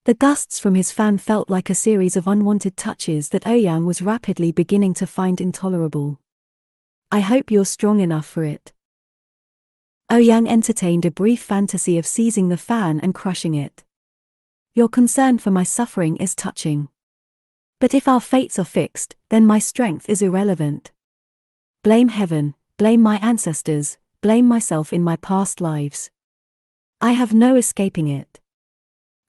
The gusts from his fan felt like a series of unwanted touches that Ouyang was rapidly beginning to find intolerable. "I hope you're strong enough for it." Ouyang entertained a brief fantasy of seizing the fan and crushing it. "Your concern for my suffering is touching. But if our fates are fixed, then my strength is irrelevant. Blame heaven, blame my ancestors, blame myself in my past lives. I have no escaping it."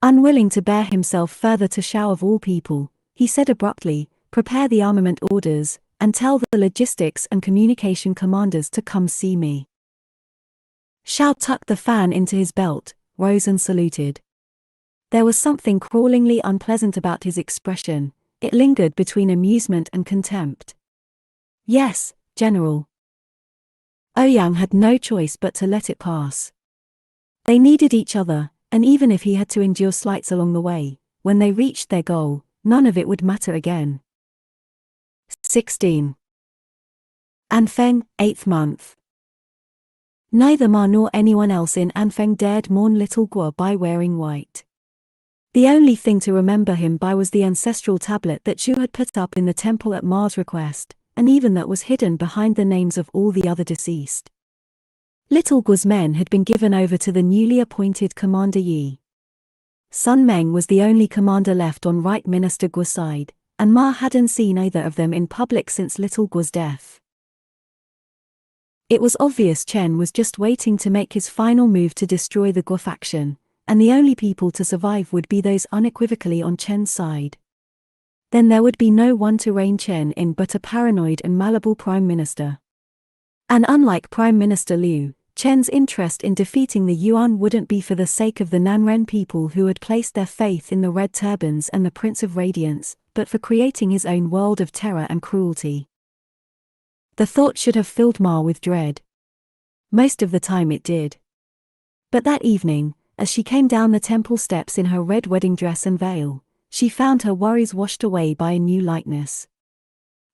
Unwilling to bear himself further to Xiao of all people, he said abruptly, "Prepare the armament orders, and tell the logistics and communication commanders to come see me." Xiao tucked the fan into his belt, rose and saluted. There was something crawlingly unpleasant about his expression. It lingered between amusement and contempt. "Yes, General." Ouyang had no choice but to let it pass. They needed each other, and even if he had to endure slights along the way, when they reached their goal, none of it would matter again. 16. Anfeng, 8th month. Neither Ma nor anyone else in Anfeng dared mourn little Guo by wearing white. The only thing to remember him by was the ancestral tablet that Zhu had put up in the temple at Ma's request, and even that was hidden behind the names of all the other deceased. Little Guo's men had been given over to the newly appointed Commander Yi. Sun Meng was the only commander left on Right Minister Guo's side, and Ma hadn't seen either of them in public since Little Guo's death. It was obvious Chen was just waiting to make his final move to destroy the Guo faction, and the only people to survive would be those unequivocally on Chen's side. Then there would be no one to rein Chen in but a paranoid and malleable prime minister. And unlike Prime Minister Liu, Chen's interest in defeating the Yuan wouldn't be for the sake of the Nanren people who had placed their faith in the Red Turbans and the Prince of Radiance, but for creating his own world of terror and cruelty. The thought should have filled Ma with dread. Most of the time it did. But that evening, as she came down the temple steps in her red wedding dress and veil, she found her worries washed away by a new lightness.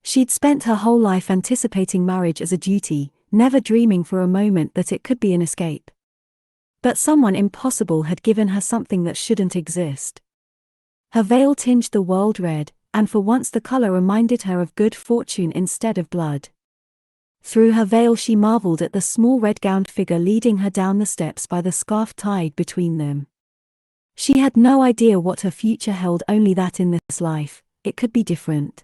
She'd spent her whole life anticipating marriage as a duty, never dreaming for a moment that it could be an escape. But someone impossible had given her something that shouldn't exist. Her veil tinged the world red, and for once the color reminded her of good fortune instead of blood. Through her veil she marveled at the small red-gowned figure leading her down the steps by the scarf tied between them. She had no idea what her future held, only that in this life, it could be different.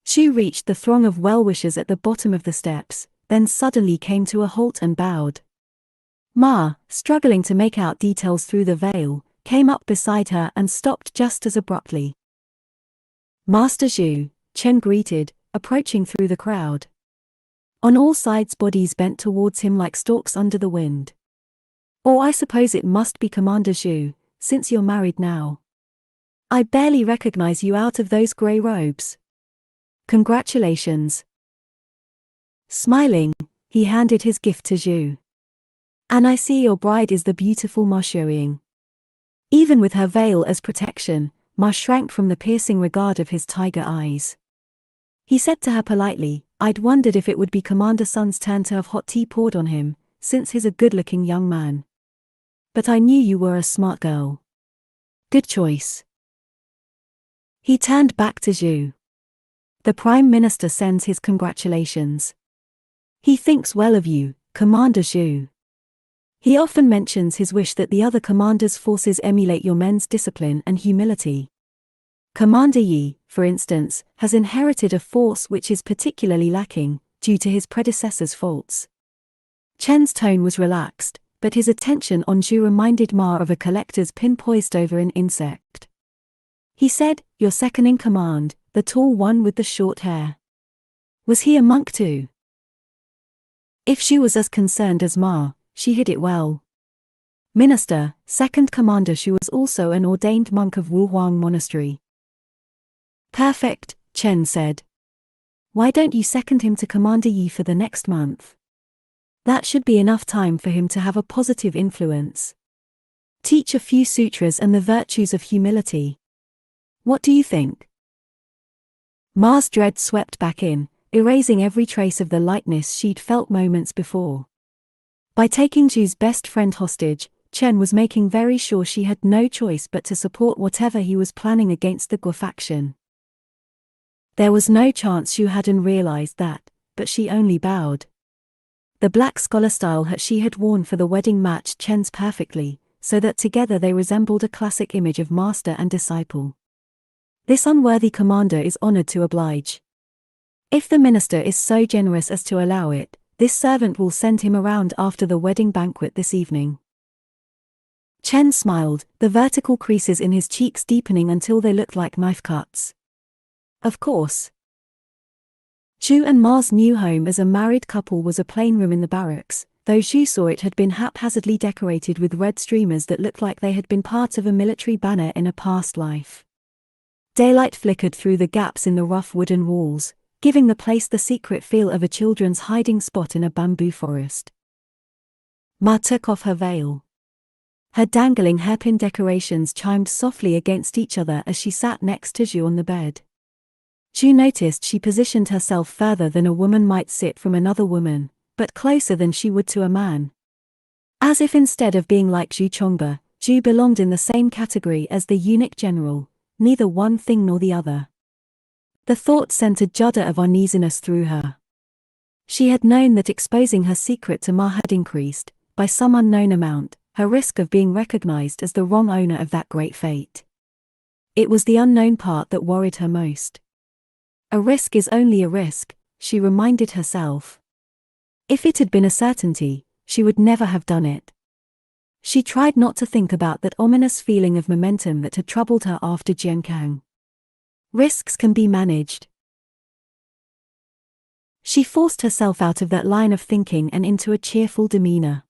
She reached the throng of well-wishers at the bottom of the steps, then suddenly came to a halt and bowed. Ma, struggling to make out details through the veil, came up beside her and stopped just as abruptly. "Master Zhu," Chen greeted, approaching through the crowd. On all sides bodies bent towards him like stalks under the wind. "Or I suppose it must be Commander Zhu, since you're married now. I barely recognize you out of those grey robes. Congratulations." Smiling, he handed his gift to Zhu. "And I see your bride is the beautiful Ma Shuiying." Even with her veil as protection, Ma shrank from the piercing regard of his tiger eyes. He said to her politely, "I'd wondered if it would be Commander Sun's turn to have hot tea poured on him, since he's a good-looking young man. But I knew you were a smart girl. Good choice." He turned back to Zhu. "The Prime Minister sends his congratulations. He thinks well of you, Commander Zhu. He often mentions his wish that the other commanders' forces emulate your men's discipline and humility. Commander Yi, for instance, has inherited a force which is particularly lacking, due to his predecessor's faults." Chen's tone was relaxed, but his attention on Zhu reminded Ma of a collector's pin poised over an insect. He said, "Your second in command, the tall one with the short hair." Was he a monk too? If she was as concerned as Ma, she hid it well. Minister, second commander. She was also an ordained monk of Wuhuang Monastery. Perfect, Chen said. Why don't you second him to Commander Yi for the next month? That should be enough time for him to have a positive influence. Teach a few sutras and the virtues of humility. What do you think? Ma's dread swept back in, erasing every trace of the lightness she'd felt moments before. By taking Zhu's best friend hostage, Chen was making very sure she had no choice but to support whatever he was planning against the Guo faction. There was no chance Zhu hadn't realized that, but she only bowed. The black scholar style hat she had worn for the wedding matched Chen's perfectly, so that together they resembled a classic image of master and disciple. This unworthy commander is honored to oblige. If the minister is so generous as to allow it, this servant will send him around after the wedding banquet this evening. Chen smiled, the vertical creases in his cheeks deepening until they looked like knife cuts. Of course. Zhu and Ma's new home as a married couple was a plain room in the barracks, though Zhu saw it had been haphazardly decorated with red streamers that looked like they had been part of a military banner in a past life. Daylight flickered through the gaps in the rough wooden walls, giving the place the secret feel of a children's hiding spot in a bamboo forest. Ma took off her veil. Her dangling hairpin decorations chimed softly against each other as she sat next to Zhu on the bed. Zhu noticed she positioned herself further than a woman might sit from another woman, but closer than she would to a man. As if instead of being like Zhu Chongba, Zhu belonged in the same category as the eunuch general, neither one thing nor the other. The thought sent a shudder of uneasiness through her. She had known that exposing her secret to Ma had increased, by some unknown amount, her risk of being recognized as the wrong owner of that great fate. It was the unknown part that worried her most. A risk is only a risk, she reminded herself. If it had been a certainty, she would never have done it. She tried not to think about that ominous feeling of momentum that had troubled her after Jiankang. Risks can be managed. She forced herself out of that line of thinking and into a cheerful demeanor.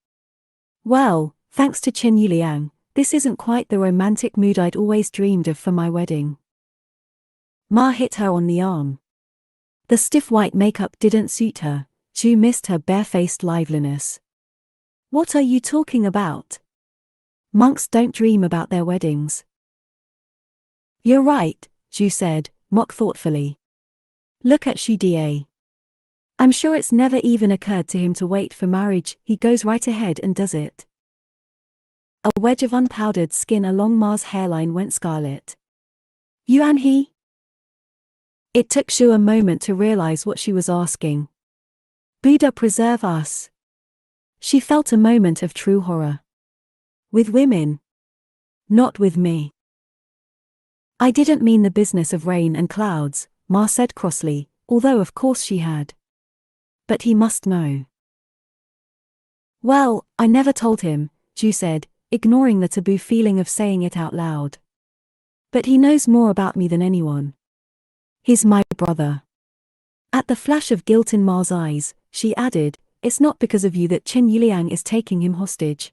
Well, thanks to Chen Yuliang, this isn't quite the romantic mood I'd always dreamed of for my wedding. Ma hit her on the arm. The stiff white makeup didn't suit her. Zhu missed her barefaced liveliness. What are you talking about? Monks don't dream about their weddings. You're right, Zhu said, mock thoughtfully. Look at Xu Da. I'm sure it's never even occurred to him to wait for marriage, he goes right ahead and does it. A wedge of unpowdered skin along Ma's hairline went scarlet. Yuan he? It took Zhu a moment to realize what she was asking. Buddha preserve us. She felt a moment of true horror. With women. Not with me. I didn't mean the business of rain and clouds, Ma said crossly, although of course she had. But he must know. Well, I never told him, Zhu said, ignoring the taboo feeling of saying it out loud. But he knows more about me than anyone. He's my brother. At the flash of guilt in Ma's eyes, she added, it's not because of you that Chen Yuliang is taking him hostage.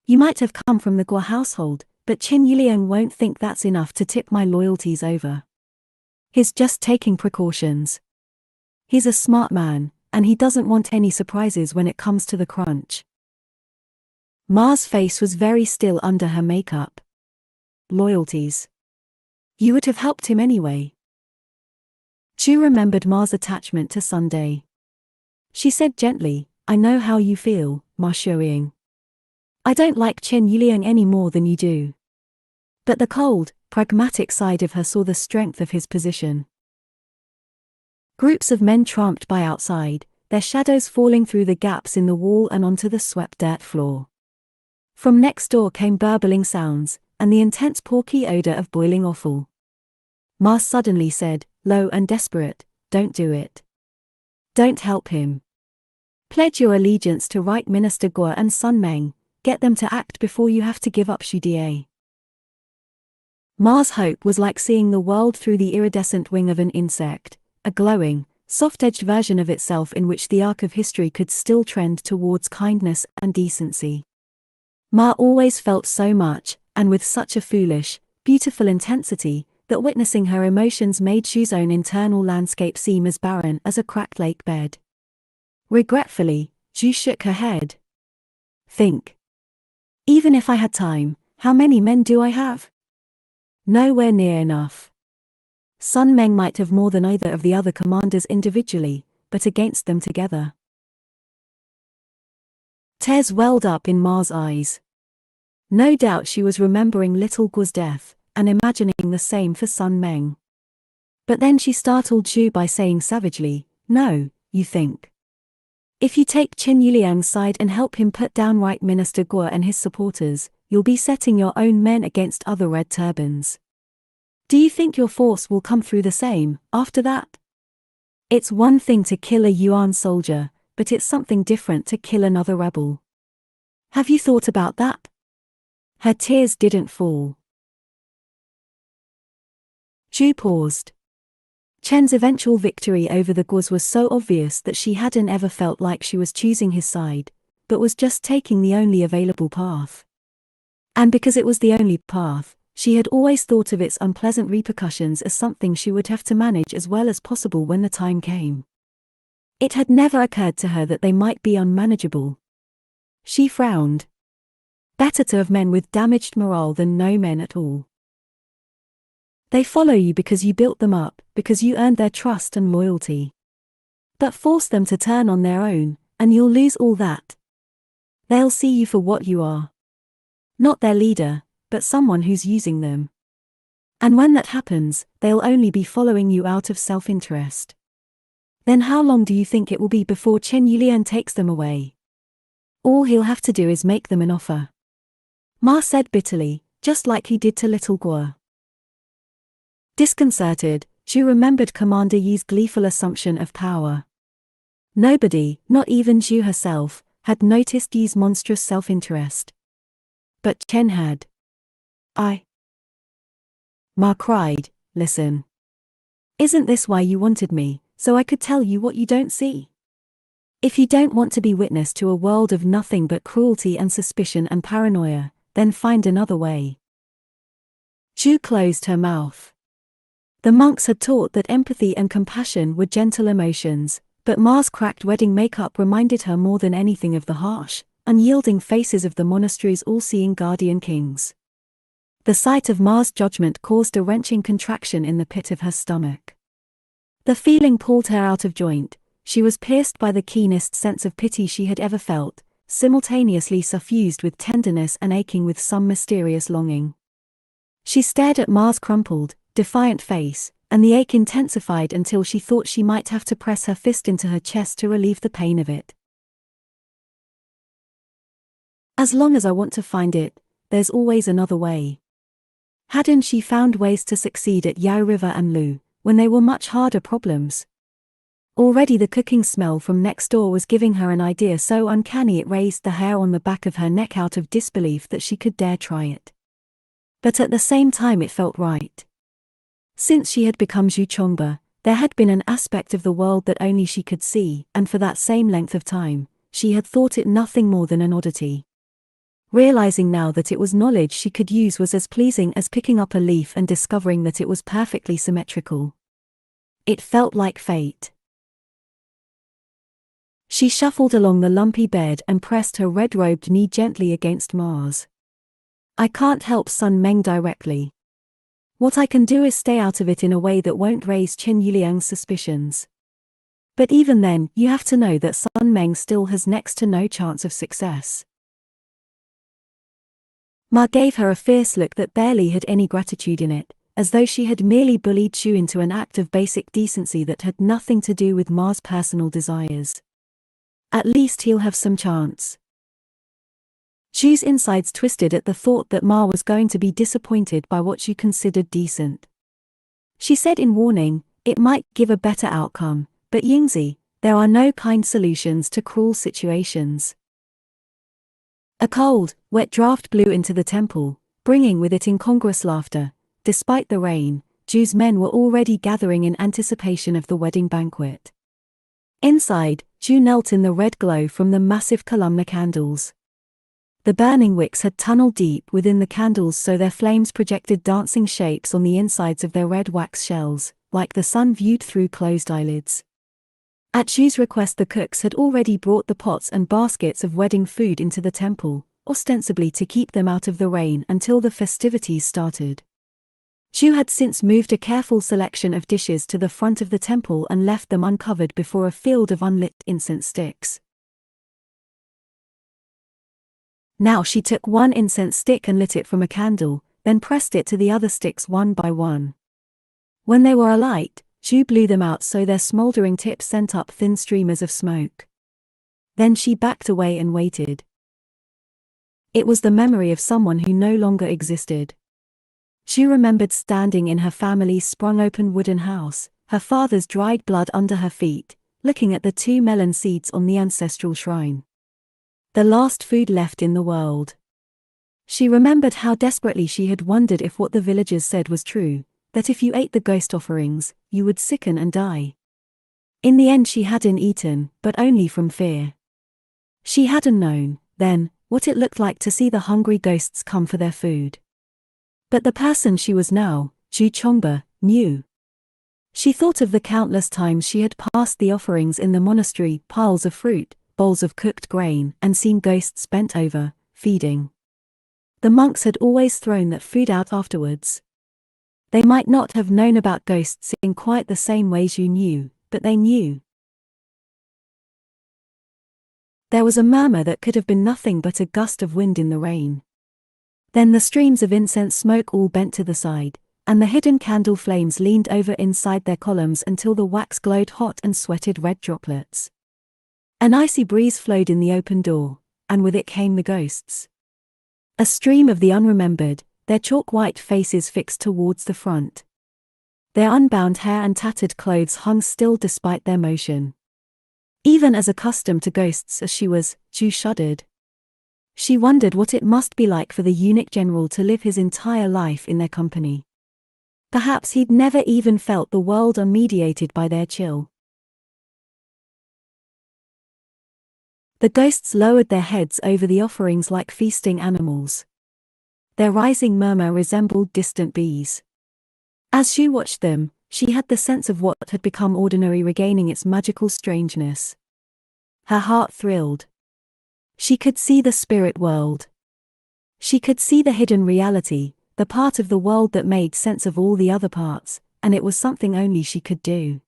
You might have come from the Guo household, but Chen Yuliang won't think that's enough to tip my loyalties over. He's just taking precautions. He's a smart man, and he doesn't want any surprises when it comes to the crunch. Ma's face was very still under her makeup. Loyalties. You would have helped him anyway. Zhu remembered Ma's attachment to Sunday. She said gently, I know how you feel, Ma Shuiying. I don't like Chen Yuliang any more than you do. But the cold, pragmatic side of her saw the strength of his position. Groups of men tramped by outside, their shadows falling through the gaps in the wall and onto the swept dirt floor. From next door came burbling sounds, and the intense porky odor of boiling offal. Ma suddenly said, low and desperate, don't do it. Don't help him. Pledge your allegiance to Right Minister Guo and Sun Meng, get them to act before you have to give up Xu Da. Ma's hope was like seeing the world through the iridescent wing of an insect, a glowing, soft-edged version of itself in which the arc of history could still trend towards kindness and decency. Ma always felt so much, and with such a foolish, beautiful intensity, that witnessing her emotions made Zhu's own internal landscape seem as barren as a cracked lake bed. Regretfully, Zhu shook her head. Think. Even if I had time, how many men do I have? Nowhere near enough. Sun Meng might have more than either of the other commanders individually, but against them together. Tears welled up in Ma's eyes. No doubt she was remembering little Guo's death, and imagining the same for Sun Meng. But then she startled Zhu by saying savagely, "No, you think. If you take Qin Yuliang's side and help him put down Right Minister Guo and his supporters, you'll be setting your own men against other red turbans. Do you think your force will come through the same, after that? It's one thing to kill a Yuan soldier, but it's something different to kill another rebel. Have you thought about that?" Her tears didn't fall. Zhu paused. Chen's eventual victory over the Guos was so obvious that she hadn't ever felt like she was choosing his side, but was just taking the only available path. And because it was the only path, she had always thought of its unpleasant repercussions as something she would have to manage as well as possible when the time came. It had never occurred to her that they might be unmanageable. She frowned. Better to have men with damaged morale than no men at all. They follow you because you built them up, because you earned their trust and loyalty. But force them to turn on their own, and you'll lose all that. They'll see you for what you are. Not their leader, but someone who's using them. And when that happens, they'll only be following you out of self-interest. Then how long do you think it will be before Qin Yuliang takes them away? All he'll have to do is make them an offer. Ma said bitterly, just like he did to little Guo. Disconcerted, Zhu remembered Commander Yi's gleeful assumption of power. Nobody, not even Zhu herself, had noticed Yi's monstrous self-interest. But Chen had. Ma cried, "Listen. Isn't this why you wanted me, so I could tell you what you don't see? If you don't want to be witness to a world of nothing but cruelty and suspicion and paranoia, then find another way." Zhu closed her mouth. The monks had taught that empathy and compassion were gentle emotions, but Ma's cracked wedding makeup reminded her more than anything of the harsh, unyielding faces of the monastery's all-seeing guardian kings. The sight of Ma's judgment caused a wrenching contraction in the pit of her stomach. The feeling pulled her out of joint. She was pierced by the keenest sense of pity she had ever felt, simultaneously suffused with tenderness and aching with some mysterious longing. She stared at Ma's crumpled, defiant face, and the ache intensified until she thought she might have to press her fist into her chest to relieve the pain of it. As long as I want to find it, there's always another way. Hadn't she found ways to succeed at Yao River and Lu, when they were much harder problems? Already the cooking smell from next door was giving her an idea so uncanny it raised the hair on the back of her neck out of disbelief that she could dare try it. But at the same time it felt right. Since she had become Zhu Chongba, there had been an aspect of the world that only she could see, and for that same length of time, she had thought it nothing more than an oddity. Realizing now that it was knowledge she could use was as pleasing as picking up a leaf and discovering that it was perfectly symmetrical. It felt like fate. She shuffled along the lumpy bed and pressed her red-robed knee gently against Ma's. "I can't help Sun Meng directly. What I can do is stay out of it in a way that won't raise Qin Yuliang's suspicions. But even then, you have to know that Sun Meng still has next to no chance of success." Ma gave her a fierce look that barely had any gratitude in it, as though she had merely bullied Zhu into an act of basic decency that had nothing to do with Ma's personal desires. At least he'll have some chance. Zhu's insides twisted at the thought that Ma was going to be disappointed by what she considered decent. She said in warning, "It might give a better outcome, but Yingzi, there are no kind solutions to cruel situations." A cold, wet draft blew into the temple, bringing with it incongruous laughter. Despite the rain, Zhu's men were already gathering in anticipation of the wedding banquet. Inside, Ju knelt in the red glow from the massive columnar candles. The burning wicks had tunneled deep within the candles, so their flames projected dancing shapes on the insides of their red wax shells, like the sun viewed through closed eyelids. At Ju's request, the cooks had already brought the pots and baskets of wedding food into the temple, ostensibly to keep them out of the rain until the festivities started. Ju had since moved a careful selection of dishes to the front of the temple and left them uncovered before a field of unlit incense sticks. Now she took one incense stick and lit it from a candle, then pressed it to the other sticks one by one. When they were alight, Ju blew them out so their smoldering tips sent up thin streamers of smoke. Then she backed away and waited. It was the memory of someone who no longer existed. Ju remembered standing in her family's sprung-open wooden house, her father's dried blood under her feet, looking at the 2 melon seeds on the ancestral shrine. The last food left in the world. She remembered how desperately she had wondered if what the villagers said was true, that if you ate the ghost offerings, you would sicken and die. In the end she hadn't eaten, but only from fear. She hadn't known, then, what it looked like to see the hungry ghosts come for their food. But the person she was now, Ju Chongba, knew. She thought of the countless times she had passed the offerings in the monastery, piles of fruit, bowls of cooked grain, and seen ghosts bent over, feeding. The monks had always thrown that food out afterwards. They might not have known about ghosts in quite the same ways you knew, but they knew. There was a murmur that could have been nothing but a gust of wind in the rain. Then the streams of incense smoke all bent to the side, and the hidden candle flames leaned over inside their columns until the wax glowed hot and sweated red droplets. An icy breeze flowed in the open door, and with it came the ghosts. A stream of the unremembered, their chalk-white faces fixed towards the front. Their unbound hair and tattered clothes hung still despite their motion. Even as accustomed to ghosts as she was, Ju shuddered. She wondered what it must be like for the eunuch general to live his entire life in their company. Perhaps he'd never even felt the world unmediated by their chill. The ghosts lowered their heads over the offerings like feasting animals. Their rising murmur resembled distant bees. As she watched them, she had the sense of what had become ordinary regaining its magical strangeness. Her heart thrilled. She could see the spirit world. She could see the hidden reality, the part of the world that made sense of all the other parts, and it was something only she could do.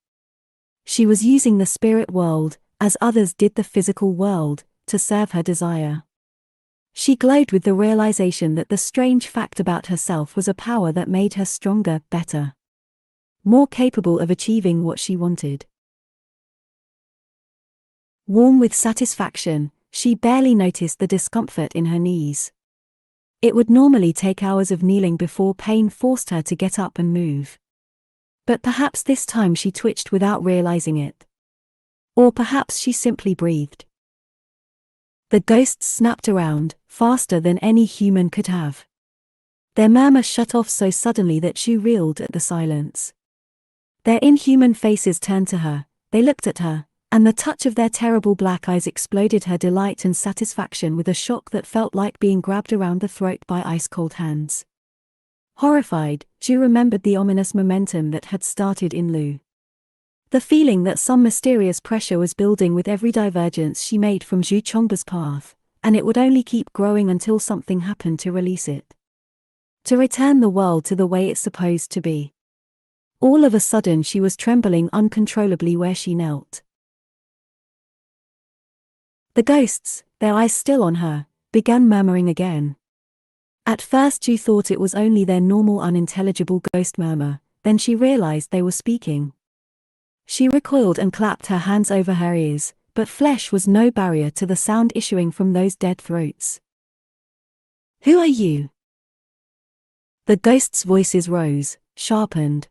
She was using the spirit world, as others did the physical world, to serve her desire. She glowed with the realization that the strange fact about herself was a power that made her stronger, better, more capable of achieving what she wanted. Warm with satisfaction, she barely noticed the discomfort in her knees. It would normally take hours of kneeling before pain forced her to get up and move. But perhaps this time she twitched without realizing it. Or perhaps she simply breathed. The ghosts snapped around, faster than any human could have. Their murmur shut off so suddenly that she reeled at the silence. Their inhuman faces turned to her, they looked at her, and the touch of their terrible black eyes exploded her delight and satisfaction with a shock that felt like being grabbed around the throat by ice-cold hands. Horrified, Ju remembered the ominous momentum that had started in Lu. The feeling that some mysterious pressure was building with every divergence she made from Ju Chongba's path, and it would only keep growing until something happened to release it. To return the world to the way it's supposed to be. All of a sudden she was trembling uncontrollably where she knelt. The ghosts, their eyes still on her, began murmuring again. At first Ju thought it was only their normal unintelligible ghost murmur, then she realized they were speaking. She recoiled and clapped her hands over her ears, but flesh was no barrier to the sound issuing from those dead throats. "Who are you?" The ghosts' voices rose, sharpened.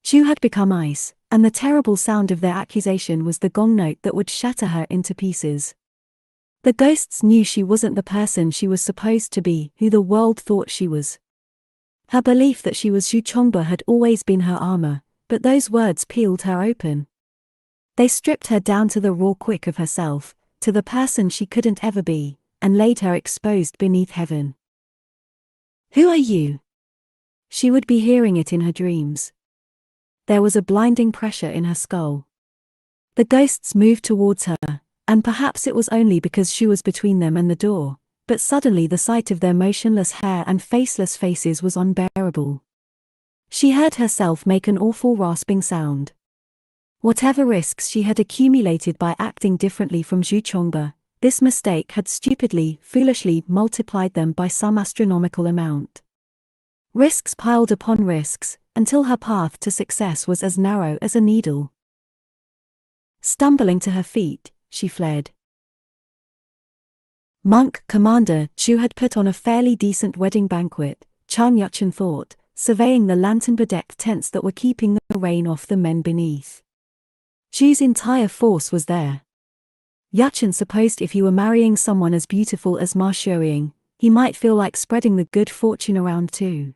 Ju had become ice, and the terrible sound of their accusation was the gong note that would shatter her into pieces. The ghosts knew she wasn't the person she was supposed to be, who the world thought she was. Her belief that she was Ju Chongba had always been her armor, but those words peeled her open. They stripped her down to the raw quick of herself, to the person she couldn't ever be, and laid her exposed beneath heaven. "Who are you?" She would be hearing it in her dreams. There was a blinding pressure in her skull. The ghosts moved towards her, and perhaps it was only because she was between them and the door, but suddenly the sight of their motionless hair and faceless faces was unbearable. She heard herself make an awful rasping sound. Whatever risks she had accumulated by acting differently from Zhu Chongba, this mistake had stupidly, foolishly multiplied them by some astronomical amount. Risks piled upon risks, until her path to success was as narrow as a needle. Stumbling to her feet, she fled. Monk Commander Zhu had put on a fairly decent wedding banquet, Chang Yuchen thought, surveying the lantern-bedecked tents that were keeping the rain off the men beneath. Zhu's entire force was there. Yuchen supposed if he were marrying someone as beautiful as Ma Shuoying, he might feel like spreading the good fortune around too.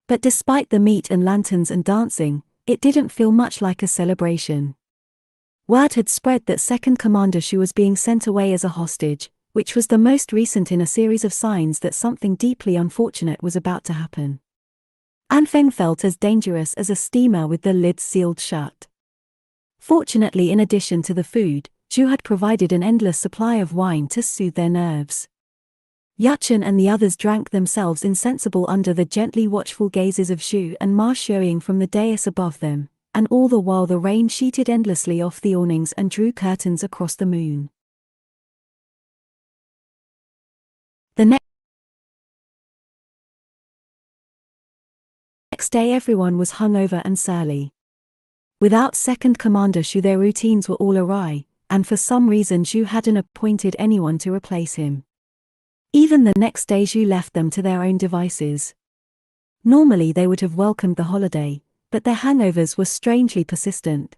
But despite the meat and lanterns and dancing, it didn't feel much like a celebration. Word had spread that Second Commander Zhu was being sent away as a hostage, which was the most recent in a series of signs that something deeply unfortunate was about to happen. Anfeng felt as dangerous as a steamer with the lid sealed shut. Fortunately, in addition to the food, Zhu had provided an endless supply of wine to soothe their nerves. Yuchen and the others drank themselves insensible under the gently watchful gazes of Zhu and Ma Shuoying from the dais above them, and all the while the rain sheeted endlessly off the awnings and drew curtains across the moon. The next day everyone was hungover and surly. Without Second Commander Zhu their routines were all awry, and for some reason Zhu hadn't appointed anyone to replace him. Even the next day Zhu left them to their own devices. Normally they would have welcomed the holiday, but their hangovers were strangely persistent.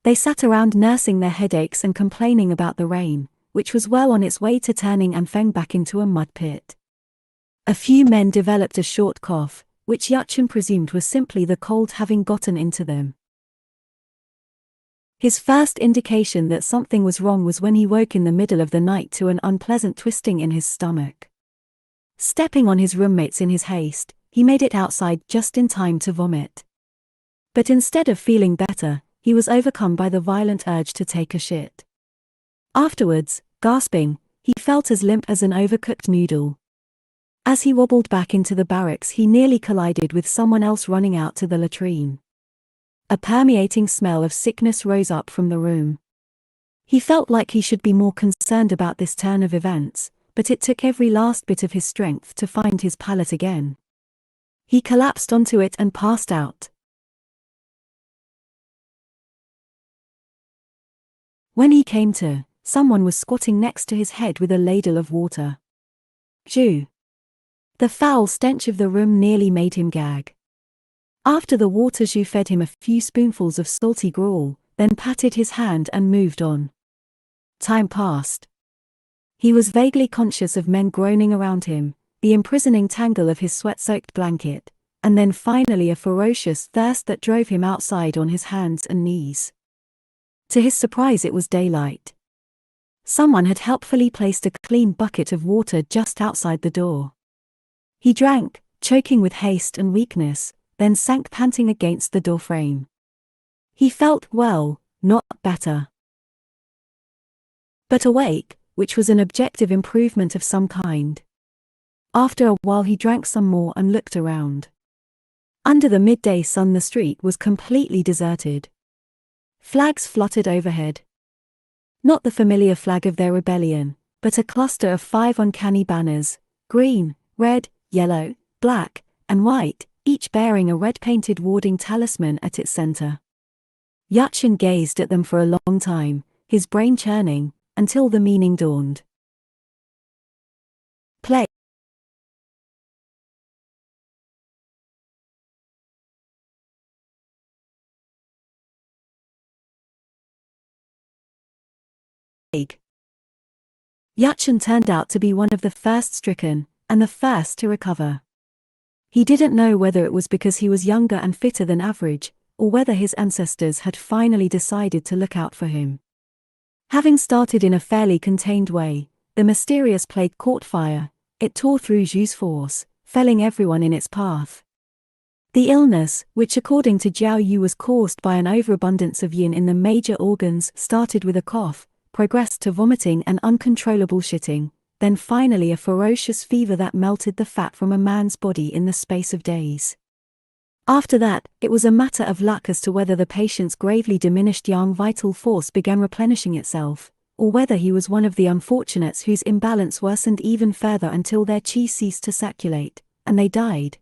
They sat around nursing their headaches and complaining about the rain, which was well on its way to turning Anfeng back into a mud pit. A few men developed a short cough, which Yuchen presumed was simply the cold having gotten into them. His first indication that something was wrong was when he woke in the middle of the night to an unpleasant twisting in his stomach. Stepping on his roommates in his haste, he made it outside just in time to vomit. But instead of feeling better, he was overcome by the violent urge to take a shit. Afterwards, gasping, he felt as limp as an overcooked noodle. As he wobbled back into the barracks, he nearly collided with someone else running out to the latrine. A permeating smell of sickness rose up from the room. He felt like he should be more concerned about this turn of events, but it took every last bit of his strength to find his palate again. He collapsed onto it and passed out. When he came to, someone was squatting next to his head with a ladle of water. Zhu. The foul stench of the room nearly made him gag. After the water, Zhu fed him a few spoonfuls of salty gruel, then patted his hand and moved on. Time passed. He was vaguely conscious of men groaning around him, the imprisoning tangle of his sweat-soaked blanket, and then finally a ferocious thirst that drove him outside on his hands and knees. To his surprise, it was daylight. Someone had helpfully placed a clean bucket of water just outside the door. He drank, choking with haste and weakness, then sank panting against the doorframe. He felt well, not better, but awake, which was an objective improvement of some kind. After a while he drank some more and looked around. Under the midday sun the street was completely deserted. Flags fluttered overhead. Not the familiar flag of their rebellion, but a cluster of 5 uncanny banners, green, red, yellow, black, and white, each bearing a red-painted warding talisman at its center. Yuchen gazed at them for a long time, his brain churning, until the meaning dawned. Plague. Yuchen turned out to be one of the first stricken, and the first to recover. He didn't know whether it was because he was younger and fitter than average, or whether his ancestors had finally decided to look out for him. Having started in a fairly contained way, the mysterious plague caught fire. It tore through Zhu's force, felling everyone in its path. The illness, which according to Jiao Yu was caused by an overabundance of yin in the major organs, started with a cough, progressed to vomiting and uncontrollable shitting, then finally a ferocious fever that melted the fat from a man's body in the space of days. After that, it was a matter of luck as to whether the patient's gravely diminished yang vital force began replenishing itself, or whether he was one of the unfortunates whose imbalance worsened even further until their qi ceased to circulate, and they died.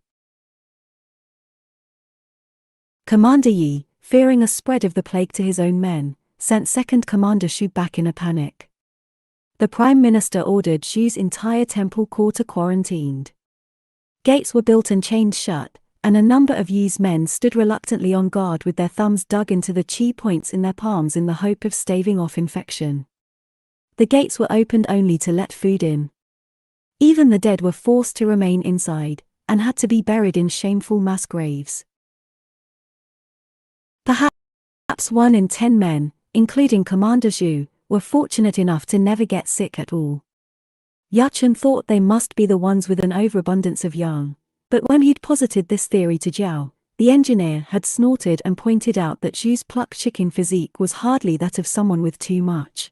Commander Yi, fearing a spread of the plague to his own men, sent Second Commander Shu back in a panic. The Prime Minister ordered Shu's entire temple quarter quarantined. Gates were built and chained shut, and a number of Yi's men stood reluctantly on guard with their thumbs dug into the qi points in their palms in the hope of staving off infection. The gates were opened only to let food in. Even the dead were forced to remain inside, and had to be buried in shameful mass graves. Perhaps 1 in 10 men, including Commander Zhu, were fortunate enough to never get sick at all. Yachun thought they must be the ones with an overabundance of yang. But when he'd posited this theory to Jiao, the engineer had snorted and pointed out that Zhu's plucked chicken physique was hardly that of someone with too much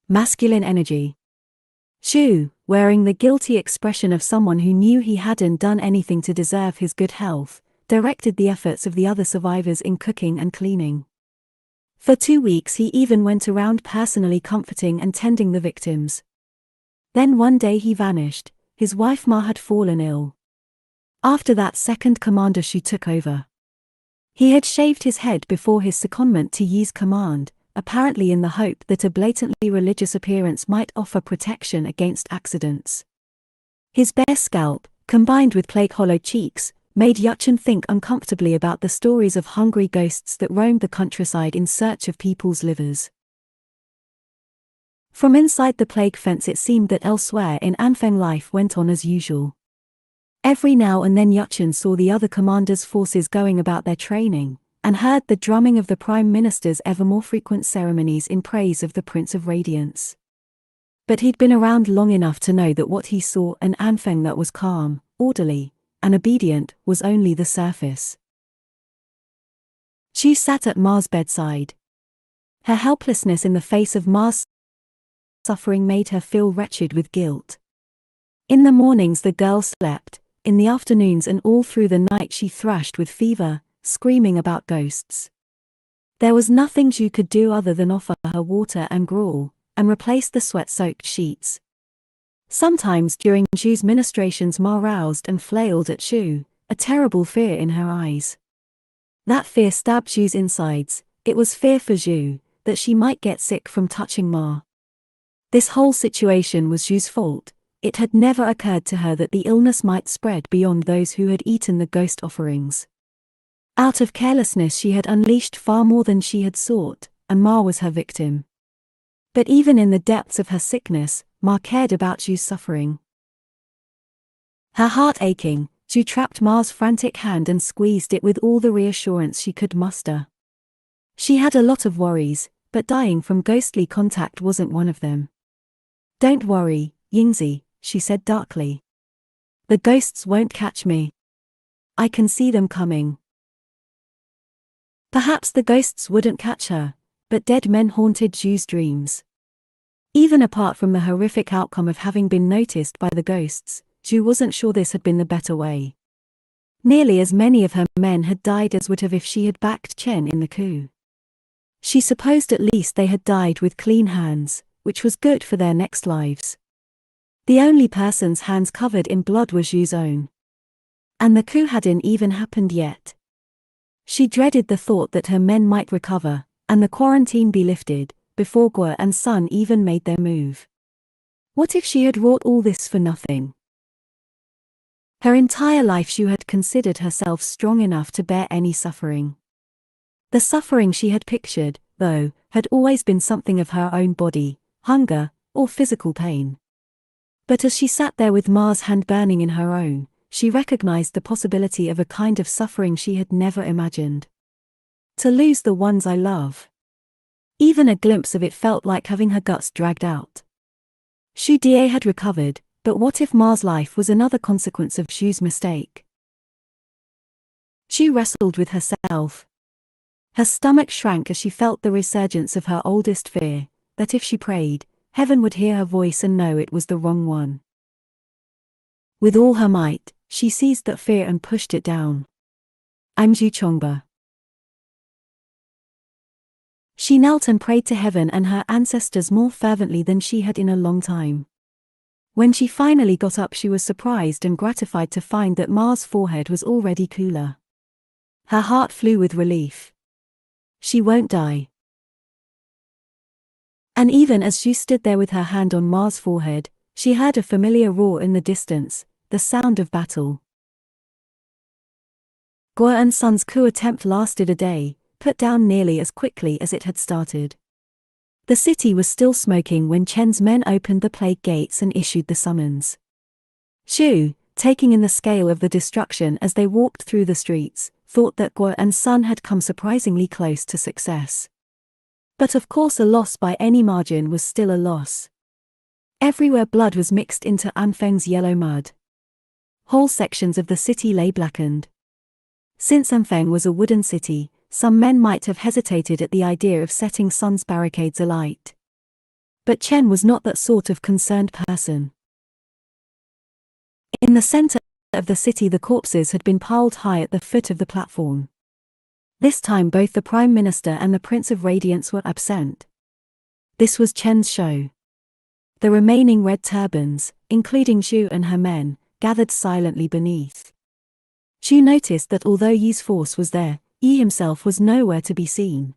masculine energy. Zhu, wearing the guilty expression of someone who knew he hadn't done anything to deserve his good health, directed the efforts of the other survivors in cooking and cleaning. For 2 weeks he even went around personally comforting and tending the victims. Then one day he vanished. His wife Ma had fallen ill. After that, Second Commander Shu took over. He had shaved his head before his secondment to Yi's command, apparently in the hope that a blatantly religious appearance might offer protection against accidents. His bare scalp, combined with plague-hollow cheeks, made Yachun think uncomfortably about the stories of hungry ghosts that roamed the countryside in search of people's livers. From inside the plague fence it seemed that elsewhere in Anfeng life went on as usual. Every now and then Yachun saw the other commanders' forces going about their training, and heard the drumming of the Prime Minister's ever more frequent ceremonies in praise of the Prince of Radiance. But he'd been around long enough to know that what he saw in Anfeng that was calm, orderly, and obedient was only the surface. She sat at Ma's bedside. Her helplessness in the face of Ma's suffering made her feel wretched with guilt. In the mornings the girl slept, in the afternoons and all through the night she thrashed with fever, screaming about ghosts. There was nothing Zhu could do other than offer her water and gruel, and replace the sweat-soaked sheets. Sometimes during Zhu's ministrations Ma roused and flailed at Zhu, a terrible fear in her eyes. That fear stabbed Zhu's insides. It was fear for Zhu, that she might get sick from touching Ma. This whole situation was Zhu's fault. It had never occurred to her that the illness might spread beyond those who had eaten the ghost offerings. Out of carelessness she had unleashed far more than she had sought, and Ma was her victim. But even in the depths of her sickness, Ma cared about Zhu's suffering. Her heart aching, Zhu trapped Ma's frantic hand and squeezed it with all the reassurance she could muster. She had a lot of worries, but dying from ghostly contact wasn't one of them. "Don't worry, Yingzi," she said darkly. "The ghosts won't catch me. I can see them coming." Perhaps the ghosts wouldn't catch her, but dead men haunted Zhu's dreams. Even apart from the horrific outcome of having been noticed by the ghosts, Zhu wasn't sure this had been the better way. Nearly as many of her men had died as would have if she had backed Chen in the coup. She supposed at least they had died with clean hands, which was good for their next lives. The only person's hands covered in blood was Zhu's own. And the coup hadn't even happened yet. She dreaded the thought that her men might recover, and the quarantine be lifted, before Guo and Sun even made their move. What if she had wrought all this for nothing? Her entire life Zhu had considered herself strong enough to bear any suffering. The suffering she had pictured, though, had always been something of her own body, hunger, or physical pain. But as she sat there with Ma's hand burning in her own, she recognized the possibility of a kind of suffering she had never imagined. To lose the ones I love. Even a glimpse of it felt like having her guts dragged out. Xu Die had recovered, but what if Ma's life was another consequence of Xu's mistake? Xu wrestled with herself. Her stomach shrank as she felt the resurgence of her oldest fear, that if she prayed, heaven would hear her voice and know it was the wrong one. With all her might, she seized that fear and pushed it down. I'm Zhu Chongba. She knelt and prayed to heaven and her ancestors more fervently than she had in a long time. When she finally got up, she was surprised and gratified to find that Ma's forehead was already cooler. Her heart flew with relief. She won't die. And even as she stood there with her hand on Ma's forehead, she heard a familiar roar in the distance, the sound of battle. Guo and Sun's coup attempt lasted a day, put down nearly as quickly as it had started. The city was still smoking when Chen's men opened the plague gates and issued the summons. Xu, taking in the scale of the destruction as they walked through the streets, thought that Guo and Sun had come surprisingly close to success. But of course a loss by any margin was still a loss. Everywhere blood was mixed into Anfeng's yellow mud. Whole sections of the city lay blackened. Since Anfeng was a wooden city, some men might have hesitated at the idea of setting Sun's barricades alight. But Chen was not that sort of concerned person. In the center of the city, the corpses had been piled high at the foot of the platform. This time both the Prime Minister and the Prince of Radiance were absent. This was Chen's show. The remaining red turbans, including Xu and her men, gathered silently beneath. Xu noticed that although Yi's force was there, Yi himself was nowhere to be seen.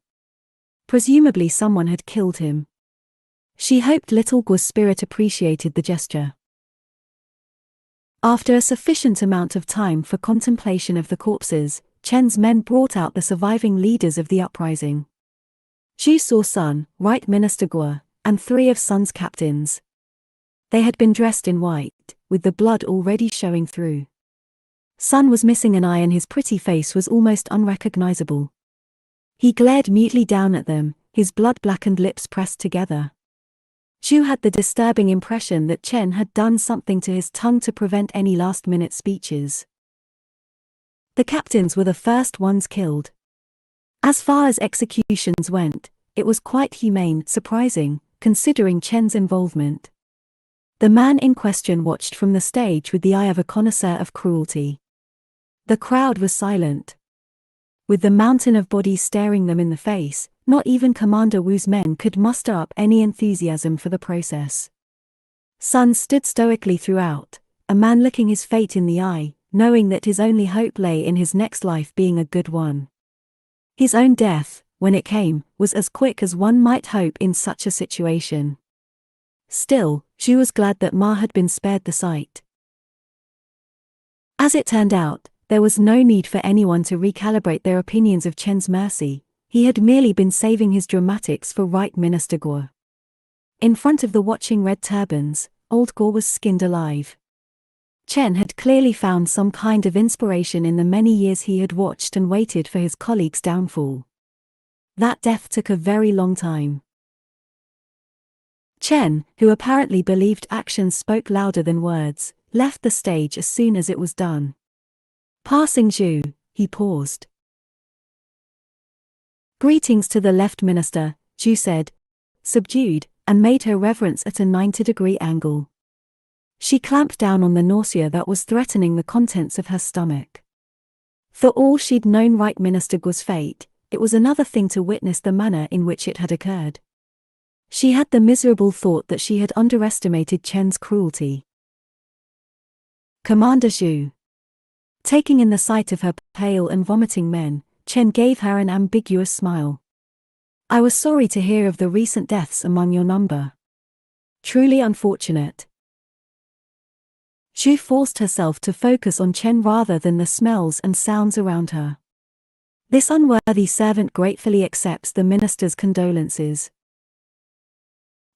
Presumably someone had killed him. She hoped little Guo's spirit appreciated the gesture. After a sufficient amount of time for contemplation of the corpses, Chen's men brought out the surviving leaders of the uprising. Xu saw Sun, Right Minister Guo, and 3 of Sun's captains. They had been dressed in white, with the blood already showing through. Sun was missing an eye and his pretty face was almost unrecognizable. He glared mutely down at them, his blood-blackened lips pressed together. Xu had the disturbing impression that Chen had done something to his tongue to prevent any last-minute speeches. The captains were the first ones killed. As far as executions went, it was quite humane, surprising, considering Chen's involvement. The man in question watched from the stage with the eye of a connoisseur of cruelty. The crowd was silent. With the mountain of bodies staring them in the face, not even Commander Wu's men could muster up any enthusiasm for the process. Sun stood stoically throughout, a man looking his fate in the eye, knowing that his only hope lay in his next life being a good one. His own death, when it came, was as quick as one might hope in such a situation. Still, Xu was glad that Ma had been spared the sight. As it turned out, there was no need for anyone to recalibrate their opinions of Chen's mercy. He had merely been saving his dramatics for Right Minister Guo. In front of the watching red turbans, old Guo was skinned alive. Chen had clearly found some kind of inspiration in the many years he had watched and waited for his colleague's downfall. That death took a very long time. Chen, who apparently believed actions spoke louder than words, left the stage as soon as it was done. Passing Xu, he paused. Greetings to the left minister, Xu said, subdued, and made her reverence at a 90-degree angle. She clamped down on the nausea that was threatening the contents of her stomach. For all she'd known Right Minister Guo's fate, it was another thing to witness the manner in which it had occurred. She had the miserable thought that she had underestimated Chen's cruelty. Commander Xu. Taking in the sight of her pale and vomiting men, Chen gave her an ambiguous smile. I was sorry to hear of the recent deaths among your number. Truly unfortunate. Xu forced herself to focus on Chen rather than the smells and sounds around her. This unworthy servant gratefully accepts the minister's condolences.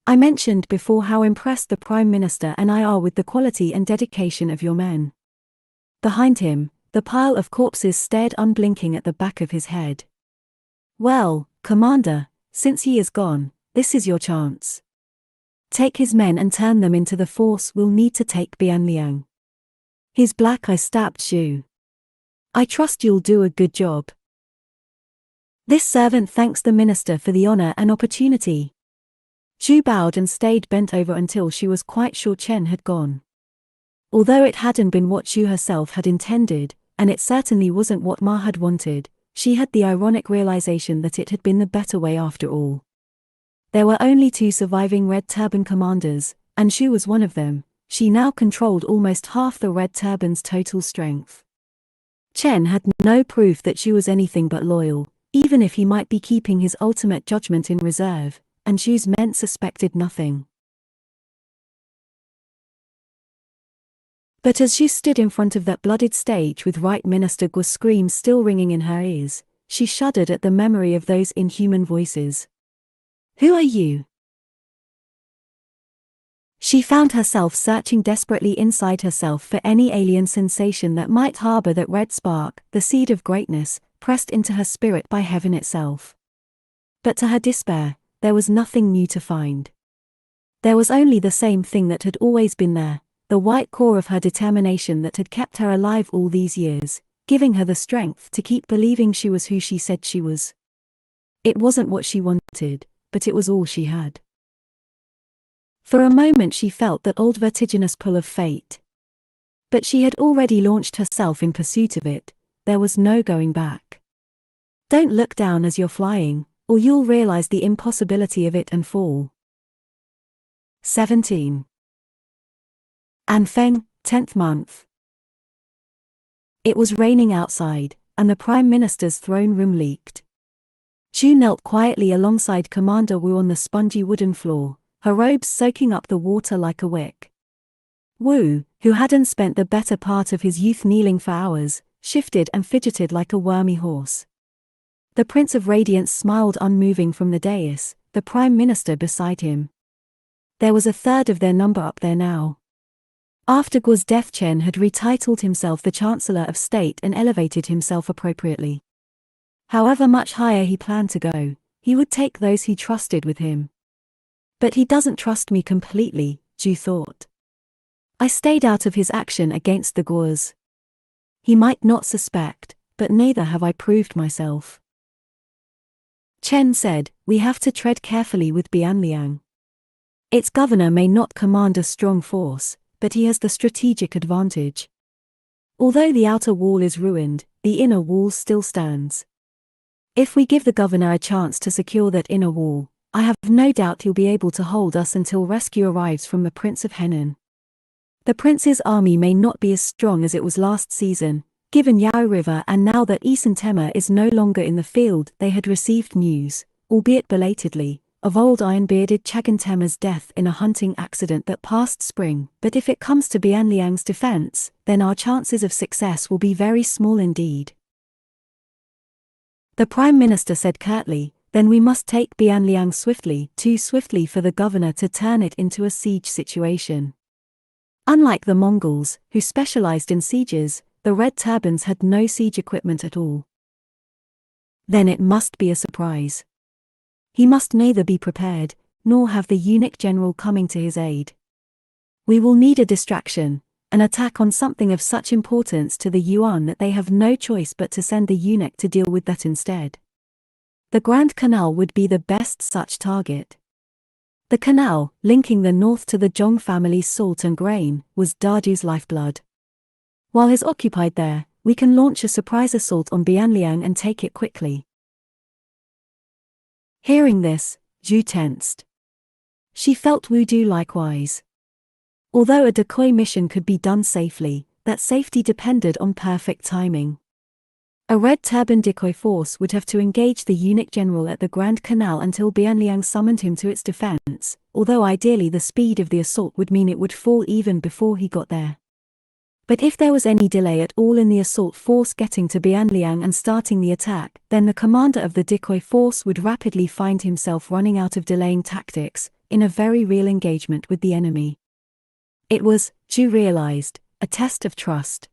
I mentioned before how impressed the Prime Minister and I are with the quality and dedication of your men. Behind him, the pile of corpses stared unblinking at the back of his head. "Well, Commander, since he is gone, this is your chance. Take his men and turn them into the force we'll need to take Bianliang." His black eye stabbed Zhu. "I trust you'll do a good job." This servant thanks the minister for the honor and opportunity. Zhu bowed and stayed bent over until she was quite sure Chen had gone. Although it hadn't been what Zhu herself had intended, and it certainly wasn't what Ma had wanted, she had the ironic realization that it had been the better way after all. There were only 2 surviving Red Turban commanders, and Zhu was one of them. She now controlled almost half the Red Turban's total strength. Chen had no proof that Zhu was anything but loyal, even if he might be keeping his ultimate judgment in reserve, and Zhu's men suspected nothing. But as Zhu stood in front of that blooded stage with Right Minister Guo's screams still ringing in her ears, she shuddered at the memory of those inhuman voices. "Who are you?" She found herself searching desperately inside herself for any alien sensation that might harbor that red spark, the seed of greatness, pressed into her spirit by heaven itself. But to her despair, there was nothing new to find. There was only the same thing that had always been there, the white core of her determination that had kept her alive all these years, giving her the strength to keep believing she was who she said she was. It wasn't what she wanted, but it was all she had. For a moment she felt that old vertiginous pull of fate. But she had already launched herself in pursuit of it. There was no going back. Don't look down as you're flying, or you'll realize the impossibility of it and fall. 17. Anfeng, 10th month. It was raining outside, and the Prime Minister's throne room leaked. Zhu knelt quietly alongside Commander Wu on the spongy wooden floor, her robes soaking up the water like a wick. Wu, who hadn't spent the better part of his youth kneeling for hours, shifted and fidgeted like a wormy horse. The Prince of Radiance smiled unmoving from the dais, the Prime Minister beside him. There was a third of their number up there now. After Guo's death, Chen had retitled himself the Chancellor of State and elevated himself appropriately. However much higher he planned to go, he would take those he trusted with him. But he doesn't trust me completely, Zhu thought. I stayed out of his action against the Guos. He might not suspect, but neither have I proved myself. Chen said, "We have to tread carefully with Bianliang. Its governor may not command a strong force, but he has the strategic advantage. Although the outer wall is ruined, the inner wall still stands. If we give the governor a chance to secure that inner wall, I have no doubt he'll be able to hold us until rescue arrives from the Prince of Henan. The prince's army may not be as strong as it was last season, given Yao River, and now that Isan Tema is no longer in the field, they had received news, albeit belatedly, of old iron-bearded Chagan Tema's death in a hunting accident that past spring. But if it comes to Bianliang's defense, then our chances of success will be very small indeed." The Prime Minister said curtly, "Then we must take Bianliang swiftly, too swiftly for the governor to turn it into a siege situation." Unlike the Mongols, who specialized in sieges, the Red Turbans had no siege equipment at all. Then it must be a surprise. He must neither be prepared, nor have the eunuch general coming to his aid. We will need a distraction, an attack on something of such importance to the Yuan that they have no choice but to send the eunuch to deal with that instead. The Grand Canal would be the best such target. The canal, linking the north to the Zhong family's salt and grain, was Dadu's lifeblood. While he's occupied there, we can launch a surprise assault on Bianliang and take it quickly. Hearing this, Zhu tensed. She felt Wu do likewise. Although a decoy mission could be done safely, that safety depended on perfect timing. A Red Turban decoy force would have to engage the eunuch general at the Grand Canal until Bianliang summoned him to its defense, although ideally the speed of the assault would mean it would fall even before he got there. But if there was any delay at all in the assault force getting to Bianliang and starting the attack, then the commander of the decoy force would rapidly find himself running out of delaying tactics, in a very real engagement with the enemy. It was, Zhu realized, a test of trust.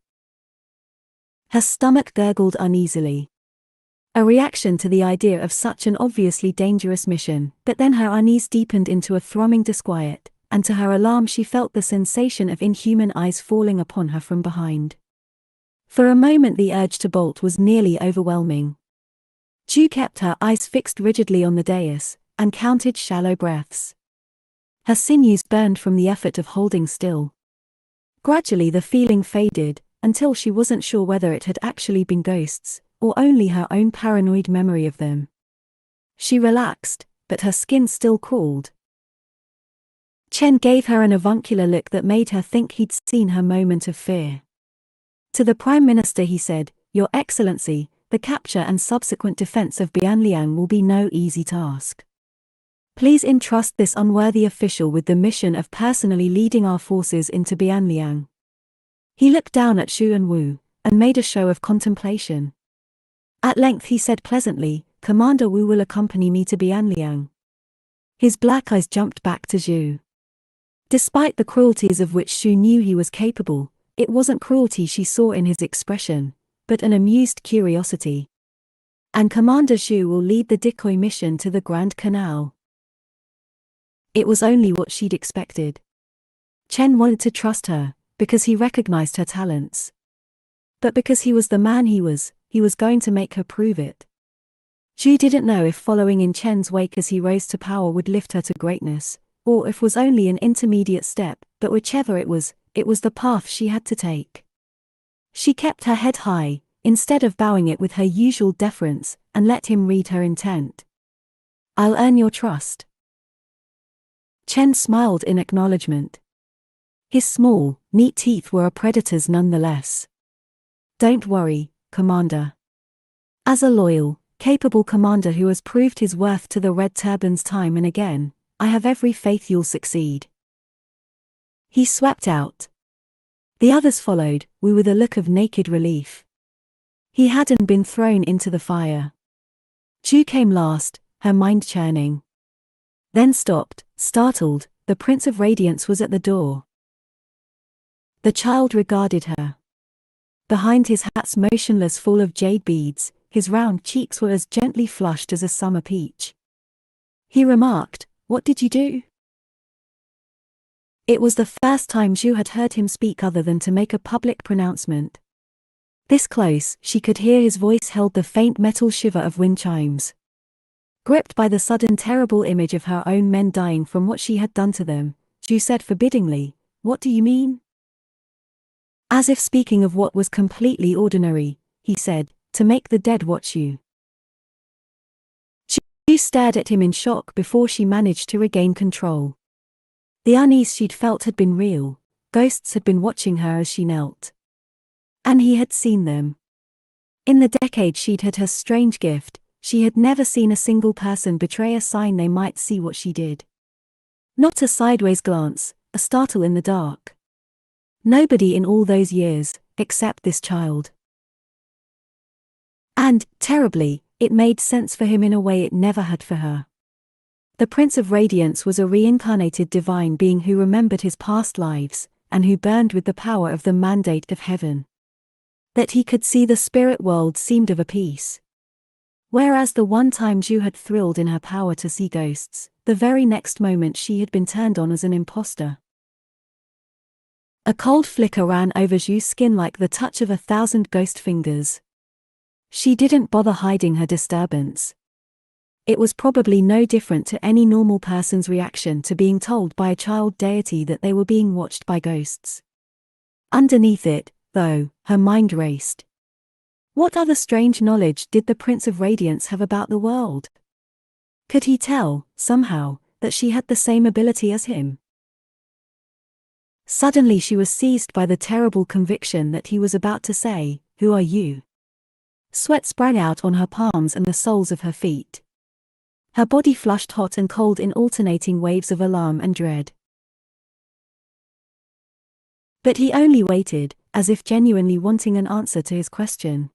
Her stomach gurgled uneasily. A reaction to the idea of such an obviously dangerous mission, but then her unease deepened into a throbbing disquiet, and to her alarm she felt the sensation of inhuman eyes falling upon her from behind. For a moment the urge to bolt was nearly overwhelming. Ju kept her eyes fixed rigidly on the dais, and counted shallow breaths. Her sinews burned from the effort of holding still. Gradually the feeling faded, until she wasn't sure whether it had actually been ghosts, or only her own paranoid memory of them. She relaxed, but her skin still crawled. Chen gave her an avuncular look that made her think he'd seen her moment of fear. To the Prime Minister he said, "Your Excellency, the capture and subsequent defense of Bianliang will be no easy task. Please entrust this unworthy official with the mission of personally leading our forces into Bianliang." He looked down at Xu and Wu, and made a show of contemplation. At length he said pleasantly, "Commander Wu will accompany me to Bianliang." His black eyes jumped back to Xu. Despite the cruelties of which Xu knew he was capable, it wasn't cruelty she saw in his expression, but an amused curiosity. "And Commander Xu will lead the decoy mission to the Grand Canal." It was only what she'd expected. Chen wanted to trust her, because he recognized her talents. But because he was the man he was going to make her prove it. Xu didn't know if following in Chen's wake as he rose to power would lift her to greatness, or if was only an intermediate step, but whichever it was the path she had to take. She kept her head high, instead of bowing it with her usual deference, and let him read her intent. "I'll earn your trust." Chen smiled in acknowledgement. His small, neat teeth were a predator's nonetheless. "Don't worry, Commander. As a loyal, capable commander who has proved his worth to the Red Turbans time and again, I have every faith you'll succeed." He swept out. The others followed, Wu with a look of naked relief. He hadn't been thrown into the fire. Ju came last, her mind churning. Then stopped, startled. The Prince of Radiance was at the door. The child regarded her. Behind his hat's motionless full of jade beads, his round cheeks were as gently flushed as a summer peach. He remarked, "What did you do?" It was the first time Zhu had heard him speak other than to make a public pronouncement. This close, she could hear his voice held the faint metal shiver of wind chimes. Gripped by the sudden terrible image of her own men dying from what she had done to them, Zhu said forbiddingly, "What do you mean?" As if speaking of what was completely ordinary, he said, "To make the dead watch you." Zhu stared at him in shock before she managed to regain control. The unease she'd felt had been real. Ghosts had been watching her as she knelt. And he had seen them. In the decade she'd had her strange gift, she had never seen a single person betray a sign they might see what she did. Not a sideways glance, a startle in the dark. Nobody in all those years, except this child. And, terribly, it made sense for him in a way it never had for her. The Prince of Radiance was a reincarnated divine being who remembered his past lives, and who burned with the power of the mandate of heaven. That he could see the spirit world seemed of a piece. Whereas the one time Zhu had thrilled in her power to see ghosts, the very next moment she had been turned on as an imposter. A cold flicker ran over Zhu's skin like the touch of 1,000 ghost fingers. She didn't bother hiding her disturbance. It was probably no different to any normal person's reaction to being told by a child deity that they were being watched by ghosts. Underneath it, though, her mind raced. What other strange knowledge did the Prince of Radiance have about the world? Could he tell, somehow, that she had the same ability as him? Suddenly she was seized by the terrible conviction that he was about to say, "Who are you?" Sweat sprang out on her palms and the soles of her feet. Her body flushed hot and cold in alternating waves of alarm and dread. But he only waited, as if genuinely wanting an answer to his question.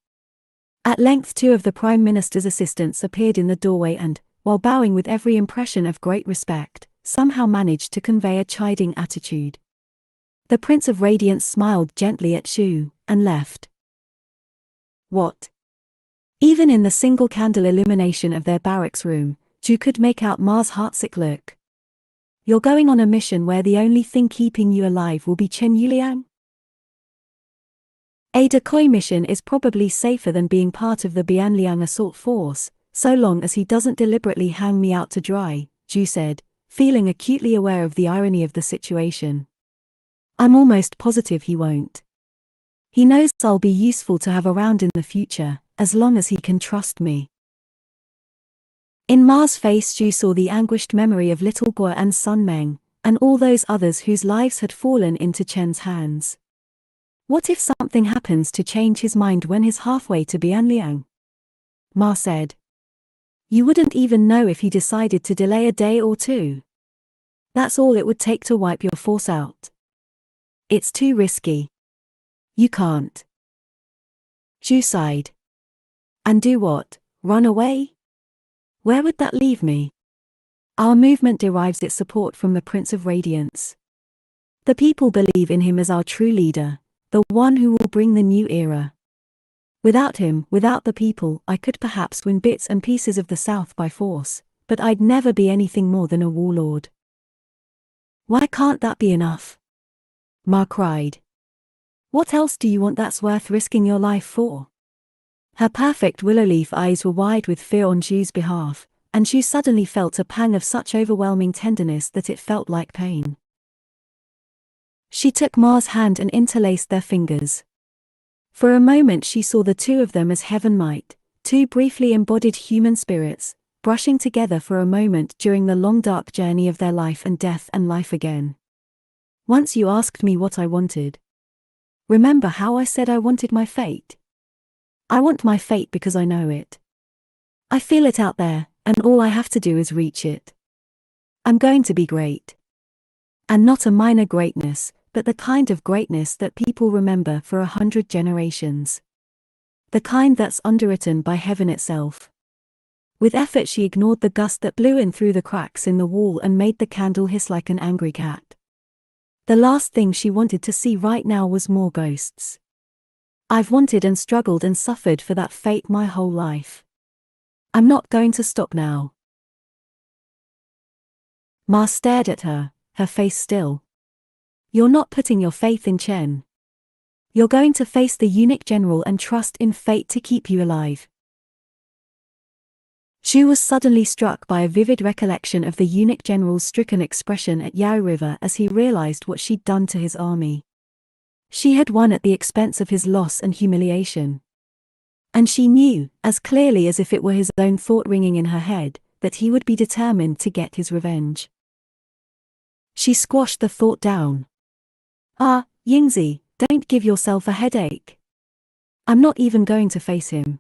At length 2 of the Prime Minister's assistants appeared in the doorway and, while bowing with every impression of great respect, somehow managed to convey a chiding attitude. The Prince of Radiance smiled gently at Xu, and left. What? Even in the single candle illumination of their barracks room, Ju could make out Ma's heartsick look. You're going on a mission where the only thing keeping you alive will be Chen Yuliang? A decoy mission is probably safer than being part of the Bianliang assault force, so long as he doesn't deliberately hang me out to dry, Ju said, feeling acutely aware of the irony of the situation. I'm almost positive he won't. He knows I'll be useful to have around in the future, as long as he can trust me. In Ma's face Ju saw the anguished memory of little Guo and Sun Meng, and all those others whose lives had fallen into Chen's hands. What if something happens to change his mind when he's halfway to Bianliang? Ma said. You wouldn't even know if he decided to delay a day or two. That's all it would take to wipe your force out. It's too risky. You can't. Ju sighed. And do what? Run away? Where would that leave me? Our movement derives its support from the Prince of Radiance. The people believe in him as our true leader, the one who will bring the new era. Without him, without the people, I could perhaps win bits and pieces of the South by force, but I'd never be anything more than a warlord. Why can't that be enough? Ma cried. What else do you want that's worth risking your life for? Her perfect willow-leaf eyes were wide with fear on Ju's behalf, and Ju suddenly felt a pang of such overwhelming tenderness that it felt like pain. She took Ma's hand and interlaced their fingers. For a moment she saw the two of them as heaven might, two briefly embodied human spirits, brushing together for a moment during the long dark journey of their life and death and life again. Once you asked me what I wanted. Remember how I said I wanted my fate? I want my fate because I know it. I feel it out there, and all I have to do is reach it. I'm going to be great. And not a minor greatness, but the kind of greatness that people remember for 100 generations. The kind that's underwritten by heaven itself. With effort she ignored the gust that blew in through the cracks in the wall and made the candle hiss like an angry cat. The last thing she wanted to see right now was more ghosts. I've wanted and struggled and suffered for that fate my whole life. I'm not going to stop now. Ma stared at her, her face still. You're not putting your faith in Chen. You're going to face the eunuch general and trust in fate to keep you alive. Ju was suddenly struck by a vivid recollection of the eunuch general's stricken expression at Yao River as he realized what she'd done to his army. She had won at the expense of his loss and humiliation. And she knew, as clearly as if it were his own thought ringing in her head, that he would be determined to get his revenge. She squashed the thought down. Yingzi, don't give yourself a headache. I'm not even going to face him.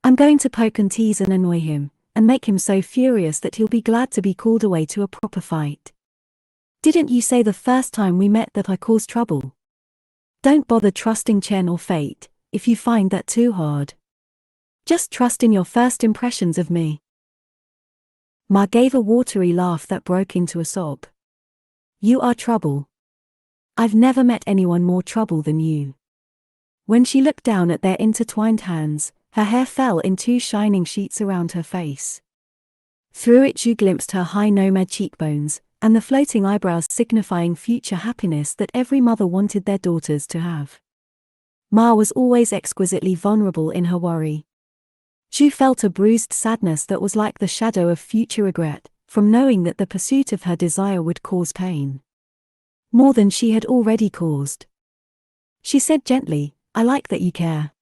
I'm going to poke and tease and annoy him, and make him so furious that he'll be glad to be called away to a proper fight. Didn't you say the first time we met that I caused trouble? Don't bother trusting Chen or fate, if you find that too hard. Just trust in your first impressions of me. Ma gave a watery laugh that broke into a sob. You are trouble. I've never met anyone more trouble than you. When she looked down at their intertwined hands, her hair fell in two shining sheets around her face. Through it Ju glimpsed her high nomad cheekbones, and the floating eyebrows signifying future happiness that every mother wanted their daughters to have. Ma was always exquisitely vulnerable in her worry. Ju felt a bruised sadness that was like the shadow of future regret, from knowing that the pursuit of her desire would cause pain. More than she had already caused. She said gently, I like that you care.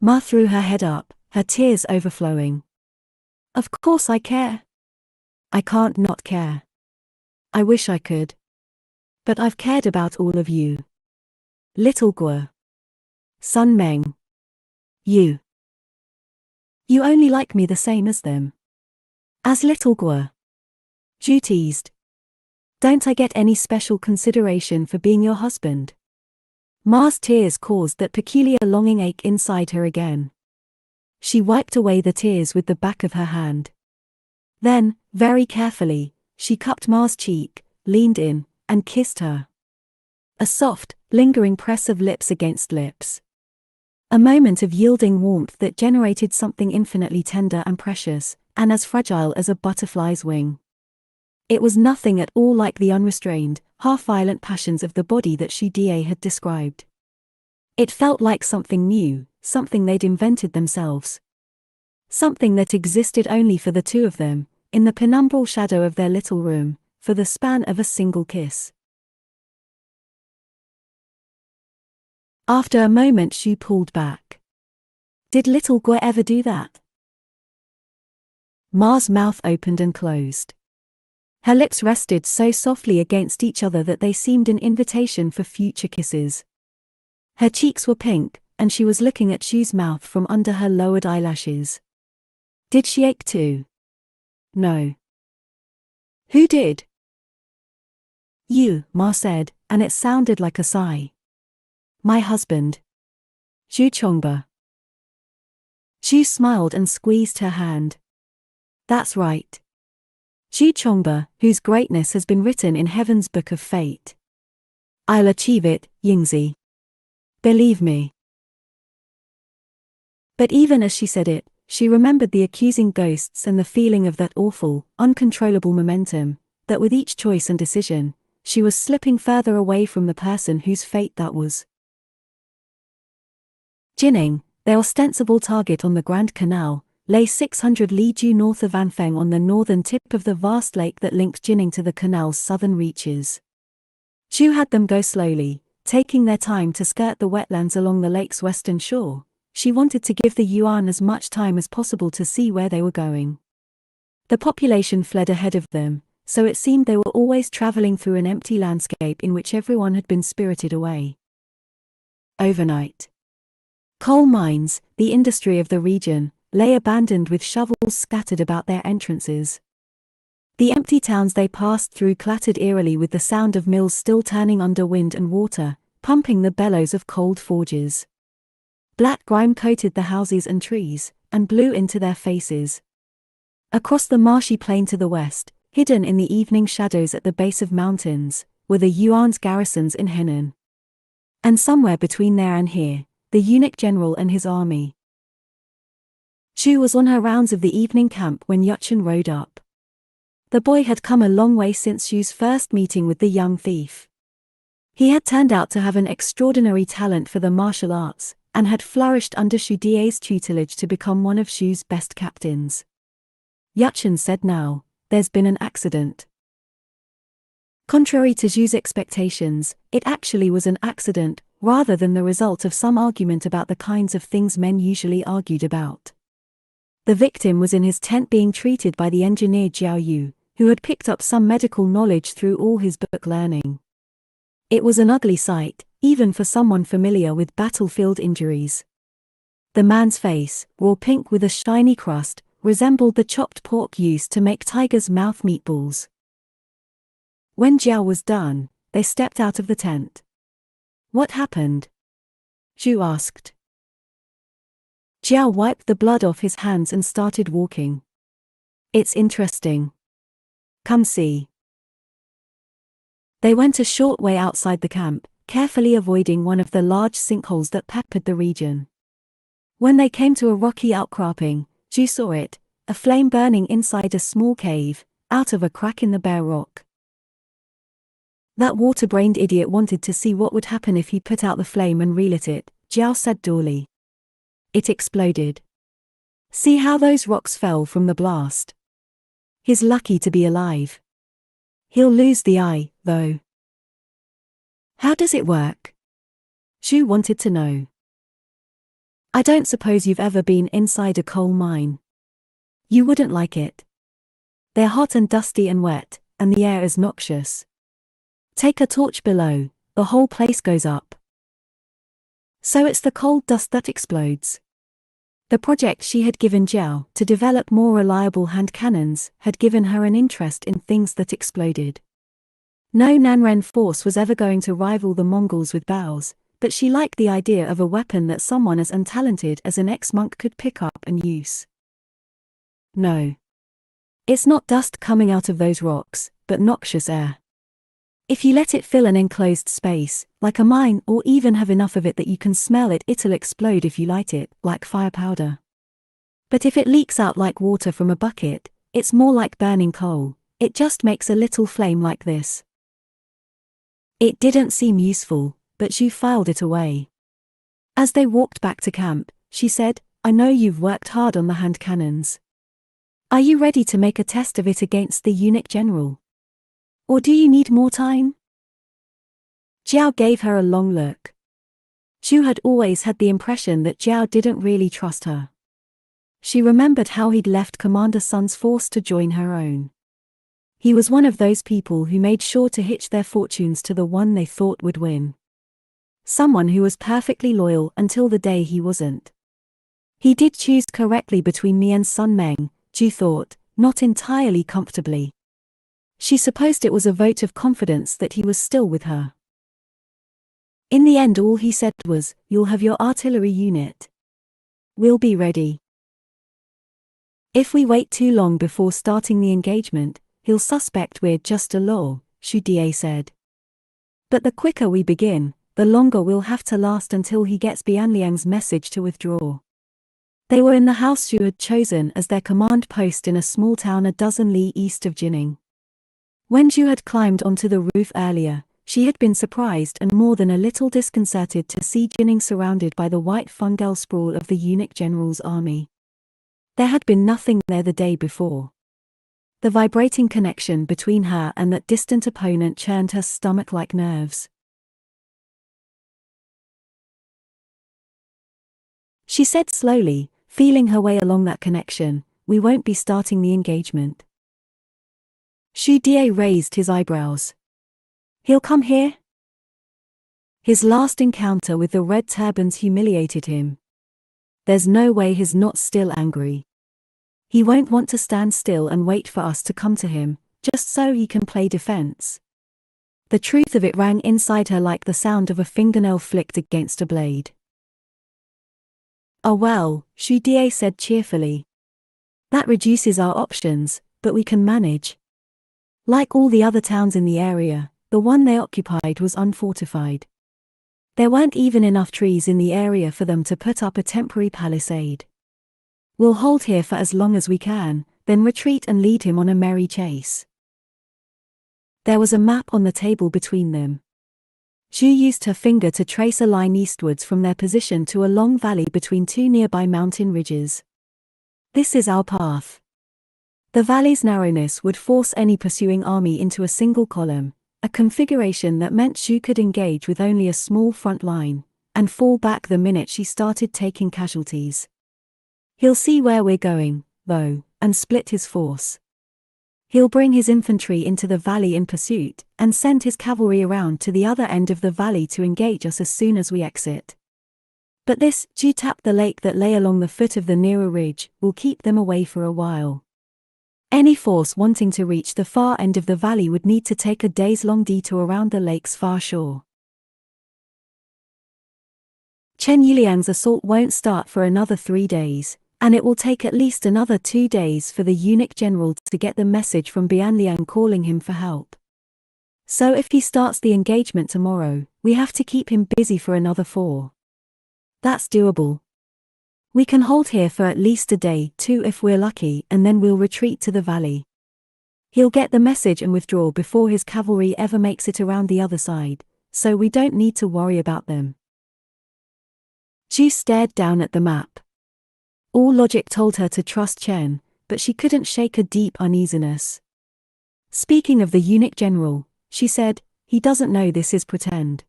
Ma threw her head up, her tears overflowing. Of course I care. I can't not care. I wish I could. But I've cared about all of you. Little Guo. Sun Meng. You. You only like me the same as them. As little Guo. Ju teased. Don't I get any special consideration for being your husband? Ma's tears caused that peculiar longing ache inside her again. She wiped away the tears with the back of her hand. Then, very carefully, she cupped Ma's cheek, leaned in, and kissed her. A soft, lingering press of lips against lips. A moment of yielding warmth that generated something infinitely tender and precious, and as fragile as a butterfly's wing. It was nothing at all like the unrestrained, half-violent passions of the body that Shudie had described. It felt like something new, something they'd invented themselves. Something that existed only for the two of them, in the penumbral shadow of their little room, for the span of a single kiss. After a moment Shu pulled back. Did little Gwe ever do that? Ma's mouth opened and closed. Her lips rested so softly against each other that they seemed an invitation for future kisses. Her cheeks were pink, and she was looking at Shu's mouth from under her lowered eyelashes. Did she ache too? No. Who did? You, Ma said, and it sounded like a sigh. My husband. Zhu Chongba. Shu smiled and squeezed her hand. That's right. Zhu Chongba, whose greatness has been written in heaven's book of fate. I'll achieve it, Yingzi. Believe me. But even as she said it, she remembered the accusing ghosts and the feeling of that awful, uncontrollable momentum, that with each choice and decision, she was slipping further away from the person whose fate that was. Jining, their ostensible target on the Grand Canal, lay 600 li due north of Anfeng on the northern tip of the vast lake that linked Jining to the canal's southern reaches. Zhu had them go slowly, taking their time to skirt the wetlands along the lake's western shore. She wanted to give the Yuan as much time as possible to see where they were going. The population fled ahead of them, so it seemed they were always traveling through an empty landscape in which everyone had been spirited away. Overnight. Coal mines, the industry of the region, lay abandoned with shovels scattered about their entrances. The empty towns they passed through clattered eerily with the sound of mills still turning under wind and water, pumping the bellows of cold forges. Black grime coated the houses and trees, and blew into their faces. Across the marshy plain to the west, hidden in the evening shadows at the base of mountains, were the Yuan's garrisons in Henan. And somewhere between there and here, the eunuch general and his army. Zhu was on her rounds of the evening camp when Yuchen rode up. The boy had come a long way since Zhu's first meeting with the young thief. He had turned out to have an extraordinary talent for the martial arts, and had flourished under Shudie's tutelage to become one of Zhu's best captains. Yuchen said now, there's been an accident. Contrary to Zhu's expectations, it actually was an accident, rather than the result of some argument about the kinds of things men usually argued about. The victim was in his tent being treated by the engineer Jiao Yu, who had picked up some medical knowledge through all his book learning. It was an ugly sight, even for someone familiar with battlefield injuries. The man's face, raw pink with a shiny crust, resembled the chopped pork used to make tiger's mouth meatballs. When Jiao was done, they stepped out of the tent. What happened? Zhu asked. Jiao wiped the blood off his hands and started walking. It's interesting. Come see. They went a short way outside the camp, carefully avoiding one of the large sinkholes that peppered the region. When they came to a rocky outcropping, Zhu saw it, a flame burning inside a small cave, out of a crack in the bare rock. That water-brained idiot wanted to see what would happen if he put out the flame and relit it, Jiao said dully. It exploded. See how those rocks fell from the blast. He's lucky to be alive. He'll lose the eye, though. How does it work? Zhu wanted to know. I don't suppose you've ever been inside a coal mine. You wouldn't like it. They're hot and dusty and wet, and the air is noxious. Take a torch below, the whole place goes up. So it's the coal dust that explodes. The project she had given Jiao to develop more reliable hand cannons had given her an interest in things that exploded. No Nanren force was ever going to rival the Mongols with bows, but she liked the idea of a weapon that someone as untalented as an ex-monk could pick up and use. No. It's not dust coming out of those rocks, but noxious air. If you let it fill an enclosed space, like a mine, or even have enough of it that you can smell it, it'll explode if you light it, like fire powder. But if it leaks out like water from a bucket, it's more like burning coal. It just makes a little flame like this. It didn't seem useful, but Zhu filed it away. As they walked back to camp, she said, I know you've worked hard on the hand cannons. Are you ready to make a test of it against the eunuch general? Or do you need more time? Jiao gave her a long look. Zhu had always had the impression that Jiao didn't really trust her. She remembered how he'd left Commander Sun's force to join her own. He was one of those people who made sure to hitch their fortunes to the one they thought would win. Someone who was perfectly loyal until the day he wasn't. He did choose correctly between me and Sun Meng, Zhu thought, not entirely comfortably. She supposed it was a vote of confidence that he was still with her. In the end, all he said was, you'll have your artillery unit. We'll be ready. If we wait too long before starting the engagement, he'll suspect we're just a lull, Xu Die said. But the quicker we begin, the longer we'll have to last until he gets Bianliang's message to withdraw. They were in the house Xu had chosen as their command post in a small town a dozen li east of Jining. When Zhu had climbed onto the roof earlier, she had been surprised and more than a little disconcerted to see Jining surrounded by the white fungal sprawl of the eunuch general's army. There had been nothing there the day before. The vibrating connection between her and that distant opponent churned her stomach like nerves. She said slowly, feeling her way along that connection, we won't be starting the engagement. Xu Die raised his eyebrows. He'll come here? His last encounter with the red turbans humiliated him. There's no way he's not still angry. He won't want to stand still and wait for us to come to him, just so he can play defense. The truth of it rang inside her like the sound of a fingernail flicked against a blade. Oh well, Xu Die said cheerfully. That reduces our options, but we can manage. Like all the other towns in the area, the one they occupied was unfortified. There weren't even enough trees in the area for them to put up a temporary palisade. We'll hold here for as long as we can, then retreat and lead him on a merry chase. There was a map on the table between them. Zhu used her finger to trace a line eastwards from their position to a long valley between two nearby mountain ridges. This is our path. The valley's narrowness would force any pursuing army into a single column, a configuration that meant Zhu could engage with only a small front line, and fall back the minute she started taking casualties. He'll see where we're going, though, and split his force. He'll bring his infantry into the valley in pursuit, and send his cavalry around to the other end of the valley to engage us as soon as we exit. But this, Zhu tapped the lake that lay along the foot of the nearer ridge, will keep them away for a while. Any force wanting to reach the far end of the valley would need to take a days-long detour around the lake's far shore. Chen Yuliang's assault won't start for another 3 days, and it will take at least another 2 days for the eunuch general to get the message from Bianliang calling him for help. So if he starts the engagement tomorrow, we have to keep him busy for another 4. That's doable. We can hold here for at least a day, 2 if we're lucky, and then we'll retreat to the valley. He'll get the message and withdraw before his cavalry ever makes it around the other side, so we don't need to worry about them. Zhu stared down at the map. All logic told her to trust Chen, but she couldn't shake a deep uneasiness. Speaking of the eunuch general, she said, he doesn't know this is pretend.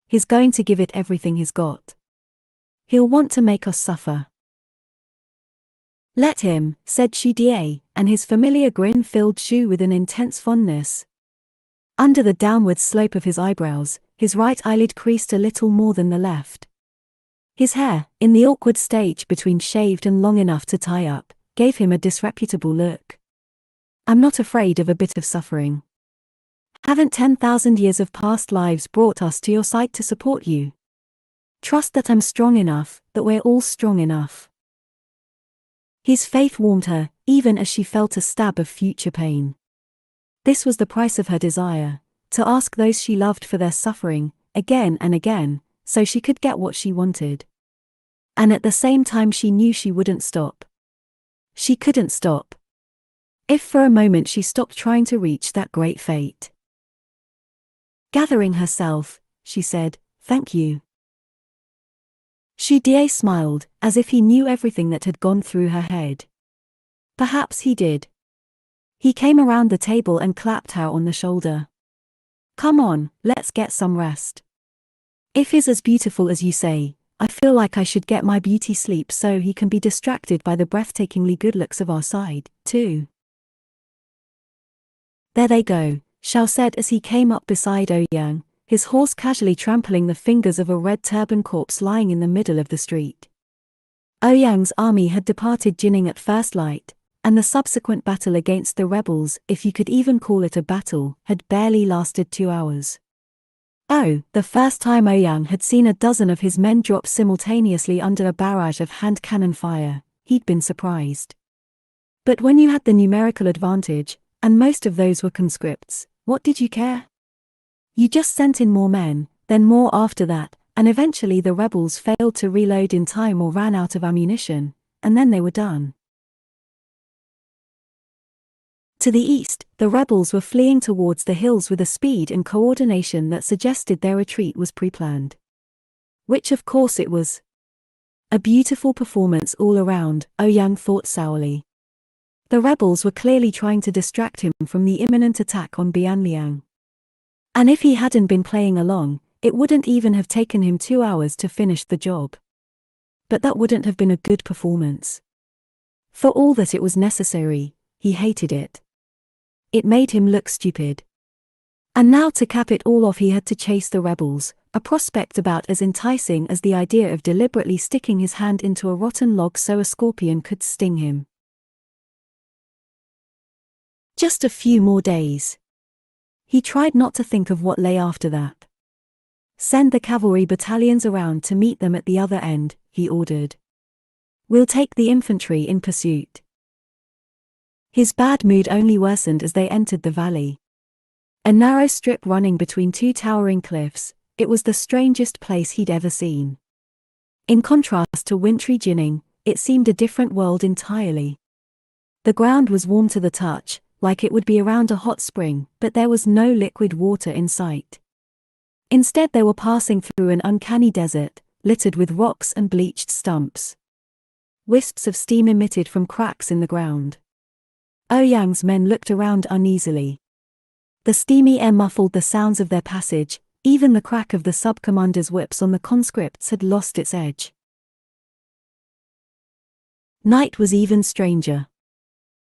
He's going to give it everything he's got. He'll want to make us suffer. Let him, said Xu Die, and his familiar grin filled Zhu with an intense fondness. Under the downward slope of his eyebrows, his right eyelid creased a little more than the left. His hair, in the awkward stage between shaved and long enough to tie up, gave him a disreputable look. I'm not afraid of a bit of suffering. Haven't 10,000 years of past lives brought us to your side to support you? Trust that I'm strong enough, that we're all strong enough. His faith warmed her, even as she felt a stab of future pain. This was the price of her desire, to ask those she loved for their suffering, again and again, so she could get what she wanted. And at the same time she knew she wouldn't stop. She couldn't stop. If for a moment she stopped trying to reach that great fate. Gathering herself, she said, "Thank you." Shudier smiled, as if he knew everything that had gone through her head. Perhaps he did. He came around the table and clapped her on the shoulder. "Come on, let's get some rest. If he's as beautiful as you say, I feel like I should get my beauty sleep so he can be distracted by the breathtakingly good looks of our side, too." "There they go," Shao said as he came up beside Ouyang, his horse casually trampling the fingers of a red turban corpse lying in the middle of the street. Ouyang's army had departed Jining at first light, and the subsequent battle against the rebels, if you could even call it a battle, had barely lasted 2 hours. Oh, the first time Ouyang had seen a dozen of his men drop simultaneously under a barrage of hand cannon fire, he'd been surprised. But when you had the numerical advantage, and most of those were conscripts, what did you care? You just sent in more men, then more after that, and eventually the rebels failed to reload in time or ran out of ammunition, and then they were done. To the east, the rebels were fleeing towards the hills with a speed and coordination that suggested their retreat was pre-planned. Which of course it was. A beautiful performance all around, Ouyang thought sourly. The rebels were clearly trying to distract him from the imminent attack on Bianliang. And if he hadn't been playing along, it wouldn't even have taken him 2 hours to finish the job. But that wouldn't have been a good performance. For all that it was necessary, he hated it. It made him look stupid. And now to cap it all off he had to chase the rebels, a prospect about as enticing as the idea of deliberately sticking his hand into a rotten log so a scorpion could sting him. Just a few more days. He tried not to think of what lay after that. "Send the cavalry battalions around to meet them at the other end," he ordered. "We'll take the infantry in pursuit." His bad mood only worsened as they entered the valley. A narrow strip running between 2 towering cliffs, it was the strangest place he'd ever seen. In contrast to wintry Jining, it seemed a different world entirely. The ground was warm to the touch, like it would be around a hot spring, but there was no liquid water in sight. Instead they were passing through an uncanny desert, littered with rocks and bleached stumps. Wisps of steam emitted from cracks in the ground. Ouyang's men looked around uneasily. The steamy air muffled the sounds of their passage, even the crack of the sub-commander's whips on the conscripts had lost its edge. Night was even stranger.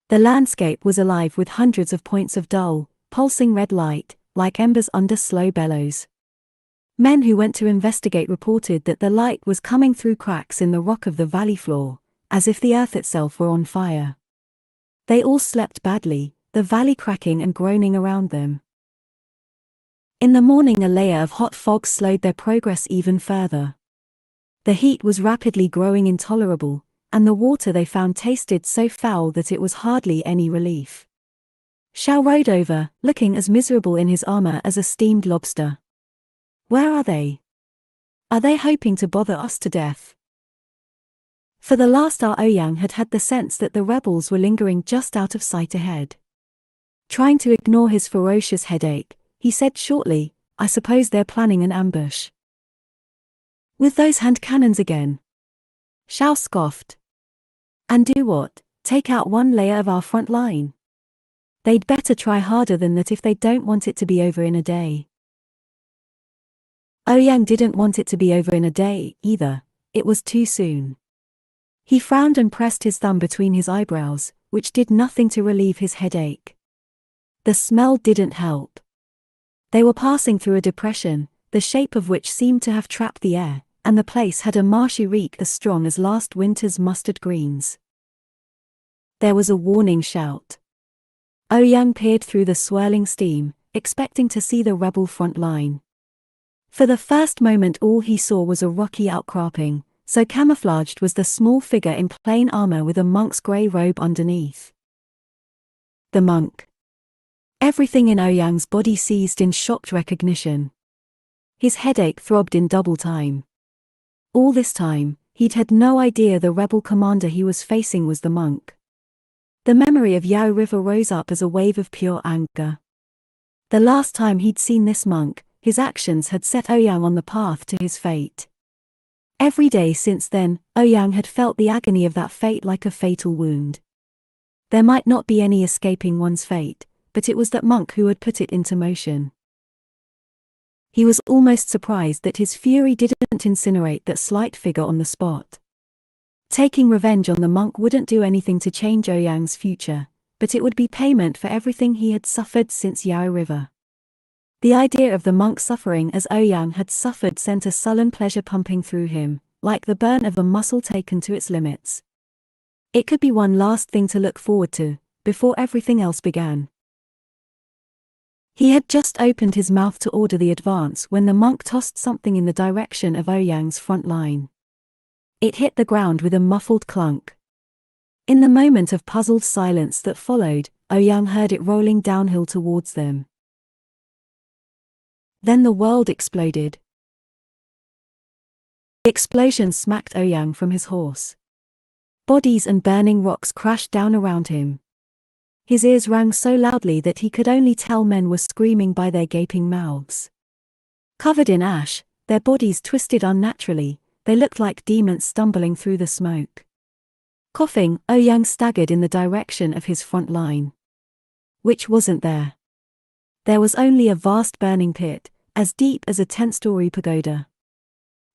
The landscape was alive with hundreds of points of dull, pulsing red light, like embers under slow bellows. Men who went to investigate reported that the light was coming through cracks in the rock of the valley floor, as if the earth itself were on fire. They all slept badly, the valley cracking and groaning around them. In the morning a layer of hot fog slowed their progress even further. The heat was rapidly growing intolerable, and the water they found tasted so foul that it was hardly any relief. Shao rode over, looking as miserable in his armor as a steamed lobster. "Where are they? Are they hoping to bother us to death?" For the last hour Ouyang had had the sense that the rebels were lingering just out of sight ahead. Trying to ignore his ferocious headache, he said shortly, "I suppose they're planning an ambush." "With those hand cannons again?" Shao scoffed. "And do what? Take out one layer of our front line? They'd better try harder than that if they don't want it to be over in a day." Ouyang didn't want it to be over in a day, either. It was too soon. He frowned and pressed his thumb between his eyebrows, which did nothing to relieve his headache. The smell didn't help. They were passing through a depression, the shape of which seemed to have trapped the air, and the place had a marshy reek as strong as last winter's mustard greens. There was a warning shout. Ouyang peered through the swirling steam, expecting to see the rebel front line. For the first moment all he saw was a rocky outcropping, so camouflaged was the small figure in plain armor with a monk's grey robe underneath. The monk. Everything in Ouyang's body seized in shocked recognition. His headache throbbed in double time. All this time, he'd had no idea the rebel commander he was facing was the monk. The memory of Yao River rose up as a wave of pure anger. The last time he'd seen this monk, his actions had set Ouyang on the path to his fate. Every day since then, Ouyang had felt the agony of that fate like a fatal wound. There might not be any escaping one's fate, but it was that monk who had put it into motion. He was almost surprised that his fury didn't incinerate that slight figure on the spot. Taking revenge on the monk wouldn't do anything to change Ouyang's future, but it would be payment for everything he had suffered since Yao River. The idea of the monk suffering as Ouyang had suffered sent a sullen pleasure pumping through him, like the burn of a muscle taken to its limits. It could be one last thing to look forward to, before everything else began. He had just opened his mouth to order the advance when the monk tossed something in the direction of Ouyang's front line. It hit the ground with a muffled clunk. In the moment of puzzled silence that followed, Ouyang heard it rolling downhill towards them. Then the world exploded. The explosion smacked Ouyang from his horse. Bodies and burning rocks crashed down around him. His ears rang so loudly that he could only tell men were screaming by their gaping mouths. Covered in ash, their bodies twisted unnaturally, they looked like demons stumbling through the smoke. Coughing, Ouyang staggered in the direction of his front line. Which wasn't there. There was only a vast burning pit, as deep as a 10-story pagoda.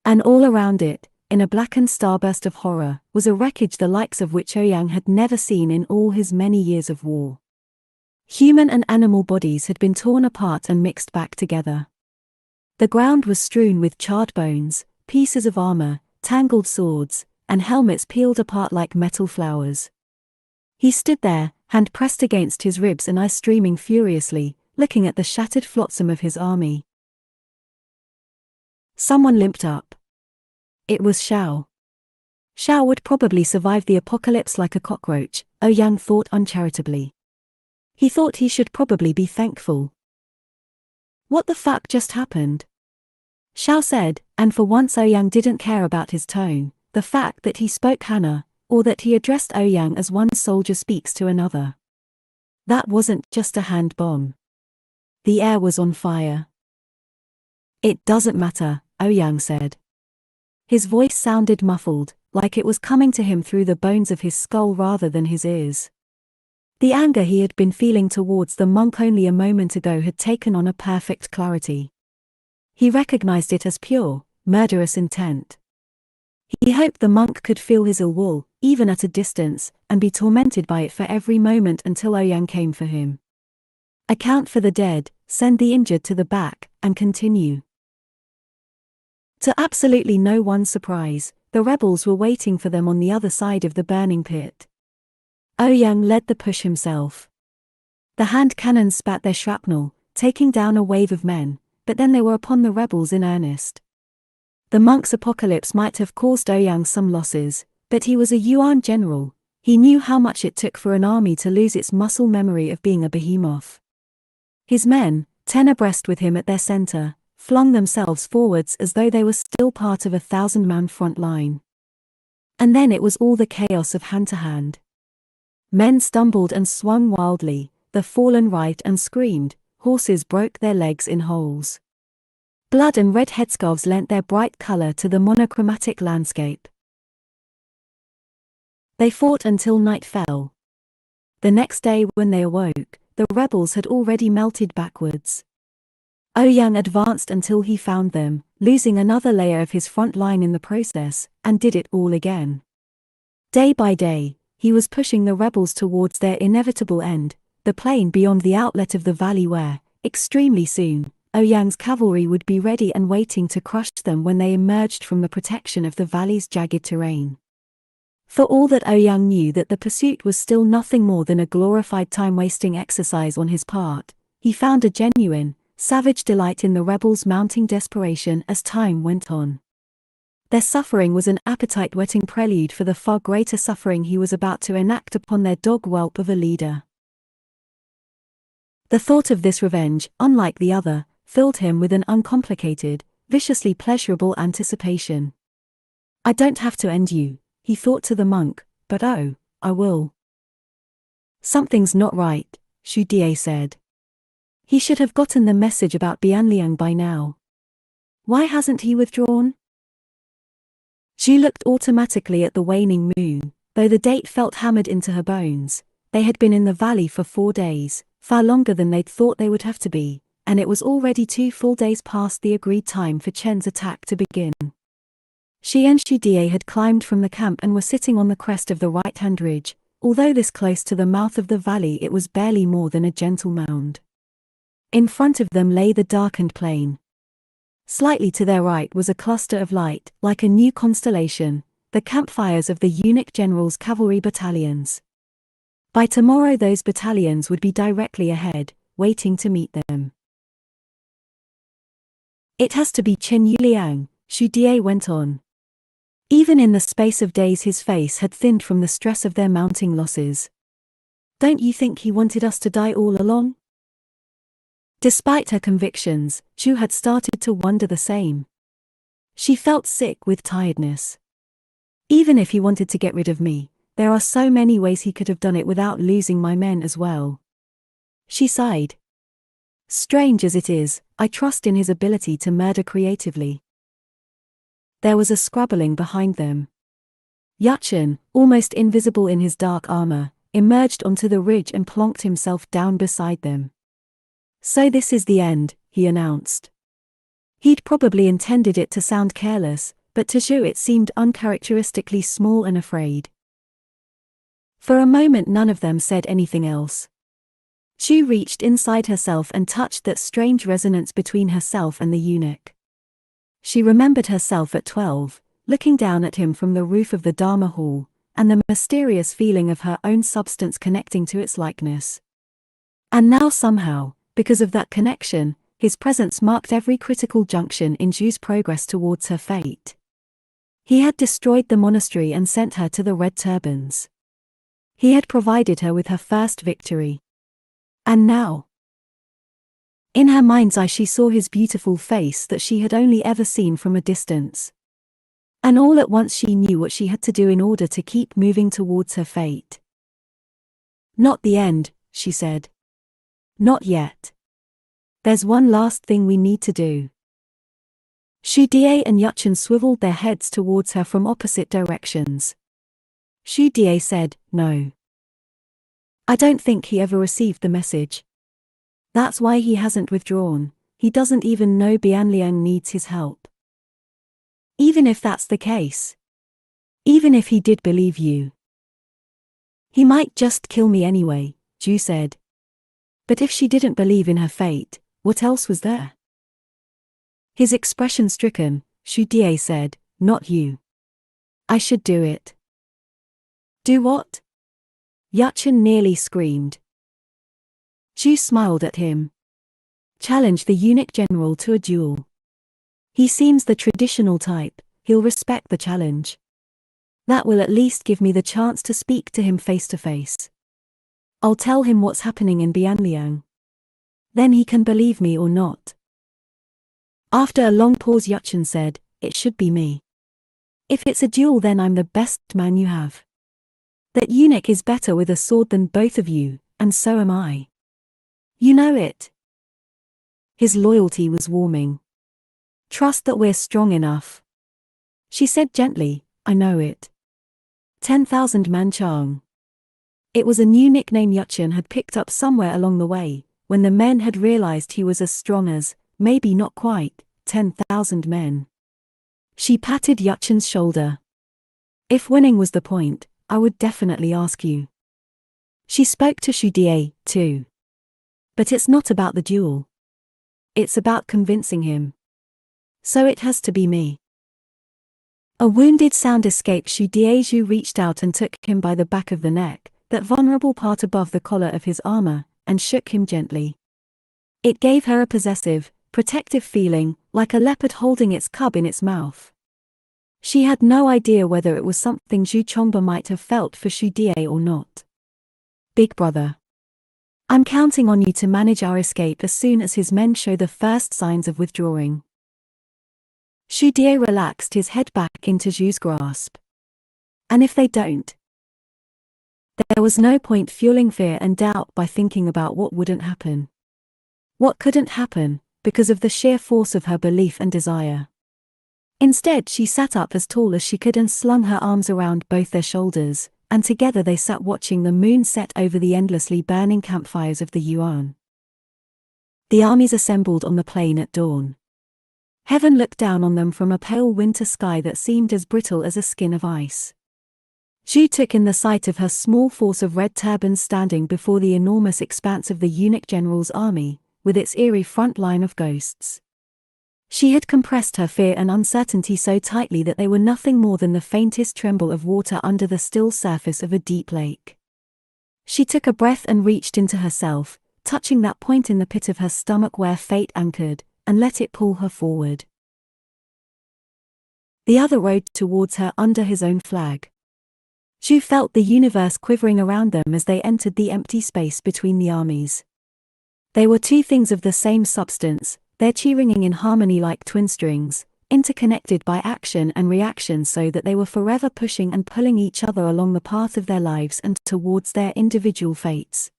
And all around it, in a blackened starburst of horror, was a wreckage the likes of which Ouyang had never seen in all his many years of war. Human and animal bodies had been torn apart and mixed back together. The ground was strewn with charred bones, pieces of armor, tangled swords, and helmets peeled apart like metal flowers. He stood there, hand pressed against his ribs and eyes streaming furiously, looking at the shattered flotsam of his army. Someone limped up. It was Xiao. Xiao would probably survive the apocalypse like a cockroach, Ouyang thought uncharitably. He thought he should probably be thankful. What the fuck just happened? Xiao said, and for once Ouyang didn't care about his tone, the fact that he spoke Hana, or that he addressed Ouyang as one soldier speaks to another. That wasn't just a hand bomb. The air was on fire. It doesn't matter, Ouyang said. His voice sounded muffled, like it was coming to him through the bones of his skull rather than his ears. The anger he had been feeling towards the monk only a moment ago had taken on a perfect clarity. He recognized it as pure, murderous intent. He hoped the monk could feel his ill will, even at a distance, and be tormented by it for every moment until Ouyang came for him. Account for the dead, send the injured to the back, and continue. To absolutely no one's surprise, the rebels were waiting for them on the other side of the burning pit. Ouyang led the push himself. The hand cannons spat their shrapnel, taking down a wave of men, but then they were upon the rebels in earnest. The monk's apocalypse might have caused Ouyang some losses, but he was a Yuan general. He knew how much it took for an army to lose its muscle memory of being a behemoth. His men, 10 abreast with him at their center, flung themselves forwards as though they were still part of a 1,000-man front line. And then it was all the chaos of hand-to-hand. Men stumbled and swung wildly, the fallen right and screamed, horses broke their legs in holes. Blood and red headscarves lent their bright color to the monochromatic landscape. They fought until night fell. The next day when they awoke, the rebels had already melted backwards. Ouyang advanced until he found them, losing another layer of his front line in the process, and did it all again. Day by day, he was pushing the rebels towards their inevitable end, the plain beyond the outlet of the valley where, extremely soon, Ouyang's cavalry would be ready and waiting to crush them when they emerged from the protection of the valley's jagged terrain. For all that Ouyang knew that the pursuit was still nothing more than a glorified time-wasting exercise on his part, he found a genuine, savage delight in the rebels' mounting desperation as time went on. Their suffering was an appetite-whetting prelude for the far greater suffering he was about to enact upon their dog whelp of a leader. The thought of this revenge, unlike the other, filled him with an uncomplicated, viciously pleasurable anticipation. I don't have to end you, he thought to the monk, but oh, I will. Something's not right, Xu Die said. He should have gotten the message about Bianliang by now. Why hasn't he withdrawn? Xu looked automatically at the waning moon, though the date felt hammered into her bones. They had been in the valley for 4 days, far longer than they'd thought they would have to be, and it was already 2 full days past the agreed time for Chen's attack to begin. She and Xu Die had climbed from the camp and were sitting on the crest of the right-hand ridge. Although this close to the mouth of the valley, it was barely more than a gentle mound. In front of them lay the darkened plain. Slightly to their right was a cluster of light, like a new constellation, the campfires of the eunuch general's cavalry battalions. By tomorrow those battalions would be directly ahead, waiting to meet them. It has to be Chen Yuliang, Xu Die went on. Even in the space of days his face had thinned from the stress of their mounting losses. Don't you think he wanted us to die all along? Despite her convictions, Xu had started to wonder the same. She felt sick with tiredness. Even if he wanted to get rid of me, there are so many ways he could have done it without losing my men as well. She sighed. Strange as it is, I trust in his ability to murder creatively. There was a scrabbling behind them. Yachin, almost invisible in his dark armor, emerged onto the ridge and plonked himself down beside them. So this is the end, he announced. He'd probably intended it to sound careless, but to Xu it seemed uncharacteristically small and afraid. For a moment none of them said anything else. Xu reached inside herself and touched that strange resonance between herself and the eunuch. She remembered herself at 12, looking down at him from the roof of the Dharma hall, and the mysterious feeling of her own substance connecting to its likeness. And now somehow, because of that connection, his presence marked every critical junction in Xu's progress towards her fate. He had destroyed the monastery and sent her to the Red Turbans. He had provided her with her first victory. And now? In her mind's eye she saw his beautiful face that she had only ever seen from a distance. And all at once she knew what she had to do in order to keep moving towards her fate. Not the end, she said. Not yet. There's one last thing we need to do. Xu Die and Yachin swiveled their heads towards her from opposite directions. Xu Die said, no. I don't think he ever received the message. That's why he hasn't withdrawn. He doesn't even know Bianliang needs his help. Even if that's the case. Even if he did believe you. He might just kill me anyway, Xu said. But if she didn't believe in her fate, what else was there? His expression stricken, Xu Die said, not you. I should do it. Do what? Yachin nearly screamed. Xu smiled at him. Challenge the eunuch general to a duel. He seems the traditional type, he'll respect the challenge. That will at least give me the chance to speak to him face to face. I'll tell him what's happening in Bianliang. Then he can believe me or not. After a long pause Yachin said, it should be me. If it's a duel then I'm the best man you have. That eunuch is better with a sword than both of you, and so am I. You know it. His loyalty was warming. Trust that we're strong enough. She said gently, I know it. 10,000 Manchang. It was a new nickname Yachin had picked up somewhere along the way, when the men had realized he was as strong as, maybe not quite, 10,000 men. She patted Yachin's shoulder. If winning was the point, I would definitely ask you. She spoke to Xu Die, too. But it's not about the duel. It's about convincing him. So it has to be me. A wounded sound escaped Xu Die. Xu reached out and took him by the back of the neck, that vulnerable part above the collar of his armor, and shook him gently. It gave her a possessive, protective feeling, like a leopard holding its cub in its mouth. She had no idea whether it was something Zhu Chongba might have felt for Xu Die or not. Big brother. I'm counting on you to manage our escape as soon as his men show the first signs of withdrawing. Xu Die relaxed his head back into Zhu's grasp. And if they don't? There was no point fueling fear and doubt by thinking about what wouldn't happen. What couldn't happen, because of the sheer force of her belief and desire. Instead, she sat up as tall as she could and slung her arms around both their shoulders, and together they sat watching the moon set over the endlessly burning campfires of the Yuan. The armies assembled on the plain at dawn. Heaven looked down on them from a pale winter sky that seemed as brittle as a skin of ice. Zhu took in the sight of her small force of red turbans standing before the enormous expanse of the eunuch general's army, with its eerie front line of ghosts. She had compressed her fear and uncertainty so tightly that they were nothing more than the faintest tremble of water under the still surface of a deep lake. She took a breath and reached into herself, touching that point in the pit of her stomach where fate anchored, and let it pull her forward. The other rode towards her under his own flag. Zhu felt the universe quivering around them as they entered the empty space between the armies. They were two things of the same substance, their chi ringing in harmony like twin strings, interconnected by action and reaction so that they were forever pushing and pulling each other along the path of their lives and towards their individual fates.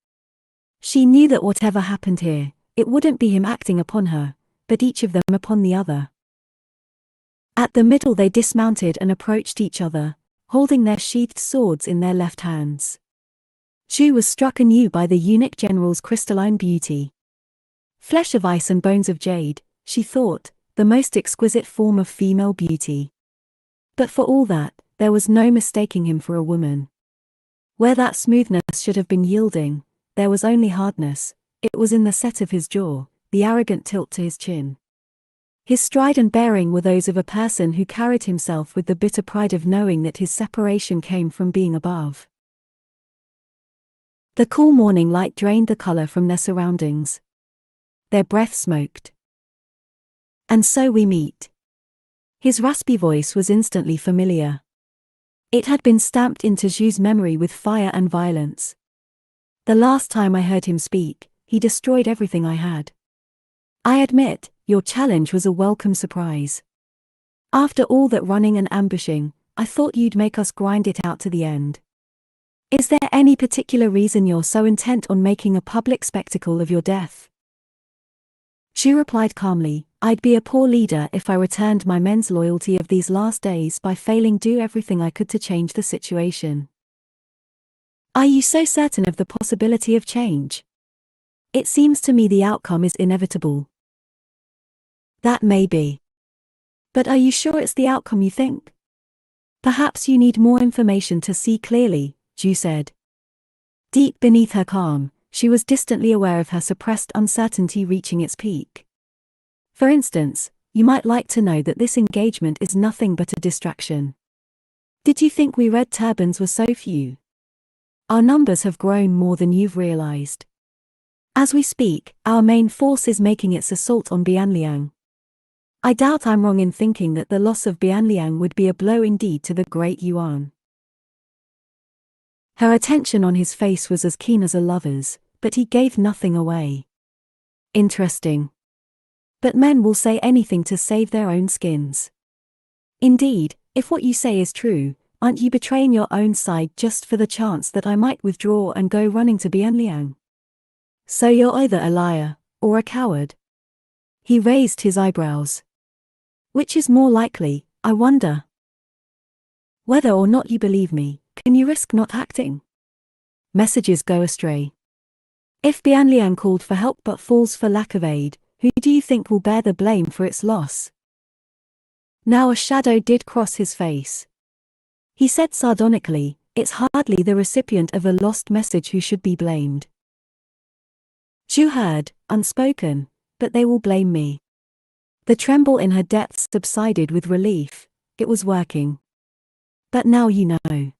She knew that whatever happened here, it wouldn't be him acting upon her, but each of them upon the other. At the middle they dismounted and approached each other, holding their sheathed swords in their left hands. Zhu was struck anew by the eunuch general's crystalline beauty. Flesh of ice and bones of jade, she thought, the most exquisite form of female beauty. But for all that, there was no mistaking him for a woman. Where that smoothness should have been yielding, there was only hardness. It was in the set of his jaw, the arrogant tilt to his chin. His stride and bearing were those of a person who carried himself with the bitter pride of knowing that his separation came from being above. The cool morning light drained the color from their surroundings. Their breath smoked. And so we meet. His raspy voice was instantly familiar. It had been stamped into Zhu's memory with fire and violence. The last time I heard him speak, he destroyed everything I had. I admit, your challenge was a welcome surprise. After all that running and ambushing, I thought you'd make us grind it out to the end. Is there any particular reason you're so intent on making a public spectacle of your death? Zhu replied calmly, I'd be a poor leader if I returned my men's loyalty of these last days by failing do everything I could to change the situation. Are you so certain of the possibility of change? It seems to me the outcome is inevitable. That may be. But are you sure it's the outcome you think? Perhaps you need more information to see clearly, Zhu said. Deep beneath her calm, she was distantly aware of her suppressed uncertainty reaching its peak. For instance, you might like to know that this engagement is nothing but a distraction. Did you think we red turbans were so few? Our numbers have grown more than you've realized. As we speak, our main force is making its assault on Bianliang. I doubt I'm wrong in thinking that the loss of Bianliang would be a blow indeed to the great Yuan. Her attention on his face was as keen as a lover's, but he gave nothing away. Interesting. But men will say anything to save their own skins. Indeed, if what you say is true, aren't you betraying your own side just for the chance that I might withdraw and go running to Bianliang? So you're either a liar, or a coward. He raised his eyebrows. Which is more likely, I wonder? Whether or not you believe me, can you risk not acting? Messages go astray. If Bianliang called for help but falls for lack of aid, who do you think will bear the blame for its loss? Now a shadow did cross his face. He said sardonically, it's hardly the recipient of a lost message who should be blamed. Zhu heard, unspoken, but they will blame me. The tremble in her depths subsided with relief. It was working. But now you know.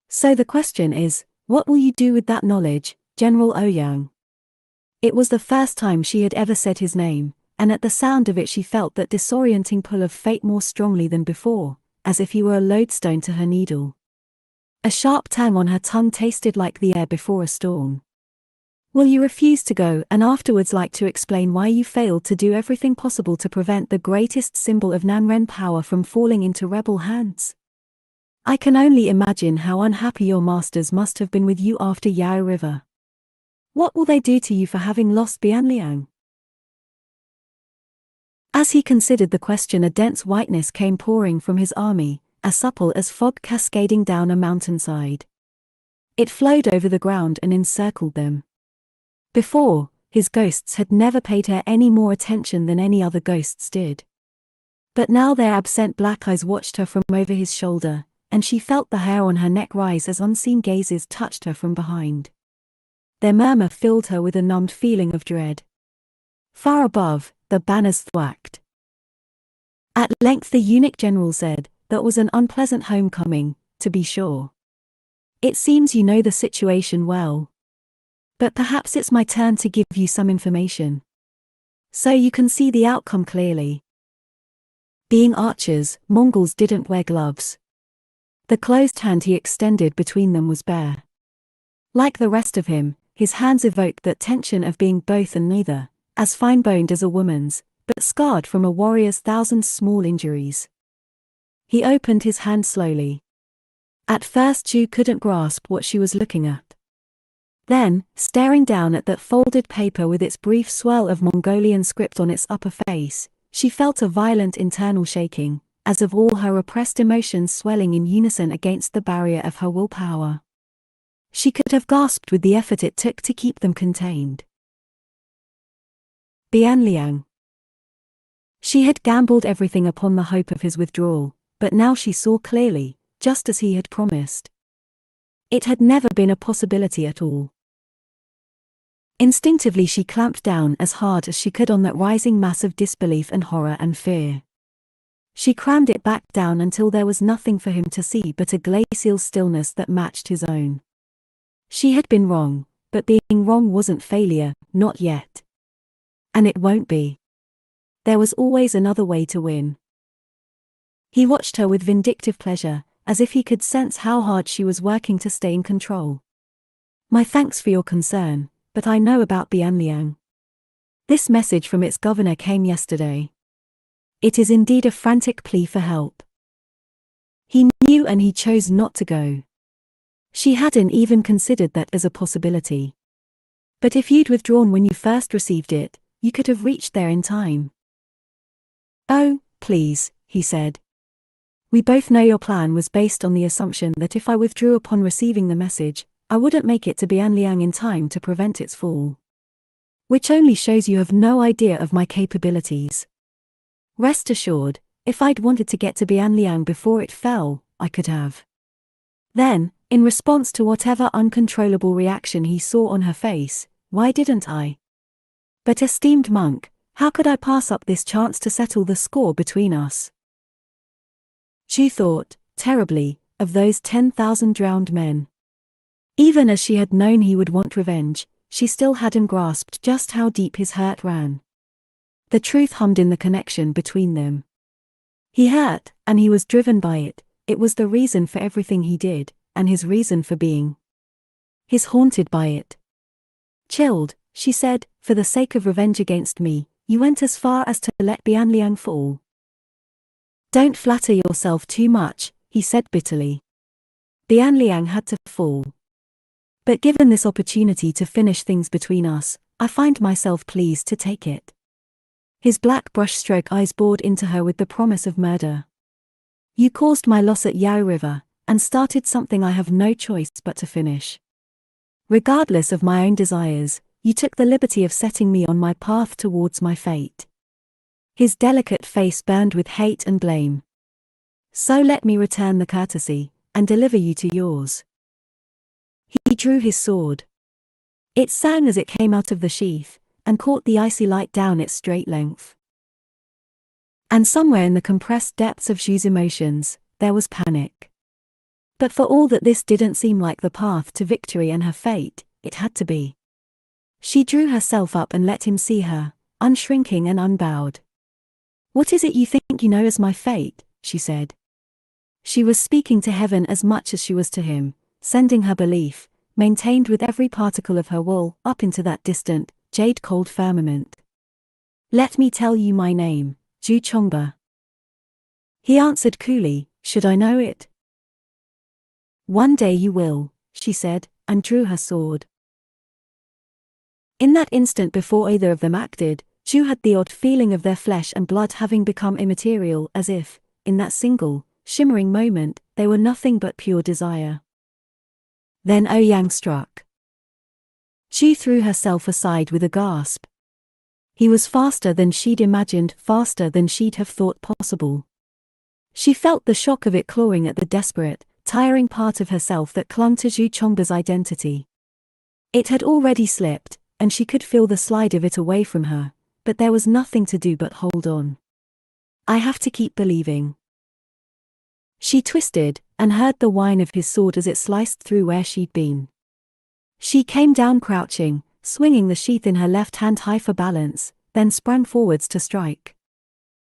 So the question is, what will you do with that knowledge, General Ouyang? It was the first time she had ever said his name, and at the sound of it she felt that disorienting pull of fate more strongly than before, as if he were a lodestone to her needle. A sharp tang on her tongue tasted like the air before a storm. Will you refuse to go and afterwards like to explain why you failed to do everything possible to prevent the greatest symbol of Nanren power from falling into rebel hands? I can only imagine how unhappy your masters must have been with you after Yao River. What will they do to you for having lost Bianliang? As he considered the question, a dense whiteness came pouring from his army, as supple as fog cascading down a mountainside. It flowed over the ground and encircled them. Before, his ghosts had never paid her any more attention than any other ghosts did. But now their absent black eyes watched her from over his shoulder, and she felt the hair on her neck rise as unseen gazes touched her from behind. Their murmur filled her with a numbed feeling of dread. Far above, the banners thwacked. At length the eunuch general said, "That was an unpleasant homecoming, to be sure. It seems you know the situation well. But perhaps it's my turn to give you some information, so you can see the outcome clearly." Being archers, Mongols didn't wear gloves. The closed hand he extended between them was bare. Like the rest of him, his hands evoked that tension of being both and neither, as fine-boned as a woman's, but scarred from a warrior's thousand small injuries. He opened his hand slowly. At first Ju couldn't grasp what she was looking at. Then, staring down at that folded paper with its brief swirl of Mongolian script on its upper face, she felt a violent internal shaking, as of all her repressed emotions swelling in unison against the barrier of her willpower. She could have gasped with the effort it took to keep them contained. Bianliang. She had gambled everything upon the hope of his withdrawal, but now she saw clearly, just as he had promised. It had never been a possibility at all. Instinctively she clamped down as hard as she could on that rising mass of disbelief and horror and fear. She crammed it back down until there was nothing for him to see but a glacial stillness that matched his own. She had been wrong, but being wrong wasn't failure, not yet. And it won't be. There was always another way to win. He watched her with vindictive pleasure, as if he could sense how hard she was working to stay in control. "My thanks for your concern, but I know about Bianliang. This message from its governor came yesterday. It is indeed a frantic plea for help." He knew and he chose not to go. She hadn't even considered that as a possibility. "But if you'd withdrawn when you first received it, you could have reached there in time." "Oh, please," he said. "We both know your plan was based on the assumption that if I withdrew upon receiving the message, I wouldn't make it to Bianliang in time to prevent its fall. Which only shows you have no idea of my capabilities. Rest assured, if I'd wanted to get to Bianliang before it fell, I could have." Then, in response to whatever uncontrollable reaction he saw on her face, "Why didn't I? But esteemed monk, how could I pass up this chance to settle the score between us?" She thought, terribly, of those 10,000 drowned men. Even as she had known he would want revenge, she still hadn't grasped just how deep his hurt ran. The truth hummed in the connection between them. He hurt, and he was driven by it. It was the reason for everything he did, and his reason for being. He's haunted by it. Chilled, she said, "For the sake of revenge against me, you went as far as to let Bianliang fall." "Don't flatter yourself too much," he said bitterly. "Bianliang had to fall. But given this opportunity to finish things between us, I find myself pleased to take it." His black brushstroke eyes bored into her with the promise of murder. "You caused my loss at Yao River, and started something I have no choice but to finish. Regardless of my own desires, you took the liberty of setting me on my path towards my fate." His delicate face burned with hate and blame. "So let me return the courtesy, and deliver you to yours." He drew his sword. It sang as it came out of the sheath, and caught the icy light down its straight length. And somewhere in the compressed depths of Zhu's emotions, there was panic. But for all that this didn't seem like the path to victory and her fate, it had to be. She drew herself up and let him see her, unshrinking and unbowed. "What is it you think you know as my fate?" she said. She was speaking to heaven as much as she was to him, sending her belief, maintained with every particle of her wool, up into that distant, jade-cold firmament. "Let me tell you my name, Zhu Chongba." He answered coolly, "Should I know it?" "One day you will," she said, and drew her sword. In that instant before either of them acted, Zhu had the odd feeling of their flesh and blood having become immaterial, as if, in that single, shimmering moment, they were nothing but pure desire. Then Ouyang struck. Zhu threw herself aside with a gasp. He was faster than she'd imagined, faster than she'd have thought possible. She felt the shock of it clawing at the desperate, tiring part of herself that clung to Zhu Chongba's identity. It had already slipped, and she could feel the slide of it away from her, but there was nothing to do but hold on. "I have to keep believing." She twisted, and heard the whine of his sword as it sliced through where she'd been. She came down crouching, swinging the sheath in her left hand high for balance, then sprang forwards to strike.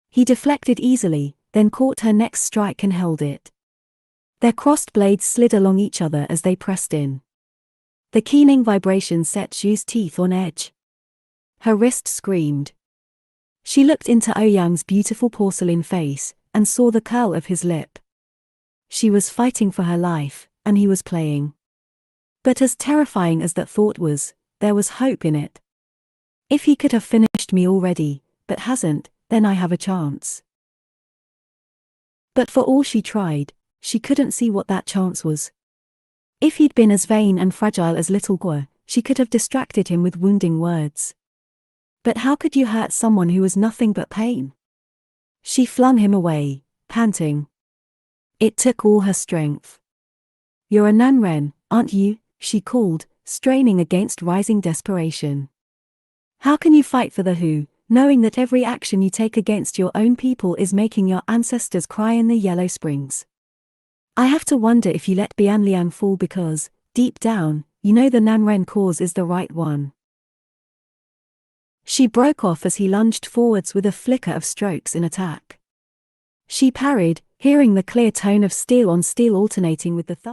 He deflected easily, then caught her next strike and held it. Their crossed blades slid along each other as they pressed in. The keening vibration set Zhu's teeth on edge. Her wrist screamed. She looked into Ouyang's beautiful porcelain face, and saw the curl of his lip. She was fighting for her life, and he was playing. But as terrifying as that thought was, there was hope in it. If he could have finished me already, but hasn't, then I have a chance. But for all she tried, she couldn't see what that chance was. If he'd been as vain and fragile as little Gua, she could have distracted him with wounding words. But how could you hurt someone who was nothing but pain? She flung him away, panting. It took all her strength. "You're a Nanren, aren't you?" she called, straining against rising desperation. "How can you fight for the Hu, knowing that every action you take against your own people is making your ancestors cry in the Yellow Springs? I have to wonder if you let Bianliang fall because, deep down, you know the Nanren cause is the right one." She broke off as he lunged forwards with a flicker of strokes in attack. She parried, hearing the clear tone of steel on steel alternating with the thud